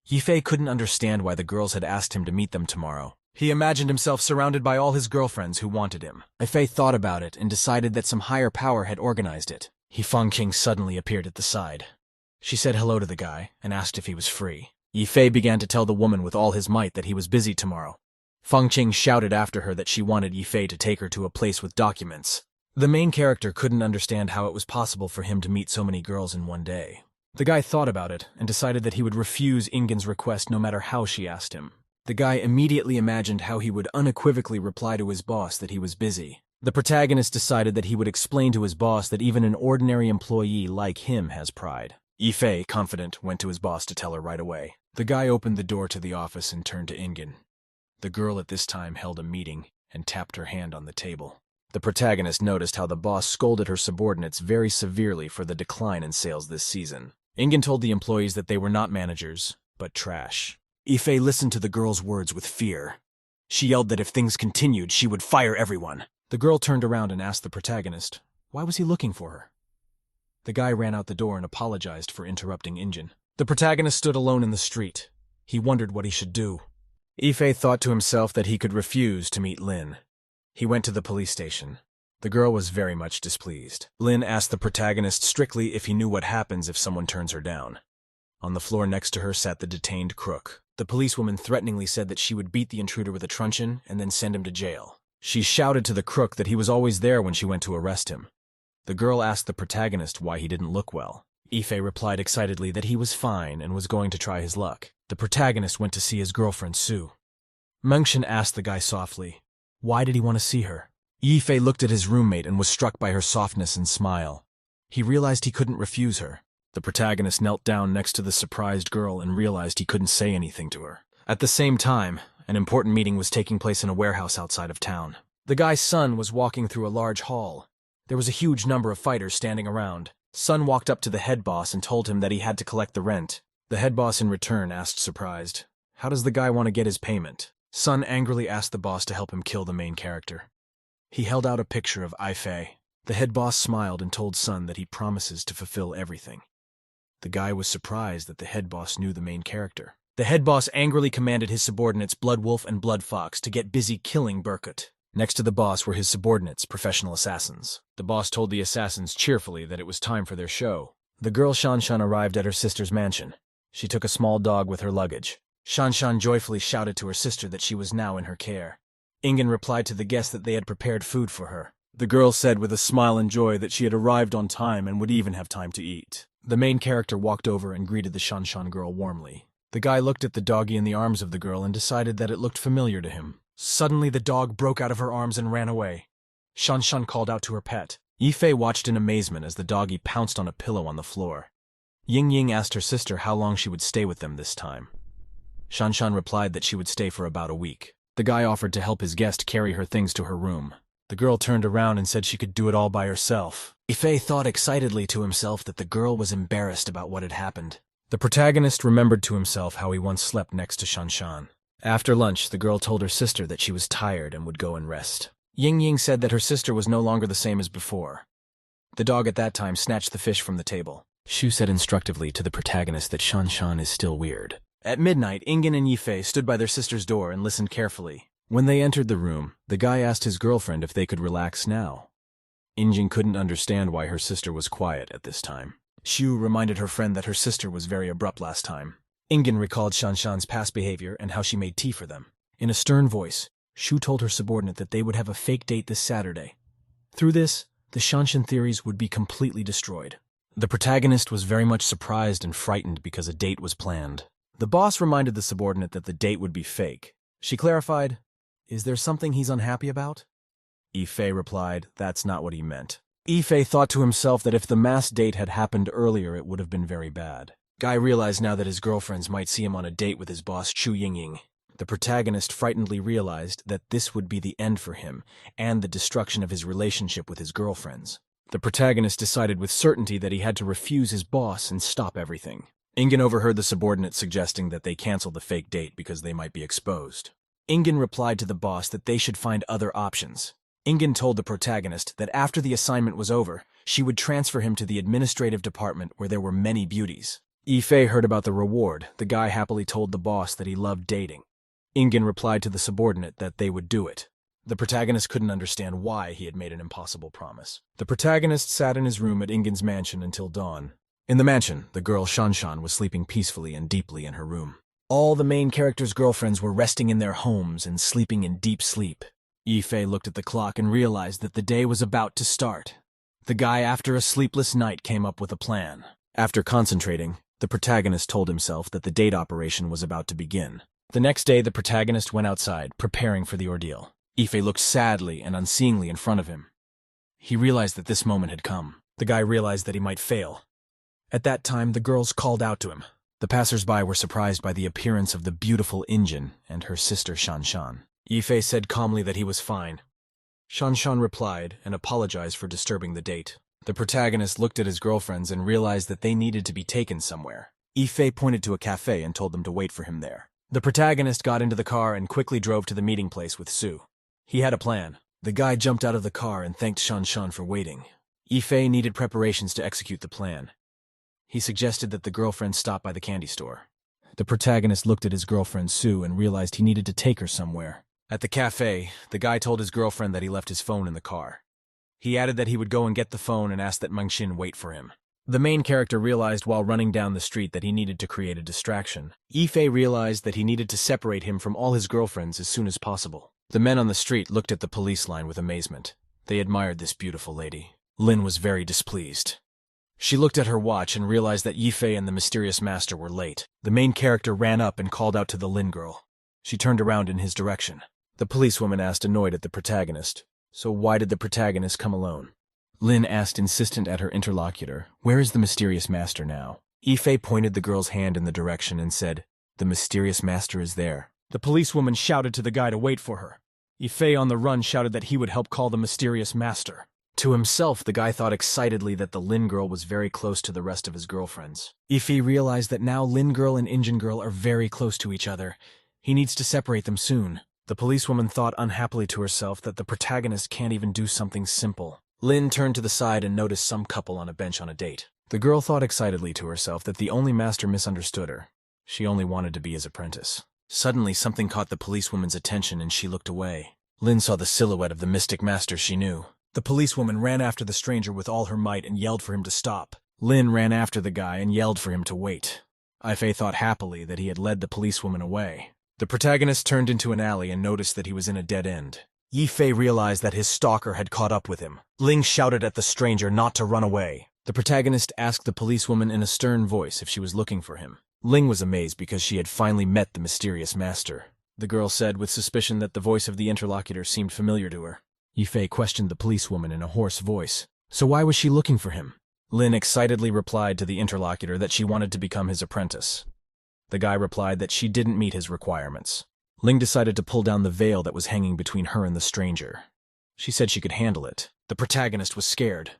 Yifei couldn't understand why the girls had asked him to meet them tomorrow. He imagined himself surrounded by all his girlfriends who wanted him. Yifei thought about it and decided that some higher power had organized it. Fangqing suddenly appeared at the side. She said hello to the guy and asked if he was free. Yifei began to tell the woman with all his might that he was busy tomorrow. Fangqing shouted after her that she wanted Yifei to take her to a place with documents. The main character couldn't understand how it was possible for him to meet so many girls in one day. The guy thought about it and decided that he would refuse Ingen's request no matter how she asked him. The guy immediately imagined how he would unequivocally reply to his boss that he was busy. The protagonist decided that he would explain to his boss that even an ordinary employee like him has pride. Yifei, confident, went to his boss to tell her right away. The guy opened the door to the office and turned to Ingen. The girl at this time held a meeting and tapped her hand on the table. The protagonist noticed how the boss scolded her subordinates very severely for the decline in sales this season. Ingen told the employees that they were not managers, but trash. Yifei listened to the girl's words with fear. She yelled that if things continued, she would fire everyone. The girl turned around and asked the protagonist, why was he looking for her? The guy ran out the door and apologized for interrupting Ingen. The protagonist stood alone in the street. He wondered what he should do. Yifei thought to himself that he could refuse to meet Lin. He went to the police station. The girl was very much displeased. Lin asked the protagonist strictly if he knew what happens if someone turns her down. On the floor next to her sat the detained crook. The policewoman threateningly said that she would beat the intruder with a truncheon and then send him to jail. She shouted to the crook that he was always there when she went to arrest him. The girl asked the protagonist why he didn't look well. Yifei replied excitedly that he was fine and was going to try his luck. The protagonist went to see his girlfriend Sue. Mengshin asked the guy softly, why did he want to see her? Yifei looked at his roommate and was struck by her softness and smile. He realized he couldn't refuse her. The protagonist knelt down next to the surprised girl and realized he couldn't say anything to her. At the same time, an important meeting was taking place in a warehouse outside of town. The guy's son was walking through a large hall. There was a huge number of fighters standing around. Son walked up to the head boss and told him that he had to collect the rent. The head boss in return asked surprised, how does the guy want to get his payment? Son angrily asked the boss to help him kill the main character. He held out a picture of Yifei. The head boss smiled and told Son that he promises to fulfill everything. The guy was surprised that the head boss knew the main character. The head boss angrily commanded his subordinates Blood Wolf and Blood Fox to get busy killing Burkut. Next to the boss were his subordinates, professional assassins. The boss told the assassins cheerfully that it was time for their show. The girl Shan arrived at her sister's mansion. She took a small dog with her luggage. Shan joyfully shouted to her sister that she was now in her care. Ingen replied to the guests that they had prepared food for her. The girl said with a smile and joy that she had arrived on time and would even have time to eat. The main character walked over and greeted the Shan girl warmly. The guy looked at the doggy in the arms of the girl and decided that it looked familiar to him. Suddenly the dog broke out of her arms and ran away. Shan called out to her pet. Yifei watched in amazement as the doggy pounced on a pillow on the floor. Ying Ying asked her sister how long she would stay with them this time. Shan replied that she would stay for about a week. The guy offered to help his guest carry her things to her room. The girl turned around and said she could do it all by herself. Yifei thought excitedly to himself that the girl was embarrassed about what had happened. The protagonist remembered to himself how he once slept next to Shan. After lunch, the girl told her sister that she was tired and would go and rest. Ying Ying said that her sister was no longer the same as before. The dog at that time snatched the fish from the table. Shu said instructively to the protagonist that Shan is still weird. At midnight, Ingen and Yifei stood by their sister's door and listened carefully. When they entered the room, the guy asked his girlfriend if they could relax now. Ingen couldn't understand why her sister was quiet at this time. Shu reminded her friend that her sister was very abrupt last time. Ingen recalled Shan's past behavior and how she made tea for them. In a stern voice, Shu told her subordinate that they would have a fake date this Saturday. Through this, the Shanshan theories would be completely destroyed. The protagonist was very much surprised and frightened because a date was planned. The boss reminded the subordinate that the date would be fake. She clarified, "Is there something he's unhappy about?" Ife replied, "That's not what he meant." Ife thought to himself that if the mass date had happened earlier, it would have been very bad. Guy realized now that his girlfriends might see him on a date with his boss Chu Yingying. The protagonist frightenedly realized that this would be the end for him and the destruction of his relationship with his girlfriends. The protagonist decided with certainty that he had to refuse his boss and stop everything. Ingen overheard the subordinate suggesting that they cancel the fake date because they might be exposed. Ingen replied to the boss that they should find other options. Ingen told the protagonist that after the assignment was over, she would transfer him to the administrative department where there were many beauties. Ife heard about the reward. The guy happily told the boss that he loved dating. Ingen replied to the subordinate that they would do it. The protagonist couldn't understand why he had made an impossible promise. The protagonist sat in his room at Ingen's mansion until dawn. In the mansion, the girl Shanshan was sleeping peacefully and deeply in her room. All the main characters' girlfriends were resting in their homes and sleeping in deep sleep. Ife looked at the clock and realized that the day was about to start. The guy, after a sleepless night, came up with a plan. After concentrating, the protagonist told himself that the date operation was about to begin. The next day, the protagonist went outside, preparing for the ordeal. Ife looked sadly and unseeingly in front of him. He realized that this moment had come. The guy realized that he might fail. At that time, the girls called out to him. The passers-by were surprised by the appearance of the beautiful Injin and her sister Shanshan. Ife said calmly that he was fine. Shanshan replied and apologized for disturbing the date. The protagonist looked at his girlfriends and realized that they needed to be taken somewhere. Ife pointed to a cafe and told them to wait for him there. The protagonist got into the car and quickly drove to the meeting place with Sue. He had a plan. The guy jumped out of the car and thanked Shanshan for waiting. Ife needed preparations to execute the plan. He suggested that the girlfriend stop by the candy store. The protagonist looked at his girlfriend Sue and realized he needed to take her somewhere. At the cafe, the guy told his girlfriend that he left his phone in the car. He added that he would go and get the phone and asked that Mengxin wait for him. The main character realized while running down the street that he needed to create a distraction. Ife realized that he needed to separate him from all his girlfriends as soon as possible. The men on the street looked at the police line with amazement. They admired this beautiful lady. Lin was very displeased. She looked at her watch and realized that Yifei and the mysterious master were late. The main character ran up and called out to the Lin girl. She turned around in his direction. The policewoman asked, annoyed at the protagonist, "So why did the protagonist come alone?" Lin asked, insistent at her interlocutor, "Where is the mysterious master now?" Yifei pointed the girl's hand in the direction and said, "The mysterious master is there." The policewoman shouted to the guy to wait for her. Yifei on the run shouted that he would help call the mysterious master. To himself, the guy thought excitedly that the Lin girl was very close to the rest of his girlfriends. Yifei realized that now Lin girl and Injin girl are very close to each other. He needs to separate them soon. The policewoman thought unhappily to herself that the protagonist can't even do something simple. Lin turned to the side and noticed some couple on a bench on a date. The girl thought excitedly to herself that the only master misunderstood her. She only wanted to be his apprentice. Suddenly, something caught the policewoman's attention and she looked away. Lin saw the silhouette of the mystic master she knew. The policewoman ran after the stranger with all her might and yelled for him to stop. Lin ran after the guy and yelled for him to wait. Yifei thought happily that he had led the policewoman away. The protagonist turned into an alley and noticed that he was in a dead end. Yifei realized that his stalker had caught up with him. Ling shouted at the stranger not to run away. The protagonist asked the policewoman in a stern voice if she was looking for him. Ling was amazed because she had finally met the mysterious master. The girl said with suspicion that the voice of the interlocutor seemed familiar to her. Yifei questioned the policewoman in a hoarse voice. So why was she looking for him? Lin excitedly replied to the interlocutor that she wanted to become his apprentice. The guy replied that she didn't meet his requirements. Ling decided to pull down the veil that was hanging between her and the stranger. She said she could handle it. The protagonist was scared.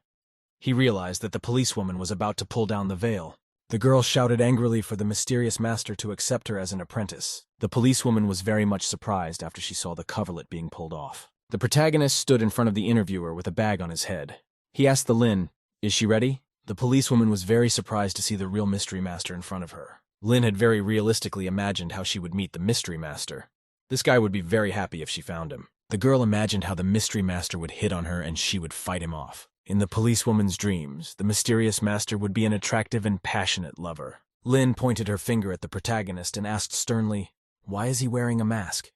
He realized that the policewoman was about to pull down the veil. The girl shouted angrily for the mysterious master to accept her as an apprentice. The policewoman was very much surprised after she saw the coverlet being pulled off. The protagonist stood in front of the interviewer with a bag on his head. He asked the Lin, "Is she ready?" The policewoman was very surprised to see the real mystery master in front of her. Lin had very realistically imagined how she would meet the mystery master. This guy would be very happy if she found him. The girl imagined how the mystery master would hit on her and she would fight him off. In the policewoman's dreams, the mysterious master would be an attractive and passionate lover. Lin pointed her finger at the protagonist and asked sternly, "Why is he wearing a mask?"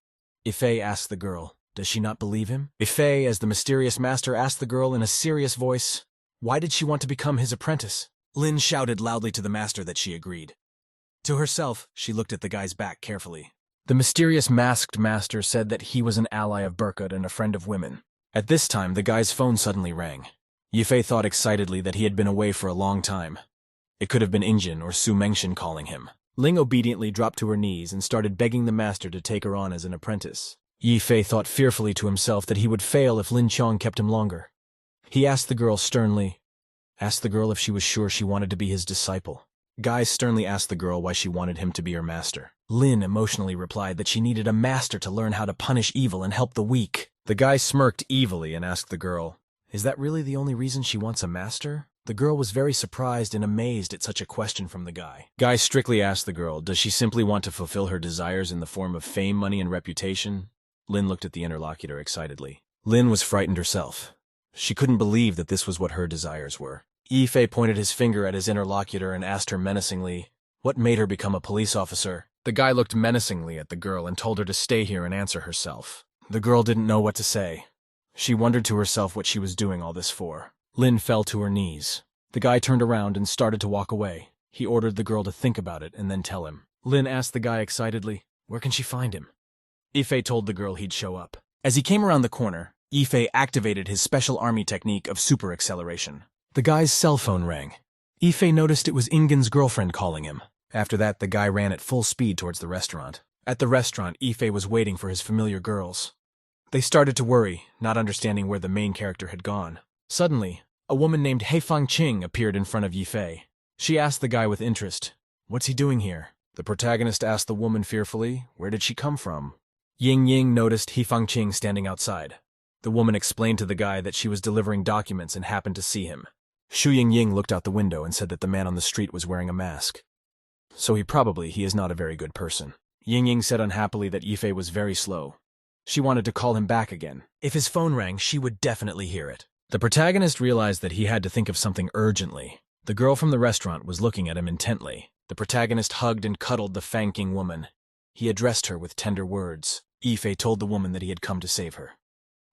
Yifei asked the girl, "Does she not believe him?" Yifei, as the mysterious master, asked the girl in a serious voice, "Why did she want to become his apprentice?" Lin shouted loudly to the master that she agreed. To herself, she looked at the guy's back carefully. The mysterious masked master said that he was an ally of Burkut and a friend of women. At this time, the guy's phone suddenly rang. Yifei thought excitedly that he had been away for a long time. It could have been Injin or Su Mengshin calling him. Ling obediently dropped to her knees and started begging the master to take her on as an apprentice. Yifei thought fearfully to himself that he would fail if Lin Qiang kept him longer. He asked the girl sternly, if she was sure she wanted to be his disciple. Guy sternly asked the girl why she wanted him to be her master. Lin emotionally replied that she needed a master to learn how to punish evil and help the weak. The guy smirked evilly and asked the girl, is that really the only reason she wants a master? The girl was very surprised and amazed at such a question from the guy. Guy strictly asked the girl, does she simply want to fulfill her desires in the form of fame, money, and reputation? Lin looked at the interlocutor excitedly. Lin was frightened herself. She couldn't believe that this was what her desires were. Yifei pointed his finger at his interlocutor and asked her menacingly, what made her become a police officer? The guy looked menacingly at the girl and told her to stay here and answer herself. The girl didn't know what to say. She wondered to herself what she was doing all this for. Lin fell to her knees. The guy turned around and started to walk away. He ordered the girl to think about it and then tell him. Lin asked the guy excitedly, where can she find him? Yifei told the girl he'd show up. As he came around the corner, Yifei activated his special army technique of super acceleration. The guy's cell phone rang. Yifei noticed it was Ingen's girlfriend calling him. After that, the guy ran at full speed towards the restaurant. At the restaurant, Yifei was waiting for his familiar girls. They started to worry, not understanding where the main character had gone. Suddenly, a woman named Heifang Qing appeared in front of Yifei. She asked the guy with interest, what's he doing here? The protagonist asked the woman fearfully, where did she come from? Ying Ying noticed Heifang Qing standing outside. The woman explained to the guy that she was delivering documents and happened to see him. Shu Ying looked out the window and said that the man on the street was wearing a mask. So he is not a very good person. Ying Ying said unhappily that Yifei was very slow. She wanted to call him back again. If his phone rang, she would definitely hear it. The protagonist realized that he had to think of something urgently. The girl from the restaurant was looking at him intently. The protagonist hugged and cuddled the Fangking woman. He addressed her with tender words. Yifei told the woman that he had come to save her.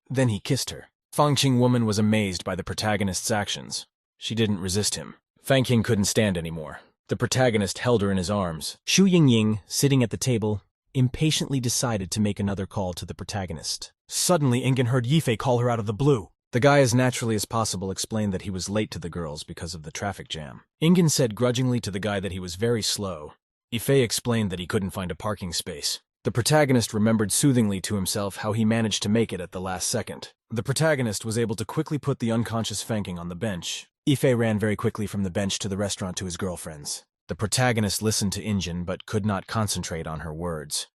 Then he kissed her. Fangqing woman was amazed by the protagonist's actions. She didn't resist him. Fangqing couldn't stand anymore. The protagonist held her in his arms. Shu Ying, sitting at the table, impatiently decided to make another call to the protagonist. Suddenly, Ingen heard Yifei call her out of the blue. The guy, as naturally as possible, explained that he was late to the girls because of the traffic jam. Ingen said grudgingly to the guy that he was very slow. Yifei explained that he couldn't find a parking space. The protagonist remembered soothingly to himself how he managed to make it at the last second. The protagonist was able to quickly put the unconscious Fangking on the bench. Yifei ran very quickly from the bench to the restaurant to his girlfriends. The protagonist listened to Injin but could not concentrate on her words.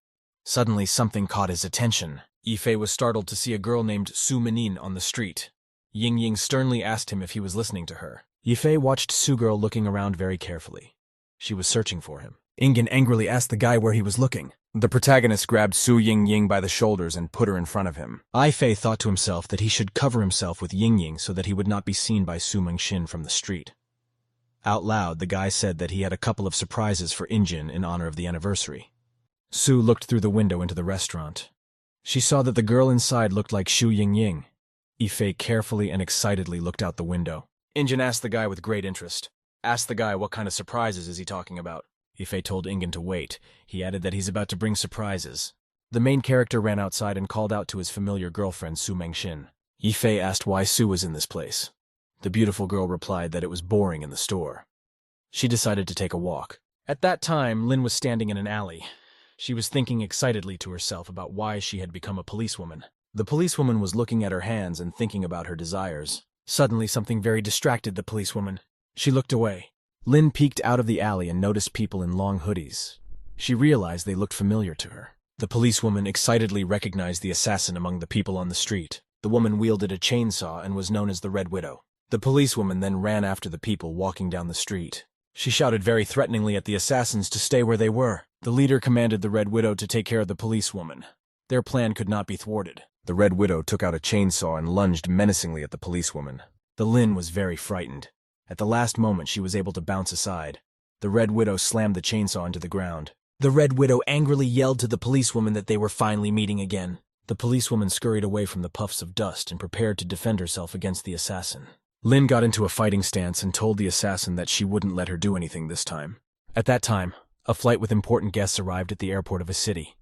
Suddenly something caught his attention. Yifei was startled to see a girl named Su Menin on the street. Ying Ying sternly asked him if he was listening to her. Yifei watched Su Girl looking around very carefully. She was searching for him. Ingen angrily asked the guy where he was looking. The protagonist grabbed Su Ying by the shoulders and put her in front of him. Yifei thought to himself that he should cover himself with Ying Ying so that he would not be seen by Su Mengshin from the street. Out loud, the guy said that he had a couple of surprises for Injin in honor of the anniversary. Su looked through the window into the restaurant. She saw that the girl inside looked like Shu Ying. Yifei carefully and excitedly looked out the window. Injin asked the guy with great interest. Asked the guy what kind of surprises is he talking about. Yifei told Ingen to wait. He added that he's about to bring surprises. The main character ran outside and called out to his familiar girlfriend Su Mengshin. Yifei asked why Su was in this place. The beautiful girl replied that it was boring in the store. She decided to take a walk. At that time, Lin was standing in an alley. She was thinking excitedly to herself about why she had become a policewoman. The policewoman was looking at her hands and thinking about her desires. Suddenly, something very distracted the policewoman. She looked away. Lin peeked out of the alley and noticed people in long hoodies. She realized they looked familiar to her. The policewoman excitedly recognized the assassin among the people on the street. The woman wielded a chainsaw and was known as the Red Widow. The policewoman then ran after the people walking down the street. She shouted very threateningly at the assassins to stay where they were. The leader commanded the Red Widow to take care of the policewoman. Their plan could not be thwarted. The Red Widow took out a chainsaw and lunged menacingly at the policewoman. The Lin was very frightened. At the last moment, she was able to bounce aside. The Red Widow slammed the chainsaw into the ground. The Red Widow angrily yelled to the policewoman that they were finally meeting again. The policewoman scurried away from the puffs of dust and prepared to defend herself against the assassin. Lin got into a fighting stance and told the assassin that she wouldn't let her do anything this time. At that time, a flight with important guests arrived at the airport of a city.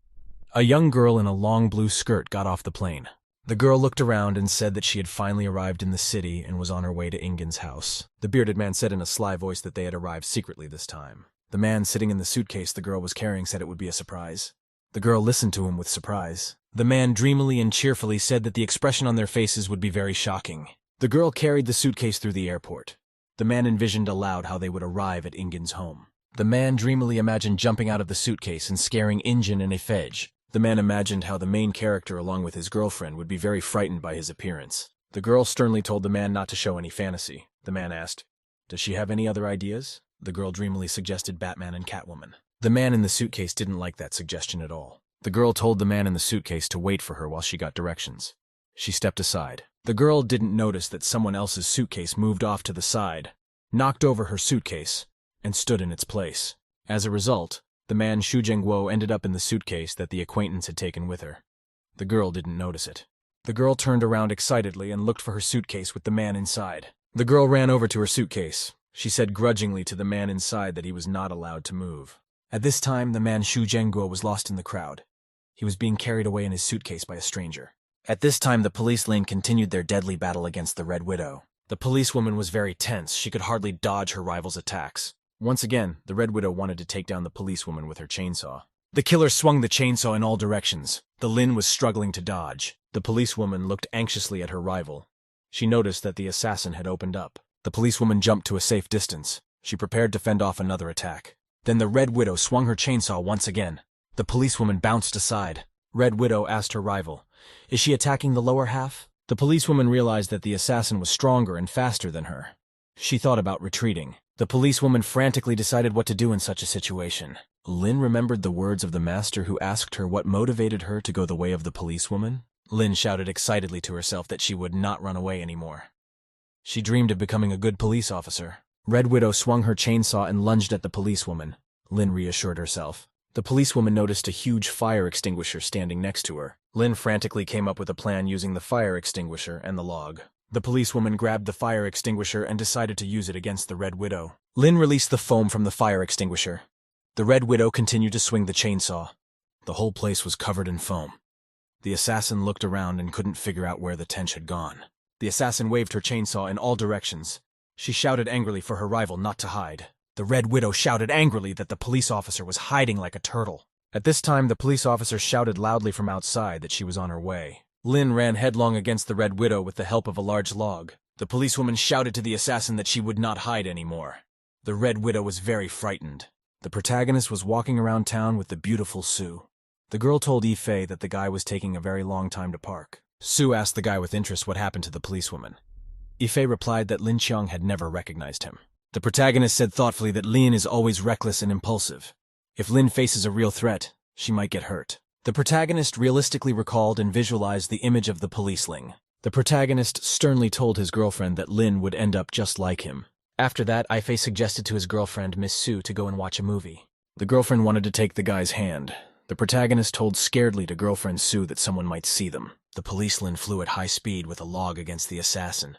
A young girl in a long blue skirt got off the plane. The girl looked around and said that she had finally arrived in the city and was on her way to Ingen's house. The bearded man said in a sly voice that they had arrived secretly this time. The man sitting in the suitcase the girl was carrying said it would be a surprise. The girl listened to him with surprise. The man dreamily and cheerfully said that the expression on their faces would be very shocking. The girl carried the suitcase through the airport. The man envisioned aloud how they would arrive at Ingen's home. The man dreamily imagined jumping out of the suitcase and scaring Ingen and Ifej. The man imagined how the main character along with his girlfriend would be very frightened by his appearance. The girl sternly told the man not to show any fantasy. The man asked, "Does she have any other ideas?" The girl dreamily suggested Batman and Catwoman. The man in the suitcase didn't like that suggestion at all. The girl told the man in the suitcase to wait for her while she got directions. She stepped aside. The girl didn't notice that someone else's suitcase moved off to the side, knocked over her suitcase, and stood in its place. As a result, the man Xu Zhengguo ended up in the suitcase that the acquaintance had taken with her. The girl didn't notice it. The girl turned around excitedly and looked for her suitcase with the man inside. The girl ran over to her suitcase. She said grudgingly to the man inside that he was not allowed to move. At this time, the man Xu Zhengguo was lost in the crowd. He was being carried away in his suitcase by a stranger. At this time, the police lane continued their deadly battle against the Red Widow. The policewoman was very tense. She could hardly dodge her rival's attacks. Once again, the Red Widow wanted to take down the policewoman with her chainsaw. The killer swung the chainsaw in all directions. The Lin was struggling to dodge. The policewoman looked anxiously at her rival. She noticed that the assassin had opened up. The policewoman jumped to a safe distance. She prepared to fend off another attack. Then the Red Widow swung her chainsaw once again. The policewoman bounced aside. Red Widow asked her rival, "Is she attacking the lower half?" The policewoman realized that the assassin was stronger and faster than her. She thought about retreating. The policewoman frantically decided what to do in such a situation. Lin remembered the words of the master who asked her what motivated her to go the way of the policewoman. Lin shouted excitedly to herself that she would not run away anymore. She dreamed of becoming a good police officer. Red Widow swung her chainsaw and lunged at the policewoman. Lin reassured herself. The policewoman noticed a huge fire extinguisher standing next to her. Lin frantically came up with a plan using the fire extinguisher and the log. The policewoman grabbed the fire extinguisher and decided to use it against the Red Widow. Lin released the foam from the fire extinguisher. The Red Widow continued to swing the chainsaw. The whole place was covered in foam. The assassin looked around and couldn't figure out where the tench had gone. The assassin waved her chainsaw in all directions. She shouted angrily for her rival not to hide. The Red Widow shouted angrily that the police officer was hiding like a turtle. At this time, the police officer shouted loudly from outside that she was on her way. Lin ran headlong against the Red Widow with the help of a large log. The policewoman shouted to the assassin that she would not hide anymore. The Red Widow was very frightened. The protagonist was walking around town with the beautiful Sue. The girl told Ifei that the guy was taking a very long time to park. Sue asked the guy with interest what happened to the policewoman. Ifei replied that Lin Qiang had never recognized him. The protagonist said thoughtfully that Lin is always reckless and impulsive. If Lin faces a real threat, she might get hurt. The protagonist realistically recalled and visualized the image of the policeling. The protagonist sternly told his girlfriend that Lin would end up just like him. After that, Ifei suggested to his girlfriend, Miss Sue, to go and watch a movie. The girlfriend wanted to take the guy's hand. The protagonist told scaredly to girlfriend Sue that someone might see them. The policeman flew at high speed with a log against the assassin.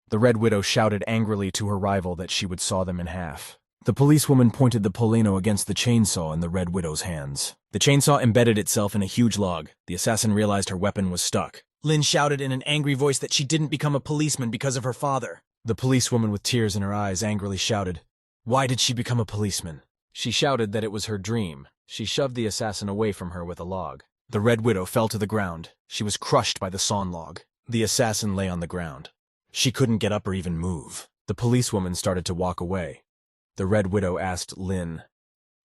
The Red Widow shouted angrily to her rival that she would saw them in half. The policewoman pointed the Polino against the chainsaw in the Red Widow's hands. The chainsaw embedded itself in a huge log. The assassin realized her weapon was stuck. Lin shouted in an angry voice that she didn't become a policeman because of her father. The policewoman with tears in her eyes angrily shouted, "Why did she become a policeman?" She shouted that it was her dream. She shoved the assassin away from her with a log. The Red Widow fell to the ground. She was crushed by the sawn log. The assassin lay on the ground. She couldn't get up or even move. The policewoman started to walk away. The Red Widow asked Lin,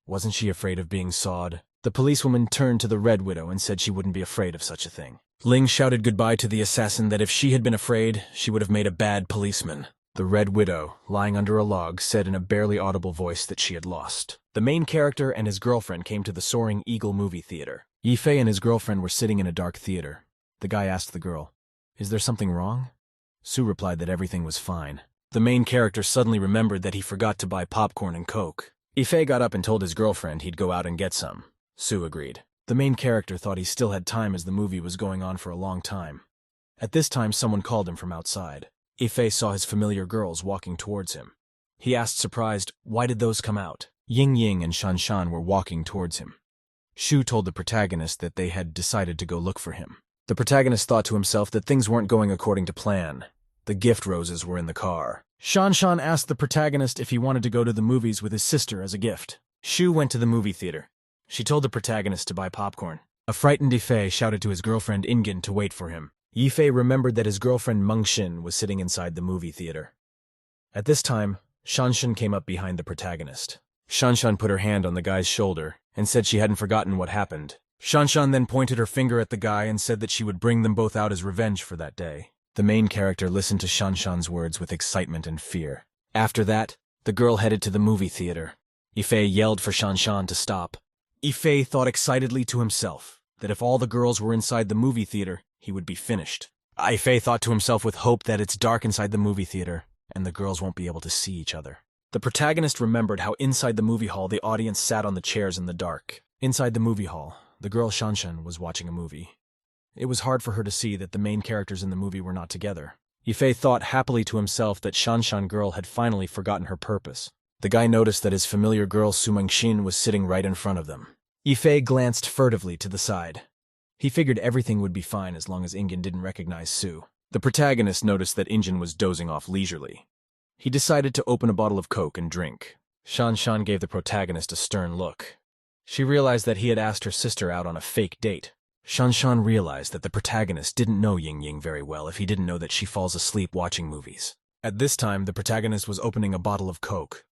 "Wasn't she afraid of being sawed?" The policewoman turned to the Red Widow and said she wouldn't be afraid of such a thing. Ling shouted goodbye to the assassin that if she had been afraid, she would have made a bad policeman. The Red Widow, lying under a log, said in a barely audible voice that she had lost. The main character and his girlfriend came to the Soaring Eagle movie theater. Yifei and his girlfriend were sitting in a dark theater. The guy asked the girl, "Is there something wrong?" Sue replied that everything was fine. The main character suddenly remembered that he forgot to buy popcorn and Coke. Ifei got up and told his girlfriend he'd go out and get some. Sue agreed. The main character thought he still had time as the movie was going on for a long time. At this time, someone called him from outside. Ife saw his familiar girls walking towards him. He asked surprised, why did those come out? Ying Ying and Shan Shan were walking towards him. Shu told the protagonist that they had decided to go look for him. The protagonist thought to himself that things weren't going according to plan. The gift roses were in the car. Shan Shan asked the protagonist if he wanted to go to the movies with his sister as a gift. Shu went to the movie theater. She told the protagonist to buy popcorn. A frightened Ife shouted to his girlfriend Ingin to wait for him. Ife remembered that his girlfriend Mengxin was sitting inside the movie theater. At this time, Shanshan came up behind the protagonist. Shanshan put her hand on the guy's shoulder and said she hadn't forgotten what happened. Shanshan then pointed her finger at the guy and said that she would bring them both out as revenge for that day. The main character listened to Shanshan's words with excitement and fear. After that, the girl headed to the movie theater. Ife yelled for Shanshan to stop. Ife thought excitedly to himself that if all the girls were inside the movie theater, he would be finished. Ife thought to himself with hope that it's dark inside the movie theater and the girls won't be able to see each other. The protagonist remembered how inside the movie hall the audience sat on the chairs in the dark. Inside the movie hall, the girl Shanshan was watching a movie. It was hard for her to see that the main characters in the movie were not together. Ife thought happily to himself that Shanshan girl had finally forgotten her purpose. The guy noticed that his familiar girl Su Mengxin was sitting right in front of them. Ife glanced furtively to the side. He figured everything would be fine as long as Ingin didn't recognize Su. The protagonist noticed that Ingin was dozing off leisurely. He decided to open a bottle of Coke and drink. Shanshan gave the protagonist a stern look. She realized that he had asked her sister out on a fake date. Shanshan realized that the protagonist didn't know Ying Ying very well if he didn't know that she falls asleep watching movies. At this time, the protagonist was opening a bottle of Coke.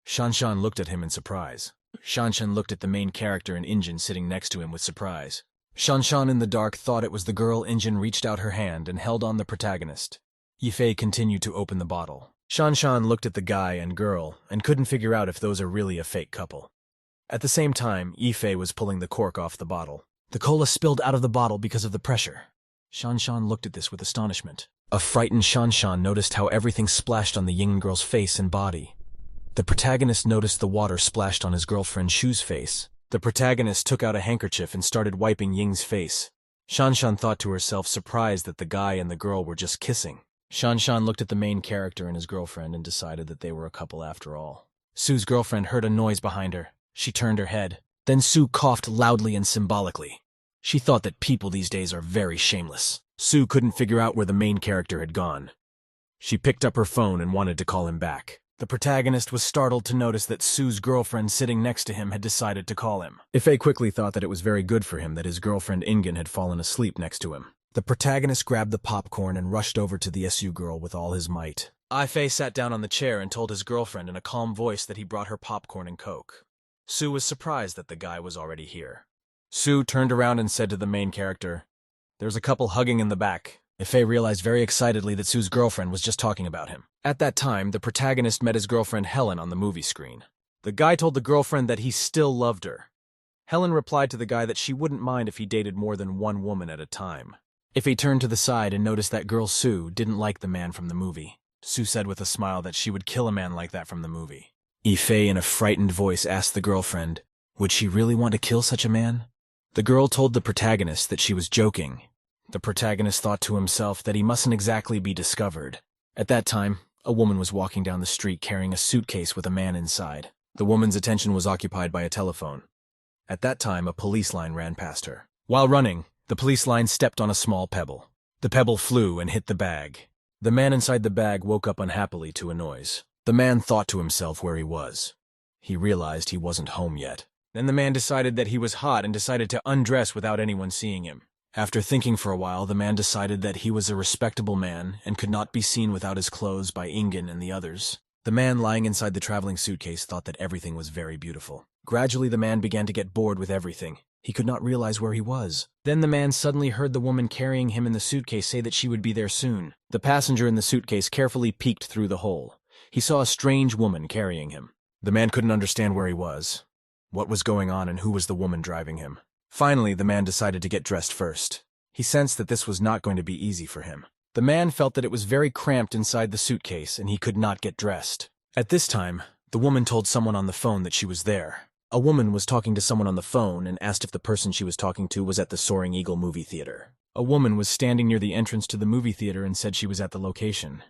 Shanshan looked at him in surprise. Shanshan looked at the main character and Ingin sitting next to him with surprise. Shanshan in the dark thought it was the girl. Ingin reached out her hand and held on the protagonist. Ife continued to open the bottle. Shanshan looked at the guy and girl and couldn't figure out if those are really a fake couple. At the same time, Ife was pulling the cork off the bottle. The cola spilled out of the bottle because of the pressure. Shanshan looked at this with astonishment. A frightened Shanshan noticed how everything splashed on the Ying girl's face and body. The protagonist noticed the water splashed on his girlfriend Shu's face. The protagonist took out a handkerchief and started wiping Ying's face. Shanshan thought to herself, surprised that the guy and the girl were just kissing. Shanshan looked at the main character and his girlfriend and decided that they were a couple after all. Su's girlfriend heard a noise behind her. She turned her head. Then Su coughed loudly and symbolically. She thought that people these days are very shameless. Su couldn't figure out where the main character had gone. She picked up her phone and wanted to call him back. The protagonist was startled to notice that Su's girlfriend sitting next to him had decided to call him. Ife quickly thought that it was very good for him that his girlfriend Ingin had fallen asleep next to him. The protagonist grabbed the popcorn and rushed over to the SU girl with all his might. Ife sat down on the chair and told his girlfriend in a calm voice that he brought her popcorn and Coke. Su was surprised that the guy was already here. Su turned around and said to the main character, "There's a couple hugging in the back." Ife realized very excitedly that Su's girlfriend was just talking about him. At that time, the protagonist met his girlfriend Helen on the movie screen. The guy told the girlfriend that he still loved her. Helen replied to the guy that she wouldn't mind if he dated more than one woman at a time. Ife turned to the side and noticed that girl Su didn't like the man from the movie. Su said with a smile that she would kill a man like that from the movie. Ife, in a frightened voice, asked the girlfriend, would she really want to kill such a man? The girl told the protagonist that she was joking. The protagonist thought to himself that he mustn't exactly be discovered. At that time, a woman was walking down the street carrying a suitcase with a man inside. The woman's attention was occupied by a telephone. At that time, a police line ran past her. While running, the police line stepped on a small pebble. The pebble flew and hit the bag. The man inside the bag woke up unhappily to a noise. The man thought to himself where he was. He realized he wasn't home yet. Then the man decided that he was hot and decided to undress without anyone seeing him. After thinking for a while, the man decided that he was a respectable man and could not be seen without his clothes by Ingin and the others. The man lying inside the traveling suitcase thought that everything was very beautiful. Gradually, the man began to get bored with everything. He could not realize where he was. Then the man suddenly heard the woman carrying him in the suitcase say that she would be there soon. The passenger in the suitcase carefully peeked through the hole. He saw a strange woman carrying him. The man couldn't understand where he was, what was going on, and who was the woman driving him. Finally, the man decided to get dressed first. He sensed that this was not going to be easy for him. The man felt that it was very cramped inside the suitcase and he could not get dressed. At this time, the woman told someone on the phone that she was there. A woman was talking to someone on the phone and asked if the person she was talking to was at the Soaring Eagle movie theater. A woman was standing near the entrance to the movie theater and said she was at the location.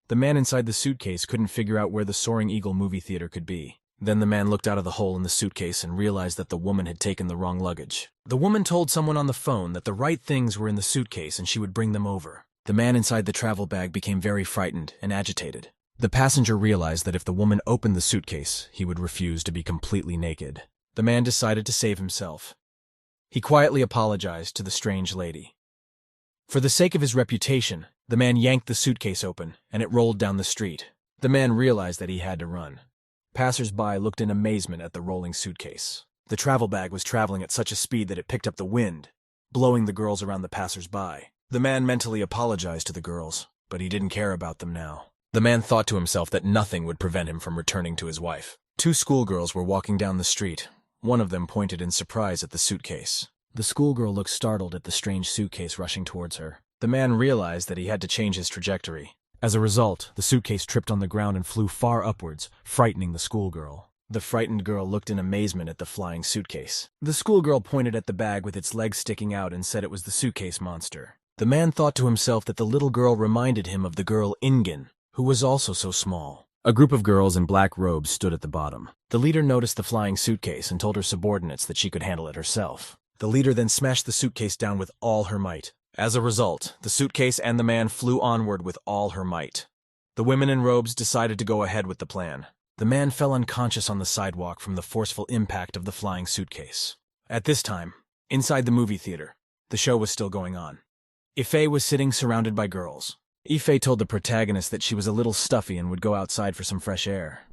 The man inside the suitcase couldn't figure out where the Soaring Eagle movie theater could be. Then the man looked out of the hole in the suitcase and realized that the woman had taken the wrong luggage. The woman told someone on the phone that the right things were in the suitcase and she would bring them over. The man inside the travel bag became very frightened and agitated. The passenger realized that if the woman opened the suitcase, he would refuse to be completely naked. The man decided to save himself. He quietly apologized to the strange lady. For the sake of his reputation, the man yanked the suitcase open, and it rolled down the street. The man realized that he had to run. Passers-by looked in amazement at the rolling suitcase. The travel bag was traveling at such a speed that it picked up the wind, blowing the girls around the passers-by. The man mentally apologized to the girls, but he didn't care about them now. The man thought to himself that nothing would prevent him from returning to his wife. 2 schoolgirls were walking down the street. One of them pointed in surprise at the suitcase. The schoolgirl looked startled at the strange suitcase rushing towards her. The man realized that he had to change his trajectory. As a result, the suitcase tripped on the ground and flew far upwards, frightening the schoolgirl. The frightened girl looked in amazement at the flying suitcase. The schoolgirl pointed at the bag with its legs sticking out and said it was the suitcase monster. The man thought to himself that the little girl reminded him of the girl Ingen, who was also so small. A group of girls in black robes stood at the bottom. The leader noticed the flying suitcase and told her subordinates that she could handle it herself. The leader then smashed the suitcase down with all her might. As a result, the suitcase and the man flew onward with all her might. The women in robes decided to go ahead with the plan. The man fell unconscious on the sidewalk from the forceful impact of the flying suitcase. At this time, inside the movie theater, the show was still going on. Ife was sitting surrounded by girls. Ife told the protagonist that she was a little stuffy and would go outside for some fresh air.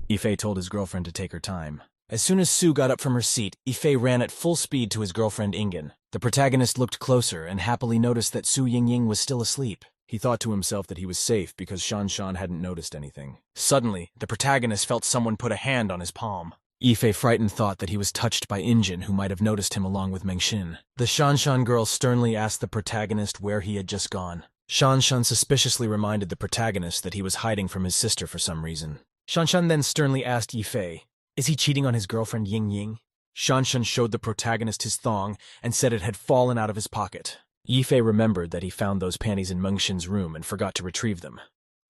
Ife told his girlfriend to take her time. As soon as Sue got up from her seat, Ife ran at full speed to his girlfriend Ingen. The protagonist looked closer and happily noticed that Su Yingying was still asleep. He thought to himself that he was safe because Shan hadn't noticed anything. Suddenly, the protagonist felt someone put a hand on his palm. Ife frightened thought that he was touched by Injin, who might have noticed him along with Mengxin. The Shan girl sternly asked the protagonist where he had just gone. Shan suspiciously reminded the protagonist that he was hiding from his sister for some reason. Shan then sternly asked Ife, "Is he cheating on his girlfriend Ying?" Shan showed the protagonist his thong and said it had fallen out of his pocket. Ife remembered that he found those panties in Mengxin's room and forgot to retrieve them.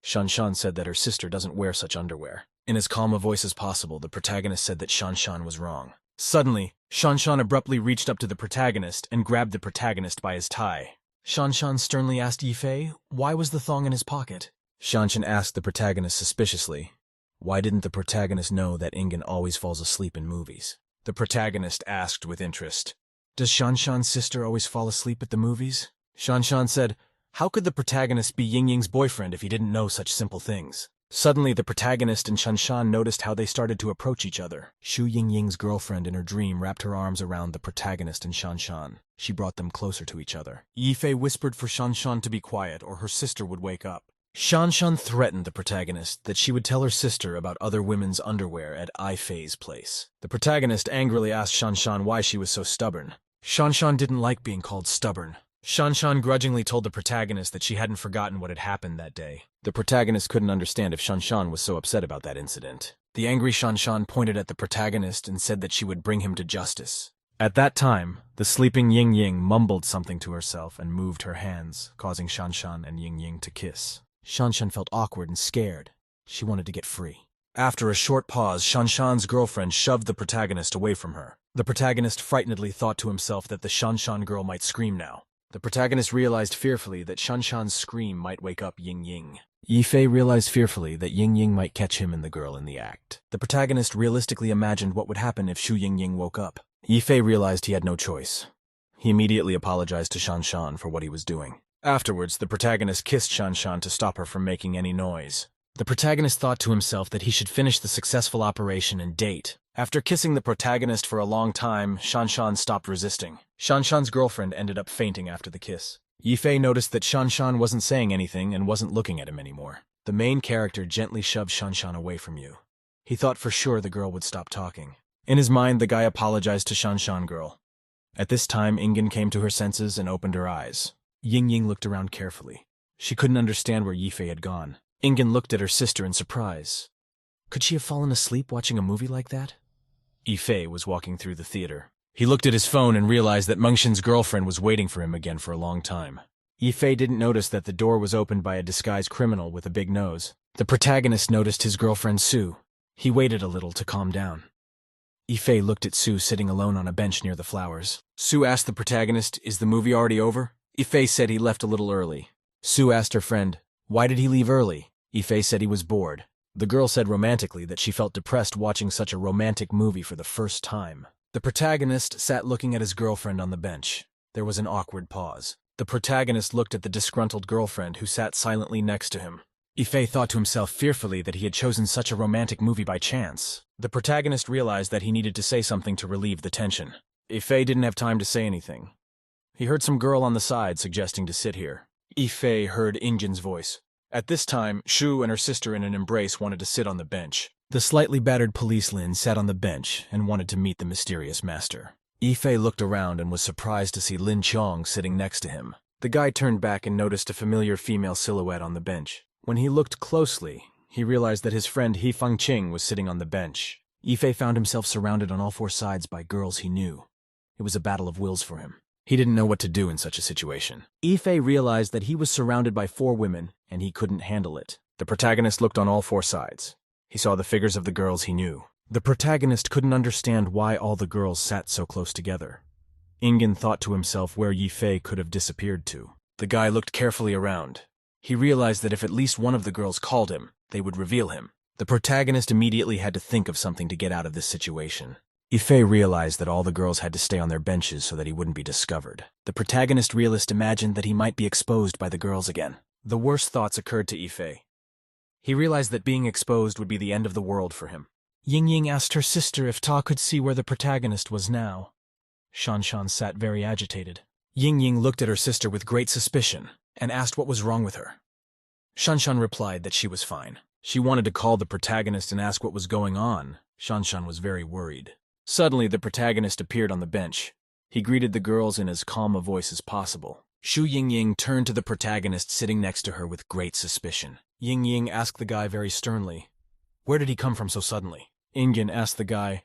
Shan said that her sister doesn't wear such underwear. In as calm a voice as possible, the protagonist said that Shan was wrong. Suddenly, Shan abruptly reached up to the protagonist and grabbed the protagonist by his tie. Shan sternly asked Ife, why was the thong in his pocket? Shan asked the protagonist suspiciously, why didn't the protagonist know that Ingen always falls asleep in movies? The protagonist asked with interest, does Shan's sister always fall asleep at the movies? Shan said, how could the protagonist be Yingying's boyfriend if he didn't know such simple things? Suddenly, the protagonist and Shan noticed how they started to approach each other. Shu Yingying's girlfriend in her dream wrapped her arms around the protagonist and Shan. She brought them closer to each other. Yifei whispered for Shan to be quiet or her sister would wake up. Shan threatened the protagonist that she would tell her sister about other women's underwear at Ifei's place. The protagonist angrily asked Shan why she was so stubborn. Shan didn't like being called stubborn. Shan grudgingly told the protagonist that she hadn't forgotten what had happened that day. The protagonist couldn't understand if Shan was so upset about that incident. The angry Shan pointed at the protagonist and said that she would bring him to justice. At that time, the sleeping Ying mumbled something to herself and moved her hands, causing Shan and Ying to kiss. Shan felt awkward and scared. She wanted to get free. After a short pause, Shan's girlfriend shoved the protagonist away from her. The protagonist frightenedly thought to himself that the Shan girl might scream now. The protagonist realized fearfully that Shan's scream might wake up Ying. Yifei realized fearfully that Ying might catch him and the girl in the act. The protagonist realistically imagined what would happen if Shu Ying woke up. Yifei realized he had no choice. He immediately apologized to Shan for what he was doing. Afterwards, the protagonist kissed Shan to stop her from making any noise. The protagonist thought to himself that he should finish the successful operation and date. After kissing the protagonist for a long time, Shan stopped resisting. Shan's girlfriend ended up fainting after the kiss. Yifei noticed that Shan wasn't saying anything and wasn't looking at him anymore. The main character gently shoved Shan away from you. He thought for sure the girl would stop talking. In his mind, the guy apologized to Shan girl. At this time, Ingen came to her senses and opened her eyes. Ying looked around carefully. She couldn't understand where Yifei had gone. Ingen looked at her sister in surprise. Could she have fallen asleep watching a movie like that? Yifei was walking through the theater. He looked at his phone and realized that Mengshin's girlfriend was waiting for him again for a long time. Yifei didn't notice that the door was opened by a disguised criminal with a big nose. The protagonist noticed his girlfriend Sue. He waited a little to calm down. Yifei looked at Sue sitting alone on a bench near the flowers. Sue asked the protagonist, "Is the movie already over?" Yifei said he left a little early. Sue asked her friend, "Why did he leave early?" Yifei said he was bored. The girl said romantically that she felt depressed watching such a romantic movie for the first time. The protagonist sat looking at his girlfriend on the bench. There was an awkward pause. The protagonist looked at the disgruntled girlfriend who sat silently next to him. Yifei thought to himself fearfully that he had chosen such a romantic movie by chance. The protagonist realized that he needed to say something to relieve the tension. Yifei didn't have time to say anything. He heard some girl on the side suggesting to sit here. Yifei heard Ingin's voice. At this time, Shu and her sister in an embrace wanted to sit on the bench. The slightly battered police Lin sat on the bench and wanted to meet the mysterious master. Yifei looked around and was surprised to see Lin Qiang sitting next to him. The guy turned back and noticed a familiar female silhouette on the bench. When he looked closely, he realized that his friend He Fangqing was sitting on the bench. Yifei found himself surrounded on all four sides by girls he knew. It was a battle of wills for him. He didn't know what to do in such a situation. Yifei realized that he was surrounded by four women, and he couldn't handle it. The protagonist looked on all four sides. He saw the figures of the girls he knew. The protagonist couldn't understand why all the girls sat so close together. Ingen thought to himself where Yifei could have disappeared to. The guy looked carefully around. He realized that if at least one of the girls called him, they would reveal him. The protagonist immediately had to think of something to get out of this situation. Yifei realized that all the girls had to stay on their benches so that he wouldn't be discovered. The protagonist realist imagined that he might be exposed by the girls again. The worst thoughts occurred to Yifei. He realized that being exposed would be the end of the world for him. Ying asked her sister if Ta could see where the protagonist was now. Shan sat very agitated. Ying looked at her sister with great suspicion and asked what was wrong with her. Shan replied that she was fine. She wanted to call the protagonist and ask what was going on. Shan was very worried. Suddenly, the protagonist appeared on the bench. He greeted the girls in as calm a voice as possible. Shu Ying turned to the protagonist sitting next to her with great suspicion. Ying asked the guy very sternly, "Where did he come from so suddenly?" Ingen asked the guy,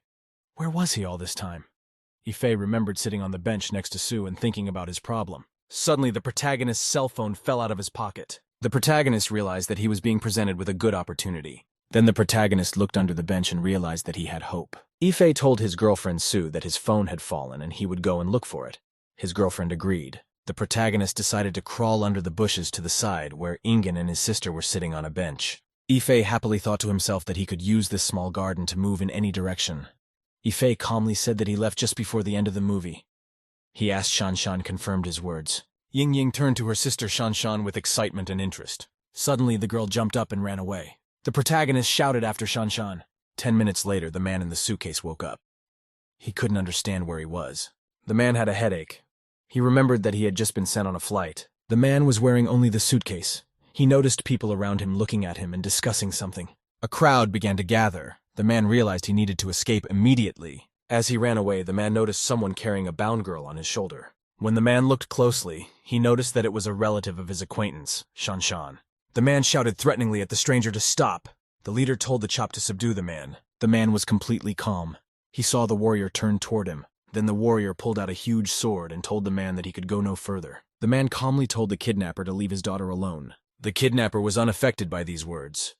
"Where was he all this time?" Yifei remembered sitting on the bench next to Sue and thinking about his problem. Suddenly, the protagonist's cell phone fell out of his pocket. The protagonist realized that he was being presented with a good opportunity. Then the protagonist looked under the bench and realized that he had hope. Yifei told his girlfriend Sue that his phone had fallen and he would go and look for it. His girlfriend agreed. The protagonist decided to crawl under the bushes to the side where Ingen and his sister were sitting on a bench. Yifei happily thought to himself that he could use this small garden to move in any direction. Yifei calmly said that he left just before the end of the movie. He asked Shan confirmed his words. Ying turned to her sister Shan with excitement and interest. Suddenly, the girl jumped up and ran away. The protagonist shouted after Shan. 10 minutes later, the man in the suitcase woke up. He couldn't understand where he was. The man had a headache. He remembered that he had just been sent on a flight. The man was wearing only the suitcase. He noticed people around him looking at him and discussing something. A crowd began to gather. The man realized he needed to escape immediately. As he ran away, the man noticed someone carrying a bound girl on his shoulder. When the man looked closely, he noticed that it was a relative of his acquaintance, Shan. The man shouted threateningly at the stranger to stop. The leader told the chop to subdue the man. The man was completely calm. He saw the warrior turn toward him. Then the warrior pulled out a huge sword and told the man that he could go no further. The man calmly told the kidnapper to leave his daughter alone. The kidnapper was unaffected by these words.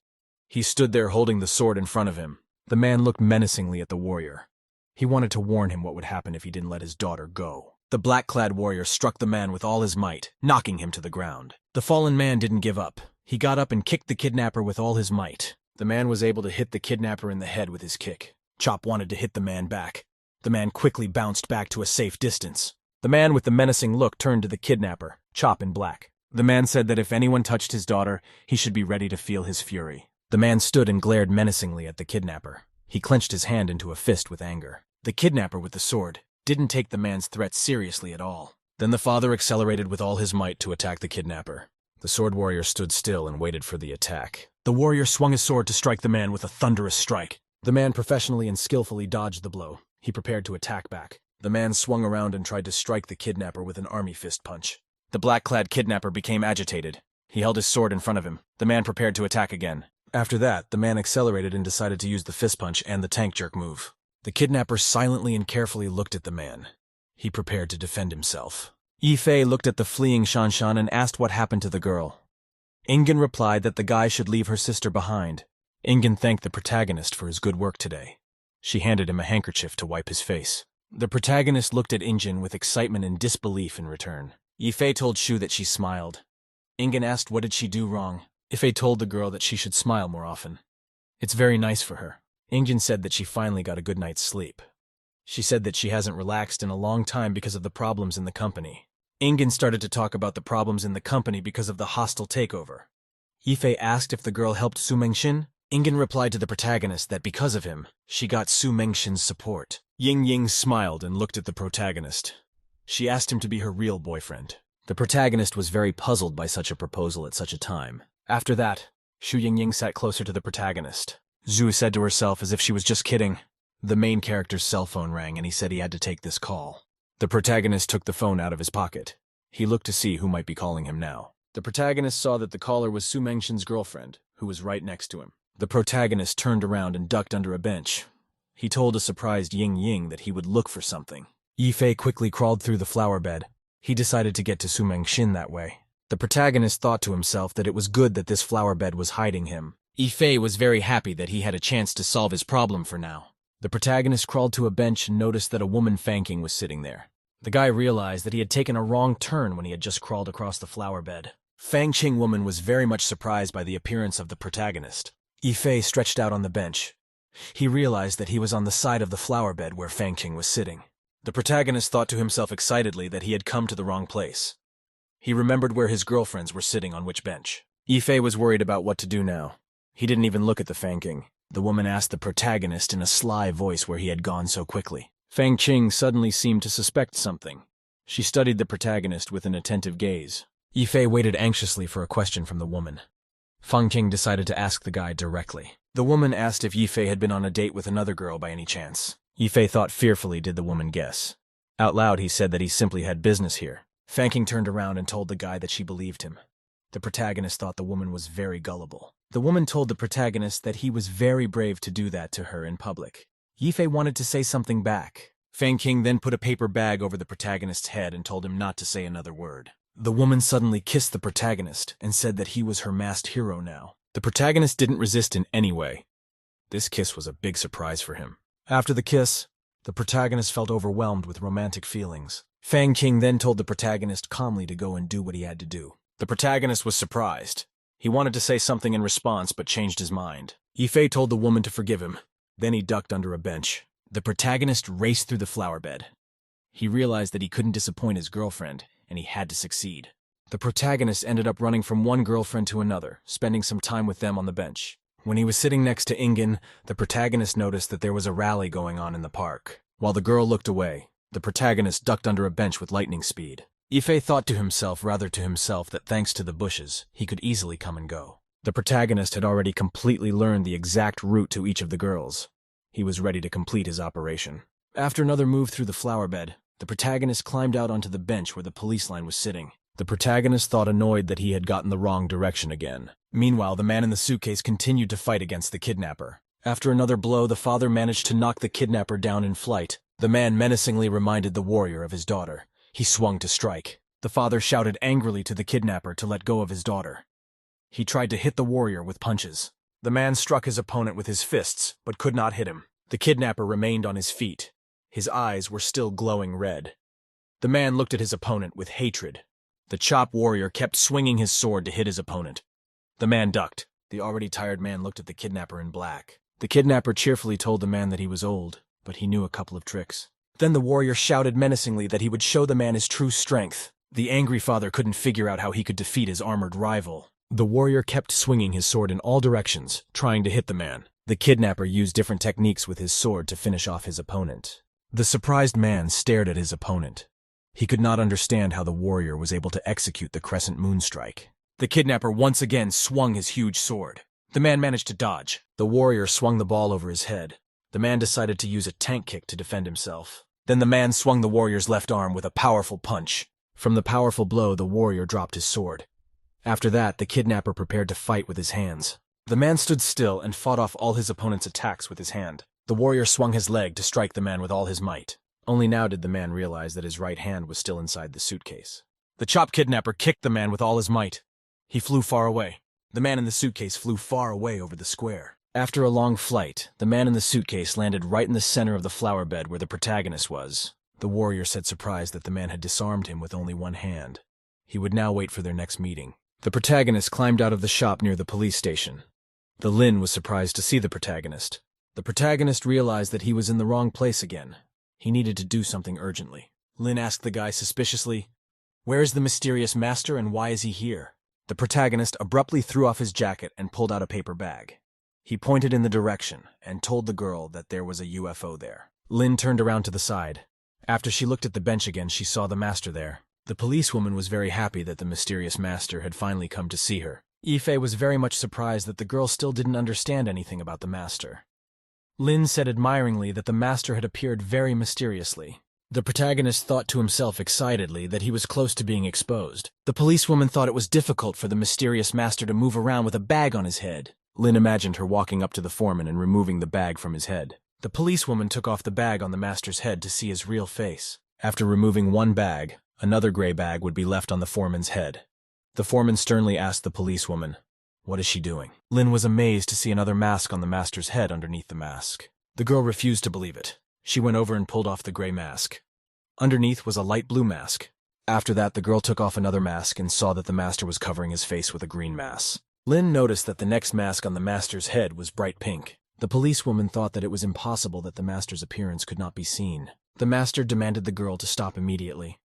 He stood there holding the sword in front of him. The man looked menacingly at the warrior. He wanted to warn him what would happen if he didn't let his daughter go. The black-clad warrior struck the man with all his might, knocking him to the ground. The fallen man didn't give up. He got up and kicked the kidnapper with all his might. The man was able to hit the kidnapper in the head with his kick. Chop wanted to hit the man back. The man quickly bounced back to a safe distance. The man with the menacing look turned to the kidnapper, Chop in black. The man said that if anyone touched his daughter, he should be ready to feel his fury. The man stood and glared menacingly at the kidnapper. He clenched his hand into a fist with anger. The kidnapper with the sword didn't take the man's threat seriously at all. Then the father accelerated with all his might to attack the kidnapper. The sword warrior stood still and waited for the attack. The warrior swung his sword to strike the man with a thunderous strike. The man professionally and skillfully dodged the blow. He prepared to attack back. The man swung around and tried to strike the kidnapper with an army fist punch. The black-clad kidnapper became agitated. He held his sword in front of him. The man prepared to attack again. After that, the man accelerated and decided to use the fist punch and the tank jerk move. The kidnapper silently and carefully looked at the man. He prepared to defend himself. Yifei looked at the fleeing Shanshan and asked what happened to the girl. Ingen replied that the guy should leave her sister behind. Ingen thanked the protagonist for his good work today. She handed him a handkerchief to wipe his face. The protagonist looked at Ingen with excitement and disbelief in return. Yifei told Shu that she smiled. Ingen asked what did she do wrong. Yifei told the girl that she should smile more often. It's very nice for her. Ingen said that she finally got a good night's sleep. She said that she hasn't relaxed in a long time because of the problems in the company. Ingen started to talk about the problems in the company because of the hostile takeover. Yifei asked if the girl helped Su Mengxin. Ingen replied to the protagonist that because of him, she got Su Mengxin's support. Ying Ying smiled and looked at the protagonist. She asked him to be her real boyfriend. The protagonist was very puzzled by such a proposal at such a time. After that, Shu Yingying sat closer to the protagonist. Zhu said to herself as if she was just kidding. The main character's cell phone rang and he said he had to take this call. The protagonist took the phone out of his pocket. He looked to see who might be calling him now. The protagonist saw that the caller was Su Mengxin's girlfriend, who was right next to him. The protagonist turned around and ducked under a bench. He told a surprised Ying Ying that he would look for something. Yifei quickly crawled through the flower bed. He decided to get to Su Mengxin that way. The protagonist thought to himself that it was good that this flower bed was hiding him. Yifei was very happy that he had a chance to solve his problem for now. The protagonist crawled to a bench and noticed that a woman Fanking was sitting there. The guy realized that he had taken a wrong turn when he had just crawled across the flower bed. Fang Qing woman was very much surprised by the appearance of the protagonist. Yifei stretched out on the bench. He realized that he was on the side of the flower bed where Fang Qing was sitting. The protagonist thought to himself excitedly that he had come to the wrong place. He remembered where his girlfriends were sitting on which bench. Yifei was worried about what to do now. He didn't even look at the Fang Qing. The woman asked the protagonist in a sly voice where he had gone so quickly. Fang Qing suddenly seemed to suspect something. She studied the protagonist with an attentive gaze. Yifei waited anxiously for a question from the woman. Fang Qing decided to ask the guy directly. The woman asked if Yifei had been on a date with another girl by any chance. Yifei thought fearfully did the woman guess. Out loud he said that he simply had business here. Fang Qing turned around and told the guy that she believed him. The protagonist thought the woman was very gullible. The woman told the protagonist that he was very brave to do that to her in public. Yifei wanted to say something back. Fang Qing then put a paper bag over the protagonist's head and told him not to say another word. The woman suddenly kissed the protagonist and said that he was her masked hero now. The protagonist didn't resist in any way. This kiss was a big surprise for him. After the kiss, the protagonist felt overwhelmed with romantic feelings. Fang Qing then told the protagonist calmly to go and do what he had to do. The protagonist was surprised. He wanted to say something in response but changed his mind. Yifei told the woman to forgive him. Then he ducked under a bench. The protagonist raced through the flower bed. He realized that he couldn't disappoint his girlfriend, and he had to succeed. The protagonist ended up running from one girlfriend to another, spending some time with them on the bench. When he was sitting next to Ingen, the protagonist noticed that there was a rally going on in the park. While the girl looked away, the protagonist ducked under a bench with lightning speed. Yifei thought to himself that thanks to the bushes, he could easily come and go. The protagonist had already completely learned the exact route to each of the girls. He was ready to complete his operation. After another move through the flower bed, the protagonist climbed out onto the bench where the police line was sitting. The protagonist thought annoyed that he had gotten the wrong direction again. Meanwhile, the man in the suitcase continued to fight against the kidnapper. After another blow, the father managed to knock the kidnapper down in flight. The man menacingly reminded the warrior of his daughter. He swung to strike. The father shouted angrily to the kidnapper to let go of his daughter. He tried to hit the warrior with punches. The man struck his opponent with his fists, but could not hit him. The kidnapper remained on his feet. His eyes were still glowing red. The man looked at his opponent with hatred. The chop warrior kept swinging his sword to hit his opponent. The man ducked. The already tired man looked at the kidnapper in black. The kidnapper cheerfully told the man that he was old, but he knew a couple of tricks. Then the warrior shouted menacingly that he would show the man his true strength. The angry father couldn't figure out how he could defeat his armored rival. The warrior kept swinging his sword in all directions, trying to hit the man. The kidnapper used different techniques with his sword to finish off his opponent. The surprised man stared at his opponent. He could not understand how the warrior was able to execute the crescent moon strike. The kidnapper once again swung his huge sword. The man managed to dodge. The warrior swung the ball over his head. The man decided to use a tank kick to defend himself. Then the man swung the warrior's left arm with a powerful punch. From the powerful blow, the warrior dropped his sword. After that, the kidnapper prepared to fight with his hands. The man stood still and fought off all his opponent's attacks with his hand. The warrior swung his leg to strike the man with all his might. Only now did the man realize that his right hand was still inside the suitcase. The chop kidnapper kicked the man with all his might. He flew far away. The man in the suitcase flew far away over the square. After a long flight, the man in the suitcase landed right in the center of the flower bed where the protagonist was. The warrior said surprised that the man had disarmed him with only one hand. He would now wait for their next meeting. The protagonist climbed out of the shop near the police station. The Lin was surprised to see the protagonist. The protagonist realized that he was in the wrong place again. He needed to do something urgently. Lin asked the guy suspiciously, "Where is the mysterious master and why is he here?" The protagonist abruptly threw off his jacket and pulled out a paper bag. He pointed in the direction and told the girl that there was a UFO there. Lin turned around to the side. After she looked at the bench again, she saw the master there. The policewoman was very happy that the mysterious master had finally come to see her. Ife was very much surprised that the girl still didn't understand anything about the master. Lin said admiringly that the master had appeared very mysteriously. The protagonist thought to himself excitedly that he was close to being exposed. The policewoman thought it was difficult for the mysterious master to move around with a bag on his head. Lin imagined her walking up to the foreman and removing the bag from his head. The policewoman took off the bag on the master's head to see his real face. After removing one bag, another gray bag would be left on the foreman's head. The foreman sternly asked the policewoman, "What is she doing?" Lin was amazed to see another mask on the master's head underneath the mask. The girl refused to believe it. She went over and pulled off the gray mask. Underneath was a light blue mask. After that, the girl took off another mask and saw that the master was covering his face with a green mask. Lin noticed that the next mask on the master's head was bright pink. The policewoman thought that it was impossible that the master's appearance could not be seen. The master demanded the girl to stop immediately.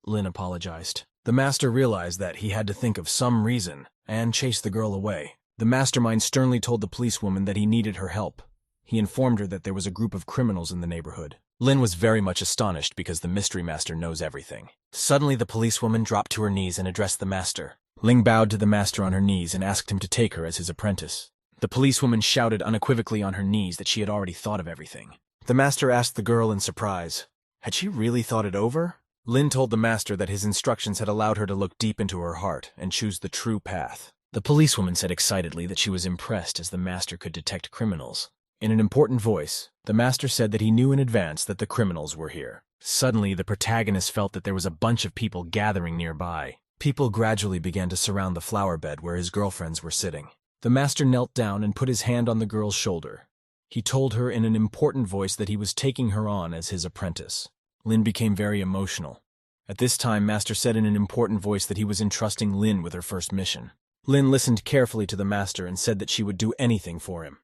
Lin apologized. The master realized that he had to think of some reason and chased the girl away. The mastermind sternly told the policewoman that he needed her help. He informed her that there was a group of criminals in the neighborhood. Lin was very much astonished because the mystery master knows everything. Suddenly, the policewoman dropped to her knees and addressed the master. Ling bowed to the master on her knees and asked him to take her as his apprentice. The policewoman shouted unequivocally on her knees that she had already thought of everything. The master asked the girl in surprise, had she really thought it over? Lin told the master that his instructions had allowed her to look deep into her heart and choose the true path. The policewoman said excitedly that she was impressed as the master could detect criminals. In an important voice, the master said that he knew in advance that the criminals were here. Suddenly, the protagonist felt that there was a bunch of people gathering nearby. People gradually began to surround the flower bed where his girlfriends were sitting. The master knelt down and put his hand on the girl's shoulder. He told her in an important voice that he was taking her on as his apprentice. Lin became very emotional. At this time, Master said in an important voice that he was entrusting Lin with her first mission. Lin listened carefully to the master and said that she would do anything for him.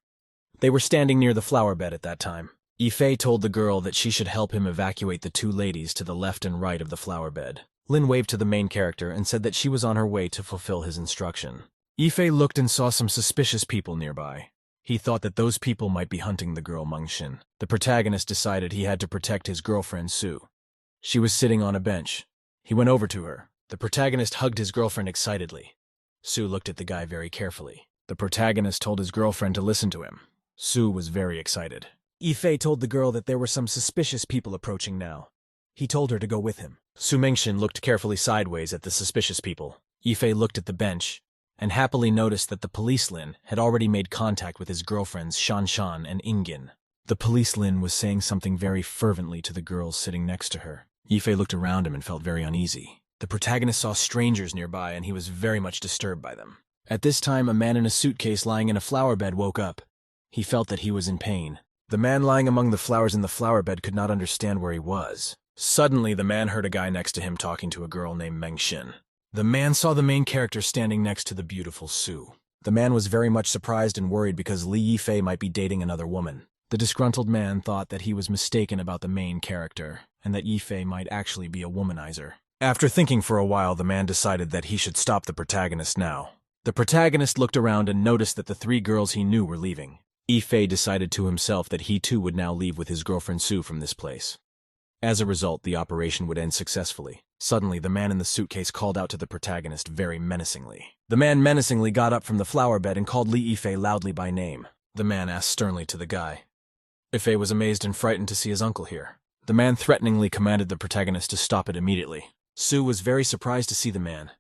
They were standing near the flower bed at that time. Ife told the girl that she should help him evacuate the two ladies to the left and right of the flower bed. Lin waved to the main character and said that she was on her way to fulfill his instruction. Ife looked and saw some suspicious people nearby. He thought that those people might be hunting the girl Mengxin. The protagonist decided he had to protect his girlfriend Sue. She was sitting on a bench. He went over to her. The protagonist hugged his girlfriend excitedly. Sue looked at the guy very carefully. The protagonist told his girlfriend to listen to him. Sue was very excited. Ife told the girl that there were some suspicious people approaching now. He told her to go with him. Su Mengxin looked carefully sideways at the suspicious people. Ife looked at the bench and happily noticed that the police Lin had already made contact with his girlfriends Shan and Ingin. The police Lin was saying something very fervently to the girls sitting next to her. Ife looked around him and felt very uneasy. The protagonist saw strangers nearby and he was very much disturbed by them. At this time, a man in a suitcase lying in a flower bed woke up. He felt that he was in pain. The man lying among the flowers in the flower bed could not understand where he was. Suddenly, the man heard a guy next to him talking to a girl named Mengxin. The man saw the main character standing next to the beautiful Sue. The man was very much surprised and worried because Li Yifei might be dating another woman. The disgruntled man thought that he was mistaken about the main character, and that Yifei might actually be a womanizer. After thinking for a while, the man decided that he should stop the protagonist now. The protagonist looked around and noticed that the three girls he knew were leaving. Yifei decided to himself that he too would now leave with his girlfriend Sue from this place. As a result, the operation would end successfully. Suddenly, the man in the suitcase called out to the protagonist very menacingly. The man menacingly got up from the flower bed and called Li Yifei loudly by name. The man asked sternly to the guy. Yifei was amazed and frightened to see his uncle here. The man threateningly commanded the protagonist to stop it immediately. Sue was very surprised to see the man.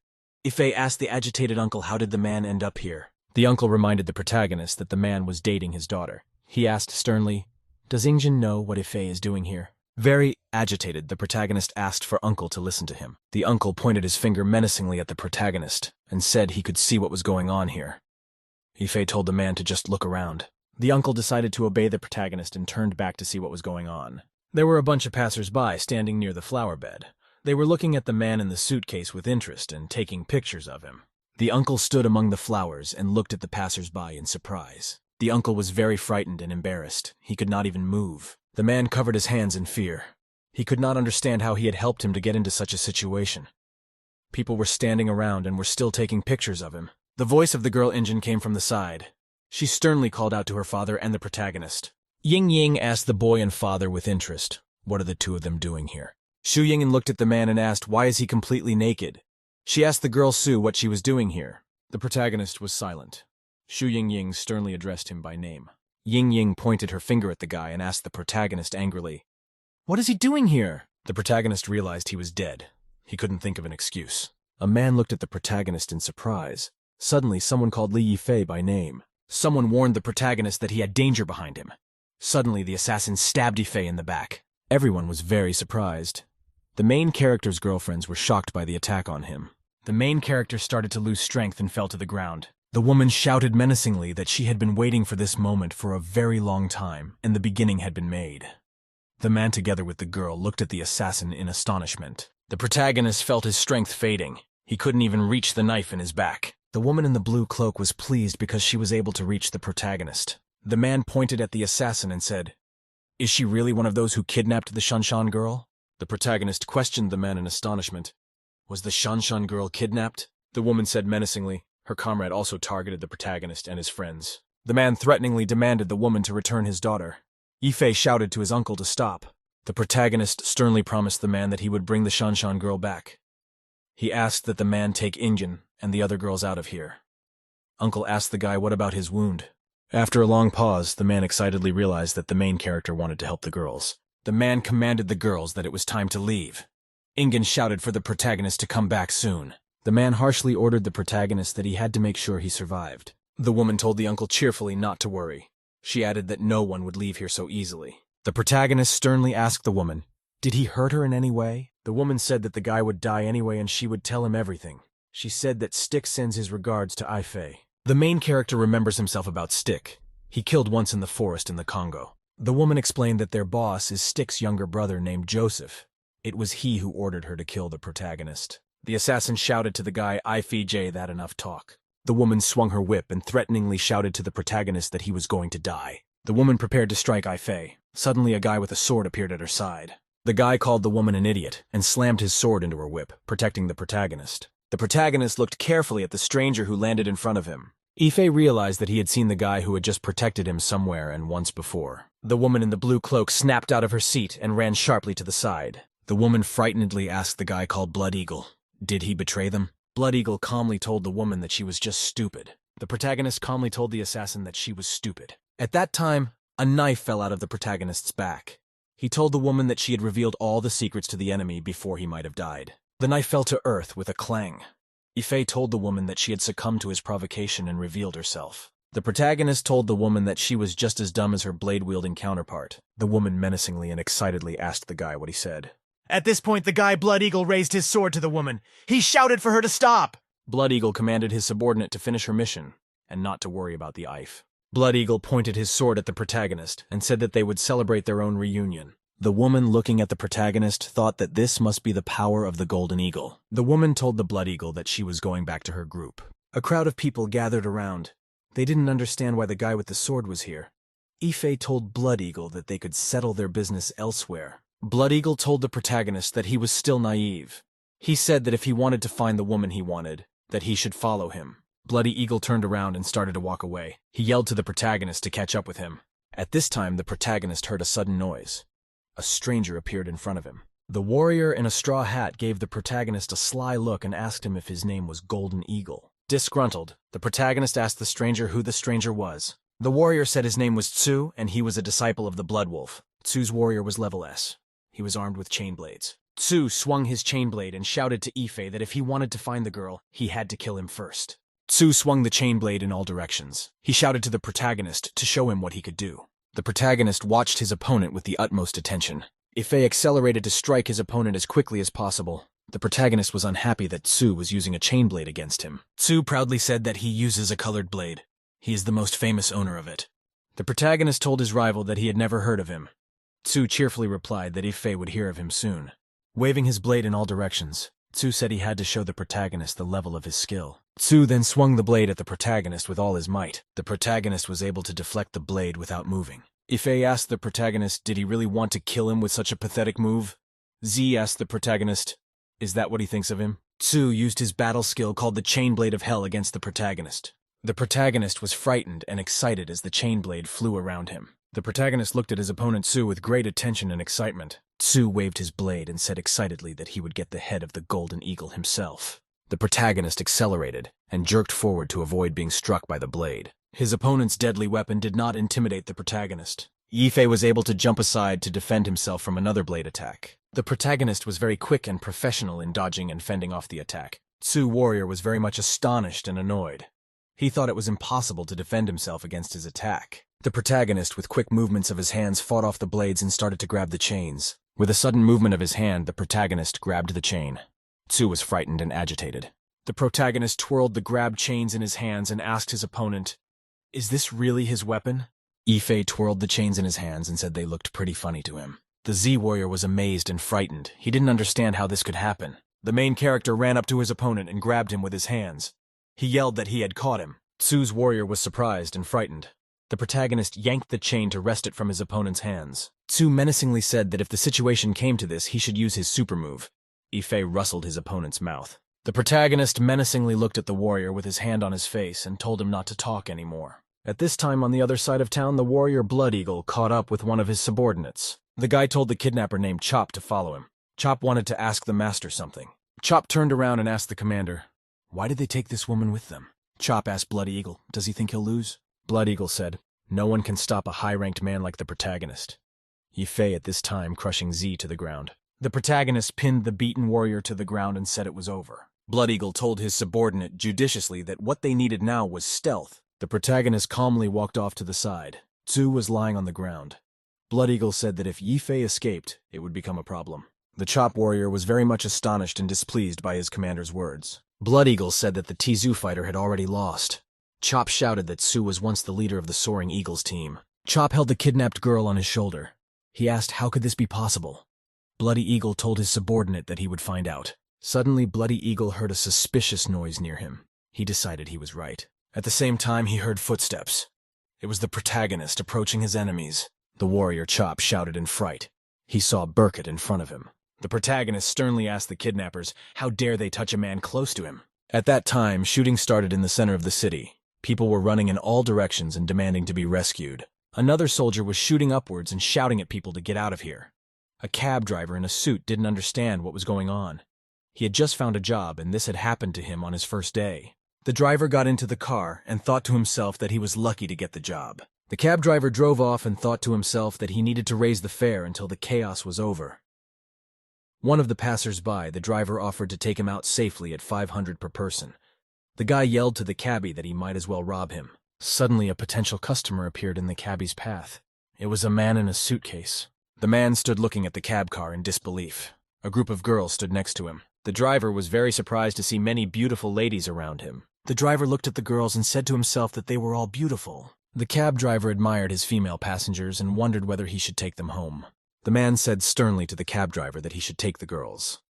Yifei asked the agitated uncle how did the man end up here. The uncle reminded the protagonist that the man was dating his daughter. He asked sternly, Does Ingjin know what Ife is doing here? Very agitated, the protagonist asked for Uncle to listen to him. The uncle pointed his finger menacingly at the protagonist and said he could see what was going on here. Ife told the man to just look around. The uncle decided to obey the protagonist and turned back to see what was going on. There were a bunch of passers-by standing near the flower bed. They were looking at the man in the suitcase with interest and taking pictures of him. The uncle stood among the flowers and looked at the passers-by in surprise. The uncle was very frightened and embarrassed. He could not even move. The man covered his hands in fear. He could not understand how he had helped him to get into such a situation. People were standing around and were still taking pictures of him. The voice of the girl Injin came from the side. She sternly called out to her father and the protagonist. Ying Ying asked the boy and father with interest, "What are the two of them doing here?" Shu Ying looked at the man and asked, "Why is he completely naked?" She asked the girl Su what she was doing here. The protagonist was silent. Shu Ying sternly addressed him by name. Ying Ying pointed her finger at the guy and asked the protagonist angrily, "What is he doing here?" The protagonist realized he was dead. He couldn't think of an excuse. A man looked at the protagonist in surprise. Suddenly, someone called Li Yifei by name. Someone warned the protagonist that he had danger behind him. Suddenly, the assassin stabbed Yifei in the back. Everyone was very surprised. The main character's girlfriends were shocked by the attack on him. The main character started to lose strength and fell to the ground. The woman shouted menacingly that she had been waiting for this moment for a very long time, and the beginning had been made. The man together with the girl looked at the assassin in astonishment. The protagonist felt his strength fading. He couldn't even reach the knife in his back. The woman in the blue cloak was pleased because she was able to reach the protagonist. The man pointed at the assassin and said, "Is she really one of those who kidnapped the Shanshan girl?" The protagonist questioned the man in astonishment. "Was the Shanshan girl kidnapped?" The woman said menacingly. Her comrade also targeted the protagonist and his friends. The man threateningly demanded the woman to return his daughter. Yifei shouted to his uncle to stop. The protagonist sternly promised the man that he would bring the Shanshan girl back. He asked that the man take Injin and the other girls out of here. Uncle asked the guy what about his wound. After a long pause, the man excitedly realized that the main character wanted to help the girls. The man commanded the girls that it was time to leave. Ingen shouted for the protagonist to come back soon. The man harshly ordered the protagonist that he had to make sure he survived. The woman told the uncle cheerfully not to worry. She added that no one would leave here so easily. The protagonist sternly asked the woman, "Did he hurt her in any way?" The woman said that the guy would die anyway and she would tell him everything. She said that Stick sends his regards to Ifei. The main character remembers himself about Stick. He killed once in the forest in the Congo. The woman explained that their boss is Stick's younger brother named Joseph. It was he who ordered her to kill the protagonist. The assassin shouted to the guy, "Ifei J, that enough talk." The woman swung her whip and threateningly shouted to the protagonist that he was going to die. The woman prepared to strike Ifei. Suddenly a guy with a sword appeared at her side. The guy called the woman an idiot and slammed his sword into her whip, protecting the protagonist. The protagonist looked carefully at the stranger who landed in front of him. Ifei realized that he had seen the guy who had just protected him somewhere and once before. The woman in the blue cloak snapped out of her seat and ran sharply to the side. The woman frightenedly asked the guy called Blood Eagle, "Did he betray them?" Blood Eagle calmly told the woman that she was just stupid. The protagonist calmly told the assassin that she was stupid. At that time, a knife fell out of the protagonist's back. He told the woman that she had revealed all the secrets to the enemy before he might have died. The knife fell to earth with a clang. Ifei told the woman that she had succumbed to his provocation and revealed herself. The protagonist told the woman that she was just as dumb as her blade-wielding counterpart. The woman menacingly and excitedly asked the guy what he said. At this point, the guy Blood Eagle raised his sword to the woman. He shouted for her to stop! Blood Eagle commanded his subordinate to finish her mission and not to worry about the Ife. Blood Eagle pointed his sword at the protagonist and said that they would celebrate their own reunion. The woman looking at the protagonist thought that this must be the power of the Golden Eagle. The woman told the Blood Eagle that she was going back to her group. A crowd of people gathered around. They didn't understand why the guy with the sword was here. Ifei told Blood Eagle that they could settle their business elsewhere. Blood Eagle told the protagonist that he was still naive. He said that if he wanted to find the woman he wanted, that he should follow him. Bloody Eagle turned around and started to walk away. He yelled to the protagonist to catch up with him. At this time, the protagonist heard a sudden noise. A stranger appeared in front of him. The warrior in a straw hat gave the protagonist a sly look and asked him if his name was Golden Eagle. Disgruntled, the protagonist asked the stranger who the stranger was. The warrior said his name was Tsu, and he was a disciple of the Blood Wolf. Tsu's warrior was level S. He was armed with chain blades. Tsu swung his chain blade and shouted to Ifei that if he wanted to find the girl, he had to kill him first. Tsu swung the chain blade in all directions. He shouted to the protagonist to show him what he could do. The protagonist watched his opponent with the utmost attention. Ife accelerated to strike his opponent as quickly as possible. The protagonist was unhappy that Tsu was using a chain blade against him. Tsu proudly said that he uses a colored blade. He is the most famous owner of it. The protagonist told his rival that he had never heard of him. Tsu cheerfully replied that Ife would hear of him soon. Waving his blade in all directions, Tsu said he had to show the protagonist the level of his skill. Tsu then swung the blade at the protagonist with all his might. The protagonist was able to deflect the blade without moving. Ife asked the protagonist did he really want to kill him with such a pathetic move. Z asked the protagonist, is that what he thinks of him? Tsu used his battle skill called the Chain Blade of Hell against the protagonist. The protagonist was frightened and excited as the chain blade flew around him. The protagonist looked at his opponent Tsu with great attention and excitement. Tsu waved his blade and said excitedly that he would get the head of the Golden Eagle himself. The protagonist accelerated and jerked forward to avoid being struck by the blade. His opponent's deadly weapon did not intimidate the protagonist. Ife was able to jump aside to defend himself from another blade attack. The protagonist was very quick and professional in dodging and fending off the attack. Tsu Warrior was very much astonished and annoyed. He thought it was impossible to defend himself against his attack. The protagonist, with quick movements of his hands, fought off the blades and started to grab the chains. With a sudden movement of his hand, the protagonist grabbed the chain. Tsu was frightened and agitated. The protagonist twirled the grabbed chains in his hands and asked his opponent, is this really his weapon? Ife twirled the chains in his hands and said they looked pretty funny to him. The Z-Warrior was amazed and frightened. He didn't understand how this could happen. The main character ran up to his opponent and grabbed him with his hands. He yelled that he had caught him. Tsu's warrior was surprised and frightened. The protagonist yanked the chain to wrest it from his opponent's hands. Tsu menacingly said that if the situation came to this, he should use his super move. Ife rustled his opponent's mouth. The protagonist menacingly looked at the warrior with his hand on his face and told him not to talk anymore. At this time, on the other side of town, the warrior Blood Eagle caught up with one of his subordinates. The guy told the kidnapper named Chop to follow him. Chop wanted to ask the master something. Chop turned around and asked the commander, why did they take this woman with them? Chop asked Blood Eagle, does he think he'll lose? Blood Eagle said, no one can stop a high-ranked man like the protagonist. Ife at this time crushing Z to the ground. The protagonist pinned the beaten warrior to the ground and said it was over. Blood Eagle told his subordinate judiciously that what they needed now was stealth. The protagonist calmly walked off to the side. Tsu was lying on the ground. Blood Eagle said that if Ife escaped, it would become a problem. The Chop warrior was very much astonished and displeased by his commander's words. Blood Eagle said that the Tzu fighter had already lost. Chop shouted that Tsu was once the leader of the Soaring Eagles team. Chop held the kidnapped girl on his shoulder. He asked how could this be possible. Bloody Eagle told his subordinate that he would find out. Suddenly, Bloody Eagle heard a suspicious noise near him. He decided he was right. At the same time, he heard footsteps. It was the protagonist approaching his enemies. The warrior Chop shouted in fright. He saw Burkett in front of him. The protagonist sternly asked the kidnappers, how dare they touch a man close to him? At that time, shooting started in the center of the city. People were running in all directions and demanding to be rescued. Another soldier was shooting upwards and shouting at people to get out of here. A cab driver in a suit didn't understand what was going on. He had just found a job, and this had happened to him on his first day. The driver got into the car and thought to himself that he was lucky to get the job. The cab driver drove off and thought to himself that he needed to raise the fare until the chaos was over. One of the passers-by, the driver offered to take him out safely at $500 per person. The guy yelled to the cabbie that he might as well rob him. Suddenly, a potential customer appeared in the cabbie's path. It was a man in a suitcase. The man stood looking at the cab car in disbelief. A group of girls stood next to him. The driver was very surprised to see many beautiful ladies around him. The driver looked at the girls and said to himself that they were all beautiful. The cab driver admired his female passengers and wondered whether he should take them home. The man said sternly to the cab driver that he should take the girls.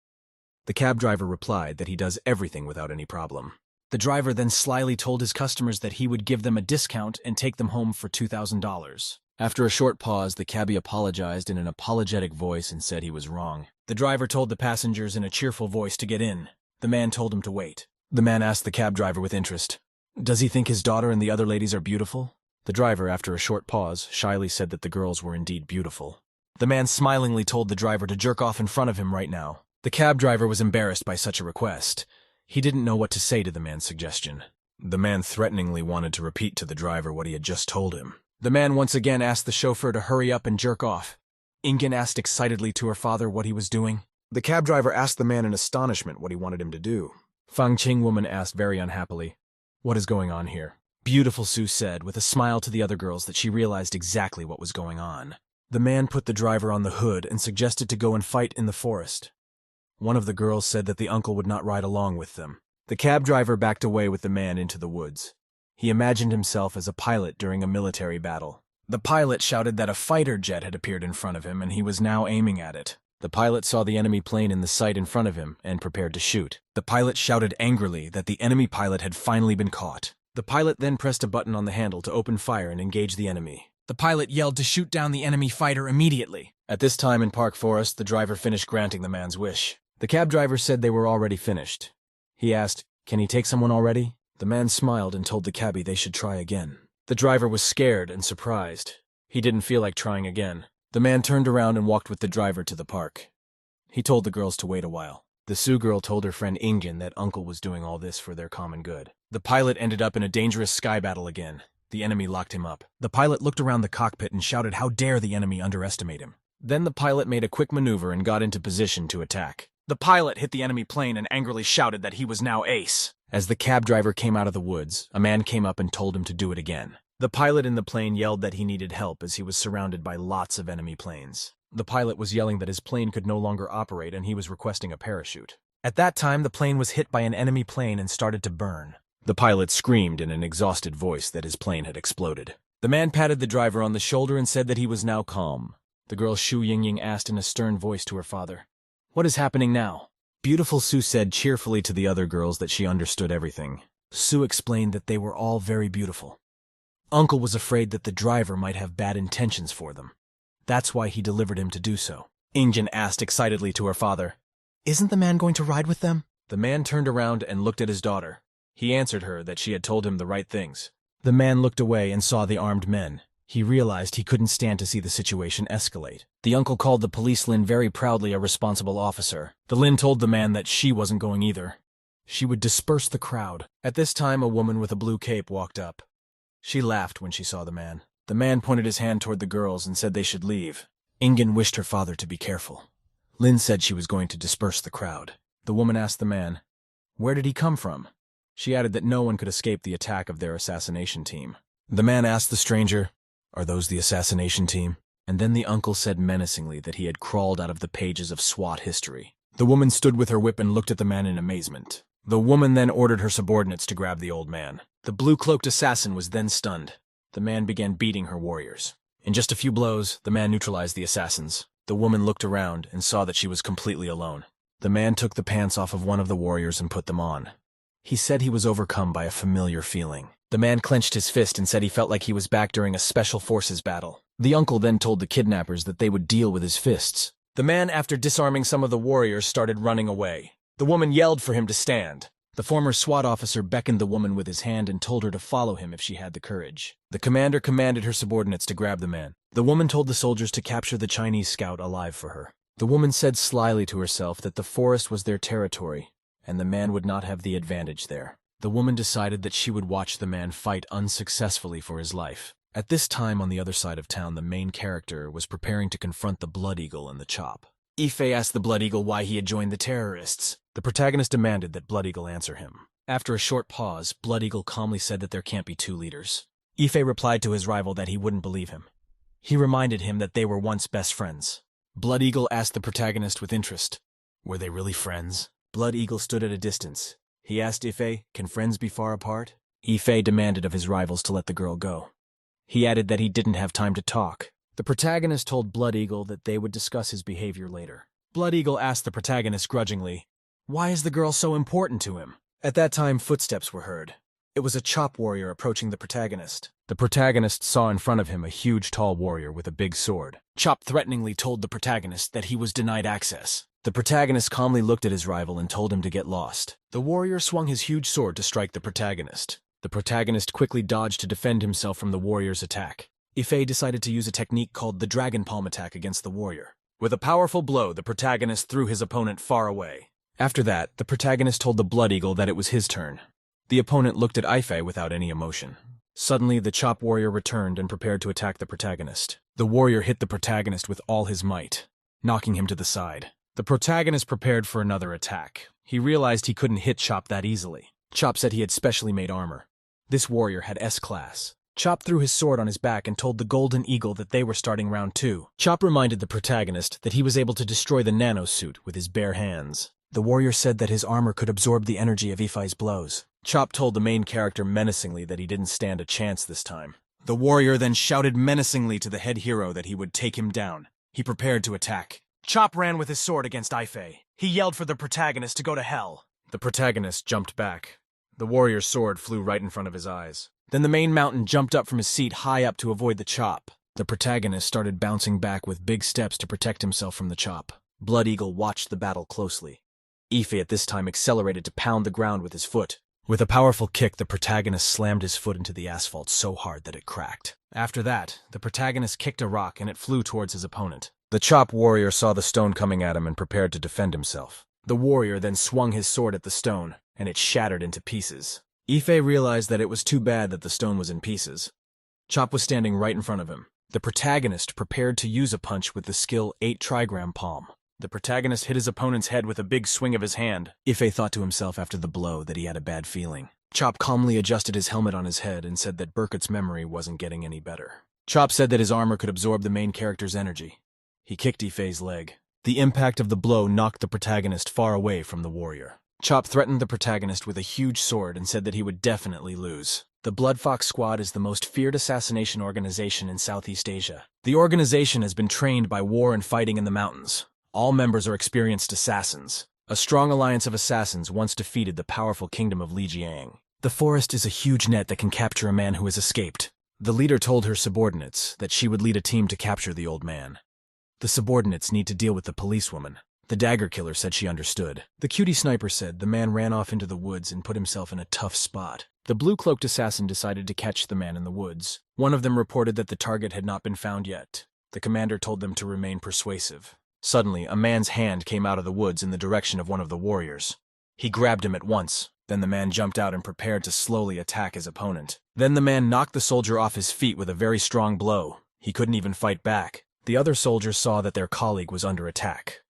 The cab driver replied that he does everything without any problem. The driver then slyly told his customers that he would give them a discount and take them home for $2,000. After a short pause, the cabbie apologized in an apologetic voice and said he was wrong. The driver told the passengers in a cheerful voice to get in. The man told him to wait. The man asked the cab driver with interest, does he think his daughter and the other ladies are beautiful? The driver, after a short pause, shyly said that the girls were indeed beautiful. The man smilingly told the driver to jerk off in front of him right now. The cab driver was embarrassed by such a request. He didn't know what to say to the man's suggestion. The man threateningly wanted to repeat to the driver what he had just told him. The man once again asked the chauffeur to hurry up and jerk off. Ingen asked excitedly to her father what he was doing. The cab driver asked the man in astonishment what he wanted him to do. Fang Qing woman asked very unhappily, what is going on here? Beautiful, Sue said, with a smile to the other girls that she realized exactly what was going on. The man put the driver on the hood and suggested to go and fight in the forest. One of the girls said that the uncle would not ride along with them. The cab driver backed away with the man into the woods. He imagined himself as a pilot during a military battle. The pilot shouted that a fighter jet had appeared in front of him and he was now aiming at it. The pilot saw the enemy plane in the sight in front of him and prepared to shoot. The pilot shouted angrily that the enemy pilot had finally been caught. The pilot then pressed a button on the handle to open fire and engage the enemy. The pilot yelled to shoot down the enemy fighter immediately. At this time in Park Forest, the driver finished granting the man's wish. The cab driver said they were already finished. He asked, "Can he take someone already?" The man smiled and told the cabbie they should try again. The driver was scared and surprised. He didn't feel like trying again. The man turned around and walked with the driver to the park. He told the girls to wait a while. The Sioux girl told her friend Ingen that Uncle was doing all this for their common good. The pilot ended up in a dangerous sky battle again. The enemy locked him up. The pilot looked around the cockpit and shouted how dare the enemy underestimate him. Then the pilot made a quick maneuver and got into position to attack. The pilot hit the enemy plane and angrily shouted that he was now ace. As the cab driver came out of the woods, a man came up and told him to do it again. The pilot in the plane yelled that he needed help as he was surrounded by lots of enemy planes. The pilot was yelling that his plane could no longer operate and he was requesting a parachute. At that time, the plane was hit by an enemy plane and started to burn. The pilot screamed in an exhausted voice that his plane had exploded. The man patted the driver on the shoulder and said that he was now calm. The girl Shu Yingying asked in a stern voice to her father, "What is happening now?" Beautiful Sue said cheerfully to the other girls that she understood everything. Sue explained that they were all very beautiful. Uncle was afraid that the driver might have bad intentions for them. That's why he delivered him to do so. Ingen asked excitedly to her father, "Isn't the man going to ride with them?" The man turned around and looked at his daughter. He answered her that she had told him the right things. The man looked away and saw the armed men. He realized he couldn't stand to see the situation escalate. The uncle called the police Lin very proudly a responsible officer. The Lin told the man that she wasn't going either. She would disperse the crowd. At this time, a woman with a blue cape walked up. She laughed when she saw the man. The man pointed his hand toward the girls and said they should leave. Ingen wished her father to be careful. Lin said she was going to disperse the crowd. The woman asked the man, "Where did he come from?" She added that no one could escape the attack of their assassination team. The man asked the stranger, "Are those the assassination team?" And then the uncle said menacingly that he had crawled out of the pages of SWAT history. The woman stood with her whip and looked at the man in amazement. The woman then ordered her subordinates to grab the old man. The blue-cloaked assassin was then stunned. The man began beating her warriors. In just a few blows, the man neutralized the assassins. The woman looked around and saw that she was completely alone. The man took the pants off of one of the warriors and put them on. He said he was overcome by a familiar feeling. The man clenched his fist and said he felt like he was back during a special forces battle. The uncle then told the kidnappers that they would deal with his fists. The man, after disarming some of the warriors, started running away. The woman yelled for him to stand. The former SWAT officer beckoned the woman with his hand and told her to follow him if she had the courage. The commander commanded her subordinates to grab the man. The woman told the soldiers to capture the Chinese scout alive for her. The woman said slyly to herself that the forest was their territory, and the man would not have the advantage there. The woman decided that she would watch the man fight unsuccessfully for his life. At this time, on the other side of town, the main character was preparing to confront the Blood Eagle and the Chop. Ife asked the Blood Eagle why he had joined the terrorists. The protagonist demanded that Blood Eagle answer him. After a short pause, Blood Eagle calmly said that there can't be two leaders. Ife replied to his rival that he wouldn't believe him. He reminded him that they were once best friends. Blood Eagle asked the protagonist with interest, "Were they really friends?" Blood Eagle stood at a distance. He asked Ife, "Can friends be far apart?" Ife demanded of his rivals to let the girl go. He added that he didn't have time to talk. The protagonist told Blood Eagle that they would discuss his behavior later. Blood Eagle asked the protagonist grudgingly, "Why is the girl so important to him?" At that time, footsteps were heard. It was a Chop warrior approaching the protagonist. The protagonist saw in front of him a huge tall warrior with a big sword. Chop threateningly told the protagonist that he was denied access. The protagonist calmly looked at his rival and told him to get lost. The warrior swung his huge sword to strike the protagonist. The protagonist quickly dodged to defend himself from the warrior's attack. Ife decided to use a technique called the Dragon Palm attack against the warrior. With a powerful blow, the protagonist threw his opponent far away. After that, the protagonist told the Blood Eagle that it was his turn. The opponent looked at Ife without any emotion. Suddenly, the Chop warrior returned and prepared to attack the protagonist. The warrior hit the protagonist with all his might, knocking him to the side. The protagonist prepared for another attack. He realized he couldn't hit Chop that easily. Chop said he had specially made armor. This warrior had S-class. Chop threw his sword on his back and told the Golden Eagle that they were starting round 2. Chop reminded the protagonist that he was able to destroy the nanosuit with his bare hands. The warrior said that his armor could absorb the energy of Ifei's blows. Chop told the main character menacingly that he didn't stand a chance this time. The warrior then shouted menacingly to the head hero that he would take him down. He prepared to attack. Chop ran with his sword against Ifei. He yelled for the protagonist to go to hell. The protagonist jumped back. The warrior's sword flew right in front of his eyes. Then the main mountain jumped up from his seat high up to avoid the chop. The protagonist started bouncing back with big steps to protect himself from the chop. Blood Eagle watched the battle closely. Ifei at this time accelerated to pound the ground with his foot. With a powerful kick, the protagonist slammed his foot into the asphalt so hard that it cracked. After that, the protagonist kicked a rock and it flew towards his opponent. The chop warrior saw the stone coming at him and prepared to defend himself. The warrior then swung his sword at the stone, and it shattered into pieces. Ifei realized that it was too bad that the stone was in pieces. Chop was standing right in front of him. The protagonist prepared to use a punch with the skill 8 trigram palm. The protagonist hit his opponent's head with a big swing of his hand. Ifei thought to himself after the blow that he had a bad feeling. Chop calmly adjusted his helmet on his head and said that Burkett's memory wasn't getting any better. Chop said that his armor could absorb the main character's energy. He kicked Ifei's leg. The impact of the blow knocked the protagonist far away from the warrior. Chop threatened the protagonist with a huge sword and said that he would definitely lose. The Blood Fox Squad is the most feared assassination organization in Southeast Asia. The organization has been trained by war and fighting in the mountains. All members are experienced assassins. A strong alliance of assassins once defeated the powerful kingdom of Lijiang. The forest is a huge net that can capture a man who has escaped. The leader told her subordinates that she would lead a team to capture the old man. The subordinates need to deal with the policewoman. The dagger killer said she understood. The cutie sniper said the man ran off into the woods and put himself in a tough spot. The blue-cloaked assassin decided to catch the man in the woods. One of them reported that the target had not been found yet. The commander told them to remain persuasive. Suddenly, a man's hand came out of the woods in the direction of one of the warriors. He grabbed him at once. Then the man jumped out and prepared to slowly attack his opponent. Then the man knocked the soldier off his feet with a very strong blow. He couldn't even fight back. The other soldiers saw that their colleague was under attack.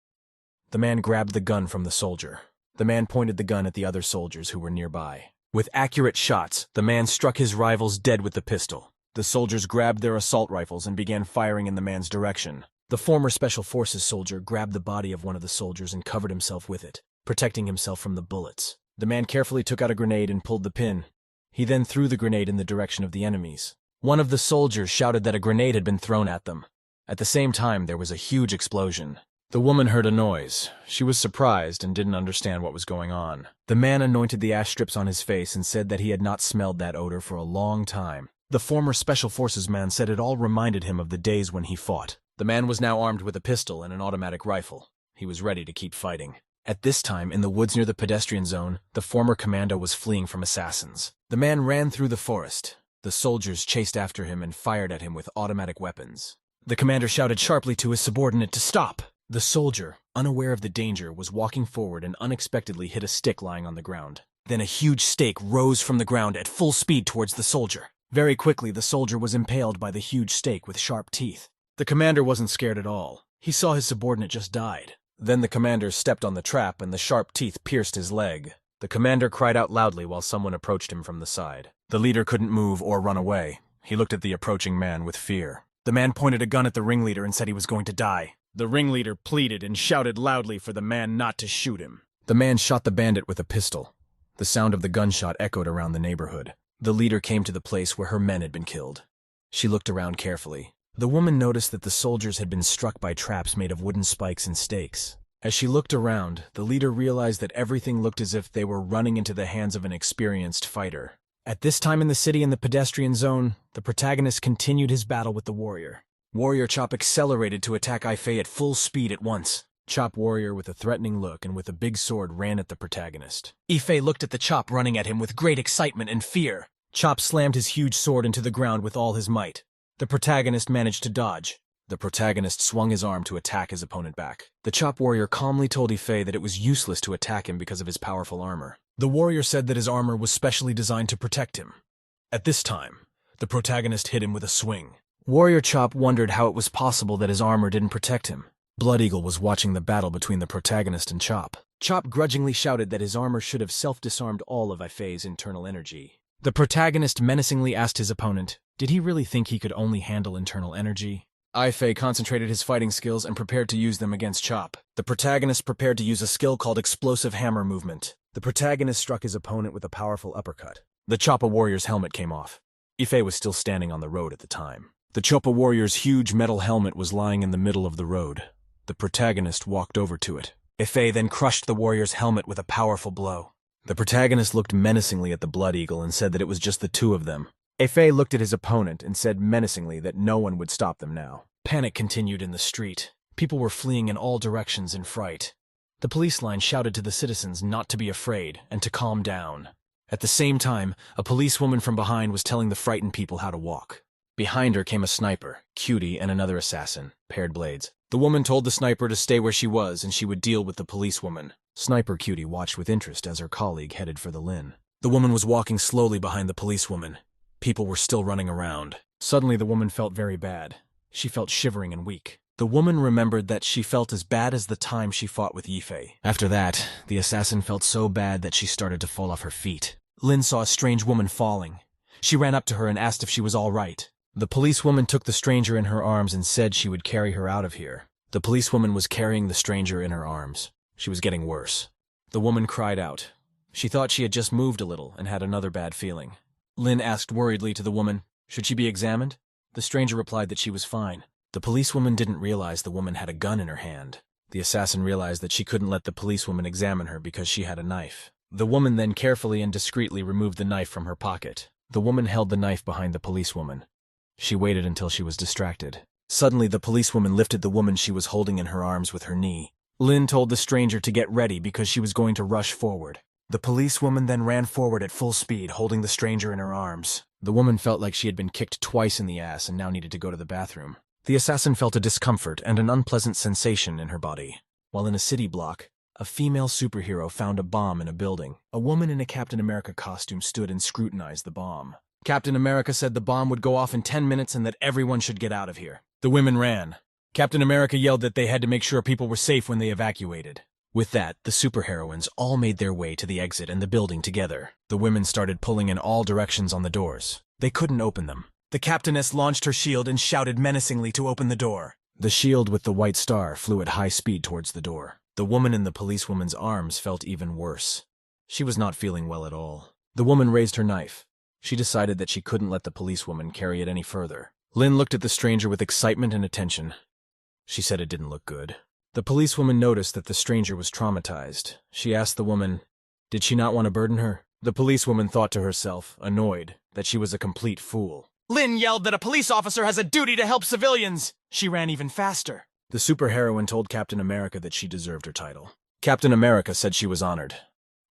The man grabbed the gun from the soldier. The man pointed the gun at the other soldiers who were nearby. With accurate shots, the man struck his rivals dead with the pistol. The soldiers grabbed their assault rifles and began firing in the man's direction. The former Special Forces soldier grabbed the body of one of the soldiers and covered himself with it, protecting himself from the bullets. The man carefully took out a grenade and pulled the pin. He then threw the grenade in the direction of the enemies. One of the soldiers shouted that a grenade had been thrown at them. At the same time, there was a huge explosion. The woman heard a noise. She was surprised and didn't understand what was going on. The man anointed the ash strips on his face and said that he had not smelled that odor for a long time. The former Special Forces man said it all reminded him of the days when he fought. The man was now armed with a pistol and an automatic rifle. He was ready to keep fighting. At this time, in the woods near the pedestrian zone, the former commando was fleeing from assassins. The man ran through the forest. The soldiers chased after him and fired at him with automatic weapons. The commander shouted sharply to his subordinate to stop. The soldier, unaware of the danger, was walking forward and unexpectedly hit a stick lying on the ground. Then a huge stake rose from the ground at full speed towards the soldier. Very quickly, the soldier was impaled by the huge stake with sharp teeth. The commander wasn't scared at all. He saw his subordinate just died. Then the commander stepped on the trap and the sharp teeth pierced his leg. The commander cried out loudly while someone approached him from the side. The leader couldn't move or run away. He looked at the approaching man with fear. The man pointed a gun at the ringleader and said he was going to die. The ringleader pleaded and shouted loudly for the man not to shoot him. The man shot the bandit with a pistol. The sound of the gunshot echoed around the neighborhood. The leader came to the place where her men had been killed. She looked around carefully. The woman noticed that the soldiers had been struck by traps made of wooden spikes and stakes. As she looked around, the leader realized that everything looked as if they were running into the hands of an experienced fighter. At this time in the city in the pedestrian zone, the protagonist continued his battle with the warrior. Warrior Chop accelerated to attack Ifei at full speed at once. Chop warrior with a threatening look and with a big sword ran at the protagonist. Ifei looked at the Chop running at him with great excitement and fear. Chop slammed his huge sword into the ground with all his might. The protagonist managed to dodge. The protagonist swung his arm to attack his opponent back. The Chop warrior calmly told Ifei that it was useless to attack him because of his powerful armor. The warrior said that his armor was specially designed to protect him. At this time, the protagonist hit him with a swing. Warrior Chop wondered how it was possible that his armor didn't protect him. Blood Eagle was watching the battle between the protagonist and Chop. Chop grudgingly shouted that his armor should have self-disarmed all of Ifei's internal energy. The protagonist menacingly asked his opponent, did he really think he could only handle internal energy? Ifei concentrated his fighting skills and prepared to use them against Chop. The protagonist prepared to use a skill called explosive hammer movement. The protagonist struck his opponent with a powerful uppercut. The Choppa warrior's helmet came off. Ifei was still standing on the road at the time. The Choppa warrior's huge metal helmet was lying in the middle of the road. The protagonist walked over to it. Ifei then crushed the warrior's helmet with a powerful blow. The protagonist looked menacingly at the Blood Eagle and said that it was just the two of them. Ifei looked at his opponent and said menacingly that no one would stop them now. Panic continued in the street. People were fleeing in all directions in fright. The police line shouted to the citizens not to be afraid and to calm down. At the same time, a policewoman from behind was telling the frightened people how to walk. Behind her came a sniper, Cutie, and another assassin, paired blades. The woman told the sniper to stay where she was and she would deal with the policewoman. Sniper Cutie watched with interest as her colleague headed for the Lin. The woman was walking slowly behind the policewoman. People were still running around. Suddenly the woman felt very bad. She felt shivering and weak. The woman remembered that she felt as bad as the time she fought with Yifei. After that, the assassin felt so bad that she started to fall off her feet. Lin saw a strange woman falling. She ran up to her and asked if she was all right. The policewoman took the stranger in her arms and said she would carry her out of here. The policewoman was carrying the stranger in her arms. She was getting worse. The woman cried out. She thought she had just moved a little and had another bad feeling. Lin asked worriedly to the woman, should she be examined? The stranger replied that she was fine. The policewoman didn't realize the woman had a gun in her hand. The assassin realized that she couldn't let the policewoman examine her because she had a knife. The woman then carefully and discreetly removed the knife from her pocket. The woman held the knife behind the policewoman. She waited until she was distracted. Suddenly, the policewoman lifted the woman she was holding in her arms with her knee. Lin told the stranger to get ready because she was going to rush forward. The policewoman then ran forward at full speed, holding the stranger in her arms. The woman felt like she had been kicked twice in the ass and now needed to go to the bathroom. The assassin felt a discomfort and an unpleasant sensation in her body. While in a city block, a female superhero found a bomb in a building. A woman in a Captain America costume stood and scrutinized the bomb. Captain America said the bomb would go off in 10 minutes and that everyone should get out of here. The women ran. Captain America yelled that they had to make sure people were safe when they evacuated. With that, the superheroines all made their way to the exit and the building together. The women started pulling in all directions on the doors. They couldn't open them. The captainess launched her shield and shouted menacingly to open the door. The shield with the white star flew at high speed towards the door. The woman in the policewoman's arms felt even worse. She was not feeling well at all. The woman raised her knife. She decided that she couldn't let the policewoman carry it any further. Lin looked at the stranger with excitement and attention. She said it didn't look good. The policewoman noticed that the stranger was traumatized. She asked the woman, did she not want to burden her? The policewoman thought to herself, annoyed, that she was a complete fool. Lin yelled that a police officer has a duty to help civilians. She ran even faster. The superheroine told Captain America that she deserved her title. Captain America said she was honored.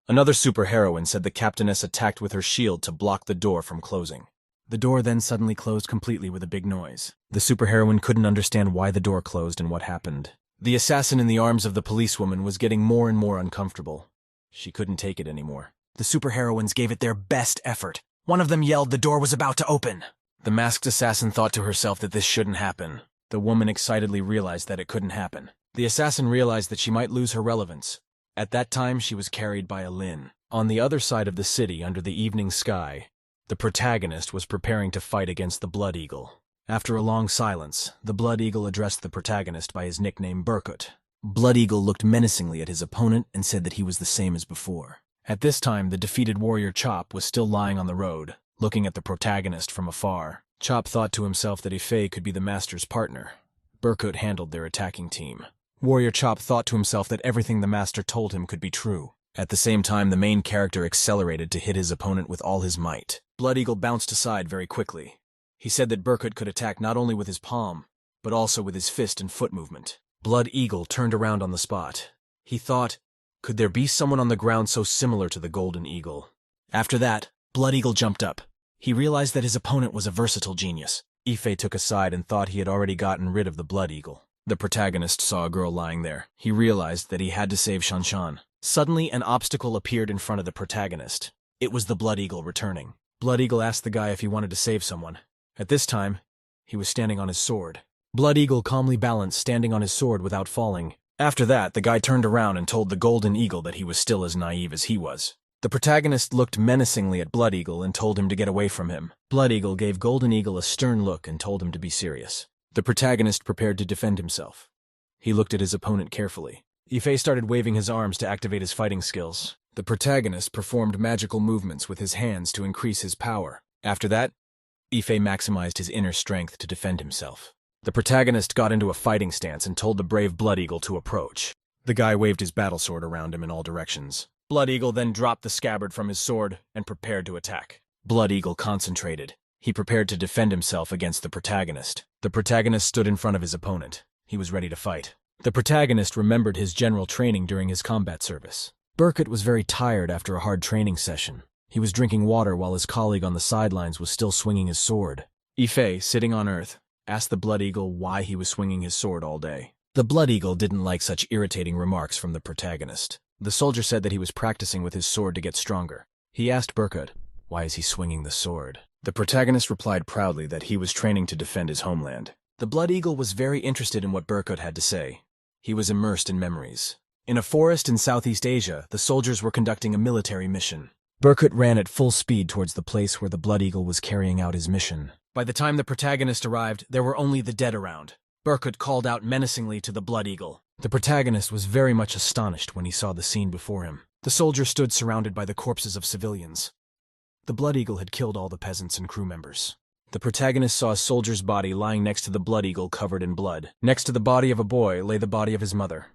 Another superheroine said the captainess attacked with her shield to block the door from closing. The door then suddenly closed completely with a big noise. The superheroine couldn't understand why the door closed and what happened. The assassin in the arms of the policewoman was getting more and more uncomfortable. She couldn't take it anymore. The superheroines gave it their best effort. One of them yelled the door was about to open. The masked assassin thought to herself that this shouldn't happen. The woman excitedly realized that it couldn't happen. The assassin realized that she might lose her relevance. At that time, she was carried by a Lin. On the other side of the city, under the evening sky, the protagonist was preparing to fight against the Blood Eagle. After a long silence, the Blood Eagle addressed the protagonist by his nickname Burkut. Blood Eagle looked menacingly at his opponent and said that he was the same as before. At this time, the defeated warrior Chop was still lying on the road, looking at the protagonist from afar. Chop thought to himself that Ifei could be the master's partner. Burkut handled their attacking team. Warrior Chop thought to himself that everything the master told him could be true. At the same time, the main character accelerated to hit his opponent with all his might. Blood Eagle bounced aside very quickly. He said that Burkut could attack not only with his palm, but also with his fist and foot movement. Blood Eagle turned around on the spot. He thought, could there be someone on the ground so similar to the Golden Eagle? After that, Blood Eagle jumped up. He realized that his opponent was a versatile genius. Ifei took a side and thought he had already gotten rid of the Blood Eagle. The protagonist saw a girl lying there. He realized that he had to save Shanshan. Suddenly, an obstacle appeared in front of the protagonist. It was the Blood Eagle returning. Blood Eagle asked the guy if he wanted to save someone. At this time, he was standing on his sword. Blood Eagle calmly balanced, standing on his sword without falling. After that, the guy turned around and told the Golden Eagle that he was still as naive as he was. The protagonist looked menacingly at Blood Eagle and told him to get away from him. Blood Eagle gave Golden Eagle a stern look and told him to be serious. The protagonist prepared to defend himself. He looked at his opponent carefully. Ife started waving his arms to activate his fighting skills. The protagonist performed magical movements with his hands to increase his power. After that, Ife maximized his inner strength to defend himself. The protagonist got into a fighting stance and told the brave Blood Eagle to approach. The guy waved his battle sword around him in all directions. Blood Eagle then dropped the scabbard from his sword and prepared to attack. Blood Eagle concentrated. He prepared to defend himself against the protagonist. The protagonist stood in front of his opponent. He was ready to fight. The protagonist remembered his general training during his combat service. Burkett was very tired after a hard training session. He was drinking water while his colleague on the sidelines was still swinging his sword. Ife, sitting on Earth, asked the Blood Eagle why he was swinging his sword all day. The Blood Eagle didn't like such irritating remarks from the protagonist. The soldier said that he was practicing with his sword to get stronger. He asked Burkett, why is he swinging the sword? The protagonist replied proudly that he was training to defend his homeland. The Blood Eagle was very interested in what Burkett had to say. He was immersed in memories. In a forest in Southeast Asia, the soldiers were conducting a military mission. Burkett ran at full speed towards the place where the Blood Eagle was carrying out his mission. By the time the protagonist arrived, there were only the dead around. Burkett called out menacingly to the Blood Eagle. The protagonist was very much astonished when he saw the scene before him. The soldier stood surrounded by the corpses of civilians. The Blood Eagle had killed all the peasants and crew members. The protagonist saw a soldier's body lying next to the Blood Eagle covered in blood. Next to the body of a boy lay the body of his mother.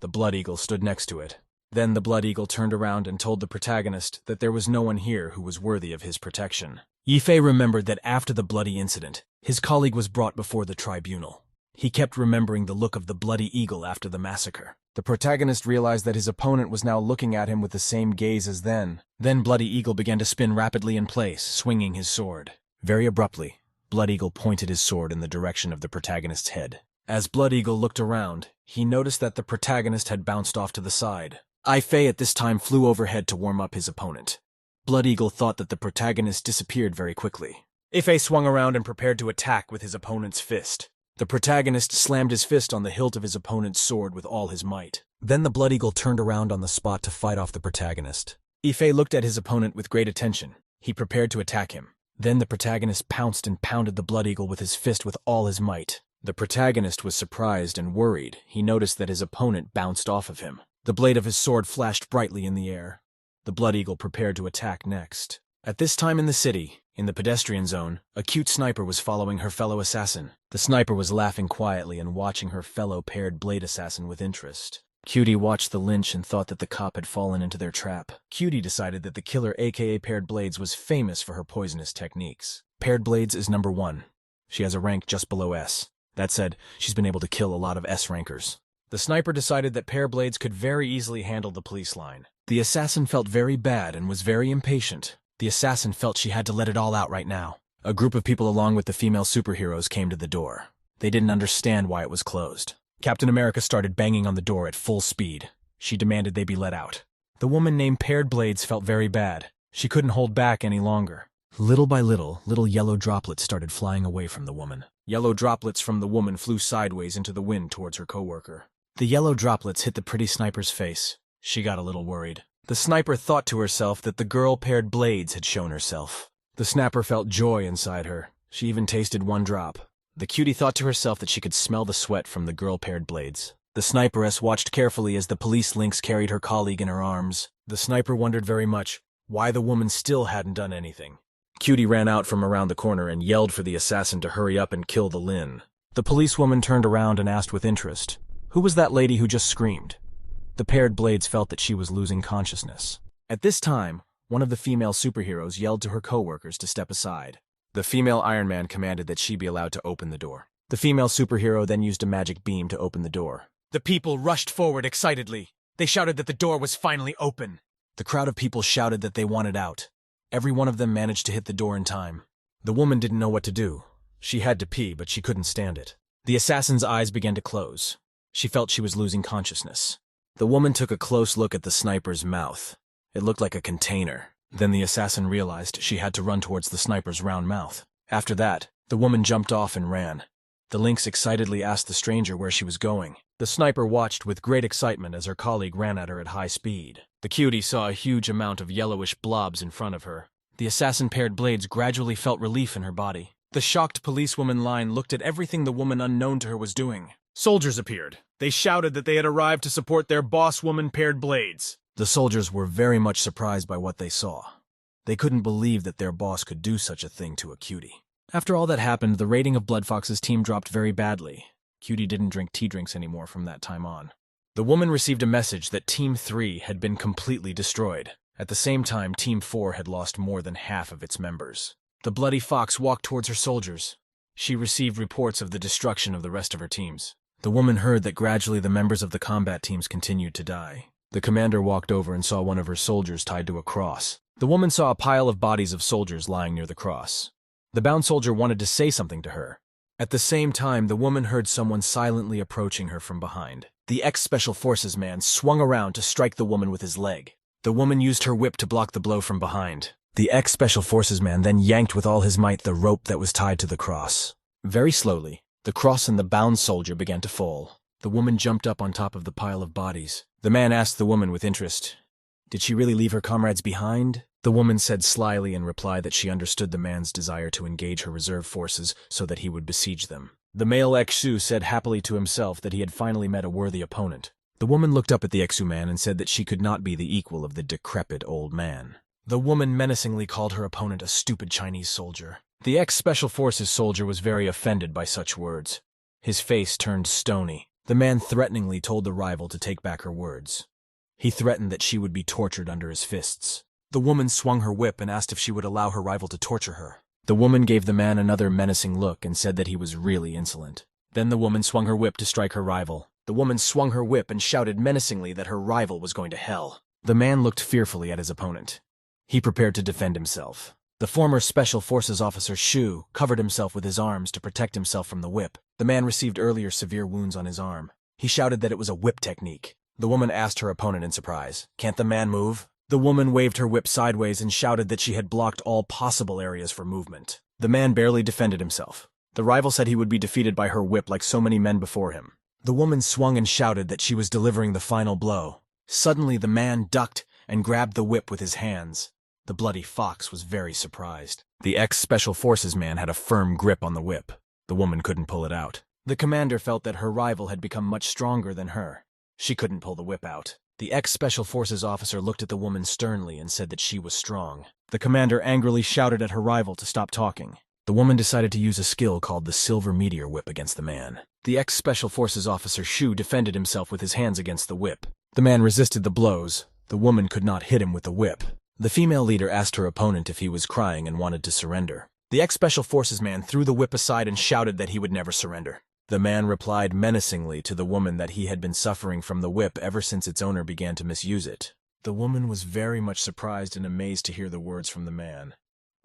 The Blood Eagle stood next to it. Then the Blood Eagle turned around and told the protagonist that there was no one here who was worthy of his protection. Ife remembered that after the bloody incident, his colleague was brought before the tribunal. He kept remembering the look of the Bloody Eagle after the massacre. The protagonist realized that his opponent was now looking at him with the same gaze as then. Then Bloody Eagle began to spin rapidly in place, swinging his sword. Very abruptly, Blood Eagle pointed his sword in the direction of the protagonist's head. As Blood Eagle looked around, he noticed that the protagonist had bounced off to the side. Ife at this time flew overhead to warm up his opponent. Blood Eagle thought that the protagonist disappeared very quickly. Ife swung around and prepared to attack with his opponent's fist. The protagonist slammed his fist on the hilt of his opponent's sword with all his might. Then the Blood Eagle turned around on the spot to fight off the protagonist. Ife looked at his opponent with great attention. He prepared to attack him. Then the protagonist pounced and pounded the Blood Eagle with his fist with all his might. The protagonist was surprised and worried. He noticed that his opponent bounced off of him. The blade of his sword flashed brightly in the air. The Blood Eagle prepared to attack next. At this time in the city, in the pedestrian zone, a cute sniper was following her fellow assassin. The sniper was laughing quietly and watching her fellow paired blade assassin with interest. Cutie watched the lynch and thought that the cop had fallen into their trap. Cutie decided that the killer aka Paired Blades was famous for her poisonous techniques. Paired Blades is number 1. She has a rank just below S. That said, she's been able to kill a lot of S rankers. The sniper decided that Paired Blades could very easily handle the police line. The assassin felt very bad and was very impatient. The assassin felt she had to let it all out right now. A group of people along with the female superheroes came to the door. They didn't understand why it was closed. Captain America started banging on the door at full speed. She demanded they be let out. The woman named Paired Blades felt very bad. She couldn't hold back any longer. Little by little, little yellow droplets started flying away from the woman. Yellow droplets from the woman flew sideways into the wind towards her coworker. The yellow droplets hit the pretty sniper's face. She got a little worried. The sniper thought to herself that the girl Paired Blades had shown herself. The snapper felt joy inside her. She even tasted one drop. The cutie thought to herself that she could smell the sweat from the girl Paired Blades. The sniperess watched carefully as the police lynx carried her colleague in her arms. The sniper wondered very much why the woman still hadn't done anything. Cutie ran out from around the corner and yelled for the assassin to hurry up and kill the Lin. The policewoman turned around and asked with interest, "Who was that lady who just screamed?" The Paired Blades felt that she was losing consciousness. At this time, one of the female superheroes yelled to her coworkers to step aside. The female Iron Man commanded that she be allowed to open the door. The female superhero then used a magic beam to open the door. The people rushed forward excitedly. They shouted that the door was finally open. The crowd of people shouted that they wanted out. Every one of them managed to hit the door in time. The woman didn't know what to do. She had to pee, but she couldn't stand it. The assassin's eyes began to close. She felt she was losing consciousness. The woman took a close look at the sniper's mouth. It looked like a container. Then the assassin realized she had to run towards the sniper's round mouth. After that, the woman jumped off and ran. The lynx excitedly asked the stranger where she was going. The sniper watched with great excitement as her colleague ran at her at high speed. The cutie saw a huge amount of yellowish blobs in front of her. The assassin-paired blades gradually felt relief in her body. The shocked policewoman line looked at everything the woman unknown to her was doing. Soldiers appeared. They shouted that they had arrived to support their boss-woman-paired blades. The soldiers were very much surprised by what they saw. They couldn't believe that their boss could do such a thing to a cutie. After all that happened, the rating of Blood Fox's team dropped very badly. Cutie didn't drink tea drinks anymore from that time on. The woman received a message that Team 3 had been completely destroyed. At the same time, Team 4 had lost more than half of its members. The Bloody Fox walked towards her soldiers. She received reports of the destruction of the rest of her teams. The woman heard that gradually the members of the combat teams continued to die. The commander walked over and saw one of her soldiers tied to a cross. The woman saw a pile of bodies of soldiers lying near the cross. The bound soldier wanted to say something to her. At the same time, the woman heard someone silently approaching her from behind. The ex-Special Forces man swung around to strike the woman with his leg. The woman used her whip to block the blow from behind. The ex-Special Forces man then yanked with all his might the rope that was tied to the cross. Very slowly, the cross and the bound soldier began to fall. The woman jumped up on top of the pile of bodies. The man asked the woman with interest, "Did she really leave her comrades behind?" The woman said slyly in reply that she understood the man's desire to engage her reserve forces so that he would besiege them. The male Exu said happily to himself that he had finally met a worthy opponent. The woman looked up at the Exu man and said that she could not be the equal of the decrepit old man. The woman menacingly called her opponent a stupid Chinese soldier. The ex-Special Forces soldier was very offended by such words. His face turned stony. The man threateningly told the rival to take back her words. He threatened that she would be tortured under his fists. The woman swung her whip and asked if she would allow her rival to torture her. The woman gave the man another menacing look and said that he was really insolent. Then the woman swung her whip to strike her rival. The woman swung her whip and shouted menacingly that her rival was going to hell. The man looked fearfully at his opponent. He prepared to defend himself. The former Special Forces officer Shu covered himself with his arms to protect himself from the whip. The man received earlier severe wounds on his arm. He shouted that it was a whip technique. The woman asked her opponent in surprise, "Can't the man move?" The woman waved her whip sideways and shouted that she had blocked all possible areas for movement. The man barely defended himself. The rival said he would be defeated by her whip like so many men before him. The woman swung and shouted that she was delivering the final blow. Suddenly the man ducked and grabbed the whip with his hands. The Bloody Fox was very surprised. The ex-Special Forces man had a firm grip on the whip. The woman couldn't pull it out. The commander felt that her rival had become much stronger than her. She couldn't pull the whip out. The ex-Special Forces officer looked at the woman sternly and said that she was strong. The commander angrily shouted at her rival to stop talking. The woman decided to use a skill called the Silver Meteor Whip against the man. The ex-Special Forces officer Shu defended himself with his hands against the whip. The man resisted the blows. The woman could not hit him with the whip. The female leader asked her opponent if he was crying and wanted to surrender. The ex-Special Forces man threw the whip aside and shouted that he would never surrender. The man replied menacingly to the woman that he had been suffering from the whip ever since its owner began to misuse it. The woman was very much surprised and amazed to hear the words from the man.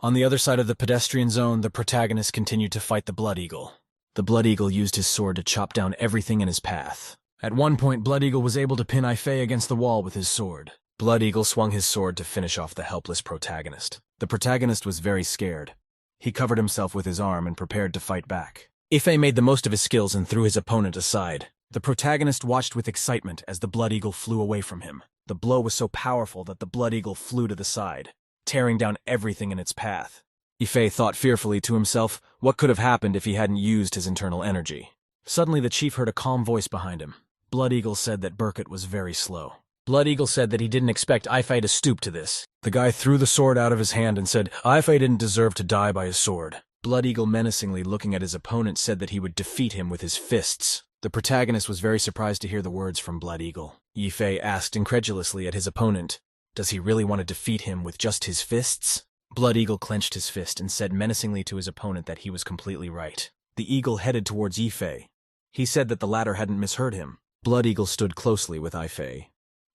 On the other side of the pedestrian zone, the protagonist continued to fight the Blood Eagle. The Blood Eagle used his sword to chop down everything in his path. At one point, Blood Eagle was able to pin Ifei against the wall with his sword. Blood Eagle swung his sword to finish off the helpless protagonist. The protagonist was very scared. He covered himself with his arm and prepared to fight back. Ifei made the most of his skills and threw his opponent aside. The protagonist watched with excitement as the Blood Eagle flew away from him. The blow was so powerful that the Blood Eagle flew to the side, tearing down everything in its path. Ifei thought fearfully to himself what could have happened if he hadn't used his internal energy. Suddenly the chief heard a calm voice behind him. Blood Eagle said that Burkett was very slow. Blood Eagle said that he didn't expect Ifei to stoop to this. The guy threw the sword out of his hand and said Ifei didn't deserve to die by his sword. Blood Eagle, menacingly looking at his opponent, said that he would defeat him with his fists. The protagonist was very surprised to hear the words from Blood Eagle. Ifei asked incredulously at his opponent, does he really want to defeat him with just his fists? Blood Eagle clenched his fist and said menacingly to his opponent that he was completely right. The eagle headed towards Ifei. He said that the latter hadn't misheard him. Blood Eagle stood closely with Ifei.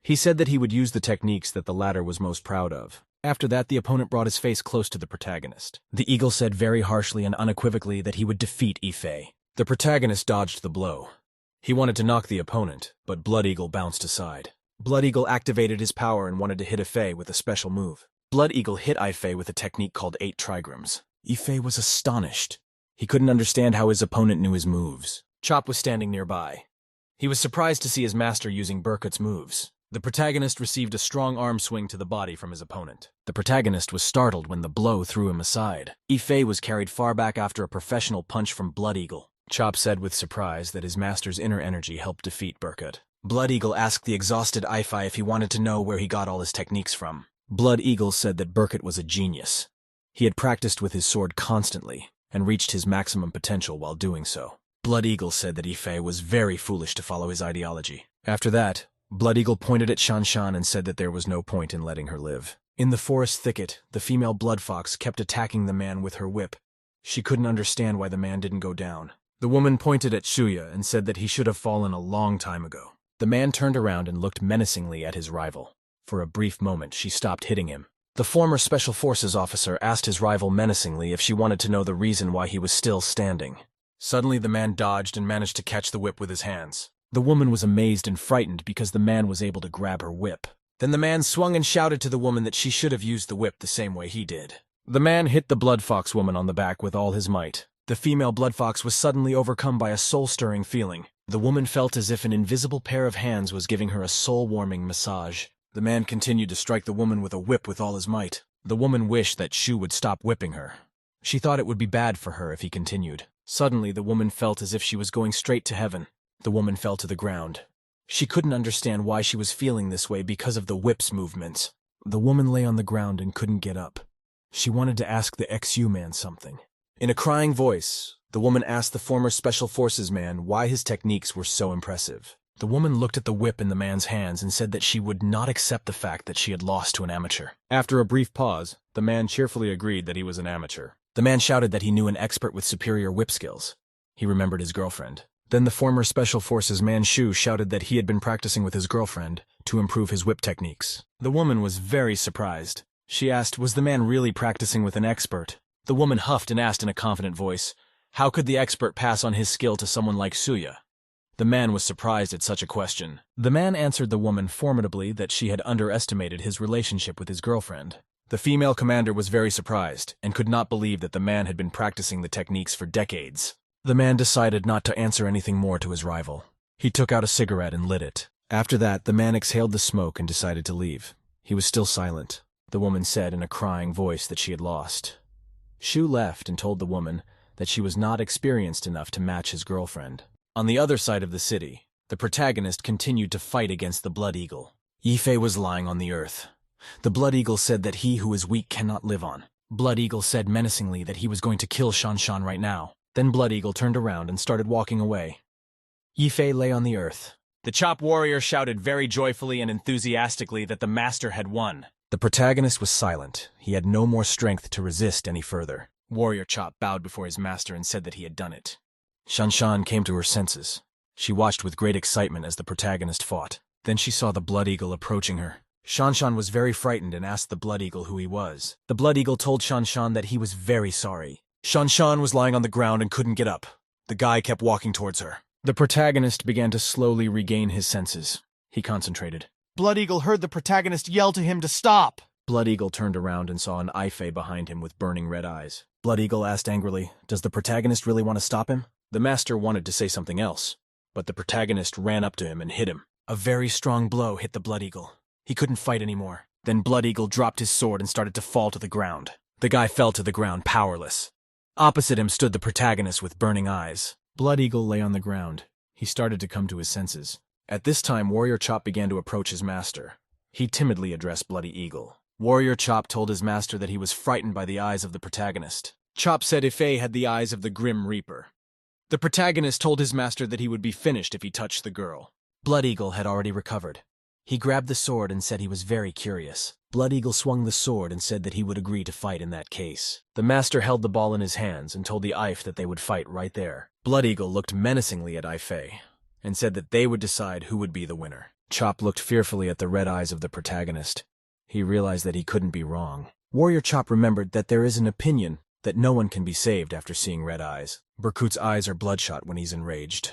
He said that he would use the techniques that the latter was most proud of. After that, the opponent brought his face close to the protagonist. The eagle said very harshly and unequivocally that he would defeat Ifei. The protagonist dodged the blow. He wanted to knock the opponent, but Blood Eagle bounced aside. Blood Eagle activated his power and wanted to hit Ifei with a special move. Blood Eagle hit Ifei with a technique called 8 trigrams. Ifei was astonished. He couldn't understand how his opponent knew his moves. Chop was standing nearby. He was surprised to see his master using Burkett's moves. The protagonist received a strong arm swing to the body from his opponent. The protagonist was startled when the blow threw him aside. Ife was carried far back after a professional punch from Blood Eagle. Chop said with surprise that his master's inner energy helped defeat Burkut. Blood Eagle asked the exhausted Ife if he wanted to know where he got all his techniques from. Blood Eagle said that Burkut was a genius. He had practiced with his sword constantly and reached his maximum potential while doing so. Blood Eagle said that Ife was very foolish to follow his ideology. After that, Blood Eagle pointed at Shan and said that there was no point in letting her live. In the forest thicket, the female blood fox kept attacking the man with her whip. She couldn't understand why the man didn't go down. The woman pointed at Shuya and said that he should have fallen a long time ago. The man turned around and looked menacingly at his rival. For a brief moment, she stopped hitting him. The former Special Forces officer asked his rival menacingly if she wanted to know the reason why he was still standing. Suddenly, the man dodged and managed to catch the whip with his hands. The woman was amazed and frightened because the man was able to grab her whip. Then the man swung and shouted to the woman that she should have used the whip the same way he did. The man hit the blood fox woman on the back with all his might. The female blood fox was suddenly overcome by a soul-stirring feeling. The woman felt as if an invisible pair of hands was giving her a soul-warming massage. The man continued to strike the woman with a whip with all his might. The woman wished that Shu would stop whipping her. She thought it would be bad for her if he continued. Suddenly, the woman felt as if she was going straight to heaven. The woman fell to the ground. She couldn't understand why she was feeling this way because of the whip's movements. The woman lay on the ground and couldn't get up. She wanted to ask the XU man something. In a crying voice, the woman asked the former Special Forces man why his techniques were so impressive. The woman looked at the whip in the man's hands and said that she would not accept the fact that she had lost to an amateur. After a brief pause, the man cheerfully agreed that he was an amateur. The man shouted that he knew an expert with superior whip skills. He remembered his girlfriend. Then the former Special Forces man Shu shouted that he had been practicing with his girlfriend to improve his whip techniques. The woman was very surprised. She asked, was the man really practicing with an expert? The woman huffed and asked in a confident voice, how could the expert pass on his skill to someone like Suya? The man was surprised at such a question. The man answered the woman formidably that she had underestimated his relationship with his girlfriend. The female commander was very surprised and could not believe that the man had been practicing the techniques for decades. The man decided not to answer anything more to his rival. He took out a cigarette and lit it. After that, the man exhaled the smoke and decided to leave. He was still silent. The woman said in a crying voice that she had lost. Shu left and told the woman that she was not experienced enough to match his girlfriend. On the other side of the city, the protagonist continued to fight against the Blood Eagle. Yifei was lying on the earth. The Blood Eagle said that he who is weak cannot live on. Blood Eagle said menacingly that he was going to kill Shan right now. Then Blood Eagle turned around and started walking away. Yifei lay on the earth. The Chop warrior shouted very joyfully and enthusiastically that the master had won. The protagonist was silent. He had no more strength to resist any further. Warrior Chop bowed before his master and said that he had done it. Shan came to her senses. She watched with great excitement as the protagonist fought. Then she saw the Blood Eagle approaching her. Shan was very frightened and asked the Blood Eagle who he was. The Blood Eagle told Shan that he was very sorry. Shan was lying on the ground and couldn't get up. The guy kept walking towards her. The protagonist began to slowly regain his senses. He concentrated. Blood Eagle heard the protagonist yell to him to stop. Blood Eagle turned around and saw an Ife behind him with burning red eyes. Blood Eagle asked angrily, does the protagonist really want to stop him? The master wanted to say something else, but the protagonist ran up to him and hit him. A very strong blow hit the Blood Eagle. He couldn't fight anymore. Then Blood Eagle dropped his sword and started to fall to the ground. The guy fell to the ground powerless. Opposite him stood the protagonist with burning eyes. Blood Eagle lay on the ground. He started to come to his senses. At this time, Warrior Chop began to approach his master. He timidly addressed Bloody Eagle. Warrior Chop told his master that he was frightened by the eyes of the protagonist. Chop said Ife had the eyes of the Grim Reaper. The protagonist told his master that he would be finished if he touched the girl. Blood Eagle had already recovered. He grabbed the sword and said he was very curious. Blood Eagle swung the sword and said that he would agree to fight in that case. The master held the ball in his hands and told the Ife that they would fight right there. Blood Eagle looked menacingly at Ife and said that they would decide who would be the winner. Chop looked fearfully at the red eyes of the protagonist. He realized that he couldn't be wrong. Warrior Chop remembered that there is an opinion that no one can be saved after seeing red eyes. Berkut's eyes are bloodshot when he's enraged.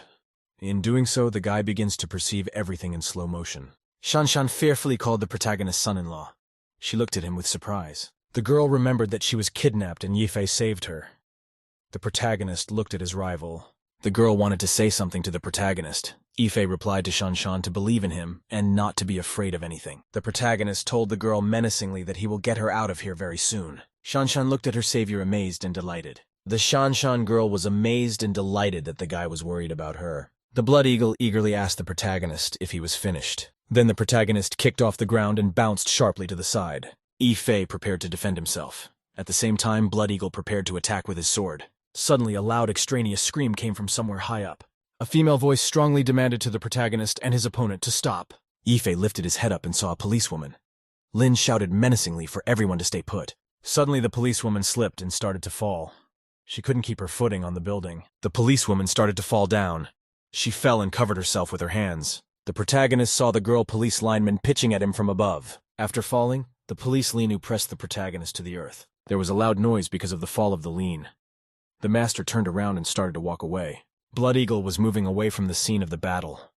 In doing so, the guy begins to perceive everything in slow motion. Shan fearfully called the protagonist's son-in-law. She looked at him with surprise. The girl remembered that she was kidnapped and Yifei saved her. The protagonist looked at his rival. The girl wanted to say something to the protagonist. Yifei replied to Shanshan to believe in him and not to be afraid of anything. The protagonist told the girl menacingly that he will get her out of here very soon. Shanshan looked at her savior amazed and delighted. The Shanshan girl was amazed and delighted that the guy was worried about her. The Blood Eagle eagerly asked the protagonist if he was finished. Then the protagonist kicked off the ground and bounced sharply to the side. Yifei prepared to defend himself. At the same time, Blood Eagle prepared to attack with his sword. Suddenly, a loud extraneous scream came from somewhere high up. A female voice strongly demanded to the protagonist and his opponent to stop. Yifei lifted his head up and saw a policewoman. Lin shouted menacingly for everyone to stay put. Suddenly, the policewoman slipped and started to fall. She couldn't keep her footing on the building. The policewoman started to fall down. She fell and covered herself with her hands. The protagonist saw the girl police lineman pitching at him from above. After falling, the police Linu pressed the protagonist to the earth. There was a loud noise because of the fall of the Lean. The master turned around and started to walk away. Blood Eagle was moving away from the scene of the battle.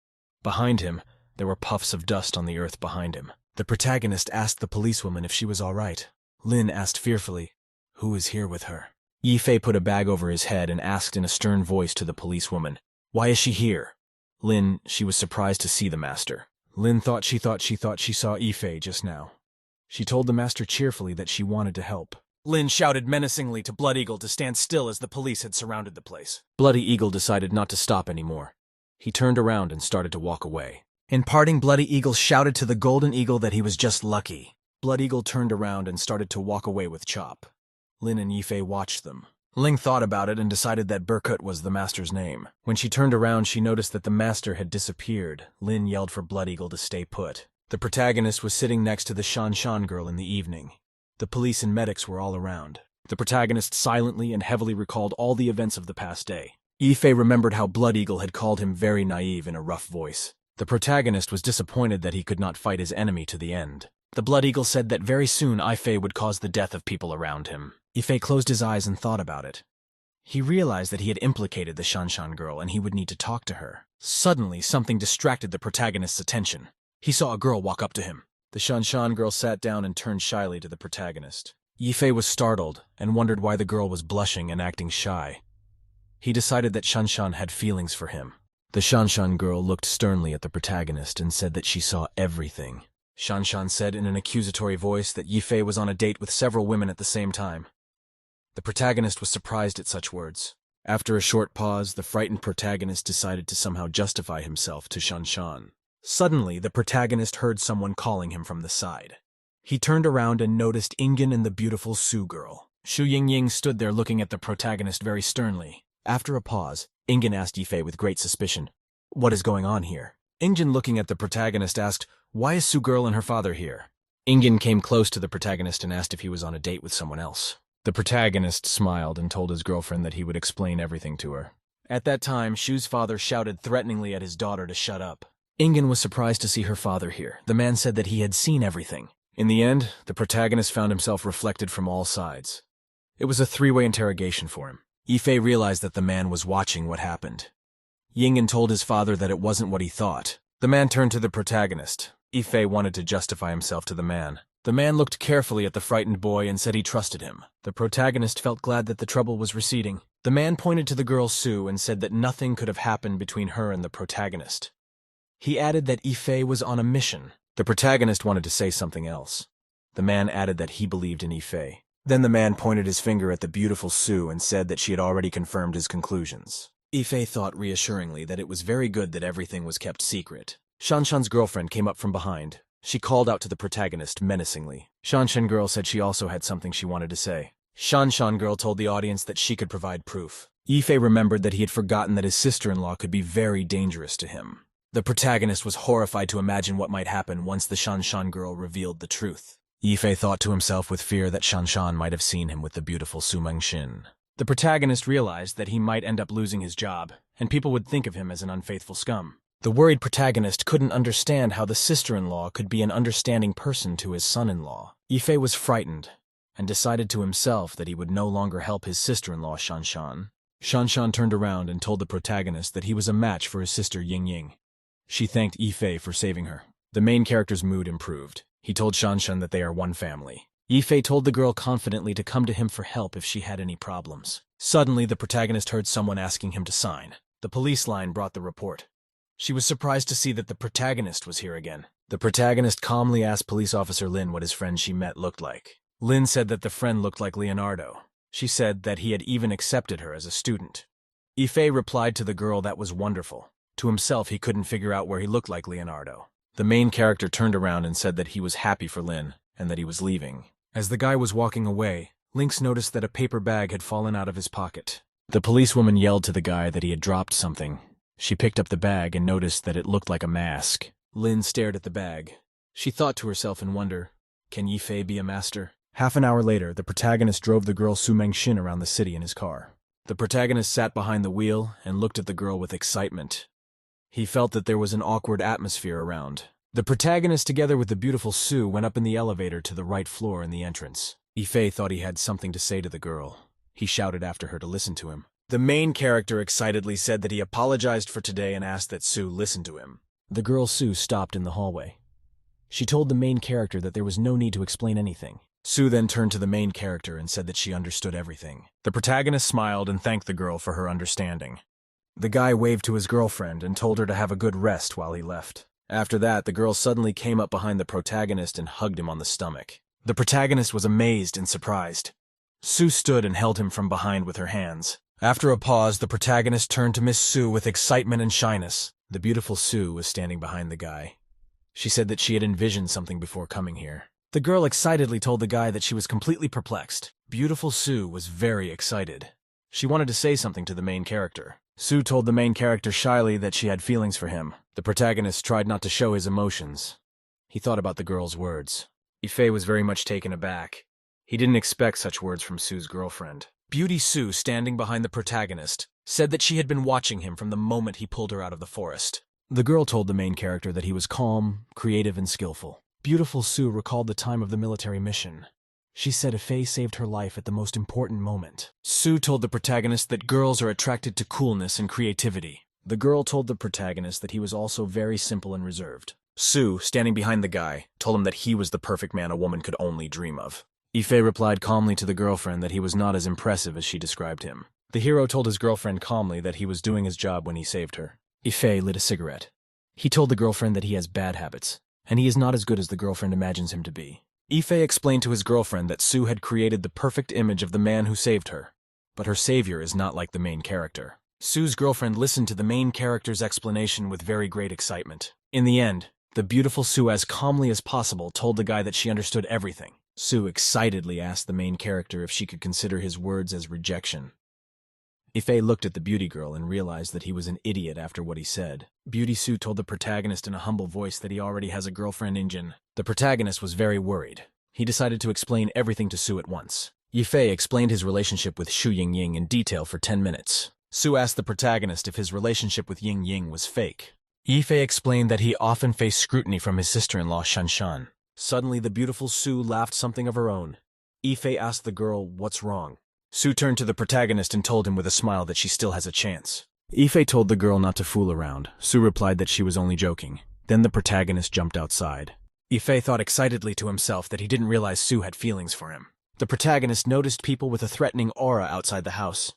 Behind him, there were puffs of dust on the earth behind him. The protagonist asked the policewoman if she was all right. Lin asked fearfully, "Who is here with her?" Yifei put a bag over his head and asked in a stern voice to the policewoman, "Why is she here?" Lin, she was surprised to see the master. Lin thought she saw Yifei just now. She told the master cheerfully that she wanted to help. Lin shouted menacingly to Blood Eagle to stand still as the police had surrounded the place. Bloody Eagle decided not to stop anymore. He turned around and started to walk away. In parting, Bloody Eagle shouted to the Golden Eagle that he was just lucky. Blood Eagle turned around and started to walk away with Chop. Lin and Yifei watched them. Ling thought about it and decided that Berkut was the master's name. When she turned around, she noticed that the master had disappeared. Lin yelled for Blood Eagle to stay put. The protagonist was sitting next to the Shanshan girl in the evening. The police and medics were all around. The protagonist silently and heavily recalled all the events of the past day. Yifei remembered how Blood Eagle had called him very naive in a rough voice. The protagonist was disappointed that he could not fight his enemy to the end. The Blood Eagle said that very soon Yifei would cause the death of people around him. Yifei closed his eyes and thought about it. He realized that he had implicated the Shanshan girl and he would need to talk to her. Suddenly, something distracted the protagonist's attention. He saw a girl walk up to him. The Shanshan girl sat down and turned shyly to the protagonist. Yifei was startled and wondered why the girl was blushing and acting shy. He decided that Shanshan had feelings for him. The Shanshan girl looked sternly at the protagonist and said that she saw everything. Shanshan said in an accusatory voice that Yifei was on a date with several women at the same time. The protagonist was surprised at such words. After a short pause, the frightened protagonist decided to somehow justify himself to Shanshan. Suddenly, the protagonist heard someone calling him from the side. He turned around and noticed Ingen and the beautiful Su girl. Shu Yingying stood there looking at the protagonist very sternly. After a pause, Ingen asked Yifei with great suspicion, "What is going on here?" Ingen, looking at the protagonist, asked, "Why is Su girl and her father here?" Ingen came close to the protagonist and asked if he was on a date with someone else. The protagonist smiled and told his girlfriend that he would explain everything to her. At that time, Shu's father shouted threateningly at his daughter to shut up. Ingen was surprised to see her father here. The man said that he had seen everything. In the end, the protagonist found himself reflected from all sides. It was a three-way interrogation for him. Yifei realized that the man was watching what happened. Ingen told his father that it wasn't what he thought. The man turned to the protagonist. Yifei wanted to justify himself to the man. The man looked carefully at the frightened boy and said he trusted him. The protagonist felt glad that the trouble was receding. The man pointed to the girl Su and said that nothing could have happened between her and the protagonist. He added that Yifei was on a mission. The protagonist wanted to say something else. The man added that he believed in Yifei. Then the man pointed his finger at the beautiful Su and said that she had already confirmed his conclusions. Yifei thought reassuringly that it was very good that everything was kept secret. Shanshan's girlfriend came up from behind. She called out to the protagonist menacingly. Shanshan girl said she also had something she wanted to say. Shanshan girl told the audience that she could provide proof. Yifei remembered that he had forgotten that his sister-in-law could be very dangerous to him. The protagonist was horrified to imagine what might happen once the Shanshan girl revealed the truth. Yifei thought to himself with fear that Shanshan might have seen him with the beautiful Su Mengxin. The protagonist realized that he might end up losing his job, and people would think of him as an unfaithful scum. The worried protagonist couldn't understand how the sister-in-law could be an understanding person to his son-in-law. Yifei was frightened, and decided to himself that he would no longer help his sister-in-law Shanshan. Shanshan turned around and told the protagonist that he was a match for his sister Yingying. She thanked Yifei for saving her. The main character's mood improved. He told Shanshan that they are one family. Yifei told the girl confidently to come to him for help if she had any problems. Suddenly, the protagonist heard someone asking him to sign. The police line brought the report. She was surprised to see that the protagonist was here again. The protagonist calmly asked police officer Lin what his friend she met looked like. Lin said that the friend looked like Leonardo. She said that he had even accepted her as a student. Ife replied to the girl that was wonderful. To himself, he couldn't figure out where he looked like Leonardo. The main character turned around and said that he was happy for Lin and that he was leaving. As the guy was walking away, Lynx noticed that a paper bag had fallen out of his pocket. The policewoman yelled to the guy that he had dropped something. She picked up the bag and noticed that it looked like a mask. Lin stared at the bag. She thought to herself in wonder, can Yifei be a master? Half an hour later, the protagonist drove the girl Su Mengxin around the city in his car. The protagonist sat behind the wheel and looked at the girl with excitement. He felt that there was an awkward atmosphere around. The protagonist, together with the beautiful Su, went up in the elevator to the right floor in the entrance. Yifei thought he had something to say to the girl. He shouted after her to listen to him. The main character excitedly said that he apologized for today and asked that Su listen to him. The girl Su stopped in the hallway. She told the main character that there was no need to explain anything. Su then turned to the main character and said that she understood everything. The protagonist smiled and thanked the girl for her understanding. The guy waved to his girlfriend and told her to have a good rest while he left. After that, the girl suddenly came up behind the protagonist and hugged him on the stomach. The protagonist was amazed and surprised. Su stood and held him from behind with her hands. After a pause, the protagonist turned to Miss Su with excitement and shyness. The beautiful Su was standing behind the guy. She said that she had envisioned something before coming here. The girl excitedly told the guy that she was completely perplexed. Beautiful Su was very excited. She wanted to say something to the main character. Su told the main character shyly that she had feelings for him. The protagonist tried not to show his emotions. He thought about the girl's words. Ife was very much taken aback. He didn't expect such words from Su's girlfriend. Beauty Su, standing behind the protagonist, said that she had been watching him from the moment he pulled her out of the forest. The girl told the main character that he was calm, creative, and skillful. Beautiful Su recalled the time of the military mission. She said Ife saved her life at the most important moment. Su told the protagonist that girls are attracted to coolness and creativity. The girl told the protagonist that he was also very simple and reserved. Su, standing behind the guy, told him that he was the perfect man a woman could only dream of. Ife replied calmly to the girlfriend that he was not as impressive as she described him. The hero told his girlfriend calmly that he was doing his job when he saved her. Ife lit a cigarette. He told the girlfriend that he has bad habits, and he is not as good as the girlfriend imagines him to be. Ife explained to his girlfriend that Su had created the perfect image of the man who saved her, but her savior is not like the main character. Su's girlfriend listened to the main character's explanation with very great excitement. In the end, the beautiful Su, as calmly as possible, told the guy that she understood everything. Su excitedly asked the main character if she could consider his words as rejection. Ife looked at the beauty girl and realized that he was an idiot after what he said. Beauty Su told the protagonist in a humble voice that he already has a girlfriend Injin. The protagonist was very worried. He decided to explain everything to Su at once. Ife explained his relationship with Shu Yingying in detail for 10 minutes. Su asked the protagonist if his relationship with Yingying was fake. Ife explained that he often faced scrutiny from his sister-in-law Shanshan. Suddenly, the beautiful Su laughed something of her own. Ife asked the girl, "What's wrong?" Su turned to the protagonist and told him with a smile that she still has a chance. Ife told the girl not to fool around. Su replied that she was only joking. Then the protagonist jumped outside. Ife thought excitedly to himself that he didn't realize Su had feelings for him. The protagonist noticed people with a threatening aura outside the house.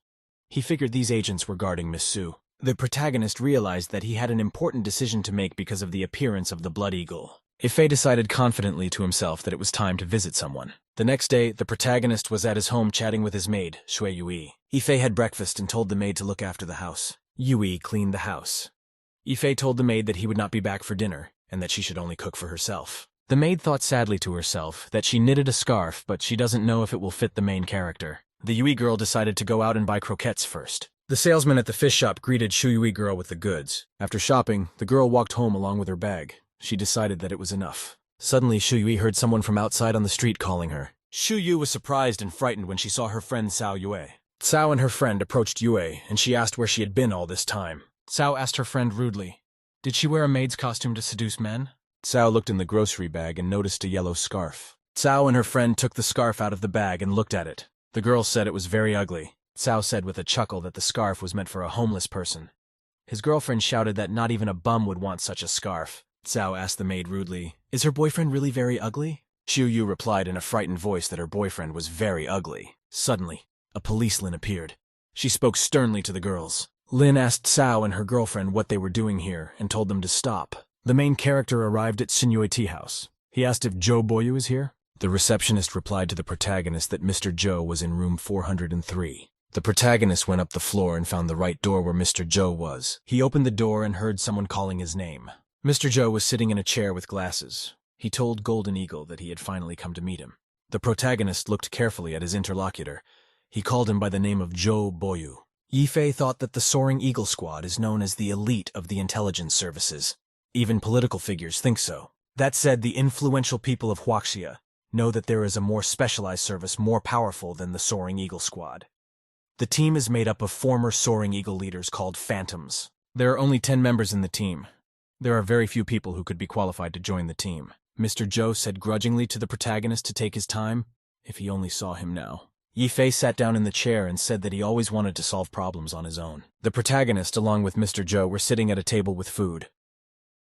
He figured these agents were guarding Miss Su. The protagonist realized that he had an important decision to make because of the appearance of the Blood Eagle. Ife decided confidently to himself that it was time to visit someone. The next day, the protagonist was at his home chatting with his maid, Shui Yui. Ife had breakfast and told the maid to look after the house. Yui cleaned the house. Ife told the maid that he would not be back for dinner, and that she should only cook for herself. The maid thought sadly to herself that she knitted a scarf, but she doesn't know if it will fit the main character. The Yui girl decided to go out and buy croquettes first. The salesman at the fish shop greeted Shu Yui girl with the goods. After shopping, the girl walked home along with her bag. She decided that it was enough. Suddenly, Shu Yui heard someone from outside on the street calling her. Shu Yui was surprised and frightened when she saw her friend Cao Yue. Cao and her friend approached Yue, and she asked where she had been all this time. Cao asked her friend rudely, "Did she wear a maid's costume to seduce men?" Cao looked in the grocery bag and noticed a yellow scarf. Cao and her friend took the scarf out of the bag and looked at it. The girl said it was very ugly. Cao said with a chuckle that the scarf was meant for a homeless person. His girlfriend shouted that not even a bum would want such a scarf. Cao asked the maid rudely, "Is her boyfriend really very ugly?" Shu Yu replied in a frightened voice that her boyfriend was very ugly. Suddenly, a policeman appeared. She spoke sternly to the girls. Lin asked Sao and her girlfriend what they were doing here and told them to stop. The main character arrived at Shinui Tea House. He asked if Joe Boyu is here. The receptionist replied to the protagonist that Mr. Joe was in room 403. The protagonist went up the floor and found the right door where Mr. Joe was. He opened the door and heard someone calling his name. Mr. Joe was sitting in a chair with glasses. He told Golden Eagle that he had finally come to meet him. The protagonist looked carefully at his interlocutor. He called him by the name of Joe Boyu. Yifei thought that the Soaring Eagle Squad is known as the elite of the intelligence services. Even political figures think so. That said, the influential people of Huaxia know that there is a more specialized service more powerful than the Soaring Eagle Squad. The team is made up of former Soaring Eagle leaders called Phantoms. There are only 10 members in the team. There are very few people who could be qualified to join the team. Mr. Joe said grudgingly to the protagonist to take his time, if he only saw him now. Yifei sat down in the chair and said that he always wanted to solve problems on his own. The protagonist, along with Mr. Joe, were sitting at a table with food.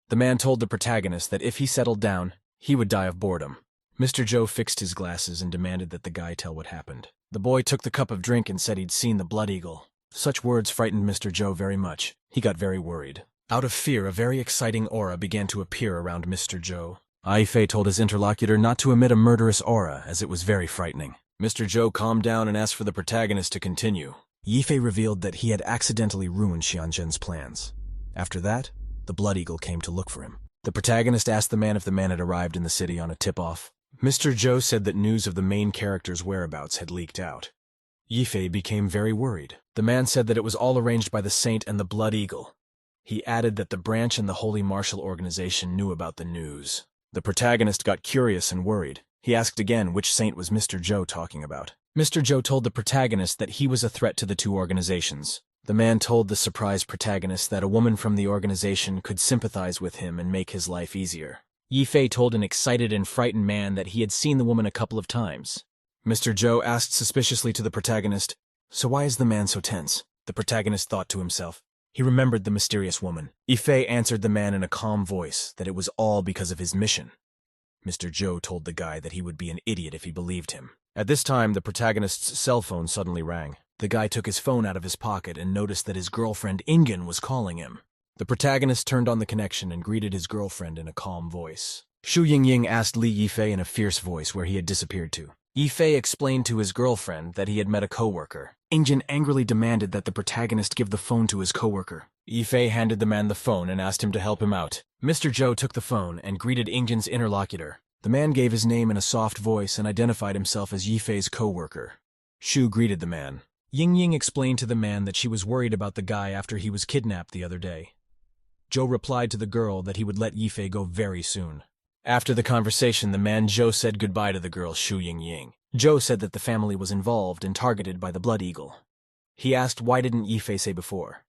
The man told the protagonist that if he settled down, he would die of boredom. Mr. Joe fixed his glasses and demanded that the guy tell what happened. The boy took the cup of drink and said he'd seen the blood eagle. Such words frightened Mr. Joe very much. He got very worried. Out of fear, a very exciting aura began to appear around Mr. Joe. Yifei told his interlocutor not to emit a murderous aura, as it was very frightening. Mr. Joe calmed down and asked for the protagonist to continue. Yifei revealed that he had accidentally ruined Xianzhen's plans. After that, the blood eagle came to look for him. The protagonist asked the man if the man had arrived in the city on a tip-off. Mr. Joe said that news of the main character's whereabouts had leaked out. Yifei became very worried. The man said that it was all arranged by the Saint and the Blood Eagle. He added that the branch and the Holy Martial Organization knew about the news. The protagonist got curious and worried. He asked again which saint was Mr. Joe talking about. Mr. Joe told the protagonist that he was a threat to the two organizations. The man told the surprised protagonist that a woman from the organization could sympathize with him and make his life easier. Yifei told an excited and frightened man that he had seen the woman a couple of times. Mr. Joe asked suspiciously to the protagonist, "So why is the man so tense?" The protagonist thought to himself. He remembered the mysterious woman. Yifei answered the man in a calm voice that it was all because of his mission. Mr. Joe told the guy that he would be an idiot if he believed him. At this time, the protagonist's cell phone suddenly rang. The guy took his phone out of his pocket and noticed that his girlfriend Ingen was calling him. The protagonist turned on the connection and greeted his girlfriend in a calm voice. Shu Yingying asked Li Yifei in a fierce voice where he had disappeared to. Yifei explained to his girlfriend that he had met a coworker. Ingen angrily demanded that the protagonist give the phone to his coworker. Yifei handed the man the phone and asked him to help him out. Mr. Joe took the phone and greeted Ingen's interlocutor. The man gave his name in a soft voice and identified himself as Yifei's coworker. Shu greeted the man. Yingying explained to the man that she was worried about the guy after he was kidnapped the other day. Joe replied to the girl that he would let Yifei go very soon. After the conversation, the man Joe said goodbye to the girl Shu Yingying. Joe said that the family was involved and targeted by the Blood Eagle. He asked why didn't Yifei say before.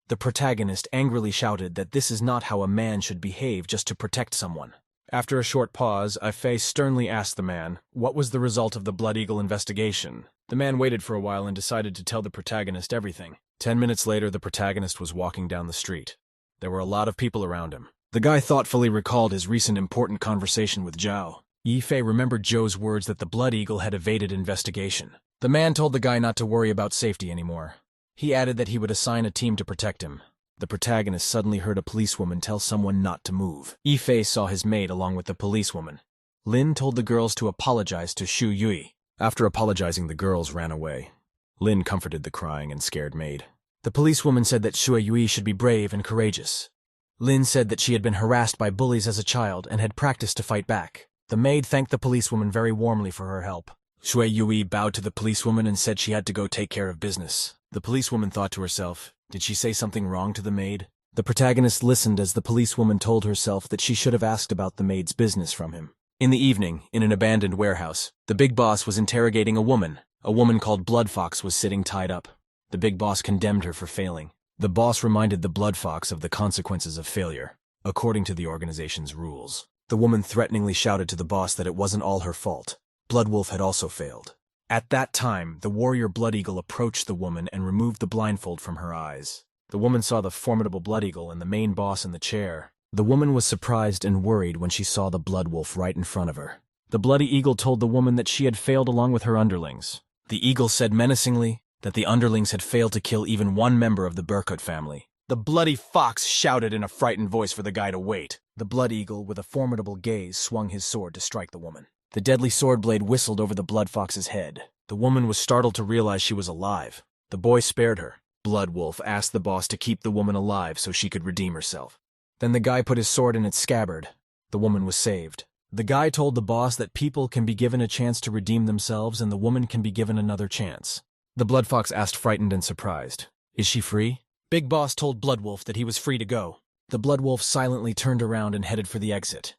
The protagonist angrily shouted that this is not how a man should behave just to protect someone. After a short pause, Yifei sternly asked the man, what was the result of the Blood Eagle investigation? The man waited for a while and decided to tell the protagonist everything. 10 minutes later, the protagonist was walking down the street. There were a lot of people around him. The guy thoughtfully recalled his recent important conversation with Zhao. Yifei remembered Zhou's words that the Blood Eagle had evaded investigation. The man told the guy not to worry about safety anymore. He added that he would assign a team to protect him. The protagonist suddenly heard a policewoman tell someone not to move. Yifei saw his maid along with the policewoman. Lin told the girls to apologize to Shu Yui. After apologizing, the girls ran away. Lin comforted the crying and scared maid. The policewoman said that Shu Yui should be brave and courageous. Lin said that she had been harassed by bullies as a child and had practiced to fight back. The maid thanked the policewoman very warmly for her help. Shu Yui bowed to the policewoman and said she had to go take care of business. The policewoman thought to herself, did she say something wrong to the maid? The protagonist listened as the policewoman told herself that she should have asked about the maid's business from him. In the evening, in an abandoned warehouse, the big boss was interrogating a woman. A woman called Blood Fox was sitting tied up. The big boss condemned her for failing. The boss reminded the Blood Fox of the consequences of failure, according to the organization's rules. The woman threateningly shouted to the boss that it wasn't all her fault. Blood Wolf had also failed. At that time, the warrior Blood Eagle approached the woman and removed the blindfold from her eyes. The woman saw the formidable Blood Eagle and the main boss in the chair. The woman was surprised and worried when she saw the Blood Wolf right in front of her. The Bloody Eagle told the woman that she had failed along with her underlings. The eagle said menacingly, that the underlings had failed to kill even one member of the Burkut family. The bloody fox shouted in a frightened voice for the guy to wait. The blood eagle, with a formidable gaze, swung his sword to strike the woman. The deadly sword blade whistled over the blood fox's head. The woman was startled to realize she was alive. The boy spared her. Blood Wolf asked the boss to keep the woman alive so she could redeem herself. Then the guy put his sword in its scabbard. The woman was saved. The guy told the boss that people can be given a chance to redeem themselves and the woman can be given another chance. The blood fox asked, frightened and surprised, "Is she free?" Big Boss told Blood Wolf that he was free to go. The Blood Wolf silently turned around and headed for the exit.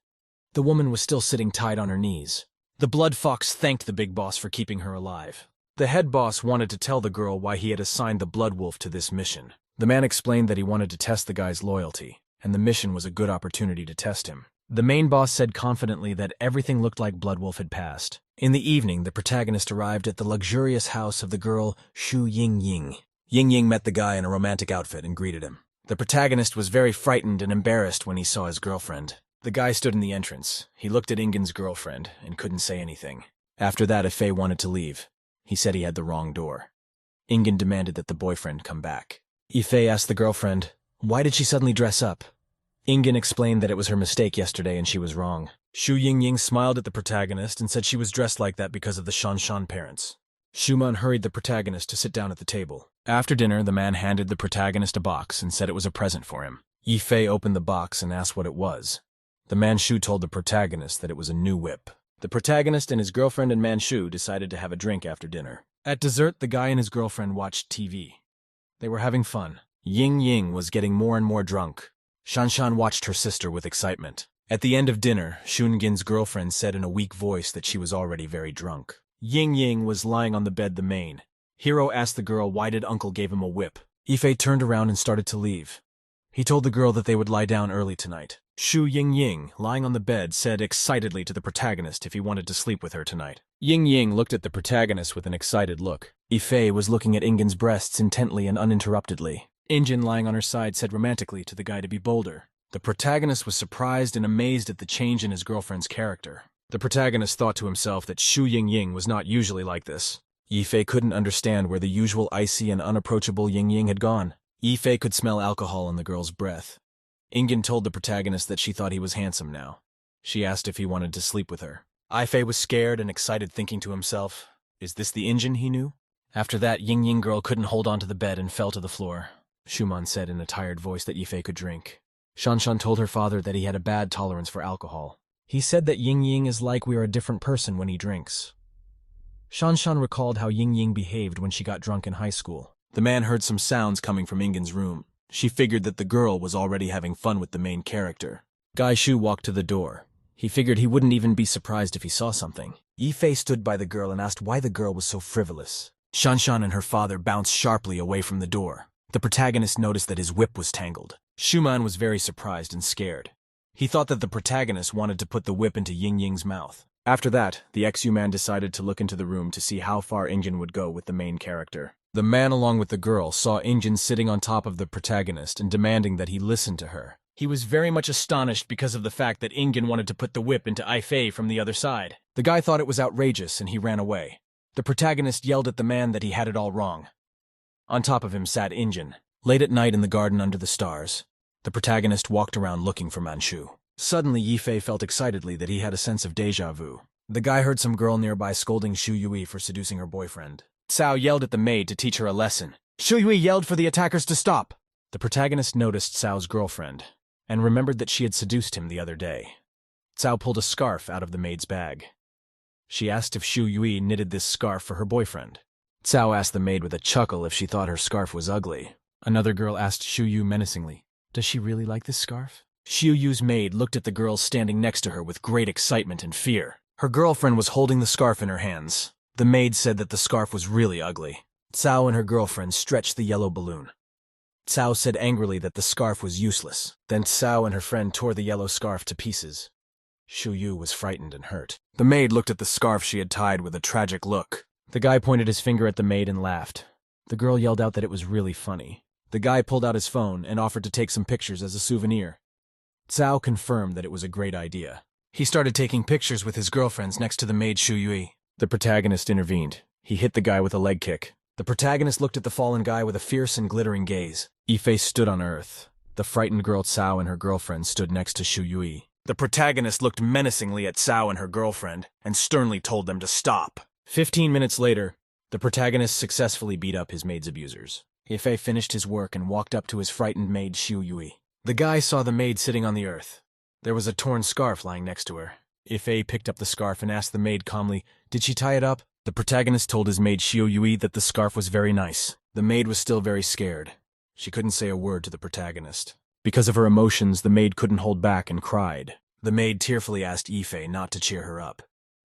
The woman was still sitting tied on her knees. The Blood Fox thanked the Big Boss for keeping her alive. The head boss wanted to tell the girl why he had assigned the Blood Wolf to this mission. The man explained that he wanted to test the guy's loyalty, and the mission was a good opportunity to test him. The main boss said confidently that everything looked like Blood Wolf had passed. In the evening, the protagonist arrived at the luxurious house of the girl Shu Ying. Ying Ying met the guy in a romantic outfit and greeted him. The protagonist was very frightened and embarrassed when he saw his girlfriend. The guy stood in the entrance. He looked at Ingen's girlfriend and couldn't say anything. After that, Ife wanted to leave. He said he had the wrong door. Ingen demanded that the boyfriend come back. Ife asked the girlfriend, why did she suddenly dress up? Ingen explained that it was her mistake yesterday and she was wrong. Shu Ying smiled at the protagonist and said she was dressed like that because of the Shan parents. Schumann hurried the protagonist to sit down at the table. After dinner, the man handed the protagonist a box and said it was a present for him. Yifei opened the box and asked what it was. The Manchu told the protagonist that it was a new whip. The protagonist and his girlfriend and Manchu decided to have a drink after dinner. At dessert, the guy and his girlfriend watched TV. They were having fun. Ying was getting more and more drunk. Shan watched her sister with excitement. At the end of dinner, Shungin's girlfriend said in a weak voice that she was already very drunk. Ying was lying on the bed the main. Hiro asked the girl why did uncle gave him a whip. Ife turned around and started to leave. He told the girl that they would lie down early tonight. Shu Ying, lying on the bed, said excitedly to the protagonist if he wanted to sleep with her tonight. Ying looked at the protagonist with an excited look. Ife was looking at Ingen's breasts intently and uninterruptedly. Ingen, lying on her side, said romantically to the guy to be bolder. The protagonist was surprised and amazed at the change in his girlfriend's character. The protagonist thought to himself that Shu Ying was not usually like this. Yifei couldn't understand where the usual icy and unapproachable Ying had gone. Yifei could smell alcohol on the girl's breath. Ingen told the protagonist that she thought he was handsome now. She asked if he wanted to sleep with her. Yifei was scared and excited, thinking to himself, is this the Ingen he knew? After that, Ying girl couldn't hold onto the bed and fell to the floor. Schumann said in a tired voice that Yifei could drink. Shan told her father that he had a bad tolerance for alcohol. He said that Ying is like we are a different person when he drinks. Shan recalled how Ying behaved when she got drunk in high school. The man heard some sounds coming from Ingen's room. She figured that the girl was already having fun with the main character. Gai Shu walked to the door. He figured he wouldn't even be surprised if he saw something. Yifei stood by the girl and asked why the girl was so frivolous. Shan and her father bounced sharply away from the door. The protagonist noticed that his whip was tangled. Schumann was very surprised and scared. He thought that the protagonist wanted to put the whip into Ying's mouth. After that, the ex-U man decided to look into the room to see how far Ingen would go with the main character. The man along with the girl saw Ingen sitting on top of the protagonist and demanding that he listen to her. He was very much astonished because of the fact that Ingen wanted to put the whip into Yifei from the other side. The guy thought it was outrageous and he ran away. The protagonist yelled at the man that he had it all wrong. On top of him sat Ingen. Late at night in the garden under the stars, the protagonist walked around looking for Manchu. Suddenly, Yifei felt excitedly that he had a sense of déjà vu. The guy heard some girl nearby scolding Shu Yui for seducing her boyfriend. Cao yelled at the maid to teach her a lesson. Shu Yui yelled for the attackers to stop. The protagonist noticed Cao's girlfriend and remembered that she had seduced him the other day. Cao pulled a scarf out of the maid's bag. She asked if Shu Yui knitted this scarf for her boyfriend. Cao asked the maid with a chuckle if she thought her scarf was ugly. Another girl asked Shu Yu menacingly, does she really like this scarf? Shu Yu's maid looked at the girl standing next to her with great excitement and fear. Her girlfriend was holding the scarf in her hands. The maid said that the scarf was really ugly. Cao and her girlfriend stretched the yellow balloon. Cao said angrily that the scarf was useless. Then Cao and her friend tore the yellow scarf to pieces. Shu Yu was frightened and hurt. The maid looked at the scarf she had tied with a tragic look. The guy pointed his finger at the maid and laughed. The girl yelled out that it was really funny. The guy pulled out his phone and offered to take some pictures as a souvenir. Cao confirmed that it was a great idea. He started taking pictures with his girlfriends next to the maid Shu Yui. The protagonist intervened. He hit the guy with a leg kick. The protagonist looked at the fallen guy with a fierce and glittering gaze. Ife stood on earth. The frightened girl Cao and her girlfriend stood next to Shu Yui. The protagonist looked menacingly at Cao and her girlfriend and sternly told them to stop. 15 minutes later, the protagonist successfully beat up his maid's abusers. Ife finished his work and walked up to his frightened maid Shu Yui. The guy saw the maid sitting on the earth. There was a torn scarf lying next to her. Ife picked up the scarf and asked the maid calmly, "Did she tie it up?" The protagonist told his maid Shu Yui that the scarf was very nice. The maid was still very scared. She couldn't say a word to the protagonist. Because of her emotions, the maid couldn't hold back and cried. The maid tearfully asked Ife not to cheer her up.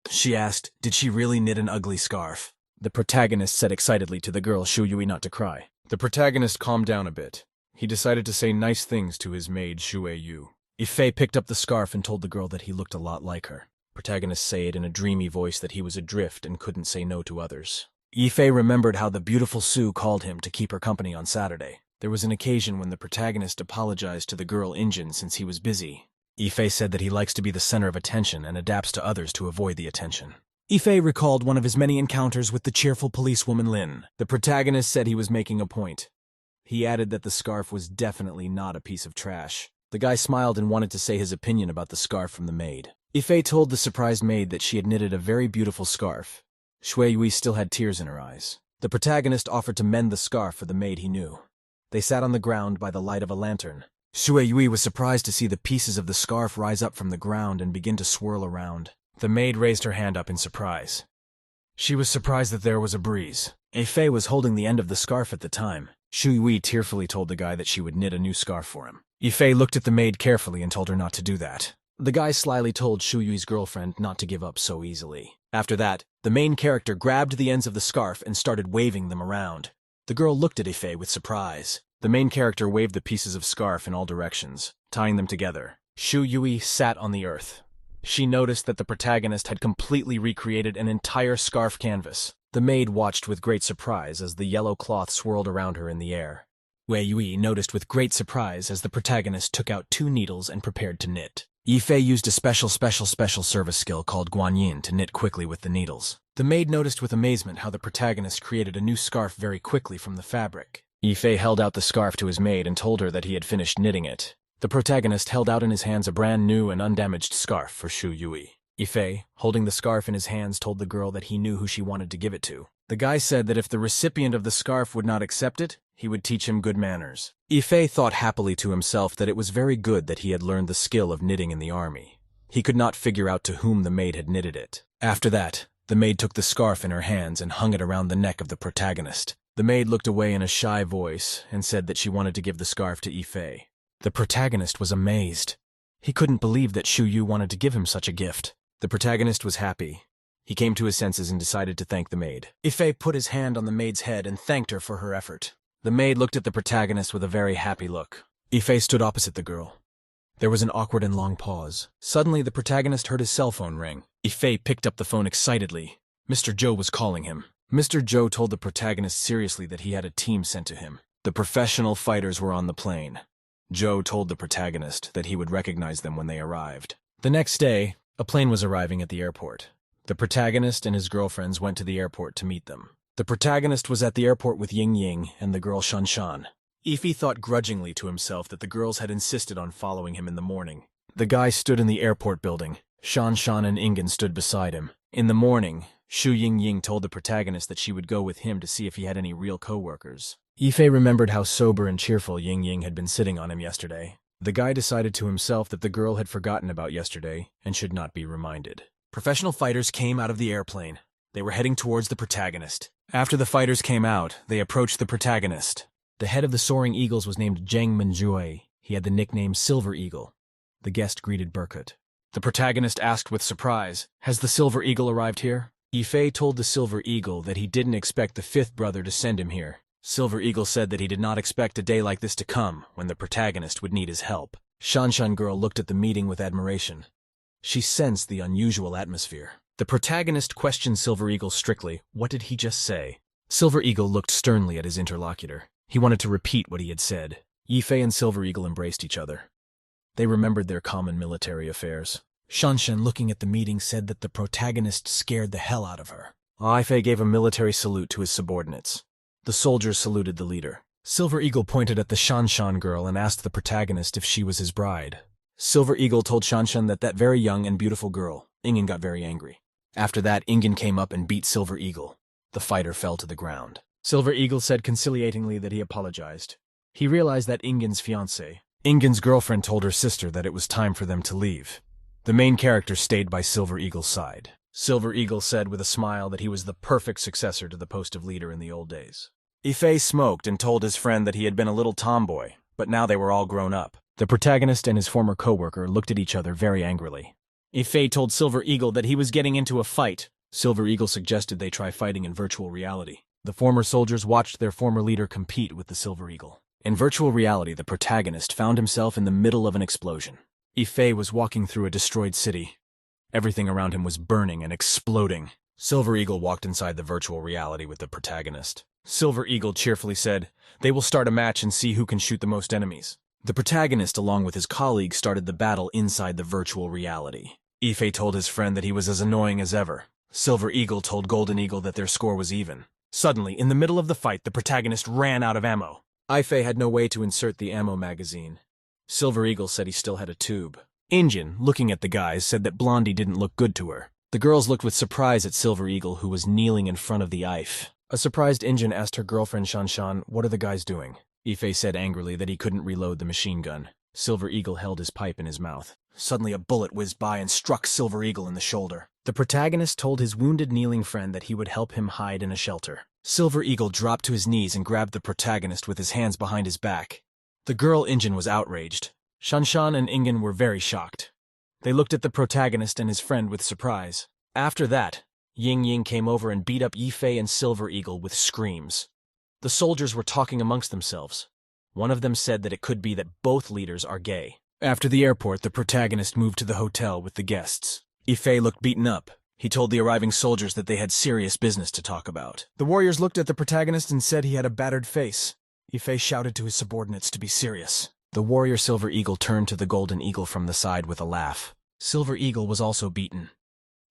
She asked, "Did she really knit an ugly scarf?" The protagonist said excitedly to the girl Shu Yui not to cry. The protagonist calmed down a bit. He decided to say nice things to his maid Shu Yu. Ife picked up the scarf and told the girl that he looked a lot like her. Protagonist said in a dreamy voice that he was adrift and couldn't say no to others. Ife remembered how the beautiful Sue called him to keep her company on Saturday. There was an occasion when the protagonist apologized to the girl Injin since he was busy. Ife said that he likes to be the center of attention and adapts to others to avoid the attention. Ife recalled one of his many encounters with the cheerful policewoman Lin. The protagonist said he was making a point. He added that the scarf was definitely not a piece of trash. The guy smiled and wanted to say his opinion about the scarf from the maid. Ife told the surprised maid that she had knitted a very beautiful scarf. Shui Yui still had tears in her eyes. The protagonist offered to mend the scarf for the maid he knew. They sat on the ground by the light of a lantern. Shui Yui was surprised to see the pieces of the scarf rise up from the ground and begin to swirl around. The maid raised her hand up in surprise. She was surprised that there was a breeze. Ife was holding the end of the scarf at the time. Shu Yui tearfully told the guy that she would knit a new scarf for him. Ife looked at the maid carefully and told her not to do that. The guy slyly told Shu Yui's girlfriend not to give up so easily. After that, the main character grabbed the ends of the scarf and started waving them around. The girl looked at Ife with surprise. The main character waved the pieces of scarf in all directions, tying them together. Shu Yui sat on the earth. She noticed that the protagonist had completely recreated an entire scarf canvas. The maid watched with great surprise as the yellow cloth swirled around her in the air. Wei Yui noticed with great surprise as the protagonist took out 2 needles and prepared to knit. Ife used a special service skill called Guanyin to knit quickly with the needles. The maid noticed with amazement how the protagonist created a new scarf very quickly from the fabric. Ife held out the scarf to his maid and told her that he had finished knitting it. The protagonist held out in his hands a brand new and undamaged scarf for Shu Yui. Ife, holding the scarf in his hands, told the girl that he knew who she wanted to give it to. The guy said that if the recipient of the scarf would not accept it, he would teach him good manners. Ife thought happily to himself that it was very good that he had learned the skill of knitting in the army. He could not figure out to whom the maid had knitted it. After that, the maid took the scarf in her hands and hung it around the neck of the protagonist. The maid looked away in a shy voice and said that she wanted to give the scarf to Ife. The protagonist was amazed. He couldn't believe that Shu Yu wanted to give him such a gift. The protagonist was happy. He came to his senses and decided to thank the maid. Ife put his hand on the maid's head and thanked her for her effort. The maid looked at the protagonist with a very happy look. Ife stood opposite the girl. There was an awkward and long pause. Suddenly, the protagonist heard his cell phone ring. Ife picked up the phone excitedly. Mr. Joe was calling him. Mr. Joe told the protagonist seriously that he had a team sent to him. The professional fighters were on the plane. Joe told the protagonist that he would recognize them when they arrived. The next day, a plane was arriving at the airport. The protagonist and his girlfriends went to the airport to meet them. The protagonist was at the airport with Ying Ying and the girl Shan Shan. Ife thought grudgingly to himself that the girls had insisted on following him in the morning. The guy stood in the airport building. Shan Shan and Ingen stood beside him. In the morning, Shu Ying Ying told the protagonist that she would go with him to see if he had any real co-workers. Ife remembered how sober and cheerful Ying Ying had been sitting on him yesterday. The guy decided to himself that the girl had forgotten about yesterday and should not be reminded. Professional fighters came out of the airplane. They were heading towards the protagonist. After the fighters came out, they approached the protagonist. The head of the Soaring Eagles was named Zhang Menjue. He had the nickname Silver Eagle. The guest greeted Burkut. The protagonist asked with surprise, "Has the Silver Eagle arrived here?" Ife told the Silver Eagle that he didn't expect the 5th brother to send him here. Silver Eagle said that he did not expect a day like this to come when the protagonist would need his help. Shanshan girl looked at the meeting with admiration. She sensed the unusual atmosphere. The protagonist questioned Silver Eagle strictly. What did he just say? Silver Eagle looked sternly at his interlocutor. He wanted to repeat what he had said. Ife and Silver Eagle embraced each other. They remembered their common military affairs. Shanshan, looking at the meeting, said that the protagonist scared the hell out of her. Ife gave a military salute to his subordinates. The soldiers saluted the leader. Silver Eagle pointed at the Shanshan girl and asked the protagonist if she was his bride. Silver Eagle told Shanshan that very young and beautiful girl. Ingen got very angry. After that, Ingen came up and beat Silver Eagle. The fighter fell to the ground. Silver Eagle said conciliatingly that he apologized. He realized that Ingen's fiancée, Ingen's girlfriend, told her sister that it was time for them to leave. The main character stayed by Silver Eagle's side. Silver Eagle said with a smile that he was the perfect successor to the post of leader in the old days. Ifei smoked and told his friend that he had been a little tomboy, but now they were all grown up. The protagonist and his former co-worker looked at each other very angrily. Ifei told Silver Eagle that he was getting into a fight. Silver Eagle suggested they try fighting in virtual reality. The former soldiers watched their former leader compete with the Silver Eagle. In virtual reality, the protagonist found himself in the middle of an explosion. Ifei was walking through a destroyed city. Everything around him was burning and exploding. Silver Eagle walked inside the virtual reality with the protagonist. Silver Eagle cheerfully said, "They will start a match and see who can shoot the most enemies." The protagonist, along with his colleagues, started the battle inside the virtual reality. Ifei told his friend that he was as annoying as ever. Silver Eagle told Golden Eagle that their score was even. Suddenly, in the middle of the fight, the protagonist ran out of ammo. Ifei had no way to insert the ammo magazine. Silver Eagle said he still had a tube. Ingen, looking at the guys, said that Blondie didn't look good to her. The girls looked with surprise at Silver Eagle, who was kneeling in front of the Ife. A surprised Ingen asked her girlfriend Shanshan, "What are the guys doing?" Ifei said angrily that he couldn't reload the machine gun. Silver Eagle held his pipe in his mouth. Suddenly a bullet whizzed by and struck Silver Eagle in the shoulder. The protagonist told his wounded kneeling friend that he would help him hide in a shelter. Silver Eagle dropped to his knees and grabbed the protagonist with his hands behind his back. The girl Ingen was outraged. Shanshan and Ingen were very shocked. They looked at the protagonist and his friend with surprise. After that, Ying Ying came over and beat up Ifei and Silver Eagle with screams. The soldiers were talking amongst themselves. One of them said that it could be that both leaders are gay. After the airport, the protagonist moved to the hotel with the guests. Ifei looked beaten up. He told the arriving soldiers that they had serious business to talk about. The warriors looked at the protagonist and said he had a battered face. Ifei shouted to his subordinates to be serious. The warrior Silver Eagle turned to the Golden Eagle from the side with a laugh. Silver Eagle was also beaten.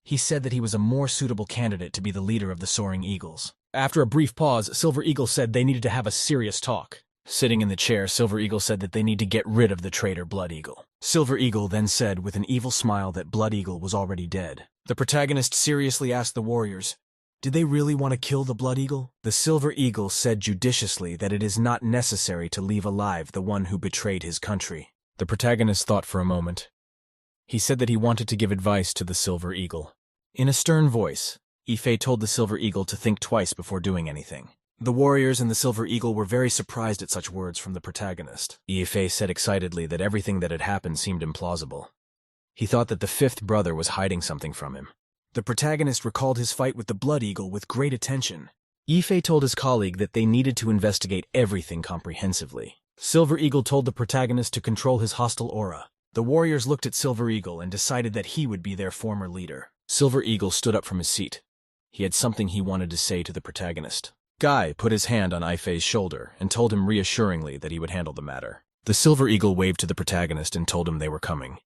He said that he was a more suitable candidate to be the leader of the Soaring Eagles. After a brief pause, Silver Eagle said they needed to have a serious talk. Sitting in the chair, Silver Eagle said that they need to get rid of the traitor Blood Eagle. Silver Eagle then said with an evil smile that Blood Eagle was already dead. The protagonist seriously asked the warriors, "Did they really want to kill the Blood Eagle?" The Silver Eagle said judiciously that it is not necessary to leave alive the one who betrayed his country. The protagonist thought for a moment. He said that he wanted to give advice to the Silver Eagle. In a stern voice, Ifei told the Silver Eagle to think twice before doing anything. The warriors and the Silver Eagle were very surprised at such words from the protagonist. Ifei said excitedly that everything that had happened seemed implausible. He thought that the fifth brother was hiding something from him. The protagonist recalled his fight with the Blood Eagle with great attention. Ifei told his colleague that they needed to investigate everything comprehensively. Silver Eagle told the protagonist to control his hostile aura. The warriors looked at Silver Eagle and decided that he would be their former leader. Silver Eagle stood up from his seat. He had something he wanted to say to the protagonist. Guy put his hand on Ifei's shoulder and told him reassuringly that he would handle the matter. The Silver Eagle waved to the protagonist and told him they were coming.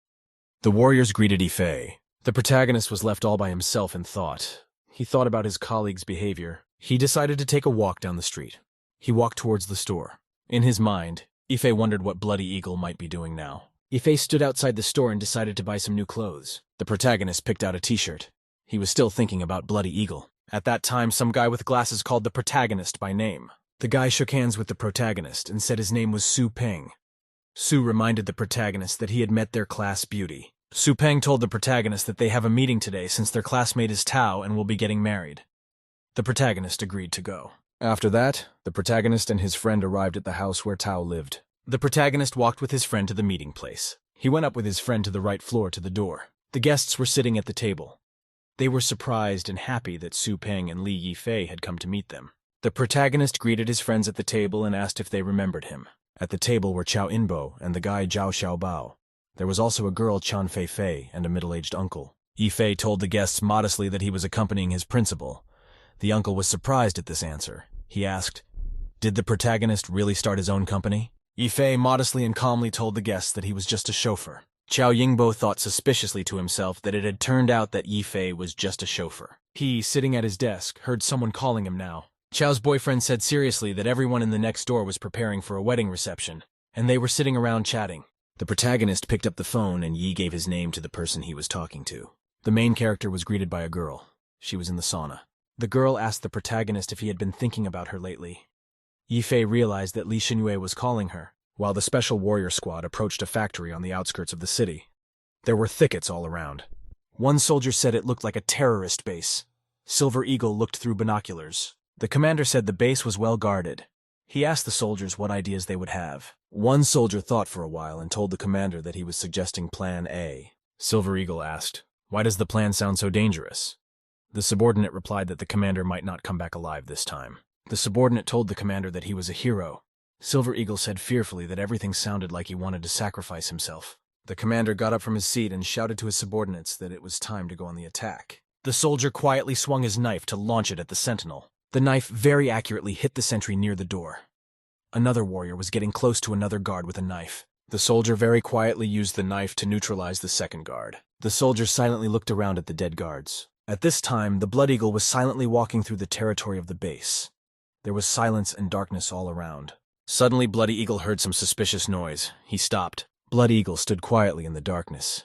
The warriors greeted Ifei. The protagonist was left all by himself in thought. He thought about his colleague's behavior. He decided to take a walk down the street. He walked towards the store. In his mind, Ifei wondered what Bloody Eagle might be doing now. Ifei stood outside the store and decided to buy some new clothes. The protagonist picked out a t-shirt. He was still thinking about Bloody Eagle. At that time, some guy with glasses called the protagonist by name. The guy shook hands with the protagonist and said his name was Su Peng. Su reminded the protagonist that he had met their class beauty. Su Peng told the protagonist that they have a meeting today since their classmate is Tao and will be getting married. The protagonist agreed to go. After that, the protagonist and his friend arrived at the house where Tao lived. The protagonist walked with his friend to the meeting place. He went up with his friend to the right floor to the door. The guests were sitting at the table. They were surprised and happy that Su Peng and Li Yifei had come to meet them. The protagonist greeted his friends at the table and asked if they remembered him. At the table were Chao Inbo and the guy Zhao Xiaobao. There was also a girl Chan Fei Fei and a middle-aged uncle. Yifei told the guests modestly that he was accompanying his principal. The uncle was surprised at this answer. He asked, "Did the protagonist really start his own company?" Yifei modestly and calmly told the guests that he was just a chauffeur. Chao Yingbo thought suspiciously to himself that it had turned out that Yifei was just a chauffeur. He, sitting at his desk, heard someone calling him now. Chao's boyfriend said seriously that everyone in the next door was preparing for a wedding reception, and they were sitting around chatting. The protagonist picked up the phone and Yi gave his name to the person he was talking to. The main character was greeted by a girl. She was in the sauna. The girl asked the protagonist if he had been thinking about her lately. Yifei realized that Li Xinyue was calling her, while the special warrior squad approached a factory on the outskirts of the city. There were thickets all around. One soldier said it looked like a terrorist base. Silver Eagle looked through binoculars. The commander said the base was well guarded. He asked the soldiers what ideas they would have. One soldier thought for a while and told the commander that he was suggesting Plan A. Silver Eagle asked, "Why does the plan sound so dangerous?" The subordinate replied that the commander might not come back alive this time. The subordinate told the commander that he was a hero. Silver Eagle said fearfully that everything sounded like he wanted to sacrifice himself. The commander got up from his seat and shouted to his subordinates that it was time to go on the attack. The soldier quietly swung his knife to launch it at the sentinel. The knife very accurately hit the sentry near the door. Another warrior was getting close to another guard with a knife. The soldier very quietly used the knife to neutralize the second guard. The soldier silently looked around at the dead guards. At this time, the Blood Eagle was silently walking through the territory of the base. There was silence and darkness all around. Suddenly, Bloody Eagle heard some suspicious noise. He stopped. Blood Eagle stood quietly in the darkness.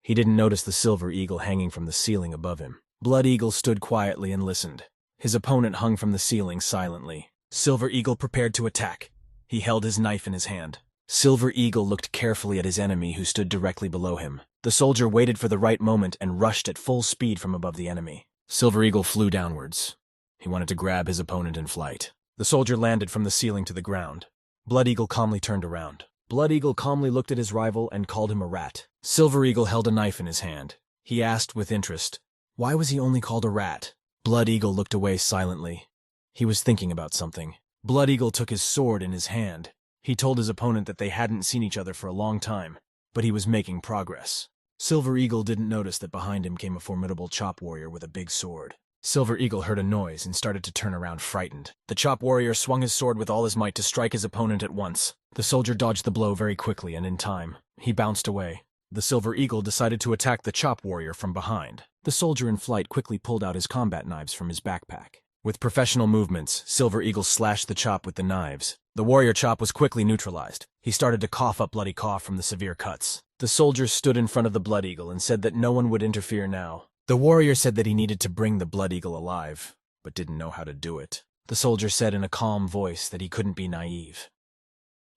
He didn't notice the Silver Eagle hanging from the ceiling above him. Blood Eagle stood quietly and listened. His opponent hung from the ceiling silently. Silver Eagle prepared to attack. He held his knife in his hand. Silver Eagle looked carefully at his enemy who stood directly below him. The soldier waited for the right moment and rushed at full speed from above the enemy. Silver Eagle flew downwards. He wanted to grab his opponent in flight. The soldier landed from the ceiling to the ground. Blood Eagle calmly turned around. Blood Eagle calmly looked at his rival and called him a rat. Silver Eagle held a knife in his hand. He asked with interest, "Why was he only called a rat?" Blood Eagle looked away silently. He was thinking about something. Blood Eagle took his sword in his hand. He told his opponent that they hadn't seen each other for a long time, but he was making progress. Silver Eagle didn't notice that behind him came a formidable chop warrior with a big sword. Silver Eagle heard a noise and started to turn around frightened. The chop warrior swung his sword with all his might to strike his opponent at once. The soldier dodged the blow very quickly and in time. He bounced away. The Silver Eagle decided to attack the chop warrior from behind. The soldier in flight quickly pulled out his combat knives from his backpack. With professional movements, Silver Eagle slashed the chop with the knives. The warrior chop was quickly neutralized. He started to cough up bloody cough from the severe cuts. The soldier stood in front of the Blood Eagle and said that no one would interfere now. The warrior said that he needed to bring the Blood Eagle alive, but didn't know how to do it. The soldier said in a calm voice that he couldn't be naive.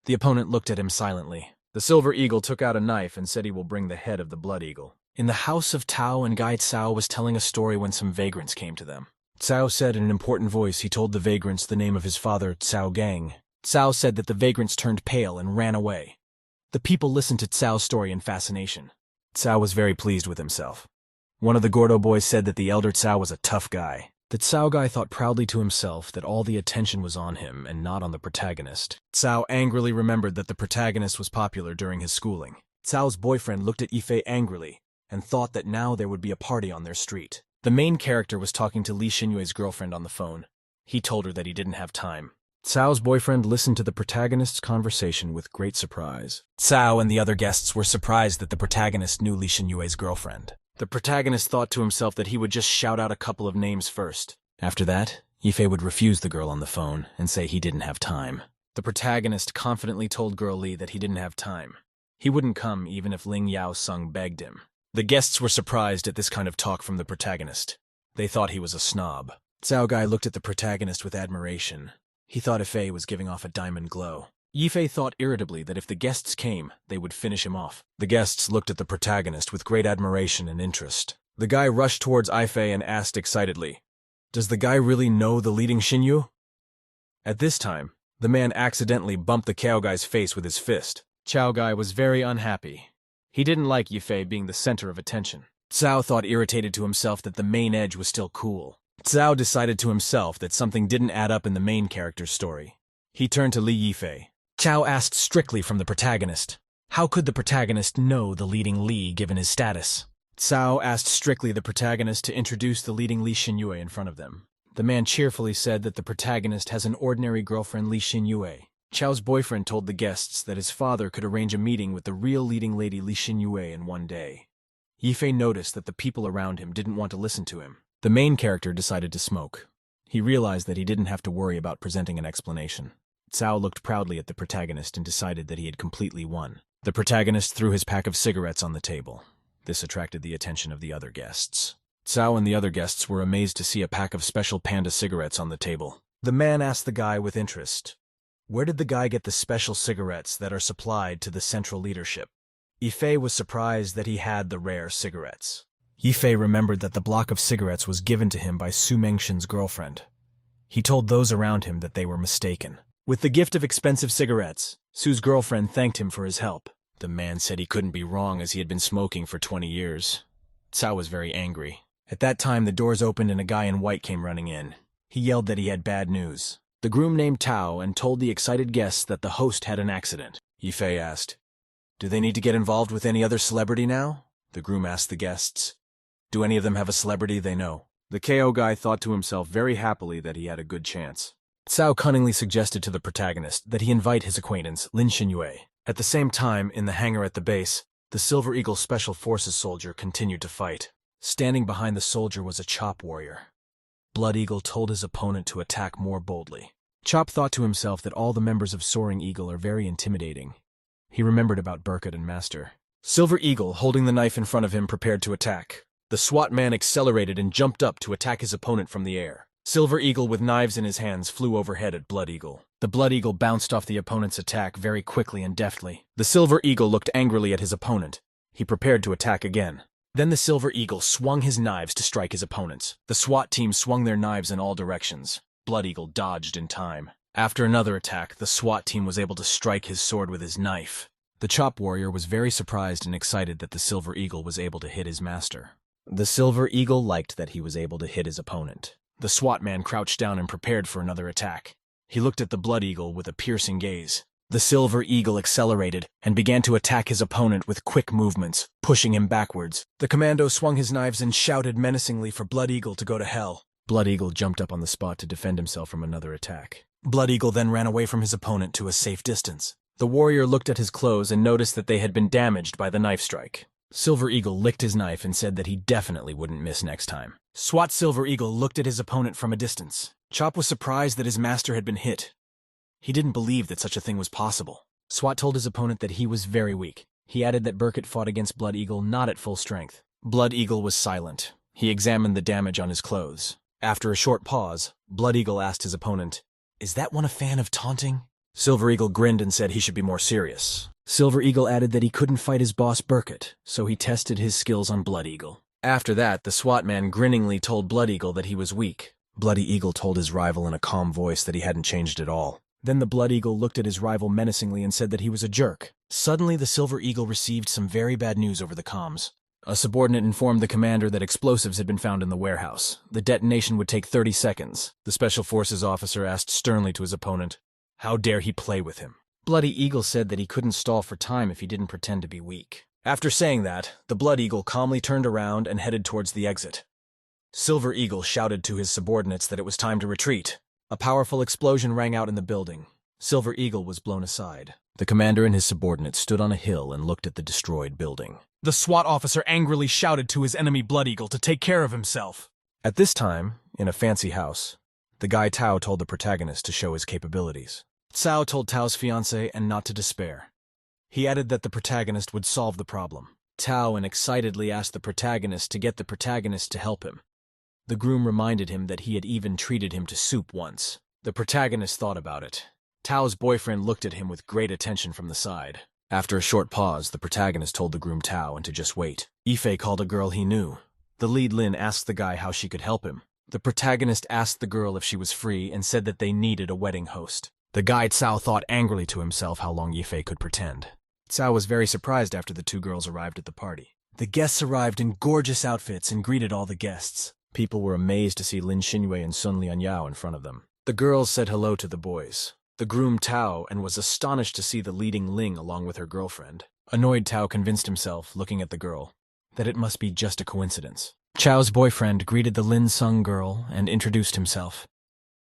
The opponent looked at him silently. The Silver Eagle took out a knife and said he will bring the head of the Blood Eagle. In the house of Tao, and Guy Tsao was telling a story when some vagrants came to them. Tsao said in an important voice he told the vagrants the name of his father, Tsao Gang. Tsao said that the vagrants turned pale and ran away. The people listened to Tsao's story in fascination. Tsao was very pleased with himself. One of the Gordo boys said that the elder Tsao was a tough guy. The Tsao guy thought proudly to himself that all the attention was on him and not on the protagonist. Tsao angrily remembered that the protagonist was popular during his schooling. Tsao's boyfriend looked at Yifei angrily and thought that now there would be a party on their street. The main character was talking to Li Xinyue's girlfriend on the phone. He told her that he didn't have time. Tsao's boyfriend listened to the protagonist's conversation with great surprise. Tsao and the other guests were surprised that the protagonist knew Li Xinyue's girlfriend. The protagonist thought to himself that he would just shout out a couple of names first. After that, Yifei would refuse the girl on the phone and say he didn't have time. The protagonist confidently told Girl Li that he didn't have time. He wouldn't come even if Ling Yao Sung begged him. The guests were surprised at this kind of talk from the protagonist. They thought he was a snob. Tsao Guy looked at the protagonist with admiration. He thought Yifei was giving off a diamond glow. Yifei thought irritably that if the guests came, they would finish him off. The guests looked at the protagonist with great admiration and interest. The guy rushed towards Yifei and asked excitedly, "Does the guy really know the leading Shinyu?" At this time, the man accidentally bumped the Chao Guy's face with his fist. Chao Guy was very unhappy. He didn't like Yifei being the center of attention. Tsao thought irritated to himself that the main edge was still cool. Tsao decided to himself that something didn't add up in the main character's story. He turned to Li Yifei. Chao asked strictly from the protagonist. How could the protagonist know the leading Li given his status? Tsao asked strictly the protagonist to introduce the leading Li Xinyue in front of them. The man cheerfully said that the protagonist has an ordinary girlfriend, Li Xinyue. Chao's boyfriend told the guests that his father could arrange a meeting with the real leading lady Li Xinyue in one day. Yifei noticed that the people around him didn't want to listen to him. The main character decided to smoke. He realized that he didn't have to worry about presenting an explanation. Cao looked proudly at the protagonist and decided that he had completely won. The protagonist threw his pack of cigarettes on the table. This attracted the attention of the other guests. Cao and the other guests were amazed to see a pack of special panda cigarettes on the table. The man asked the guy with interest, "Where did the guy get the special cigarettes that are supplied to the central leadership?" Yifei was surprised that he had the rare cigarettes. Yifei remembered that the block of cigarettes was given to him by Su Mengshen's girlfriend. He told those around him that they were mistaken. With the gift of expensive cigarettes, Su's girlfriend thanked him for his help. The man said he couldn't be wrong as he had been smoking for 20 years. Cao was very angry. At that time, the doors opened and a guy in white came running in. He yelled that he had bad news. The groom named Tao and told the excited guests that the host had an accident. Yifei asked, "Do they need to get involved with any other celebrity now?" The groom asked the guests, "Do any of them have a celebrity they know?" The KO guy thought to himself very happily that he had a good chance. Cao cunningly suggested to the protagonist that he invite his acquaintance, Lin Xinyue. At the same time, in the hangar at the base, the Silver Eagle Special Forces soldier continued to fight. Standing behind the soldier was a Chop warrior. Blood Eagle told his opponent to attack more boldly. Chop thought to himself that all the members of Soaring Eagle are very intimidating. He remembered about Burkett and Master. Silver Eagle, holding the knife in front of him, prepared to attack. The SWAT man accelerated and jumped up to attack his opponent from the air. Silver Eagle, with knives in his hands, flew overhead at Blood Eagle. The Blood Eagle bounced off the opponent's attack very quickly and deftly. The Silver Eagle looked angrily at his opponent. He prepared to attack again. Then the Silver Eagle swung his knives to strike his opponents. The SWAT team swung their knives in all directions. Blood Eagle dodged in time. After another attack, the SWAT team was able to strike his sword with his knife. The Chop warrior was very surprised and excited that the Silver Eagle was able to hit his master. The Silver Eagle liked that he was able to hit his opponent. The SWAT man crouched down and prepared for another attack. He looked at the Blood Eagle with a piercing gaze. The Silver Eagle accelerated and began to attack his opponent with quick movements, pushing him backwards. The commando swung his knives and shouted menacingly for Blood Eagle to go to hell. Blood Eagle jumped up on the spot to defend himself from another attack. Blood Eagle then ran away from his opponent to a safe distance. The warrior looked at his clothes and noticed that they had been damaged by the knife strike. Silver Eagle licked his knife and said that he definitely wouldn't miss next time. SWAT Silver Eagle looked at his opponent from a distance. Chop was surprised that his master had been hit. He didn't believe that such a thing was possible. SWAT told his opponent that he was very weak. He added that Burkett fought against Blood Eagle not at full strength. Blood Eagle was silent. He examined the damage on his clothes. After a short pause, Blood Eagle asked his opponent, "Is that one a fan of taunting?" Silver Eagle grinned and said he should be more serious. Silver Eagle added that he couldn't fight his boss Burkett, so he tested his skills on Blood Eagle. After that, the SWAT man grinningly told Blood Eagle that he was weak. Bloody Eagle told his rival in a calm voice that he hadn't changed at all. Then the Blood Eagle looked at his rival menacingly and said that he was a jerk. Suddenly, the Silver Eagle received some very bad news over the comms. A subordinate informed the commander that explosives had been found in the warehouse. The detonation would take 30 seconds. The Special Forces officer asked sternly to his opponent, "How dare he play with him?" Bloody Eagle said that he couldn't stall for time if he didn't pretend to be weak. After saying that, the Blood Eagle calmly turned around and headed towards the exit. Silver Eagle shouted to his subordinates that it was time to retreat. A powerful explosion rang out in the building. Silver Eagle was blown aside. The commander and his subordinates stood on a hill and looked at the destroyed building. The SWAT officer angrily shouted to his enemy Blood Eagle to take care of himself. At this time, in a fancy house, the guy Tao told the protagonist to show his capabilities. Cao told Tao's fiancée and not to despair. He added that the protagonist would solve the problem. Tao excitedly asked the protagonist to get the protagonist to help him. The groom reminded him that he had even treated him to soup once. The protagonist thought about it. Tao's boyfriend looked at him with great attention from the side. After a short pause, the protagonist told the groom Tao and to just wait. Yifei called a girl he knew. The lead Lin asked the guy how she could help him. The protagonist asked the girl if she was free and said that they needed a wedding host. The guy Cao thought angrily to himself how long Yifei could pretend. Cao was very surprised after the two girls arrived at the party. The guests arrived in gorgeous outfits and greeted all the guests. People were amazed to see Lin Xinyue and Sun Lianyao in front of them. The girls said hello to the boys. The groom Tao and was astonished to see the leading Ling along with her girlfriend. Annoyed, Tao convinced himself, looking at the girl, that it must be just a coincidence. Chao's boyfriend greeted the Lin Sung girl and introduced himself.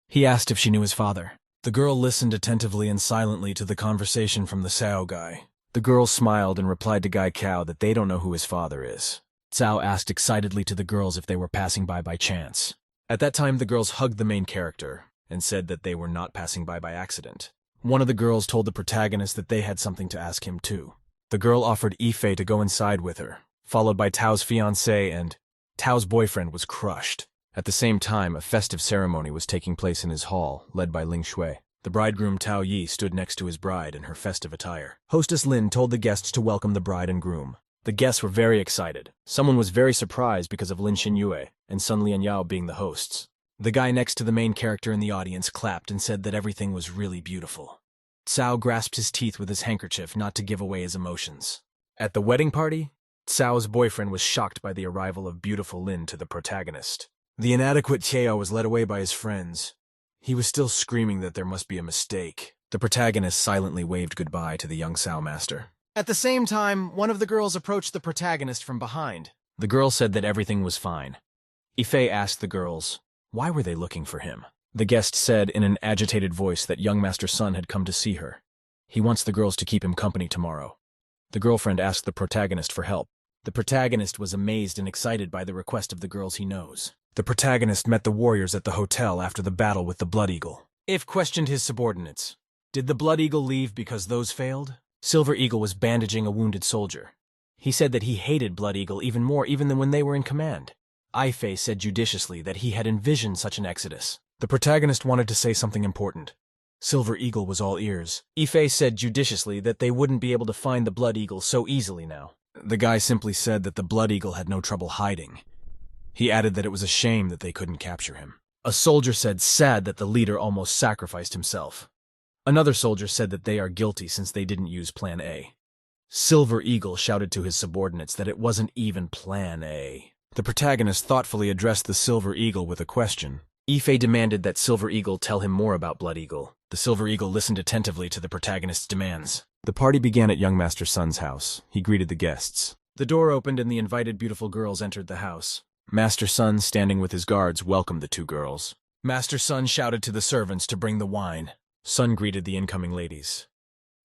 He asked if she knew his father. The girl listened attentively and silently to the conversation from the Cao guy. The girl smiled and replied to Guy Cao that they don't know who his father is. Cao asked excitedly to the girls if they were passing by chance. At that time, the girls hugged the main character and said that they were not passing by accident. One of the girls told the protagonist that they had something to ask him too. The girl offered Ife to go inside with her, followed by Tao's fiancé, and Tao's boyfriend was crushed. At the same time, a festive ceremony was taking place in his hall, led by Ling Shui. The bridegroom Tao Yi stood next to his bride in her festive attire. Hostess Lin told the guests to welcome the bride and groom. The guests were very excited. Someone was very surprised because of Lin Xinyue and Sun Lianyao being the hosts. The guy next to the main character in the audience clapped and said that everything was really beautiful. Cao grasped his teeth with his handkerchief not to give away his emotions. At the wedding party, Cao's boyfriend was shocked by the arrival of beautiful Lin to the protagonist. The inadequate Chao was led away by his friends. He was still screaming that there must be a mistake. The protagonist silently waved goodbye to the young Cao master. At the same time, one of the girls approached the protagonist from behind. The girl said that everything was fine. Ife asked the girls, why were they looking for him? The guest said in an agitated voice that young Master Sun had come to see her. He wants the girls to keep him company tomorrow. The girlfriend asked the protagonist for help. The protagonist was amazed and excited by the request of the girls he knows. The protagonist met the warriors at the hotel after the battle with the Blood Eagle. If questioned his subordinates. Did the Blood Eagle leave because those failed? Silver Eagle was bandaging a wounded soldier. He said that he hated Blood Eagle even more even than when they were in command. Ife said judiciously that he had envisioned such an exodus. The protagonist wanted to say something important. Silver Eagle was all ears. Ife said judiciously that they wouldn't be able to find the Blood Eagle so easily now. The guy simply said that the Blood Eagle had no trouble hiding. He added that it was a shame that they couldn't capture him. A soldier said sad that the leader almost sacrificed himself. Another soldier said that they are guilty since they didn't use Plan A. Silver Eagle shouted to his subordinates that it wasn't even Plan A. The protagonist thoughtfully addressed the Silver Eagle with a question. Ife demanded that Silver Eagle tell him more about Blood Eagle. The Silver Eagle listened attentively to the protagonist's demands. The party began at young Master Sun's house. He greeted the guests. The door opened and the invited beautiful girls entered the house. Master Sun, standing with his guards, welcomed the two girls. Master Sun shouted to the servants to bring the wine. Sun greeted the incoming ladies.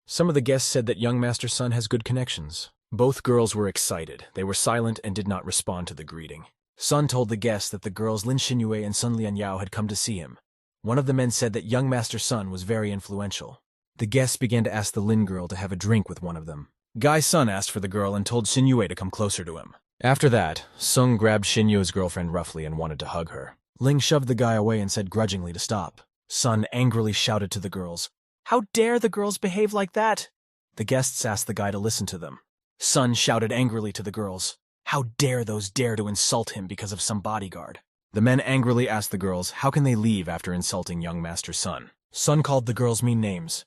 Some of the guests said that young Master Sun has good connections. Both girls were excited. They were silent and did not respond to the greeting. Sun told the guests that the girls Lin Xinyue and Sun Lianyao had come to see him. One of the men said that young Master Sun was very influential. The guests began to ask the Lin girl to have a drink with one of them. Guy Sun asked for the girl and told Xinyue to come closer to him. After that, Sung grabbed Xinyue's girlfriend roughly and wanted to hug her. Ling shoved the guy away and said grudgingly to stop. Sun angrily shouted to the girls, "How dare the girls behave like that?" The guests asked the guy to listen to them. Sun shouted angrily to the girls, "How dare those dare to insult him because of some bodyguard?" The men angrily asked the girls how can they leave after insulting young Master Sun. Sun called the girls mean names.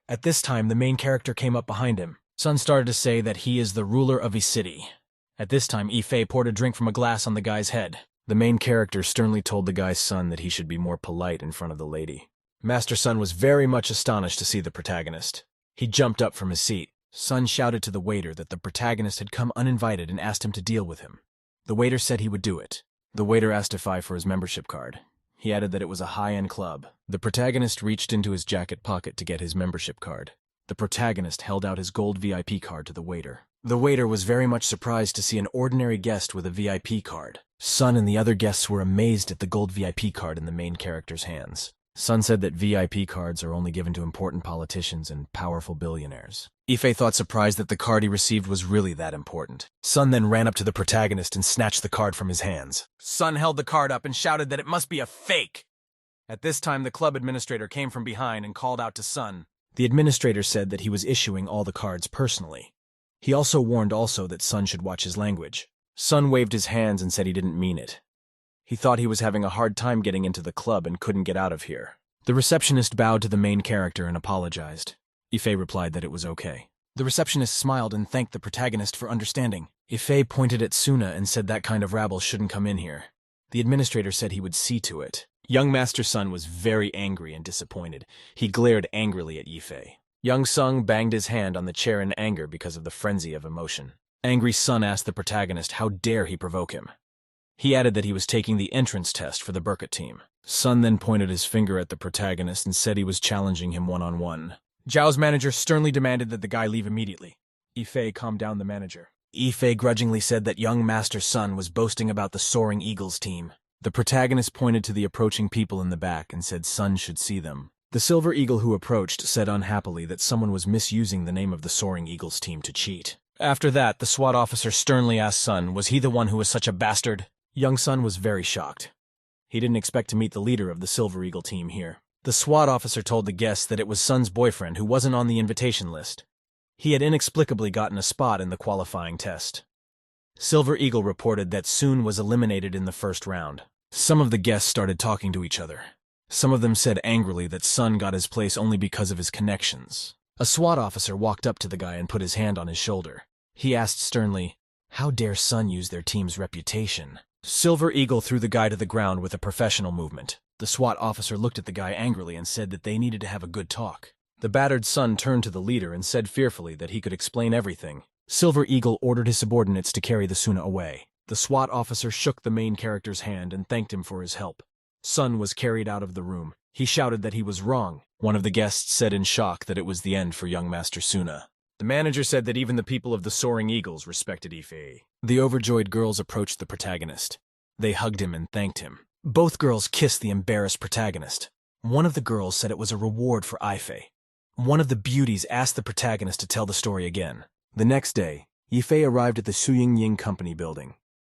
At this time, the main character came up behind him. Sun started to say that he is the ruler of a city. At this time, Ife poured a drink from a glass on the guy's head. The main character sternly told the guy's son that he should be more polite in front of the lady. Master Sun was very much astonished to see the protagonist. He jumped up from his seat. Sun shouted to the waiter that the protagonist had come uninvited and asked him to deal with him. The waiter said he would do it. The waiter asked Ife for his membership card. He added that it was a high-end club. The protagonist reached into his jacket pocket to get his membership card. The protagonist held out his gold VIP card to the waiter. The waiter was very much surprised to see an ordinary guest with a VIP card. Sun and the other guests were amazed at the gold VIP card in the main character's hands. Sun said that VIP cards are only given to important politicians and powerful billionaires. Ife thought surprised that the card he received was really that important. Sun then ran up to the protagonist and snatched the card from his hands. Sun held the card up and shouted that it must be a fake. At this time, the club administrator came from behind and called out to Sun. The administrator said that he was issuing all the cards personally. He also warned that Sun should watch his language. Sun waved his hands and said he didn't mean it. He thought he was having a hard time getting into the club and couldn't get out of here. The receptionist bowed to the main character and apologized. Ife replied that it was okay. The receptionist smiled and thanked the protagonist for understanding. Ife pointed at Suna and said that kind of rabble shouldn't come in here. The administrator said he would see to it. Young Master Sun was very angry and disappointed. He glared angrily at Ife. Young Sung banged his hand on the chair in anger because of the frenzy of emotion. Angry Sun asked the protagonist how dare he provoke him. He added that he was taking the entrance test for the Burkett team. Sun then pointed his finger at the protagonist and said he was challenging him one-on-one. Zhao's manager sternly demanded that the guy leave immediately. Ife calmed down the manager. Ife grudgingly said that young Master Sun was boasting about the Soaring Eagles team. The protagonist pointed to the approaching people in the back and said Sun should see them. The Silver Eagle who approached said unhappily that someone was misusing the name of the Soaring Eagles team to cheat. After that, the SWAT officer sternly asked Sun, was he the one who was such a bastard? Young Sun was very shocked. He didn't expect to meet the leader of the Silver Eagle team here. The SWAT officer told the guests that it was Sun's boyfriend who wasn't on the invitation list. He had inexplicably gotten a spot in the qualifying test. Silver Eagle reported that Sun was eliminated in the first round. Some of the guests started talking to each other. Some of them said angrily that Sun got his place only because of his connections. A SWAT officer walked up to the guy and put his hand on his shoulder. He asked sternly, "How dare Sun use their team's reputation?" Silver Eagle threw the guy to the ground with a professional movement. The SWAT officer looked at the guy angrily and said that they needed to have a good talk. The battered Sun turned to the leader and said fearfully that he could explain everything. Silver Eagle ordered his subordinates to carry the Suna away. The SWAT officer shook the main character's hand and thanked him for his help. Sun was carried out of the room. He shouted that he was wrong. One of the guests said in shock that it was the end for young Master Suna. The manager said that even the people of the Soaring Eagles respected Ife. The overjoyed girls approached the protagonist. They hugged him and thanked him. Both girls kissed the embarrassed protagonist. One of the girls said it was a reward for Ife. One of the beauties asked the protagonist to tell the story again. The next day, Ife arrived at the Su Ying Company building.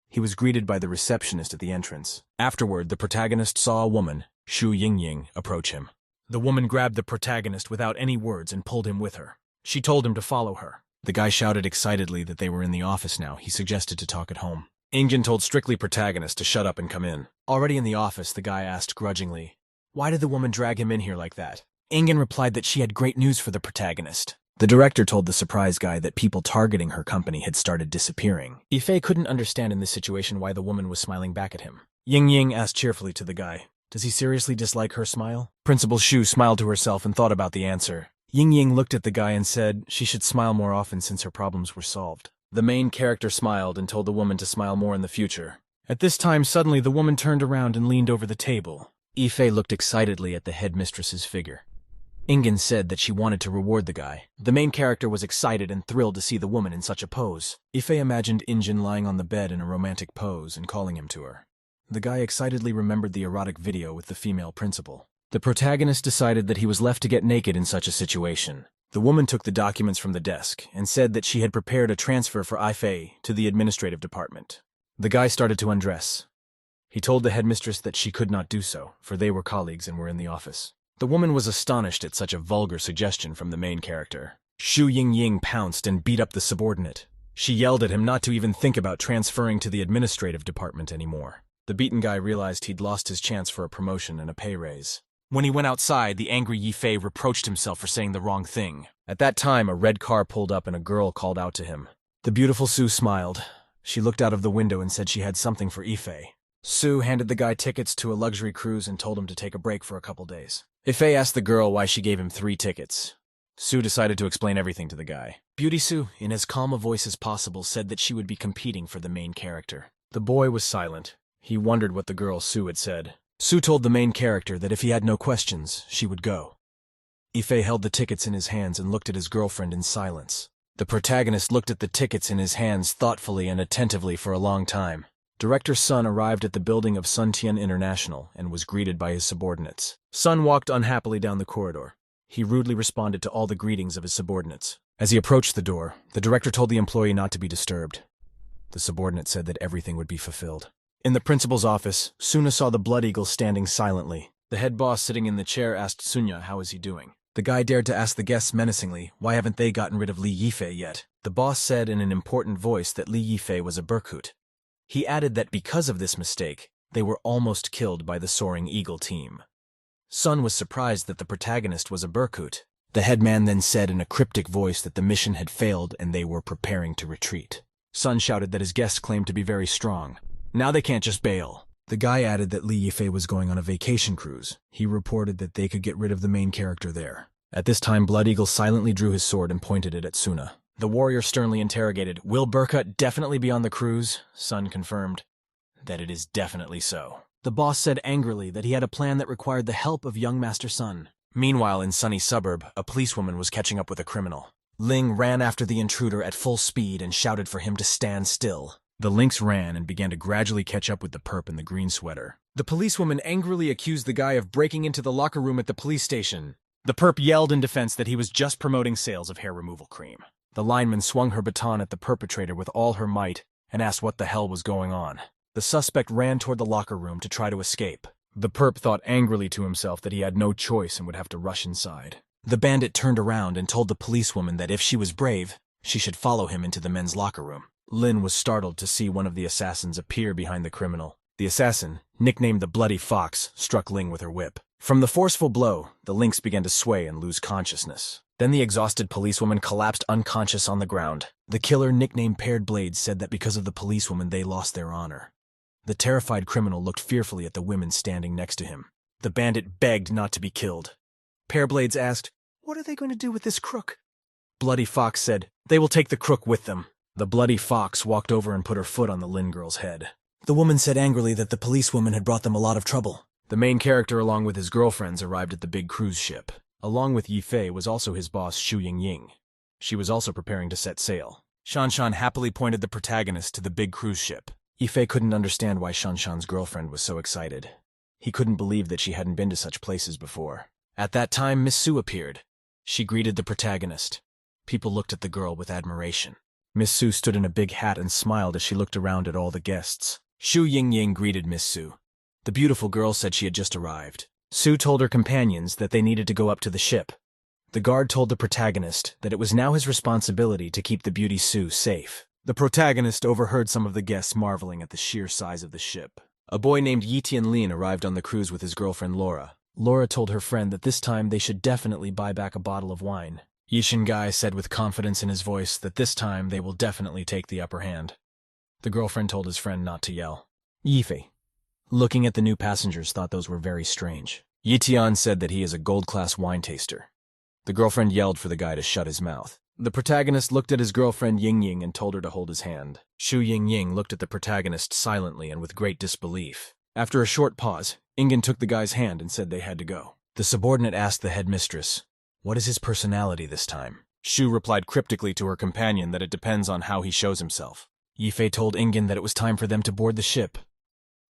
He was greeted by the receptionist at the entrance. Afterward, the protagonist saw a woman, Shu Ying, approach him. The woman grabbed the protagonist without any words and pulled him with her. She told him to follow her. The guy shouted excitedly that they were in the office now. He suggested to talk at home. Ingen told strictly protagonist to shut up and come in. Already in the office, the guy asked grudgingly, "Why did the woman drag him in here like that?" Ingen replied that she had great news for the protagonist. The director told the surprise guy that people targeting her company had started disappearing. Ife couldn't understand in this situation why the woman was smiling back at him. Ying asked cheerfully to the guy, "Does he seriously dislike her smile?" Principal Shu smiled to herself and thought about the answer. Ying looked at the guy and said she should smile more often since her problems were solved. The main character smiled and told the woman to smile more in the future. At this time, suddenly the woman turned around and leaned over the table. Ife looked excitedly at the headmistress's figure. Ingen said that she wanted to reward the guy. The main character was excited and thrilled to see the woman in such a pose. Ife imagined Ingen lying on the bed in a romantic pose and calling him to her. The guy excitedly remembered the erotic video with the female principal. The protagonist decided that he was left to get naked in such a situation. The woman took the documents from the desk and said that she had prepared a transfer for Ife to the administrative department. The guy started to undress. He told the headmistress that she could not do so, for they were colleagues and were in the office. The woman was astonished at such a vulgar suggestion from the main character. Shu Ying pounced and beat up the subordinate. She yelled at him not to even think about transferring to the administrative department anymore. The beaten guy realized he'd lost his chance for a promotion and a pay raise. When he went outside, the angry Yifei reproached himself for saying the wrong thing. At that time, a red car pulled up and a girl called out to him. The beautiful Sue smiled. She looked out of the window and said she had something for Ife. Sue handed the guy tickets to a luxury cruise and told him to take a break for a couple days. Ife asked the girl why she gave him 3 tickets. Sue decided to explain everything to the guy. Beauty Sue, in as calm a voice as possible, said that she would be competing for the main character. The boy was silent. He wondered what the girl Sue had said. Sue told the main character that if he had no questions, she would go. Ife held the tickets in his hands and looked at his girlfriend in silence. The protagonist looked at the tickets in his hands thoughtfully and attentively for a long time. Director Sun arrived at the building of Sun Tian International and was greeted by his subordinates. Sun walked unhappily down the corridor. He rudely responded to all the greetings of his subordinates. As he approached the door, the director told the employee not to be disturbed. The subordinate said that everything would be fulfilled. In the principal's office, Suna saw the Blood Eagle standing silently. The head boss sitting in the chair asked Sunya how is he doing. The guy dared to ask the guests menacingly, why haven't they gotten rid of Li Yifei yet? The boss said in an important voice that Li Yifei was a Berkut. He added that because of this mistake, they were almost killed by the Soaring Eagle team. Sun was surprised that the protagonist was a Berkut. The headman then said in a cryptic voice that the mission had failed and they were preparing to retreat. Sun shouted that his guests claimed to be very strong. Now they can't just bail. The guy added that Li Yifei was going on a vacation cruise. He reported that they could get rid of the main character there. At this time, Blood Eagle silently drew his sword and pointed it at Suna. The warrior sternly interrogated, "Will Berkut definitely be on the cruise?" Sun confirmed that it is definitely so. The boss said angrily that he had a plan that required the help of young Master Sun. Meanwhile, in Sunny Suburb, a policewoman was catching up with a criminal. Ling ran after the intruder at full speed and shouted for him to stand still. The lynx ran and began to gradually catch up with the perp in the green sweater. The policewoman angrily accused the guy of breaking into the locker room at the police station. The perp yelled in defense that he was just promoting sales of hair removal cream. The lineman swung her baton at the perpetrator with all her might and asked what the hell was going on. The suspect ran toward the locker room to try to escape. The perp thought angrily to himself that he had no choice and would have to rush inside. The bandit turned around and told the policewoman that if she was brave, she should follow him into the men's locker room. Lin was startled to see one of the assassins appear behind the criminal. The assassin, nicknamed the Bloody Fox, struck Ling with her whip. From the forceful blow, the lynx began to sway and lose consciousness. Then the exhausted policewoman collapsed unconscious on the ground. The killer, nicknamed Paired Blades, said that because of the policewoman they lost their honor. The terrified criminal looked fearfully at the women standing next to him. The bandit begged not to be killed. Paired Blades asked, "What are they going to do with this crook?" Bloody Fox said, "They will take the crook with them." The Bloody Fox walked over and put her foot on the Lin girl's head. The woman said angrily that the policewoman had brought them a lot of trouble. The main character, along with his girlfriends, arrived at the big cruise ship. Along with Yifei was also his boss, Shu Yingying. She was also preparing to set sail. Shanshan happily pointed the protagonist to the big cruise ship. Yifei couldn't understand why Shanshan's girlfriend was so excited. He couldn't believe that she hadn't been to such places before. At that time, Miss Su appeared. She greeted the protagonist. People looked at the girl with admiration. Miss Su stood in a big hat and smiled as she looked around at all the guests. Shu Yingying greeted Miss Su. The beautiful girl said she had just arrived. Su told her companions that they needed to go up to the ship. The guard told the protagonist that it was now his responsibility to keep the beauty Su safe. The protagonist overheard some of the guests marveling at the sheer size of the ship. A boy named Yi Tianlin arrived on the cruise with his girlfriend Laura. Laura told her friend that this time they should definitely buy back a bottle of wine. Yi Shingai said with confidence in his voice that this time they will definitely take the upper hand. The girlfriend told his friend not to yell. Yifei, looking at the new passengers, thought those were very strange. Yi Tian said that he is a gold-class wine taster. The girlfriend yelled for the guy to shut his mouth. The protagonist looked at his girlfriend Yingying and told her to hold his hand. Shu Yingying looked at the protagonist silently and with great disbelief. After a short pause, Ingen took the guy's hand and said they had to go. The subordinate asked the headmistress, "What is his personality this time?" Shu replied cryptically to her companion that it depends on how he shows himself. Yifei told Ingen that it was time for them to board the ship.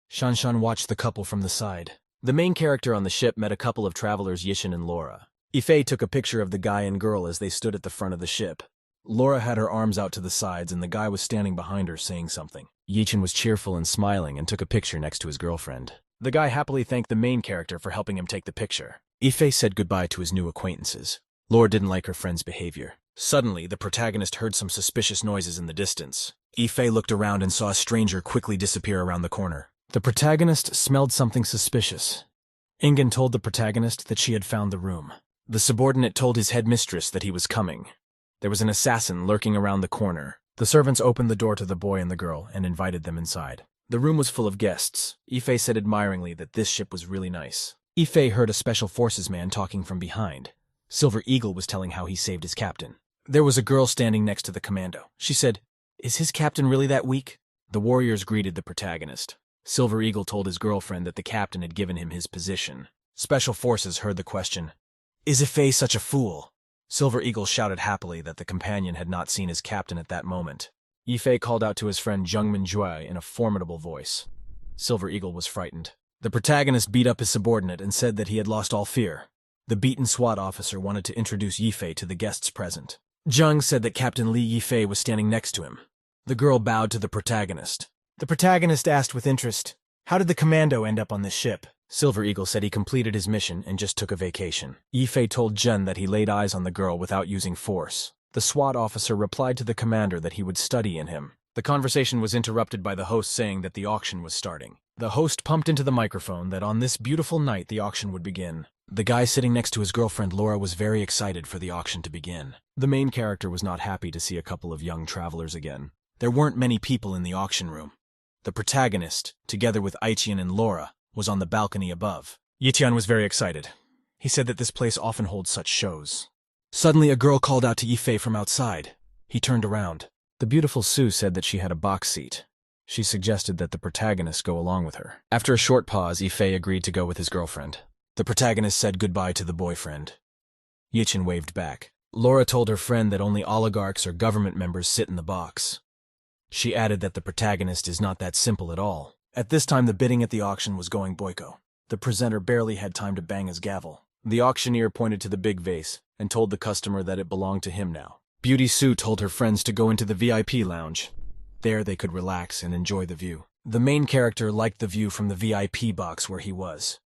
Shanshan watched the couple from the side. The main character on the ship met a couple of travelers, Yishin and Laura. Yifei took a picture of the guy and girl as they stood at the front of the ship. Laura had her arms out to the sides and the guy was standing behind her saying something. Yichin was cheerful and smiling and took a picture next to his girlfriend. The guy happily thanked the main character for helping him take the picture. Yifei said goodbye to his new acquaintances. Laura didn't like her friend's behavior. Suddenly, the protagonist heard some suspicious noises in the distance. Yifei looked around and saw a stranger quickly disappear around the corner. The protagonist smelled something suspicious. Ingen told the protagonist that she had found the room. The subordinate told his headmistress that he was coming. There was an assassin lurking around the corner. The servants opened the door to the boy and the girl and invited them inside. The room was full of guests. Yifei said admiringly that this ship was really nice. Yifei heard a special forces man talking from behind. Silver Eagle was telling how he saved his captain. There was a girl standing next to the commando. She said, "Is his captain really that weak?" The warriors greeted the protagonist. Silver Eagle told his girlfriend that the captain had given him his position. Special forces heard the question, "Is Yifei such a fool?" Silver Eagle shouted happily that the companion had not seen his captain at that moment. Yifei called out to his friend Zheng Minjue in a formidable voice. Silver Eagle was frightened. The protagonist beat up his subordinate and said that he had lost all fear. The beaten SWAT officer wanted to introduce Yifei to the guests present. Zheng said that Captain Li Yifei was standing next to him. The girl bowed to the protagonist. The protagonist asked with interest, "How did the commando end up on this ship?" Silver Eagle said he completed his mission and just took a vacation. Yifei told Zhen that he laid eyes on the girl without using force. The SWAT officer replied to the commander that he would study in him. The conversation was interrupted by the host saying that the auction was starting. The host pumped into the microphone that on this beautiful night the auction would begin. The guy sitting next to his girlfriend Laura was very excited for the auction to begin. The main character was not happy to see a couple of young travelers again. There weren't many people in the auction room. The protagonist, together with Aichian and Laura, was on the balcony above. Yitian was very excited. He said that this place often holds such shows. Suddenly a girl called out to Yifei from outside. He turned around. The beautiful Su said that she had a box seat. She suggested that the protagonist go along with her. After a short pause, Yifei agreed to go with his girlfriend. The protagonist said goodbye to the boyfriend. Yichin waved back. Laura told her friend that only oligarchs or government members sit in the box. She added that the protagonist is not that simple at all. At this time, the bidding at the auction was going boyko. The presenter barely had time to bang his gavel. The auctioneer pointed to the big vase and told the customer that it belonged to him now. Beauty Sue told her friends to go into the VIP lounge. There they could relax and enjoy the view. The main character liked the view from the VIP box where he was.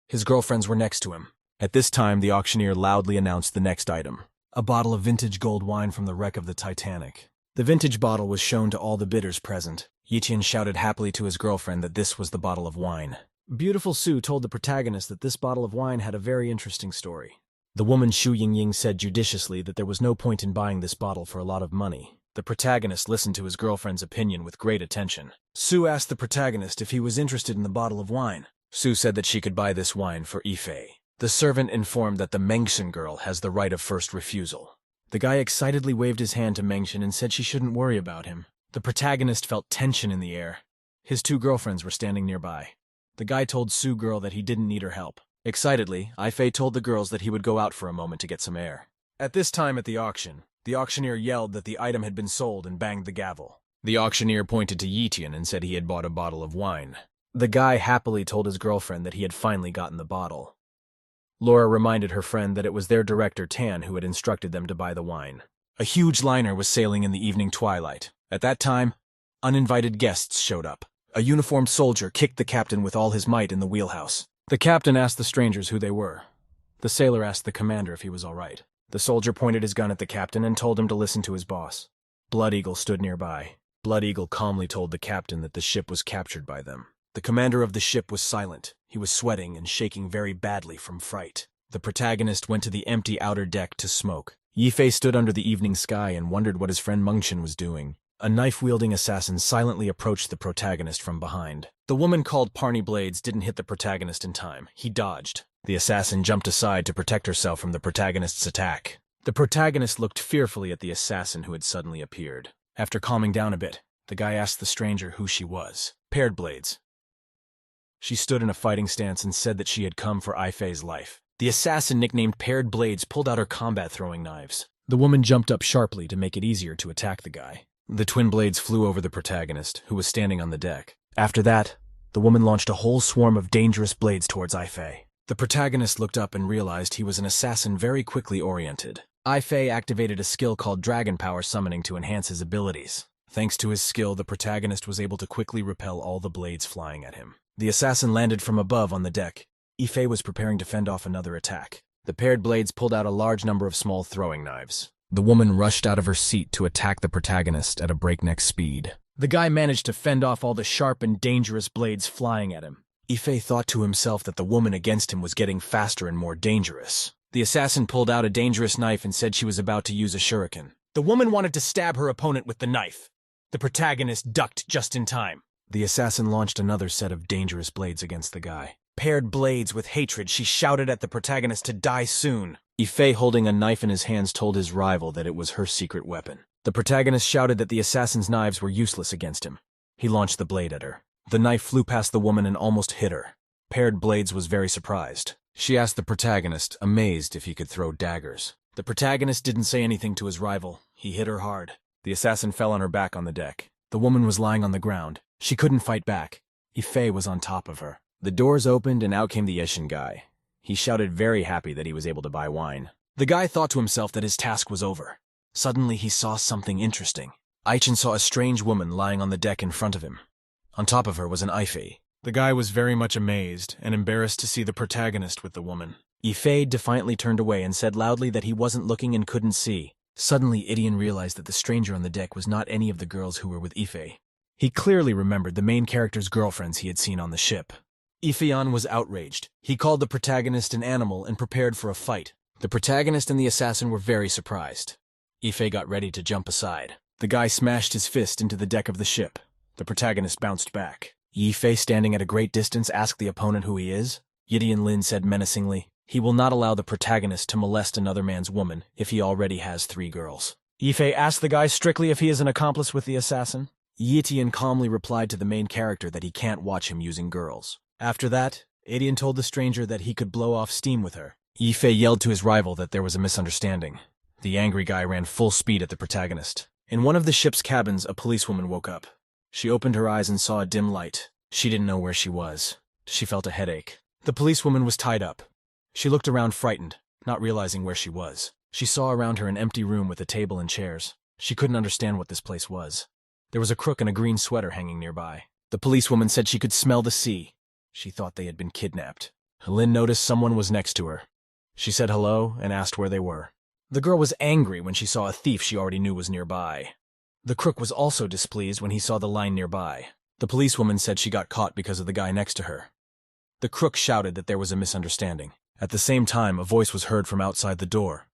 His girlfriends were next to him. At this time, the auctioneer loudly announced the next item: a bottle of vintage gold wine from the wreck of the Titanic. The vintage bottle was shown to all the bidders present. Yiqian shouted happily to his girlfriend that this was the bottle of wine. Beautiful Sue told the protagonist that this bottle of wine had a very interesting story. The woman Xu Yingying said judiciously that there was no point in buying this bottle for a lot of money. The protagonist listened to his girlfriend's opinion with great attention. Sue asked the protagonist if he was interested in the bottle of wine. Sue said that she could buy this wine for Ifei. The servant informed that the Mengshin girl has the right of first refusal. The guy excitedly waved his hand to Mengshin and said she shouldn't worry about him. The protagonist felt tension in the air. His two girlfriends were standing nearby. The guy told Sue girl that he didn't need her help. Excitedly, Ifei told the girls that he would go out for a moment to get some air. At this time at the auctioneer yelled that the item had been sold and banged the gavel. The auctioneer pointed to Yiqian and said he had bought a bottle of wine. The guy happily told his girlfriend that he had finally gotten the bottle. Laura reminded her friend that it was their director Tan who had instructed them to buy the wine. A huge liner was sailing in the evening twilight. At that time, uninvited guests showed up. A uniformed soldier kicked the captain with all his might in the wheelhouse. The captain asked the strangers who they were. The sailor asked the commander if he was all right. The soldier pointed his gun at the captain and told him to listen to his boss. Blood Eagle stood nearby. Blood Eagle calmly told the captain that the ship was captured by them. The commander of the ship was silent. He was sweating and shaking very badly from fright. The protagonist went to the empty outer deck to smoke. Yifei stood under the evening sky and wondered what his friend Mengshin was doing. A knife-wielding assassin silently approached the protagonist from behind. The woman called Parney Blades didn't hit the protagonist in time. He dodged. The assassin jumped aside to protect herself from the protagonist's attack. The protagonist looked fearfully at the assassin who had suddenly appeared. After calming down a bit, the guy asked the stranger who she was. Paired Blades. She stood in a fighting stance and said that she had come for Ifei's life. The assassin nicknamed Paired Blades pulled out her combat throwing knives. The woman jumped up sharply to make it easier to attack the guy. The twin blades flew over the protagonist, who was standing on the deck. After that, the woman launched a whole swarm of dangerous blades towards Ifei. The protagonist looked up and realized he was an assassin very quickly oriented. Ifei activated a skill called Dragon Power Summoning to enhance his abilities. Thanks to his skill, the protagonist was able to quickly repel all the blades flying at him. The assassin landed from above on the deck. Ifei was preparing to fend off another attack. The paired blades pulled out a large number of small throwing knives. The woman rushed out of her seat to attack the protagonist at a breakneck speed. The guy managed to fend off all the sharp and dangerous blades flying at him. Ifei thought to himself that the woman against him was getting faster and more dangerous. The assassin pulled out a dangerous knife and said she was about to use a shuriken. The woman wanted to stab her opponent with the knife. The protagonist ducked just in time. The assassin launched another set of dangerous blades against the guy. Paired blades with hatred, she shouted at the protagonist to die soon. Ifei, holding a knife in his hands, told his rival that it was her secret weapon. The protagonist shouted that the assassin's knives were useless against him. He launched the blade at her. The knife flew past the woman and almost hit her. Paired Blades was very surprised. She asked the protagonist, amazed, if he could throw daggers. The protagonist didn't say anything to his rival. He hit her hard. The assassin fell on her back on the deck. The woman was lying on the ground. She couldn't fight back. Ifei was on top of her. The doors opened and out came the Yishin guy. He shouted, very happy that he was able to buy wine. The guy thought to himself that his task was over. Suddenly he saw something interesting. Aichin saw a strange woman lying on the deck in front of him. On top of her was an Ifei. The guy was very much amazed and embarrassed to see the protagonist with the woman. Ifei defiantly turned away and said loudly that he wasn't looking and couldn't see. Suddenly Idian realized that the stranger on the deck was not any of the girls who were with Ifei. He clearly remembered the main character's girlfriends he had seen on the ship. Ifeon was outraged. He called the protagonist an animal and prepared for a fight. The protagonist and the assassin were very surprised. Ifei got ready to jump aside. The guy smashed his fist into the deck of the ship. The protagonist bounced back. Ifei, standing at a great distance, asked the opponent who he is. Yidian Lin said menacingly, he will not allow the protagonist to molest another man's woman if he already has 3 girls. Ifei asked the guy strictly if he is an accomplice with the assassin. Yidian calmly replied to the main character that he can't watch him using girls. After that, Idian told the stranger that he could blow off steam with her. Ifei yelled to his rival that there was a misunderstanding. The angry guy ran full speed at the protagonist. In one of the ship's cabins, a policewoman woke up. She opened her eyes and saw a dim light. She didn't know where she was. She felt a headache. The policewoman was tied up. She looked around frightened, not realizing where she was. She saw around her an empty room with a table and chairs. She couldn't understand what this place was. There was a crook in a green sweater hanging nearby. The policewoman said she could smell the sea. She thought they had been kidnapped. Lynn noticed someone was next to her. She said hello and asked where they were. The girl was angry when she saw a thief she already knew was nearby. The crook was also displeased when he saw the line nearby. The policewoman said she got caught because of the guy next to her. The crook shouted that there was a misunderstanding. At the same time, a voice was heard from outside the door.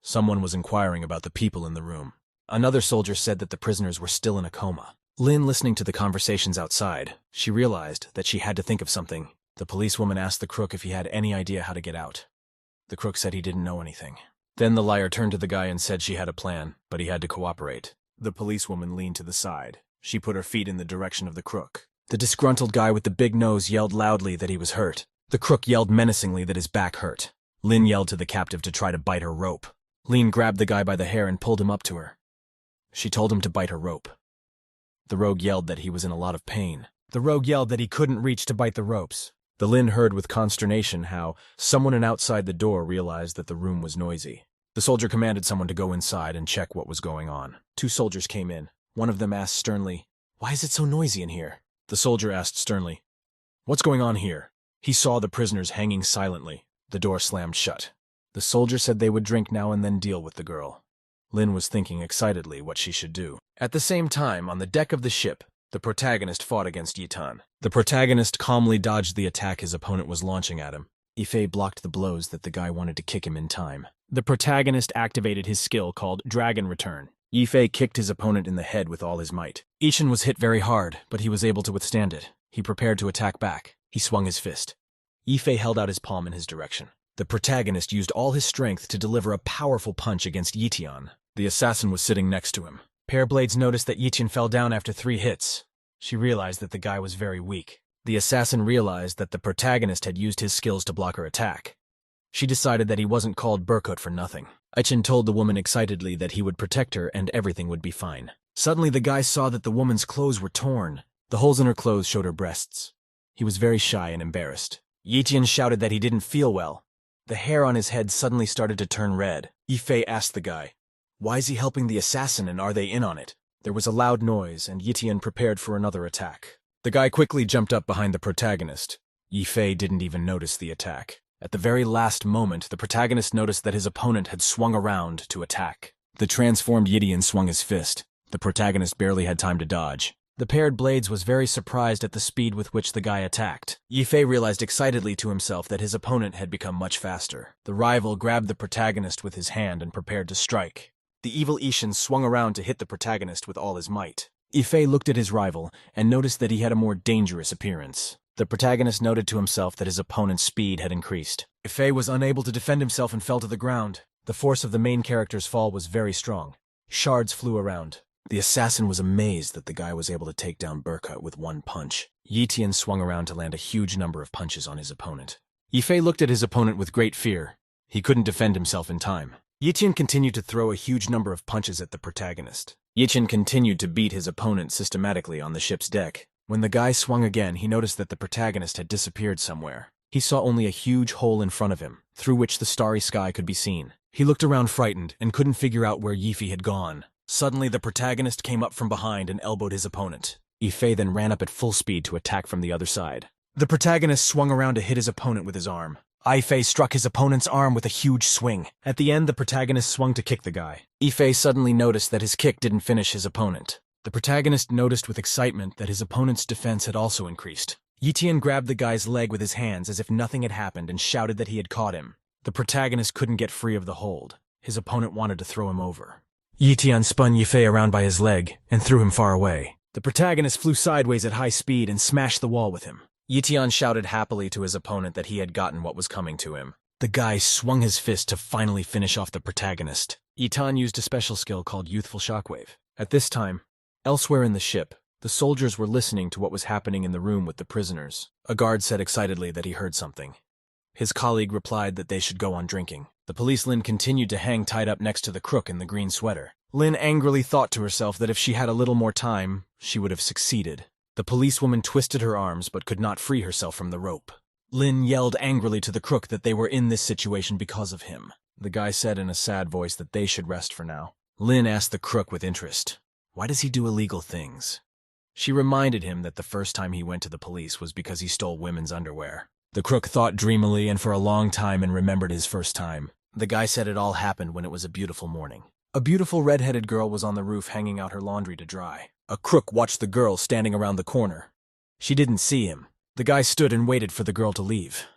Someone was inquiring about the people in the room. Another soldier said that the prisoners were still in a coma. Lynn, listening to the conversations outside, she realized that she had to think of something. The policewoman asked the crook if he had any idea how to get out. The crook said he didn't know anything. Then the liar turned to the guy and said she had a plan, but he had to cooperate. The policewoman leaned to the side. She put her feet in the direction of the crook. The disgruntled guy with the big nose yelled loudly that he was hurt. The crook yelled menacingly that his back hurt. Lynn yelled to the captive to try to bite her rope. Lynn grabbed the guy by the hair and pulled him up to her. She told him to bite her rope. The rogue yelled that he was in a lot of pain. The rogue yelled that he couldn't reach to bite the ropes. The Lynn heard with consternation how someone outside the door realized that the room was noisy. The soldier commanded someone to go inside and check what was going on. 2 soldiers came in. One of them asked sternly, "Why is it so noisy in here?" The soldier asked sternly, "What's going on here?" He saw the prisoners hanging silently. The door slammed shut. The soldier said they would drink now and then deal with the girl. Lynn was thinking excitedly what she should do. At the same time, on the deck of the ship, the protagonist fought against Yitan. The protagonist calmly dodged the attack his opponent was launching at him. Ife blocked the blows that the guy wanted to kick him in time. The protagonist activated his skill called Dragon Return. Ife kicked his opponent in the head with all his might. Ishin was hit very hard, but he was able to withstand it. He prepared to attack back. He swung his fist. Ife held out his palm in his direction. The protagonist used all his strength to deliver a powerful punch against Yitian. The assassin was sitting next to him. Pair Blades noticed that Yitian fell down after 3 hits. She realized that the guy was very weak. The assassin realized that the protagonist had used his skills to block her attack. She decided that he wasn't called Burkut for nothing. Ichin told the woman excitedly that he would protect her and everything would be fine. Suddenly the guy saw that the woman's clothes were torn. The holes in her clothes showed her breasts. He was very shy and embarrassed. Yitian shouted that he didn't feel well. The hair on his head suddenly started to turn red. Ife asked the guy, "Why is he helping the assassin and are they in on it?" There was a loud noise and Yitian prepared for another attack. The guy quickly jumped up behind the protagonist. Ife didn't even notice the attack. At the very last moment, the protagonist noticed that his opponent had swung around to attack. The transformed Yitian swung his fist. The protagonist barely had time to dodge. The paired blades was very surprised at the speed with which the guy attacked. Yifei realized excitedly to himself that his opponent had become much faster. The rival grabbed the protagonist with his hand and prepared to strike. The evil Ishin swung around to hit the protagonist with all his might. Yifei looked at his rival and noticed that he had a more dangerous appearance. The protagonist noted to himself that his opponent's speed had increased. Yifei was unable to defend himself and fell to the ground. The force of the main character's fall was very strong. Shards flew around. The assassin was amazed that the guy was able to take down Burkut with one punch. Yitian swung around to land a huge number of punches on his opponent. Yifei looked at his opponent with great fear. He couldn't defend himself in time. Yitian continued to throw a huge number of punches at the protagonist. Yitian continued to beat his opponent systematically on the ship's deck. When the guy swung again, he noticed that the protagonist had disappeared somewhere. He saw only a huge hole in front of him, through which the starry sky could be seen. He looked around frightened and couldn't figure out where Yifi had gone. Suddenly, the protagonist came up from behind and elbowed his opponent. Yifei then ran up at full speed to attack from the other side. The protagonist swung around to hit his opponent with his arm. Yifei struck his opponent's arm with a huge swing. At the end, the protagonist swung to kick the guy. Yifei suddenly noticed that his kick didn't finish his opponent. The protagonist noticed with excitement that his opponent's defense had also increased. Yitian grabbed the guy's leg with his hands as if nothing had happened and shouted that he had caught him. The protagonist couldn't get free of the hold. His opponent wanted to throw him over. Yitian spun Yifei around by his leg and threw him far away. The protagonist flew sideways at high speed and smashed the wall with him. Yitian shouted happily to his opponent that he had gotten what was coming to him. The guy swung his fist to finally finish off the protagonist. Yitan used a special skill called Youthful Shockwave. At this time, elsewhere in the ship, the soldiers were listening to what was happening in the room with the prisoners. A guard said excitedly that he heard something. His colleague replied that they should go on drinking. The policeman continued to hang tied up next to the crook in the green sweater. Lin angrily thought to herself that if she had a little more time, she would have succeeded. The policewoman twisted her arms but could not free herself from the rope. Lin yelled angrily to the crook that they were in this situation because of him. The guy said in a sad voice that they should rest for now. Lin asked the crook with interest, "Why does he do illegal things?" She reminded him that the first time he went to the police was because he stole women's underwear. The crook thought dreamily and for a long time and remembered his first time. The guy said it all happened when it was a beautiful morning. A beautiful red-headed girl was on the roof hanging out her laundry to dry. A crook watched the girl standing around the corner. She didn't see him. The guy stood and waited for the girl to leave.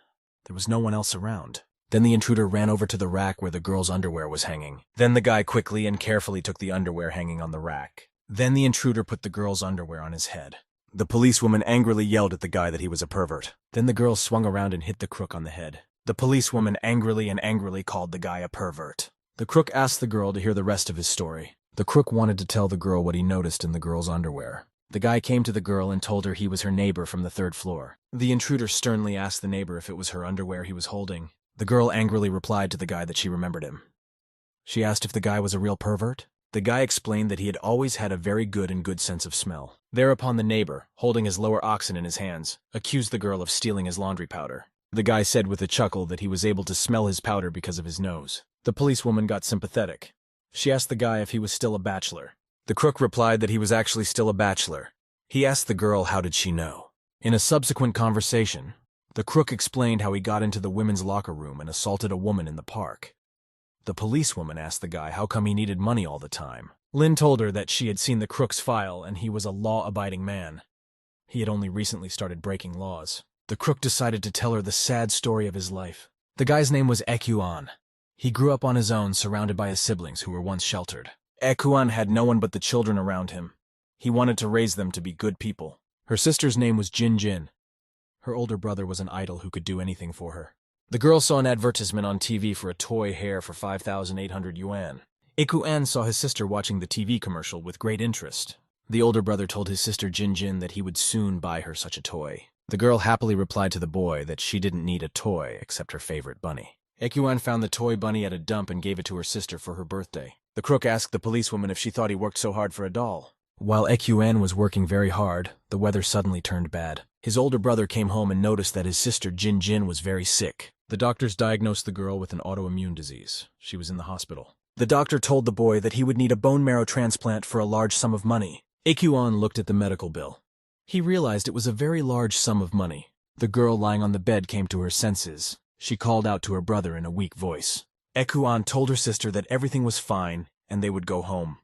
There was no one else around. Then the intruder ran over to the rack where the girl's underwear was hanging. Then the guy quickly and carefully took the underwear hanging on the rack. Then the intruder put the girl's underwear on his head. The policewoman angrily yelled at the guy that he was a pervert. Then the girl swung around and hit the crook on the head. The policewoman angrily called the guy a pervert. The crook asked the girl to hear the rest of his story. The crook wanted to tell the girl what he noticed in the girl's underwear. The guy came to the girl and told her he was her neighbor from the 3rd floor. The intruder sternly asked the neighbor if it was her underwear he was holding. The girl angrily replied to the guy that she remembered him. She asked if the guy was a real pervert. The guy explained that he had always had a very good sense of smell. Thereupon the neighbor, holding his lower oxen in his hands, accused the girl of stealing his laundry powder. The guy said with a chuckle that he was able to smell his powder because of his nose. The policewoman got sympathetic. She asked the guy if he was still a bachelor. The crook replied that he was actually still a bachelor. He asked the girl how did she know. In a subsequent conversation, the crook explained how he got into the women's locker room and assaulted a woman in the park. The policewoman asked the guy how come he needed money all the time. Lin told her that she had seen the crook's file and he was a law-abiding man. He had only recently started breaking laws. The crook decided to tell her the sad story of his life. The guy's name was Ekuan. He grew up on his own, surrounded by his siblings who were once sheltered. Ekuan had no one but the children around him. He wanted to raise them to be good people. Her sister's name was Jin. Her older brother was an idol who could do anything for her. The girl saw an advertisement on TV for a toy hare for 5,800 yuan. Ekuan saw his sister watching the TV commercial with great interest. The older brother told his sister Jin that he would soon buy her such a toy. The girl happily replied to the boy that she didn't need a toy except her favorite bunny. Ekuan found the toy bunny at a dump and gave it to her sister for her birthday. The crook asked the policewoman if she thought he worked so hard for a doll. While Ekuan was working very hard, the weather suddenly turned bad. His older brother came home and noticed that his sister Jin was very sick. The doctors diagnosed the girl with an autoimmune disease. She was in the hospital. The doctor told the boy that he would need a bone marrow transplant for a large sum of money. Ekuan looked at the medical bill. He realized it was a very large sum of money. The girl lying on the bed came to her senses. She called out to her brother in a weak voice. Ekuan told her sister that everything was fine and they would go home.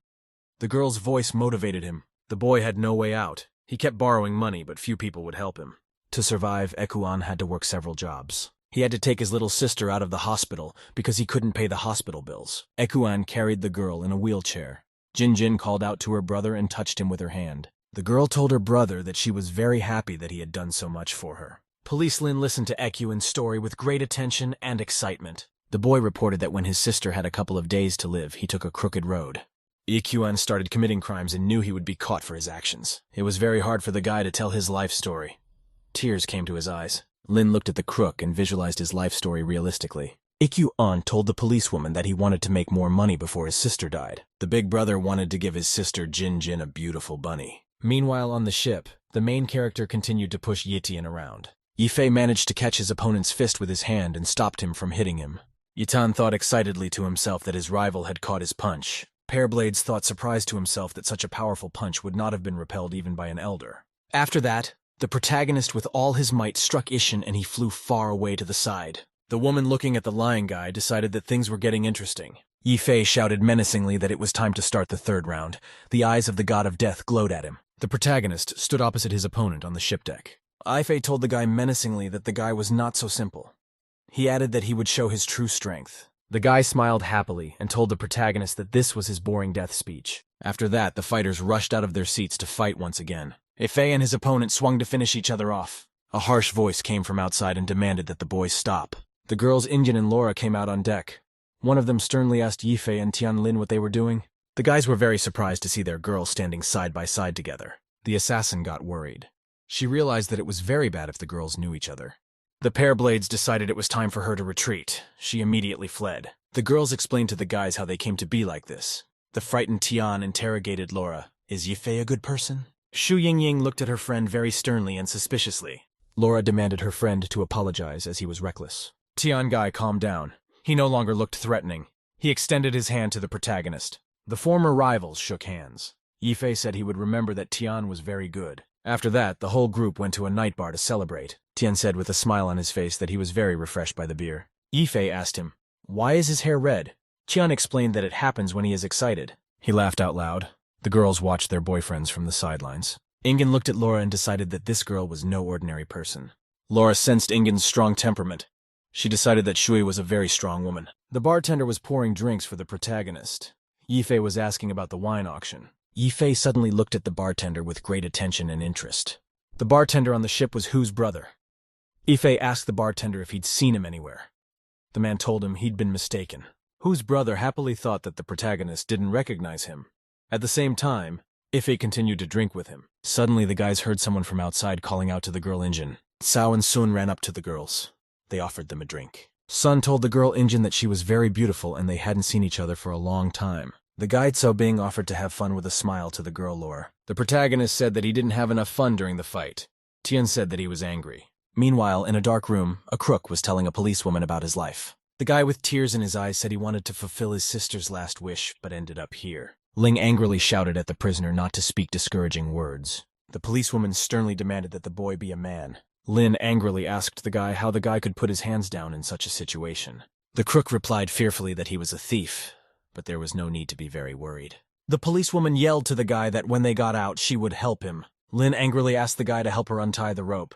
The girl's voice motivated him. The boy had no way out. He kept borrowing money, but few people would help him. To survive, Ekuan had to work several jobs. He had to take his little sister out of the hospital because he couldn't pay the hospital bills. Ekuan carried the girl in a wheelchair. Jin called out to her brother and touched him with her hand. The girl told her brother that she was very happy that he had done so much for her. Police Lin listened to Ekuan's story with great attention and excitement. The boy reported that when his sister had a couple of days to live, he took a crooked road. Ekuan started committing crimes and knew he would be caught for his actions. It was very hard for the guy to tell his life story. Tears came to his eyes. Lin looked at the crook and visualized his life story realistically. Ekuan told the policewoman that he wanted to make more money before his sister died. The big brother wanted to give his sister Jin a beautiful bunny. Meanwhile, on the ship, the main character continued to push Yitian around. Yifei managed to catch his opponent's fist with his hand and stopped him from hitting him. Yitan thought excitedly to himself that his rival had caught his punch. Pearblades thought surprised to himself that such a powerful punch would not have been repelled even by an elder. After that, the protagonist with all his might struck Ishin and he flew far away to the side. The woman looking at the lying guy decided that things were getting interesting. Yifei shouted menacingly that it was time to start the 3rd round. The eyes of the god of death glowed at him. The protagonist stood opposite his opponent on the ship deck. Yifei told the guy menacingly that the guy was not so simple. He added that he would show his true strength. The guy smiled happily and told the protagonist that this was his boring death speech. After that, the fighters rushed out of their seats to fight once again. Yifei and his opponent swung to finish each other off. A harsh voice came from outside and demanded that the boys stop. The girls Injin and Laura came out on deck. One of them sternly asked Yifei and Tianlin what they were doing. The guys were very surprised to see their girls standing side by side together. The assassin got worried. She realized that it was very bad if the girls knew each other. The Pearblades decided it was time for her to retreat. She immediately fled. The girls explained to the guys how they came to be like this. The frightened Tian interrogated Laura. Is Yifei a good person? Xu Yingying looked at her friend very sternly and suspiciously. Laura demanded her friend to apologize as he was reckless. Tian Gai calmed down. He no longer looked threatening. He extended his hand to the protagonist. The former rivals shook hands. Yifei said he would remember that Tian was very good. After that, the whole group went to a night bar to celebrate. Tian said with a smile on his face that he was very refreshed by the beer. Yifei asked him, "Why is his hair red?" Tian explained that it happens when he is excited. He laughed out loud. The girls watched their boyfriends from the sidelines. Ingen looked at Laura and decided that this girl was no ordinary person. Laura sensed Ingen's strong temperament. She decided that Shui was a very strong woman. The bartender was pouring drinks for the protagonist. Yifei was asking about the wine auction. Yifei suddenly looked at the bartender with great attention and interest. The bartender on the ship was Hu's brother. Yifei asked the bartender if he'd seen him anywhere. The man told him he'd been mistaken. Hu's brother happily thought that the protagonist didn't recognize him. At the same time, Yifei continued to drink with him. Suddenly the guys heard someone from outside calling out to the girl Injin. Cao and Sun ran up to the girls. They offered them a drink. Sun told the girl Injin that she was very beautiful and they hadn't seen each other for a long time. The guide Cao Bing offered to have fun with a smile to the girl Laura. The protagonist said that he didn't have enough fun during the fight. Tian said that he was angry. Meanwhile, in a dark room, a crook was telling a policewoman about his life. The guy with tears in his eyes said he wanted to fulfill his sister's last wish, but ended up here. Ling angrily shouted at the prisoner not to speak discouraging words. The policewoman sternly demanded that the boy be a man. Lin angrily asked the guy how the guy could put his hands down in such a situation. The crook replied fearfully that he was a thief, but there was no need to be very worried. The policewoman yelled to the guy that when they got out, she would help him. Lin angrily asked the guy to help her untie the rope.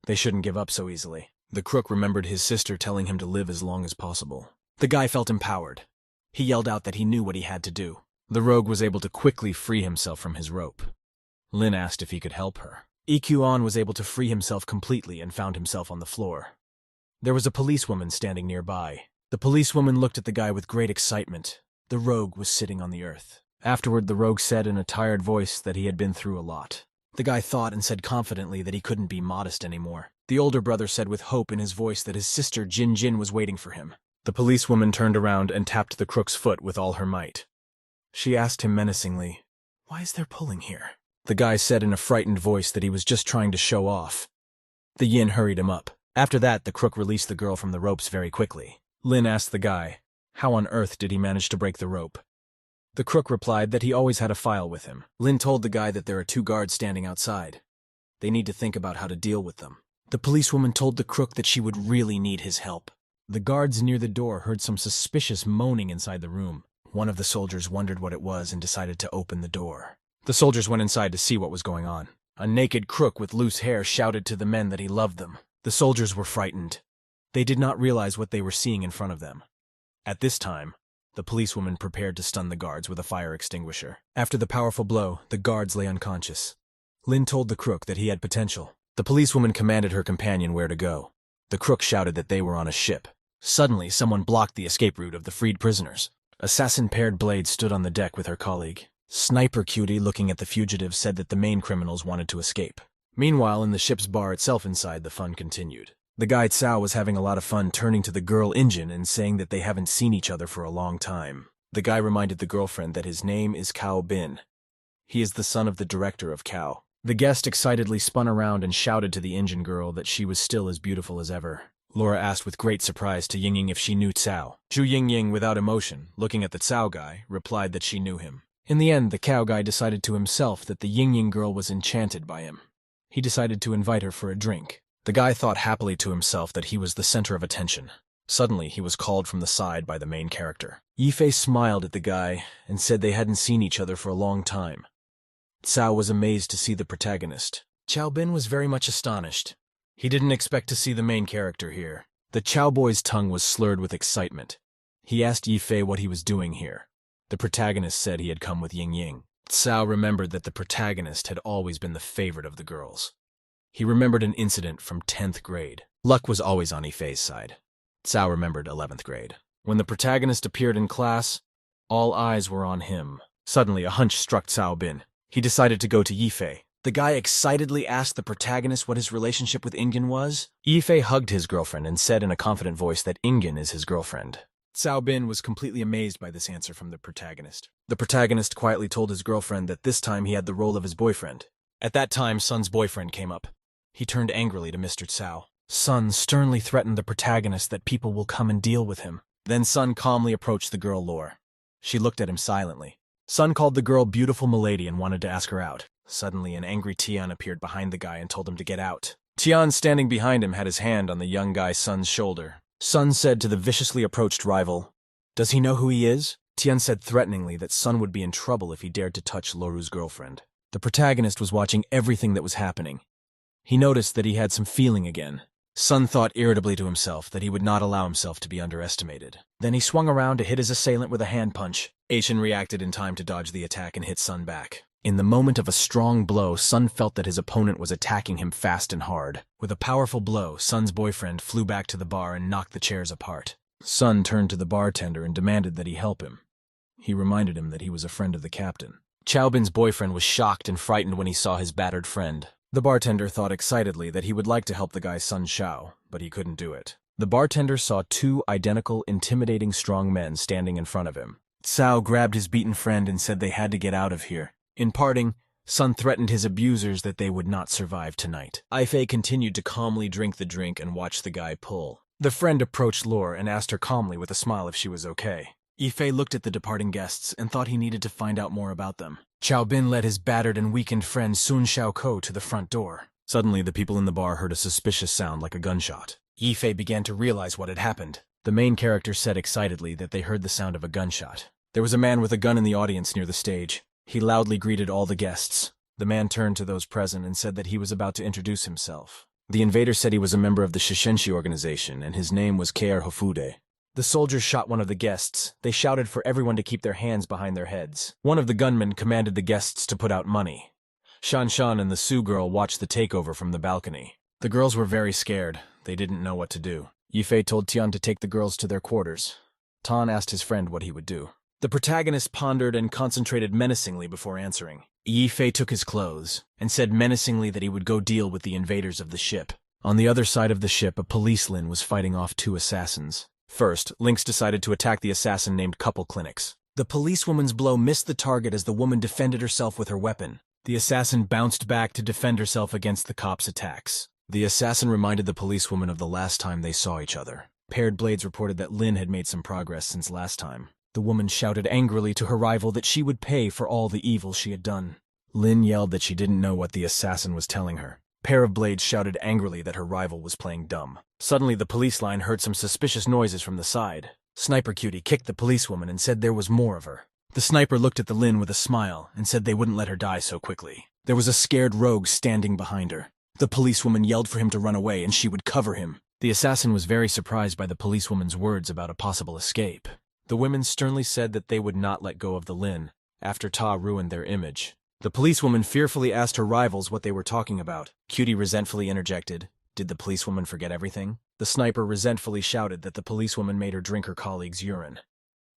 They shouldn't give up so easily. The crook remembered his sister telling him to live as long as possible. The guy felt empowered. He yelled out that he knew what he had to do. The rogue was able to quickly free himself from his rope. Lin asked if he could help her. Ikuan was able to free himself completely and found himself on the floor. There was a policewoman standing nearby. The policewoman looked at the guy with great excitement. The rogue was sitting on the earth. Afterward, the rogue said in a tired voice that he had been through a lot. The guy thought and said confidently that he couldn't be modest anymore. The older brother said with hope in his voice that his sister Jin Jin was waiting for him. The policewoman turned around and tapped the crook's foot with all her might. She asked him menacingly, "Why is there pulling here?" The guy said in a frightened voice that he was just trying to show off. The yin hurried him up. After that, the crook released the girl from the ropes very quickly. Lin asked the guy, how on earth did he manage to break the rope? The crook replied that he always had a file with him. Lin told the guy that there are 2 guards standing outside. They need to think about how to deal with them. The policewoman told the crook that she would really need his help. The guards near the door heard some suspicious moaning inside the room. One of the soldiers wondered what it was and decided to open the door. The soldiers went inside to see what was going on. A naked crook with loose hair shouted to the men that he loved them. The soldiers were frightened. They did not realize what they were seeing in front of them. At this time, the policewoman prepared to stun the guards with a fire extinguisher. After the powerful blow, the guards lay unconscious. Lin told the crook that he had potential. The policewoman commanded her companion where to go. The crook shouted that they were on a ship. Suddenly, someone blocked the escape route of the freed prisoners. Assassin-paired Blade stood on the deck with her colleague. Sniper Cutie, looking at the fugitives, said that the main criminals wanted to escape. Meanwhile, in the ship's bar itself inside, the fun continued. The guy Cao was having a lot of fun turning to the girl Injin and saying that they haven't seen each other for a long time. The guy reminded the girlfriend that his name is Cao Bin. He is the son of the director of Cao. The guest excitedly spun around and shouted to the Injin girl that she was still as beautiful as ever. Laura asked with great surprise to Yingying if she knew Cao. Zhu Yingying, without emotion, looking at the Cao guy, replied that she knew him. In the end, the Cao guy decided to himself that the Yingying girl was enchanted by him. He decided to invite her for a drink. The guy thought happily to himself that he was the center of attention. Suddenly, he was called from the side by the main character. Yifei smiled at the guy and said they hadn't seen each other for a long time. Cao was amazed to see the protagonist. Cao Bin was very much astonished. He didn't expect to see the main character here. The Cao boy's tongue was slurred with excitement. He asked Yifei what he was doing here. The protagonist said he had come with Yingying. Cao remembered that the protagonist had always been the favorite of the girls. He remembered an incident from 10th grade. Luck was always on Yifei's side. Cao remembered 11th grade. When the protagonist appeared in class, all eyes were on him. Suddenly, a hunch struck Cao Bin. He decided to go to Yifei. The guy excitedly asked the protagonist what his relationship with Ingen was. Yifei hugged his girlfriend and said in a confident voice that Ingen is his girlfriend. Cao Bin was completely amazed by this answer from the protagonist. The protagonist quietly told his girlfriend that this time he had the role of his boyfriend. At that time, Sun's boyfriend came up. He turned angrily to Mr. Cao. Sun sternly threatened the protagonist that people will come and deal with him. Then Sun calmly approached the girl Lore. She looked at him silently. Sun called the girl beautiful milady and wanted to ask her out. Suddenly, an angry Tian appeared behind the guy and told him to get out. Tian, standing behind him, had his hand on the young guy Sun's shoulder. Sun said to the viciously approached rival, "Does he know who he is?" Tian said threateningly that Sun would be in trouble if he dared to touch Loru's girlfriend. The protagonist was watching everything that was happening. He noticed that he had some feeling again. Sun thought irritably to himself that he would not allow himself to be underestimated. Then he swung around to hit his assailant with a hand punch. Aishin reacted in time to dodge the attack and hit Sun back. In the moment of a strong blow, Sun felt that his opponent was attacking him fast and hard. With a powerful blow, Sun's boyfriend flew back to the bar and knocked the chairs apart. Sun turned to the bartender and demanded that he help him. He reminded him that he was a friend of the captain. Cao Bin's boyfriend was shocked and frightened when he saw his battered friend. The bartender thought excitedly that he would like to help the guy Sun Shao, but he couldn't do it. The bartender saw two identical, intimidating strong men standing in front of him. Cao grabbed his beaten friend and said they had to get out of here. In parting, Sun threatened his abusers that they would not survive tonight. Ifei continued to calmly drink the drink and watch the guy pull. The friend approached Lore and asked her calmly with a smile if she was okay. Ifei looked at the departing guests and thought he needed to find out more about them. Cao Bin led his battered and weakened friend Sun Xiaoko to the front door. Suddenly, the people in the bar heard a suspicious sound like a gunshot. Ifei began to realize what had happened. The main character said excitedly that they heard the sound of a gunshot. There was a man with a gun in the audience near the stage. He loudly greeted all the guests. The man turned to those present and said that he was about to introduce himself. The invader said he was a member of the Shishenshi organization, and his name was Keir Hofude. The soldiers shot one of the guests. They shouted for everyone to keep their hands behind their heads. One of the gunmen commanded the guests to put out money. Shan Shan and the Su girl watched the takeover from the balcony. The girls were very scared. They didn't know what to do. Yifei told Tian to take the girls to their quarters. Tan asked his friend what he would do. The protagonist pondered and concentrated menacingly before answering. Yifei took his clothes and said menacingly that he would go deal with the invaders of the ship. On the other side of the ship, a police Lin was fighting off two assassins. First, Lynx decided to attack the assassin named Couple Clinics. The policewoman's blow missed the target as the woman defended herself with her weapon. The assassin bounced back to defend herself against the cop's attacks. The assassin reminded the policewoman of the last time they saw each other. Paired Blades reported that Lin had made some progress since last time. The woman shouted angrily to her rival that she would pay for all the evil she had done. Lin yelled that she didn't know what the assassin was telling her. Pair of Blades shouted angrily that her rival was playing dumb. Suddenly, the police line heard some suspicious noises from the side. Sniper Cutie kicked the policewoman and said there was more of her. The sniper looked at the Lin with a smile and said they wouldn't let her die so quickly. There was a scared rogue standing behind her. The policewoman yelled for him to run away and she would cover him. The assassin was very surprised by the policewoman's words about a possible escape. The women sternly said that they would not let go of the Lin after Ta ruined their image. The policewoman fearfully asked her rivals what they were talking about. Cutie resentfully interjected, "Did the policewoman forget everything?" The sniper resentfully shouted that the policewoman made her drink her colleague's urine.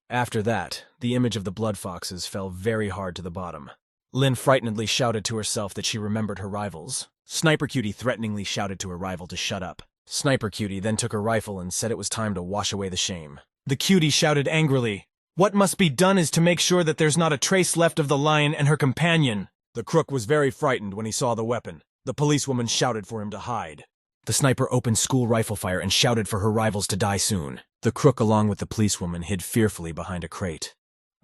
After that, the image of the blood foxes fell very hard to the bottom. Lin frightenedly shouted to herself that she remembered her rivals. Sniper Cutie threateningly shouted to her rival to shut up. Sniper Cutie then took her rifle and said it was time to wash away the shame. The Cutie shouted angrily, "What must be done is to make sure that there's not a trace left of the lion and her companion." The crook was very frightened when he saw the weapon. The policewoman shouted for him to hide. The sniper opened school rifle fire and shouted for her rivals to die soon. The crook, along with the policewoman, hid fearfully behind a crate.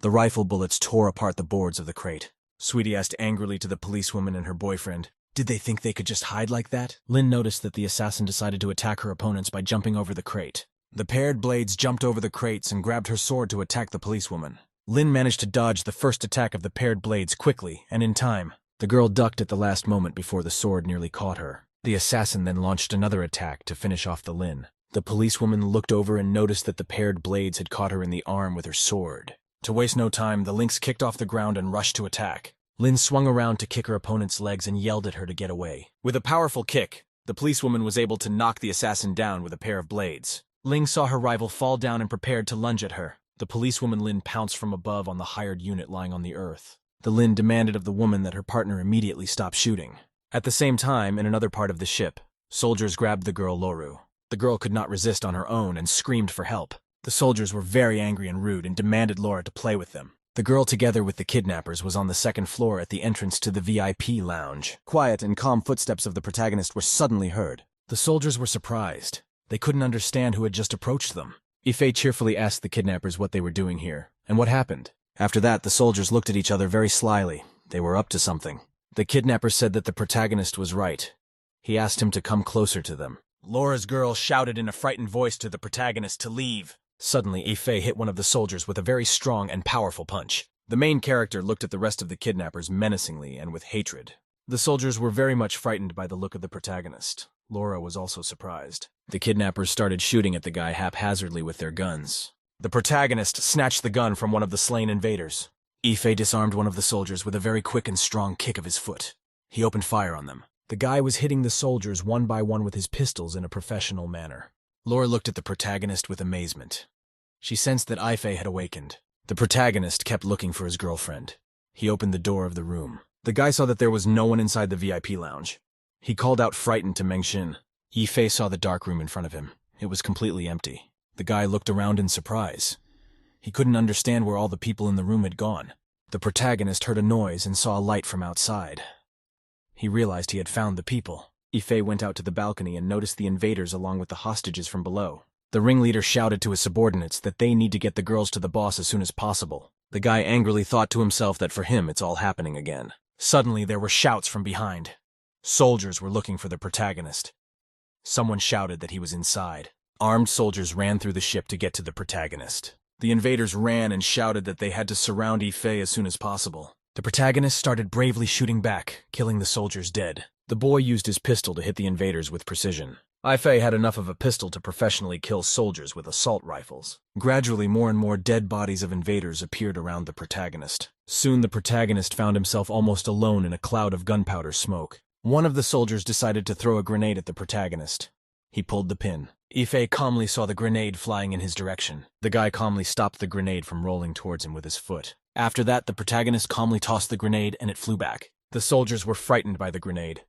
The rifle bullets tore apart the boards of the crate. Sweetie asked angrily to the policewoman and her boyfriend, "Did they think they could just hide like that?" Lin noticed that the assassin decided to attack her opponents by jumping over the crate. The paired Blades jumped over the crates and grabbed her sword to attack the policewoman. Lin managed to dodge the first attack of the paired Blades quickly and in time. The girl ducked at the last moment before the sword nearly caught her. The assassin then launched another attack to finish off the Lin. The policewoman looked over and noticed that the paired Blades had caught her in the arm with her sword. To waste no time, the Lynx kicked off the ground and rushed to attack. Lin swung around to kick her opponent's legs and yelled at her to get away. With a powerful kick, the policewoman was able to knock the assassin down with a pair of blades. Ling saw her rival fall down and prepared to lunge at her. The policewoman Lin pounced from above on the hired unit lying on the earth. The Lin demanded of the woman that her partner immediately stop shooting. At the same time, in another part of the ship, soldiers grabbed the girl Loru. The girl could not resist on her own and screamed for help. The soldiers were very angry and rude and demanded Laura to play with them. The girl together with the kidnappers was on the second floor at the entrance to the VIP lounge. Quiet and calm footsteps of the protagonist were suddenly heard. The soldiers were surprised. They couldn't understand who had just approached them. Ife cheerfully asked the kidnappers what they were doing here, and what happened. After that, the soldiers looked at each other very slyly. They were up to something. The kidnappers said that the protagonist was right. He asked him to come closer to them. Laura's girl shouted in a frightened voice to the protagonist to leave. Suddenly, Ife hit one of the soldiers with a very strong and powerful punch. The main character looked at the rest of the kidnappers menacingly and with hatred. The soldiers were very much frightened by the look of the protagonist. Laura was also surprised. The kidnappers started shooting at the guy haphazardly with their guns. The protagonist snatched the gun from one of the slain invaders. Ife disarmed one of the soldiers with a very quick and strong kick of his foot. He opened fire on them. The guy was hitting the soldiers one by one with his pistols in a professional manner. Laura looked at the protagonist with amazement. She sensed that Ife had awakened. The protagonist kept looking for his girlfriend. He opened the door of the room. The guy saw that there was no one inside the VIP lounge. He called out frightened to Mengxin. Ife saw the dark room in front of him. It was completely empty. The guy looked around in surprise. He couldn't understand where all the people in the room had gone. The protagonist heard a noise and saw a light from outside. He realized he had found the people. Ife went out to the balcony and noticed the invaders along with the hostages from below. The ringleader shouted to his subordinates that they need to get the girls to the boss as soon as possible. The guy angrily thought to himself that for him it's all happening again. Suddenly there were shouts from behind. Soldiers were looking for the protagonist. Someone shouted that he was inside. Armed soldiers ran through the ship to get to the protagonist. The invaders ran and shouted that they had to surround Ife as soon as possible. The protagonist started bravely shooting back, killing the soldiers dead. The boy used his pistol to hit the invaders with precision. Ife had enough of a pistol to professionally kill soldiers with assault rifles. Gradually, more and more dead bodies of invaders appeared around the protagonist. Soon the protagonist found himself almost alone in a cloud of gunpowder smoke. One of the soldiers decided to throw a grenade at the protagonist. He pulled the pin. Ife calmly saw the grenade flying in his direction. The guy calmly stopped the grenade from rolling towards him with his foot. After that, the protagonist calmly tossed the grenade and it flew back. The soldiers were frightened by the grenade.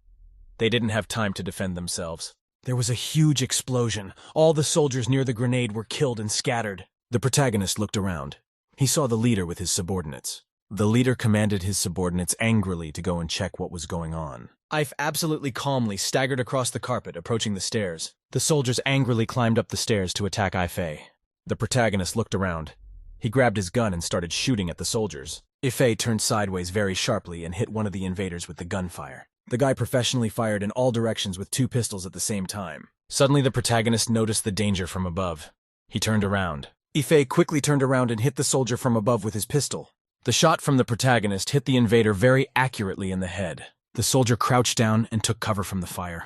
They didn't have time to defend themselves. There was a huge explosion. All the soldiers near the grenade were killed and scattered. The protagonist looked around. He saw the leader with his subordinates. The leader commanded his subordinates angrily to go and check what was going on. Ife absolutely calmly staggered across the carpet, approaching the stairs. The soldiers angrily climbed up the stairs to attack Ife. The protagonist looked around. He grabbed his gun and started shooting at the soldiers. Ife turned sideways very sharply and hit one of the invaders with the gunfire. The guy professionally fired in all directions with two pistols at the same time. Suddenly the protagonist noticed the danger from above. He turned around. Ife quickly turned around and hit the soldier from above with his pistol. The shot from the protagonist hit the invader very accurately in the head. The soldier crouched down and took cover from the fire.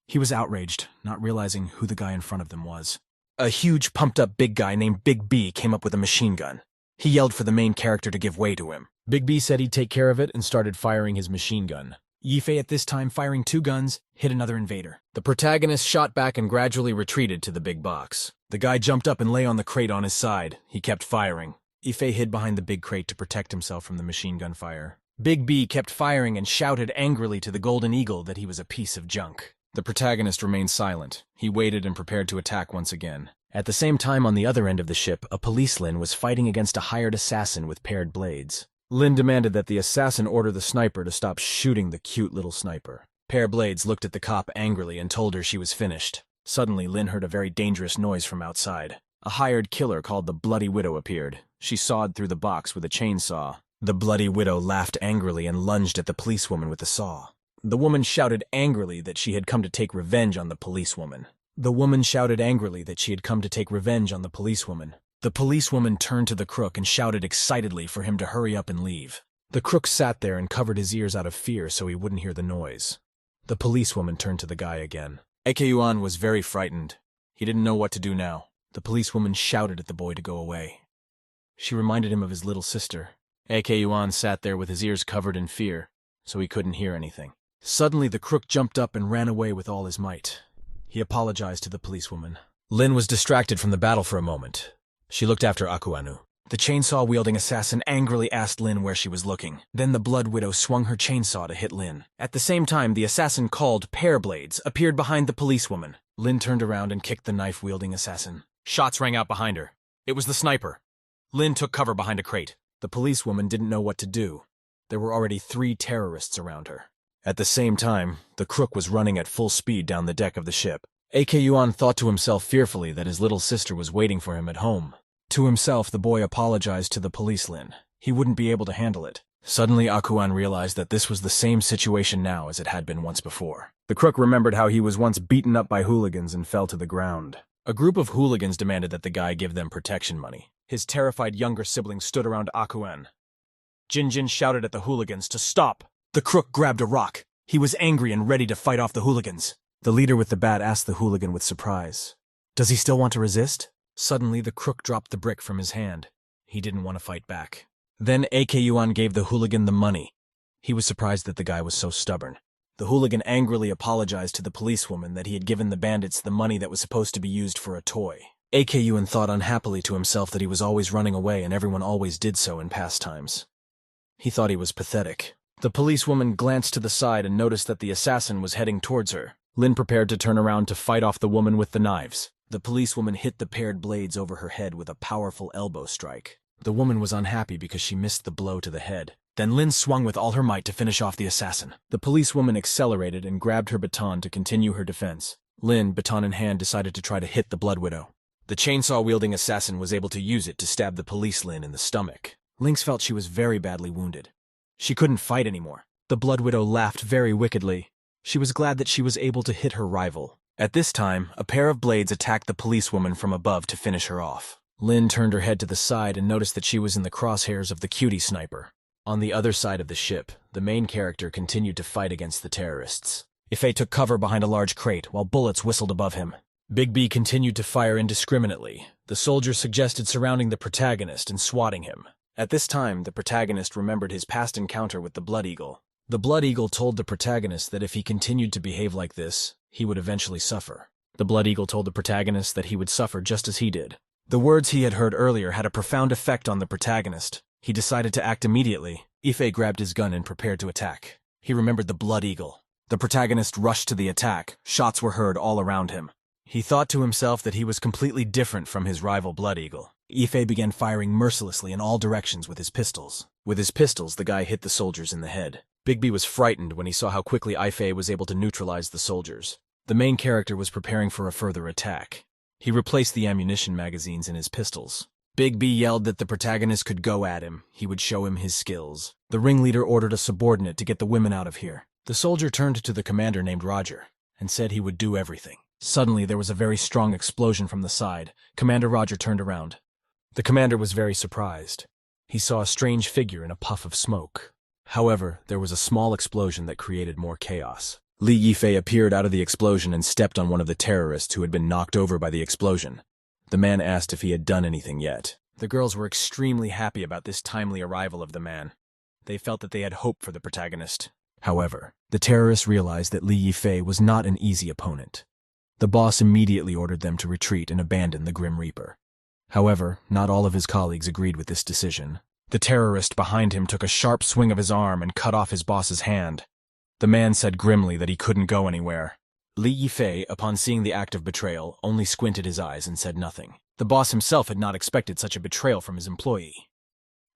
He was outraged, not realizing who the guy in front of them was. A huge, pumped-up big guy named Big B came up with a machine gun. He yelled for the main character to give way to him. Big B said he'd take care of it and started firing his machine gun. Ife, at this time firing two guns, hit another invader. The protagonist shot back and gradually retreated to the big box. The guy jumped up and lay on the crate on his side. He kept firing. Ife hid behind the big crate to protect himself from the machine gun fire. Big B kept firing and shouted angrily to the Golden Eagle that he was a piece of junk. The protagonist remained silent. He waited and prepared to attack once again. At the same time, on the other end of the ship, a police Lin was fighting against a hired assassin with paired blades. Lin demanded that the assassin order the sniper to stop shooting the cute little sniper. Pair Blades looked at the cop angrily and told her she was finished. Suddenly, Lin heard a very dangerous noise from outside. A hired killer called the Bloody Widow appeared. She sawed through the box with a chainsaw. The Bloody Widow laughed angrily and lunged at the policewoman with the saw. The woman shouted angrily that she had come to take revenge on the policewoman. The policewoman turned to the crook and shouted excitedly for him to hurry up and leave. The crook sat there and covered his ears out of fear so he wouldn't hear the noise. The policewoman turned to the guy again. Yuan was very frightened. He didn't know what to do now. The policewoman shouted at the boy to go away. She reminded him of his little sister. Yuan sat there with his ears covered in fear, so he couldn't hear anything. Suddenly the crook jumped up and ran away with all his might. He apologized to the policewoman. Lin was distracted from the battle for a moment. She looked after Akuanu. The chainsaw-wielding assassin angrily asked Lin where she was looking. Then the Blood Widow swung her chainsaw to hit Lin. At the same time, the assassin called Pair Blades appeared behind the policewoman. Lin turned around and kicked the knife-wielding assassin. Shots rang out behind her. It was the sniper. Lin took cover behind a crate. The policewoman didn't know what to do. There were already 3 terrorists around her. At the same time, the crook was running at full speed down the deck of the ship. Yuan thought to himself fearfully that his little sister was waiting for him at home. To himself, the boy apologized to the police Lin. He wouldn't be able to handle it. Suddenly, Akuan realized that this was the same situation now as it had been once before. The crook remembered how he was once beaten up by hooligans and fell to the ground. A group of hooligans demanded that the guy give them protection money. His terrified younger siblings stood around Akuan. Jin shouted at the hooligans to stop. The crook grabbed a rock. He was angry and ready to fight off the hooligans. The leader with the bat asked the hooligan with surprise, "Does he still want to resist?" Suddenly, the crook dropped the brick from his hand. He didn't want to fight back. Then Yuan gave the hooligan the money. He was surprised that the guy was so stubborn. The hooligan angrily apologized to the policewoman that he had given the bandits the money that was supposed to be used for a toy. Yuan thought unhappily to himself that he was always running away and everyone always did so in past times. He thought he was pathetic. The policewoman glanced to the side and noticed that the assassin was heading towards her. Lin prepared to turn around to fight off the woman with the knives. The policewoman hit the paired blades over her head with a powerful elbow strike. The woman was unhappy because she missed the blow to the head. Then Lin swung with all her might to finish off the assassin. The policewoman accelerated and grabbed her baton to continue her defense. Lin, baton in hand, decided to try to hit the Blood Widow. The chainsaw-wielding assassin was able to use it to stab the police Lin in the stomach. Lynx felt she was very badly wounded. She couldn't fight anymore. The Blood Widow laughed very wickedly. She was glad that she was able to hit her rival. At this time, a pair of blades attacked the policewoman from above to finish her off. Lin turned her head to the side and noticed that she was in the crosshairs of the cutie sniper. On the other side of the ship, the main character continued to fight against the terrorists. Ife took cover behind a large crate while bullets whistled above him. Big B continued to fire indiscriminately. The soldier suggested surrounding the protagonist and swatting him. At this time, the protagonist remembered his past encounter with the Blood Eagle. The Blood Eagle told the protagonist that if he continued to behave like this, he would eventually suffer. The Blood Eagle told the protagonist that he would suffer just as he did. The words he had heard earlier had a profound effect on the protagonist. He decided to act immediately. Ife grabbed his gun and prepared to attack. He remembered the Blood Eagle. The protagonist rushed to the attack. Shots were heard all around him. He thought to himself that he was completely different from his rival Blood Eagle. Ife began firing mercilessly in all directions with his pistols. With his pistols, the guy hit the soldiers in the head. Bigby was frightened when he saw how quickly Ife was able to neutralize the soldiers. The main character was preparing for a further attack. He replaced the ammunition magazines in his pistols. Bigby yelled that the protagonist could go at him. He would show him his skills. The ringleader ordered a subordinate to get the women out of here. The soldier turned to the commander named Roger and said he would do everything. Suddenly, there was a very strong explosion from the side. Commander Roger turned around. The commander was very surprised. He saw a strange figure in a puff of smoke. However, there was a small explosion that created more chaos. Li Yifei appeared out of the explosion and stepped on one of the terrorists who had been knocked over by the explosion. The man asked if he had done anything yet. The girls were extremely happy about this timely arrival of the man. They felt that they had hope for the protagonist. However, the terrorists realized that Li Yifei was not an easy opponent. The boss immediately ordered them to retreat and abandon the Grim Reaper. However, not all of his colleagues agreed with this decision. The terrorist behind him took a sharp swing of his arm and cut off his boss's hand. The man said grimly that he couldn't go anywhere. Li Yifei, upon seeing the act of betrayal, only squinted his eyes and said nothing. The boss himself had not expected such a betrayal from his employee.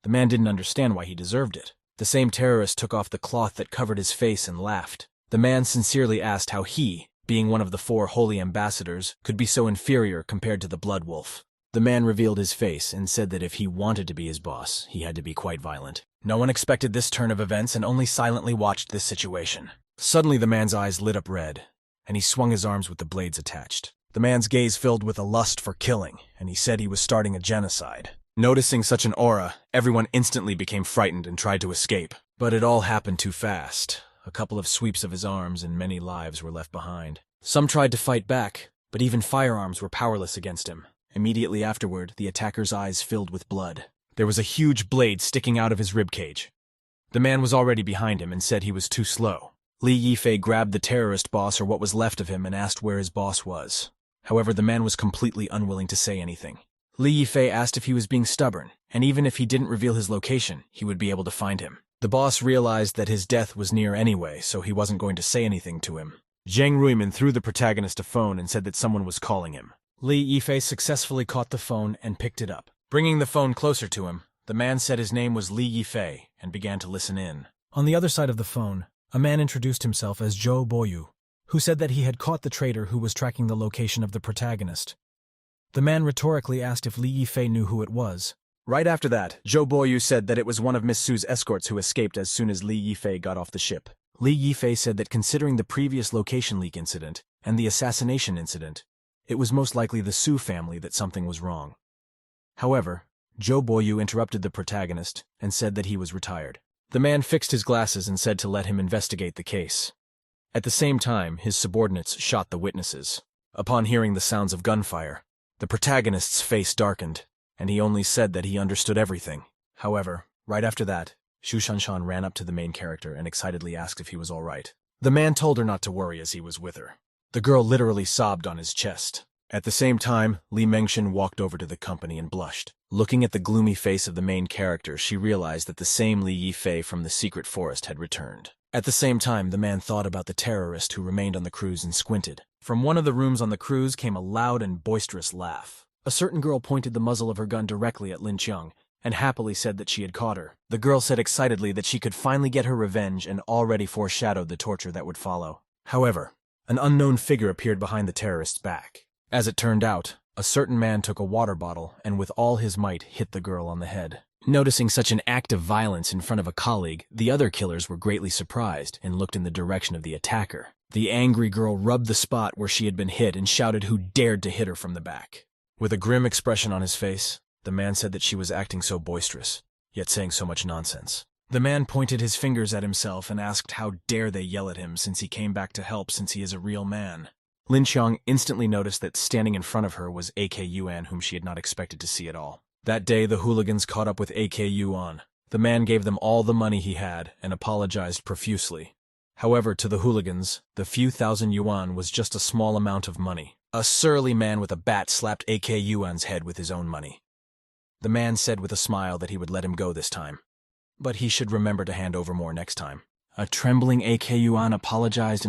The man didn't understand why he deserved it. The same terrorist took off the cloth that covered his face and laughed. The man sincerely asked how he, being one of the 4 holy ambassadors, could be so inferior compared to the Blood Wolf. The man revealed his face and said that if he wanted to be his boss, he had to be quite violent. No one expected this turn of events and only silently watched this situation. Suddenly the man's eyes lit up red, and he swung his arms with the blades attached. The man's gaze filled with a lust for killing, and he said he was starting a genocide. Noticing such an aura, everyone instantly became frightened and tried to escape. But it all happened too fast. A couple of sweeps of his arms and many lives were left behind. Some tried to fight back, but even firearms were powerless against him. Immediately afterward, the attacker's eyes filled with blood. There was a huge blade sticking out of his ribcage. The man was already behind him and said he was too slow. Li Yifei grabbed the terrorist boss or what was left of him and asked where his boss was. However, the man was completely unwilling to say anything. Li Yifei asked if he was being stubborn, and even if he didn't reveal his location, he would be able to find him. The boss realized that his death was near anyway, so he wasn't going to say anything to him. Zhang Ruiman threw the protagonist a phone and said that someone was calling him. Li Yifei successfully caught the phone and picked it up. Bringing the phone closer to him, the man said his name was Li Yifei and began to listen in. On the other side of the phone, a man introduced himself as Zhou Boyu, who said that he had caught the traitor who was tracking the location of the protagonist. The man rhetorically asked if Li Yifei knew who it was. Right after that, Zhou Boyu said that it was one of Miss Su's escorts who escaped as soon as Li Yifei got off the ship. Li Yifei said that considering the previous location leak incident and the assassination incident, it was most likely the Su family that something was wrong. However, Zhou Boyu interrupted the protagonist and said that he was retired. The man fixed his glasses and said to let him investigate the case. At the same time, his subordinates shot the witnesses. Upon hearing the sounds of gunfire, the protagonist's face darkened, and he only said that he understood everything. However, right after that, Shu Shanshan ran up to the main character and excitedly asked if he was all right. The man told her not to worry as he was with her. The girl literally sobbed on his chest. At the same time, Li Mengshin walked over to the company and blushed. Looking at the gloomy face of the main character, she realized that the same Li Yifei from the secret forest had returned. At the same time, the man thought about the terrorist who remained on the cruise and squinted. From one of the rooms on the cruise came a loud and boisterous laugh. A certain girl pointed the muzzle of her gun directly at Lin Qiang and happily said that she had caught her. The girl said excitedly that she could finally get her revenge and already foreshadowed the torture that would follow. However, an unknown figure appeared behind the terrorist's back. As it turned out, a certain man took a water bottle and with all his might hit the girl on the head. Noticing such an act of violence in front of a colleague, the other killers were greatly surprised and looked in the direction of the attacker. The angry girl rubbed the spot where she had been hit and shouted who dared to hit her from the back. With a grim expression on his face, the man said that she was acting so boisterous, yet saying so much nonsense. The man pointed his fingers at himself and asked how dare they yell at him since he came back to help since he is a real man. Lin Qiang instantly noticed that standing in front of her was AK Yuan, whom she had not expected to see at all. That day, the hooligans caught up with AK Yuan. The man gave them all the money he had and apologized profusely. However, to the hooligans, the few thousand yuan was just a small amount of money. A surly man with a bat slapped AK Yuan's head with his own money. The man said with a smile that he would let him go this time, but he should remember to hand over more next time. A trembling AK Yuan apologized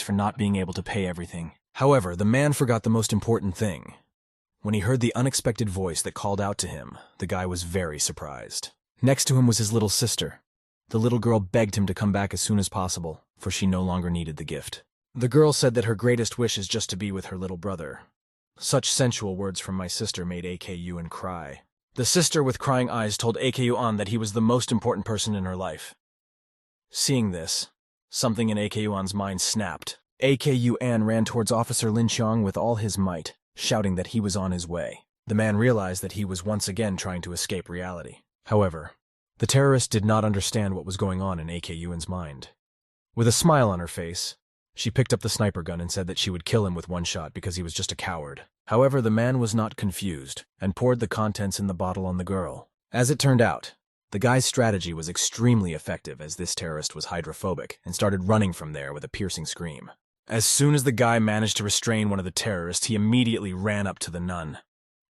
for not being able to pay everything. However, the man forgot the most important thing. When he heard the unexpected voice that called out to him, the guy was very surprised. Next to him was his little sister. The little girl begged him to come back as soon as possible, for she no longer needed the gift. The girl said that her greatest wish is just to be with her little brother. Such sensual words from my sister made AK Yuan cry. The sister with crying eyes told AK Yuan that he was the most important person in her life. Seeing this, something in AK Yuan's mind snapped. AK Yuan ran towards Officer Lin Qiang with all his might, shouting that he was on his way. The man realized that he was once again trying to escape reality. However, the terrorist did not understand what was going on in AK Yuan's mind. With a smile on her face, she picked up the sniper gun and said that she would kill him with one shot because he was just a coward. However, the man was not confused and poured the contents in the bottle on the girl. As it turned out, the guy's strategy was extremely effective as this terrorist was hydrophobic and started running from there with a piercing scream. As soon as the guy managed to restrain one of the terrorists, he immediately ran up to the nun.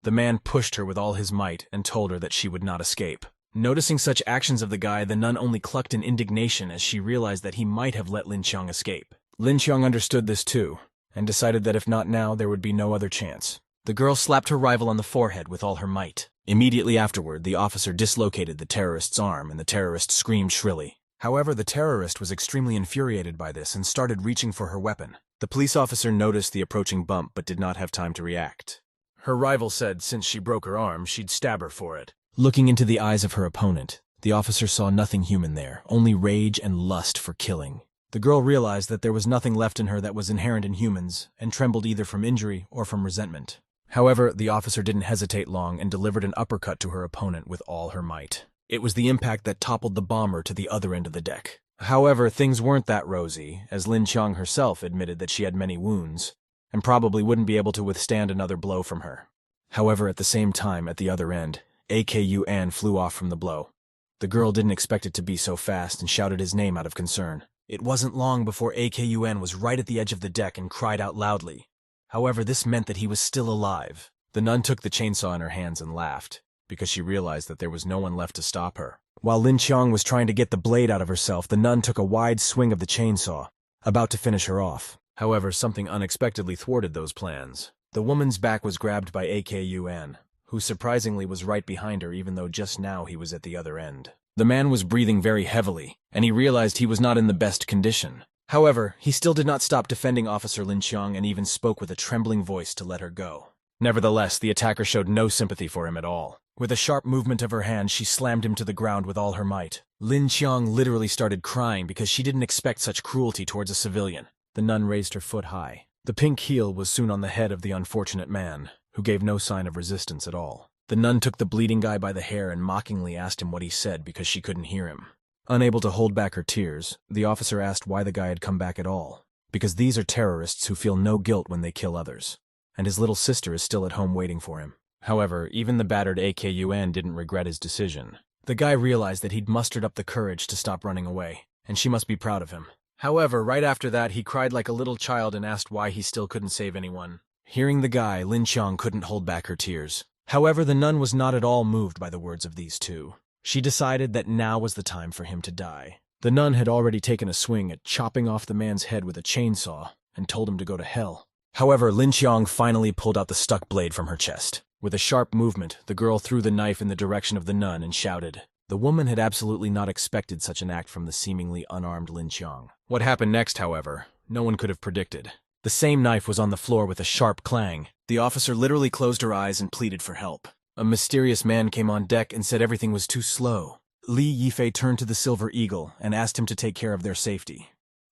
The man pushed her with all his might and told her that she would not escape. Noticing such actions of the guy, the nun only clucked in indignation as she realized that he might have let Lin Qiang escape. Lin Qiang understood this too, and decided that if not now, there would be no other chance. The girl slapped her rival on the forehead with all her might. Immediately afterward, the officer dislocated the terrorist's arm and the terrorist screamed shrilly. However, the terrorist was extremely infuriated by this and started reaching for her weapon. The police officer noticed the approaching bump but did not have time to react. Her rival said since she broke her arm, she'd stab her for it. Looking into the eyes of her opponent, the officer saw nothing human there, only rage and lust for killing. The girl realized that there was nothing left in her that was inherent in humans, and trembled either from injury or from resentment. However, the officer didn't hesitate long and delivered an uppercut to her opponent with all her might. It was the impact that toppled the bomber to the other end of the deck. However, things weren't that rosy, as Lin Qiang herself admitted that she had many wounds, and probably wouldn't be able to withstand another blow from her. However, at the same time, at the other end, AK Yuan flew off from the blow. The girl didn't expect it to be so fast and shouted his name out of concern. It wasn't long before AK Yuan was right at the edge of the deck and cried out loudly. However, this meant that he was still alive. The nun took the chainsaw in her hands and laughed, because she realized that there was no one left to stop her. While Lin Qiang was trying to get the blade out of herself, the nun took a wide swing of the chainsaw, about to finish her off. However, something unexpectedly thwarted those plans. The woman's back was grabbed by AKUN, who surprisingly was right behind her even though just now he was at the other end. The man was breathing very heavily, and he realized he was not in the best condition. However, he still did not stop defending Officer Lin Qiang and even spoke with a trembling voice to let her go. Nevertheless, the attacker showed no sympathy for him at all. With a sharp movement of her hand, she slammed him to the ground with all her might. Lin Qiang literally started crying because she didn't expect such cruelty towards a civilian. The nun raised her foot high. The pink heel was soon on the head of the unfortunate man, who gave no sign of resistance at all. The nun took the bleeding guy by the hair and mockingly asked him what he said because she couldn't hear him. Unable to hold back her tears, the officer asked why the guy had come back at all. Because these are terrorists who feel no guilt when they kill others. And his little sister is still at home waiting for him. However, even the battered AKUN didn't regret his decision. The guy realized that he'd mustered up the courage to stop running away, and she must be proud of him. However, right after that, he cried like a little child and asked why he still couldn't save anyone. Hearing the guy, Lin Qiang couldn't hold back her tears. However, the nun was not at all moved by the words of these two. She decided that now was the time for him to die. The nun had already taken a swing at chopping off the man's head with a chainsaw and told him to go to hell. However, Lin Qiang finally pulled out the stuck blade from her chest. With a sharp movement, the girl threw the knife in the direction of the nun and shouted. The woman had absolutely not expected such an act from the seemingly unarmed Lin Qiang. What happened next, however, no one could have predicted. The same knife was on the floor with a sharp clang. The officer literally closed her eyes and pleaded for help. A mysterious man came on deck and said everything was too slow. Li Yifei turned to the Silver Eagle and asked him to take care of their safety.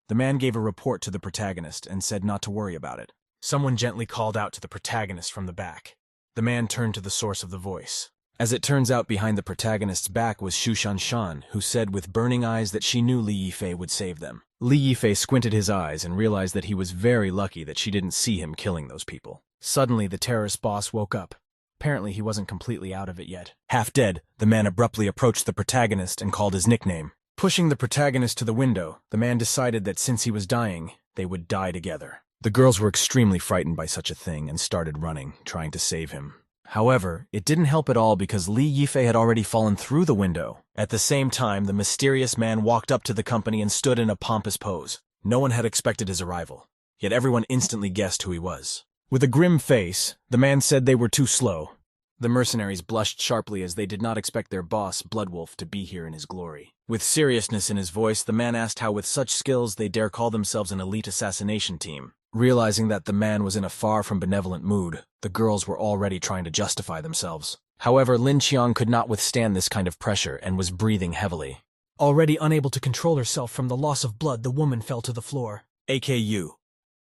The man gave a report to the protagonist and said not to worry about it. Someone gently called out to the protagonist from the back. The man turned to the source of the voice. As it turns out, behind the protagonist's back was Shu Shanshan, who said with burning eyes that she knew Li Yifei would save them. Li Yifei squinted his eyes and realized that he was very lucky that she didn't see him killing those people. Suddenly, the terrorist boss woke up. Apparently, he wasn't completely out of it yet. Half dead, the man abruptly approached the protagonist and called his nickname. Pushing the protagonist to the window, the man decided that since he was dying, they would die together. The girls were extremely frightened by such a thing and started running, trying to save him. However, it didn't help at all because Li Yifei had already fallen through the window. At the same time, the mysterious man walked up to the company and stood in a pompous pose. No one had expected his arrival, yet everyone instantly guessed who he was. With a grim face, the man said they were too slow. The mercenaries blushed sharply as they did not expect their boss, Bloodwolf, to be here in his glory. With seriousness in his voice, the man asked how with such skills they dare call themselves an elite assassination team. Realizing that the man was in a far from benevolent mood, the girls were already trying to justify themselves. However, Lin Qiang could not withstand this kind of pressure and was breathing heavily. Already unable to control herself from the loss of blood, the woman fell to the floor, AKU,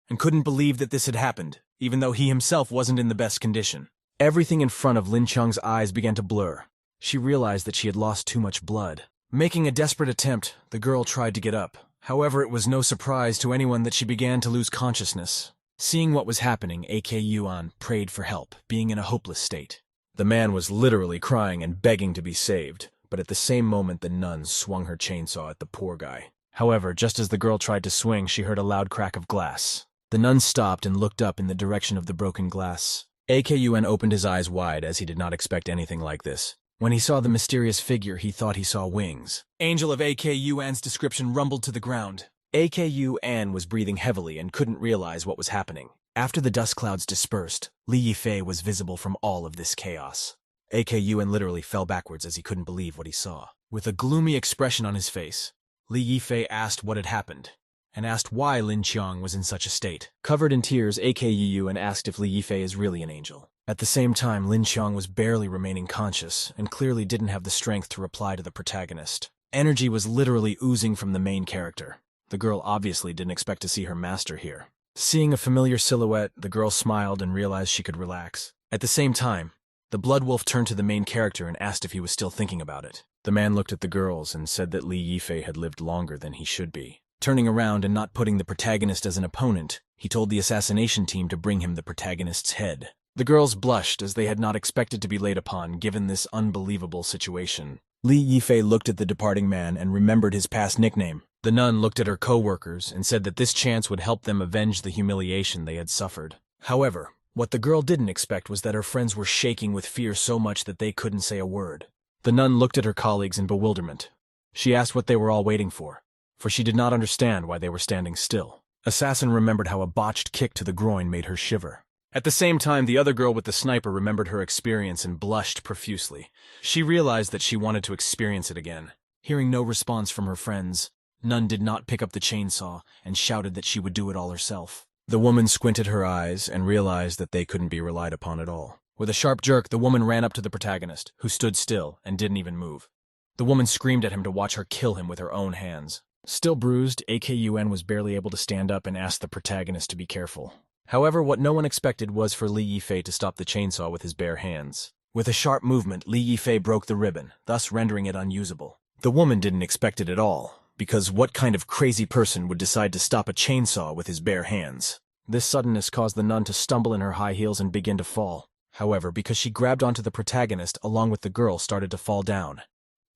and couldn't believe that this had happened, even though he himself wasn't in the best condition. Everything in front of Lin Qiang's eyes began to blur. She realized that she had lost too much blood. Making a desperate attempt, the girl tried to get up. However, it was no surprise to anyone that she began to lose consciousness. Seeing what was happening, AKUan prayed for help, being in a hopeless state. The man was literally crying and begging to be saved, but at the same moment the nun swung her chainsaw at the poor guy. However, just as the girl tried to swing, she heard a loud crack of glass. The nun stopped and looked up in the direction of the broken glass. AKUN opened his eyes wide as he did not expect anything like this. When he saw the mysterious figure, he thought he saw wings. Angel of AKUN's description rumbled to the ground. AKUN was breathing heavily and couldn't realize what was happening. After the dust clouds dispersed, Li Yifei was visible from all of this chaos. AKUN literally fell backwards as he couldn't believe what he saw. With a gloomy expression on his face, Li Yifei asked what had happened, and asked why Lin Qiang was in such a state. Covered in tears, AKUN asked if Li Yifei is really an angel. At the same time, Lin Qiang was barely remaining conscious and clearly didn't have the strength to reply to the protagonist. Energy was literally oozing from the main character. The girl obviously didn't expect to see her master here. Seeing a familiar silhouette, the girl smiled and realized she could relax. At the same time, the Bloodwolf turned to the main character and asked if he was still thinking about it. The man looked at the girls and said that Li Yifei had lived longer than he should be. Turning around and not putting the protagonist as an opponent, he told the assassination team to bring him the protagonist's head. The girls blushed as they had not expected to be laid upon given this unbelievable situation. Li Yifei looked at the departing man and remembered his past nickname. The nun looked at her co-workers and said that this chance would help them avenge the humiliation they had suffered. However, what the girl didn't expect was that her friends were shaking with fear so much that they couldn't say a word. The nun looked at her colleagues in bewilderment. She asked what they were all waiting for she did not understand why they were standing still. Assassin remembered how a botched kick to the groin made her shiver. At the same time, the other girl with the sniper remembered her experience and blushed profusely. She realized that she wanted to experience it again. Hearing no response from her friends, Nun did not pick up the chainsaw and shouted that she would do it all herself. The woman squinted her eyes and realized that they couldn't be relied upon at all. With a sharp jerk, the woman ran up to the protagonist, who stood still and didn't even move. The woman screamed at him to watch her kill him with her own hands. Still bruised, AKUN was barely able to stand up and asked the protagonist to be careful. However, what no one expected was for Li Yifei to stop the chainsaw with his bare hands. With a sharp movement, Li Yifei broke the ribbon, thus rendering it unusable. The woman didn't expect it at all, because what kind of crazy person would decide to stop a chainsaw with his bare hands? This suddenness caused the nun to stumble in her high heels and begin to fall. However, because she grabbed onto the protagonist along with the girl started to fall down.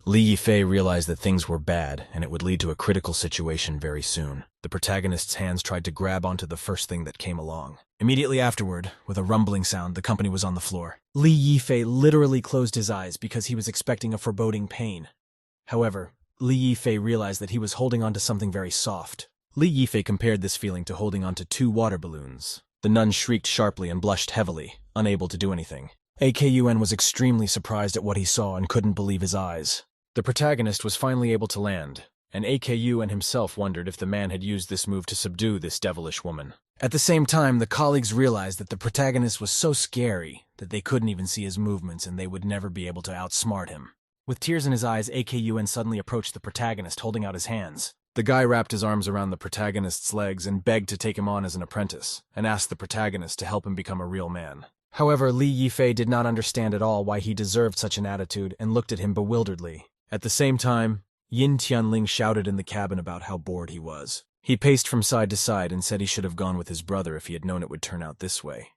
Li Yifei realized that things were bad, and it would lead to a critical situation very soon. The protagonist's hands tried to grab onto the first thing that came along. Immediately afterward, with a rumbling sound, the company was on the floor. Li Yifei literally closed his eyes because he was expecting a foreboding pain. However, Li Yifei realized that he was holding onto something very soft. Li Yifei compared this feeling to holding onto 2 water balloons. The nun shrieked sharply and blushed heavily, unable to do anything. AKUN was extremely surprised at what he saw and couldn't believe his eyes. The protagonist was finally able to land, and AKUN himself wondered if the man had used this move to subdue this devilish woman. At the same time, the colleagues realized that the protagonist was so scary that they couldn't even see his movements and they would never be able to outsmart him. With tears in his eyes, AKUN suddenly approached the protagonist, holding out his hands. The guy wrapped his arms around the protagonist's legs and begged to take him on as an apprentice, and asked the protagonist to help him become a real man. However, Li Yifei did not understand at all why he deserved such an attitude and looked at him bewilderedly. At the same time, Yin Tianling shouted in the cabin about how bored he was. He paced from side to side and said he should have gone with his brother if he had known it would turn out this way.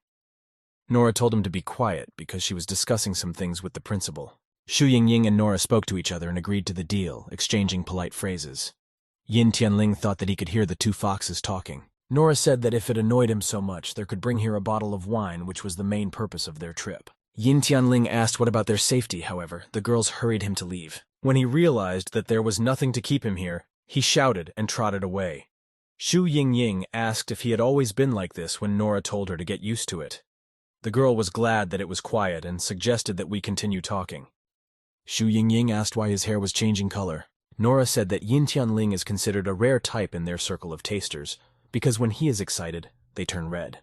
Nora told him to be quiet because she was discussing some things with the principal. Xu Yingying and Nora spoke to each other and agreed to the deal, exchanging polite phrases. Yin Tianling thought that he could hear the 2 foxes talking. Nora said that if it annoyed him so much, there could bring here a bottle of wine, which was the main purpose of their trip. Yin Tianling asked what about their safety, however. The girls hurried him to leave. When he realized that there was nothing to keep him here, he shouted and trotted away. Xu Yingying asked if he had always been like this when Nora told her to get used to it. The girl was glad that it was quiet and suggested that we continue talking. Xu Yingying asked why his hair was changing color. Nora said that Yin Tianling is considered a rare type in their circle of tasters, because when he is excited, they turn red.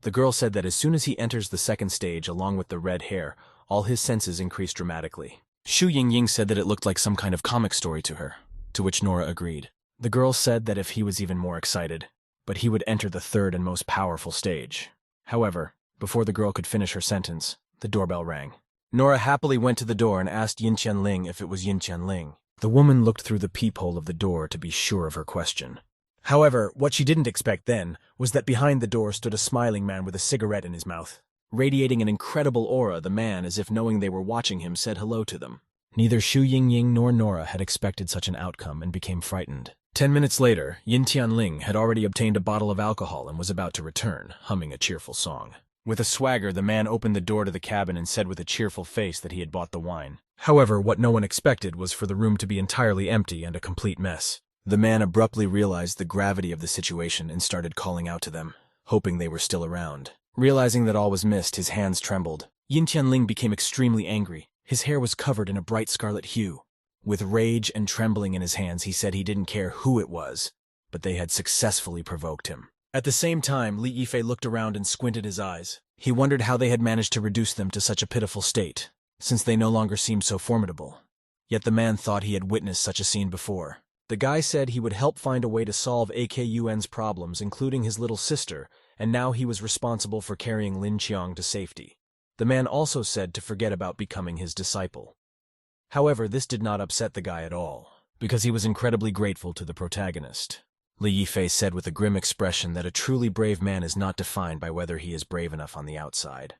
The girl said that as soon as he enters the 2nd stage along with the red hair, all his senses increase dramatically. Xu Yingying said that it looked like some kind of comic story to her, to which Nora agreed. The girl said that if he was even more excited, but he would enter the 3rd and most powerful stage. However, before the girl could finish her sentence, the doorbell rang. Nora happily went to the door and asked Yin Tianling if it was Yin Tianling. The woman looked through the peephole of the door to be sure of her question. However, what she didn't expect then was that behind the door stood a smiling man with a cigarette in his mouth. Radiating an incredible aura, the man, as if knowing they were watching him, said hello to them. Neither Xu Yingying nor Nora had expected such an outcome and became frightened. 10 minutes later, Yin Tianling had already obtained a bottle of alcohol and was about to return, humming a cheerful song. With a swagger, the man opened the door to the cabin and said with a cheerful face that he had bought the wine. However, what no one expected was for the room to be entirely empty and a complete mess. The man abruptly realized the gravity of the situation and started calling out to them, hoping they were still around. Realizing that all was missed, his hands trembled. Yin Tianling became extremely angry. His hair was covered in a bright scarlet hue. With rage and trembling in his hands, he said he didn't care who it was, but they had successfully provoked him. At the same time, Li Yifei looked around and squinted his eyes. He wondered how they had managed to reduce them to such a pitiful state, since they no longer seemed so formidable. Yet the man thought he had witnessed such a scene before. The guy said he would help find a way to solve AKUN's problems, including his little sister, and now he was responsible for carrying Lin Qiang to safety. The man also said to forget about becoming his disciple. However, this did not upset the guy at all, because he was incredibly grateful to the protagonist. Li Yifei said with a grim expression that a truly brave man is not defined by whether he is brave enough on the outside.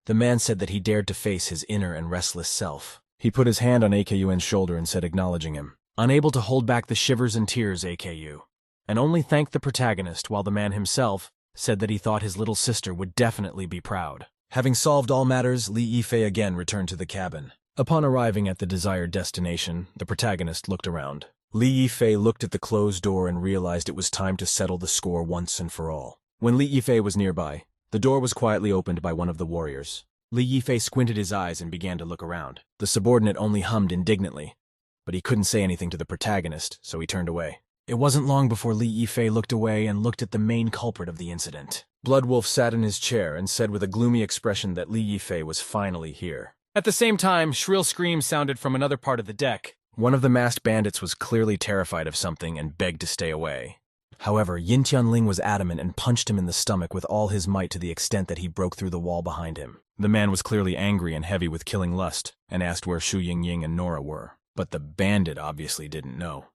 The man said that he dared to face his inner and restless self. He put his hand on AKUN's shoulder and said, acknowledging him, unable to hold back the shivers and tears, AKU, and only thanked the protagonist, while the man himself said that he thought his little sister would definitely be proud. Having solved all matters, Li Yifei again returned to the cabin. Upon arriving at the desired destination, the protagonist looked around. Li Yifei looked at the closed door and realized it was time to settle the score once and for all. When Li Yifei was nearby, The door was quietly opened by one of the warriors. Li Yifei squinted his eyes and began to look around. The subordinate only hummed indignantly, but he couldn't say anything to the protagonist, so he turned away. It wasn't long before Li Yifei looked away and looked at the main culprit of the incident. Bloodwolf sat in his chair and said with a gloomy expression that Li Yifei was finally here. At the same time, shrill screams sounded from another part of the deck. One of the masked bandits was clearly terrified of something and begged to stay away. However, Yin Tianling was adamant and punched him in the stomach with all his might to the extent that he broke through the wall behind him. The man was clearly angry and heavy with killing lust, and asked where Shu Yingying and Nora were. But the bandit obviously didn't know.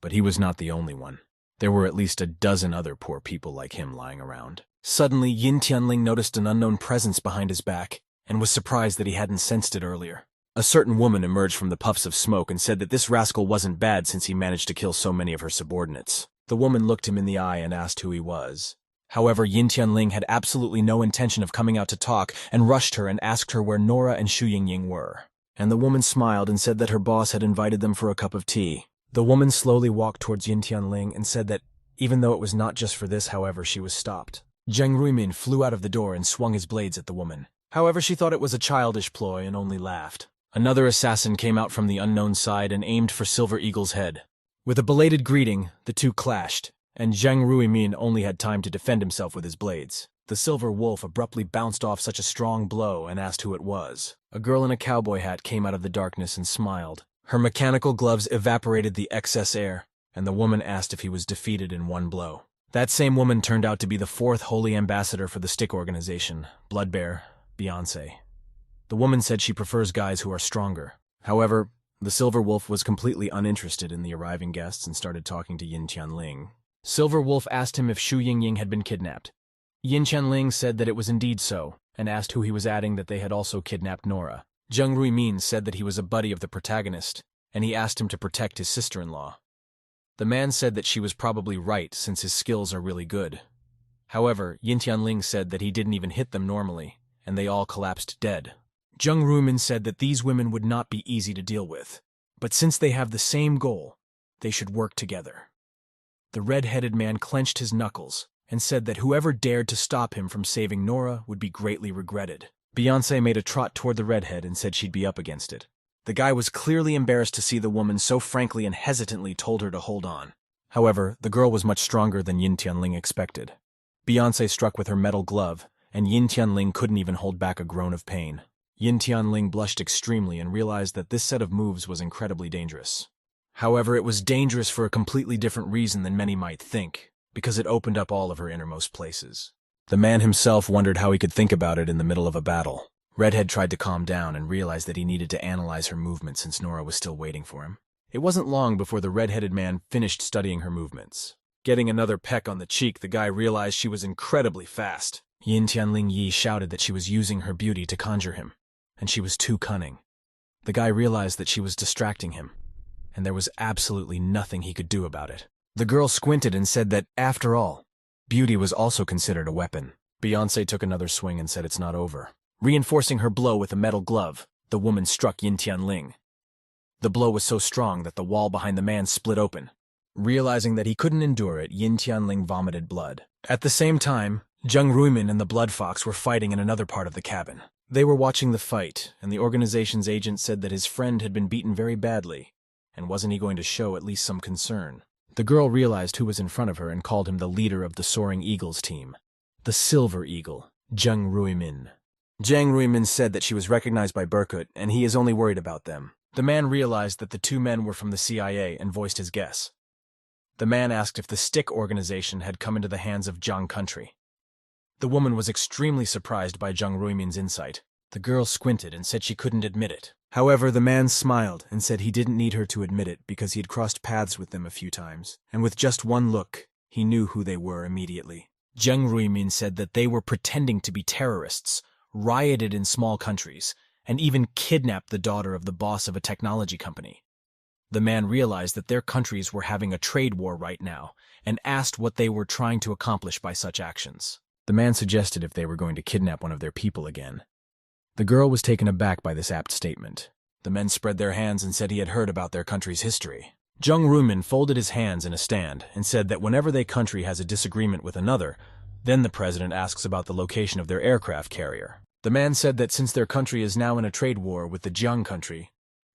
But he was not the only one. There were at least a dozen other poor people like him lying around. Suddenly, Yin Tianling noticed an unknown presence behind his back, and was surprised that he hadn't sensed it earlier. A certain woman emerged from the puffs of smoke and said that this rascal wasn't bad since he managed to kill so many of her subordinates. The woman looked him in the eye and asked who he was. However, Yin Tianling had absolutely no intention of coming out to talk and rushed her and asked her where Nora and Shu Yingying were. And the woman smiled and said that her boss had invited them for a cup of tea. The woman slowly walked towards Yin Tianling and said that even though it was not just for this, however, she was stopped. Zheng Ruimin flew out of the door and swung his blades at the woman. However, she thought it was a childish ploy and only laughed. Another assassin came out from the unknown side and aimed for Silver Eagle's head. With a belated greeting, the two clashed, and Zheng Ruimin only had time to defend himself with his blades. The Silver Wolf abruptly bounced off such a strong blow and asked who it was. A girl in a cowboy hat came out of the darkness and smiled. Her mechanical gloves evaporated the excess air, and the woman asked if he was defeated in one blow. That same woman turned out to be the fourth holy ambassador for the stick organization, Bloodbear, Beyonce. The woman said she prefers guys who are stronger. However, the Silver Wolf was completely uninterested in the arriving guests and started talking to Yin Tianling. Silver Wolf asked him if Shu Yingying had been kidnapped. Yin Tianling said that it was indeed so, and asked who he was, adding that they had also kidnapped Nora. Zheng Ruimin said that he was a buddy of the protagonist, and he asked him to protect his sister-in-law. The man said that she was probably right since his skills are really good. However, Yin Tianling said that he didn't even hit them normally, and they all collapsed dead. Zheng Ruimin said that these women would not be easy to deal with, but since they have the same goal, they should work together. The red-headed man clenched his knuckles and said that whoever dared to stop him from saving Nora would be greatly regretted. Beyonce made a trot toward the redhead and said she'd be up against it. The guy was clearly embarrassed to see the woman so frankly and hesitantly told her to hold on. However, the girl was much stronger than Yin Tianling expected. Beyonce struck with her metal glove, and Yin Tianling couldn't even hold back a groan of pain. Yin Tianling blushed extremely and realized that this set of moves was incredibly dangerous. However, it was dangerous for a completely different reason than many might think, because it opened up all of her innermost places. The man himself wondered how he could think about it in the middle of a battle. Redhead tried to calm down and realized that he needed to analyze her movements since Nora was still waiting for him. It wasn't long before the red-headed man finished studying her movements. Getting another peck on the cheek, the guy realized she was incredibly fast. Yin Tianling Yi shouted that she was using her beauty to conjure him, and she was too cunning. The guy realized that she was distracting him, and there was absolutely nothing he could do about it. The girl squinted and said that, after all, beauty was also considered a weapon. Beyonce took another swing and said it's not over. Reinforcing her blow with a metal glove, the woman struck Yin Tianling. The blow was so strong that the wall behind the man split open. Realizing that he couldn't endure it, Yin Tianling vomited blood. At the same time, Zheng Ruimin and the Blood Fox were fighting in another part of the cabin. They were watching the fight, and the organization's agent said that his friend had been beaten very badly, and wasn't he going to show at least some concern? The girl realized who was in front of her and called him the leader of the Soaring Eagles team. The Silver Eagle, Zheng Ruimin. Zheng Ruimin said that she was recognized by Berkut, and he is only worried about them. The man realized that the two men were from the CIA and voiced his guess. The man asked if the Stick organization had come into the hands of Zhang country. The woman was extremely surprised by Zheng Ruimin's insight. The girl squinted and said she couldn't admit it. However, the man smiled and said he didn't need her to admit it because he had crossed paths with them a few times, and with just one look, he knew who they were immediately. Zheng Ruimin said that they were pretending to be terrorists, rioted in small countries, and even kidnapped the daughter of the boss of a technology company. The man realized that their countries were having a trade war right now, and asked what they were trying to accomplish by such actions. The man suggested if they were going to kidnap one of their people again. The girl was taken aback by this apt statement. The men spread their hands and said he had heard about their country's history. Zheng Ruimin folded his hands in a stand and said that whenever their country has a disagreement with another, Then the president asks about the location of their aircraft carrier. The man said that since their country is now in a trade war with the Jiang country,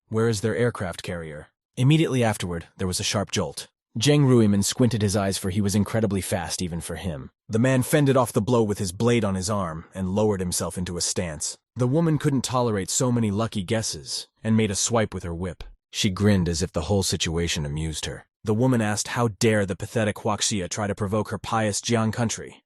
where is their aircraft carrier? Immediately afterward, there was a sharp jolt. Zheng Ruiman squinted his eyes, for he was incredibly fast even for him. The man fended off the blow with his blade on his arm and lowered himself into a stance. The woman couldn't tolerate so many lucky guesses and made a swipe with her whip. She grinned as if the whole situation amused her. The woman asked how dare the pathetic Huaxia try to provoke her pious Jiang country,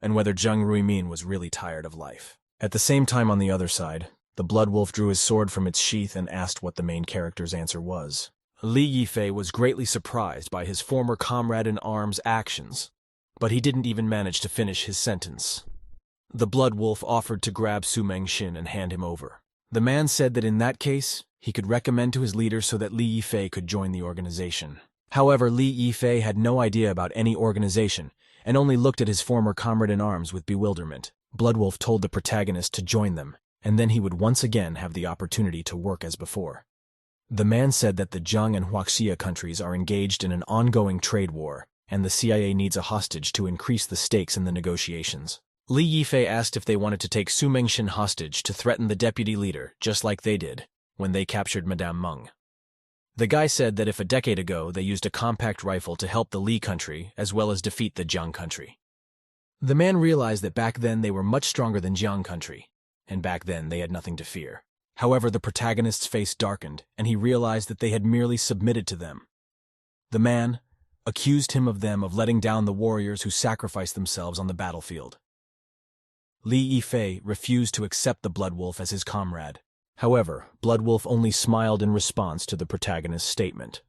and whether Zheng Ruimin was really tired of life. At the same time on the other side, the blood wolf drew his sword from its sheath and asked what the main character's answer was. Li Yifei was greatly surprised by his former comrade-in-arms' actions, but he didn't even manage to finish his sentence. The blood wolf offered to grab Su Mengxin and hand him over. The man said that in that case, he could recommend to his leader so that Li Yifei could join the organization. However, Li Yifei had no idea about any organization and only looked at his former comrade-in-arms with bewilderment. Bloodwolf told the protagonist to join them, and then he would once again have the opportunity to work as before. The man said that the Jiang and Huaxia countries are engaged in an ongoing trade war, and the CIA needs a hostage to increase the stakes in the negotiations. Li Yifei asked if they wanted to take Su Mengxin hostage to threaten the deputy leader, just like they did when they captured Madame Meng. The guy said that if a decade ago they used a compact rifle to help the Li country as well as defeat the Jiang country. The man realized that back then they were much stronger than Jiang country, and back then they had nothing to fear. However, the protagonist's face darkened, and he realized that they had merely submitted to them. The man accused him of letting down the warriors who sacrificed themselves on the battlefield. Li Yifei refused to accept the blood wolf as his comrade. However, Bloodwolf only smiled in response to the protagonist's statement.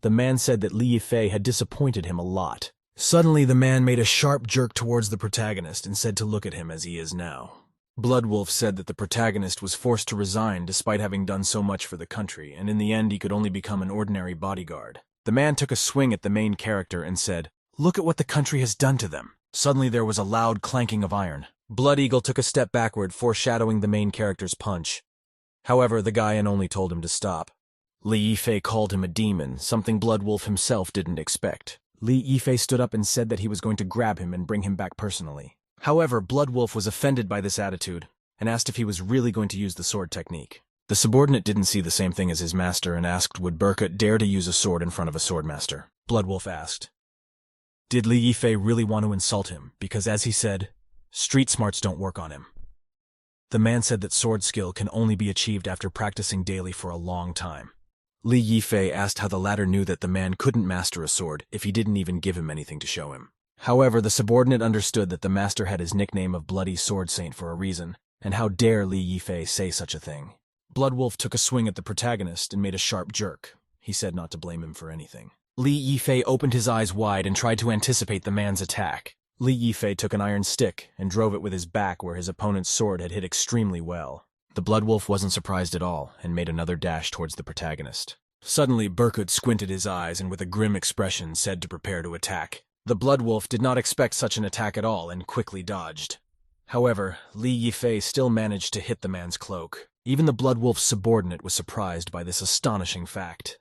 The man said that Li Yifei had disappointed him a lot. Suddenly, the man made a sharp jerk towards the protagonist and said to look at him as he is now. Bloodwolf said that the protagonist was forced to resign despite having done so much for the country, and in the end he could only become an ordinary bodyguard. The man took a swing at the main character and said, "Look at what the country has done to them." Suddenly there was a loud clanking of iron. Blood Eagle took a step backward, foreshadowing the main character's punch. However, the guy only told him to stop. Li Yifei called him a demon, something Bloodwolf himself didn't expect. Li Yifei stood up and said that he was going to grab him and bring him back personally. However, Bloodwolf was offended by this attitude and asked if he was really going to use the sword technique. The subordinate didn't see the same thing as his master and asked would Burkut dare to use a sword in front of a swordmaster. Bloodwolf asked, did Li Yifei really want to insult him, because as he said, street smarts don't work on him. The man said that sword skill can only be achieved after practicing daily for a long time. Li Yifei asked how the latter knew that the man couldn't master a sword if he didn't even give him anything to show him. However, the subordinate understood that the master had his nickname of Bloody Sword Saint for a reason, and how dare Li Yifei say such a thing. Bloodwolf took a swing at the protagonist and made a sharp jerk. He said not to blame him for anything. Li Yifei opened his eyes wide and tried to anticipate the man's attack. Li Yifei took an iron stick and drove it with his back where his opponent's sword had hit extremely well. The Bloodwolf wasn't surprised at all and made another dash towards the protagonist. Suddenly, Burkut squinted his eyes and with a grim expression said to prepare to attack. The Bloodwolf did not expect such an attack at all and quickly dodged. However, Li Yifei still managed to hit the man's cloak. Even the Bloodwolf's subordinate was surprised by this astonishing fact.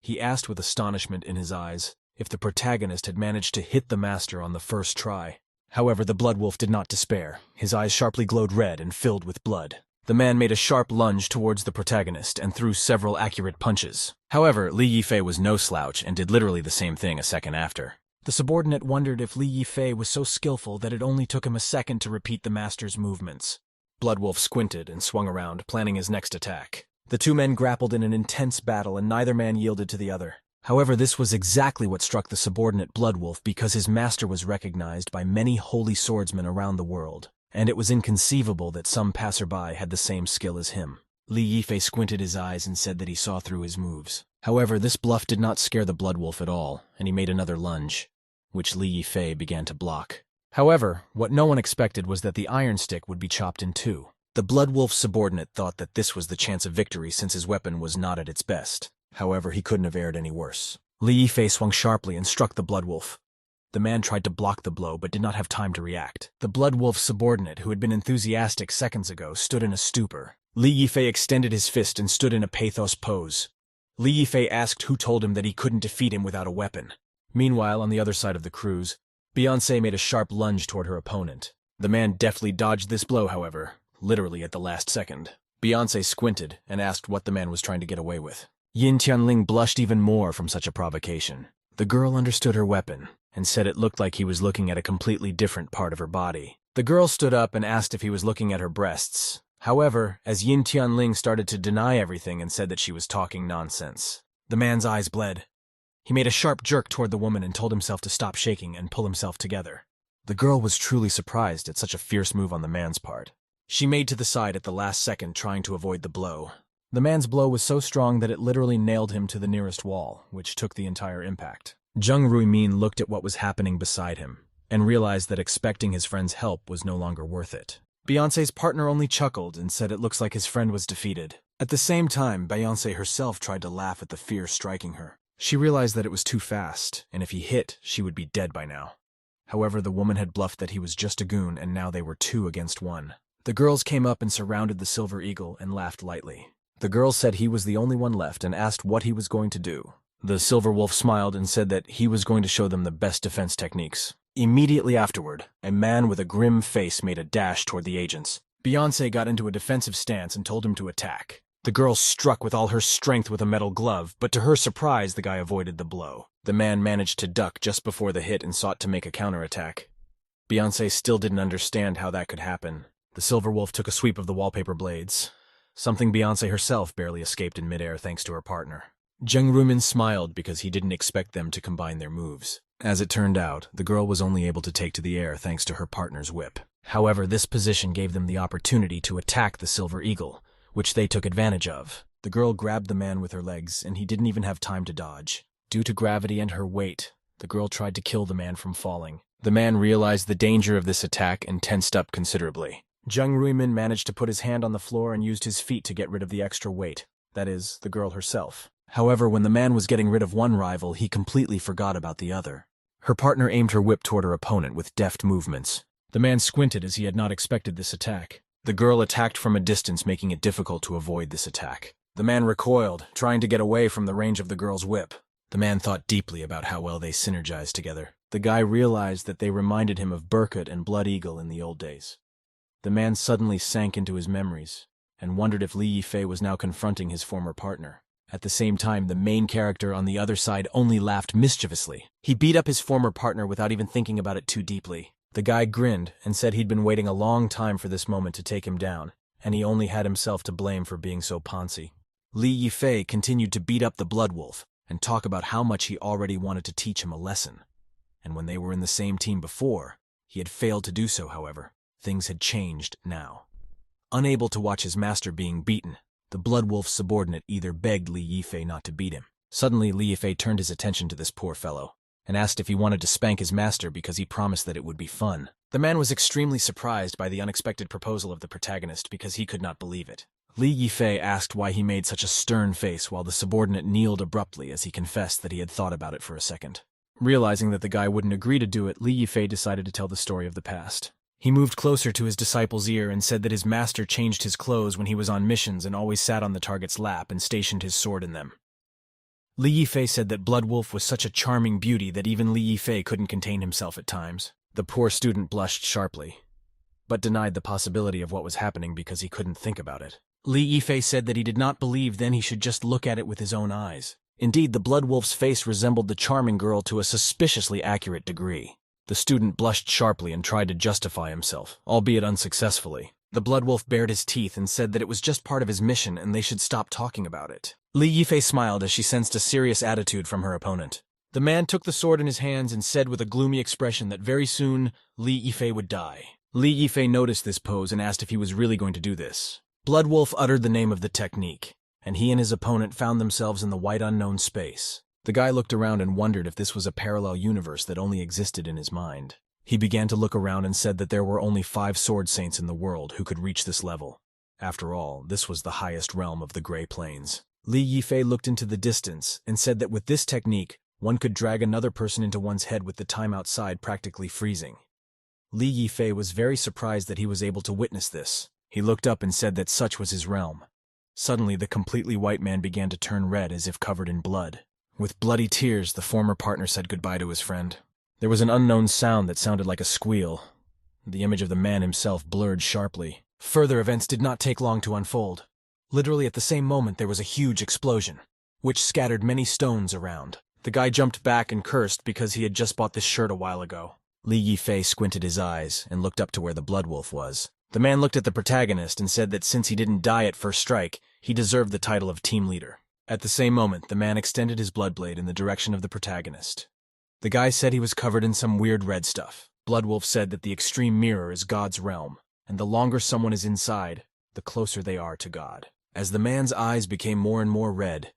He asked with astonishment in his eyes if the protagonist had managed to hit the master on the first try. However, the Bloodwolf did not despair. His eyes sharply glowed red and filled with blood. The man made a sharp lunge towards the protagonist and threw several accurate punches. However, Li Yifei was no slouch and did literally the same thing a second after. The subordinate wondered if Li Yifei was so skillful that it only took him a second to repeat the master's movements. Bloodwolf squinted and swung around, planning his next attack. The two men grappled in an intense battle and neither man yielded to the other. However, this was exactly what struck the subordinate Bloodwolf because his master was recognized by many holy swordsmen around the world, and it was inconceivable that some passerby had the same skill as him. Li Yifei squinted his eyes and said that he saw through his moves. However, this bluff did not scare the Bloodwolf at all, and he made another lunge, which Li Yifei began to block. However, what no one expected was that the iron stick would be chopped in two. The Bloodwolf's subordinate thought that this was the chance of victory since his weapon was not at its best. However, he couldn't have fared any worse. Li Yifei swung sharply and struck the Bloodwolf. The man tried to block the blow but did not have time to react. The Bloodwolf's subordinate, who had been enthusiastic seconds ago, stood in a stupor. Li Yifei extended his fist and stood in a pathos pose. Li Yifei asked who told him that he couldn't defeat him without a weapon. Meanwhile, on the other side of the cruise, Beyonce made a sharp lunge toward her opponent. The man deftly dodged this blow, however, literally at the last second. Beyonce squinted and asked what the man was trying to get away with. Yin Tianling blushed even more from such a provocation. The girl understood her weapon and said it looked like he was looking at a completely different part of her body. The girl stood up and asked if he was looking at her breasts. However, as Yin Tianling started to deny everything and said that she was talking nonsense, the man's eyes bled. He made a sharp jerk toward the woman and told himself to stop shaking and pull himself together. The girl was truly surprised at such a fierce move on the man's part. She made to the side at the last second, trying to avoid the blow. The man's blow was so strong that it literally nailed him to the nearest wall, which took the entire impact. Jung Ruimin looked at what was happening beside him and realized that expecting his friend's help was no longer worth it. Beyonce's partner only chuckled and said it looks like his friend was defeated. At the same time, Beyonce herself tried to laugh at the fear striking her. She realized that it was too fast, and if he hit, she would be dead by now. However, the woman had bluffed that he was just a goon, and now they were 2 against 1. The girls came up and surrounded the Silver Eagle and laughed lightly. The girl said he was the only one left and asked what he was going to do. The Silver Wolf smiled and said that he was going to show them the best defense techniques. Immediately afterward, a man with a grim face made a dash toward the agents. Beyonce got into a defensive stance and told him to attack. The girl struck with all her strength with a metal glove, but to her surprise, the guy avoided the blow. The man managed to duck just before the hit and sought to make a counterattack. Beyonce still didn't understand how that could happen. The Silver Wolf took a sweep of the wallpaper blades, something Beyonce herself barely escaped in midair thanks to her partner. Jung Rumin smiled because he didn't expect them to combine their moves. As it turned out, the girl was only able to take to the air thanks to her partner's whip. However, this position gave them the opportunity to attack the Silver Eagle, which they took advantage of. The girl grabbed the man with her legs, and he didn't even have time to dodge. Due to gravity and her weight, the girl tried to kill the man from falling. The man realized the danger of this attack and tensed up considerably. Jung Ruimin managed to put his hand on the floor and used his feet to get rid of the extra weight, that is, the girl herself. However, when the man was getting rid of one rival, he completely forgot about the other. Her partner aimed her whip toward her opponent with deft movements. The man squinted as he had not expected this attack. The girl attacked from a distance, making it difficult to avoid this attack. The man recoiled, trying to get away from the range of the girl's whip. The man thought deeply about how well they synergized together. The guy realized that they reminded him of Burkett and Blood Eagle in the old days. The man suddenly sank into his memories and wondered if Li Yifei was now confronting his former partner. At the same time, the main character on the other side only laughed mischievously. He beat up his former partner without even thinking about it too deeply. The guy grinned and said he'd been waiting a long time for this moment to take him down, and he only had himself to blame for being so poncy. Li Yifei continued to beat up the Blood Wolf and talk about how much he already wanted to teach him a lesson. And when they were in the same team before, he had failed to do so, however. Things had changed now. Unable to watch his master being beaten, the Blood Wolf's subordinate either begged Li Yifei not to beat him. Suddenly, Li Yifei turned his attention to this poor fellow and asked if he wanted to spank his master because he promised that it would be fun. The man was extremely surprised by the unexpected proposal of the protagonist because he could not believe it. Li Yifei asked why he made such a stern face while the subordinate kneeled abruptly as he confessed that he had thought about it for a second. Realizing that the guy wouldn't agree to do it, Li Yifei decided to tell the story of the past. He moved closer to his disciple's ear and said that his master changed his clothes when he was on missions and always sat on the target's lap and stationed his sword in them. Li Yifei said that Blood Wolf was such a charming beauty that even Li Yifei couldn't contain himself at times. The poor student blushed sharply, but denied the possibility of what was happening because he couldn't think about it. Li Yifei said that he did not believe then he should just look at it with his own eyes. Indeed, the Blood Wolf's face resembled the charming girl to a suspiciously accurate degree. The student blushed sharply and tried to justify himself, albeit unsuccessfully. The Blood Wolf bared his teeth and said that it was just part of his mission and they should stop talking about it. Li Yifei smiled as she sensed a serious attitude from her opponent. The man took the sword in his hands and said with a gloomy expression that very soon Li Yifei would die. Li Yifei noticed this pose and asked if he was really going to do this. Blood Wolf uttered the name of the technique, and he and his opponent found themselves in the white unknown space. The guy looked around and wondered if this was a parallel universe that only existed in his mind. He began to look around and said that there were only 5 sword saints in the world who could reach this level. After all, this was the highest realm of the Gray Plains. Li Yifei looked into the distance and said that with this technique, one could drag another person into one's head with the time outside practically freezing. Li Yifei was very surprised that he was able to witness this. He looked up and said that such was his realm. Suddenly, the completely white man began to turn red as if covered in blood. With bloody tears, the former partner said goodbye to his friend. There was an unknown sound that sounded like a squeal. The image of the man himself blurred sharply. Further events did not take long to unfold. Literally at the same moment there was a huge explosion, which scattered many stones around. The guy jumped back and cursed because he had just bought this shirt a while ago. Li Yifei squinted his eyes and looked up to where the blood wolf was. The man looked at the protagonist and said that since he didn't die at first strike, he deserved the title of team leader. At the same moment, the man extended his blood blade in the direction of the protagonist. The guy said he was covered in some weird red stuff. Bloodwolf said that the extreme mirror is God's realm, and the longer someone is inside, the closer they are to God. As the man's eyes became more and more red,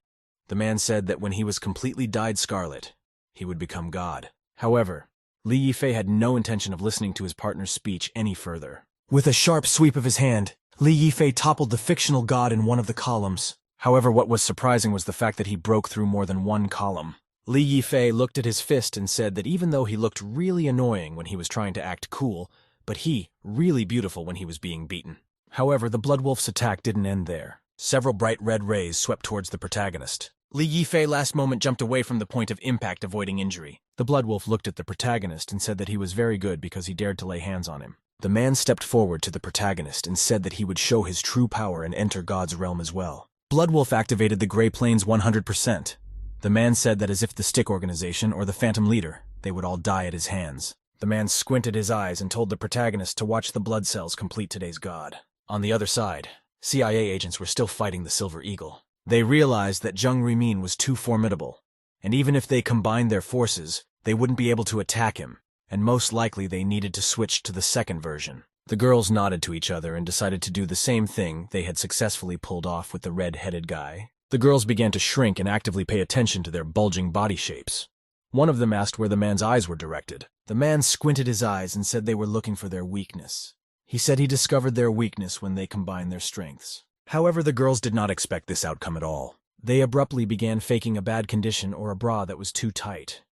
the man said that when he was completely dyed scarlet, he would become God. However, Li Yifei had no intention of listening to his partner's speech any further. With a sharp sweep of his hand, Li Yifei toppled the fictional god in one of the columns. However, what was surprising was the fact that he broke through more than one column. Li Yifei looked at his fist and said that even though he looked really annoying when he was trying to act cool, but he really beautiful when he was being beaten. However, the Bloodwolf's attack didn't end there. Several bright red rays swept towards the protagonist. Li Yifei last moment jumped away from the point of impact, avoiding injury. The Bloodwolf looked at the protagonist and said that he was very good because he dared to lay hands on him. The man stepped forward to the protagonist and said that he would show his true power and enter God's realm as well. Bloodwolf activated the Grey Plains 100%. The man said that as if the Stick Organization or the Phantom Leader, they would all die at his hands. The man squinted his eyes and told the protagonist to watch the blood cells complete today's god. On the other side, CIA agents were still fighting the Silver Eagle. They realized that Jung Ruimin was too formidable, and even if they combined their forces, they wouldn't be able to attack him, and most likely they needed to switch to the second version. The girls nodded to each other and decided to do the same thing they had successfully pulled off with the red-headed guy. The girls began to shrink and actively pay attention to their bulging body shapes. One of them asked where the man's eyes were directed. The man squinted his eyes and said they were looking for their weakness. He said he discovered their weakness when they combined their strengths. However, the girls did not expect this outcome at all. They abruptly began faking a bad condition or a bra that was too tight.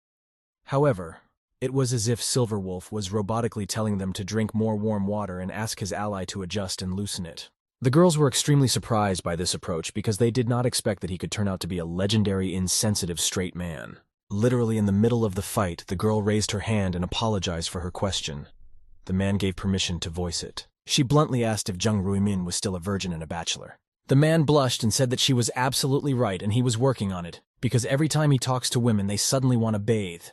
However, it was as if Silverwolf was robotically telling them to drink more warm water and ask his ally to adjust and loosen it. The girls were extremely surprised by this approach because they did not expect that he could turn out to be a legendary, insensitive straight man. Literally in the middle of the fight, the girl raised her hand and apologized for her question. The man gave permission to voice it. She bluntly asked if Jung Ruimin was still a virgin and a bachelor. The man blushed and said that she was absolutely right and he was working on it, because every time he talks to women they suddenly want to bathe.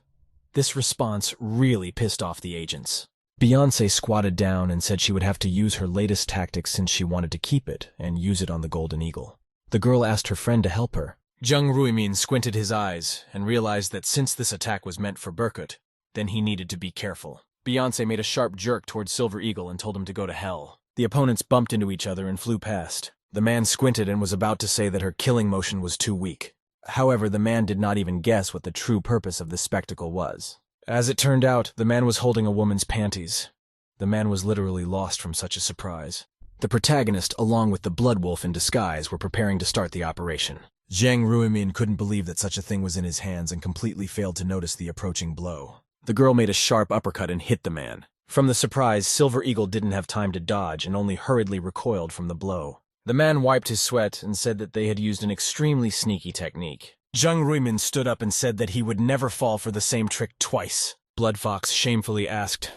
This response really pissed off the agents. Beyoncé squatted down and said she would have to use her latest tactic since she wanted to keep it and use it on the Golden Eagle. The girl asked her friend to help her. Jung Ruimin squinted his eyes and realized that since this attack was meant for Berkut, then he needed to be careful. Beyoncé made a sharp jerk towards Silver Eagle and told him to go to hell. The opponents bumped into each other and flew past. The man squinted and was about to say that her killing motion was too weak. However, the man did not even guess what the true purpose of this spectacle was. As it turned out, the man was holding a woman's panties. The man was literally lost from such a surprise. The protagonist, along with the Bloodwolf in disguise, were preparing to start the operation. Jung Ruimin couldn't believe that such a thing was in his hands and completely failed to notice the approaching blow. The girl made a sharp uppercut and hit the man. From the surprise, Silver Eagle didn't have time to dodge and only hurriedly recoiled from the blow. The man wiped his sweat and said that they had used an extremely sneaky technique. Jung Ruimin stood up and said that he would never fall for the same trick twice. Bloodfox shamefully asked,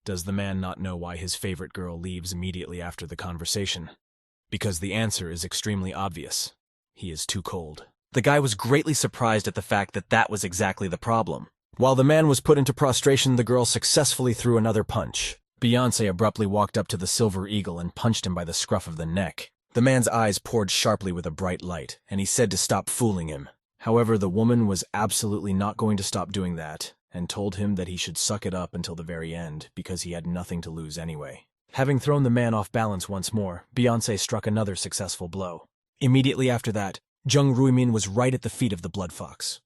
"Does the man not know why his favorite girl leaves immediately after the conversation?" Because the answer is extremely obvious. He is too cold. The guy was greatly surprised at the fact that that was exactly the problem. While the man was put into prostration, the girl successfully threw another punch. Beyoncé abruptly walked up to the Silver Eagle and punched him by the scruff of the neck. The man's eyes poured sharply with a bright light, and he said to stop fooling him. However, the woman was absolutely not going to stop doing that, and told him that he should suck it up until the very end, because he had nothing to lose anyway. Having thrown the man off balance once more, Beyoncé struck another successful blow. Immediately after that, Jung Ruimin was right at the feet of the Blood Fox.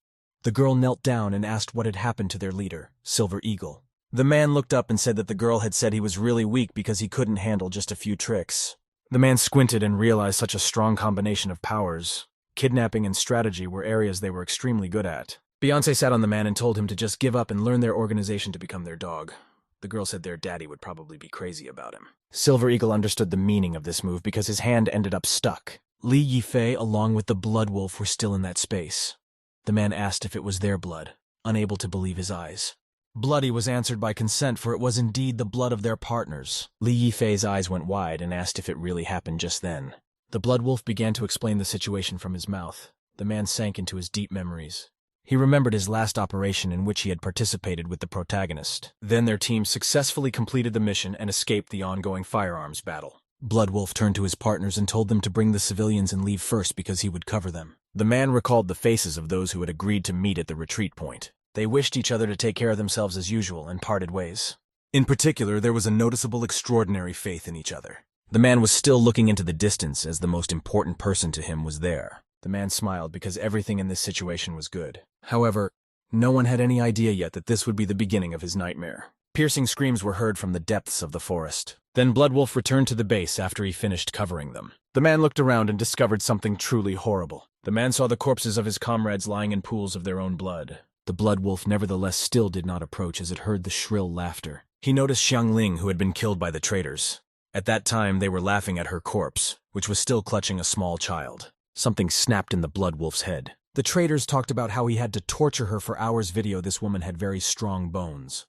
The girl knelt down and asked what had happened to their leader, Silver Eagle. The man looked up and said that the girl had said he was really weak because he couldn't handle just a few tricks. The man squinted and realized such a strong combination of powers. Kidnapping and strategy were areas they were extremely good at. Beyoncé sat on the man and told him to just give up and learn their organization to become their dog. The girl said their daddy would probably be crazy about him. Silver Eagle understood the meaning of this move because his hand ended up stuck. Li Yifei, along with the Bloodwolf, were still in that space. The man asked if it was their blood, unable to believe his eyes. Bloody was answered by consent, for it was indeed the blood of their partners. Li Yifei's eyes went wide and asked if it really happened just then. The blood wolf began to explain the situation from his mouth. The man sank into his deep memories. He remembered his last operation in which he had participated with the protagonist. Then their team successfully completed the mission and escaped the ongoing firearms battle. Blood Wolf turned to his partners and told them to bring the civilians and leave first because he would cover them. The man recalled the faces of those who had agreed to meet at the retreat point. They wished each other to take care of themselves as usual and parted ways. In particular, there was a noticeable extraordinary faith in each other. The man was still looking into the distance as the most important person to him was there. The man smiled because everything in this situation was good. However, no one had any idea yet that this would be the beginning of his nightmare. Piercing screams were heard from the depths of the forest. Then Bloodwolf returned to the base after he finished covering them. The man looked around and discovered something truly horrible. The man saw the corpses of his comrades lying in pools of their own blood. The Bloodwolf nevertheless still did not approach as it heard the shrill laughter. He noticed Xiangling, who had been killed by the traitors. At that time, they were laughing at her corpse, which was still clutching a small child. Something snapped in the Bloodwolf's head. The traitors talked about how he had to torture her for hours. This woman had very strong bones.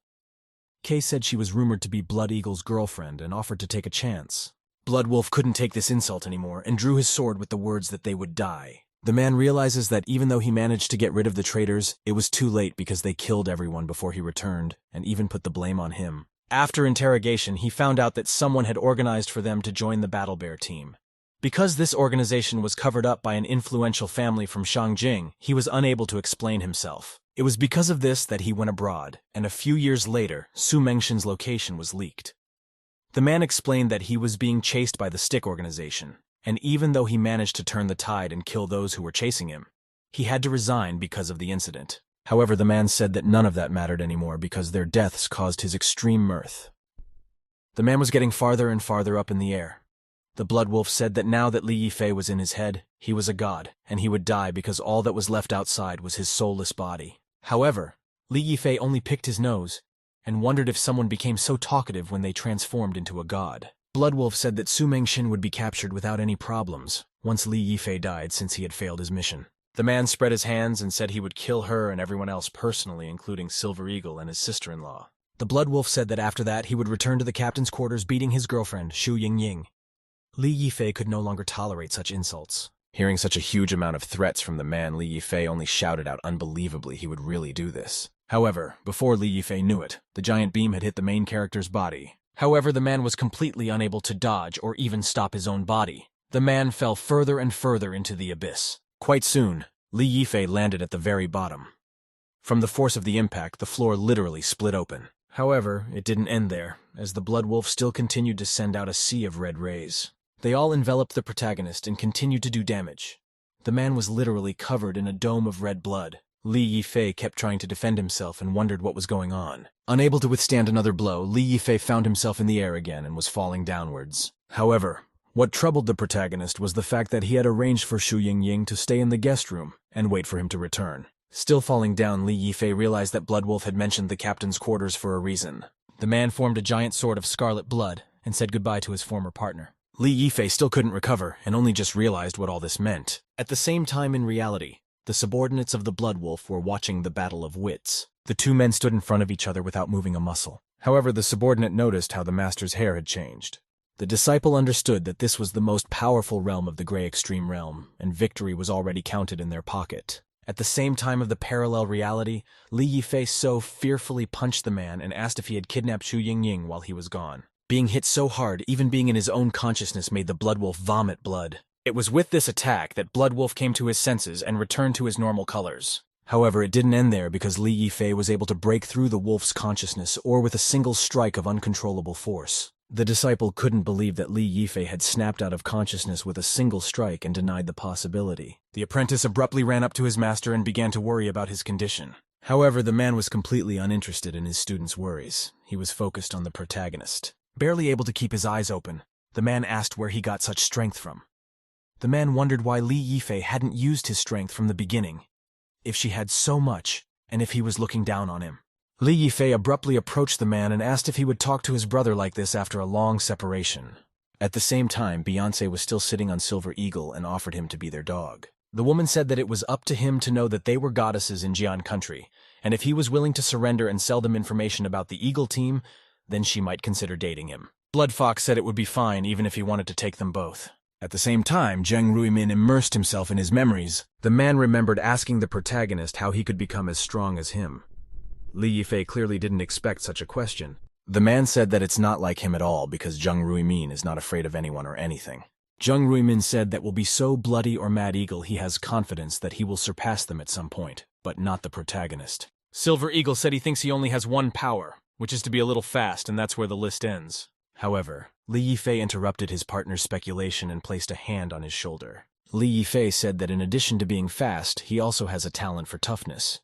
Kay said she was rumored to be Blood Eagle's girlfriend and offered to take a chance. Bloodwolf couldn't take this insult anymore and drew his sword with the words that they would die. The man realizes that even though he managed to get rid of the traitors, it was too late because they killed everyone before he returned and even put the blame on him. After interrogation, he found out that someone had organized for them to join the Battle Bear team. Because this organization was covered up by an influential family from Shangjing, he was unable to explain himself. It was because of this that he went abroad, and a few years later, Su Mengshin's location was leaked. The man explained that he was being chased by the Stick organization, and even though he managed to turn the tide and kill those who were chasing him, he had to resign because of the incident. However, the man said that none of that mattered anymore because their deaths caused his extreme mirth. The man was getting farther and farther up in the air. The Bloodwolf said that now that Li Yifei was in his head, he was a god, and he would die because all that was left outside was his soulless body. However, Li Yifei only picked his nose and wondered if someone became so talkative when they transformed into a god. Bloodwolf said that Su Mengshin would be captured without any problems once Li Yifei died since he had failed his mission. The man spread his hands and said he would kill her and everyone else personally, including Silver Eagle and his sister-in-law. The Bloodwolf said that after that he would return to the captain's quarters beating his girlfriend, Xu Yingying. Li Yifei could no longer tolerate such insults. Hearing such a huge amount of threats from the man, Li Yifei only shouted out unbelievably he would really do this. However, before Li Yifei knew it, the giant beam had hit the main character's body. However, the man was completely unable to dodge or even stop his own body. The man fell further and further into the abyss. Quite soon, Li Yifei landed at the very bottom. From the force of the impact, the floor literally split open. However, it didn't end there, as the Bloodwolf still continued to send out a sea of red rays. They all enveloped the protagonist and continued to do damage. The man was literally covered in a dome of red blood. Li Yifei kept trying to defend himself and wondered what was going on. Unable to withstand another blow, Li Yifei found himself in the air again and was falling downwards. However, what troubled the protagonist was the fact that he had arranged for Xu Yingying to stay in the guest room and wait for him to return. Still falling down, Li Yifei realized that Bloodwolf had mentioned the captain's quarters for a reason. The man formed a giant sword of scarlet blood and said goodbye to his former partner. Li Yifei still couldn't recover and only just realized what all this meant. At the same time, in reality, the subordinates of the Bloodwolf were watching the battle of wits. The two men stood in front of each other without moving a muscle. However, the subordinate noticed how the master's hair had changed. The disciple understood that this was the most powerful realm of the Grey Extreme Realm, and victory was already counted in their pocket. At the same time of the parallel reality, Li Yifei so fearfully punched the man and asked if he had kidnapped Xu Yingying while he was gone. Being hit so hard, even being in his own consciousness made the Bloodwolf vomit blood. It was with this attack that Bloodwolf came to his senses and returned to his normal colors. However, it didn't end there because Li Yifei was able to break through the wolf's consciousness or with a single strike of uncontrollable force. The disciple couldn't believe that Li Yifei had snapped out of consciousness with a single strike and denied the possibility. The apprentice abruptly ran up to his master and began to worry about his condition. However, the man was completely uninterested in his student's worries. He was focused on the protagonist. Barely able to keep his eyes open, the man asked where he got such strength from. The man wondered why Li Yifei hadn't used his strength from the beginning, if she had so much, and if he was looking down on him. Li Yifei abruptly approached the man and asked if he would talk to his brother like this after a long separation. At the same time, Beyoncé was still sitting on Silver Eagle and offered him to be their dog. The woman said that it was up to him to know that they were goddesses in Jian country, and if he was willing to surrender and sell them information about the Eagle team, then she might consider dating him. Blood Fox said it would be fine even if he wanted to take them both. At the same time, Zheng Ruimin immersed himself in his memories. The man remembered asking the protagonist how he could become as strong as him. Li Yifei clearly didn't expect such a question. The man said that it's not like him at all because Zheng Ruimin is not afraid of anyone or anything. Zheng Ruimin said that will be so bloody or Mad Eagle he has confidence that he will surpass them at some point, but not the protagonist. Silver Eagle said he thinks he only has one power, which is to be a little fast, and that's where the list ends. However, Li Yifei interrupted his partner's speculation and placed a hand on his shoulder. Li Yifei said that in addition to being fast, he also has a talent for toughness.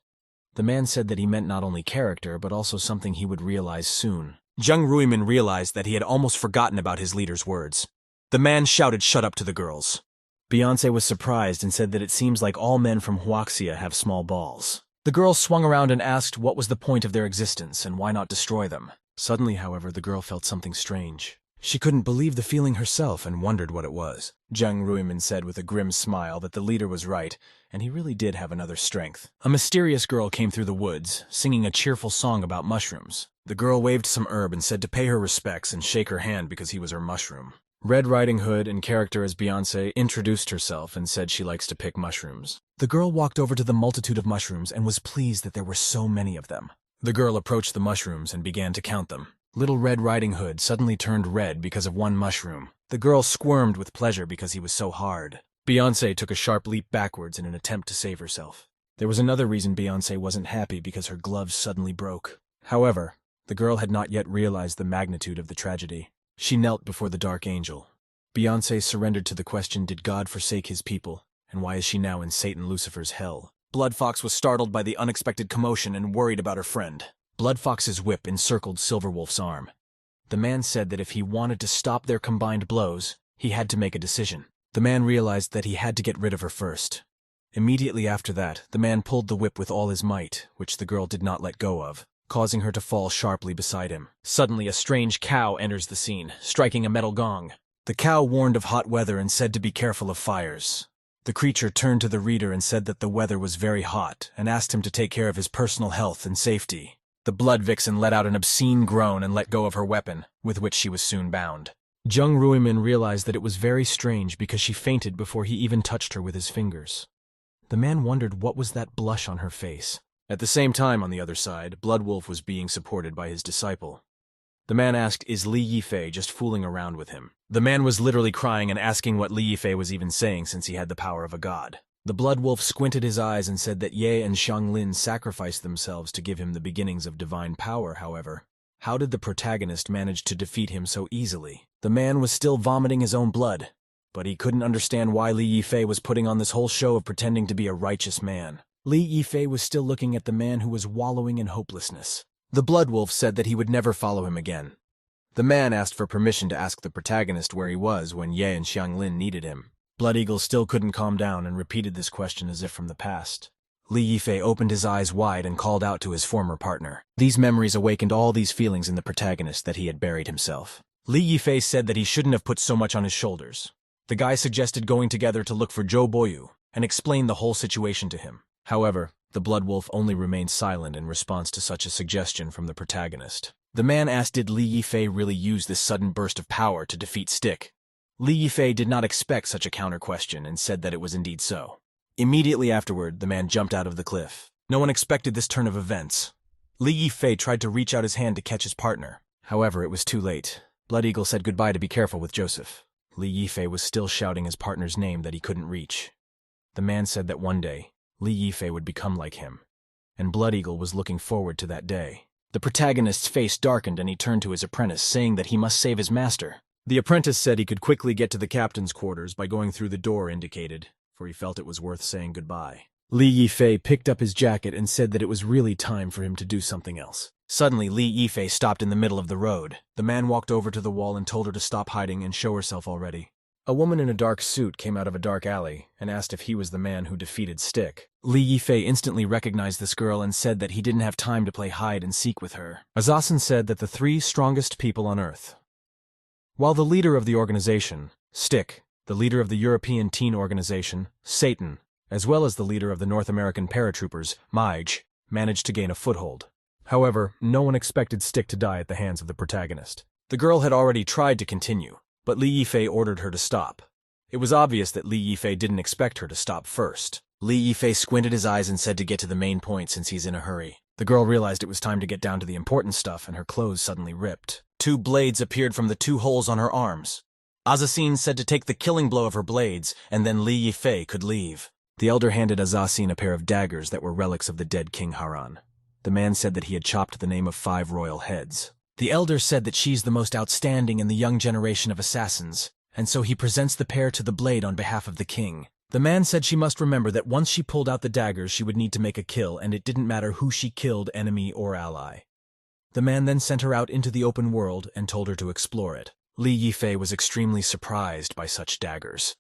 The man said that he meant not only character, but also something he would realize soon. Zheng Ruimin realized that he had almost forgotten about his leader's words. The man shouted "shut up" to the girls. Beyonce was surprised and said that it seems like all men from Huaxia have small balls. The girls swung around and asked what was the point of their existence and why not destroy them. Suddenly, however, the girl felt something strange. She couldn't believe the feeling herself and wondered what it was. Zheng Ruimin said with a grim smile that the leader was right, and he really did have another strength. A mysterious girl came through the woods, singing a cheerful song about mushrooms. The girl waved some herb and said to pay her respects and shake her hand because he was her mushroom. Red Riding Hood, in character as Beyonce, introduced herself and said she likes to pick mushrooms. The girl walked over to the multitude of mushrooms and was pleased that there were so many of them. The girl approached the mushrooms and began to count them. Little Red Riding Hood suddenly turned red because of one mushroom. The girl squirmed with pleasure because he was so hard. Beyonce took a sharp leap backwards in an attempt to save herself. There was another reason Beyonce wasn't happy because her gloves suddenly broke. However, the girl had not yet realized the magnitude of the tragedy. She knelt before the Dark Angel. Beyonce surrendered to the question, did God forsake his people, and why is she now in Satan Lucifer's hell? Blood Fox was startled by the unexpected commotion and worried about her friend. Blood Fox's whip encircled Silverwolf's arm. The man said that if he wanted to stop their combined blows, he had to make a decision. The man realized that he had to get rid of her first. Immediately after that, the man pulled the whip with all his might, which the girl did not let go of, causing her to fall sharply beside him. Suddenly, a strange cow enters the scene, striking a metal gong. The cow warned of hot weather and said to be careful of fires. The creature turned to the reader and said that the weather was very hot and asked him to take care of his personal health and safety. The blood vixen let out an obscene groan and let go of her weapon, with which she was soon bound. Zheng Ruimin realized that it was very strange because she fainted before he even touched her with his fingers. The man wondered what was that blush on her face. At the same time, on the other side, Bloodwolf was being supported by his disciple. The man asked, is Li Yifei just fooling around with him? The man was literally crying and asking what Li Yifei was even saying since he had the power of a god. The Bloodwolf squinted his eyes and said that Ye and Xianglin sacrificed themselves to give him the beginnings of divine power, however. How did the protagonist manage to defeat him so easily? The man was still vomiting his own blood, but he couldn't understand why Li Yifei was putting on this whole show of pretending to be a righteous man. Li Yifei was still looking at the man who was wallowing in hopelessness. The Bloodwolf said that he would never follow him again. The man asked for permission to ask the protagonist where he was when Ye and Xianglin needed him. Blood Eagle still couldn't calm down and repeated this question as if from the past. Li Yifei opened his eyes wide and called out to his former partner. These memories awakened all these feelings in the protagonist that he had buried himself. Li Yifei said that he shouldn't have put so much on his shoulders. The guy suggested going together to look for Zhou Boyu and explain the whole situation to him. However, the Bloodwolf only remained silent in response to such a suggestion from the protagonist. The man asked did Li Yifei really use this sudden burst of power to defeat Stick. Li Yifei did not expect such a counter-question and said that it was indeed so. Immediately afterward, the man jumped out of the cliff. No one expected this turn of events. Li Yifei tried to reach out his hand to catch his partner. However, it was too late. Blood Eagle said goodbye to be careful with Joseph. Li Yifei was still shouting his partner's name that he couldn't reach. The man said that one day, Li Yifei would become like him, and Blood Eagle was looking forward to that day. The protagonist's face darkened and he turned to his apprentice, saying that he must save his master. The apprentice said he could quickly get to the captain's quarters by going through the door indicated, for he felt it was worth saying goodbye. Li Yifei picked up his jacket and said that it was really time for him to do something else. Suddenly, Li Yifei stopped in the middle of the road. The man walked over to the wall and told her to stop hiding and show herself already. A woman in a dark suit came out of a dark alley and asked if he was the man who defeated Stick. Li Yifei instantly recognized this girl and said that he didn't have time to play hide and seek with her. Azasan said that the 3 strongest people on Earth. While the leader of the organization, Stick, the leader of the European teen organization, Satan, as well as the leader of the North American paratroopers, Maij, managed to gain a foothold. However, no one expected Stick to die at the hands of the protagonist. The girl had already tried to continue, but Li Yifei ordered her to stop. It was obvious that Li Yifei didn't expect her to stop first. Li Yifei squinted his eyes and said to get to the main point since he's in a hurry. The girl realized it was time to get down to the important stuff, and her clothes suddenly ripped. 2 blades appeared from the 2 holes on her arms. Azasin said to take the killing blow of her blades, and then Li Yifei could leave. The elder handed Azasin a pair of daggers that were relics of the dead King Haran. The man said that he had chopped the name of 5 royal heads. The elder said that she's the most outstanding in the young generation of assassins, and so he presents the pair to the blade on behalf of the king. The man said she must remember that once she pulled out the daggers she would need to make a kill, and it didn't matter who she killed, enemy or ally. The man then sent her out into the open world and told her to explore it. Li Yifei was extremely surprised by such daggers.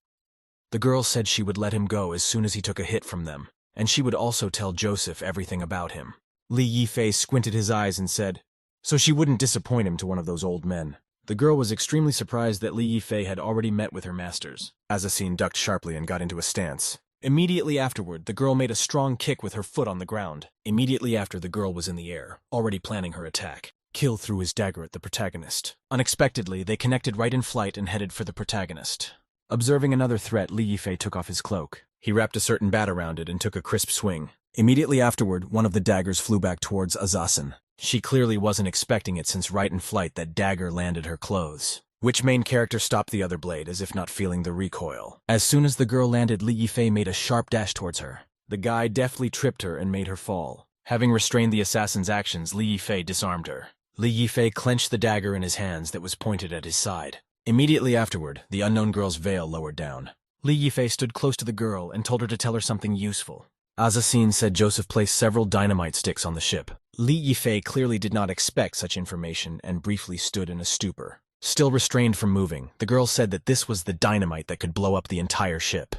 The girl said she would let him go as soon as he took a hit from them, and she would also tell Joseph everything about him. Li Yifei squinted his eyes and said, so she wouldn't disappoint him to one of those old men. The girl was extremely surprised that Li Yifei had already met with her masters. Azasin ducked sharply and got into a stance. Immediately afterward, the girl made a strong kick with her foot on the ground. Immediately after, the girl was in the air, already planning her attack. Kill threw his dagger at the protagonist. Unexpectedly, they connected right in flight and headed for the protagonist. Observing another threat, Li Yifei took off his cloak. He wrapped a certain bat around it and took a crisp swing. Immediately afterward, one of the daggers flew back towards Azasin. She clearly wasn't expecting it since right in flight that dagger landed her clothes. Which main character stopped the other blade as if not feeling the recoil? As soon as the girl landed, Li Yifei made a sharp dash towards her. The guy deftly tripped her and made her fall. Having restrained the assassin's actions, Li Yifei disarmed her. Li Yifei clenched the dagger in his hands that was pointed at his side. Immediately afterward, the unknown girl's veil lowered down. Li Yifei stood close to the girl and told her to tell her something useful. Azasin said Joseph placed several dynamite sticks on the ship. Li Yifei clearly did not expect such information and briefly stood in a stupor. Still restrained from moving, the girl said that this was the dynamite that could blow up the entire ship.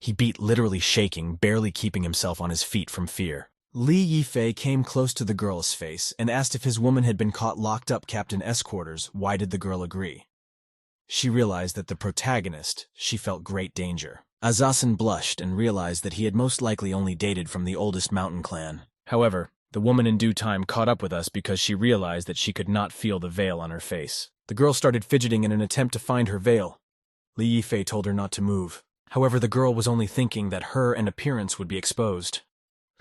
He beat, literally shaking, barely keeping himself on his feet from fear. Li Yifei came close to the girl's face and asked if his woman had been caught locked up Captain S quarters. Why did the girl agree? She realized that the protagonist, she felt great danger. Azasin blushed and realized that he had most likely only dated from the oldest mountain clan. However, the woman in due time caught up with us because she realized that she could not feel the veil on her face. The girl started fidgeting in an attempt to find her veil. Li Yifei told her not to move. However, the girl was only thinking that her and appearance would be exposed.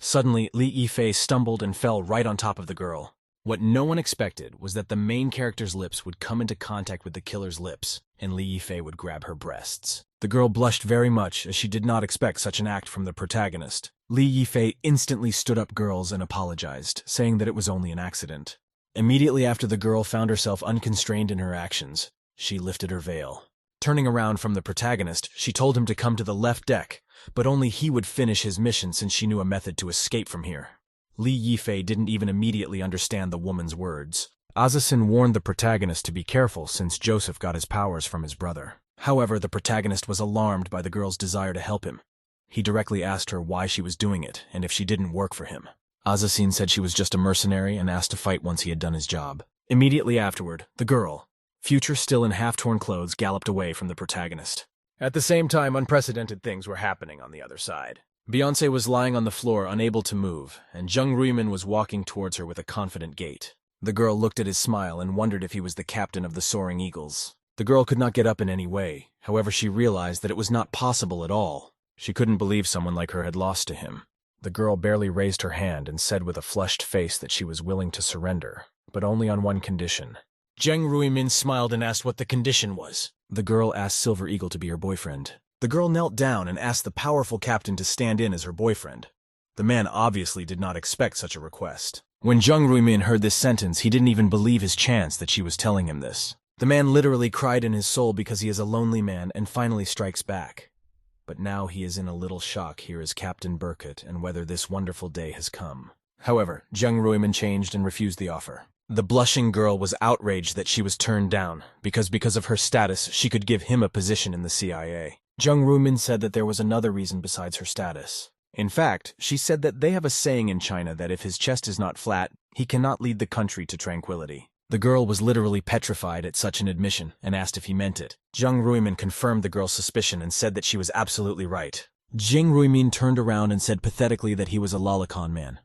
Suddenly, Li Yifei stumbled and fell right on top of the girl. What no one expected was that the main character's lips would come into contact with the killer's lips, and Li Yifei would grab her breasts. The girl blushed very much as she did not expect such an act from the protagonist. Li Yifei instantly stood up girls and apologized, saying that it was only an accident. Immediately after the girl found herself unconstrained in her actions, she lifted her veil. Turning around from the protagonist, she told him to come to the left deck, but only he would finish his mission since she knew a method to escape from here. Li Yifei didn't even immediately understand the woman's words. Azasin warned the protagonist to be careful since Joseph got his powers from his brother. However, the protagonist was alarmed by the girl's desire to help him. He directly asked her why she was doing it and if she didn't work for him. Azasin said she was just a mercenary and asked to fight once he had done his job. Immediately afterward, the girl, Future still in half-torn clothes, galloped away from the protagonist. At the same time, unprecedented things were happening on the other side. Beyoncé was lying on the floor, unable to move, and Jung Ruimin was walking towards her with a confident gait. The girl looked at his smile and wondered if he was the captain of the Soaring Eagles. The girl could not get up in any way, however she realized that it was not possible at all. She couldn't believe someone like her had lost to him. The girl barely raised her hand and said with a flushed face that she was willing to surrender, but only on one condition. Jung Ruimin smiled and asked what the condition was. The girl asked Silver Eagle to be her boyfriend. The girl knelt down and asked the powerful captain to stand in as her boyfriend. The man obviously did not expect such a request. When Jung Ruimin heard this sentence, he didn't even believe his chance that she was telling him this. The man literally cried in his soul because he is a lonely man and finally strikes back. But now he is in a little shock here as Captain Burkett and whether this wonderful day has come. However, Jung Ruimin changed and refused the offer. The blushing girl was outraged that she was turned down because of her status she could give him a position in the CIA. Jung Ruimin said that there was another reason besides her status. In fact, she said that they have a saying in China that if his chest is not flat, he cannot lead the country to tranquility. The girl was literally petrified at such an admission and asked if he meant it. Jung Ruimin confirmed the girl's suspicion and said that she was absolutely right. Jung Ruimin turned around and said pathetically that he was a lolicon man.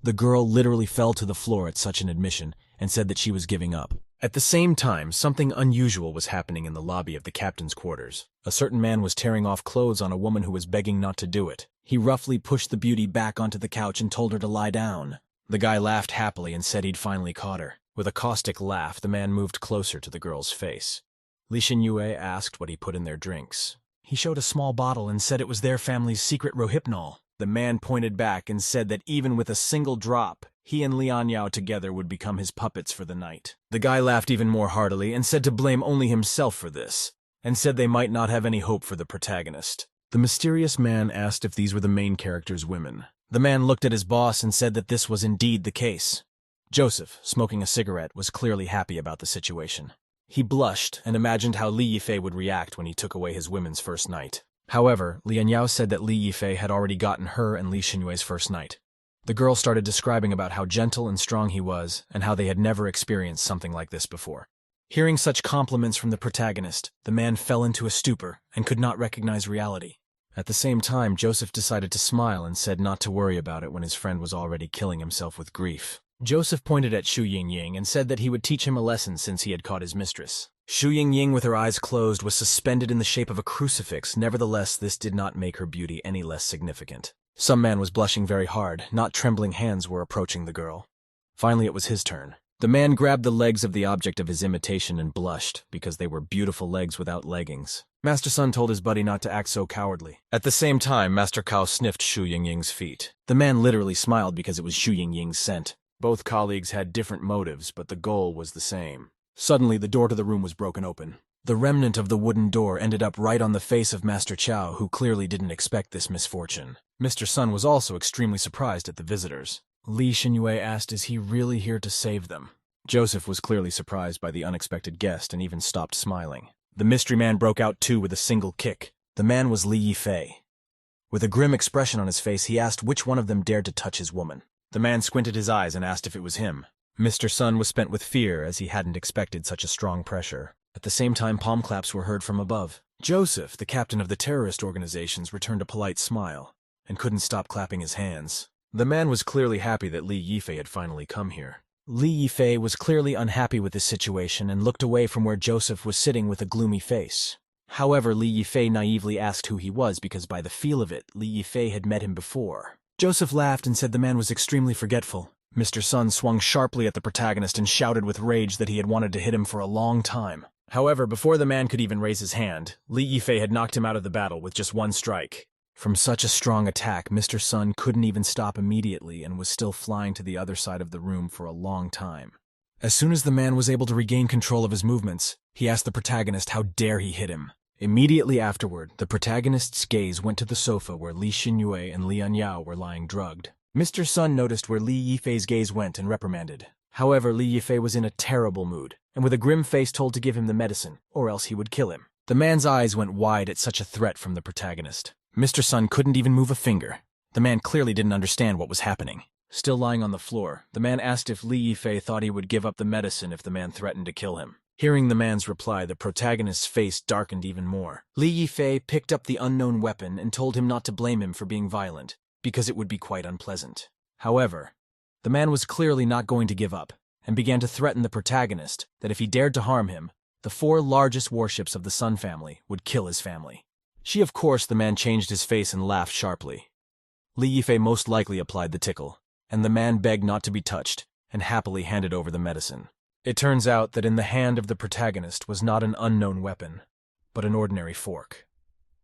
The girl literally fell to the floor at such an admission and said that she was giving up. At the same time, something unusual was happening in the lobby of the captain's quarters. A certain man was tearing off clothes on a woman who was begging not to do it. He roughly pushed the beauty back onto the couch and told her to lie down. The guy laughed happily and said he'd finally caught her. With a caustic laugh, the man moved closer to the girl's face. Lee Shin-yue asked what he put in their drinks. He showed a small bottle and said it was their family's secret rohypnol. The man pointed back and said that even with a single drop, he and Lian Yao together would become his puppets for the night. The guy laughed even more heartily and said to blame only himself for this, and said they might not have any hope for the protagonist. The mysterious man asked if these were the main character's women. The man looked at his boss and said that this was indeed the case. Joseph, smoking a cigarette, was clearly happy about the situation. He blushed and imagined how Li Yifei would react when he took away his women's first night. However, Lian Yao said that Li Yifei had already gotten her and Li Xinyue's first night. The girl started describing about how gentle and strong he was and how they had never experienced something like this before. Hearing such compliments from the protagonist, the man fell into a stupor and could not recognize reality. At the same time, Joseph decided to smile and said not to worry about it when his friend was already killing himself with grief. Joseph pointed at Xu Yingying and said that he would teach him a lesson since he had caught his mistress. Xu Yingying, with her eyes closed, was suspended in the shape of a crucifix. Nevertheless, this did not make her beauty any less significant. Some man was blushing very hard. Not trembling hands were approaching the girl. Finally, it was his turn. The man grabbed the legs of the object of his imitation and blushed, because they were beautiful legs without leggings. Master Sun told his buddy not to act so cowardly. At the same time, Master Cao sniffed Xu Yingying's feet. The man literally smiled because it was Xu Yingying's scent. Both colleagues had different motives, but the goal was the same. Suddenly, the door to the room was broken open. The remnant of the wooden door ended up right on the face of Master Chow, who clearly didn't expect this misfortune. Mr. Sun was also extremely surprised at the visitors. Li Xinyue asked, is he really here to save them? Joseph was clearly surprised by the unexpected guest and even stopped smiling. The mystery man broke out too with a single kick. The man was Li Yifei. With a grim expression on his face, he asked which one of them dared to touch his woman. The man squinted his eyes and asked if it was him. Mr. Sun was spent with fear as he hadn't expected such a strong pressure. At the same time, palm claps were heard from above. Joseph, the captain of the terrorist organizations, returned a polite smile and couldn't stop clapping his hands. The man was clearly happy that Li Yifei had finally come here. Li Yifei was clearly unhappy with this situation and looked away from where Joseph was sitting with a gloomy face. However, Li Yifei naively asked who he was because by the feel of it, Li Yifei had met him before. Joseph laughed and said the man was extremely forgetful. Mr. Sun swung sharply at the protagonist and shouted with rage that he had wanted to hit him for a long time. However, before the man could even raise his hand, Li Yifei had knocked him out of the battle with just one strike. From such a strong attack, Mr. Sun couldn't even stop immediately and was still flying to the other side of the room for a long time. As soon as the man was able to regain control of his movements, he asked the protagonist how dare he hit him. Immediately afterward, the protagonist's gaze went to the sofa where Li Xinyue and Lian Yao were lying drugged. Mr. Sun noticed where Li Yifei's gaze went and reprimanded. However, Li Yifei was in a terrible mood, and with a grim face told to give him the medicine, or else he would kill him. The man's eyes went wide at such a threat from the protagonist. Mr. Sun couldn't even move a finger. The man clearly didn't understand what was happening. Still lying on the floor, the man asked if Li Yifei thought he would give up the medicine if the man threatened to kill him. Hearing the man's reply, the protagonist's face darkened even more. Li Yifei picked up the unknown weapon and told him not to blame him for being violent, because it would be quite unpleasant. However, the man was clearly not going to give up, and began to threaten the protagonist that if he dared to harm him, the 4 largest warships of the Sun family would kill his family. Of course, the man changed his face and laughed sharply. Li Yifei most likely applied the tickle, and the man begged not to be touched, and happily handed over the medicine. It turns out that in the hand of the protagonist was not an unknown weapon, but an ordinary fork.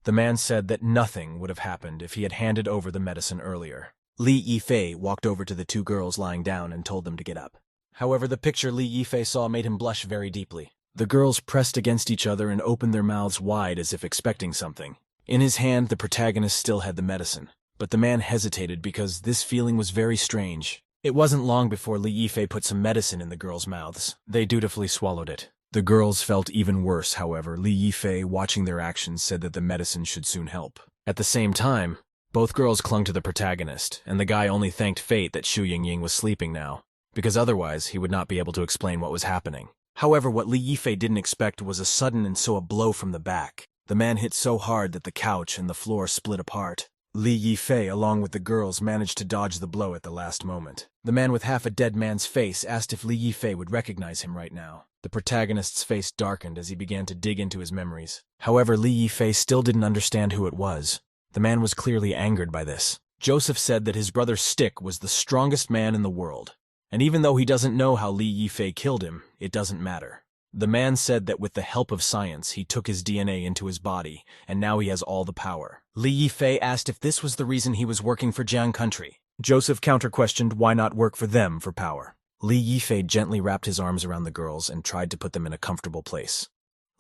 The man said that nothing would have happened if he had handed over the medicine earlier. Li Yifei walked over to the 2 girls lying down and told them to get up. However, the picture Li Yifei saw made him blush very deeply. The girls pressed against each other and opened their mouths wide as if expecting something. In his hand, the protagonist still had the medicine, but the man hesitated because this feeling was very strange. It wasn't long before Li Yifei put some medicine in the girls' mouths. They dutifully swallowed it. The girls felt even worse, however. Li Yifei, watching their actions, said that the medicine should soon help. At the same time, both girls clung to the protagonist, and the guy only thanked fate that Xu Yingying was sleeping now, because otherwise he would not be able to explain what was happening. However, what Li Yifei didn't expect was a sudden and so a blow from the back. The man hit so hard that the couch and the floor split apart. Li Yifei, along with the girls, managed to dodge the blow at the last moment. The man with half a dead man's face asked if Li Yifei would recognize him right now. The protagonist's face darkened as he began to dig into his memories. However, Li Yifei still didn't understand who it was. The man was clearly angered by this. Joseph said that his brother Stick was the strongest man in the world. And even though he doesn't know how Li Yifei killed him, it doesn't matter. The man said that with the help of science, he took his DNA into his body, and now he has all the power. Li Yifei asked if this was the reason he was working for Jiang Country. Joseph counter-questioned why not work for them for power. Li Yifei gently wrapped his arms around the girls and tried to put them in a comfortable place.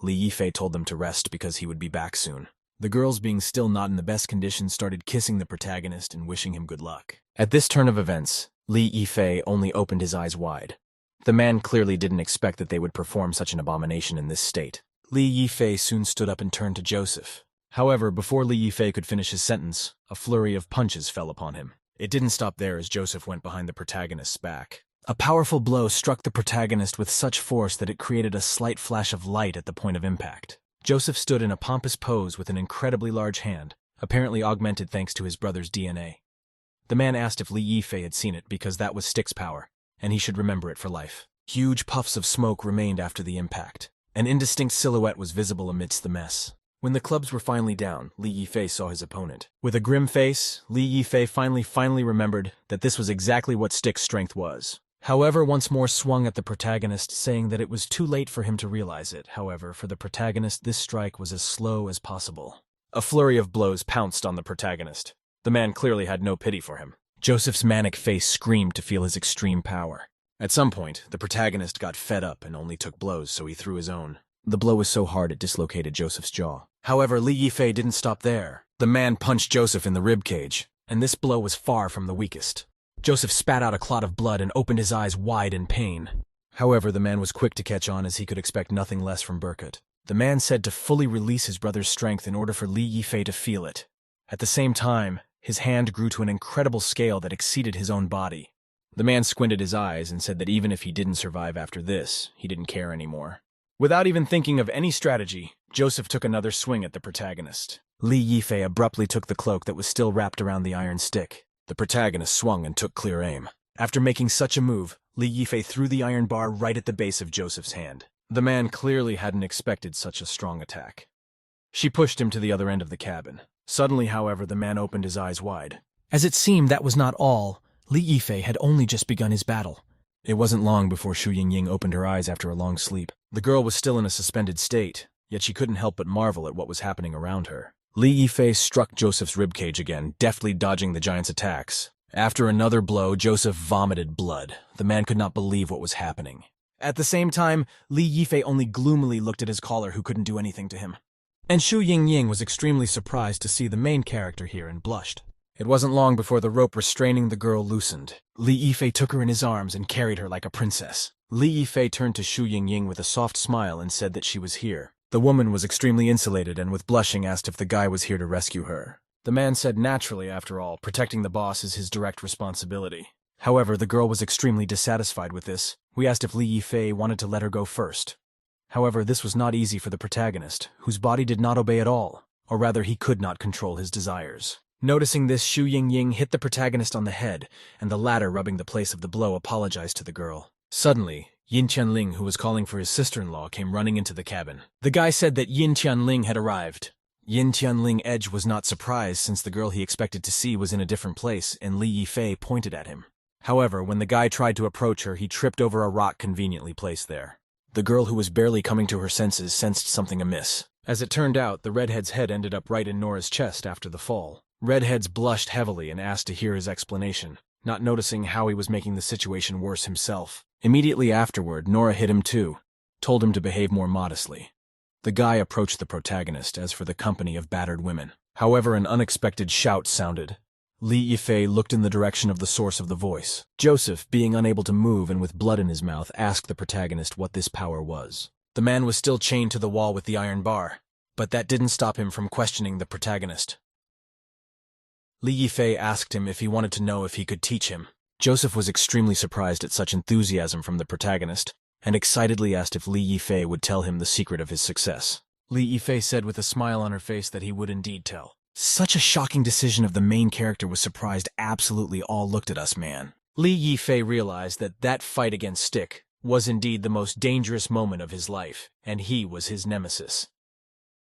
Li Yifei told them to rest because he would be back soon. The girls, being still not in the best condition, started kissing the protagonist and wishing him good luck. At this turn of events, Li Yifei only opened his eyes wide. The man clearly didn't expect that they would perform such an abomination in this state. Li Yifei soon stood up and turned to Joseph. However, before Li Yifei could finish his sentence, a flurry of punches fell upon him. It didn't stop there as Joseph went behind the protagonist's back. A powerful blow struck the protagonist with such force that it created a slight flash of light at the point of impact. Joseph stood in a pompous pose with an incredibly large hand, apparently augmented thanks to his brother's DNA. The man asked if Li Yifei had seen it because that was Stick's power, and he should remember it for life. Huge puffs of smoke remained after the impact. An indistinct silhouette was visible amidst the mess. When the clubs were finally down, Li Yifei saw his opponent. With a grim face, Li Yifei finally remembered that this was exactly what Stick's strength was. However, once more swung at the protagonist, saying that it was too late for him to realize it. However, for the protagonist, this strike was as slow as possible. A flurry of blows pounced on the protagonist. The man clearly had no pity for him. Joseph's manic face screamed to feel his extreme power. At some point, the protagonist got fed up and only took blows, so he threw his own. The blow was so hard it dislocated Joseph's jaw. However, Li Yifei didn't stop there. The man punched Joseph in the ribcage, and this blow was far from the weakest. Joseph spat out a clot of blood and opened his eyes wide in pain. However, the man was quick to catch on as he could expect nothing less from Burkut. The man said to fully release his brother's strength in order for Li Yifei to feel it. At the same time, his hand grew to an incredible scale that exceeded his own body. The man squinted his eyes and said that even if he didn't survive after this, he didn't care anymore. Without even thinking of any strategy, Joseph took another swing at the protagonist. Li Yifei abruptly took the cloak that was still wrapped around the iron stick. The protagonist swung and took clear aim. After making such a move, Li Yifei threw the iron bar right at the base of Joseph's hand. The man clearly hadn't expected such a strong attack. She pushed him to the other end of the cabin. Suddenly, however, the man opened his eyes wide. As it seemed, that was not all. Li Yifei had only just begun his battle. It wasn't long before Shu Yingying opened her eyes after a long sleep. The girl was still in a suspended state, yet she couldn't help but marvel at what was happening around her. Li Yifei struck Joseph's ribcage again, deftly dodging the giant's attacks. After another blow, Joseph vomited blood. The man could not believe what was happening. At the same time, Li Yifei only gloomily looked at his caller who couldn't do anything to him. And Shu Yingying was extremely surprised to see the main character here and blushed. It wasn't long before the rope restraining the girl loosened. Li Yifei took her in his arms and carried her like a princess. Li Yifei turned to Shu Yingying with a soft smile and said that she was here. The woman was extremely insulated and with blushing asked if the guy was here to rescue her. The man said naturally, after all, protecting the boss is his direct responsibility. However, the girl was extremely dissatisfied with this. We asked if Li Yifei wanted to let her go first. However, this was not easy for the protagonist, whose body did not obey at all, or rather he could not control his desires. Noticing this, Shu Yingying hit the protagonist on the head, and the latter, rubbing the place of the blow, apologized to the girl. Suddenly, Yin Qianling, who was calling for his sister-in-law, came running into the cabin. The guy said that Yin Qianling had arrived. Yin Qianling Edge was not surprised since the girl he expected to see was in a different place, and Li Yifei pointed at him. However, when the guy tried to approach her, he tripped over a rock conveniently placed there. The girl, who was barely coming to her senses, sensed something amiss. As it turned out, the redhead's head ended up right in Nora's chest after the fall. Redheads blushed heavily and asked to hear his explanation, not noticing how he was making the situation worse himself. Immediately afterward, Nora hit him too, told him to behave more modestly. The guy approached the protagonist as for the company of battered women. However, an unexpected shout sounded. Li Yifei looked in the direction of the source of the voice. Joseph, being unable to move and with blood in his mouth, asked the protagonist what this power was. The man was still chained to the wall with the iron bar, but that didn't stop him from questioning the protagonist. Li Yifei asked him if he wanted to know if he could teach him. Joseph was extremely surprised at such enthusiasm from the protagonist, and excitedly asked if Li Yifei would tell him the secret of his success. Li Yifei said with a smile on her face that he would indeed tell. Such a shocking decision of the main character was surprised absolutely all looked at us, man. Li Yifei realized that that fight against Stick was indeed the most dangerous moment of his life, and he was his nemesis.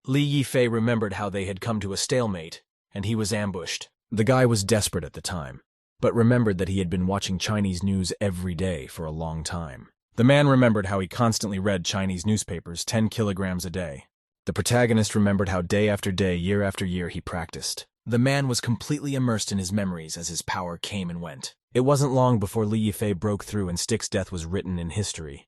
Li Yifei remembered how they had come to a stalemate, and he was ambushed. The guy was desperate at the time, but remembered that he had been watching Chinese news every day for a long time. The man remembered how he constantly read Chinese newspapers 10 kilograms a day. The protagonist remembered how day after day, year after year, he practiced. The man was completely immersed in his memories as his power came and went. It wasn't long before Li Yifei broke through and Stick's death was written in history.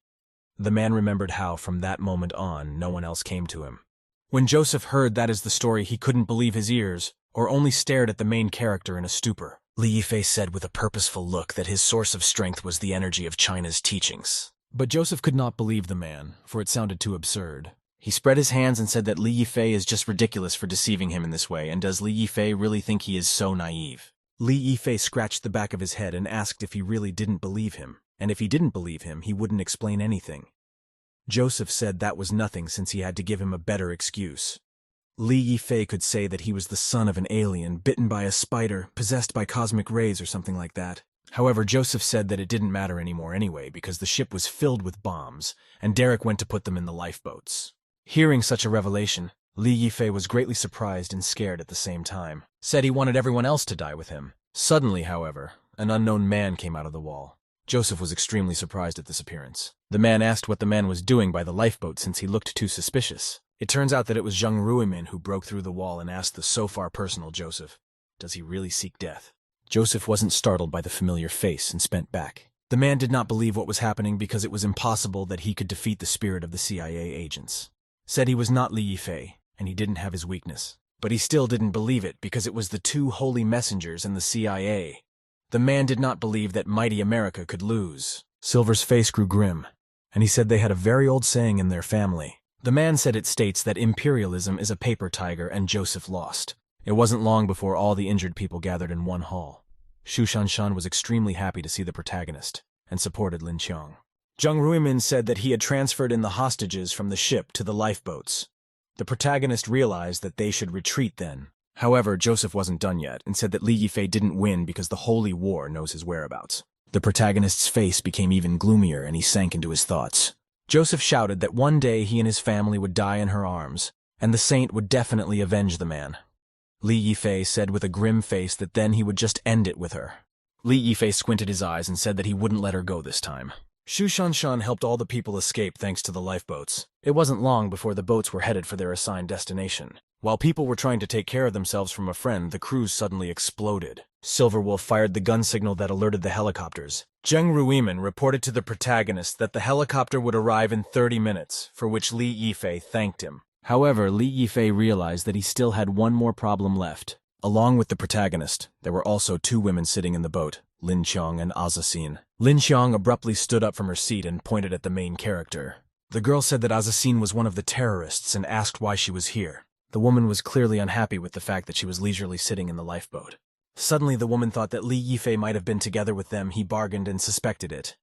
The man remembered how, from that moment on, no one else came to him. When Joseph heard that is the story, he couldn't believe his ears, or only stared at the main character in a stupor. Li Yifei said with a purposeful look that his source of strength was the energy of China's teachings. But Joseph could not believe the man, for it sounded too absurd. He spread his hands and said that Li Yifei is just ridiculous for deceiving him in this way, and does Li Yifei really think he is so naive? Li Yifei scratched the back of his head and asked if he really didn't believe him, and if he didn't believe him, he wouldn't explain anything. Joseph said that was nothing since he had to give him a better excuse. Li Yifei could say that he was the son of an alien, bitten by a spider, possessed by cosmic rays or something like that. However, Joseph said that it didn't matter anymore anyway because the ship was filled with bombs, and Derek went to put them in the lifeboats. Hearing such a revelation, Li Yifei was greatly surprised and scared at the same time. Said he wanted everyone else to die with him. Suddenly, however, an unknown man came out of the wall. Joseph was extremely surprised at this appearance. The man asked what the man was doing by the lifeboat since he looked too suspicious. It turns out that it was Zheng Ruimin who broke through the wall and asked the so far personal Joseph, "Does he really seek death?" Joseph wasn't startled by the familiar face and spent back. The man did not believe what was happening because it was impossible that he could defeat the spirit of the CIA agents. Said he was not Li Yifei, and he didn't have his weakness. But he still didn't believe it because it was the two holy messengers and the CIA. The man did not believe that mighty America could lose. Silver's face grew grim, and he said they had a very old saying in their family. The man said it states that imperialism is a paper tiger and Joseph lost. It wasn't long before all the injured people gathered in one hall. Shu Shanshan was extremely happy to see the protagonist, and supported Lin Qiang. Zheng Ruimin said that he had transferred in the hostages from the ship to the lifeboats. The protagonist realized that they should retreat then. However, Joseph wasn't done yet, and said that Li Yifei didn't win because the Holy War knows his whereabouts. The protagonist's face became even gloomier, and he sank into his thoughts. Joseph shouted that one day he and his family would die in her arms, and the saint would definitely avenge the man. Li Yifei said with a grim face that then he would just end it with her. Li Yifei squinted his eyes and said that he wouldn't let her go this time. Shu Shanshan helped all the people escape thanks to the lifeboats. It wasn't long before the boats were headed for their assigned destination. While people were trying to take care of themselves from a friend, the crews suddenly exploded. Silverwolf fired the gun signal that alerted the helicopters. Zheng Ruimin reported to the protagonist that the helicopter would arrive in 30 minutes, for which Li Yifei thanked him. However, Li Yifei realized that he still had one more problem left. Along with the protagonist, there were also two women sitting in the boat, Lin Qiang and Azasin. Lin Qiang abruptly stood up from her seat and pointed at the main character. The girl said that Azasin was one of the terrorists and asked why she was here. The woman was clearly unhappy with the fact that she was leisurely sitting in the lifeboat. Suddenly the woman thought that Li Yifei might have been together with them. He bargained and suspected it.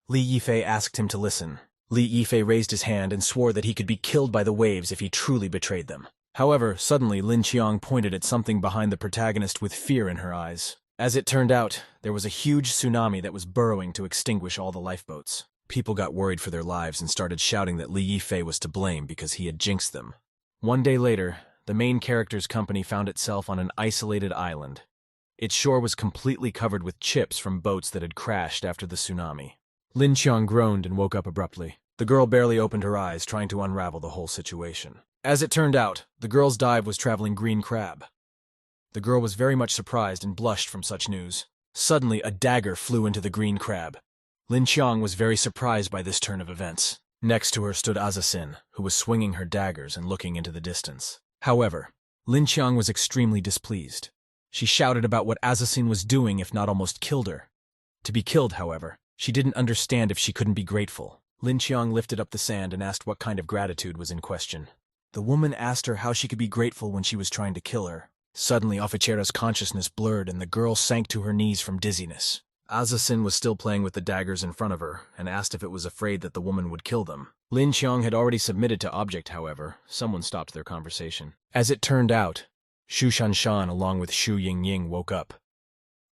Li Yifei asked him to listen. Li Yifei raised his hand and swore that he could be killed by the waves if he truly betrayed them. However, suddenly Lin Qiang pointed at something behind the protagonist with fear in her eyes. As it turned out, there was a huge tsunami that was burrowing to extinguish all the lifeboats. People got worried for their lives and started shouting that Li Yifei was to blame because he had jinxed them. One day later, the main character's company found itself on an isolated island. Its shore was completely covered with chips from boats that had crashed after the tsunami. Lin Qiang groaned and woke up abruptly. The girl barely opened her eyes, trying to unravel the whole situation. As it turned out, the girl's dive was traveling green crab. The girl was very much surprised and blushed from such news. Suddenly, a dagger flew into the green crab. Lin Qiang was very surprised by this turn of events. Next to her stood Azasin, who was swinging her daggers and looking into the distance. However, Lin Qiang was extremely displeased. She shouted about what Azasin was doing if not almost killed her. To be killed, however, she didn't understand if she couldn't be grateful. Lin Qiang lifted up the sand and asked what kind of gratitude was in question. The woman asked her how she could be grateful when she was trying to kill her. Suddenly, Ofichera's consciousness blurred and the girl sank to her knees from dizziness. Azasin was still playing with the daggers in front of her and asked if it was afraid that the woman would kill them. Lin Qiang had already submitted to object, however. Someone stopped their conversation. As it turned out, Shu Shanshan along with Shu Yingying woke up.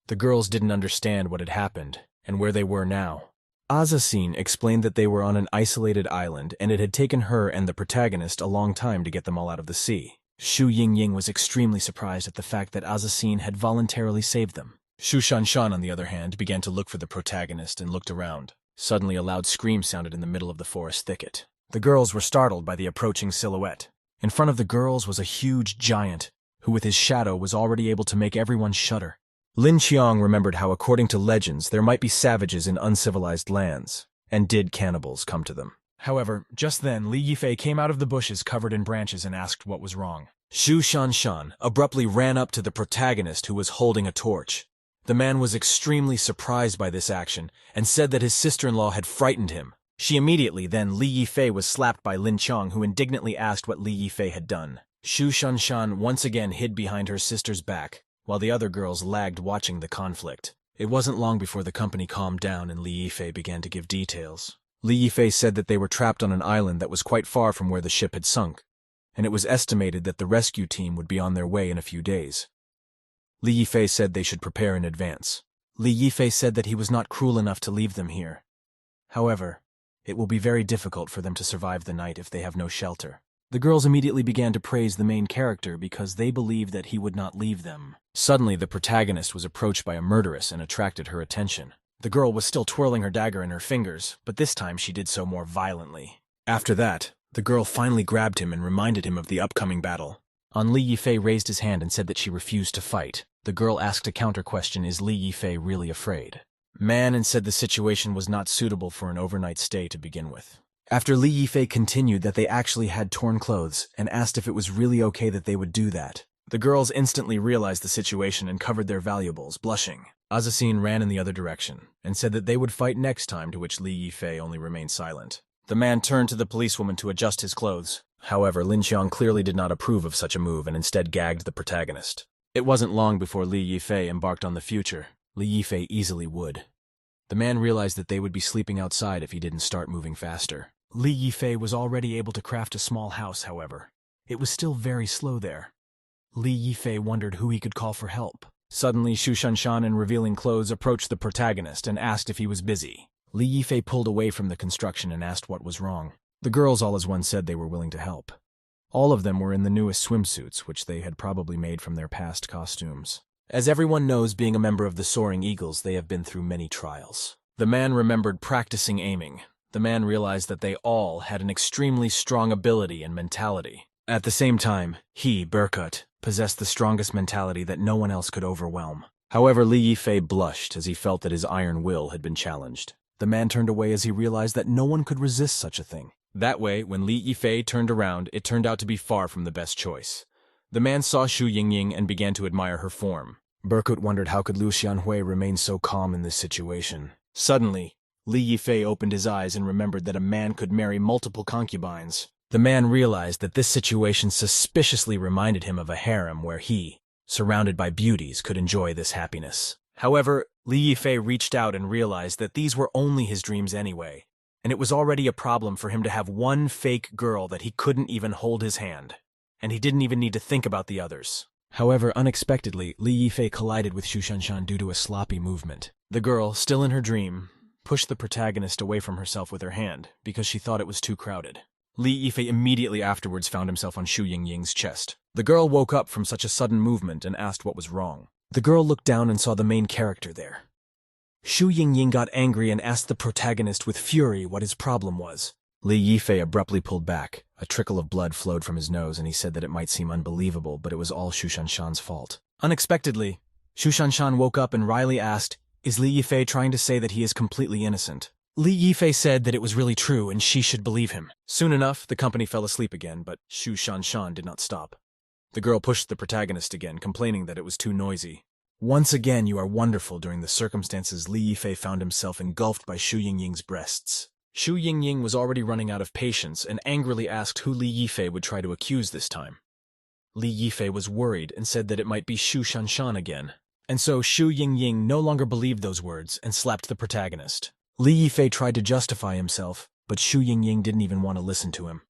The girls didn't understand what had happened and where they were now. Azasin explained that they were on an isolated island and it had taken her and the protagonist a long time to get them all out of the sea. Shu Yingying was extremely surprised at the fact that Azasin had voluntarily saved them. Shu Shanshan, on the other hand, began to look for the protagonist and looked around. Suddenly, a loud scream sounded in the middle of the forest thicket. The girls were startled by the approaching silhouette. In front of the girls was a huge giant, who with his shadow was already able to make everyone shudder. Lin Qiang remembered how, according to legends, there might be savages in uncivilized lands, and did cannibals come to them. However, just then, Li Yifei came out of the bushes covered in branches and asked what was wrong. Shu Shanshan abruptly ran up to the protagonist who was holding a torch. The man was extremely surprised by this action and said that his sister-in-law had frightened him. She immediately then Li Yifei was slapped by Lin Qiang, who indignantly asked what Li Yifei had done. Shu Shanshan once again hid behind her sister's back, while the other girls lagged watching the conflict. It wasn't long before the company calmed down and Li Yifei began to give details. Li Yifei said that they were trapped on an island that was quite far from where the ship had sunk, and it was estimated that the rescue team would be on their way in a few days. Li Yifei said they should prepare in advance. Li Yifei said that he was not cruel enough to leave them here. However, it will be very difficult for them to survive the night if they have no shelter. The girls immediately began to praise the main character because they believed that he would not leave them. Suddenly, the protagonist was approached by a murderess and attracted her attention. The girl was still twirling her dagger in her fingers, but this time she did so more violently. After that, the girl finally grabbed him and reminded him of the upcoming battle. Li Yifei raised his hand and said that she refused to fight. The girl asked a counter-question, is Li Yifei really afraid? Man and said the situation was not suitable for an overnight stay to begin with. After Li Yifei continued that they actually had torn clothes and asked if it was really okay that they would do that. The girls instantly realized the situation and covered their valuables, blushing. Azasin ran in the other direction and said that they would fight next time, to which Li Yifei only remained silent. The man turned to the policewoman to adjust his clothes. However, Lin Qiang clearly did not approve of such a move and instead gagged the protagonist. It wasn't long before Li Yifei embarked on the future. Li Yifei easily would. The man realized that they would be sleeping outside if he didn't start moving faster. Li Yifei was already able to craft a small house, however. It was still very slow there. Li Yifei wondered who he could call for help. Suddenly, Shu Shanshan in revealing clothes approached the protagonist and asked if he was busy. Li Yifei pulled away from the construction and asked what was wrong. The girls all as one said they were willing to help. All of them were in the newest swimsuits, which they had probably made from their past costumes. As everyone knows, being a member of the Soaring Eagles, they have been through many trials. The man remembered practicing aiming. The man realized that they all had an extremely strong ability and mentality. At the same time, he, Berkut, possessed the strongest mentality that no one else could overwhelm. However, Li Yifei blushed as he felt that his iron will had been challenged. The man turned away as he realized that no one could resist such a thing. That way, when Li Yifei turned around, it turned out to be far from the best choice. The man saw Shu Yingying and began to admire her form. Berkut wondered how could Lu Xianhui remain so calm in this situation. Suddenly, Li Yifei opened his eyes and remembered that a man could marry multiple concubines. The man realized that this situation suspiciously reminded him of a harem where he, surrounded by beauties, could enjoy this happiness. However, Li Yifei reached out and realized that these were only his dreams anyway, and it was already a problem for him to have one fake girl that he couldn't even hold his hand, and he didn't even need to think about the others. However, unexpectedly, Li Yifei collided with Shu Shanshan due to a sloppy movement. The girl, still in her dream, pushed the protagonist away from herself with her hand because she thought it was too crowded. Li Yifei immediately afterwards found himself on Shu Yingying's chest. The girl woke up from such a sudden movement and asked what was wrong. The girl looked down and saw the main character there. Shu Yingying got angry and asked the protagonist with fury what his problem was. Li Yifei abruptly pulled back. A trickle of blood flowed from his nose, and he said that it might seem unbelievable, but it was all Shu Shanshan's fault. Unexpectedly, Shu Shanshan woke up and wryly asked, "Is Li Yifei trying to say that he is completely innocent?" Li Yifei said that it was really true and she should believe him. Soon enough, the company fell asleep again, but Shu Shanshan did not stop. The girl pushed the protagonist again, complaining that it was too noisy. Once again, you are wonderful. During the circumstances, Li Yifei found himself engulfed by Shu Yingying's breasts. Shu Yingying was already running out of patience and angrily asked who Li Yifei would try to accuse this time. Li Yifei was worried and said that it might be Shu Shanshan again. And so Shu Yingying no longer believed those words and slapped the protagonist. Li Yifei tried to justify himself, but Shu Yingying didn't even want to listen to him.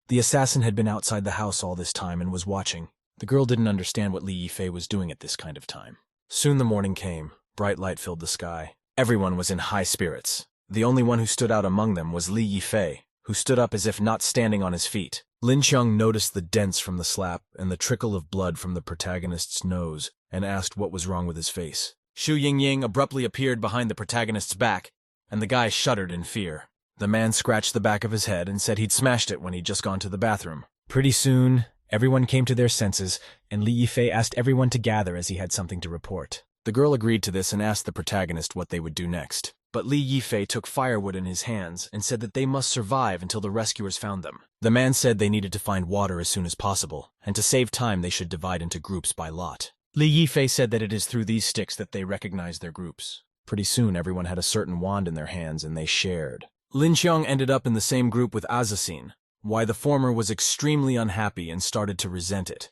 The assassin had been outside the house all this time and was watching. The girl didn't understand what Li Yifei was doing at this kind of time. Soon the morning came. Bright light filled the sky. Everyone was in high spirits. The only one who stood out among them was Li Yifei, who stood up as if not standing on his feet. Lin Qiang noticed the dents from the slap and the trickle of blood from the protagonist's nose and asked what was wrong with his face. Xu Yingying abruptly appeared behind the protagonist's back, and the guy shuddered in fear. The man scratched the back of his head and said he'd smashed it when he'd just gone to the bathroom. Pretty soon, everyone came to their senses, and Li Yifei asked everyone to gather as he had something to report. The girl agreed to this and asked the protagonist what they would do next. But Li Yifei took firewood in his hands and said that they must survive until the rescuers found them. The man said they needed to find water as soon as possible, and to save time they should divide into groups by lot. Li Yifei said that it is through these sticks that they recognize their groups. Pretty soon everyone had a certain wand in their hands and they shared. Lin Qiang ended up in the same group with Azasin, why the former was extremely unhappy and started to resent it.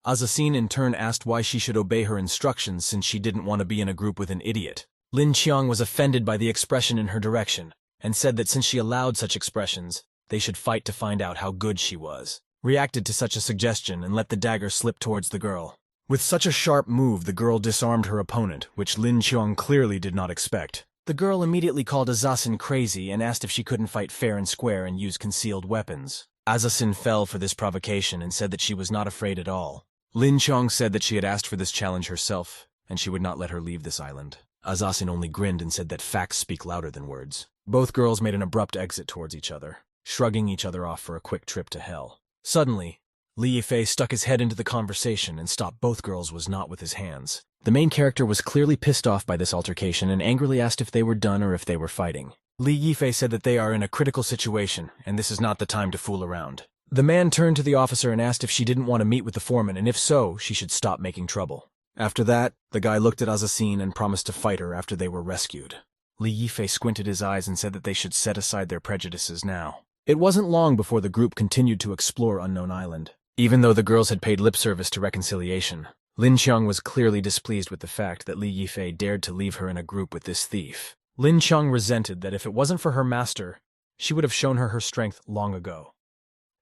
Azasin in turn asked why she should obey her instructions since she didn't want to be in a group with an idiot. Lin Qiang was offended by the expression in her direction, and said that since she allowed such expressions, they should fight to find out how good she was. Reacted to such a suggestion and let the dagger slip towards the girl. With such a sharp move, the girl disarmed her opponent, which Lin Qiang clearly did not expect. The girl immediately called Azasin crazy and asked if she couldn't fight fair and square and use concealed weapons. Azasin fell for this provocation and said that she was not afraid at all. Lin Qiang said that she had asked for this challenge herself, and she would not let her leave this island. Azasin only grinned and said that facts speak louder than words. Both girls made an abrupt exit towards each other, shrugging each other off for a quick trip to hell. Suddenly, Li Yifei stuck his head into the conversation and stopped both girls was not with his hands. The main character was clearly pissed off by this altercation and angrily asked if they were done or if they were fighting. Li Yifei said that they are in a critical situation, and this is not the time to fool around. The man turned to the officer and asked if she didn't want to meet with the foreman, and if so, she should stop making trouble. After that, the guy looked at Azasin and promised to fight her after they were rescued. Li Yifei squinted his eyes and said that they should set aside their prejudices now. It wasn't long before the group continued to explore Unknown Island. Even though the girls had paid lip service to reconciliation, Lin Qiang was clearly displeased with the fact that Li Yifei dared to leave her in a group with this thief. Lin Qiang resented that if it wasn't for her master, she would have shown her strength long ago.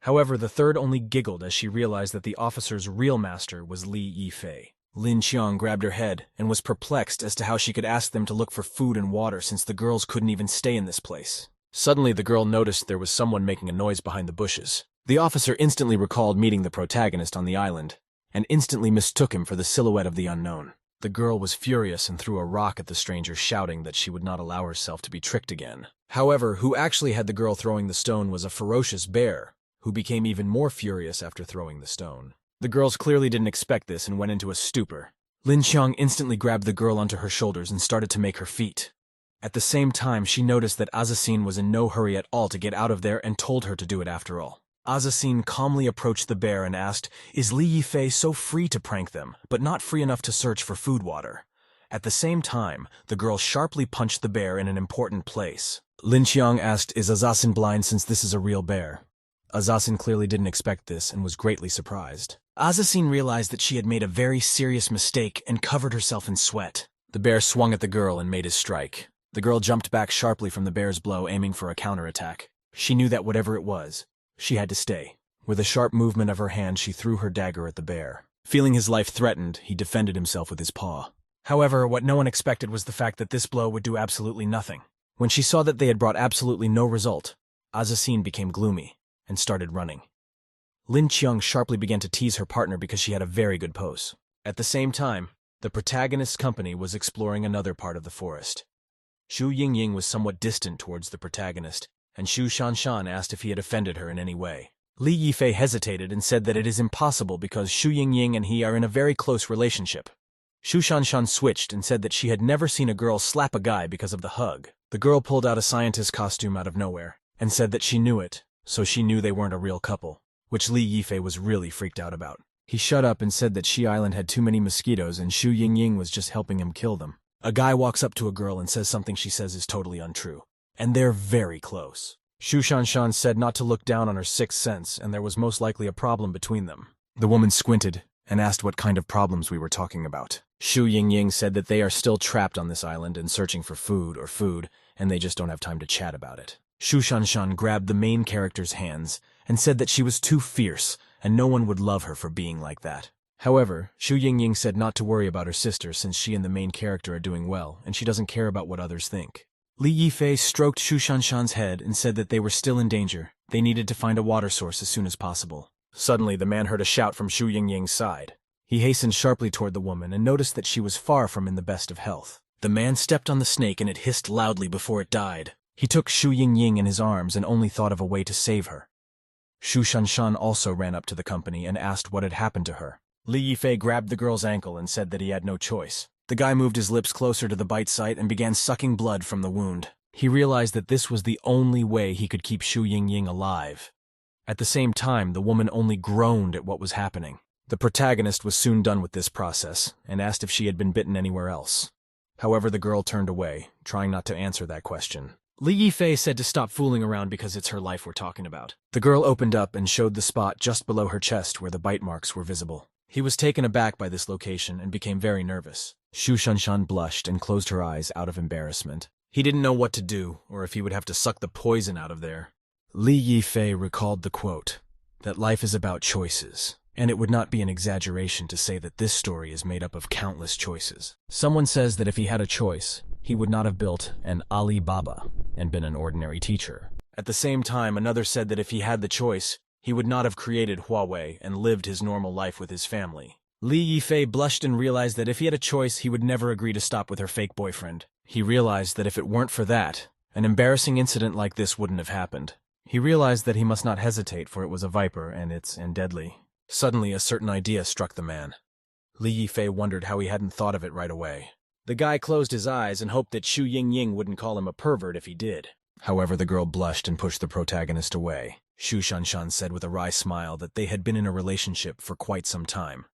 However, the third only giggled as she realized that the officer's real master was Li Yifei. Lin Qiang grabbed her head and was perplexed as to how she could ask them to look for food and water since the girls couldn't even stay in this place. Suddenly, the girl noticed there was someone making a noise behind the bushes. The officer instantly recalled meeting the protagonist on the island, and instantly mistook him for the silhouette of the unknown. The girl was furious and threw a rock at the stranger, shouting that she would not allow herself to be tricked again. However, who actually had the girl throwing the stone was a ferocious bear, who became even more furious after throwing the stone. The girls clearly didn't expect this and went into a stupor. Lin Qiang instantly grabbed the girl onto her shoulders and started to make her feet. At the same time, she noticed that Azasin was in no hurry at all to get out of there and told her to do it after all. Azasin calmly approached the bear and asked, "Is Li Yifei so free to prank them, but not free enough to search for food water?" At the same time, the girl sharply punched the bear in an important place. Lin Qiang asked, "Is Azasin blind since this is a real bear?" Azasin clearly didn't expect this and was greatly surprised. Azasin realized that she had made a very serious mistake and covered herself in sweat. The bear swung at the girl and made his strike. The girl jumped back sharply from the bear's blow, aiming for a counterattack. She knew that whatever it was, she had to stay. With a sharp movement of her hand, she threw her dagger at the bear. Feeling his life threatened, he defended himself with his paw. However, what no one expected was the fact that this blow would do absolutely nothing. When she saw that they had brought absolutely no result, Azasin became gloomy and started running. Lin Qiang sharply began to tease her partner because she had a very good pose. At the same time, the protagonist's company was exploring another part of the forest. Xu Yingying was somewhat distant towards the protagonist, and Xu Shanshan asked if he had offended her in any way. Li Yifei hesitated and said that it is impossible because Xu Yingying and he are in a very close relationship. Xu Shanshan switched and said that she had never seen a girl slap a guy because of the hug. The girl pulled out a scientist costume out of nowhere and said that she knew it, so she knew they weren't a real couple, which Li Yifei was really freaked out about. He shut up and said that Shi Island had too many mosquitoes and Xu Yingying was just helping him kill them. A guy walks up to a girl and says something she says is totally untrue, and they're very close. Xu Shanshan said not to look down on her sixth sense, and there was most likely a problem between them. The woman squinted and asked what kind of problems we were talking about. Xu Yingying said that they are still trapped on this island and searching for food, and they just don't have time to chat about it. Xu Shanshan grabbed the main character's hands and said that she was too fierce and no one would love her for being like that. However, Xu Yingying said not to worry about her sister since she and the main character are doing well, and she doesn't care about what others think. Li Yifei stroked Shu Shanshan's head and said that they were still in danger. They needed to find a water source as soon as possible. Suddenly, the man heard a shout from Xu Yingying's side. He hastened sharply toward the woman and noticed that she was far from in the best of health. The man stepped on the snake and it hissed loudly before it died. He took Xu Yingying in his arms and only thought of a way to save her. Shu Shanshan also ran up to the company and asked what had happened to her. Li Yifei grabbed the girl's ankle and said that he had no choice. The guy moved his lips closer to the bite site and began sucking blood from the wound. He realized that this was the only way he could keep Xu Yingying alive. At the same time, the woman only groaned at what was happening. The protagonist was soon done with this process and asked if she had been bitten anywhere else. However, the girl turned away, trying not to answer that question. Li Yifei said to stop fooling around because it's her life we're talking about. The girl opened up and showed the spot just below her chest where the bite marks were visible. He was taken aback by this location and became very nervous. Shu Shanshan blushed and closed her eyes out of embarrassment. He didn't know what to do, or if he would have to suck the poison out of there. Li Yifei recalled the quote, that life is about choices, and it would not be an exaggeration to say that this story is made up of countless choices. Someone says that if he had a choice, he would not have built an Alibaba and been an ordinary teacher. At the same time, another said that if he had the choice, he would not have created Huawei and lived his normal life with his family. Li Yifei blushed and realized that if he had a choice, he would never agree to stop with her fake boyfriend. He realized that if it weren't for that, an embarrassing incident like this wouldn't have happened. He realized that he must not hesitate, for it was a viper, and deadly. Suddenly, a certain idea struck the man. Li Yifei wondered how he hadn't thought of it right away. The guy closed his eyes and hoped that Xu Yingying wouldn't call him a pervert if he did. However, the girl blushed and pushed the protagonist away. Shu Shanshan said with a wry smile that they had been in a relationship for quite some time.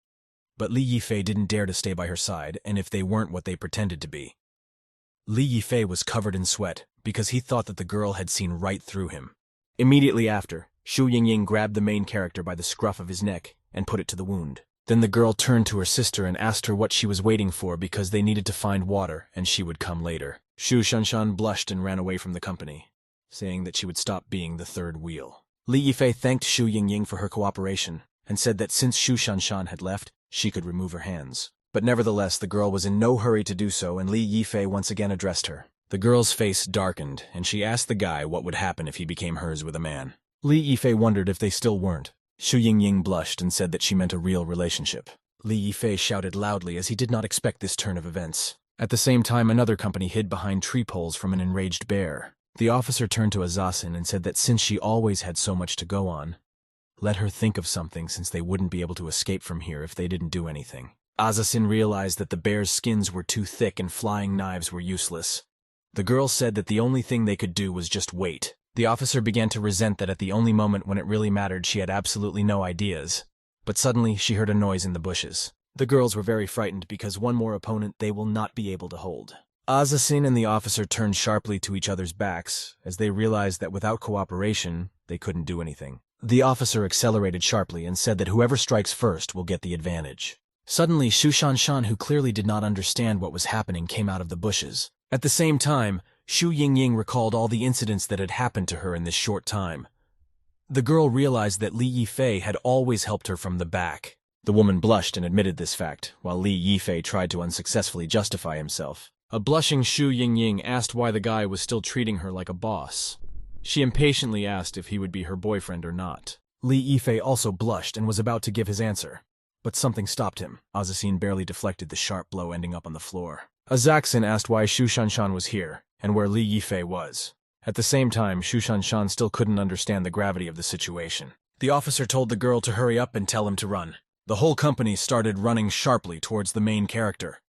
But Li Yifei didn't dare to stay by her side, and if they weren't what they pretended to be. Li Yifei was covered in sweat because he thought that the girl had seen right through him. Immediately after, Xu Yingying grabbed the main character by the scruff of his neck and put it to the wound. Then the girl turned to her sister and asked her what she was waiting for because they needed to find water and she would come later. Shu Shanshan blushed and ran away from the company, saying that she would stop being the third wheel. Li Yifei thanked Xu Yingying for her cooperation and said that since Shu Shanshan had left, she could remove her hands. But nevertheless, the girl was in no hurry to do so, and Li Yifei once again addressed her. The girl's face darkened, and she asked the guy what would happen if he became hers with a man. Li Yifei wondered if they still weren't. Xu Yingying blushed and said that she meant a real relationship. Li Yifei shouted loudly as he did not expect this turn of events. At the same time, another company hid behind tree poles from an enraged bear. The officer turned to Azasin and said that since she always had so much to go on, let her think of something since they wouldn't be able to escape from here if they didn't do anything. Azasin realized that the bear's skins were too thick and flying knives were useless. The girl said that the only thing they could do was just wait. The officer began to resent that at the only moment when it really mattered she had absolutely no ideas. But suddenly she heard a noise in the bushes. The girls were very frightened because one more opponent they will not be able to hold. Azasin and the officer turned sharply to each other's backs as they realized that without cooperation, they couldn't do anything. The officer accelerated sharply and said that whoever strikes first will get the advantage. Suddenly, Shu Shanshan, who clearly did not understand what was happening, came out of the bushes. At the same time, Xu Yingying recalled all the incidents that had happened to her in this short time. The girl realized that Li Yifei had always helped her from the back. The woman blushed and admitted this fact, while Li Yifei tried to unsuccessfully justify himself. A blushing Xu Yingying asked why the guy was still treating her like a boss. She impatiently asked if he would be her boyfriend or not. Li Yifei also blushed and was about to give his answer. But something stopped him. Azasin barely deflected the sharp blow ending up on the floor. Azaxin asked why Shu Shanshan was here, and where Li Yifei was. At the same time, Shu Shanshan still couldn't understand the gravity of the situation. The officer told the girl to hurry up and tell him to run. The whole company started running sharply towards the main character.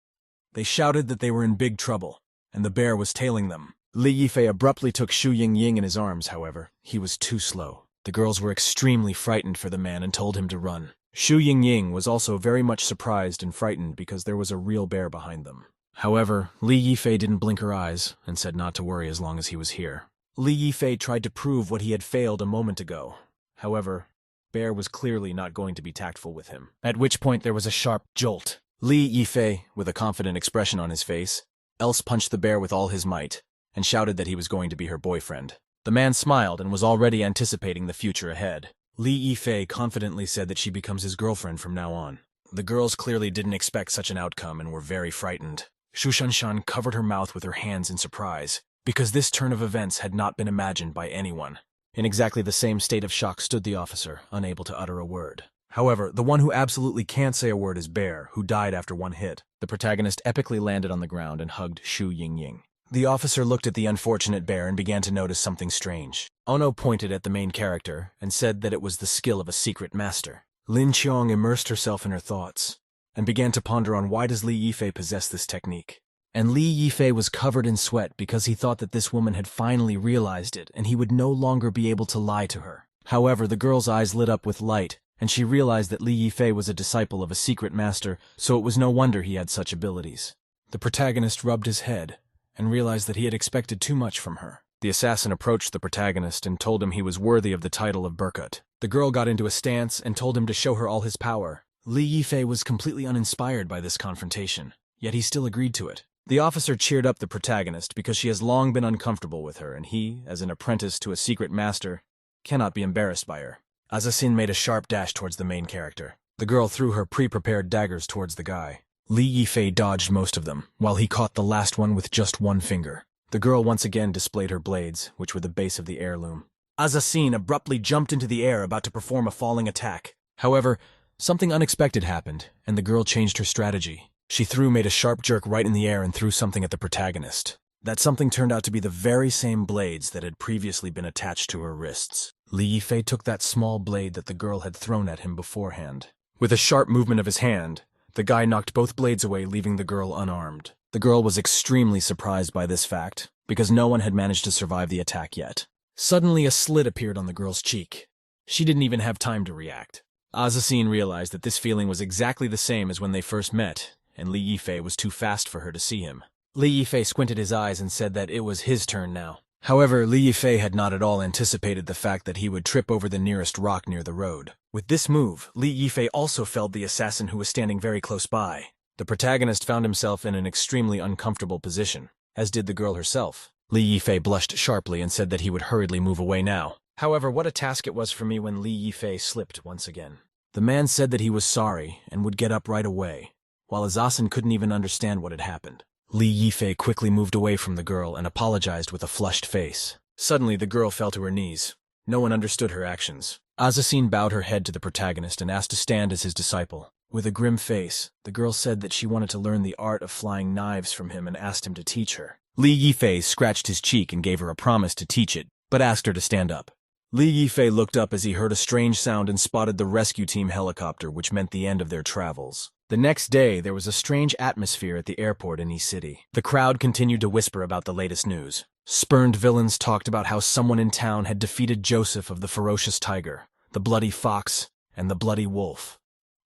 They shouted that they were in big trouble, and the bear was tailing them. Li Yifei abruptly took Xu Yingying in his arms, however. He was too slow. The girls were extremely frightened for the man and told him to run. Xu Yingying was also very much surprised and frightened because there was a real bear behind them. However, Li Yifei didn't blink her eyes and said not to worry as long as he was here. Li Yifei tried to prove what he had failed a moment ago. However, Bear was clearly not going to be tactful with him. At which point there was a sharp jolt. Li Yifei, with a confident expression on his face, else punched the bear with all his might and shouted that he was going to be her boyfriend. The man smiled and was already anticipating the future ahead. Li Yifei confidently said that she becomes his girlfriend from now on. The girls clearly didn't expect such an outcome and were very frightened. Shu Shanshan covered her mouth with her hands in surprise, because this turn of events had not been imagined by anyone. In exactly the same state of shock stood the officer, unable to utter a word. However, the one who absolutely can't say a word is Bear, who died after one hit. The protagonist epically landed on the ground and hugged Shu Yingying. The officer looked at the unfortunate Bear and began to notice something strange. Ono pointed at the main character and said that it was the skill of a secret master. Lin Qiong immersed herself in her thoughts and began to ponder on why does Li Yifei possess this technique. And Li Yifei was covered in sweat because he thought that this woman had finally realized it and he would no longer be able to lie to her. However, the girl's eyes lit up with light, and she realized that Li Yifei was a disciple of a secret master, so it was no wonder he had such abilities. The protagonist rubbed his head and realized that he had expected too much from her. The assassin approached the protagonist and told him he was worthy of the title of Burkut. The girl got into a stance and told him to show her all his power. Li Yifei was completely uninspired by this confrontation, yet he still agreed to it. The officer cheered up the protagonist because she has long been uncomfortable with her, and he, as an apprentice to a secret master, cannot be embarrassed by her. Azasin made a sharp dash towards the main character. The girl threw her pre-prepared daggers towards the guy. Li Yifei dodged most of them, while he caught the last one with just one finger. The girl once again displayed her blades, which were the base of the heirloom. Azasin abruptly jumped into the air about to perform a falling attack. However, something unexpected happened, and the girl changed her strategy. She made a sharp jerk right in the air and threw something at the protagonist. That something turned out to be the very same blades that had previously been attached to her wrists. Li Yifei took that small blade that the girl had thrown at him beforehand. With a sharp movement of his hand, the guy knocked both blades away, leaving the girl unarmed. The girl was extremely surprised by this fact, because no one had managed to survive the attack yet. Suddenly, a slit appeared on the girl's cheek. She didn't even have time to react. Azasin realized that this feeling was exactly the same as when they first met, and Li Yifei was too fast for her to see him. Li Yifei squinted his eyes and said that it was his turn now. However, Li Yifei had not at all anticipated the fact that he would trip over the nearest rock near the road. With this move, Li Yifei also felled the assassin who was standing very close by. The protagonist found himself in an extremely uncomfortable position, as did the girl herself. Li Yifei blushed sharply and said that he would hurriedly move away now. However, what a task it was for me when Li Yifei slipped once again. The man said that he was sorry and would get up right away, while Azasin couldn't even understand what had happened. Li Yifei quickly moved away from the girl and apologized with a flushed face. Suddenly, the girl fell to her knees. No one understood her actions. Azasin bowed her head to the protagonist and asked to stand as his disciple. With a grim face, the girl said that she wanted to learn the art of flying knives from him and asked him to teach her. Li Yifei scratched his cheek and gave her a promise to teach it, but asked her to stand up. Li Yifei looked up as he heard a strange sound and spotted the rescue team helicopter, which meant the end of their travels. The next day, there was a strange atmosphere at the airport in East City. The crowd continued to whisper about the latest news. Spurned villains talked about how someone in town had defeated Joseph of the ferocious tiger, the bloody fox, and the bloody wolf.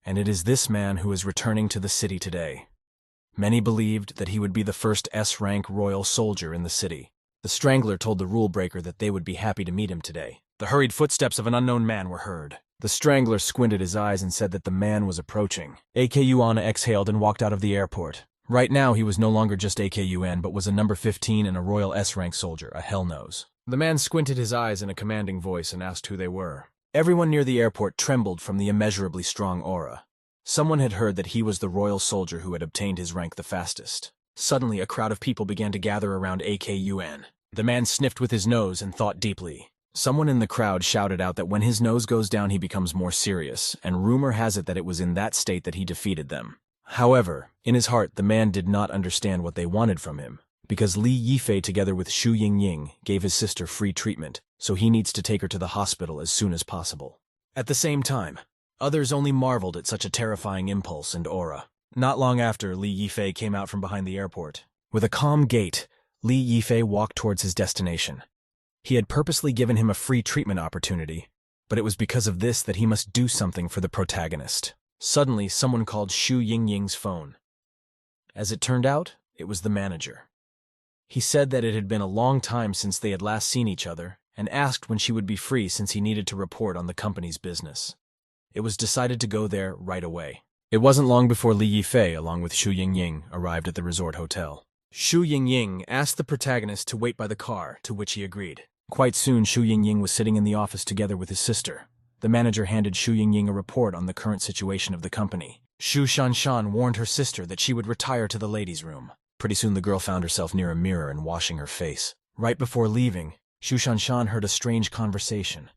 And it is this man who is returning to the city today. Many believed that he would be the first S-rank royal soldier in the city. The Strangler told the rule breaker that they would be happy to meet him today. The hurried footsteps of an unknown man were heard. The Strangler squinted his eyes and said that the man was approaching. AKUN exhaled and walked out of the airport. Right now, he was no longer just AKUN, but was a number 15 and a Royal S-rank soldier, a Hellnose. The man squinted his eyes in a commanding voice and asked who they were. Everyone near the airport trembled from the immeasurably strong aura. Someone had heard that he was the royal soldier who had obtained his rank the fastest. Suddenly, a crowd of people began to gather around AKUN. The man sniffed with his nose and thought deeply. Someone in the crowd shouted out that when his nose goes down he becomes more serious, and rumor has it that it was in that state that he defeated them. However, in his heart the man did not understand what they wanted from him, because Li Yifei together with Shu Yingying gave his sister free treatment, so he needs to take her to the hospital as soon as possible. At the same time, others only marveled at such a terrifying impulse and aura. Not long after, Li Yifei came out from behind the airport. With a calm gait, Li Yifei walked towards his destination. He had purposely given him a free treatment opportunity, but it was because of this that he must do something for the protagonist. Suddenly, someone called Shu Yingying's phone. As it turned out, it was the manager. He said that it had been a long time since they had last seen each other, and asked when she would be free since he needed to report on the company's business. It was decided to go there right away. It wasn't long before Li Yifei, along with Shu Yingying, arrived at the resort hotel. Shu Yingying asked the protagonist to wait by the car, to which he agreed. Quite soon, Shu Yingying was sitting in the office together with his sister. The manager handed Xu Yingying a report on the current situation of the company. Xu Shanshan warned her sister that she would retire to the ladies' room. Pretty soon the girl found herself near a mirror and washing her face. Right before leaving, Xu Shanshan heard a strange conversation.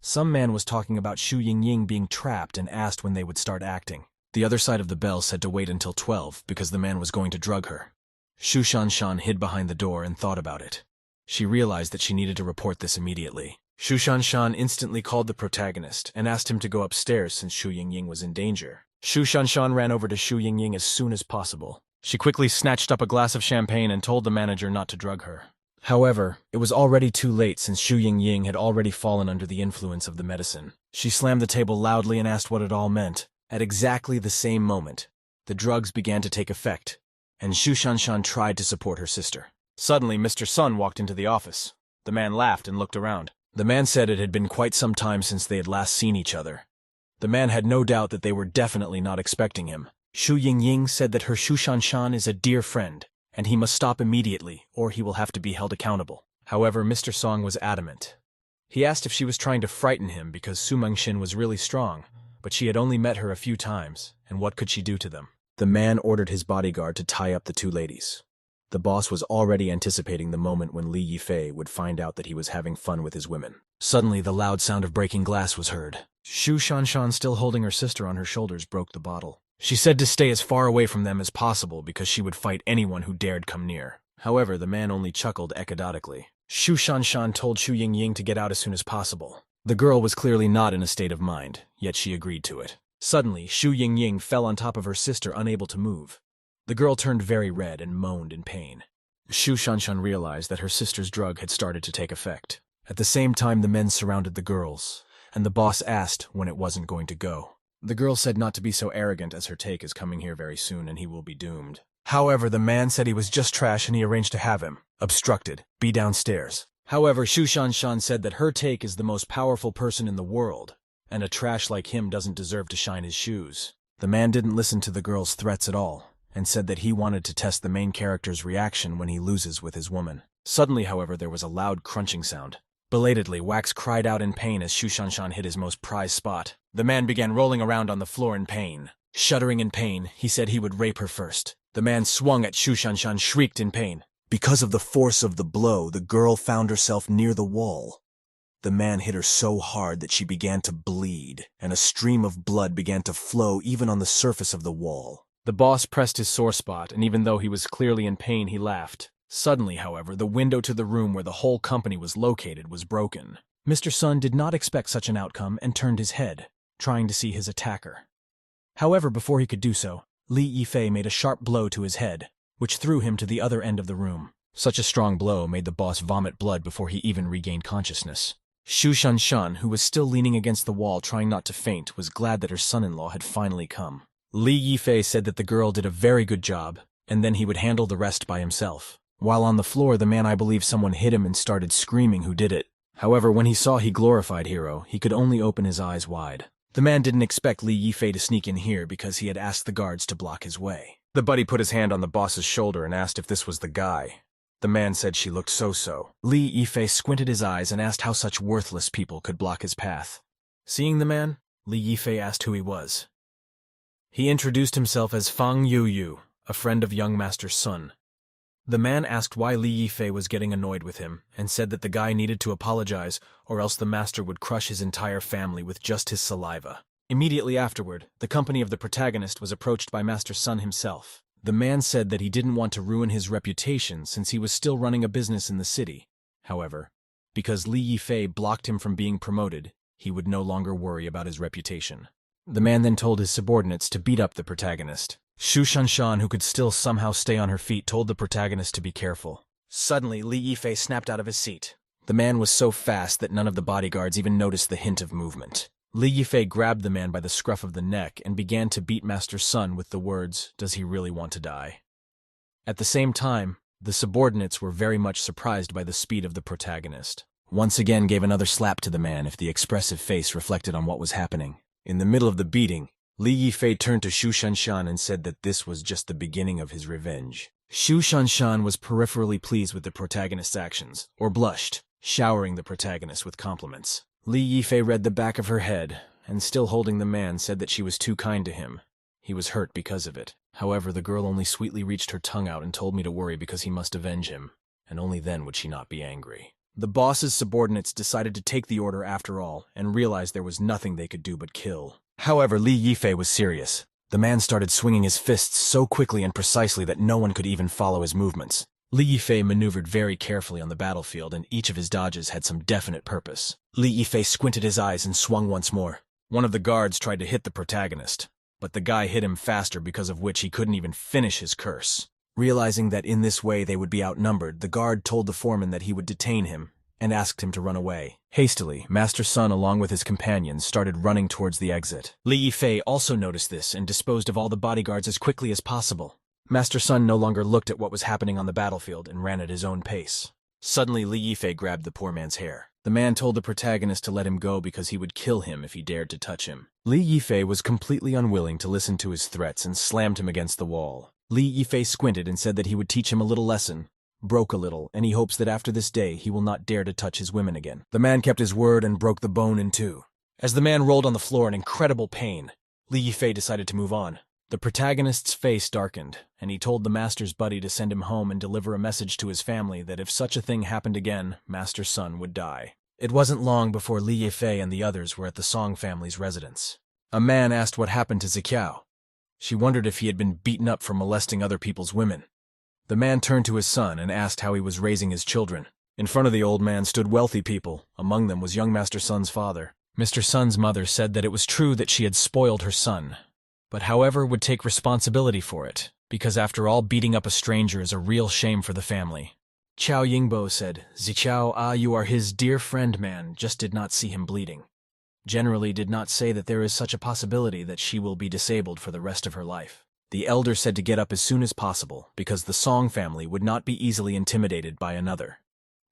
Some man was talking about Xu Yingying being trapped and asked when they would start acting. The other side of the bell said to wait until 12 because the man was going to drug her. Xu Shanshan hid behind the door and thought about it. She realized that she needed to report this immediately. Xu Shanshan instantly called the protagonist and asked him to go upstairs since Xu Yingying was in danger. Xu Shanshan ran over to Xu Yingying as soon as possible. She quickly snatched up a glass of champagne and told the manager not to drug her. However, it was already too late since Xu Yingying had already fallen under the influence of the medicine. She slammed the table loudly and asked what it all meant. At exactly the same moment, the drugs began to take effect, and Xu Shanshan tried to support her sister. Suddenly, Mr. Sun walked into the office. The man laughed and looked around. The man said it had been quite some time since they had last seen each other. The man had no doubt that they were definitely not expecting him. Xu Yingying said that her Xu Shanshan is a dear friend, and he must stop immediately, or he will have to be held accountable. However, Mr. Song was adamant. He asked if she was trying to frighten him because Su Mengxin was really strong, but she had only met her a few times, and what could she do to them? The man ordered his bodyguard to tie up the two ladies. The boss was already anticipating the moment when Li Yifei would find out that he was having fun with his women. Suddenly, the loud sound of breaking glass was heard. Xu Shanshan, still holding her sister on her shoulders, broke the bottle. She said to stay as far away from them as possible because she would fight anyone who dared come near. However, the man only chuckled echodotically. Xu Shanshan told Xu Yingying to get out as soon as possible. The girl was clearly not in a state of mind, yet she agreed to it. Suddenly, Xu Yingying fell on top of her sister, unable to move. The girl turned very red and moaned in pain. Xu Shanshan realized that her sister's drug had started to take effect. At the same time, the men surrounded the girls, and the boss asked when it wasn't going to go. The girl said not to be so arrogant as her take is coming here very soon and he will be doomed. However, the man said he was just trash and he arranged to have him, obstructed, be downstairs. However, Xu Shanshan said that her take is the most powerful person in the world, and a trash like him doesn't deserve to shine his shoes. The man didn't listen to the girl's threats at all, and said that he wanted to test the main character's reaction when he loses with his woman. Suddenly, however, there was a loud crunching sound. Belatedly, Wax cried out in pain as Xu Shanshan hit his most prized spot. The man began rolling around on the floor in pain. Shuddering in pain, he said he would rape her first. The man swung at Xu Shanshan, shrieked in pain. Because of the force of the blow, the girl found herself near the wall. The man hit her so hard that she began to bleed, and a stream of blood began to flow even on the surface of the wall. The boss pressed his sore spot, and even though he was clearly in pain, he laughed. Suddenly, however, the window to the room where the whole company was located was broken. Mr. Sun did not expect such an outcome and turned his head, trying to see his attacker. However, before he could do so, Li Yifei made a sharp blow to his head, which threw him to the other end of the room. Such a strong blow made the boss vomit blood before he even regained consciousness. Xu Shanshan, who was still leaning against the wall trying not to faint, was glad that her son-in-law had finally come. Li Yifei said that the girl did a very good job, and then he would handle the rest by himself. While on the floor, the man, I believe someone hit him and started screaming who did it. However, when he saw he glorified hero, he could only open his eyes wide. The man didn't expect Li Yifei to sneak in here because he had asked the guards to block his way. The buddy put his hand on the boss's shoulder and asked if this was the guy. The man said she looked so-so. Li Yifei squinted his eyes and asked how such worthless people could block his path. Seeing the man, Li Yifei asked who he was. He introduced himself as Fang Yu, a friend of young Master Sun. The man asked why Li Yifei was getting annoyed with him, and said that the guy needed to apologize, or else the master would crush his entire family with just his saliva. Immediately afterward, the company of the protagonist was approached by Master Sun himself. The man said that he didn't want to ruin his reputation since he was still running a business in the city. However, because Li Yifei blocked him from being promoted, he would no longer worry about his reputation. The man then told his subordinates to beat up the protagonist. Xu Shanshan, who could still somehow stay on her feet, told the protagonist to be careful. Suddenly, Li Yifei snapped out of his seat. The man was so fast that none of the bodyguards even noticed the hint of movement. Li Yifei grabbed the man by the scruff of the neck and began to beat Master Sun with the words, "Does he really want to die?" At the same time, the subordinates were very much surprised by the speed of the protagonist. Once again gave another slap to the man if the expressive face reflected on what was happening. In the middle of the beating, Li Yifei turned to Xu Shanshan and said that this was just the beginning of his revenge. Xu Shanshan was peripherally pleased with the protagonist's actions, or blushed, showering the protagonist with compliments. Li Yifei read the back of her head, and still holding the man said that she was too kind to him. He was hurt because of it. However, the girl only sweetly reached her tongue out and told me to worry because he must avenge him, and only then would she not be angry. The boss's subordinates decided to take the order after all, and realized there was nothing they could do but kill. However, Li Yifei was serious. The man started swinging his fists so quickly and precisely that no one could even follow his movements. Li Yifei maneuvered very carefully on the battlefield, and each of his dodges had some definite purpose. Li Yifei squinted his eyes and swung once more. One of the guards tried to hit the protagonist, but the guy hit him faster, because of which he couldn't even finish his curse. Realizing that in this way they would be outnumbered, the guard told the foreman that he would detain him and asked him to run away. Hastily, Master Sun along with his companions started running towards the exit. Li Yifei also noticed this and disposed of all the bodyguards as quickly as possible. Master Sun no longer looked at what was happening on the battlefield and ran at his own pace. Suddenly, Li Yifei grabbed the poor man's hair. The man told the protagonist to let him go because he would kill him if he dared to touch him. Li Yifei was completely unwilling to listen to his threats and slammed him against the wall. Li Yifei squinted and said that he would teach him a little lesson, broke a little, and he hopes that after this day he will not dare to touch his women again. The man kept his word and broke the bone in two. As the man rolled on the floor in incredible pain, Li Yifei decided to move on. The protagonist's face darkened, and he told the master's buddy to send him home and deliver a message to his family that if such a thing happened again, Master Sun would die. It wasn't long before Li Yifei and the others were at the Song family's residence. A man asked what happened to Ziqiao. She wondered if he had been beaten up for molesting other people's women. The man turned to his son and asked how he was raising his children. In front of the old man stood wealthy people. Among them was young Master Sun's father. Mr. Sun's mother said that it was true that she had spoiled her son, but however would take responsibility for it, because after all, beating up a stranger is a real shame for the family. Qiao Yingbo said, Ziqiao, you are his dear friend, man, just did not see him bleeding. Generally did not say that there is such a possibility that she will be disabled for the rest of her life. The elder said to get up as soon as possible, because the Song family would not be easily intimidated by another.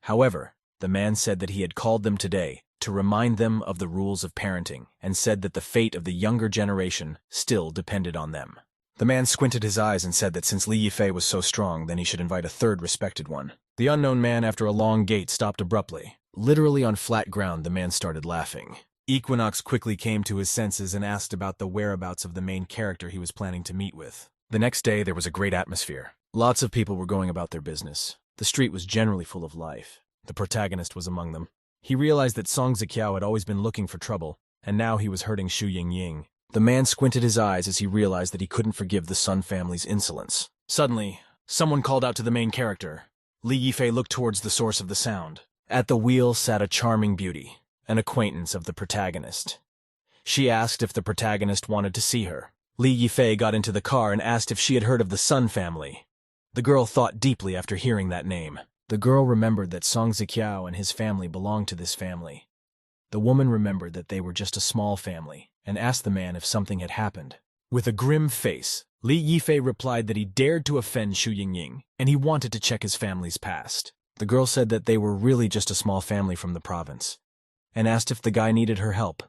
However, the man said that he had called them today to remind them of the rules of parenting, and said that the fate of the younger generation still depended on them. The man squinted his eyes and said that since Li Yifei was so strong, then he should invite a third respected one. The unknown man, after a long gait, stopped abruptly. Literally on flat ground, the man started laughing. Equinox quickly came to his senses and asked about the whereabouts of the main character he was planning to meet with. The next day, there was a great atmosphere. Lots of people were going about their business. The street was generally full of life. The protagonist was among them. He realized that Song Ziqiao had always been looking for trouble, and now he was hurting Xu Yingying. The man squinted his eyes as he realized that he couldn't forgive the Sun family's insolence. Suddenly, someone called out to the main character. Li Yifei looked towards the source of the sound. At the wheel sat a charming beauty, an acquaintance of the protagonist. She asked if the protagonist wanted to see her. Li Yifei got into the car and asked if she had heard of the Sun family. The girl thought deeply after hearing that name. The girl remembered that Song Ziqiao and his family belonged to this family. The woman remembered that they were just a small family, and asked the man if something had happened. With a grim face, Li Yifei replied that he dared to offend Xu Yingying, and he wanted to check his family's past. The girl said that they were really just a small family from the province, and asked if the guy needed her help.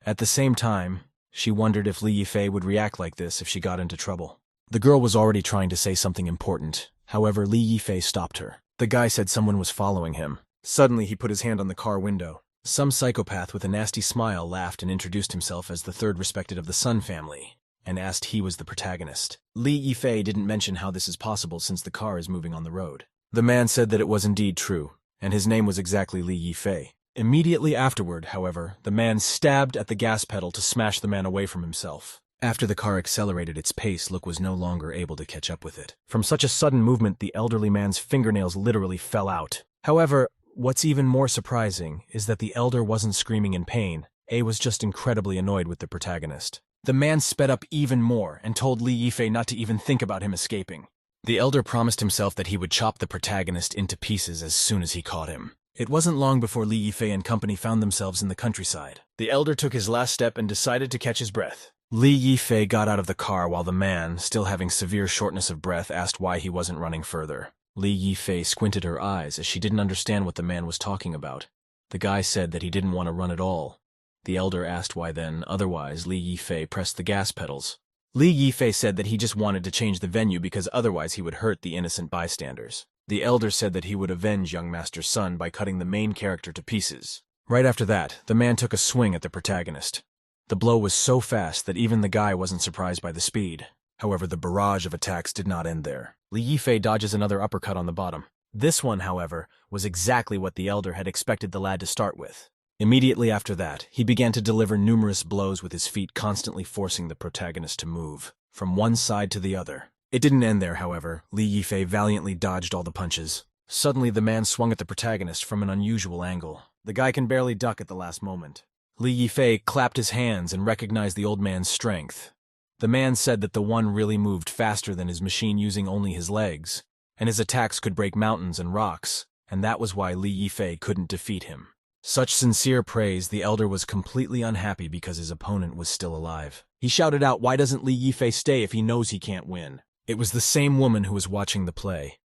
At the same time, she wondered if Li Yifei would react like this if she got into trouble. The girl was already trying to say something important. However, Li Yifei stopped her. The guy said someone was following him. Suddenly, he put his hand on the car window. Some psychopath with a nasty smile laughed and introduced himself as the third respected of the Sun family, and asked he was the protagonist. Li Yifei didn't mention how this is possible since the car is moving on the road. The man said that it was indeed true, and his name was exactly Li Yifei. Immediately afterward, however, the man stabbed at the gas pedal to smash the man away from himself. After the car accelerated its pace, Look was no longer able to catch up with it. From such a sudden movement, the elderly man's fingernails literally fell out. However, what's even more surprising is that the elder wasn't screaming in pain. A was just incredibly annoyed with the protagonist. The man sped up even more and told Li Yifei not to even think about him escaping. The elder promised himself that he would chop the protagonist into pieces as soon as he caught him. It wasn't long before Li Yifei and company found themselves in the countryside. The elder took his last step and decided to catch his breath. Li Yifei got out of the car while the man, still having severe shortness of breath, asked why he wasn't running further. Li Yifei squinted her eyes as she didn't understand what the man was talking about. The guy said that he didn't want to run at all. The elder asked why then, otherwise Li Yifei pressed the gas pedals. Li Yifei said that he just wanted to change the venue because otherwise he would hurt the innocent bystanders. The elder said that he would avenge young Master Sun by cutting the main character to pieces. Right after that, the man took a swing at the protagonist. The blow was so fast that even the guy wasn't surprised by the speed. However, the barrage of attacks did not end there. Li Yifei dodges another uppercut on the bottom. This one, however, was exactly what the elder had expected the lad to start with. Immediately after that, he began to deliver numerous blows with his feet, constantly forcing the protagonist to move from one side to the other. It didn't end there, however. Li Yifei valiantly dodged all the punches. Suddenly, the man swung at the protagonist from an unusual angle. The guy can barely duck at the last moment. Li Yifei clapped his hands and recognized the old man's strength. The man said that the one really moved faster than his machine using only his legs, and his attacks could break mountains and rocks, and that was why Li Yifei couldn't defeat him. Such sincere praise, the elder was completely unhappy because his opponent was still alive. He shouted out, "Why doesn't Li Yifei stay if he knows he can't win?" It was the same woman who was watching the play.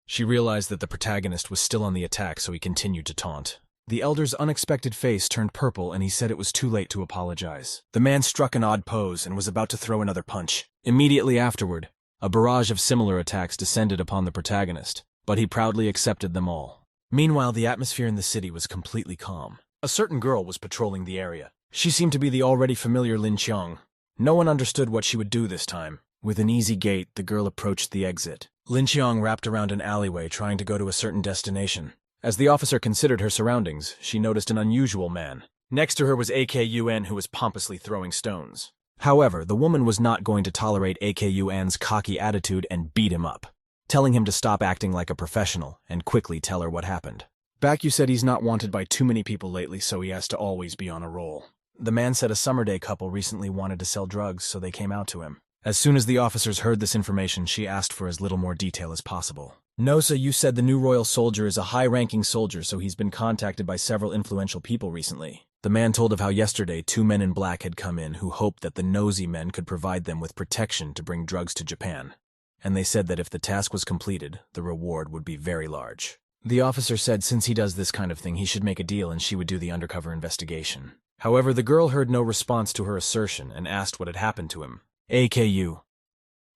She realized that the protagonist was still on the attack, so he continued to taunt. The elder's unexpected face turned purple and he said it was too late to apologize. The man struck an odd pose and was about to throw another punch. Immediately afterward, a barrage of similar attacks descended upon the protagonist, but he proudly accepted them all. Meanwhile, the atmosphere in the city was completely calm. A certain girl was patrolling the area. She seemed to be the already familiar Lin Qiang. No one understood what she would do this time. With an easy gait, the girl approached the exit. Lin Qiang wrapped around an alleyway trying to go to a certain destination. As the officer considered her surroundings, she noticed an unusual man. Next to her was AKUN, who was pompously throwing stones. However, the woman was not going to tolerate AKUN's cocky attitude and beat him up, telling him to stop acting like a professional and quickly tell her what happened. Bakyu said he's not wanted by too many people lately, so he has to always be on a roll. The man said a summer day couple recently wanted to sell drugs, so they came out to him. As soon as the officers heard this information, she asked for as little more detail as possible. Nosa, you said the new royal soldier is a high-ranking soldier, so he's been contacted by several influential people recently. The man told of how yesterday 2 men in black had come in who hoped that the nosy men could provide them with protection to bring drugs to Japan. And they said that if the task was completed, the reward would be very large. The officer said since he does this kind of thing, he should make a deal and she would do the undercover investigation. However, the girl heard no response to her assertion and asked what had happened to him. AKU.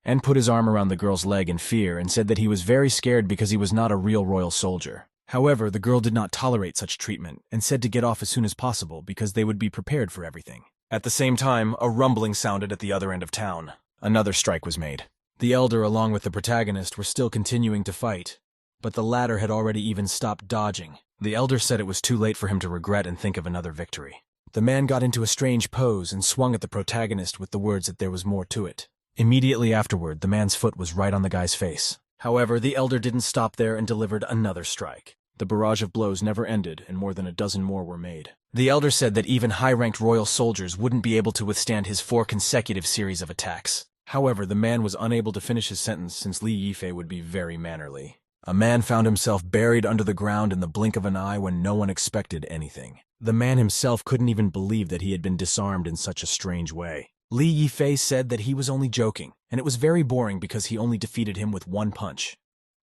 And put his arm around the girl's leg in fear and said that he was very scared because he was not a real royal soldier. However, the girl did not tolerate such treatment and said to get off as soon as possible because they would be prepared for everything. At the same time, a rumbling sounded at the other end of town. Another strike was made. The elder, along with the protagonist, were still continuing to fight, but the latter had already even stopped dodging. The elder said it was too late for him to regret and think of another victory. The man got into a strange pose and swung at the protagonist with the words that there was more to it. Immediately afterward, the man's foot was right on the guy's face. However, the elder didn't stop there and delivered another strike. The barrage of blows never ended, and more than a dozen more were made. The elder said that even high-ranked royal soldiers wouldn't be able to withstand his 4 consecutive series of attacks. However, the man was unable to finish his sentence since Li Yifei would be very mannerly. A man found himself buried under the ground in the blink of an eye when no one expected anything. The man himself couldn't even believe that he had been disarmed in such a strange way. Li Yifei said that he was only joking, and it was very boring because he only defeated him with 1 punch.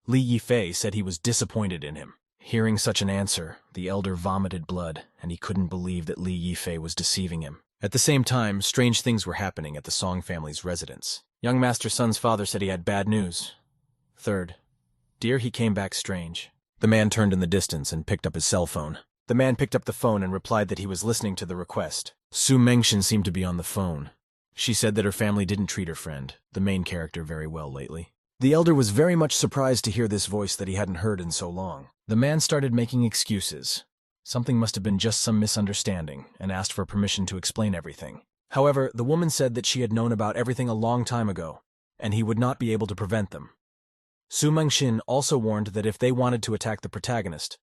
Li Yifei said he was disappointed in him. Hearing such an answer, the elder vomited blood, and he couldn't believe that Li Yifei was deceiving him. At the same time, strange things were happening at the Song family's residence. Young Master Sun's father said he had bad news. Third, dear, he came back strange. The man turned in the distance and picked up his cell phone. The man picked up the phone and replied that he was listening to the request. Su Mengshin seemed to be on the phone. She said that her family didn't treat her friend, the main character, very well lately. The elder was very much surprised to hear this voice that he hadn't heard in so long. The man started making excuses. Something must have been just some misunderstanding, and asked for permission to explain everything. However, the woman said that she had known about everything a long time ago, and he would not be able to prevent them. Su Mengshin also warned that if they wanted to attack the protagonist,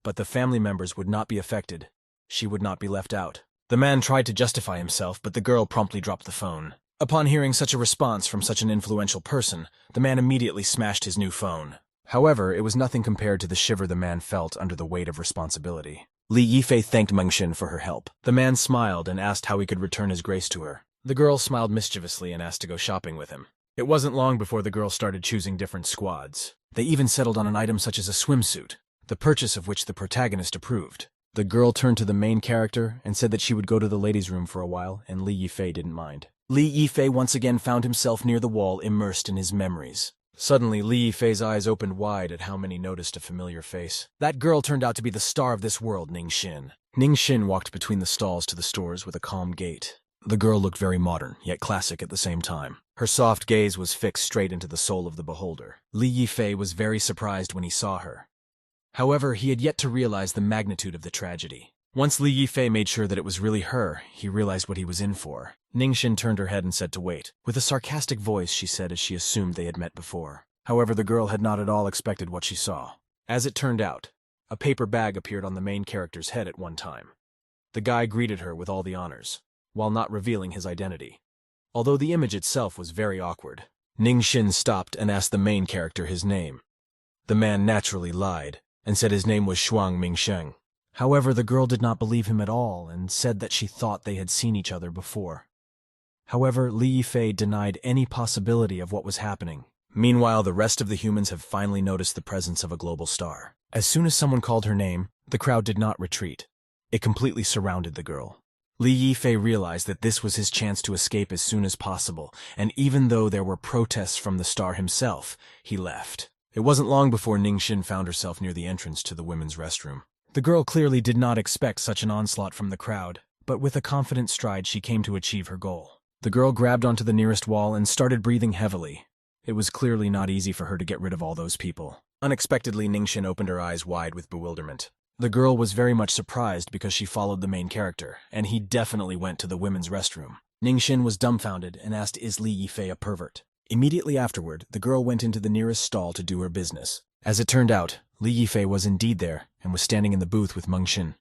but the family members would not be affected, she would not be left out. The man tried to justify himself, but the girl promptly dropped the phone. Upon hearing such a response from such an influential person, the man immediately smashed his new phone. However, it was nothing compared to the shiver the man felt under the weight of responsibility. Li Yifei thanked Mengshin for her help. The man smiled and asked how he could return his grace to her. The girl smiled mischievously and asked to go shopping with him. It wasn't long before the girl started choosing different squads. They even settled on an item such as a swimsuit, the purchase of which the protagonist approved. The girl turned to the main character and said that she would go to the ladies' room for a while, and Li Yifei didn't mind. Li Yifei once again found himself near the wall, immersed in his memories. Suddenly, Li Yifei's eyes opened wide at how many noticed a familiar face. That girl turned out to be the star of this world, Ningxin. Ningxin walked between the stalls to the stores with a calm gait. The girl looked very modern, yet classic at the same time. Her soft gaze was fixed straight into the soul of the beholder. Li Yifei was very surprised when he saw her. However, he had yet to realize the magnitude of the tragedy. Once Li Yifei made sure that it was really her, he realized what he was in for. Ningxin turned her head and said to wait. With a sarcastic voice, she said as she assumed they had met before. However, the girl had not at all expected what she saw. As it turned out, a paper bag appeared on the main character's head at one time. The guy greeted her with all the honors, while not revealing his identity. Although the image itself was very awkward, Ningxin stopped and asked the main character his name. The man naturally lied, and said his name was Shuang Mingsheng. However, the girl did not believe him at all and said that she thought they had seen each other before. However, Li Yifei denied any possibility of what was happening. Meanwhile, the rest of the humans have finally noticed the presence of a global star. As soon as someone called her name, the crowd did not retreat. It completely surrounded the girl. Li Yifei realized that this was his chance to escape as soon as possible, and even though there were protests from the star himself, he left. It wasn't long before Ningxin found herself near the entrance to the women's restroom. The girl clearly did not expect such an onslaught from the crowd, but with a confident stride she came to achieve her goal. The girl grabbed onto the nearest wall and started breathing heavily. It was clearly not easy for her to get rid of all those people. Unexpectedly, Ningxin opened her eyes wide with bewilderment. The girl was very much surprised because she followed the main character, and he definitely went to the women's restroom. Ningxin was dumbfounded and asked, "Is Li Yifei a pervert?" Immediately afterward, the girl went into the nearest stall to do her business. As it turned out, Li Yifei was indeed there and was standing in the booth with Mengxin.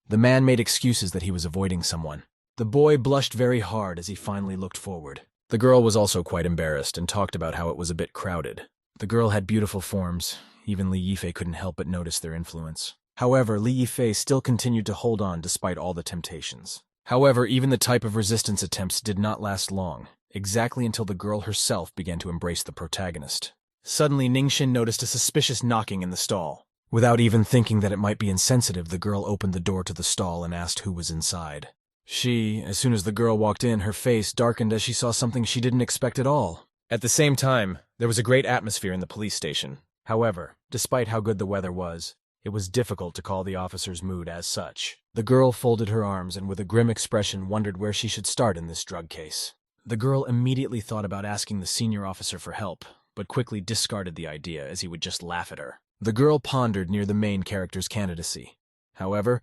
The man made excuses that he was avoiding someone. The boy blushed very hard as he finally looked forward. The girl was also quite embarrassed and talked about how it was a bit crowded. The girl had beautiful forms. Even Li Yifei couldn't help but notice their influence. However, Li Yifei still continued to hold on despite all the temptations. However, even the type of resistance attempts did not last long, exactly until the girl herself began to embrace the protagonist. Suddenly, Ningxin noticed a suspicious knocking in the stall. Without even thinking that it might be insensitive, the girl opened the door to the stall and asked who was inside. As soon as the girl walked in, her face darkened as she saw something she didn't expect at all. At the same time, there was a great atmosphere in the police station. However, despite how good the weather was, it was difficult to call the officer's mood as such. The girl folded her arms and with a grim expression wondered where she should start in this drug case. The girl immediately thought about asking the senior officer for help, but quickly discarded the idea as he would just laugh at her. The girl pondered near the main character's candidacy. However,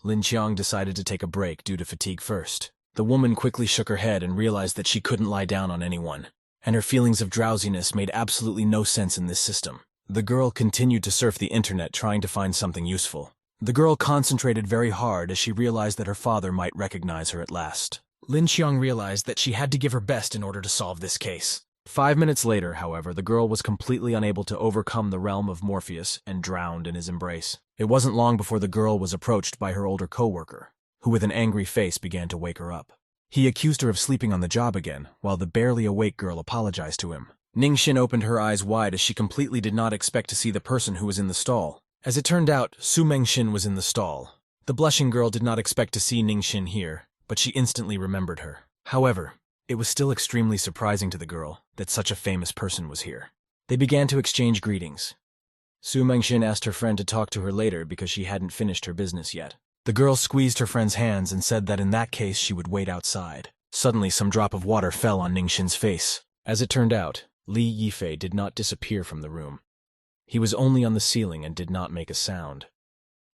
Lin Qiang decided to take a break due to fatigue first. The woman quickly shook her head and realized that she couldn't lie down on anyone, and her feelings of drowsiness made absolutely no sense in this system. The girl continued to surf the internet trying to find something useful. The girl concentrated very hard as she realized that her father might recognize her at last. Lin Qiang realized that she had to give her best in order to solve this case. 5 minutes later, however, the girl was completely unable to overcome the realm of Morpheus and drowned in his embrace. It wasn't long before the girl was approached by her older co-worker, who with an angry face began to wake her up. He accused her of sleeping on the job again, while the barely awake girl apologized to him. Ningxin opened her eyes wide as she completely did not expect to see the person who was in the stall. As it turned out, Su Mengxin was in the stall. The blushing girl did not expect to see Ningxin here, but she instantly remembered her. However, it was still extremely surprising to the girl that such a famous person was here. They began to exchange greetings. Su Mengxin asked her friend to talk to her later because she hadn't finished her business yet. The girl squeezed her friend's hands and said that in that case she would wait outside. Suddenly, some drop of water fell on Ningxin's face. As it turned out, Li Yifei did not disappear from the room. He was only on the ceiling and did not make a sound.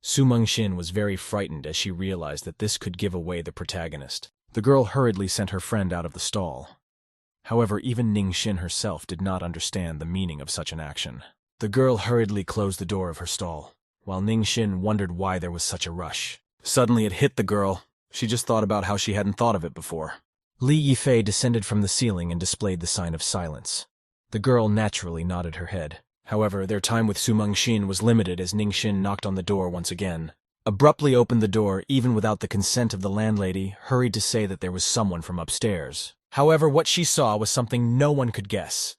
Su Mengxin was very frightened as she realized that this could give away the protagonist. The girl hurriedly sent her friend out of the stall. However, even Ningxin herself did not understand the meaning of such an action. The girl hurriedly closed the door of her stall, while Ningxin wondered why there was such a rush. Suddenly it hit the girl. She just thought about how she hadn't thought of it before. Li Yifei descended from the ceiling and displayed the sign of silence. The girl naturally nodded her head. However, their time with Su Mengxin was limited as Ningxin knocked on the door once again. Abruptly opened the door, even without the consent of the landlady, hurried to say that there was someone from upstairs. However, what she saw was something no one could guess.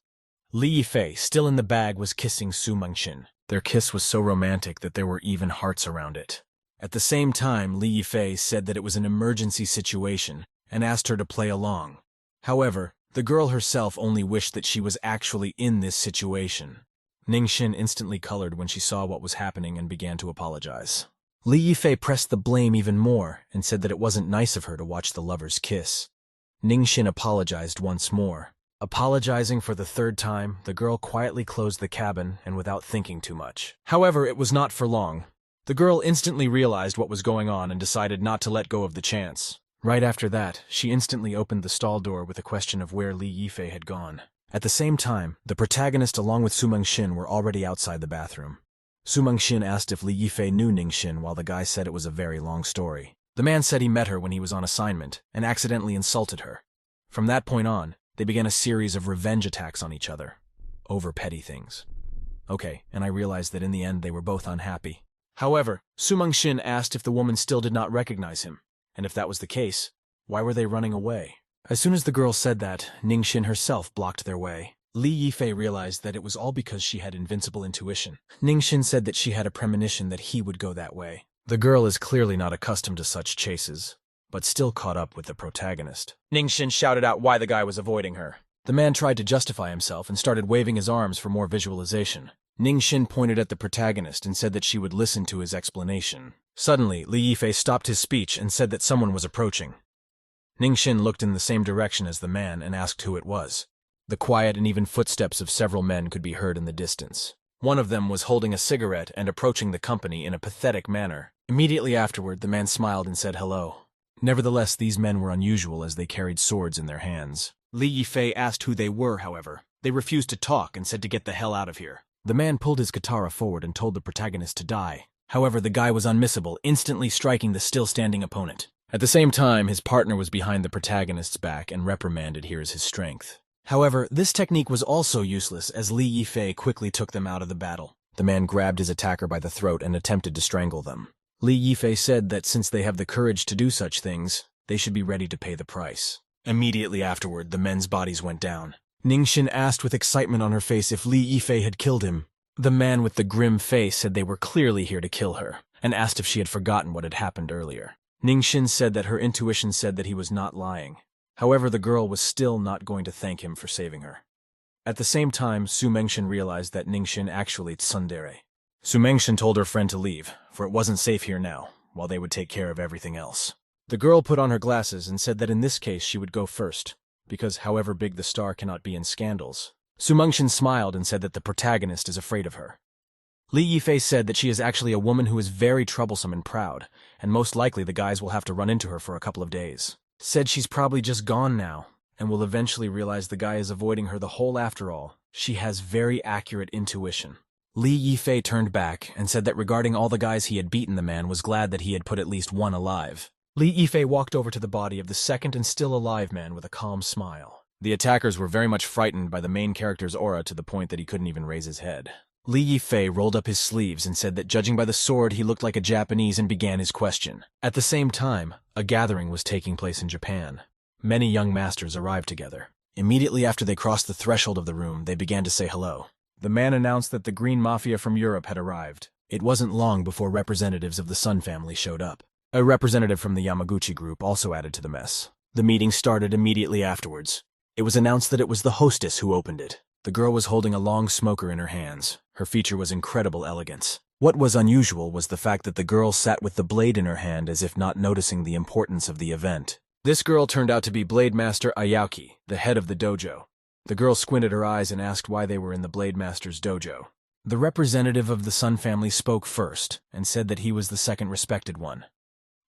Li Yifei, still in the bag, was kissing Su Mengxin. Their kiss was so romantic that there were even hearts around it. At the same time, Li Yifei said that it was an emergency situation and asked her to play along. However, The girl herself only wished that she was actually in this situation. Ningxin instantly colored when she saw what was happening and began to apologize. Li Yifei pressed the blame even more and said that it wasn't nice of her to watch the lovers kiss. Ningxin apologized once more. Apologizing for the third time, the girl quietly closed the cabin and without thinking too much. However, it was not for long. The girl instantly realized what was going on and decided not to let go of the chance. Right after that, she instantly opened the stall door with a question of where Li Yifei had gone. At the same time, the protagonist along with Su Mengxin were already outside the bathroom. Su Mengxin asked if Li Yifei knew Ningxin while the guy said it was a very long story. The man said he met her when he was on assignment and accidentally insulted her. From that point on, they began a series of revenge attacks on each other, over petty things. Okay, and I realized that in the end they were both unhappy. However, Su Mengxin asked if the woman still did not recognize him, and if that was the case, why were they running away? As soon as the girl said that, Ningxin herself blocked their way. Li Yifei realized that it was all because she had invincible intuition. Ningxin said that she had a premonition that he would go that way. The girl is clearly not accustomed to such chases, but still caught up with the protagonist. Ningxin shouted out why the guy was avoiding her. The man tried to justify himself and started waving his arms for more visualization. Ningxin pointed at the protagonist and said that she would listen to his explanation. Suddenly, Li Yifei stopped his speech and said that someone was approaching. Ningxin looked in the same direction as the man and asked who it was. The quiet and even footsteps of several men could be heard in the distance. One of them was holding a cigarette and approaching the company in a pathetic manner. Immediately afterward, the man smiled and said hello. Nevertheless, these men were unusual as they carried swords in their hands. Li Yifei asked who they were, however. They refused to talk and said to get the hell out of here. The man pulled his katana forward and told the protagonist to die. However, the guy was unmissable, instantly striking the still-standing opponent. At the same time, his partner was behind the protagonist's back and reprimanded here as his strength. However, this technique was also useless as Li Yifei quickly took them out of the battle. The man grabbed his attacker by the throat and attempted to strangle them. Li Yifei said that since they have the courage to do such things, they should be ready to pay the price. Immediately afterward, the men's bodies went down. Ningxin asked with excitement on her face if Li Yifei had killed him. The man with the grim face said they were clearly here to kill her, and asked if she had forgotten what had happened earlier. Ningxin said that her intuition said that he was not lying. However, the girl was still not going to thank him for saving her. At the same time, Su Mengxin realized that Ningxin actually tsundere. Su Mengxin told her friend to leave, for it wasn't safe here now, while they would take care of everything else. The girl put on her glasses and said that in this case she would go first, because however big the star cannot be in scandals. Su Mengxin smiled and said that the protagonist is afraid of her. Li Yifei said that she is actually a woman who is very troublesome and proud, and most likely the guys will have to run into her for a couple of days. Said she's probably just gone now, and will eventually realize the guy is avoiding her the whole after all. She has very accurate intuition. Li Yifei turned back and said that regarding all the guys he had beaten, the man was glad that he had put at least one alive. Li Yifei walked over to the body of the second and still alive man with a calm smile. The attackers were very much frightened by the main character's aura to the point that he couldn't even raise his head. Li Yifei rolled up his sleeves and said that judging by the sword he looked like a Japanese and began his question. At the same time, a gathering was taking place in Japan. Many young masters arrived together. Immediately after they crossed the threshold of the room, they began to say hello. The man announced that the Green Mafia from Europe had arrived. It wasn't long before representatives of the Sun family showed up. A representative from the Yamaguchi group also added to the mess. The meeting started immediately afterwards. It was announced that it was the hostess who opened it. The girl was holding a long smoker in her hands. Her feature was incredible elegance. What was unusual was the fact that the girl sat with the blade in her hand as if not noticing the importance of the event. This girl turned out to be Blade Master Ayaki, the head of the dojo. The girl squinted her eyes and asked why they were in the Blade Master's dojo. The representative of the Sun family spoke first and said that he was the second respected one.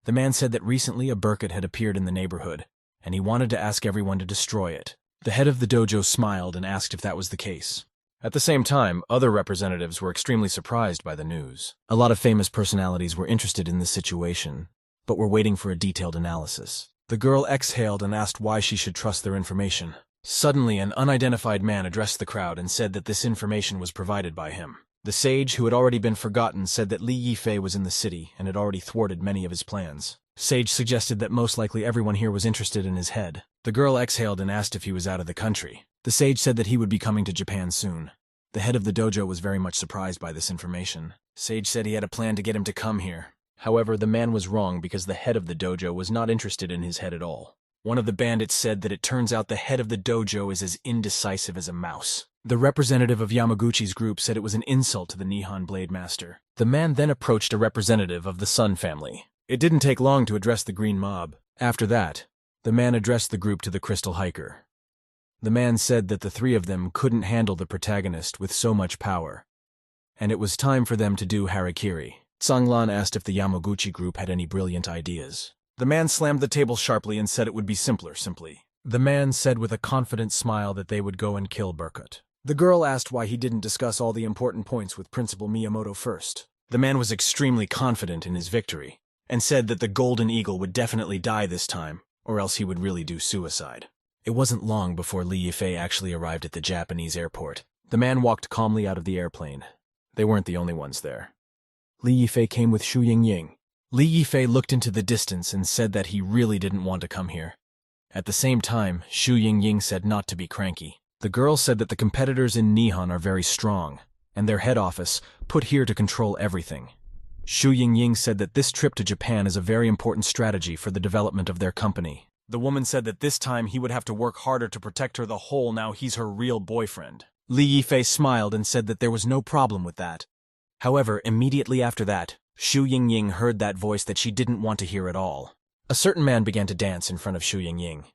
The man said that recently a Burkett had appeared in the neighborhood, and he wanted to ask everyone to destroy it. The head of the dojo smiled and asked if that was the case. At the same time, other representatives were extremely surprised by the news. A lot of famous personalities were interested in this situation, but were waiting for a detailed analysis. The girl exhaled and asked why she should trust their information. Suddenly, an unidentified man addressed the crowd and said that this information was provided by him. The sage, who had already been forgotten, said that Li Yifei was in the city and had already thwarted many of his plans. Sage suggested that most likely everyone here was interested in his head. The girl exhaled and asked if he was out of the country. The sage said that he would be coming to Japan soon. The head of the dojo was very much surprised by this information. Sage said he had a plan to get him to come here. However, the man was wrong because the head of the dojo was not interested in his head at all. One of the bandits said that it turns out the head of the dojo is as indecisive as a mouse. The representative of Yamaguchi's group said it was an insult to the Nihon Blade Master. The man then approached a representative of the Sun family. It didn't take long to address the Green Mob. After that, the man addressed the group to the Crystal Hiker. The man said that the three of them couldn't handle the protagonist with so much power, and it was time for them to do harakiri. Sanglan asked if the Yamaguchi group had any brilliant ideas. The man slammed the table sharply and said it would be simply. The man said with a confident smile that they would go and kill Burkut. The girl asked why he didn't discuss all the important points with Principal Miyamoto first. The man was extremely confident in his victory, and said that the Golden Eagle would definitely die this time, or else he would really do suicide. It wasn't long before Li Yifei actually arrived at the Japanese airport. The man walked calmly out of the airplane. They weren't the only ones there. Li Yifei came with Xu Yingying. Li Yifei looked into the distance and said that he really didn't want to come here. At the same time, Xu Yingying said not to be cranky. The girl said that the competitors in Nihon are very strong, and their head office put here to control everything. Xu Yingying said that this trip to Japan is a very important strategy for the development of their company. The woman said that this time he would have to work harder to protect her the whole now he's her real boyfriend. Li Yifei smiled and said that there was no problem with that. However, immediately after that, Xu Yingying heard that voice that she didn't want to hear at all. A certain man began to dance in front of Xu Yingying.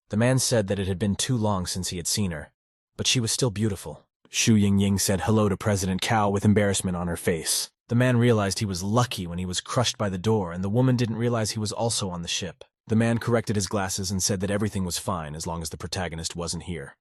The man said that it had been too long since he had seen her, but she was still beautiful. Xu Yingying said hello to President Cao with embarrassment on her face. The man realized he was lucky when he was crushed by the door, and the woman didn't realize he was also on the ship. The man corrected his glasses and said that everything was fine as long as the protagonist wasn't here.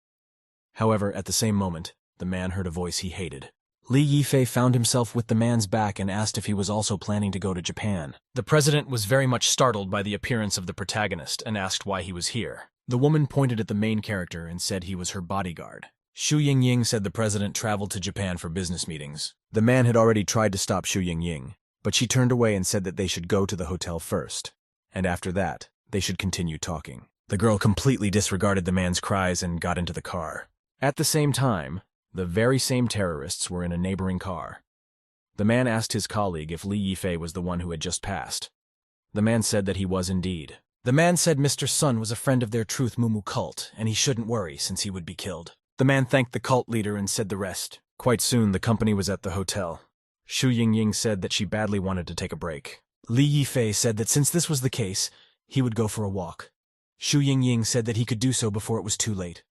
However, at the same moment, the man heard a voice he hated. Li Yifei found himself with the man's back and asked if he was also planning to go to Japan. The president was very much startled by the appearance of the protagonist and asked why he was here. The woman pointed at the main character and said he was her bodyguard. Xu Yingying said the president traveled to Japan for business meetings. The man had already tried to stop Xu Yingying, but she turned away and said that they should go to the hotel first, and after that, they should continue talking. The girl completely disregarded the man's cries and got into the car. At the same time, the very same terrorists were in a neighboring car. The man asked his colleague if Li Yifei was the one who had just passed. The man said that he was indeed. The man said Mr. Sun was a friend of their Truth Mumu cult, and he shouldn't worry since he would be killed. The man thanked the cult leader and said the rest. Quite soon, the company was at the hotel. Xu Yingying said that she badly wanted to take a break. Li Yifei said that since this was the case, he would go for a walk. Xu Yingying said that he could do so before it was too late.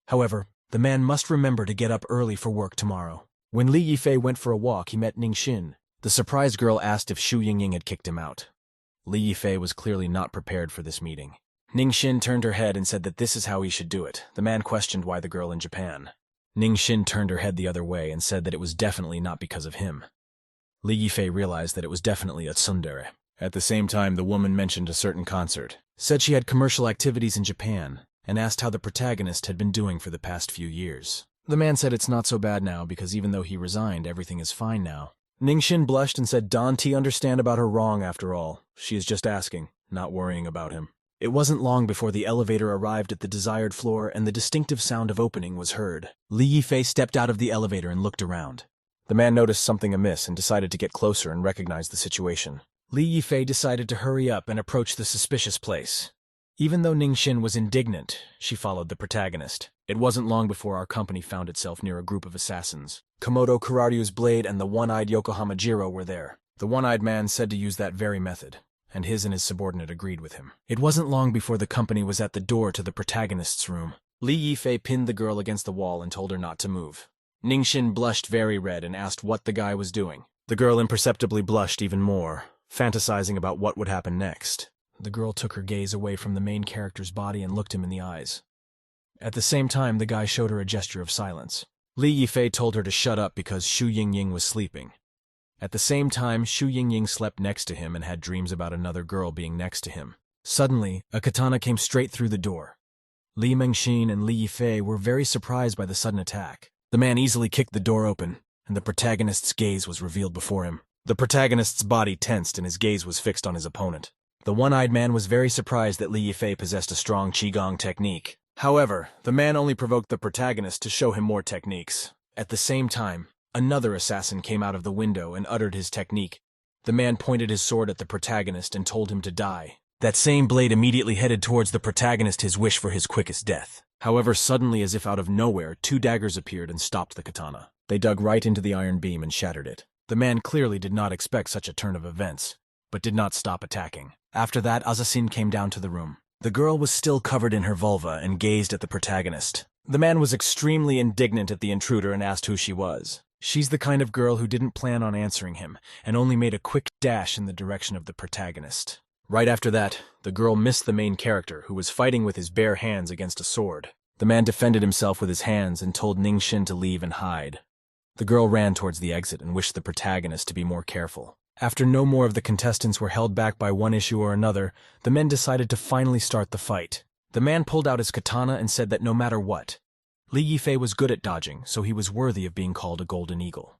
However, the man must remember to get up early for work tomorrow. When Li Yifei went for a walk, he met Ningxin. The surprised girl asked if Xu Yingying had kicked him out. Li Yifei was clearly not prepared for this meeting. Ningxin turned her head and said that this is how he should do it. The man questioned why the girl in Japan. Ningxin turned her head the other way and said that it was definitely not because of him. Li Yifei realized that it was definitely a tsundere. At the same time, the woman mentioned a certain concert, said she had commercial activities in Japan, and asked how the protagonist had been doing for the past few years. The man said it's not so bad now because even though he resigned, everything is fine now. Ningxin blushed and said don't understand about her wrong after all. She is just asking, not worrying about him. It wasn't long before the elevator arrived at the desired floor and the distinctive sound of opening was heard. Li Yifei stepped out of the elevator and looked around. The man noticed something amiss and decided to get closer and recognize the situation. Li Yifei decided to hurry up and approach the suspicious place. Even though Ningxin was indignant, she followed the protagonist. It wasn't long before our company found itself near a group of assassins. Komodo Kararyu's blade and the one-eyed Yokohama Jiro were there. The one-eyed man said to use that very method, and his subordinate agreed with him. It wasn't long before the company was at the door to the protagonist's room. Li Yifei pinned the girl against the wall and told her not to move. Ningxin blushed very red and asked what the guy was doing. The girl imperceptibly blushed even more, fantasizing about what would happen next. The girl took her gaze away from the main character's body and looked him in the eyes. At the same time, the guy showed her a gesture of silence. Li Yifei told her to shut up because Xu Yingying was sleeping. At the same time, Xu Yingying slept next to him and had dreams about another girl being next to him. Suddenly, a katana came straight through the door. Li Mengxin and Li Yifei were very surprised by the sudden attack. The man easily kicked the door open, and the protagonist's gaze was revealed before him. The protagonist's body tensed and his gaze was fixed on his opponent. The one-eyed man was very surprised that Li Yifei possessed a strong qigong technique. However, the man only provoked the protagonist to show him more techniques. At the same time, another assassin came out of the window and uttered his technique. The man pointed his sword at the protagonist and told him to die. That same blade immediately headed towards the protagonist, his wish for his quickest death. However, suddenly, as if out of nowhere, 2 daggers appeared and stopped the katana. They dug right into the iron beam and shattered it. The man clearly did not expect such a turn of events, but did not stop attacking. After that, Assassin came down to the room. The girl was still covered in her vulva and gazed at the protagonist. The man was extremely indignant at the intruder and asked who she was. She's the kind of girl who didn't plan on answering him and only made a quick dash in the direction of the protagonist. Right after that, the girl missed the main character, who was fighting with his bare hands against a sword. The man defended himself with his hands and told Ningxin to leave and hide. The girl ran towards the exit and wished the protagonist to be more careful. After no more of the contestants were held back by one issue or another, the men decided to finally start the fight. The man pulled out his katana and said that no matter what, Li Yifei was good at dodging, so he was worthy of being called a Golden Eagle.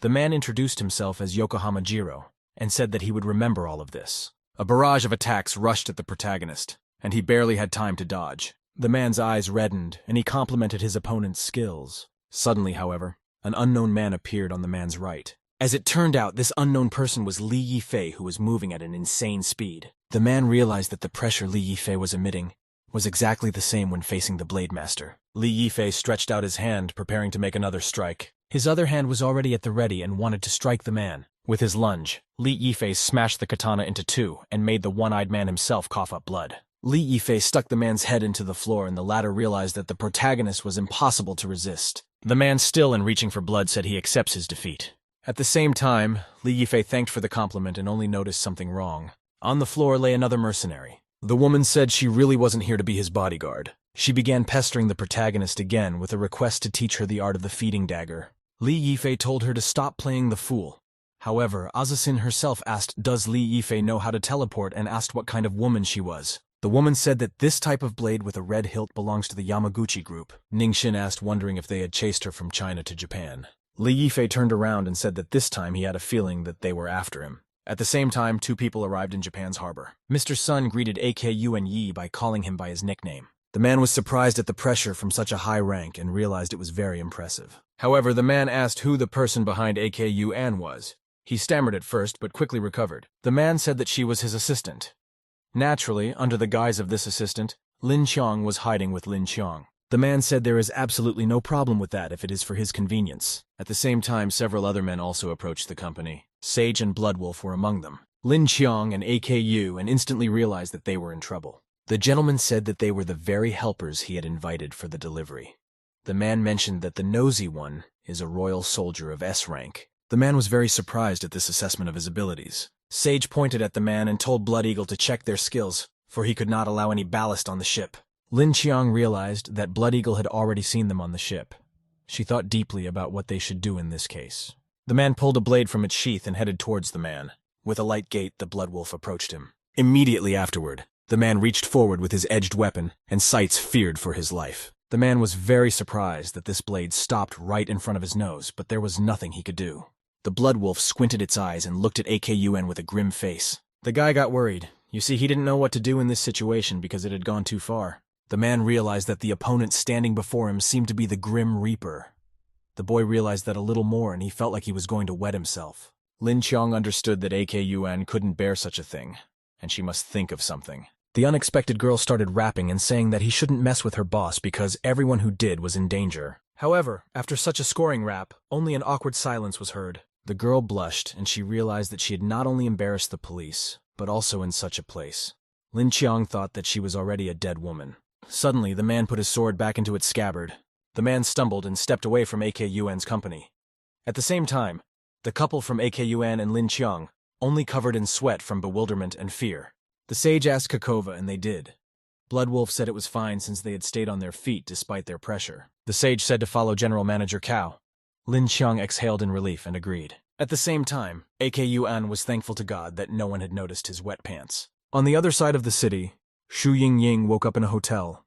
The man introduced himself as Yokohama Jiro and said that he would remember all of this. A barrage of attacks rushed at the protagonist, and he barely had time to dodge. The man's eyes reddened, and he complimented his opponent's skills. Suddenly, however, an unknown man appeared on the man's right. As it turned out, this unknown person was Li Yifei, who was moving at an insane speed. The man realized that the pressure Li Yifei was emitting was exactly the same when facing the Blade Master. Li Yifei stretched out his hand, preparing to make another strike. His other hand was already at the ready and wanted to strike the man. With his lunge, Li Yifei smashed the katana into 2 and made the one-eyed man himself cough up blood. Li Yifei stuck the man's head into the floor, and the latter realized that the protagonist was impossible to resist. The man, still and reaching for blood, said he accepts his defeat. At the same time, Li Yifei thanked for the compliment and only noticed something wrong. On the floor lay another mercenary. The woman said she really wasn't here to be his bodyguard. She began pestering the protagonist again with a request to teach her the art of the feeding dagger. Li Yifei told her to stop playing the fool. However, Assassin herself asked, does Li Yifei know how to teleport, and asked what kind of woman she was. The woman said that this type of blade with a red hilt belongs to the Yamaguchi group. Ningxin asked, wondering if they had chased her from China to Japan. Li Yifei turned around and said that this time he had a feeling that they were after him. At the same time, 2 people arrived in Japan's harbor. Mr. Sun greeted AKUN Yi by calling him by his nickname. The man was surprised at the pressure from such a high rank and realized it was very impressive. However, the man asked who the person behind AKUN was. He stammered at first, but quickly recovered. The man said that she was his assistant. Naturally, under the guise of this assistant, Lin Qiang was hiding with Lin Qiang. The man said there is absolutely no problem with that if it is for his convenience. At the same time, several other men also approached the company. Sage and Bloodwolf were among them. Lin Qiang and AKU and instantly realized that they were in trouble. The gentleman said that they were the very helpers he had invited for the delivery. The man mentioned that the nosy one is a royal soldier of S rank. The man was very surprised at this assessment of his abilities. Sage pointed at the man and told Blood Eagle to check their skills, for he could not allow any ballast on the ship. Lin Qiang realized that Blood Eagle had already seen them on the ship. She thought deeply about what they should do in this case. The man pulled a blade from its sheath and headed towards the man. With a light gait, the Bloodwolf approached him. Immediately afterward, the man reached forward with his edged weapon, and Sights feared for his life. The man was very surprised that this blade stopped right in front of his nose, but there was nothing he could do. The Bloodwolf squinted its eyes and looked at AKUN with a grim face. The guy got worried. You see, he didn't know what to do in this situation because it had gone too far. The man realized that the opponent standing before him seemed to be the Grim Reaper. The boy realized that a little more, and he felt like he was going to wet himself. Lin Qiang understood that AKUN couldn't bear such a thing, and she must think of something. The unexpected girl started rapping and saying that he shouldn't mess with her boss because everyone who did was in danger. However, after such a scoring rap, only an awkward silence was heard. The girl blushed, and she realized that she had not only embarrassed the police, but also in such a place. Lin Qiang thought that she was already a dead woman. Suddenly, the man put his sword back into its scabbard. The man stumbled and stepped away from AKUN's company. At the same time, the couple from AKUN and Lin Qiang only covered in sweat from bewilderment and fear. The sage asked Kakova, and they did. Bloodwolf said it was fine since they had stayed on their feet despite their pressure. The sage said to follow General Manager Cao. Lin Qiang exhaled in relief and agreed. At the same time, AKUN was thankful to God that no one had noticed his wet pants. On the other side of the city, Xu Yingying woke up in a hotel.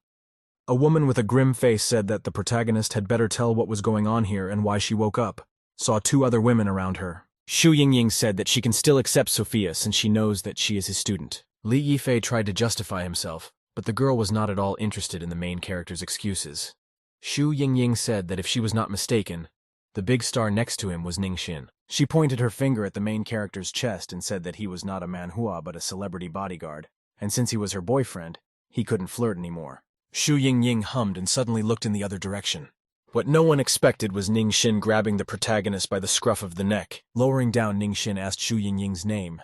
A woman with a grim face said that the protagonist had better tell what was going on here and why she woke up. Saw 2 other women around her. Xu Yingying said that she can still accept Sophia since she knows that she is his student. Li Yifei tried to justify himself, but the girl was not at all interested in the main character's excuses. Xu Yingying said that if she was not mistaken, the big star next to him was Ningxin. She pointed her finger at the main character's chest and said that he was not a manhua but a celebrity bodyguard. and since he was her boyfriend, he couldn't flirt anymore. Xu Yingying hummed and suddenly looked in the other direction. What no one expected was Ningxin grabbing the protagonist by the scruff of the neck. Lowering down, Ningxin asked Xu Yingying's name.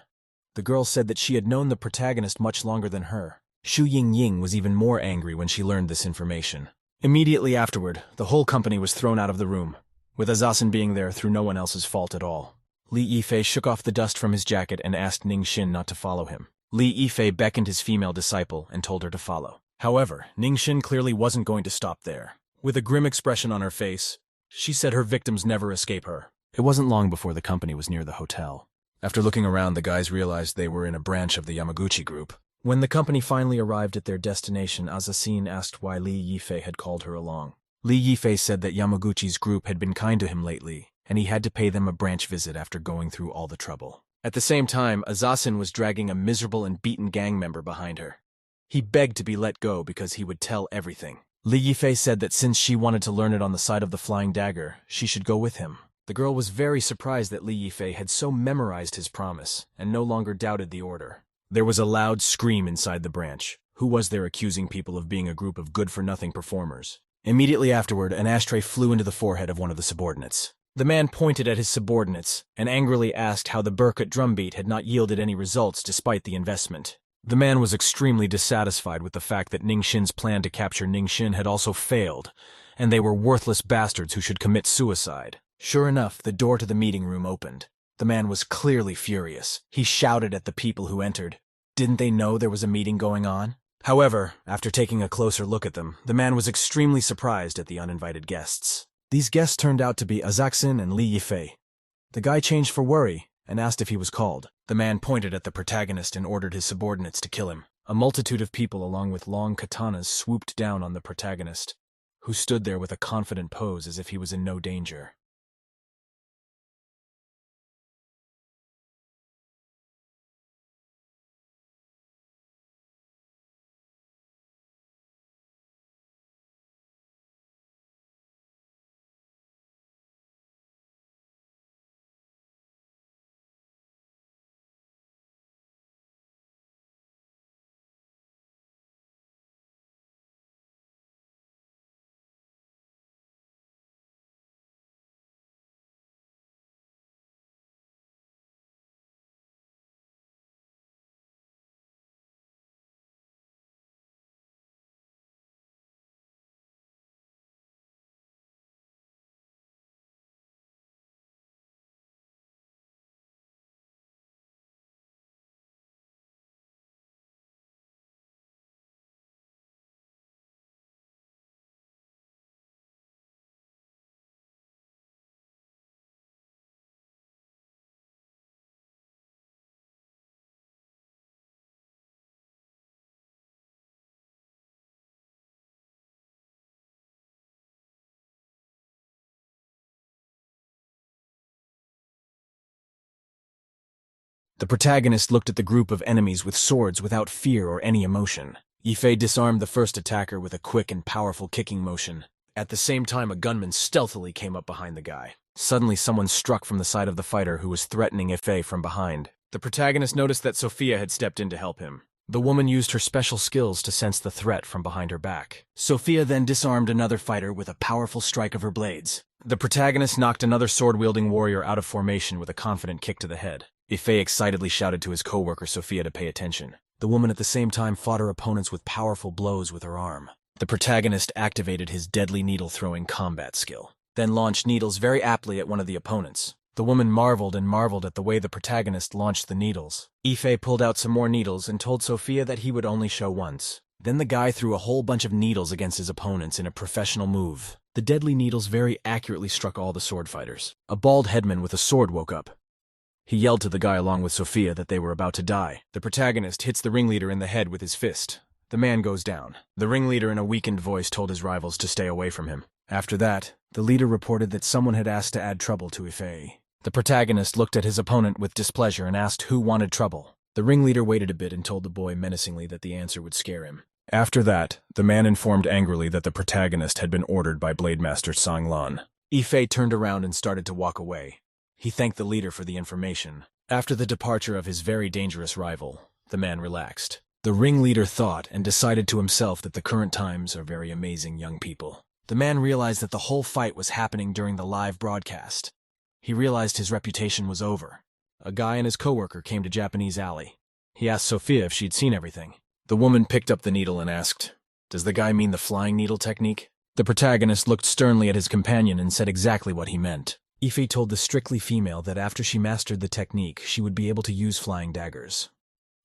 The girl said that she had known the protagonist much longer than her. Xu Yingying was even more angry when she learned this information. Immediately afterward, the whole company was thrown out of the room, with Azasin being there through no one else's fault at all. Li Yifei shook off the dust from his jacket and asked Ningxin not to follow him. Li Yifei beckoned his female disciple and told her to follow. However, Ningxin clearly wasn't going to stop there. With a grim expression on her face, she said her victims never escape her. It wasn't long before the company was near the hotel. After looking around, the guys realized they were in a branch of the Yamaguchi group. When the company finally arrived at their destination, Azasin asked why Li Yifei had called her along. Li Yifei said that Yamaguchi's group had been kind to him lately, and he had to pay them a branch visit after going through all the trouble. At the same time, Azasin was dragging a miserable and beaten gang member behind her. He begged to be let go because he would tell everything. Li Yifei said that since she wanted to learn it on the side of the flying dagger, she should go with him. The girl was very surprised that Li Yifei had so memorized his promise and no longer doubted the order. There was a loud scream inside the branch. Who was there accusing people of being a group of good-for-nothing performers? Immediately afterward, an ashtray flew into the forehead of one of the subordinates. The man pointed at his subordinates and angrily asked how the Burkut drumbeat had not yielded any results despite the investment. The man was extremely dissatisfied with the fact that Ningxin's plan to capture Ningxin had also failed, and they were worthless bastards who should commit suicide. Sure enough, the door to the meeting room opened. The man was clearly furious. He shouted at the people who entered. Didn't they know there was a meeting going on? However, after taking a closer look at them, the man was extremely surprised at the uninvited guests. These guests turned out to be Azasin and Li Yifei. The guy changed for worry and asked if he was called. The man pointed at the protagonist and ordered his subordinates to kill him. A multitude of people along with long katanas swooped down on the protagonist, who stood there with a confident pose as if he was in no danger. The protagonist looked at the group of enemies with swords without fear or any emotion. Yifei disarmed the first attacker with a quick and powerful kicking motion. At the same time, a gunman stealthily came up behind the guy. Suddenly, someone struck from the side of the fighter who was threatening Yifei from behind. The protagonist noticed that Sophia had stepped in to help him. The woman used her special skills to sense the threat from behind her back. Sophia then disarmed another fighter with a powerful strike of her blades. The protagonist knocked another sword-wielding warrior out of formation with a confident kick to the head. Yifei excitedly shouted to his co-worker Sophia to pay attention. The woman at the same time fought her opponents with powerful blows with her arm. The protagonist activated his deadly needle-throwing combat skill, then launched needles very aptly at one of the opponents. The woman marveled and marveled at the way the protagonist launched the needles. Yifei pulled out some more needles and told Sophia that he would only show once. Then the guy threw a whole bunch of needles against his opponents in a professional move. The deadly needles very accurately struck all the sword fighters. A bald headman with a sword woke up. He yelled to the guy along with Sophia that they were about to die. The protagonist hits the ringleader in the head with his fist. The man goes down. The ringleader in a weakened voice told his rivals to stay away from him. After that, the leader reported that someone had asked to add trouble to Yifei. The protagonist looked at his opponent with displeasure and asked who wanted trouble. The ringleader waited a bit and told the boy menacingly that the answer would scare him. After that, the man informed angrily that the protagonist had been ordered by Blademaster Sanglan. Yifei turned around and started to walk away. He thanked the leader for the information. After the departure of his very dangerous rival, the man relaxed. The ringleader thought and decided to himself that the current times are very amazing young people. The man realized that the whole fight was happening during the live broadcast. He realized his reputation was over. A guy and his coworker came to Japanese Alley. He asked Sophia if she'd seen everything. The woman picked up the needle and asked, "Does the guy mean the flying needle technique?" The protagonist looked sternly at his companion and said exactly what he meant. Ife told the strictly female that after she mastered the technique, she would be able to use flying daggers.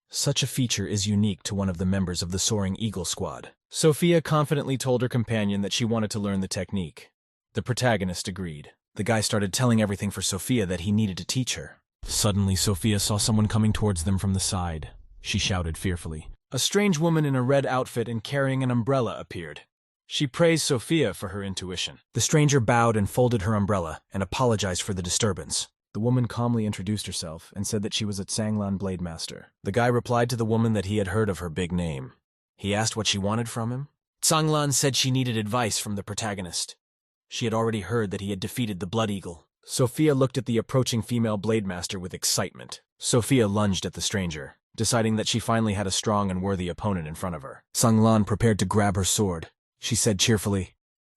Such a feature is unique to one of the members of the Soaring Eagle Squad. Sophia confidently told her companion that she wanted to learn the technique. The protagonist agreed. The guy started telling everything for Sophia that he needed to teach her. Suddenly, Sophia saw someone coming towards them from the side. She shouted fearfully. A strange woman in a red outfit and carrying an umbrella appeared. She praised Sophia for her intuition. The stranger bowed and folded her umbrella and apologized for the disturbance. The woman calmly introduced herself and said that she was a Tsanglan Blade Master. The guy replied to the woman that he had heard of her big name. He asked what she wanted from him. Tsanglan said she needed advice from the protagonist. She had already heard that he had defeated the Blood Eagle. Sophia looked at the approaching female Blade Master with excitement. Sophia lunged at the stranger, deciding that she finally had a strong and worthy opponent in front of her. Tsanglan prepared to grab her sword. She said cheerfully.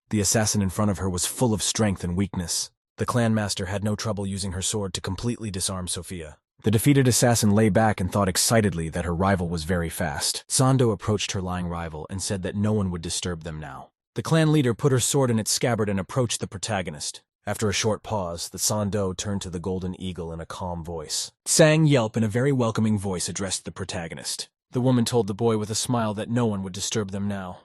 The assassin in front of her was full of strength and weakness. The clan master had no trouble using her sword to completely disarm Sophia. The defeated assassin lay back and thought excitedly that her rival was very fast. Sando approached her lying rival and said that no one would disturb them now. The clan leader put her sword in its scabbard and approached the protagonist. After a short pause, the Sando turned to the Golden Eagle in a calm voice. Sang Yelp in a very welcoming voice addressed the protagonist. The woman told the boy with a smile that no one would disturb them now.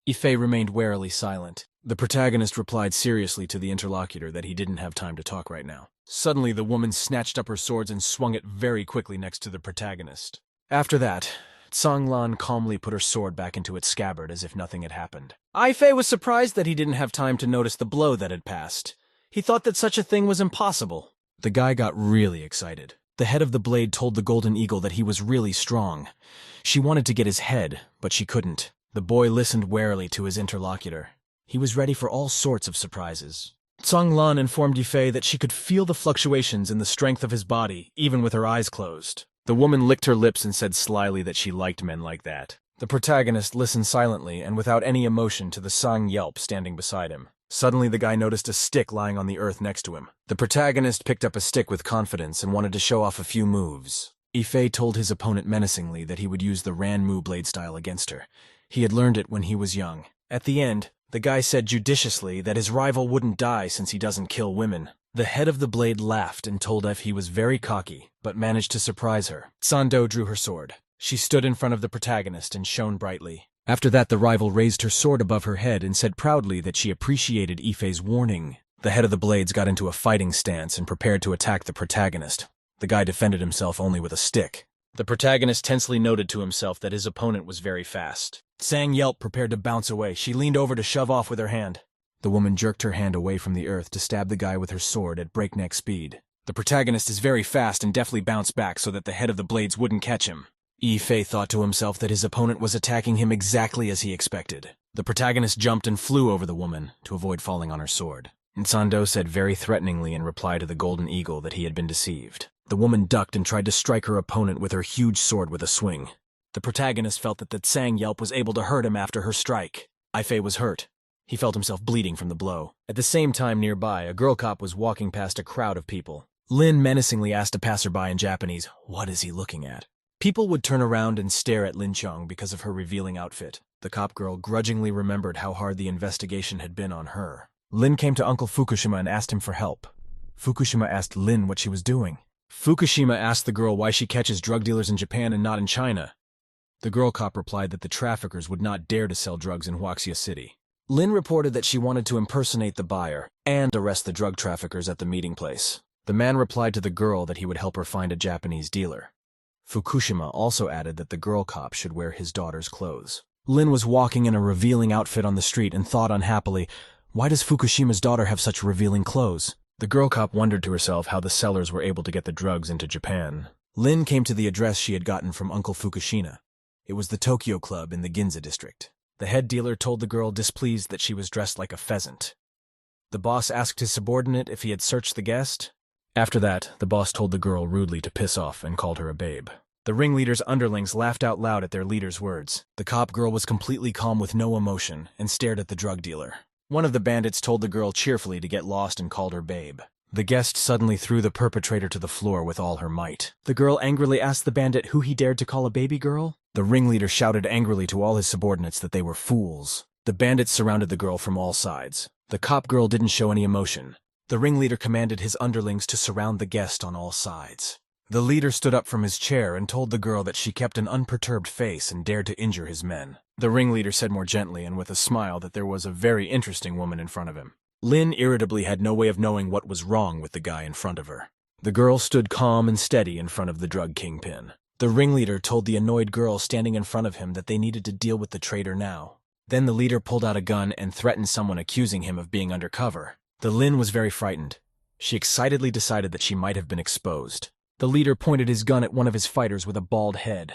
Ife remained warily silent. The protagonist replied seriously to the interlocutor that he didn't have time to talk right now. Suddenly, the woman snatched up her swords and swung it very quickly next to the protagonist. After that, Tsanglan calmly put her sword back into its scabbard as if nothing had happened. Ife was surprised that he didn't have time to notice the blow that had passed. He thought that such a thing was impossible. The guy got really excited. The head of the blade told the Golden Eagle that he was really strong. She wanted to get his head, but she couldn't. The boy listened warily to his interlocutor. He was ready for all sorts of surprises. Tsanglan informed Ife that she could feel the fluctuations in the strength of his body, even with her eyes closed. The woman licked her lips and said slyly that she liked men like that. The protagonist listened silently and without any emotion to the Sang Yelp standing beside him. Suddenly, the guy noticed a stick lying on the earth next to him. The protagonist picked up a stick with confidence and wanted to show off a few moves. Ife told his opponent menacingly that he would use the Ranmu blade style against her. He had learned it when he was young. At the end, the guy said judiciously that his rival wouldn't die since he doesn't kill women. The head of the blade laughed and told Ife he was very cocky, but managed to surprise her. Sando drew her sword. She stood in front of the protagonist and shone brightly. After that, the rival raised her sword above her head and said proudly that she appreciated Ife's warning. The head of the blades got into a fighting stance and prepared to attack the protagonist. The guy defended himself only with a stick. The protagonist tensely noted to himself that his opponent was very fast. Sang Yelp prepared to bounce away. She leaned over to shove off with her hand. The woman jerked her hand away from the earth to stab the guy with her sword at breakneck speed. The protagonist is very fast and deftly bounced back so that the head of the blades wouldn't catch him. Ife thought to himself that his opponent was attacking him exactly as he expected. The protagonist jumped and flew over the woman to avoid falling on her sword. Nsando said very threateningly in reply to the Golden Eagle that he had been deceived. The woman ducked and tried to strike her opponent with her huge sword with a swing. The protagonist felt that the Tsang Yelp was able to hurt him after her strike. Ife was hurt. He felt himself bleeding from the blow. At the same time nearby, a girl cop was walking past a crowd of people. Lin menacingly asked a passerby in Japanese, "What is he looking at?" People would turn around and stare at Lin Chong because of her revealing outfit. The cop girl grudgingly remembered how hard the investigation had been on her. Lin came to Uncle Fukushima and asked him for help. Fukushima asked Lin what she was doing. Fukushima asked the girl why she catches drug dealers in Japan and not in China. The girl cop replied that the traffickers would not dare to sell drugs in Huaxia City. Lin reported that she wanted to impersonate the buyer and arrest the drug traffickers at the meeting place. The man replied to the girl that he would help her find a Japanese dealer. Fukushima also added that the girl cop should wear his daughter's clothes. Lin was walking in a revealing outfit on the street and thought unhappily, why does Fukushima's daughter have such revealing clothes? The girl cop wondered to herself how the sellers were able to get the drugs into Japan. Lin came to the address she had gotten from Uncle Fukushima. It was the Tokyo Club in the Ginza district. The head dealer told the girl displeased that she was dressed like a pheasant. The boss asked his subordinate if he had searched the guest. After that, the boss told the girl rudely to piss off and called her a babe. The ringleader's underlings laughed out loud at their leader's words. The cop girl was completely calm with no emotion and stared at the drug dealer. One of the bandits told the girl cheerfully to get lost and called her babe. The guest suddenly threw the perpetrator to the floor with all her might. The girl angrily asked the bandit who he dared to call a baby girl. The ringleader shouted angrily to all his subordinates that they were fools. The bandits surrounded the girl from all sides. The cop girl didn't show any emotion. The ringleader commanded his underlings to surround the guest on all sides. The leader stood up from his chair and told the girl that she kept an unperturbed face and dared to injure his men. The ringleader said more gently and with a smile that there was a very interesting woman in front of him. Lin irritably had no way of knowing what was wrong with the guy in front of her. The girl stood calm and steady in front of the drug kingpin. The ringleader told the annoyed girl standing in front of him that they needed to deal with the traitor now. Then the leader pulled out a gun and threatened someone accusing him of being undercover. The Lin was very frightened. She excitedly decided that she might have been exposed. The leader pointed his gun at one of his fighters with a bald head.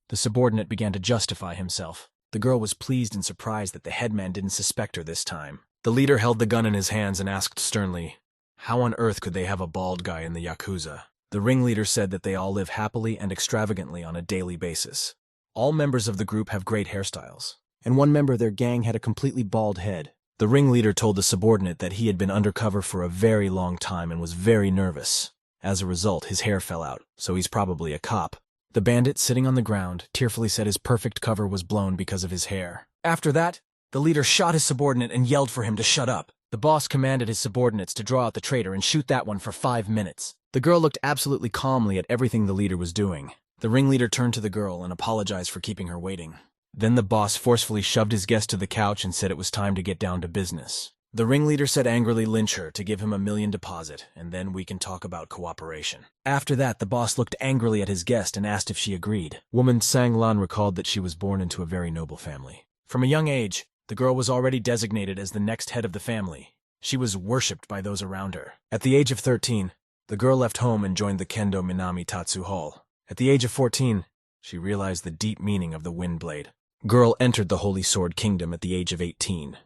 The subordinate began to justify himself. The girl was pleased and surprised that the headman didn't suspect her this time. The leader held the gun in his hands and asked sternly, "How on earth could they have a bald guy in the Yakuza?" The ringleader said that they all live happily and extravagantly on a daily basis. All members of the group have great hairstyles, and one member of their gang had a completely bald head. The ringleader told the subordinate that he had been undercover for a very long time and was very nervous. As a result, his hair fell out, so he's probably a cop. The bandit, sitting on the ground, tearfully said his perfect cover was blown because of his hair. After that, the leader shot his subordinate and yelled for him to shut up. The boss commanded his subordinates to draw out the traitor and shoot that one for 5 minutes. The girl looked absolutely calmly at everything the leader was doing. The ringleader turned to the girl and apologized for keeping her waiting. Then the boss forcefully shoved his guest to the couch and said it was time to get down to business. The ringleader said angrily lynch her to give him $1 million deposit, and then we can talk about cooperation. After that, the boss looked angrily at his guest and asked if she agreed. Woman Sang-lan recalled that she was born into a very noble family. From a young age, the girl was already designated as the next head of the family. She was worshipped by those around her. At the age of 13, the girl left home and joined the Kendo Minami Tatsu Hall. At the age of 14, she realized the deep meaning of the wind blade. Girl entered the Holy Sword Kingdom at the age of 18.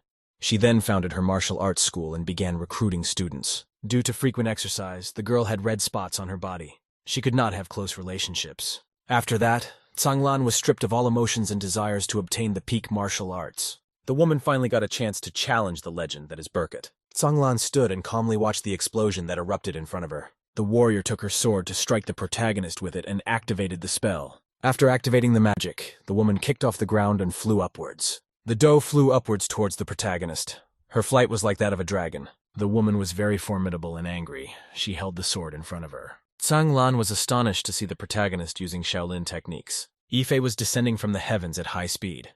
She then founded her martial arts school and began recruiting students. Due to frequent exercise, the girl had red spots on her body. She could not have close relationships. After that, Sang-lan was stripped of all emotions and desires to obtain the peak martial arts. The woman finally got a chance to challenge the legend that is Burkett. Sang-lan stood and calmly watched the explosion that erupted in front of her. The warrior took her sword to strike the protagonist with it and activated the spell. After activating the magic, the woman kicked off the ground and flew upwards. The doe flew upwards towards the protagonist. Her flight was like that of a dragon. The woman was very formidable and angry. She held the sword in front of her. Sang-lan was astonished to see the protagonist using Shaolin techniques. Ife was descending from the heavens at high speed.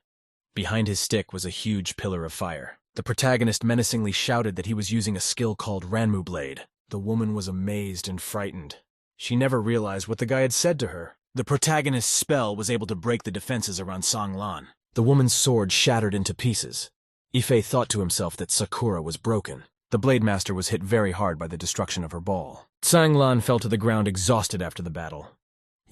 Behind his stick was a huge pillar of fire. The protagonist menacingly shouted that he was using a skill called Ranmu Blade. The woman was amazed and frightened. She never realized what the guy had said to her. The protagonist's spell was able to break the defenses around Sang-lan. The woman's sword shattered into pieces. Ife thought to himself that Sakura was broken. The Blade Master was hit very hard by the destruction of her ball. Sang-lan fell to the ground exhausted after the battle.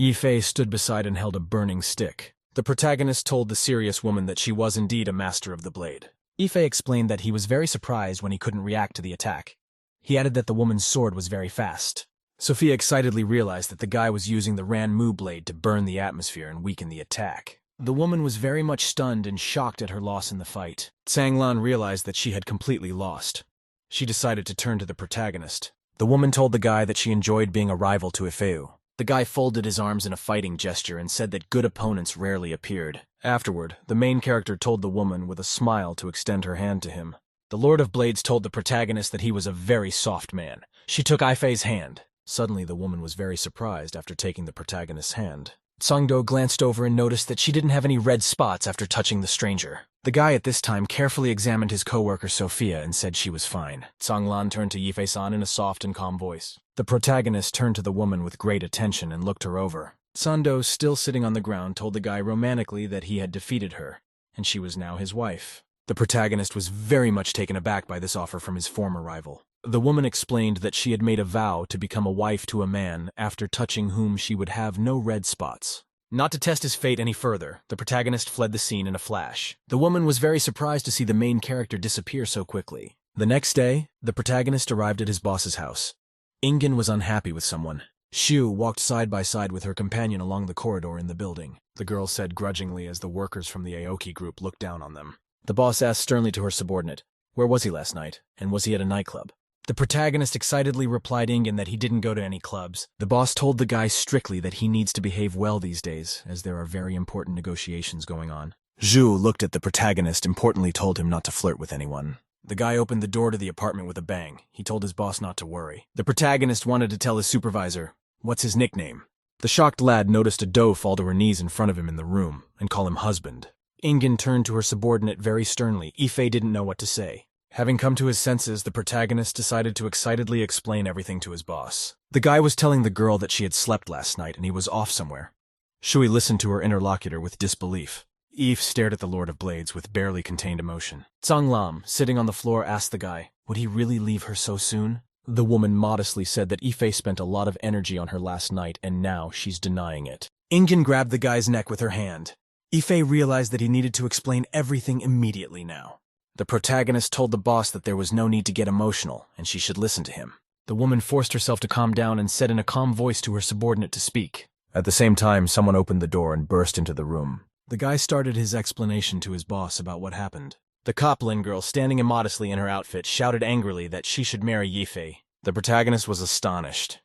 Ife stood beside and held a burning stick. The protagonist told the serious woman that she was indeed a master of the blade. Ife explained that he was very surprised when he couldn't react to the attack. He added that the woman's sword was very fast. Sophia excitedly realized that the guy was using the Ranmu blade to burn the atmosphere and weaken the attack. The woman was very much stunned and shocked at her loss in the fight. Sang-lan realized that she had completely lost. She decided to turn to the protagonist. The woman told the guy that she enjoyed being a rival to Ifeu. The guy folded his arms in a fighting gesture and said that good opponents rarely appeared. Afterward, the main character told the woman with a smile to extend her hand to him. The Lord of Blades told the protagonist that he was a very soft man. She took Ifei's hand. Suddenly, the woman was very surprised after taking the protagonist's hand. Sangdo glanced over and noticed that she didn't have any red spots after touching the stranger. The guy at this time carefully examined his co-worker Sophia and said she was fine. Sang-lan turned to Yifei-san in a soft and calm voice. The protagonist turned to the woman with great attention and looked her over. Sando, still sitting on the ground, told the guy romantically that he had defeated her, and she was now his wife. The protagonist was very much taken aback by this offer from his former rival. The woman explained that she had made a vow to become a wife to a man after touching whom she would have no red spots. Not to test his fate any further, the protagonist fled the scene in a flash. The woman was very surprised to see the main character disappear so quickly. The next day, the protagonist arrived at his boss's house. Ingen was unhappy with someone. Shu walked side by side with her companion along the corridor in the building, the girl said grudgingly as the workers from the Aoki group looked down on them. The boss asked sternly to her subordinate, where was he last night, and was he at a nightclub? The protagonist excitedly replied Ingen that he didn't go to any clubs. The boss told the guy strictly that he needs to behave well these days, as there are very important negotiations going on. Zhu looked at the protagonist, importantly told him not to flirt with anyone. The guy opened the door to the apartment with a bang. He told his boss not to worry. The protagonist wanted to tell his supervisor, what's his nickname? The shocked lad noticed a doe fall to her knees in front of him in the room and call him husband. Ingen turned to her subordinate very sternly. Ife didn't know what to say. Having come to his senses, the protagonist decided to excitedly explain everything to his boss. The guy was telling the girl that she had slept last night and he was off somewhere. Shui listened to her interlocutor with disbelief. Eve stared at the Lord of Blades with barely contained emotion. Tsang Lam, sitting on the floor, asked the guy, would he really leave her so soon? The woman modestly said that Ife spent a lot of energy on her last night and now she's denying it. Ingen grabbed the guy's neck with her hand. Ife realized that he needed to explain everything immediately now. The protagonist told the boss that there was no need to get emotional and she should listen to him. The woman forced herself to calm down and said in a calm voice to her subordinate to speak. At the same time, someone opened the door and burst into the room. The guy started his explanation to his boss about what happened. The Coplin girl, standing immodestly in her outfit, shouted angrily that she should marry Yifei. The protagonist was astonished.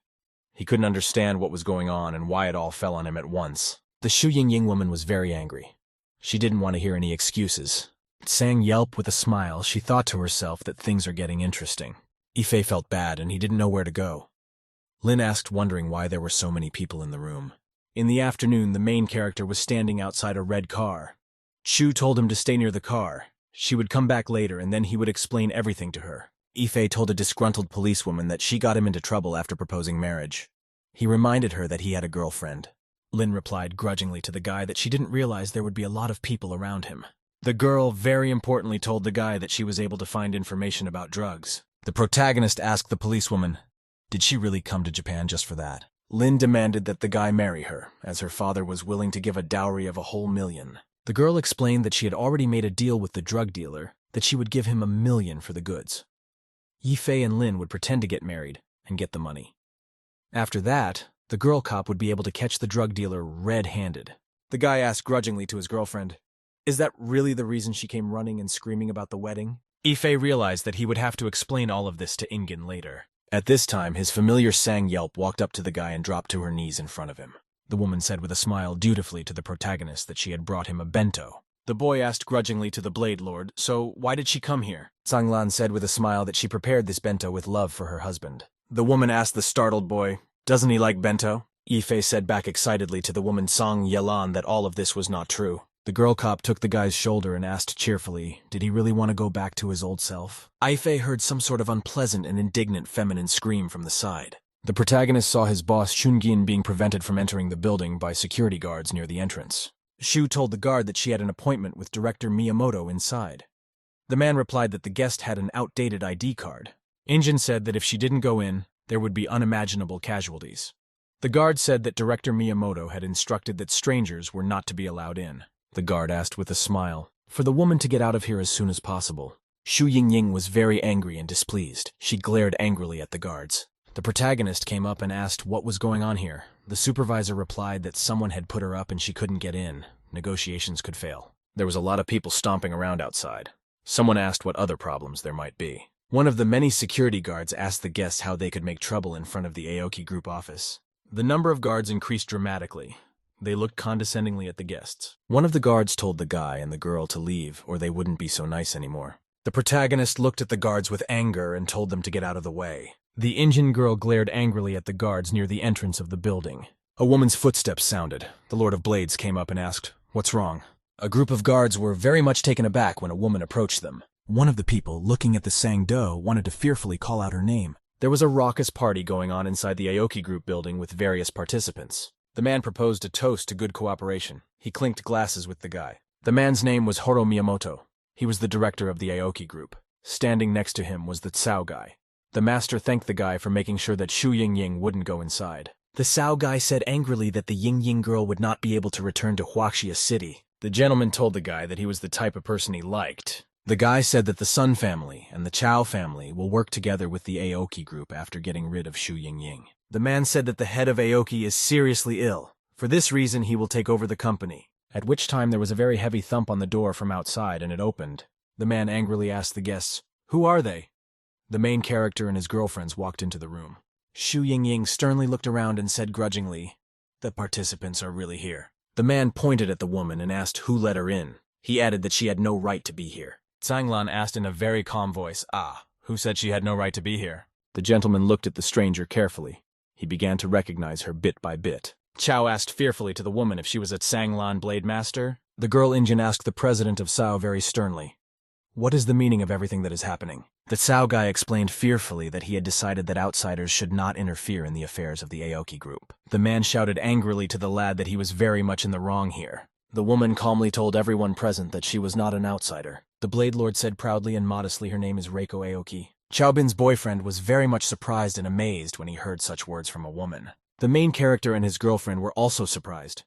He couldn't understand what was going on and why it all fell on him at once. The Shu Yingying woman was very angry. She didn't want to hear any excuses. Sang yelp with a smile, she thought to herself that things are getting interesting. Ife felt bad and he didn't know where to go. Lin asked, wondering why there were so many people in the room. In the afternoon, the main character was standing outside a red car. Chu told him to stay near the car. She would come back later and then he would explain everything to her. Ife told a disgruntled policewoman that she got him into trouble after proposing marriage. He reminded her that he had a girlfriend. Lin replied grudgingly to the guy that she didn't realize there would be a lot of people around him. The girl very importantly told the guy that she was able to find information about drugs. The protagonist asked the policewoman, did she really come to Japan just for that? Lin demanded that the guy marry her, as her father was willing to give a dowry of $1,000,000. The girl explained that she had already made a deal with the drug dealer, that she would give him $1,000,000 for the goods. Yifei and Lin would pretend to get married and get the money. After that, the girl cop would be able to catch the drug dealer red-handed. The guy asked grudgingly to his girlfriend, is that really the reason she came running and screaming about the wedding? Ife realized that he would have to explain all of this to Ingen later. At this time, his familiar Sang Yelp walked up to the guy and dropped to her knees in front of him. The woman said with a smile dutifully to the protagonist that she had brought him a bento. The boy asked grudgingly to the Blade Lord, so why did she come here? Sanglan said with a smile that she prepared this bento with love for her husband. The woman asked the startled boy, doesn't he like bento? Ife said back excitedly to the woman Song Yelan that all of this was not true. The girl cop took the guy's shoulder and asked cheerfully, did he really want to go back to his old self? Ife heard some sort of unpleasant and indignant feminine scream from the side. The protagonist saw his boss Shungin being prevented from entering the building by security guards near the entrance. Shu told the guard that she had an appointment with Director Miyamoto inside. The man replied that the guest had an outdated ID card. Ingen said that if she didn't go in, there would be unimaginable casualties. The guard said that Director Miyamoto had instructed that strangers were not to be allowed in. The guard asked with a smile, for the woman to get out of here as soon as possible. Shu Yingying was very angry and displeased. She glared angrily at the guards. The protagonist came up and asked what was going on here. The supervisor replied that someone had put her up and she couldn't get in. Negotiations could fail. There was a lot of people stomping around outside. Someone asked what other problems there might be. One of the many security guards asked the guests how they could make trouble in front of the Aoki group office. The number of guards increased dramatically. They looked condescendingly at the guests. One of the guards told the guy and the girl to leave, or they wouldn't be so nice anymore. The protagonist looked at the guards with anger and told them to get out of the way. The Indian girl glared angrily at the guards near the entrance of the building. A woman's footsteps sounded. The Lord of Blades came up and asked, what's wrong? A group of guards were very much taken aback when a woman approached them. One of the people, looking at the Sang-do, wanted to fearfully call out her name. There was a raucous party going on inside the Aoki group building with various participants. The man proposed a toast to good cooperation. He clinked glasses with the guy. The man's name was Horo Miyamoto. He was the director of the Aoki group. Standing next to him was the Tsao guy. The master thanked the guy for making sure that Shu Yingying wouldn't go inside. The Tsao guy said angrily that the Yingying girl would not be able to return to Huaxia City. The gentleman told the guy that he was the type of person he liked. The guy said that the Sun family and the Chao family will work together with the Aoki group after getting rid of Shu Yingying. The man said that the head of Aoki is seriously ill. For this reason, he will take over the company. At which time there was a very heavy thump on the door from outside, and it opened. The man angrily asked the guests, "Who are they?" The main character and his girlfriends walked into the room. Xu Yingying sternly looked around and said grudgingly, "The participants are really here." The man pointed at the woman and asked who let her in. He added that she had no right to be here. Zhanglan asked in a very calm voice, "Who said she had no right to be here?" The gentleman looked at the stranger carefully. He began to recognize her bit by bit. Chao asked fearfully to the woman if she was a Zhanglan Blade Master. The girl Injun asked the president of Sao very sternly, "What is the meaning of everything that is happening?" The Sao guy explained fearfully that he had decided that outsiders should not interfere in the affairs of the Aoki group. The man shouted angrily to the lad that he was very much in the wrong here. The woman calmly told everyone present that she was not an outsider. The Blade Lord said proudly and modestly her name is Reiko Aoki. Chaobin's boyfriend was very much surprised and amazed when he heard such words from a woman. The main character and his girlfriend were also surprised.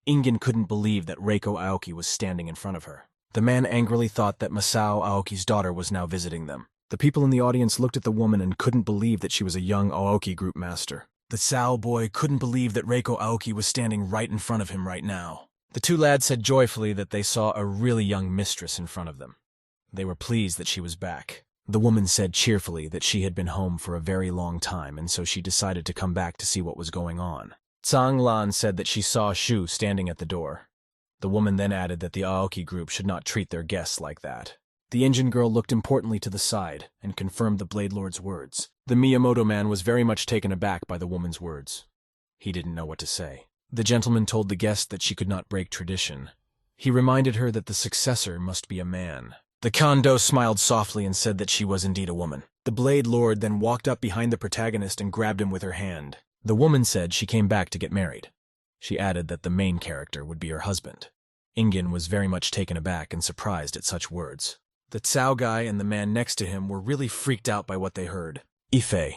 Ingen couldn't believe that Reiko Aoki was standing in front of her. The man angrily thought that Masao Aoki's daughter was now visiting them. The people in the audience looked at the woman and couldn't believe that she was a young Aoki group master. The Sao boy couldn't believe that Reiko Aoki was standing right in front of him right now. The two lads said joyfully that they saw a really young mistress in front of them. They were pleased that she was back. The woman said cheerfully that she had been home for a very long time, and so she decided to come back to see what was going on. Zhang Lan said that she saw Xu standing at the door. The woman then added that the Aoki group should not treat their guests like that. The engine girl looked importantly to the side and confirmed the Blade Lord's words. The Miyamoto man was very much taken aback by the woman's words. He didn't know what to say. The gentleman told the guest that she could not break tradition. He reminded her that the successor must be a man. The Kondo smiled softly and said that she was indeed a woman. The Blade Lord then walked up behind the protagonist and grabbed him with her hand. The woman said she came back to get married. She added that the main character would be her husband. Ingen was very much taken aback and surprised at such words. The Cao guy and the man next to him were really freaked out by what they heard. Ife.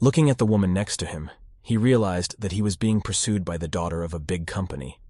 Looking at the woman next to him, he realized that he was being pursued by the daughter of a big company.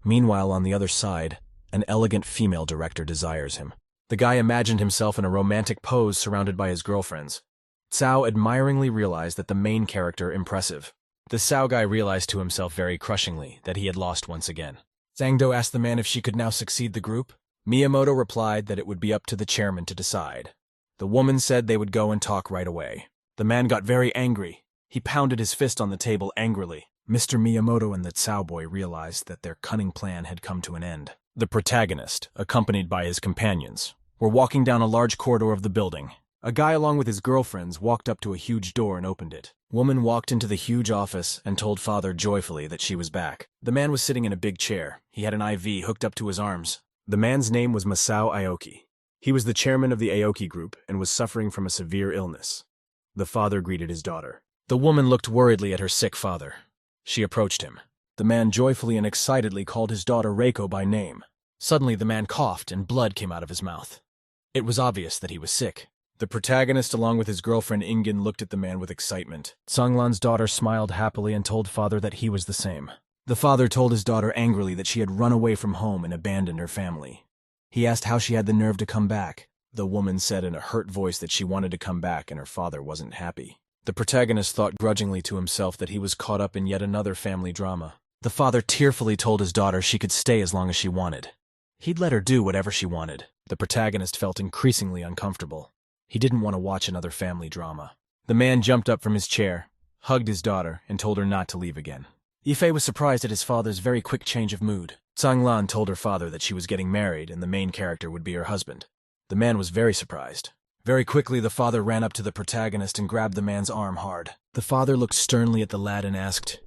Meanwhile, on the other side, an elegant female director desires him. The guy imagined himself in a romantic pose surrounded by his girlfriends. Cao admiringly realized that the main character impressive. The Cao guy realized to himself very crushingly that he had lost once again. Zhangdo asked the man if she could now succeed the group. Miyamoto replied that it would be up to the chairman to decide. The woman said they would go and talk right away. The man got very angry. He pounded his fist on the table angrily. Mr. Miyamoto and the Cao boy realized that their cunning plan had come to an end. The protagonist, accompanied by his companions, were walking down a large corridor of the building. A guy along with his girlfriends walked up to a huge door and opened it. Woman walked into the huge office and told father joyfully that she was back. The man was sitting in a big chair. He had an IV hooked up to his arms. The man's name was Masao Aoki. He was the chairman of the Aoki group and was suffering from a severe illness. The father greeted his daughter. The woman looked worriedly at her sick father. She approached him. The man joyfully and excitedly called his daughter Reiko by name. Suddenly the man coughed and blood came out of his mouth. It was obvious that he was sick. The protagonist, along with his girlfriend Ingen, looked at the man with excitement. Zhanglan's daughter smiled happily and told father that he was the same. The father told his daughter angrily that she had run away from home and abandoned her family. He asked how she had the nerve to come back. The woman said in a hurt voice that she wanted to come back and her father wasn't happy. The protagonist thought grudgingly to himself that he was caught up in yet another family drama. The father tearfully told his daughter she could stay as long as she wanted. He'd let her do whatever she wanted. The protagonist felt increasingly uncomfortable. He didn't want to watch another family drama. The man jumped up from his chair, hugged his daughter, and told her not to leave again. Ife was surprised at his father's very quick change of mood. Zhanglan told her father that she was getting married and the main character would be her husband. The man was very surprised. Very quickly, the father ran up to the protagonist and grabbed the man's arm hard. The father looked sternly at the lad and asked,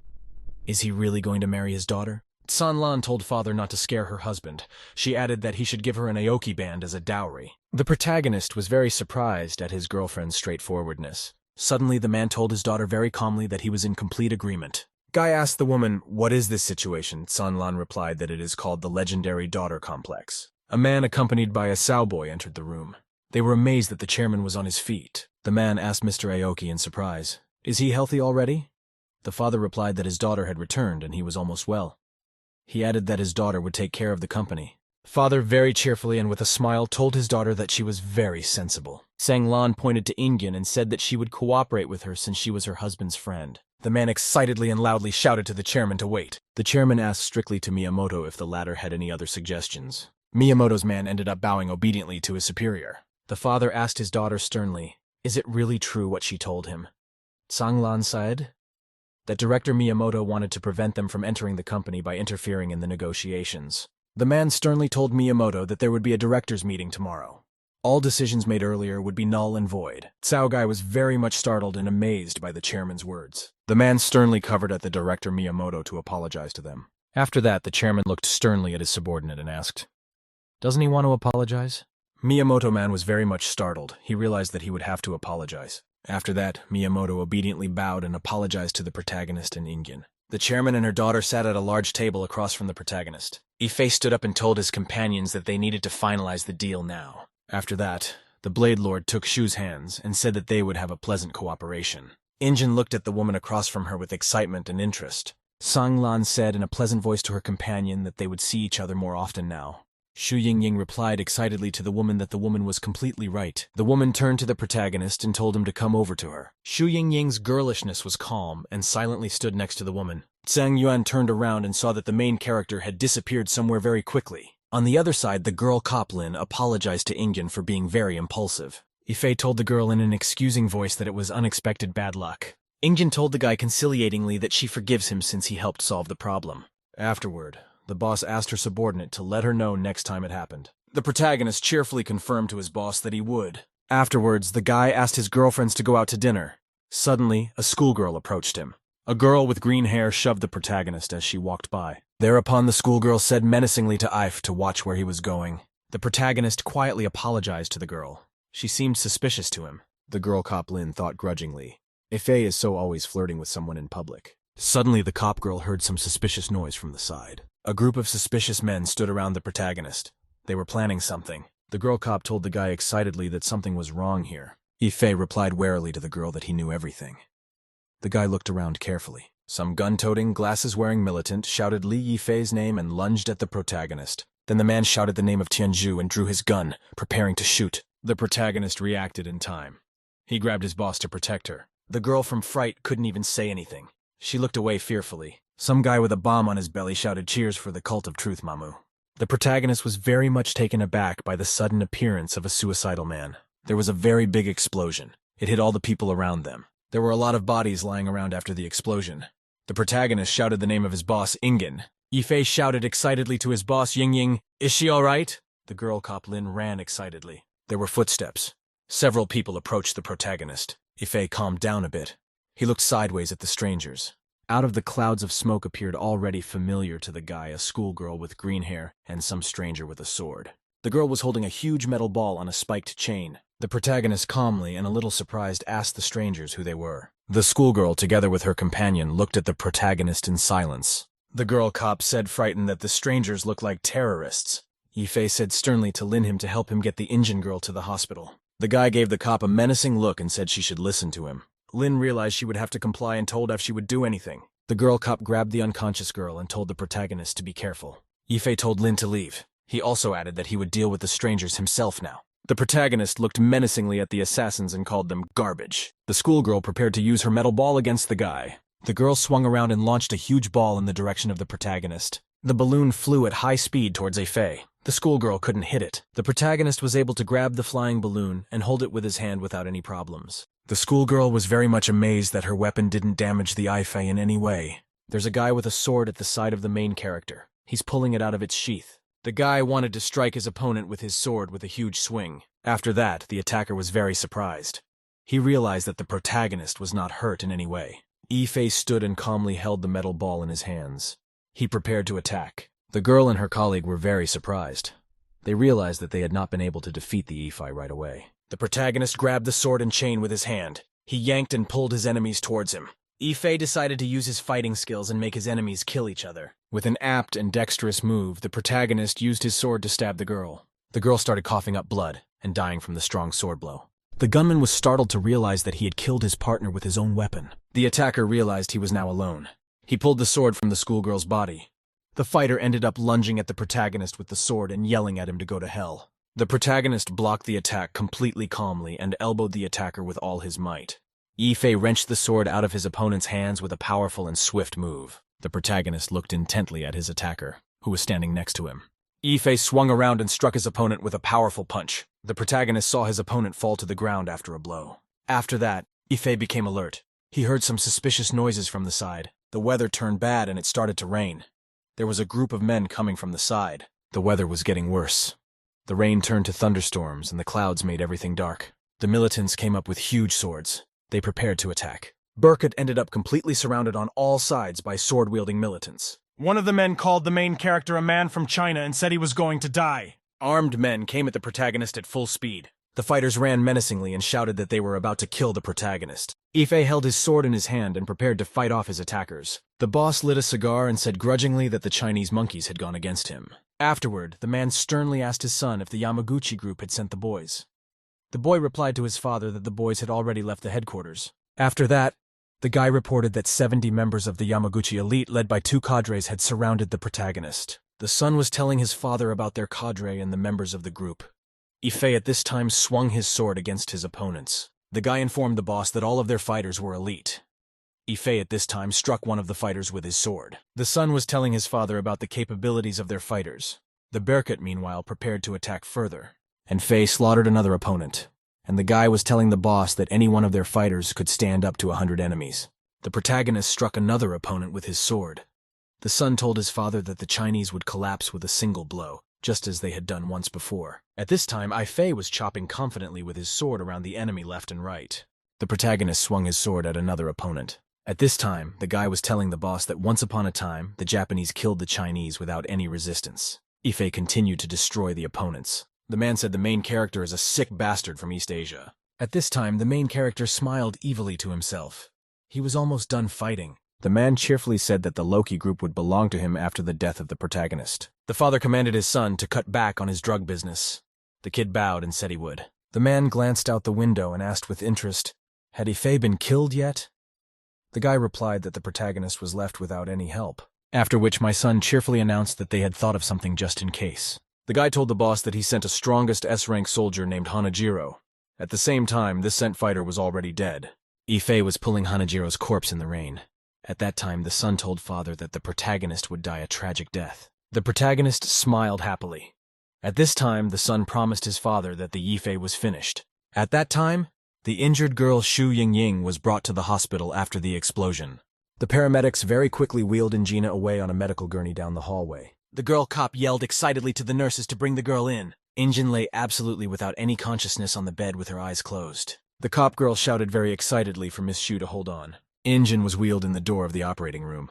"Is he really going to marry his daughter?" Zhanglan told father not to scare her husband. She added that he should give her an Aoki band as a dowry. The protagonist was very surprised at his girlfriend's straightforwardness. Suddenly, the man told his daughter very calmly that he was in complete agreement. Guy asked the woman, "What is this situation?" Zhanglan replied that it is called the legendary daughter complex. A man accompanied by a Sao boy entered the room. They were amazed that the chairman was on his feet. The man asked Mr. Aoki in surprise, "Is he healthy already?" The father replied that his daughter had returned and he was almost well. He added that his daughter would take care of the company. Father very cheerfully and with a smile told his daughter that she was very sensible. Sang Lan pointed to Ingyan and said that she would cooperate with her since she was her husband's friend. The man excitedly and loudly shouted to the chairman to wait. The chairman asked strictly to Miyamoto if the latter had any other suggestions. Miyamoto's man ended up bowing obediently to his superior. The father asked his daughter sternly, "Is it really true what she told him?" Sang Lan said that Director Miyamoto wanted to prevent them from entering the company by interfering in the negotiations. The man sternly told Miyamoto that there would be a director's meeting tomorrow. All decisions made earlier would be null and void. Cao Gai was very much startled and amazed by the chairman's words. The man sternly covered at the director Miyamoto to apologize to them. After that, the chairman looked sternly at his subordinate and asked, "Doesn't he want to apologize?" Miyamoto man was very much startled. He realized that he would have to apologize. After that, Miyamoto obediently bowed and apologized to the protagonist and Ingyan. The chairman and her daughter sat at a large table across from the protagonist. Ife stood up and told his companions that they needed to finalize the deal now. After that, the Blade Lord took Shu's hands and said that they would have a pleasant cooperation. Injin looked at the woman across from her with excitement and interest. Sang Lan said in a pleasant voice to her companion that they would see each other more often now. Shu Yingying replied excitedly to the woman that the woman was completely right. The woman turned to the protagonist and told him to come over to her. Shu Yingying's girlishness was calm and silently stood next to the woman. Zhang Yuan turned around and saw that the main character had disappeared somewhere very quickly. On the other side, the girl cop Lin apologized to Ingyan for being very impulsive. Ife told the girl in an excusing voice that it was unexpected bad luck. Ingyan told the guy conciliatingly that she forgives him since he helped solve the problem. Afterward, the boss asked her subordinate to let her know next time it happened. The protagonist cheerfully confirmed to his boss that he would. Afterwards, the guy asked his girlfriends to go out to dinner. Suddenly, a schoolgirl approached him. A girl with green hair shoved the protagonist as she walked by. Thereupon the schoolgirl said menacingly to Ife to watch where he was going. The protagonist quietly apologized to the girl. She seemed suspicious to him. The girl cop Lin thought grudgingly, Ife is so always flirting with someone in public. Suddenly the cop girl heard some suspicious noise from the side. A group of suspicious men stood around the protagonist. They were planning something. The girl cop told the guy excitedly that something was wrong here. Ife replied warily to the girl that he knew everything. The guy looked around carefully. Some gun-toting, glasses-wearing militant shouted Li Yifei's name and lunged at the protagonist. Then the man shouted the name of Tianzhu and drew his gun, preparing to shoot. The protagonist reacted in time. He grabbed his boss to protect her. The girl from Fright couldn't even say anything. She looked away fearfully. Some guy with a bomb on his belly shouted cheers for the Cult of Truth Mamu. The protagonist was very much taken aback by the sudden appearance of a suicidal man. There was a very big explosion. It hit all the people around them. There were a lot of bodies lying around after the explosion. The protagonist shouted the name of his boss, Ingyan. Ife shouted excitedly to his boss, Yingying, "Is she all right?" The girl cop Lin ran excitedly. There were footsteps. Several people approached the protagonist. Ife calmed down a bit. He looked sideways at the strangers. Out of the clouds of smoke appeared already familiar to the guy, a schoolgirl with green hair and some stranger with a sword. The girl was holding a huge metal ball on a spiked chain. The protagonist calmly and a little surprised asked the strangers who they were. The schoolgirl, together with her companion, looked at the protagonist in silence. The girl cop said frightened that the strangers looked like terrorists. Ife said sternly to Lin him to help him get the Injun girl to the hospital. The guy gave the cop a menacing look and said she should listen to him. Lin realized she would have to comply and told if she would do anything. The girl cop grabbed the unconscious girl and told the protagonist to be careful. Ife told Lin to leave. He also added that he would deal with the strangers himself now. The protagonist looked menacingly at the assassins and called them garbage. The schoolgirl prepared to use her metal ball against the guy. The girl swung around and launched a huge ball in the direction of the protagonist. The balloon flew at high speed towards Ife. The schoolgirl couldn't hit it. The protagonist was able to grab the flying balloon and hold it with his hand without any problems. The schoolgirl was very much amazed that her weapon didn't damage the Ife in any way. There's a guy with a sword at the side of the main character. He's pulling it out of its sheath. The guy wanted to strike his opponent with his sword with a huge swing. After that, the attacker was very surprised. He realized that the protagonist was not hurt in any way. Ife stood and calmly held the metal ball in his hands. He prepared to attack. The girl and her colleague were very surprised. They realized that they had not been able to defeat the Ife right away. The protagonist grabbed the sword and chain with his hand. He yanked and pulled his enemies towards him. Ife decided to use his fighting skills and make his enemies kill each other. With an apt and dexterous move, the protagonist used his sword to stab the girl. The girl started coughing up blood and dying from the strong sword blow. The gunman was startled to realize that he had killed his partner with his own weapon. The attacker realized he was now alone. He pulled the sword from the schoolgirl's body. The fighter ended up lunging at the protagonist with the sword and yelling at him to go to hell. The protagonist blocked the attack completely calmly and elbowed the attacker with all his might. Yifei wrenched the sword out of his opponent's hands with a powerful and swift move. The protagonist looked intently at his attacker, who was standing next to him. Yifei swung around and struck his opponent with a powerful punch. The protagonist saw his opponent fall to the ground after a blow. After that, Yifei became alert. He heard some suspicious noises from the side. The weather turned bad and it started to rain. There was a group of men coming from the side. The weather was getting worse. The rain turned to thunderstorms and the clouds made everything dark. The militants came up with huge swords. They prepared to attack. Burkett ended up completely surrounded on all sides by sword-wielding militants. One of the men called the main character a man from China and said he was going to die. Armed men came at the protagonist at full speed. The fighters ran menacingly and shouted that they were about to kill the protagonist. Yifei held his sword in his hand and prepared to fight off his attackers. The boss lit a cigar and said grudgingly that the Chinese monkeys had gone against him. Afterward, the man sternly asked his son if the Yamaguchi group had sent the boys. The boy replied to his father that the boys had already left the headquarters. After that, the guy reported that 70 members of the Yamaguchi elite led by 2 cadres had surrounded the protagonist. The son was telling his father about their cadre and the members of the group. Yifei at this time swung his sword against his opponents. The guy informed the boss that all of their fighters were elite. Yifei at this time struck one of the fighters with his sword. The son was telling his father about the capabilities of their fighters. The Berkut, meanwhile, prepared to attack further. And Fei slaughtered another opponent. And the guy was telling the boss that any one of their fighters could stand up to 100 enemies. The protagonist struck another opponent with his sword. The son told his father that the Chinese would collapse with a single blow, just as they had done once before. At this time, Yifei was chopping confidently with his sword around the enemy left and right. The protagonist swung his sword at another opponent. At this time, the guy was telling the boss that once upon a time, the Japanese killed the Chinese without any resistance. Yifei continued to destroy the opponents. The man said the main character is a sick bastard from East Asia. At this time, the main character smiled evilly to himself. He was almost done fighting. The man cheerfully said that the Loki group would belong to him after the death of the protagonist. The father commanded his son to cut back on his drug business. The kid bowed and said he would. The man glanced out the window and asked with interest, "Had Yifei been killed yet?" The guy replied that the protagonist was left without any help. After which my son cheerfully announced that they had thought of something just in case. The guy told the boss that he sent a strongest S-rank soldier named Hanajiro. At the same time, this sent fighter was already dead. Yifei was pulling Hanajiro's corpse in the rain. At that time, the son told father that the protagonist would die a tragic death. The protagonist smiled happily. At this time, the son promised his father that the Yifei was finished. At that time, the injured girl Xu Yingying was brought to the hospital after the explosion. The paramedics very quickly wheeled Ingina away on a medical gurney down the hallway. The girl cop yelled excitedly to the nurses to bring the girl in. Injin lay absolutely without any consciousness on the bed with her eyes closed. The cop girl shouted very excitedly for Miss Xu to hold on. Injin was wheeled in the door of the operating room.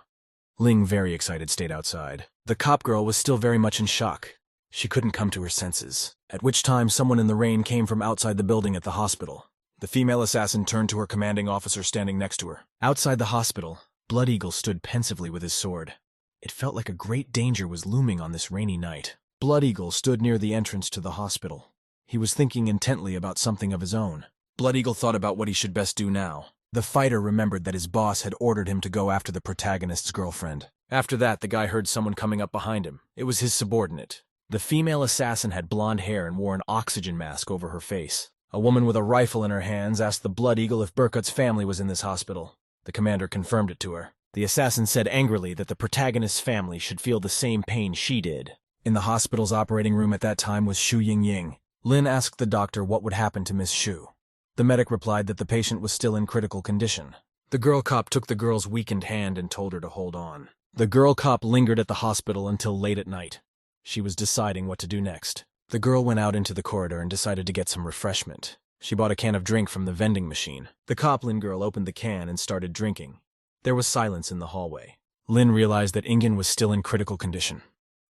Ling, very excited, stayed outside. The cop girl was still very much in shock. She couldn't come to her senses. At which time someone in the rain came from outside the building at the hospital. The female assassin turned to her commanding officer standing next to her. Outside the hospital, Blood Eagle stood pensively with his sword. It felt like a great danger was looming on this rainy night. Blood Eagle stood near the entrance to the hospital. He was thinking intently about something of his own. Blood Eagle thought about what he should best do now. The fighter remembered that his boss had ordered him to go after the protagonist's girlfriend. After that, the guy heard someone coming up behind him. It was his subordinate. The female assassin had blonde hair and wore an oxygen mask over her face. A woman with a rifle in her hands asked the Blood Eagle if Burkut's family was in this hospital. The commander confirmed it to her. The assassin said angrily that the protagonist's family should feel the same pain she did. In the hospital's operating room at that time was Xu Yingying. Lin asked the doctor what would happen to Miss Xu. The medic replied that the patient was still in critical condition. The girl cop took the girl's weakened hand and told her to hold on. The girl cop lingered at the hospital until late at night. She was deciding what to do next. The girl went out into the corridor and decided to get some refreshment. She bought a can of drink from the vending machine. The cop Lin girl opened the can and started drinking. There was silence in the hallway. Lin realized that Ingen was still in critical condition.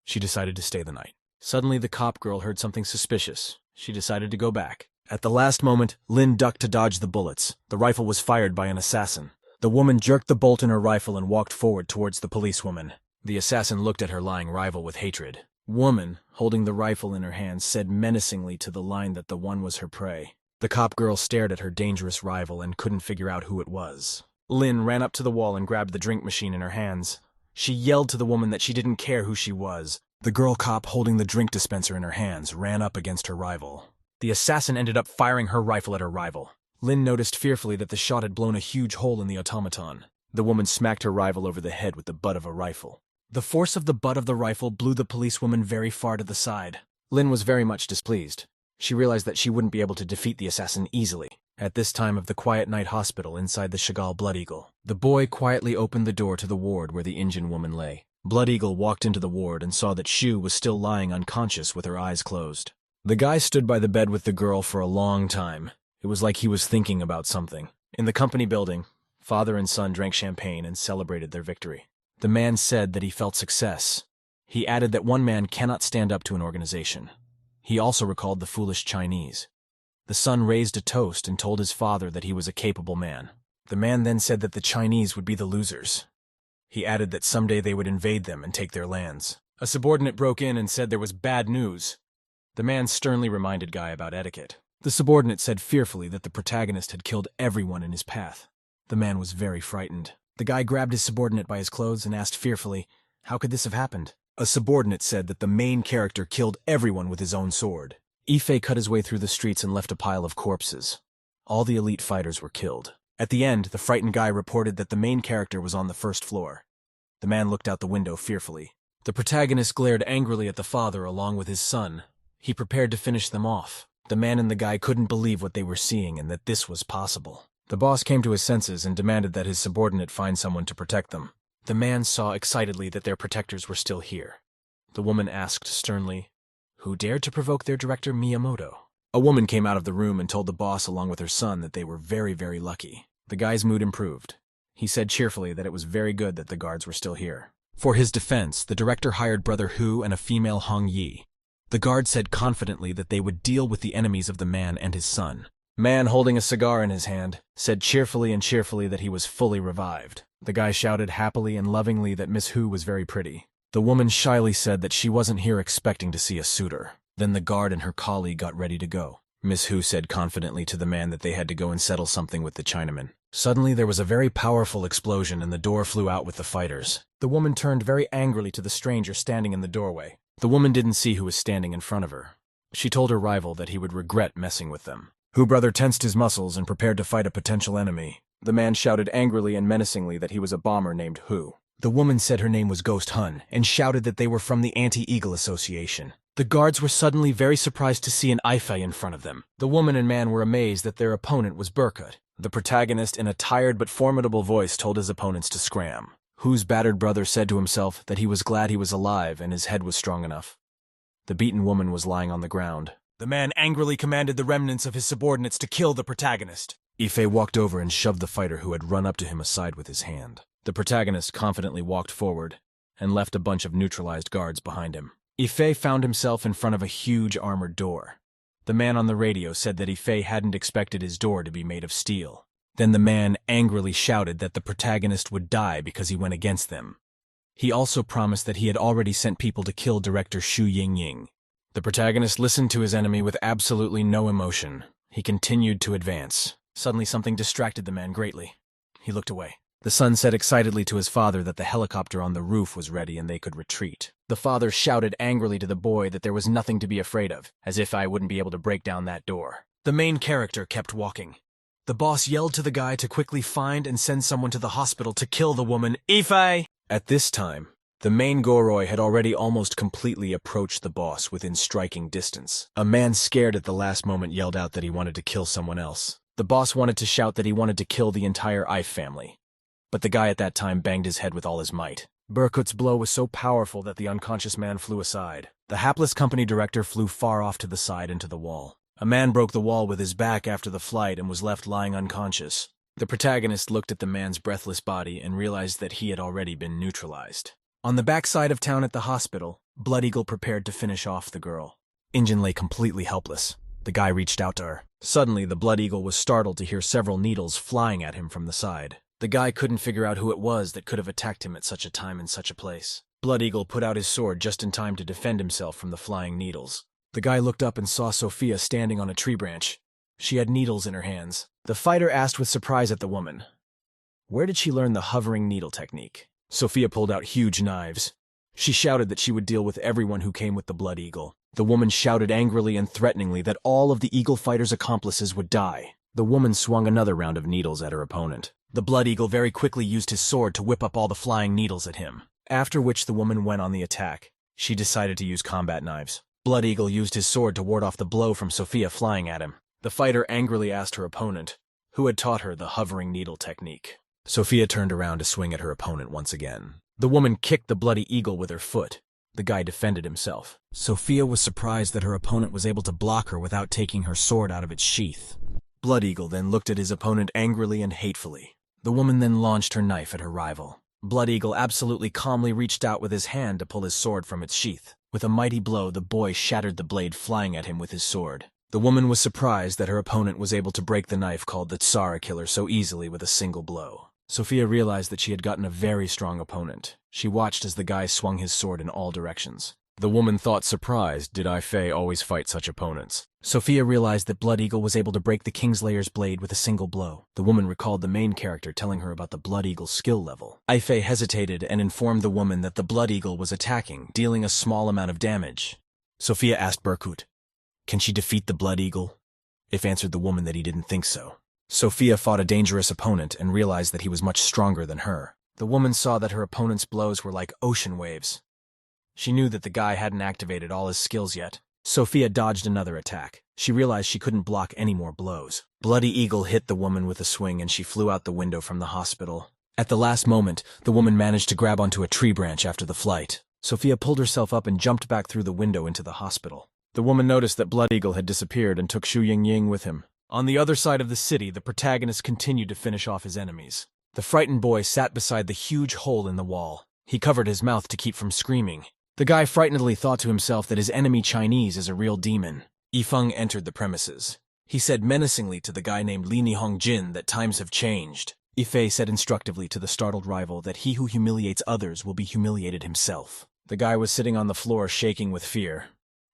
She decided to stay the night. Suddenly, the cop girl heard something suspicious. She decided to go back. At the last moment, Lin ducked to dodge the bullets. The rifle was fired by an assassin. The woman jerked the bolt in her rifle and walked forward towards the policewoman. The assassin looked at her lying rival with hatred. Woman, holding the rifle in her hand, said menacingly to the line that the one was her prey. The cop girl stared at her dangerous rival and couldn't figure out who it was. Lin ran up to the wall and grabbed the drink machine in her hands. She yelled to the woman that she didn't care who she was. The girl cop holding the drink dispenser in her hands ran up against her rival. The assassin ended up firing her rifle at her rival. Lin noticed fearfully that the shot had blown a huge hole in the automaton. The woman smacked her rival over the head with the butt of a rifle. The force of the butt of the rifle blew the policewoman very far to the side. Lin was very much displeased. She realized that she wouldn't be able to defeat the assassin easily. At this time of the quiet night hospital inside the Chagall Blood Eagle, the boy quietly opened the door to the ward where the Indian woman lay. Blood Eagle walked into the ward and saw that Shu was still lying unconscious with her eyes closed. The guy stood by the bed with the girl for a long time. It was like he was thinking about something. In the company building, father and son drank champagne and celebrated their victory. The man said that he felt success. He added that one man cannot stand up to an organization. He also recalled the foolish Chinese. The son raised a toast and told his father that he was a capable man. The man then said that the Chinese would be the losers. He added that someday they would invade them and take their lands. A subordinate broke in and said there was bad news. The man sternly reminded Guy about etiquette. The subordinate said fearfully that the protagonist had killed everyone in his path. The man was very frightened. The guy grabbed his subordinate by his clothes and asked fearfully, "How could this have happened?" A subordinate said that the main character killed everyone with his own sword. Ife cut his way through the streets and left a pile of corpses. All the elite fighters were killed. At the end, the frightened guy reported that the main character was on the first floor. The man looked out the window fearfully. The protagonist glared angrily at the father along with his son. He prepared to finish them off. The man and the guy couldn't believe what they were seeing and that this was possible. The boss came to his senses and demanded that his subordinate find someone to protect them. The man saw excitedly that their protectors were still here. The woman asked sternly, "Who dared to provoke their director Miyamoto?" A woman came out of the room and told the boss along with her son that they were very, very lucky. The guy's mood improved. He said cheerfully that it was very good that the guards were still here. For his defense, the director hired Brother Hu and a female Hong Yi. The guard said confidently that they would deal with the enemies of the man and his son. Man, holding a cigar in his hand, said cheerfully that he was fully revived. The guy shouted happily and lovingly that Miss Hu was very pretty. The woman shyly said that she wasn't here expecting to see a suitor. Then the guard and her colleague got ready to go. Miss Hu said confidently to the man that they had to go and settle something with the Chinaman. Suddenly there was a very powerful explosion and the door flew out with the fighters. The woman turned very angrily to the stranger standing in the doorway. The woman didn't see who was standing in front of her. She told her rival that he would regret messing with them. Hu brother tensed his muscles and prepared to fight a potential enemy. The man shouted angrily and menacingly that he was a bomber named Hu. The woman said her name was Ghost Hun and shouted that they were from the Anti-Eagle Association. The guards were suddenly very surprised to see an Ife in front of them. The woman and man were amazed that their opponent was Burkut. The protagonist, in a tired but formidable voice, told his opponents to scram. Hu's battered brother said to himself that he was glad he was alive and his head was strong enough. The beaten woman was lying on the ground. The man angrily commanded the remnants of his subordinates to kill the protagonist. Ife walked over and shoved the fighter who had run up to him aside with his hand. The protagonist confidently walked forward and left a bunch of neutralized guards behind him. Ife found himself in front of a huge armored door. The man on the radio said that Ife hadn't expected his door to be made of steel. Then the man angrily shouted that the protagonist would die because he went against them. He also promised that he had already sent people to kill director Xu Yingying. The protagonist listened to his enemy with absolutely no emotion. He continued to advance. Suddenly something distracted the man greatly. He looked away. The son said excitedly to his father that the helicopter on the roof was ready and they could retreat. The father shouted angrily to the boy that there was nothing to be afraid of, as if I wouldn't be able to break down that door. The main character kept walking. The boss yelled to the guy to quickly find and send someone to the hospital to kill the woman, Ife! At this time, the main Goroi had already almost completely approached the boss within striking distance. A man scared at the last moment yelled out that he wanted to kill someone else. The boss wanted to shout that he wanted to kill the entire Ife family. But the guy at that time banged his head with all his might. Burkut's blow was so powerful that the unconscious man flew aside. The hapless company director flew far off to the side into the wall. A man broke the wall with his back after the flight and was left lying unconscious. The protagonist looked at the man's breathless body and realized that he had already been neutralized. On the backside of town at the hospital, Blood Eagle prepared to finish off the girl. Injin lay completely helpless. The guy reached out to her. Suddenly, the Blood Eagle was startled to hear several needles flying at him from the side. The guy couldn't figure out who it was that could have attacked him at such a time in such a place. Blood Eagle put out his sword just in time to defend himself from the flying needles. The guy looked up and saw Sophia standing on a tree branch. She had needles in her hands. The fighter asked with surprise at the woman, "Where did she learn the hovering needle technique?" Sophia pulled out huge knives. She shouted that she would deal with everyone who came with the Blood Eagle. The woman shouted angrily and threateningly that all of the Eagle Fighter's accomplices would die. The woman swung another round of needles at her opponent. The Blood Eagle very quickly used his sword to whip up all the flying needles at him, after which the woman went on the attack. She decided to use combat knives. Blood Eagle used his sword to ward off the blow from Sophia flying at him. The fighter angrily asked her opponent, who had taught her the hovering needle technique. Sophia turned around to swing at her opponent once again. The woman kicked the Bloody Eagle with her foot. The guy defended himself. Sophia was surprised that her opponent was able to block her without taking her sword out of its sheath. Blood Eagle then looked at his opponent angrily and hatefully. The woman then launched her knife at her rival. Blood Eagle absolutely calmly reached out with his hand to pull his sword from its sheath. With a mighty blow, the boy shattered the blade flying at him with his sword. The woman was surprised that her opponent was able to break the knife called the Tsara Killer so easily with a single blow. Sophia realized that she had gotten a very strong opponent. She watched as the guy swung his sword in all directions. The woman thought surprised, did Ifei always fight such opponents? Sophia realized that Blood Eagle was able to break the Kingslayer's blade with a single blow. The woman recalled the main character telling her about the Blood Eagle's skill level. Ifei hesitated and informed the woman that the Blood Eagle was attacking, dealing a small amount of damage. Sophia asked Berkut, "Can she defeat the Blood Eagle?" If answered the woman that he didn't think so. Sophia fought a dangerous opponent and realized that he was much stronger than her. The woman saw that her opponent's blows were like ocean waves. She knew that the guy hadn't activated all his skills yet. Sophia dodged another attack. She realized she couldn't block any more blows. Bloody Eagle hit the woman with a swing and she flew out the window from the hospital. At the last moment, the woman managed to grab onto a tree branch after the flight. Sophia pulled herself up and jumped back through the window into the hospital. The woman noticed that Blood Eagle had disappeared and took Xu Yingying with him. On the other side of the city, the protagonist continued to finish off his enemies. The frightened boy sat beside the huge hole in the wall. He covered his mouth to keep from screaming. The guy frightenedly thought to himself that his enemy Chinese is a real demon. Yifeng entered the premises. He said menacingly to the guy named Li Nihongjin that times have changed. Ifei said instructively to the startled rival that he who humiliates others will be humiliated himself. The guy was sitting on the floor shaking with fear.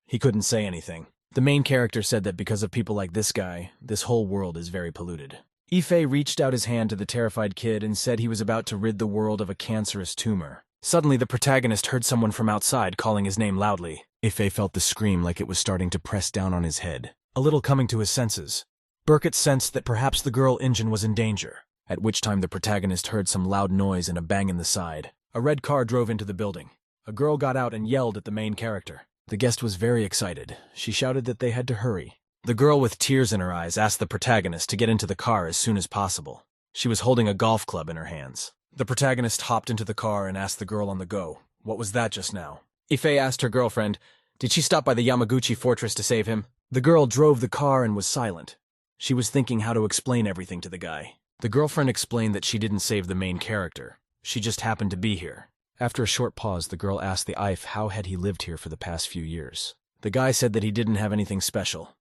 He couldn't say anything. The main character said that because of people like this guy, this whole world is very polluted. Ifei reached out his hand to the terrified kid and said he was about to rid the world of a cancerous tumor. Suddenly, the protagonist heard someone from outside calling his name loudly. Ifei felt the scream like it was starting to press down on his head. A little coming to his senses, Burkett sensed that perhaps the girl Injin was in danger, at which time the protagonist heard some loud noise and a bang in the side. A red car drove into the building. A girl got out and yelled at the main character. The guest was very excited. She shouted that they had to hurry. The girl with tears in her eyes asked the protagonist to get into the car as soon as possible. She was holding a golf club in her hands. The protagonist hopped into the car and asked the girl on the go, "What was that just now?" Ifei asked her girlfriend, "Did she stop by the Yamaguchi fortress to save him?" The girl drove the car and was silent. She was thinking how to explain everything to the guy. The girlfriend explained that she didn't save the main character. She just happened to be here. After a short pause, the girl asked the If how had he lived here for the past few years. The guy said that he didn't have anything special.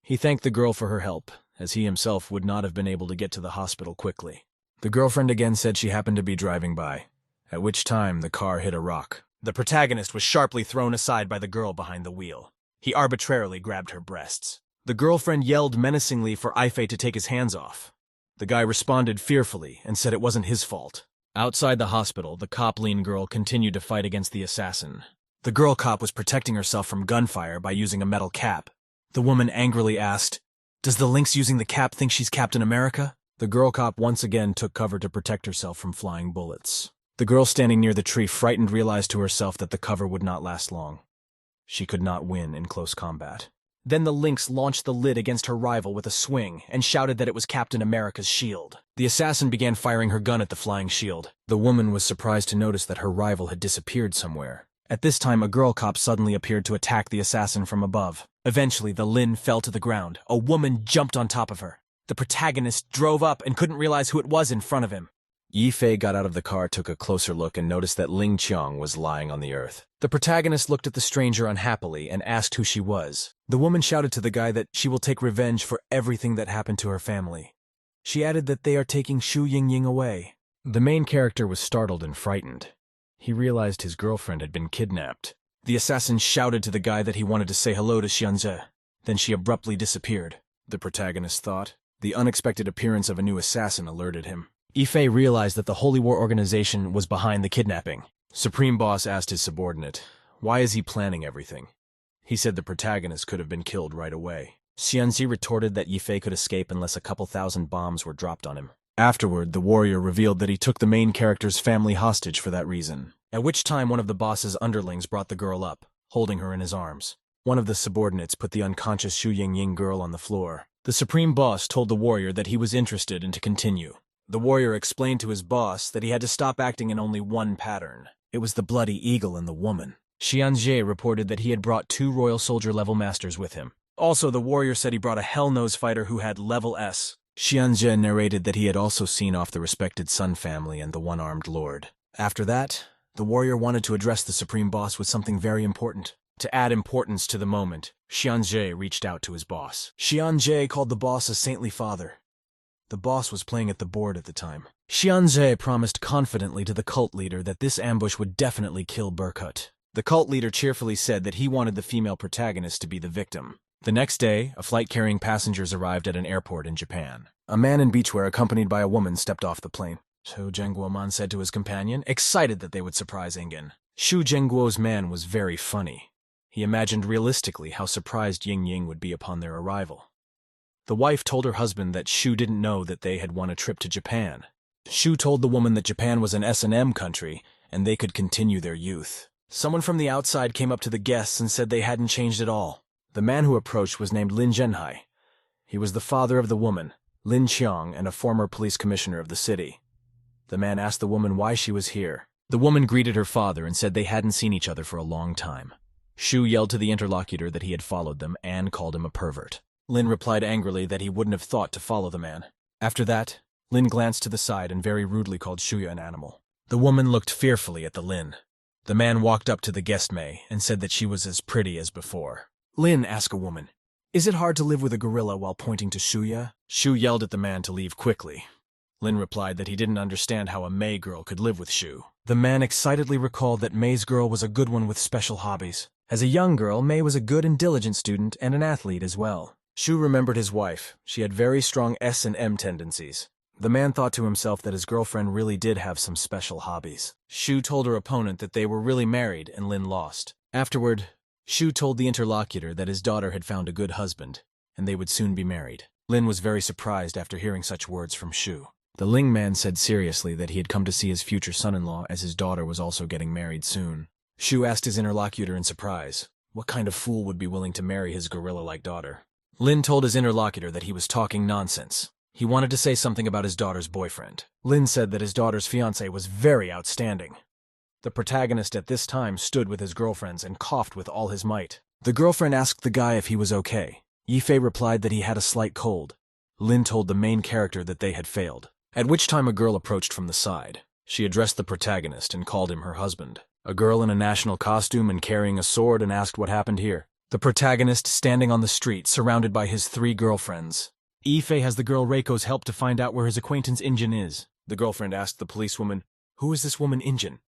He thanked the girl for her help, as he himself would not have been able to get to the hospital quickly. The girlfriend again said she happened to be driving by, at which time the car hit a rock. The protagonist was sharply thrown aside by the girl behind the wheel. He arbitrarily grabbed her breasts. The girlfriend yelled menacingly for Ifei to take his hands off. The guy responded fearfully and said it wasn't his fault. Outside the hospital, the cop lean girl continued to fight against the assassin. The girl cop was protecting herself from gunfire by using a metal cap. The woman angrily asked, "Does the lynx using the cap think she's Captain America?" The girl cop once again took cover to protect herself from flying bullets. The girl standing near the tree, frightened, realized to herself that the cover would not last long. She could not win in close combat. Then the lynx launched the lid against her rival with a swing and shouted that it was Captain America's shield. The assassin began firing her gun at the flying shield. The woman was surprised to notice that her rival had disappeared somewhere. At this time, a girl cop suddenly appeared to attack the assassin from above. Eventually, the Lin fell to the ground. A woman jumped on top of her. The protagonist drove up and couldn't realize who it was in front of him. Yifei got out of the car, took a closer look, and noticed that Ling Qiang was lying on the earth. The protagonist looked at the stranger unhappily and asked who she was. The woman shouted to the guy that she will take revenge for everything that happened to her family. She added that they are taking Xu Yingying away. The main character was startled and frightened. He realized his girlfriend had been kidnapped. The assassin shouted to the guy that he wanted to say hello to Xianze. Then she abruptly disappeared. The protagonist thought. The unexpected appearance of a new assassin alerted him. Ife realized that the Holy War organization was behind the kidnapping. Supreme Boss asked his subordinate, why is he planning everything? He said the protagonist could have been killed right away. Xianzi retorted that Ife could escape unless a couple thousand bombs were dropped on him. Afterward, the warrior revealed that he took the main character's family hostage for that reason, at which time one of the boss's underlings brought the girl up, holding her in his arms. One of the subordinates put the unconscious Shu Yingying girl on the floor. The Supreme Boss told the warrior that he was interested and to continue. The warrior explained to his boss that he had to stop acting in only one pattern. It was the bloody eagle and the woman. Xianzhe reported that he had brought 2 royal soldier-level masters with him. Also, the warrior said he brought a Hell-Nose fighter who had level S. Xianzhe narrated that he had also seen off the respected Sun family and the one-armed lord. After that, the warrior wanted to address the Supreme Boss with something very important. To add importance to the moment, Xianzhe reached out to his boss. Xianzhe called the boss a saintly father. The boss was playing at the board at the time. Xianzhe promised confidently to the cult leader that this ambush would definitely kill Burkut. The cult leader cheerfully said that he wanted the female protagonist to be the victim. The next day, a flight carrying passengers arrived at an airport in Japan. A man in beachwear accompanied by a woman stepped off the plane. Shu Zhengguoman said to his companion, excited that they would surprise Ingen. Shu Zhengguo's man was very funny. He imagined realistically how surprised Ying Ying would be upon their arrival. The wife told her husband that Shu didn't know that they had won a trip to Japan. Shu told the woman that Japan was an S&M country, and they could continue their youth. Someone from the outside came up to the guests and said they hadn't changed at all. The man who approached was named Lin Zhenhai. He was the father of the woman, Lin Qiang, and a former police commissioner of the city. The man asked the woman why she was here. The woman greeted her father and said they hadn't seen each other for a long time. Shu yelled to the interlocutor that he had followed them and called him a pervert. Lin replied angrily that he wouldn't have thought to follow the man. After that, Lin glanced to the side and very rudely called Shuya an animal. The woman looked fearfully at the Lin. The man walked up to the guest Mei and said that she was as pretty as before. Lin asked a woman, "Is it hard to live with a gorilla?" while pointing to Shuya. Shu yelled at the man to leave quickly. Lin replied that he didn't understand how a Mei girl could live with Shu. The man excitedly recalled that Mei's girl was a good one with special hobbies. As a young girl, Mei was a good and diligent student and an athlete as well. Shu remembered his wife. She had very strong S&M tendencies. The man thought to himself that his girlfriend really did have some special hobbies. Shu told her opponent that they were really married and Lin lost. Afterward, Shu told the interlocutor that his daughter had found a good husband and they would soon be married. Lin was very surprised after hearing such words from Shu. The Ling man said seriously that he had come to see his future son-in-law as his daughter was also getting married soon. Shu asked his interlocutor in surprise, what kind of fool would be willing to marry his gorilla-like daughter? Lin told his interlocutor that he was talking nonsense. He wanted to say something about his daughter's boyfriend. Lin said that his daughter's fiancé was very outstanding. The protagonist at this time stood with his girlfriends and coughed with all his might. The girlfriend asked the guy if he was okay. Yifei replied that he had a slight cold. Lin told the main character that they had failed, at which time a girl approached from the side. She addressed the protagonist and called him her husband. A girl in a national costume and carrying a sword, and asked what happened here. The protagonist standing on the street, surrounded by his 3 girlfriends. Yifei has the girl Reiko's help to find out where his acquaintance Injin is. The girlfriend asked the policewoman, "Who is this woman Injin?"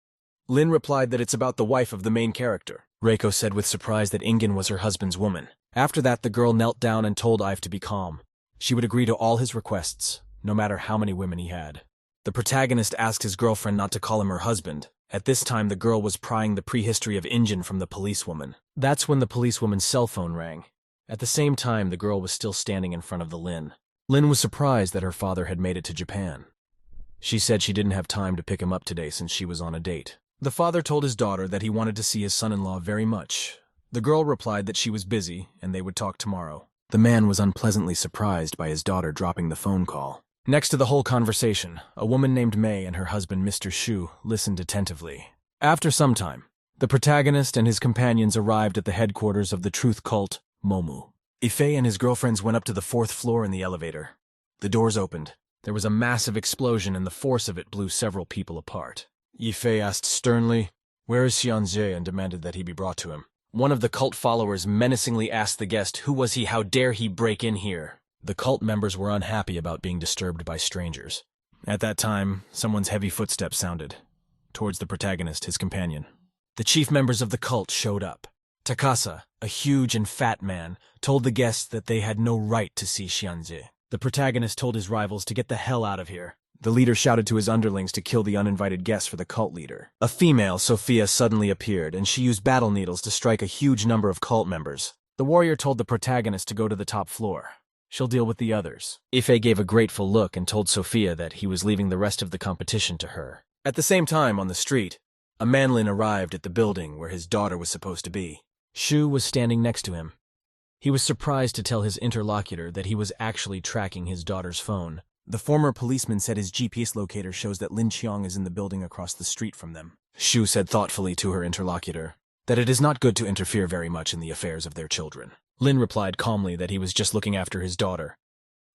Lin replied that it's about the wife of the main character. Reiko said with surprise that Ingen was her husband's woman. After that, the girl knelt down and told Ive to be calm. She would agree to all his requests, no matter how many women he had. The protagonist asked his girlfriend not to call him her husband. At this time, the girl was prying the prehistory of Injin from the policewoman. That's when the policewoman's cell phone rang. At the same time, the girl was still standing in front of the Lin. Lin was surprised that her father had made it to Japan. She said she didn't have time to pick him up today since she was on a date. The father told his daughter that he wanted to see his son-in-law very much. The girl replied that she was busy and they would talk tomorrow. The man was unpleasantly surprised by his daughter dropping the phone call. Next to the whole conversation, a woman named Mei and her husband Mr. Shu listened attentively. After some time, the protagonist and his companions arrived at the headquarters of the truth cult, Momu. Ife and his girlfriends went up to the 4th floor in the elevator. The doors opened. There was a massive explosion and the force of it blew several people apart. Yifei asked sternly, "Where is Xianzhe?" and demanded that he be brought to him. One of the cult followers menacingly asked the guest, "Who was he? How dare he break in here?" The cult members were unhappy about being disturbed by strangers. At that time, someone's heavy footsteps sounded, towards the protagonist, his companion. The chief members of the cult showed up. Takasa, a huge and fat man, told the guests that they had no right to see Xianzhe. The protagonist told his rivals to get the hell out of here. The leader shouted to his underlings to kill the uninvited guests for the cult leader. A female, Sophia, suddenly appeared, and she used battle needles to strike a huge number of cult members. The warrior told the protagonist to go to the top floor. She'll deal with the others. Ife gave a grateful look and told Sophia that he was leaving the rest of the competition to her. At the same time, on the street, a manlin arrived at the building where his daughter was supposed to be. Shu was standing next to him. He was surprised to tell his interlocutor that he was actually tracking his daughter's phone. The former policeman said his GPS locator shows that Lin Qiang is in the building across the street from them. Shu said thoughtfully to her interlocutor that it is not good to interfere very much in the affairs of their children. Lin replied calmly that he was just looking after his daughter.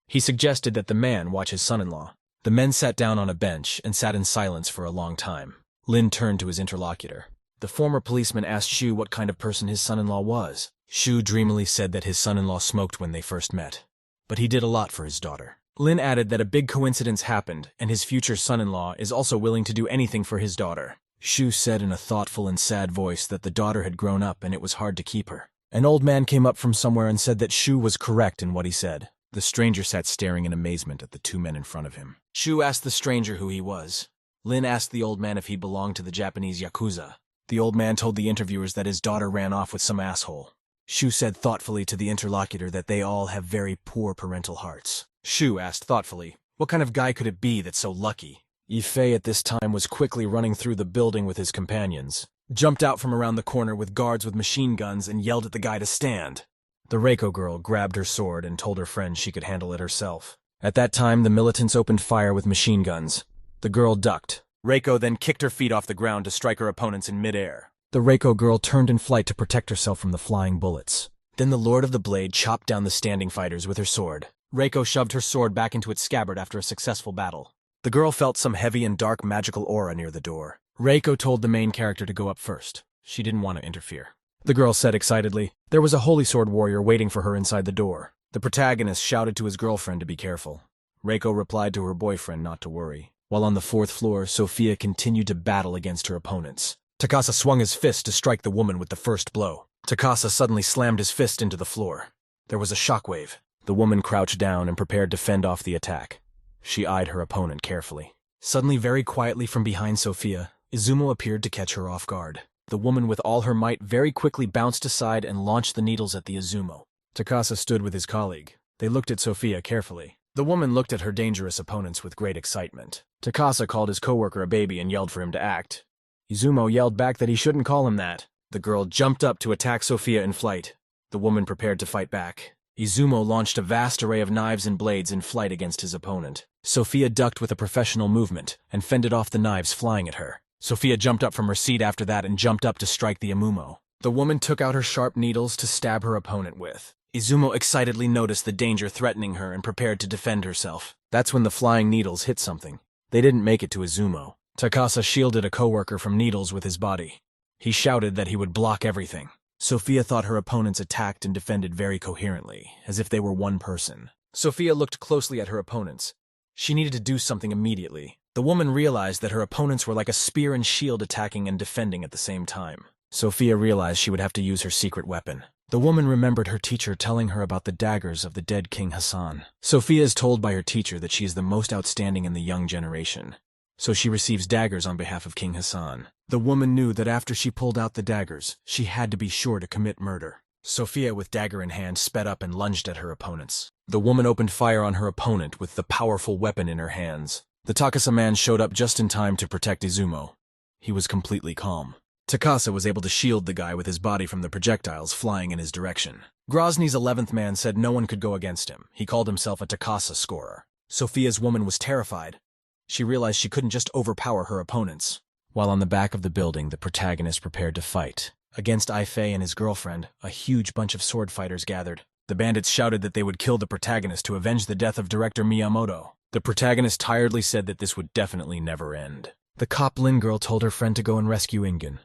He suggested that the man watch his son-in-law. The men sat down on a bench and sat in silence for a long time. Lin turned to his interlocutor. The former policeman asked Shu what kind of person his son-in-law was. Shu dreamily said that his son-in-law smoked when they first met, but he did a lot for his daughter. Lin added that a big coincidence happened, and his future son-in-law is also willing to do anything for his daughter. Shu said in a thoughtful and sad voice that the daughter had grown up and it was hard to keep her. An old man came up from somewhere and said that Shu was correct in what he said. The stranger sat staring in amazement at the two men in front of him. Shu asked the stranger who he was. Lin asked the old man if he belonged to the Japanese Yakuza. The old man told the interviewers that his daughter ran off with some asshole. Shu said thoughtfully to the interlocutor that they all have very poor parental hearts. Shu asked thoughtfully, what kind of guy could it be that's so lucky? Yifei at this time was quickly running through the building with his companions, jumped out from around the corner with guards with machine guns and yelled at the guy to stand. The Reiko girl grabbed her sword and told her friend she could handle it herself. At that time, the militants opened fire with machine guns. The girl ducked. Reiko then kicked her feet off the ground to strike her opponents in midair. The Reiko girl turned in flight to protect herself from the flying bullets. Then the Lord of the Blade chopped down the standing fighters with her sword. Reiko shoved her sword back into its scabbard after a successful battle. The girl felt some heavy and dark magical aura near the door. Reiko told the main character to go up first. She didn't want to interfere. The girl said excitedly, there was a holy sword warrior waiting for her inside the door. The protagonist shouted to his girlfriend to be careful. Reiko replied to her boyfriend not to worry. While on the fourth floor, Sophia continued to battle against her opponents. Takasa swung his fist to strike the woman with the first blow. Takasa suddenly slammed his fist into the floor. There was a shockwave. The woman crouched down and prepared to fend off the attack. She eyed her opponent carefully. Suddenly, very quietly from behind Sophia, Izumo appeared to catch her off guard. The woman with all her might very quickly bounced aside and launched the needles at the Izumo. Takasa stood with his colleague. They looked at Sophia carefully. The woman looked at her dangerous opponents with great excitement. Takasa called his coworker a baby and yelled for him to act. Izumo yelled back that he shouldn't call him that. The girl jumped up to attack Sophia in flight. The woman prepared to fight back. Izumo launched a vast array of knives and blades in flight against his opponent. Sophia ducked with a professional movement and fended off the knives flying at her. Sophia jumped up from her seat after that and jumped up to strike the Izumo. The woman took out her sharp needles to stab her opponent with. Izumo excitedly noticed the danger threatening her and prepared to defend herself. That's when the flying needles hit something. They didn't make it to Izumo. Takasa shielded a coworker from needles with his body. He shouted that he would block everything. Sophia thought her opponents attacked and defended very coherently, as if they were one person. Sophia looked closely at her opponents. She needed to do something immediately. The woman realized that her opponents were like a spear and shield attacking and defending at the same time. Sophia realized she would have to use her secret weapon. The woman remembered her teacher telling her about the daggers of the dead King Hassan. Sophia is told by her teacher that she is the most outstanding in the young generation, so she receives daggers on behalf of King Hassan. The woman knew that after she pulled out the daggers, she had to be sure to commit murder. Sophia, with dagger in hand, sped up and lunged at her opponents. The woman opened fire on her opponent with the powerful weapon in her hands. The Takasa man showed up just in time to protect Izumo. He was completely calm. Takasa was able to shield the guy with his body from the projectiles flying in his direction. Grozny's 11th man said no one could go against him. He called himself a Takasa scorer. Sophia's woman was terrified. She realized she couldn't just overpower her opponents. While on the back of the building, the protagonist prepared to fight. Against Ifei and his girlfriend, a huge bunch of sword fighters gathered. The bandits shouted that they would kill the protagonist to avenge the death of director Miyamoto. The protagonist tiredly said that this would definitely never end. The cop Lin girl told her friend to go and rescue Ingen.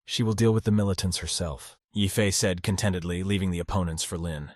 She will deal with the militants herself, Yifei said contentedly, leaving the opponents for Lin.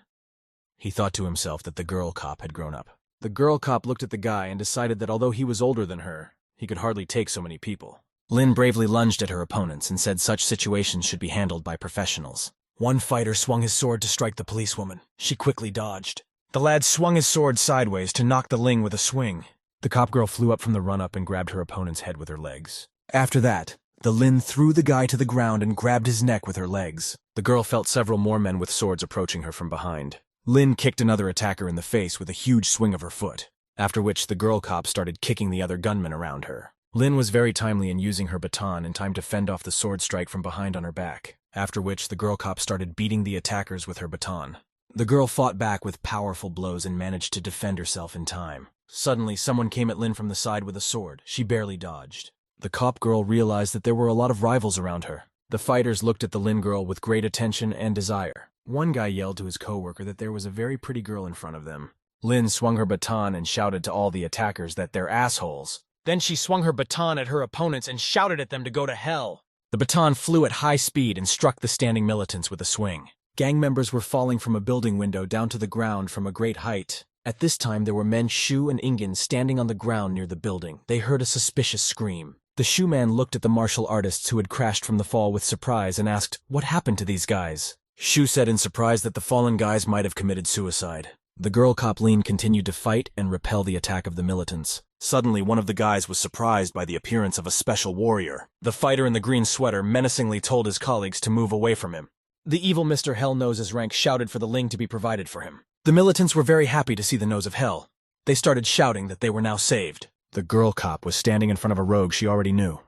He thought to himself that the girl cop had grown up. The girl cop looked at the guy and decided that although he was older than her, he could hardly take so many people. Lin bravely lunged at her opponents and said such situations should be handled by professionals. One fighter swung his sword to strike the policewoman. She quickly dodged. The lad swung his sword sideways to knock the Ling with a swing. The cop girl flew up from the run-up and grabbed her opponent's head with her legs. After that, the Lin threw the guy to the ground and grabbed his neck with her legs. The girl felt several more men with swords approaching her from behind. Lin kicked another attacker in the face with a huge swing of her foot, after which the girl cop started kicking the other gunmen around her. Lin was very timely in using her baton in time to fend off the sword strike from behind on her back, after which the girl cop started beating the attackers with her baton. The girl fought back with powerful blows and managed to defend herself in time. Suddenly, someone came at Lin from the side with a sword. She barely dodged. The cop girl realized that there were a lot of rivals around her. The fighters looked at the Lin girl with great attention and desire. One guy yelled to his coworker that there was a very pretty girl in front of them. Lin swung her baton and shouted to all the attackers that they're assholes. Then she swung her baton at her opponents and shouted at them to go to hell. The baton flew at high speed and struck the standing militants with a swing. Gang members were falling from a building window down to the ground from a great height. At this time, there were men Shu and Ingen standing on the ground near the building. They heard a suspicious scream. The Shu man looked at the martial artists who had crashed from the fall with surprise and asked, "What happened to these guys?" Shu said in surprise that the fallen guys might have committed suicide. The girl cop Lin continued to fight and repel the attack of the militants. Suddenly, one of the guys was surprised by the appearance of a special warrior. The fighter in the green sweater menacingly told his colleagues to move away from him. The evil Mr. Hell-Nose's rank shouted for the ling to be provided for him. The militants were very happy to see the nose of hell. They started shouting that they were now saved. The girl cop was standing in front of a rogue she already knew.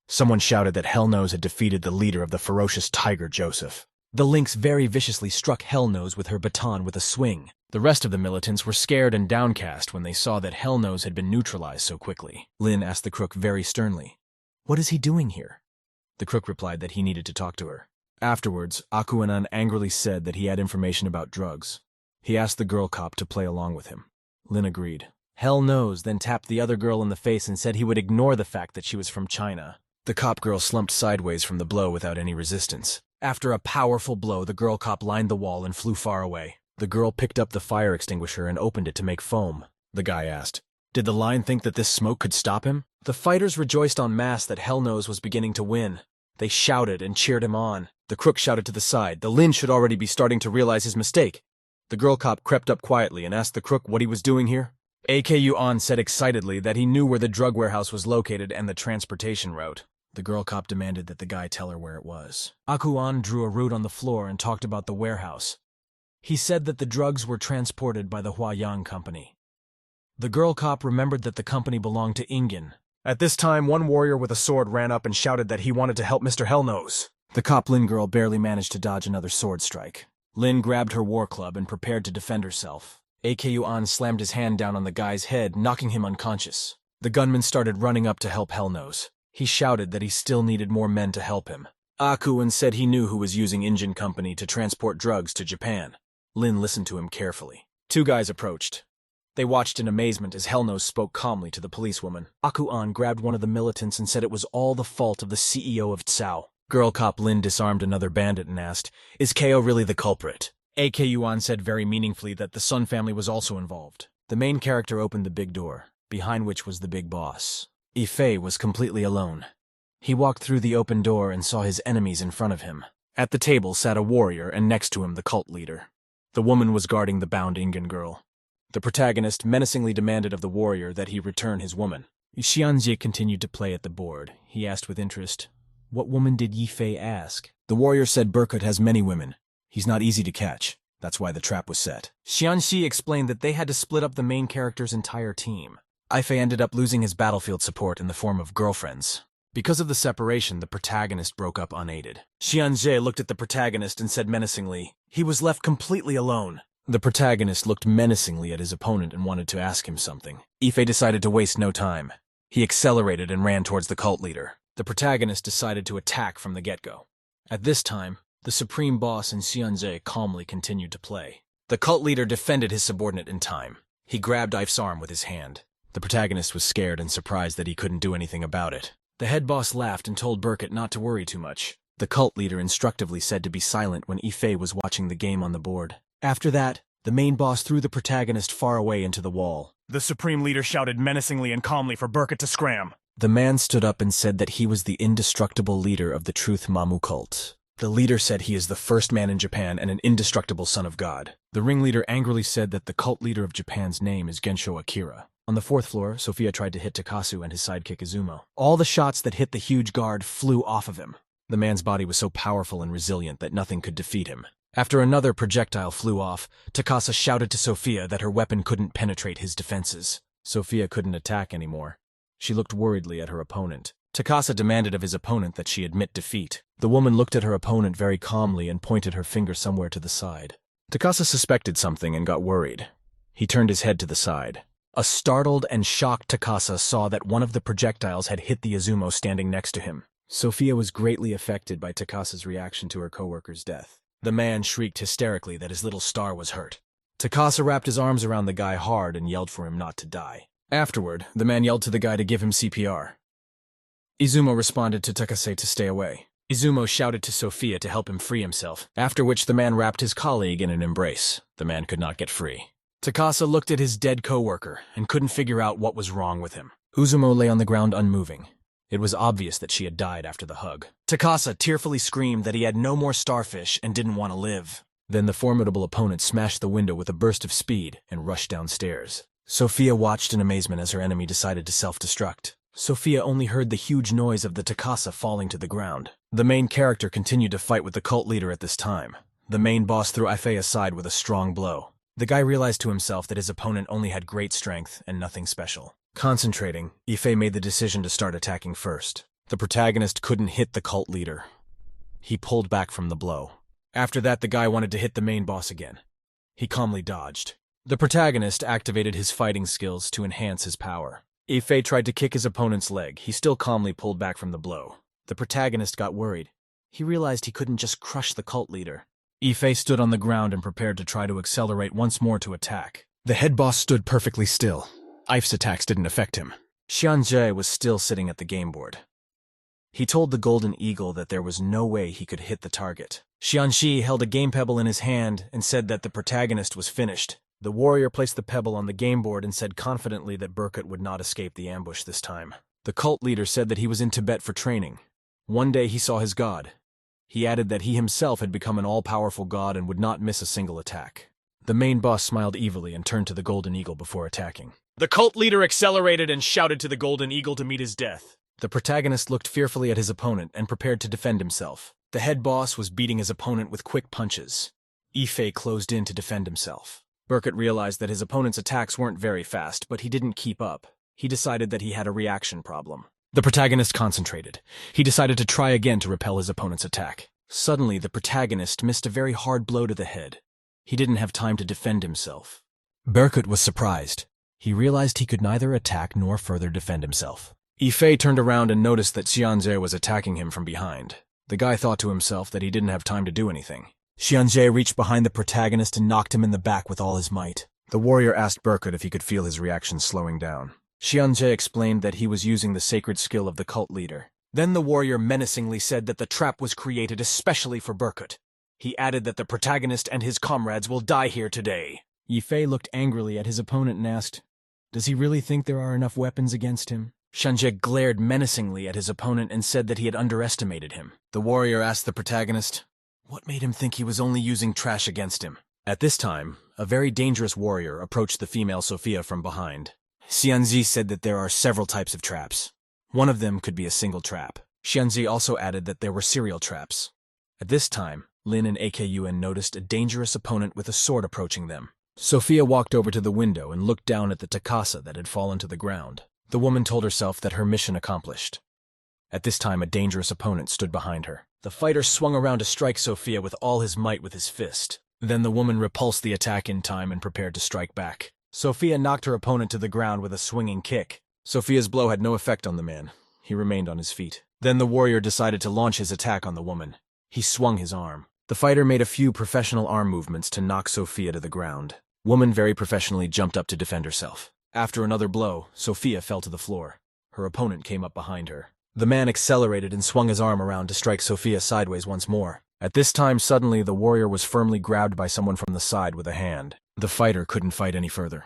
Someone shouted that Hell-Nose had defeated the leader of the ferocious tiger, Joseph. The lynx very viciously struck Hell-Nose with her baton with a swing. The rest of the militants were scared and downcast when they saw that Hell-Nose had been neutralized so quickly. Lin asked the crook very sternly, "What is he doing here?" The crook replied that he needed to talk to her. Afterwards, Akuanan angrily said that he had information about drugs. He asked the girl cop to play along with him. Lin agreed. Hell-Nose then tapped the other girl in the face and said he would ignore the fact that she was from China. The cop girl slumped sideways from the blow without any resistance. After a powerful blow, the girl cop lined the wall and flew far away. The girl picked up the fire extinguisher and opened it to make foam. The guy asked, "Did the line think that this smoke could stop him?" The fighters rejoiced en masse that Hell-Nose was beginning to win. They shouted and cheered him on. The crook shouted to the side. The Lin should already be starting to realize his mistake. The girl cop crept up quietly and asked the crook what he was doing here. AKU An said excitedly that he knew where the drug warehouse was located and the transportation route. The girl cop demanded that the guy tell her where it was. Akuan drew a route on the floor and talked about the warehouse. He said that the drugs were transported by the Huayang company. The girl cop remembered that the company belonged to Ingen. At this time, one warrior with a sword ran up and shouted that he wanted to help Mr. Hell-Nose. The cop Lin girl barely managed to dodge another sword strike. Lin grabbed her war club and prepared to defend herself. AKU An slammed his hand down on the guy's head, knocking him unconscious. The gunman started running up to help Hell-Nose. He shouted that he still needed more men to help him. Akuan said he knew who was using Ingen Company to transport drugs to Japan. Lin listened to him carefully. Two guys approached. They watched in amazement as Hell-Nose spoke calmly to the policewoman. Akuan grabbed one of the militants and said it was all the fault of the CEO of Tsao. Girl cop Lin disarmed another bandit and asked, "Is KO really the culprit?" AKU An said very meaningfully that the Sun family was also involved. The main character opened the big door, behind which was the big boss. Ifei was completely alone. He walked through the open door and saw his enemies in front of him. At the table sat a warrior and next to him the cult leader. The woman was guarding the bound Ingen girl. The protagonist menacingly demanded of the warrior that he return his woman. Xianjie continued to play at the board. He asked with interest, "What woman did Yifei ask?" The warrior said Burkut has many women. He's not easy to catch. That's why the trap was set. Xianxi explained that they had to split up the main character's entire team. Yifei ended up losing his battlefield support in the form of girlfriends. Because of the separation, the protagonist broke up unaided. Xianjie looked at the protagonist and said menacingly, "He was left completely alone." The protagonist looked menacingly at his opponent and wanted to ask him something. Yifei decided to waste no time. He accelerated and ran towards the cult leader. The protagonist decided to attack from the get-go. At this time, the supreme boss and Xianjie calmly continued to play. The cult leader defended his subordinate in time. He grabbed Yifei's arm with his hand. The protagonist was scared and surprised that he couldn't do anything about it. The head boss laughed and told Burkut not to worry too much. The cult leader instructively said to be silent when Yifei was watching the game on the board. After that, the main boss threw the protagonist far away into the wall. The supreme leader shouted menacingly and calmly for Burkut to scram. The man stood up and said that he was the indestructible leader of the Truth Mamu cult. The leader said he is the first man in Japan and an indestructible son of God. The ringleader angrily said that the cult leader of Japan's name is Gensho Akira. On the fourth floor, Sophia tried to hit Takasu and his sidekick Izumo. All the shots that hit the huge guard flew off of him. The man's body was so powerful and resilient that nothing could defeat him. After another projectile flew off, Takasa shouted to Sophia that her weapon couldn't penetrate his defenses. Sophia couldn't attack anymore. She looked worriedly at her opponent. Takasa demanded of his opponent that she admit defeat. The woman looked at her opponent very calmly and pointed her finger somewhere to the side. Takasa suspected something and got worried. He turned his head to the side. A startled and shocked Takasa saw that one of the projectiles had hit the Izumo standing next to him. Sophia was greatly affected by Takasa's reaction to her coworker's death. The man shrieked hysterically that his little star was hurt. Takasa wrapped his arms around the guy hard and yelled for him not to die. Afterward, the man yelled to the guy to give him CPR. Izumo responded to Takase to stay away. Izumo shouted to Sophia to help him free himself, after which the man wrapped his colleague in an embrace. The man could not get free. Takasa looked at his dead coworker and couldn't figure out what was wrong with him. Izumo lay on the ground unmoving. It was obvious that she had died after the hug. Takasa tearfully screamed that he had no more starfish and didn't want to live. Then the formidable opponent smashed the window with a burst of speed and rushed downstairs. Sophia watched in amazement as her enemy decided to self-destruct. Sophia only heard the huge noise of the Takasa falling to the ground. The main character continued to fight with the cult leader at this time. The main boss threw Ifei aside with a strong blow. The guy realized to himself that his opponent only had great strength and nothing special. Concentrating, Ifei made the decision to start attacking first. The protagonist couldn't hit the cult leader. He pulled back from the blow. After that, the guy wanted to hit the main boss again. He calmly dodged. The protagonist activated his fighting skills to enhance his power. Ifei tried to kick his opponent's leg. He still calmly pulled back from the blow. The protagonist got worried. He realized he couldn't just crush the cult leader. Ifei stood on the ground and prepared to try to accelerate once more to attack. The head boss stood perfectly still. Ife's attacks didn't affect him. Xianjie was still sitting at the game board. He told the Golden Eagle that there was no way he could hit the target. Xianxi held a game pebble in his hand and said that the protagonist was finished. The warrior placed the pebble on the game board and said confidently that Burkett would not escape the ambush this time. The cult leader said that he was in Tibet for training. One day he saw his god. He added that he himself had become an all-powerful god and would not miss a single attack. The main boss smiled evilly and turned to the Golden Eagle before attacking. The cult leader accelerated and shouted to the Golden Eagle to meet his death. The protagonist looked fearfully at his opponent and prepared to defend himself. The head boss was beating his opponent with quick punches. Ifei closed in to defend himself. Burkett realized that his opponent's attacks weren't very fast, but he didn't keep up. He decided that he had a reaction problem. The protagonist concentrated. He decided to try again to repel his opponent's attack. Suddenly, the protagonist missed a very hard blow to the head. He didn't have time to defend himself. Burkett was surprised. He realized he could neither attack nor further defend himself. Ifei turned around and noticed that Xianjie was attacking him from behind. The guy thought to himself that he didn't have time to do anything. Xianjie reached behind the protagonist and knocked him in the back with all his might. The warrior asked Burkett if he could feel his reaction slowing down. Xianjie explained that he was using the sacred skill of the cult leader. Then the warrior menacingly said that the trap was created especially for Burkett. He added that the protagonist and his comrades will die here today. Ifei looked angrily at his opponent and asked, "Does he really think there are enough weapons against him?" Xianjie glared menacingly at his opponent and said that he had underestimated him. The warrior asked the protagonist, what made him think he was only using trash against him? At this time, a very dangerous warrior approached the female Sophia from behind. Xianzi said that there are several types of traps. One of them could be a single trap. Xianzi also added that there were serial traps. At this time, Lin and AKUN noticed a dangerous opponent with a sword approaching them. Sophia walked over to the window and looked down at the Takasa that had fallen to the ground. The woman told herself that her mission accomplished. At this time, a dangerous opponent stood behind her. The fighter swung around to strike Sophia with all his might with his fist. Then the woman repulsed the attack in time and prepared to strike back. Sophia knocked her opponent to the ground with a swinging kick. Sophia's blow had no effect on the man. He remained on his feet. Then the warrior decided to launch his attack on the woman. He swung his arm. The fighter made a few professional arm movements to knock Sophia to the ground. Woman very professionally jumped up to defend herself. After another blow, Sophia fell to the floor. Her opponent came up behind her. The man accelerated and swung his arm around to strike Sophia sideways once more. At this time, suddenly, the warrior was firmly grabbed by someone from the side with a hand. The fighter couldn't fight any further.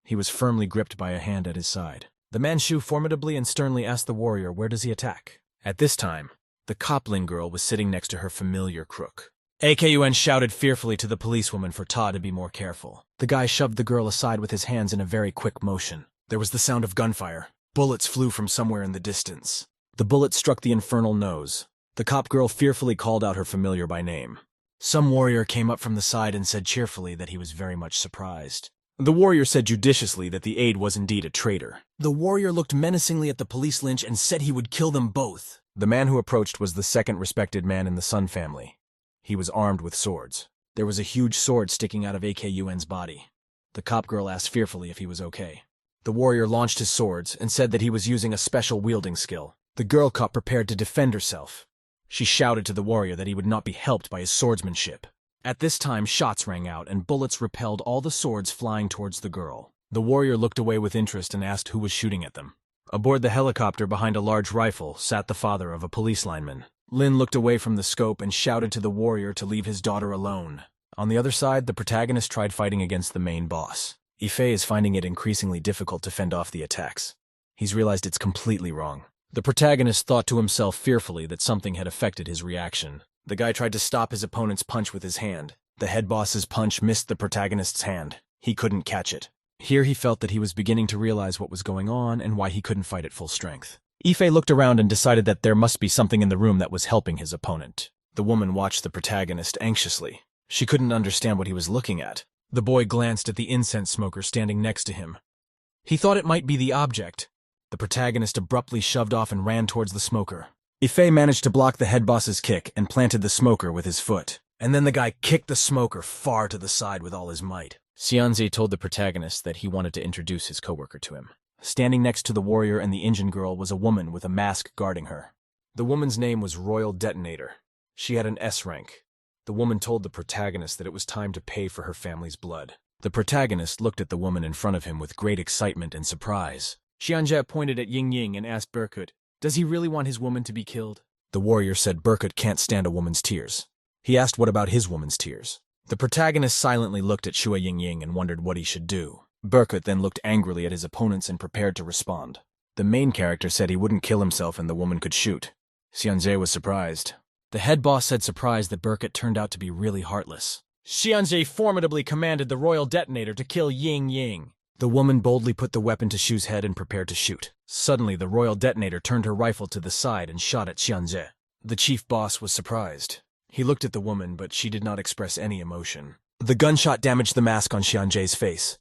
He was firmly gripped by a hand at his side. The man Shu formidably and sternly asked the warrior, where does he attack? At this time, the Copling girl was sitting next to her familiar crook. AKUN shouted fearfully to the policewoman for Ta to be more careful. The guy shoved the girl aside with his hands in a very quick motion. There was the sound of gunfire. Bullets flew from somewhere in the distance. The bullet struck the infernal nose. The cop girl fearfully called out her familiar by name. Some warrior came up from the side and said cheerfully that he was very much surprised. The warrior said judiciously that the aide was indeed a traitor. The warrior looked menacingly at the police lynch and said he would kill them both. The man who approached was the second respected man in the Sun family. He was armed with swords. There was a huge sword sticking out of AKUN's body. The cop girl asked fearfully if he was okay. The warrior launched his swords and said that he was using a special wielding skill. The girl cop prepared to defend herself. She shouted to the warrior that he would not be helped by his swordsmanship. At this time, shots rang out and bullets repelled all the swords flying towards the girl. The warrior looked away with interest and asked who was shooting at them. Aboard the helicopter behind a large rifle sat the father of a police lineman. Lin looked away from the scope and shouted to the warrior to leave his daughter alone. On the other side, the protagonist tried fighting against the main boss. Ife is finding it increasingly difficult to fend off the attacks. He's realized it's completely wrong. The protagonist thought to himself fearfully that something had affected his reaction. The guy tried to stop his opponent's punch with his hand. The head boss's punch missed the protagonist's hand. He couldn't catch it. Here he felt that he was beginning to realize what was going on and why he couldn't fight at full strength. Ife looked around and decided that there must be something in the room that was helping his opponent. The woman watched the protagonist anxiously. She couldn't understand what he was looking at. The boy glanced at the incense smoker standing next to him. He thought it might be the object. The protagonist abruptly shoved off and ran towards the smoker. Ife managed to block the head boss's kick and planted the smoker with his foot. And then the guy kicked the smoker far to the side with all his might. Xianze told the protagonist that he wanted to introduce his coworker to him. Standing next to the warrior and the engine girl was a woman with a mask guarding her. The woman's name was Royal Detonator. She had an S rank. The woman told the protagonist that it was time to pay for her family's blood. The protagonist looked at the woman in front of him with great excitement and surprise. Xianze pointed at Ying Ying and asked Berkut, "Does he really want his woman to be killed?" The warrior said Berkut can't stand a woman's tears. He asked what about his woman's tears. The protagonist silently looked at Shua Ying Ying and wondered what he should do. Berkut then looked angrily at his opponents and prepared to respond. The main character said he wouldn't kill himself and the woman could shoot. Xianze was surprised. The head boss said surprised that Berkut turned out to be really heartless. Xianze formidably commanded the Royal Detonator to kill Ying Ying. The woman boldly put the weapon to Shu's head and prepared to shoot. Suddenly, the Royal Detonator turned her rifle to the side and shot at Xianze. The chief boss was surprised. He looked at the woman, but she did not express any emotion. The gunshot damaged the mask on Xianze's face.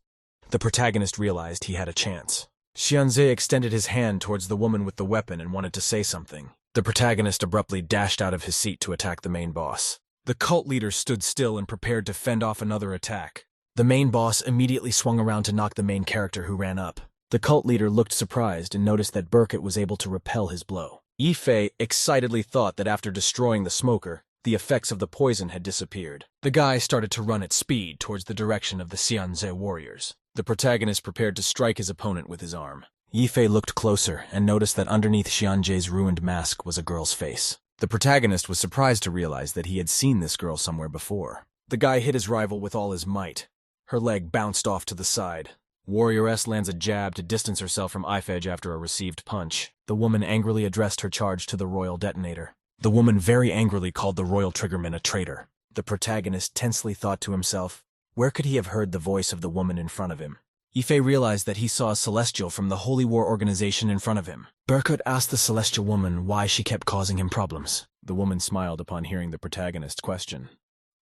The protagonist realized he had a chance. Xianze extended his hand towards the woman with the weapon and wanted to say something. The protagonist abruptly dashed out of his seat to attack the main boss. The cult leader stood still and prepared to fend off another attack. The main boss immediately swung around to knock the main character who ran up. The cult leader looked surprised and noticed that Berkut was able to repel his blow. Ife excitedly thought that after destroying the smoker, the effects of the poison had disappeared. The guy started to run at speed towards the direction of the Xianze warriors. The protagonist prepared to strike his opponent with his arm. Yifei looked closer and noticed that underneath Xianze's ruined mask was a girl's face. The protagonist was surprised to realize that he had seen this girl somewhere before. The guy hit his rival with all his might. Her leg bounced off to the side. Warrioress lands a jab to distance herself from Ifej after a received punch. The woman angrily addressed her charge to the Royal Detonator. The woman very angrily called the Royal Triggerman a traitor. The protagonist tensely thought to himself, where could he have heard the voice of the woman in front of him? Ife realized that he saw a Celestial from the Holy War organization in front of him. Berkut asked the Celestial woman why she kept causing him problems. The woman smiled upon hearing the protagonist's question.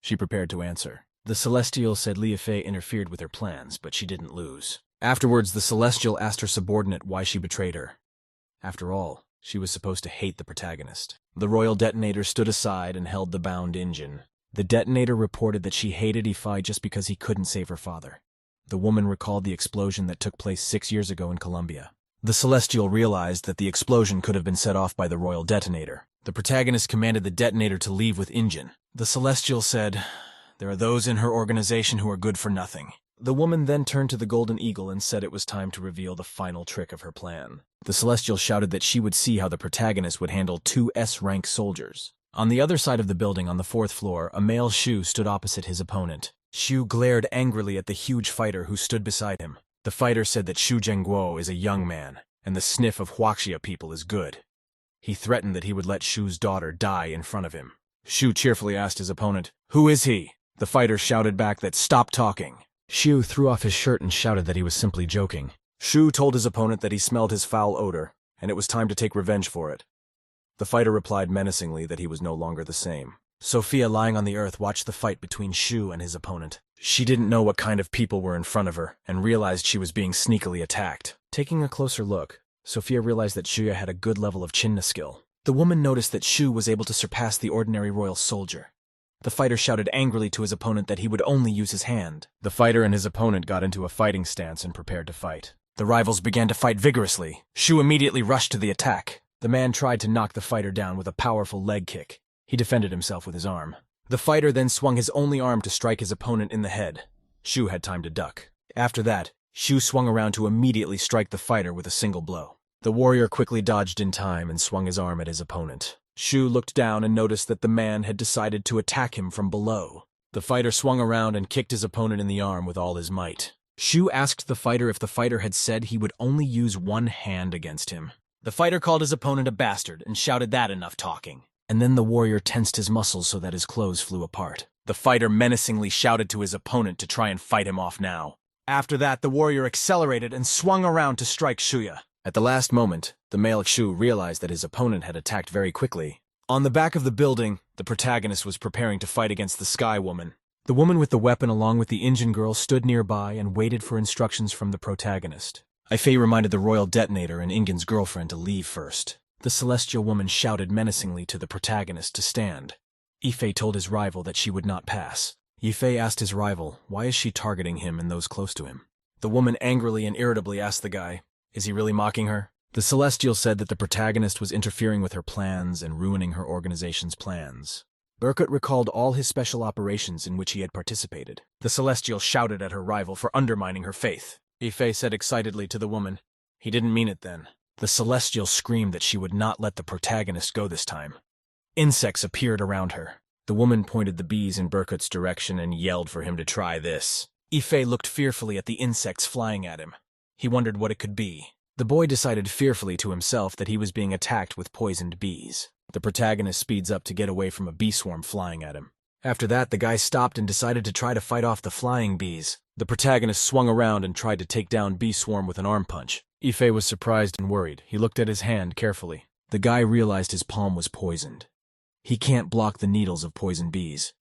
She prepared to answer. The Celestial said Li Yifei interfered with her plans, but she didn't lose. Afterwards, the Celestial asked her subordinate why she betrayed her. After all, she was supposed to hate the protagonist. The Royal Detonator stood aside and held the bound engine. The Detonator reported that she hated Ifei just because he couldn't save her father. The woman recalled the explosion that took place 6 years ago in Colombia. The Celestial realized that the explosion could have been set off by the Royal Detonator. The protagonist commanded the Detonator to leave with Injin. The Celestial said, "There are those in her organization who are good for nothing." The woman then turned to the Golden Eagle and said it was time to reveal the final trick of her plan. The Celestial shouted that she would see how the protagonist would handle 2 S-rank soldiers. On the other side of the building, on the 4th floor, a male Shu stood opposite his opponent. Shu glared angrily at the huge fighter who stood beside him. The fighter said that Shu Zhengguo is a young man, and the sniff of Huaxia people is good. He threatened that he would let Shu's daughter die in front of him. Shu cheerfully asked his opponent, "Who is he?" The fighter shouted back that "Stop talking." Shu threw off his shirt and shouted that he was simply joking. Shu told his opponent that he smelled his foul odor, and it was time to take revenge for it. The fighter replied menacingly that he was no longer the same. Sophia, lying on the earth, watched the fight between Shu and his opponent. She didn't know what kind of people were in front of her, and realized she was being sneakily attacked. Taking a closer look, Sophia realized that Shuya had a good level of chinna skill. The woman noticed that Shu was able to surpass the ordinary royal soldier. The fighter shouted angrily to his opponent that he would only use his hand. The fighter and his opponent got into a fighting stance and prepared to fight. The rivals began to fight vigorously. Shu immediately rushed to the attack. The man tried to knock the fighter down with a powerful leg kick. He defended himself with his arm. The fighter then swung his only arm to strike his opponent in the head. Shu had time to duck. After that, Shu swung around to immediately strike the fighter with a single blow. The warrior quickly dodged in time and swung his arm at his opponent. Shu looked down and noticed that the man had decided to attack him from below. The fighter swung around and kicked his opponent in the arm with all his might. Shu asked the fighter if the fighter had said he would only use one hand against him. The fighter called his opponent a bastard and shouted that enough talking. And then the warrior tensed his muscles so that his clothes flew apart. The fighter menacingly shouted to his opponent to try and fight him off now. After that, the warrior accelerated and swung around to strike Shuya. At the last moment, the male Shu realized that his opponent had attacked very quickly. On the back of the building, the protagonist was preparing to fight against the Sky Woman. The woman with the weapon along with the engine girl stood nearby and waited for instructions from the protagonist. Ife reminded the royal detonator and Ingen's girlfriend to leave first. The celestial woman shouted menacingly to the protagonist to stand. Ife told his rival that she would not pass. Ife asked his rival, why is she targeting him and those close to him? The woman angrily and irritably asked the guy, is he really mocking her? The celestial said that the protagonist was interfering with her plans and ruining her organization's plans. Berkut recalled all his special operations in which he had participated. The celestial shouted at her rival for undermining her faith. Ife said excitedly to the woman, he didn't mean it then. The celestial screamed that she would not let the protagonist go this time. Insects appeared around her. The woman pointed the bees in Berkut's direction and yelled for him to try this. Ife looked fearfully at the insects flying at him. He wondered what it could be. The boy decided fearfully to himself that he was being attacked with poisoned bees. The protagonist speeds up to get away from a bee swarm flying at him. After that, the guy stopped and decided to try to fight off the flying bees. The protagonist swung around and tried to take down Bee Swarm with an arm punch. Ife was surprised and worried. He looked at his hand carefully. The guy realized his palm was poisoned. He can't block the needles of poisoned bees.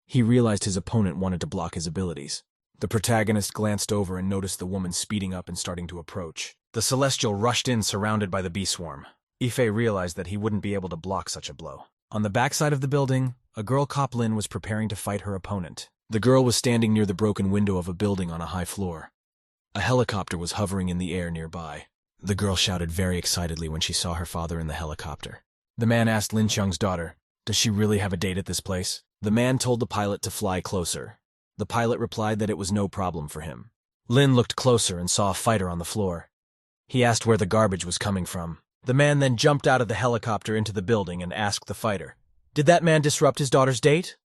He realized his opponent wanted to block his abilities. The protagonist glanced over and noticed the woman speeding up and starting to approach. The celestial rushed in surrounded by the bee swarm. Ife realized that he wouldn't be able to block such a blow. On the backside of the building, a girl cop Lin was preparing to fight her opponent. The girl was standing near the broken window of a building on a high floor. A helicopter was hovering in the air nearby. The girl shouted very excitedly when she saw her father in the helicopter. The man asked Lin Chung's daughter, does she really have a date at this place? The man told the pilot to fly closer. The pilot replied that it was no problem for him. Lin looked closer and saw a fighter on the floor. He asked where the garbage was coming from. The man then jumped out of the helicopter into the building and asked the fighter, did that man disrupt his daughter's date?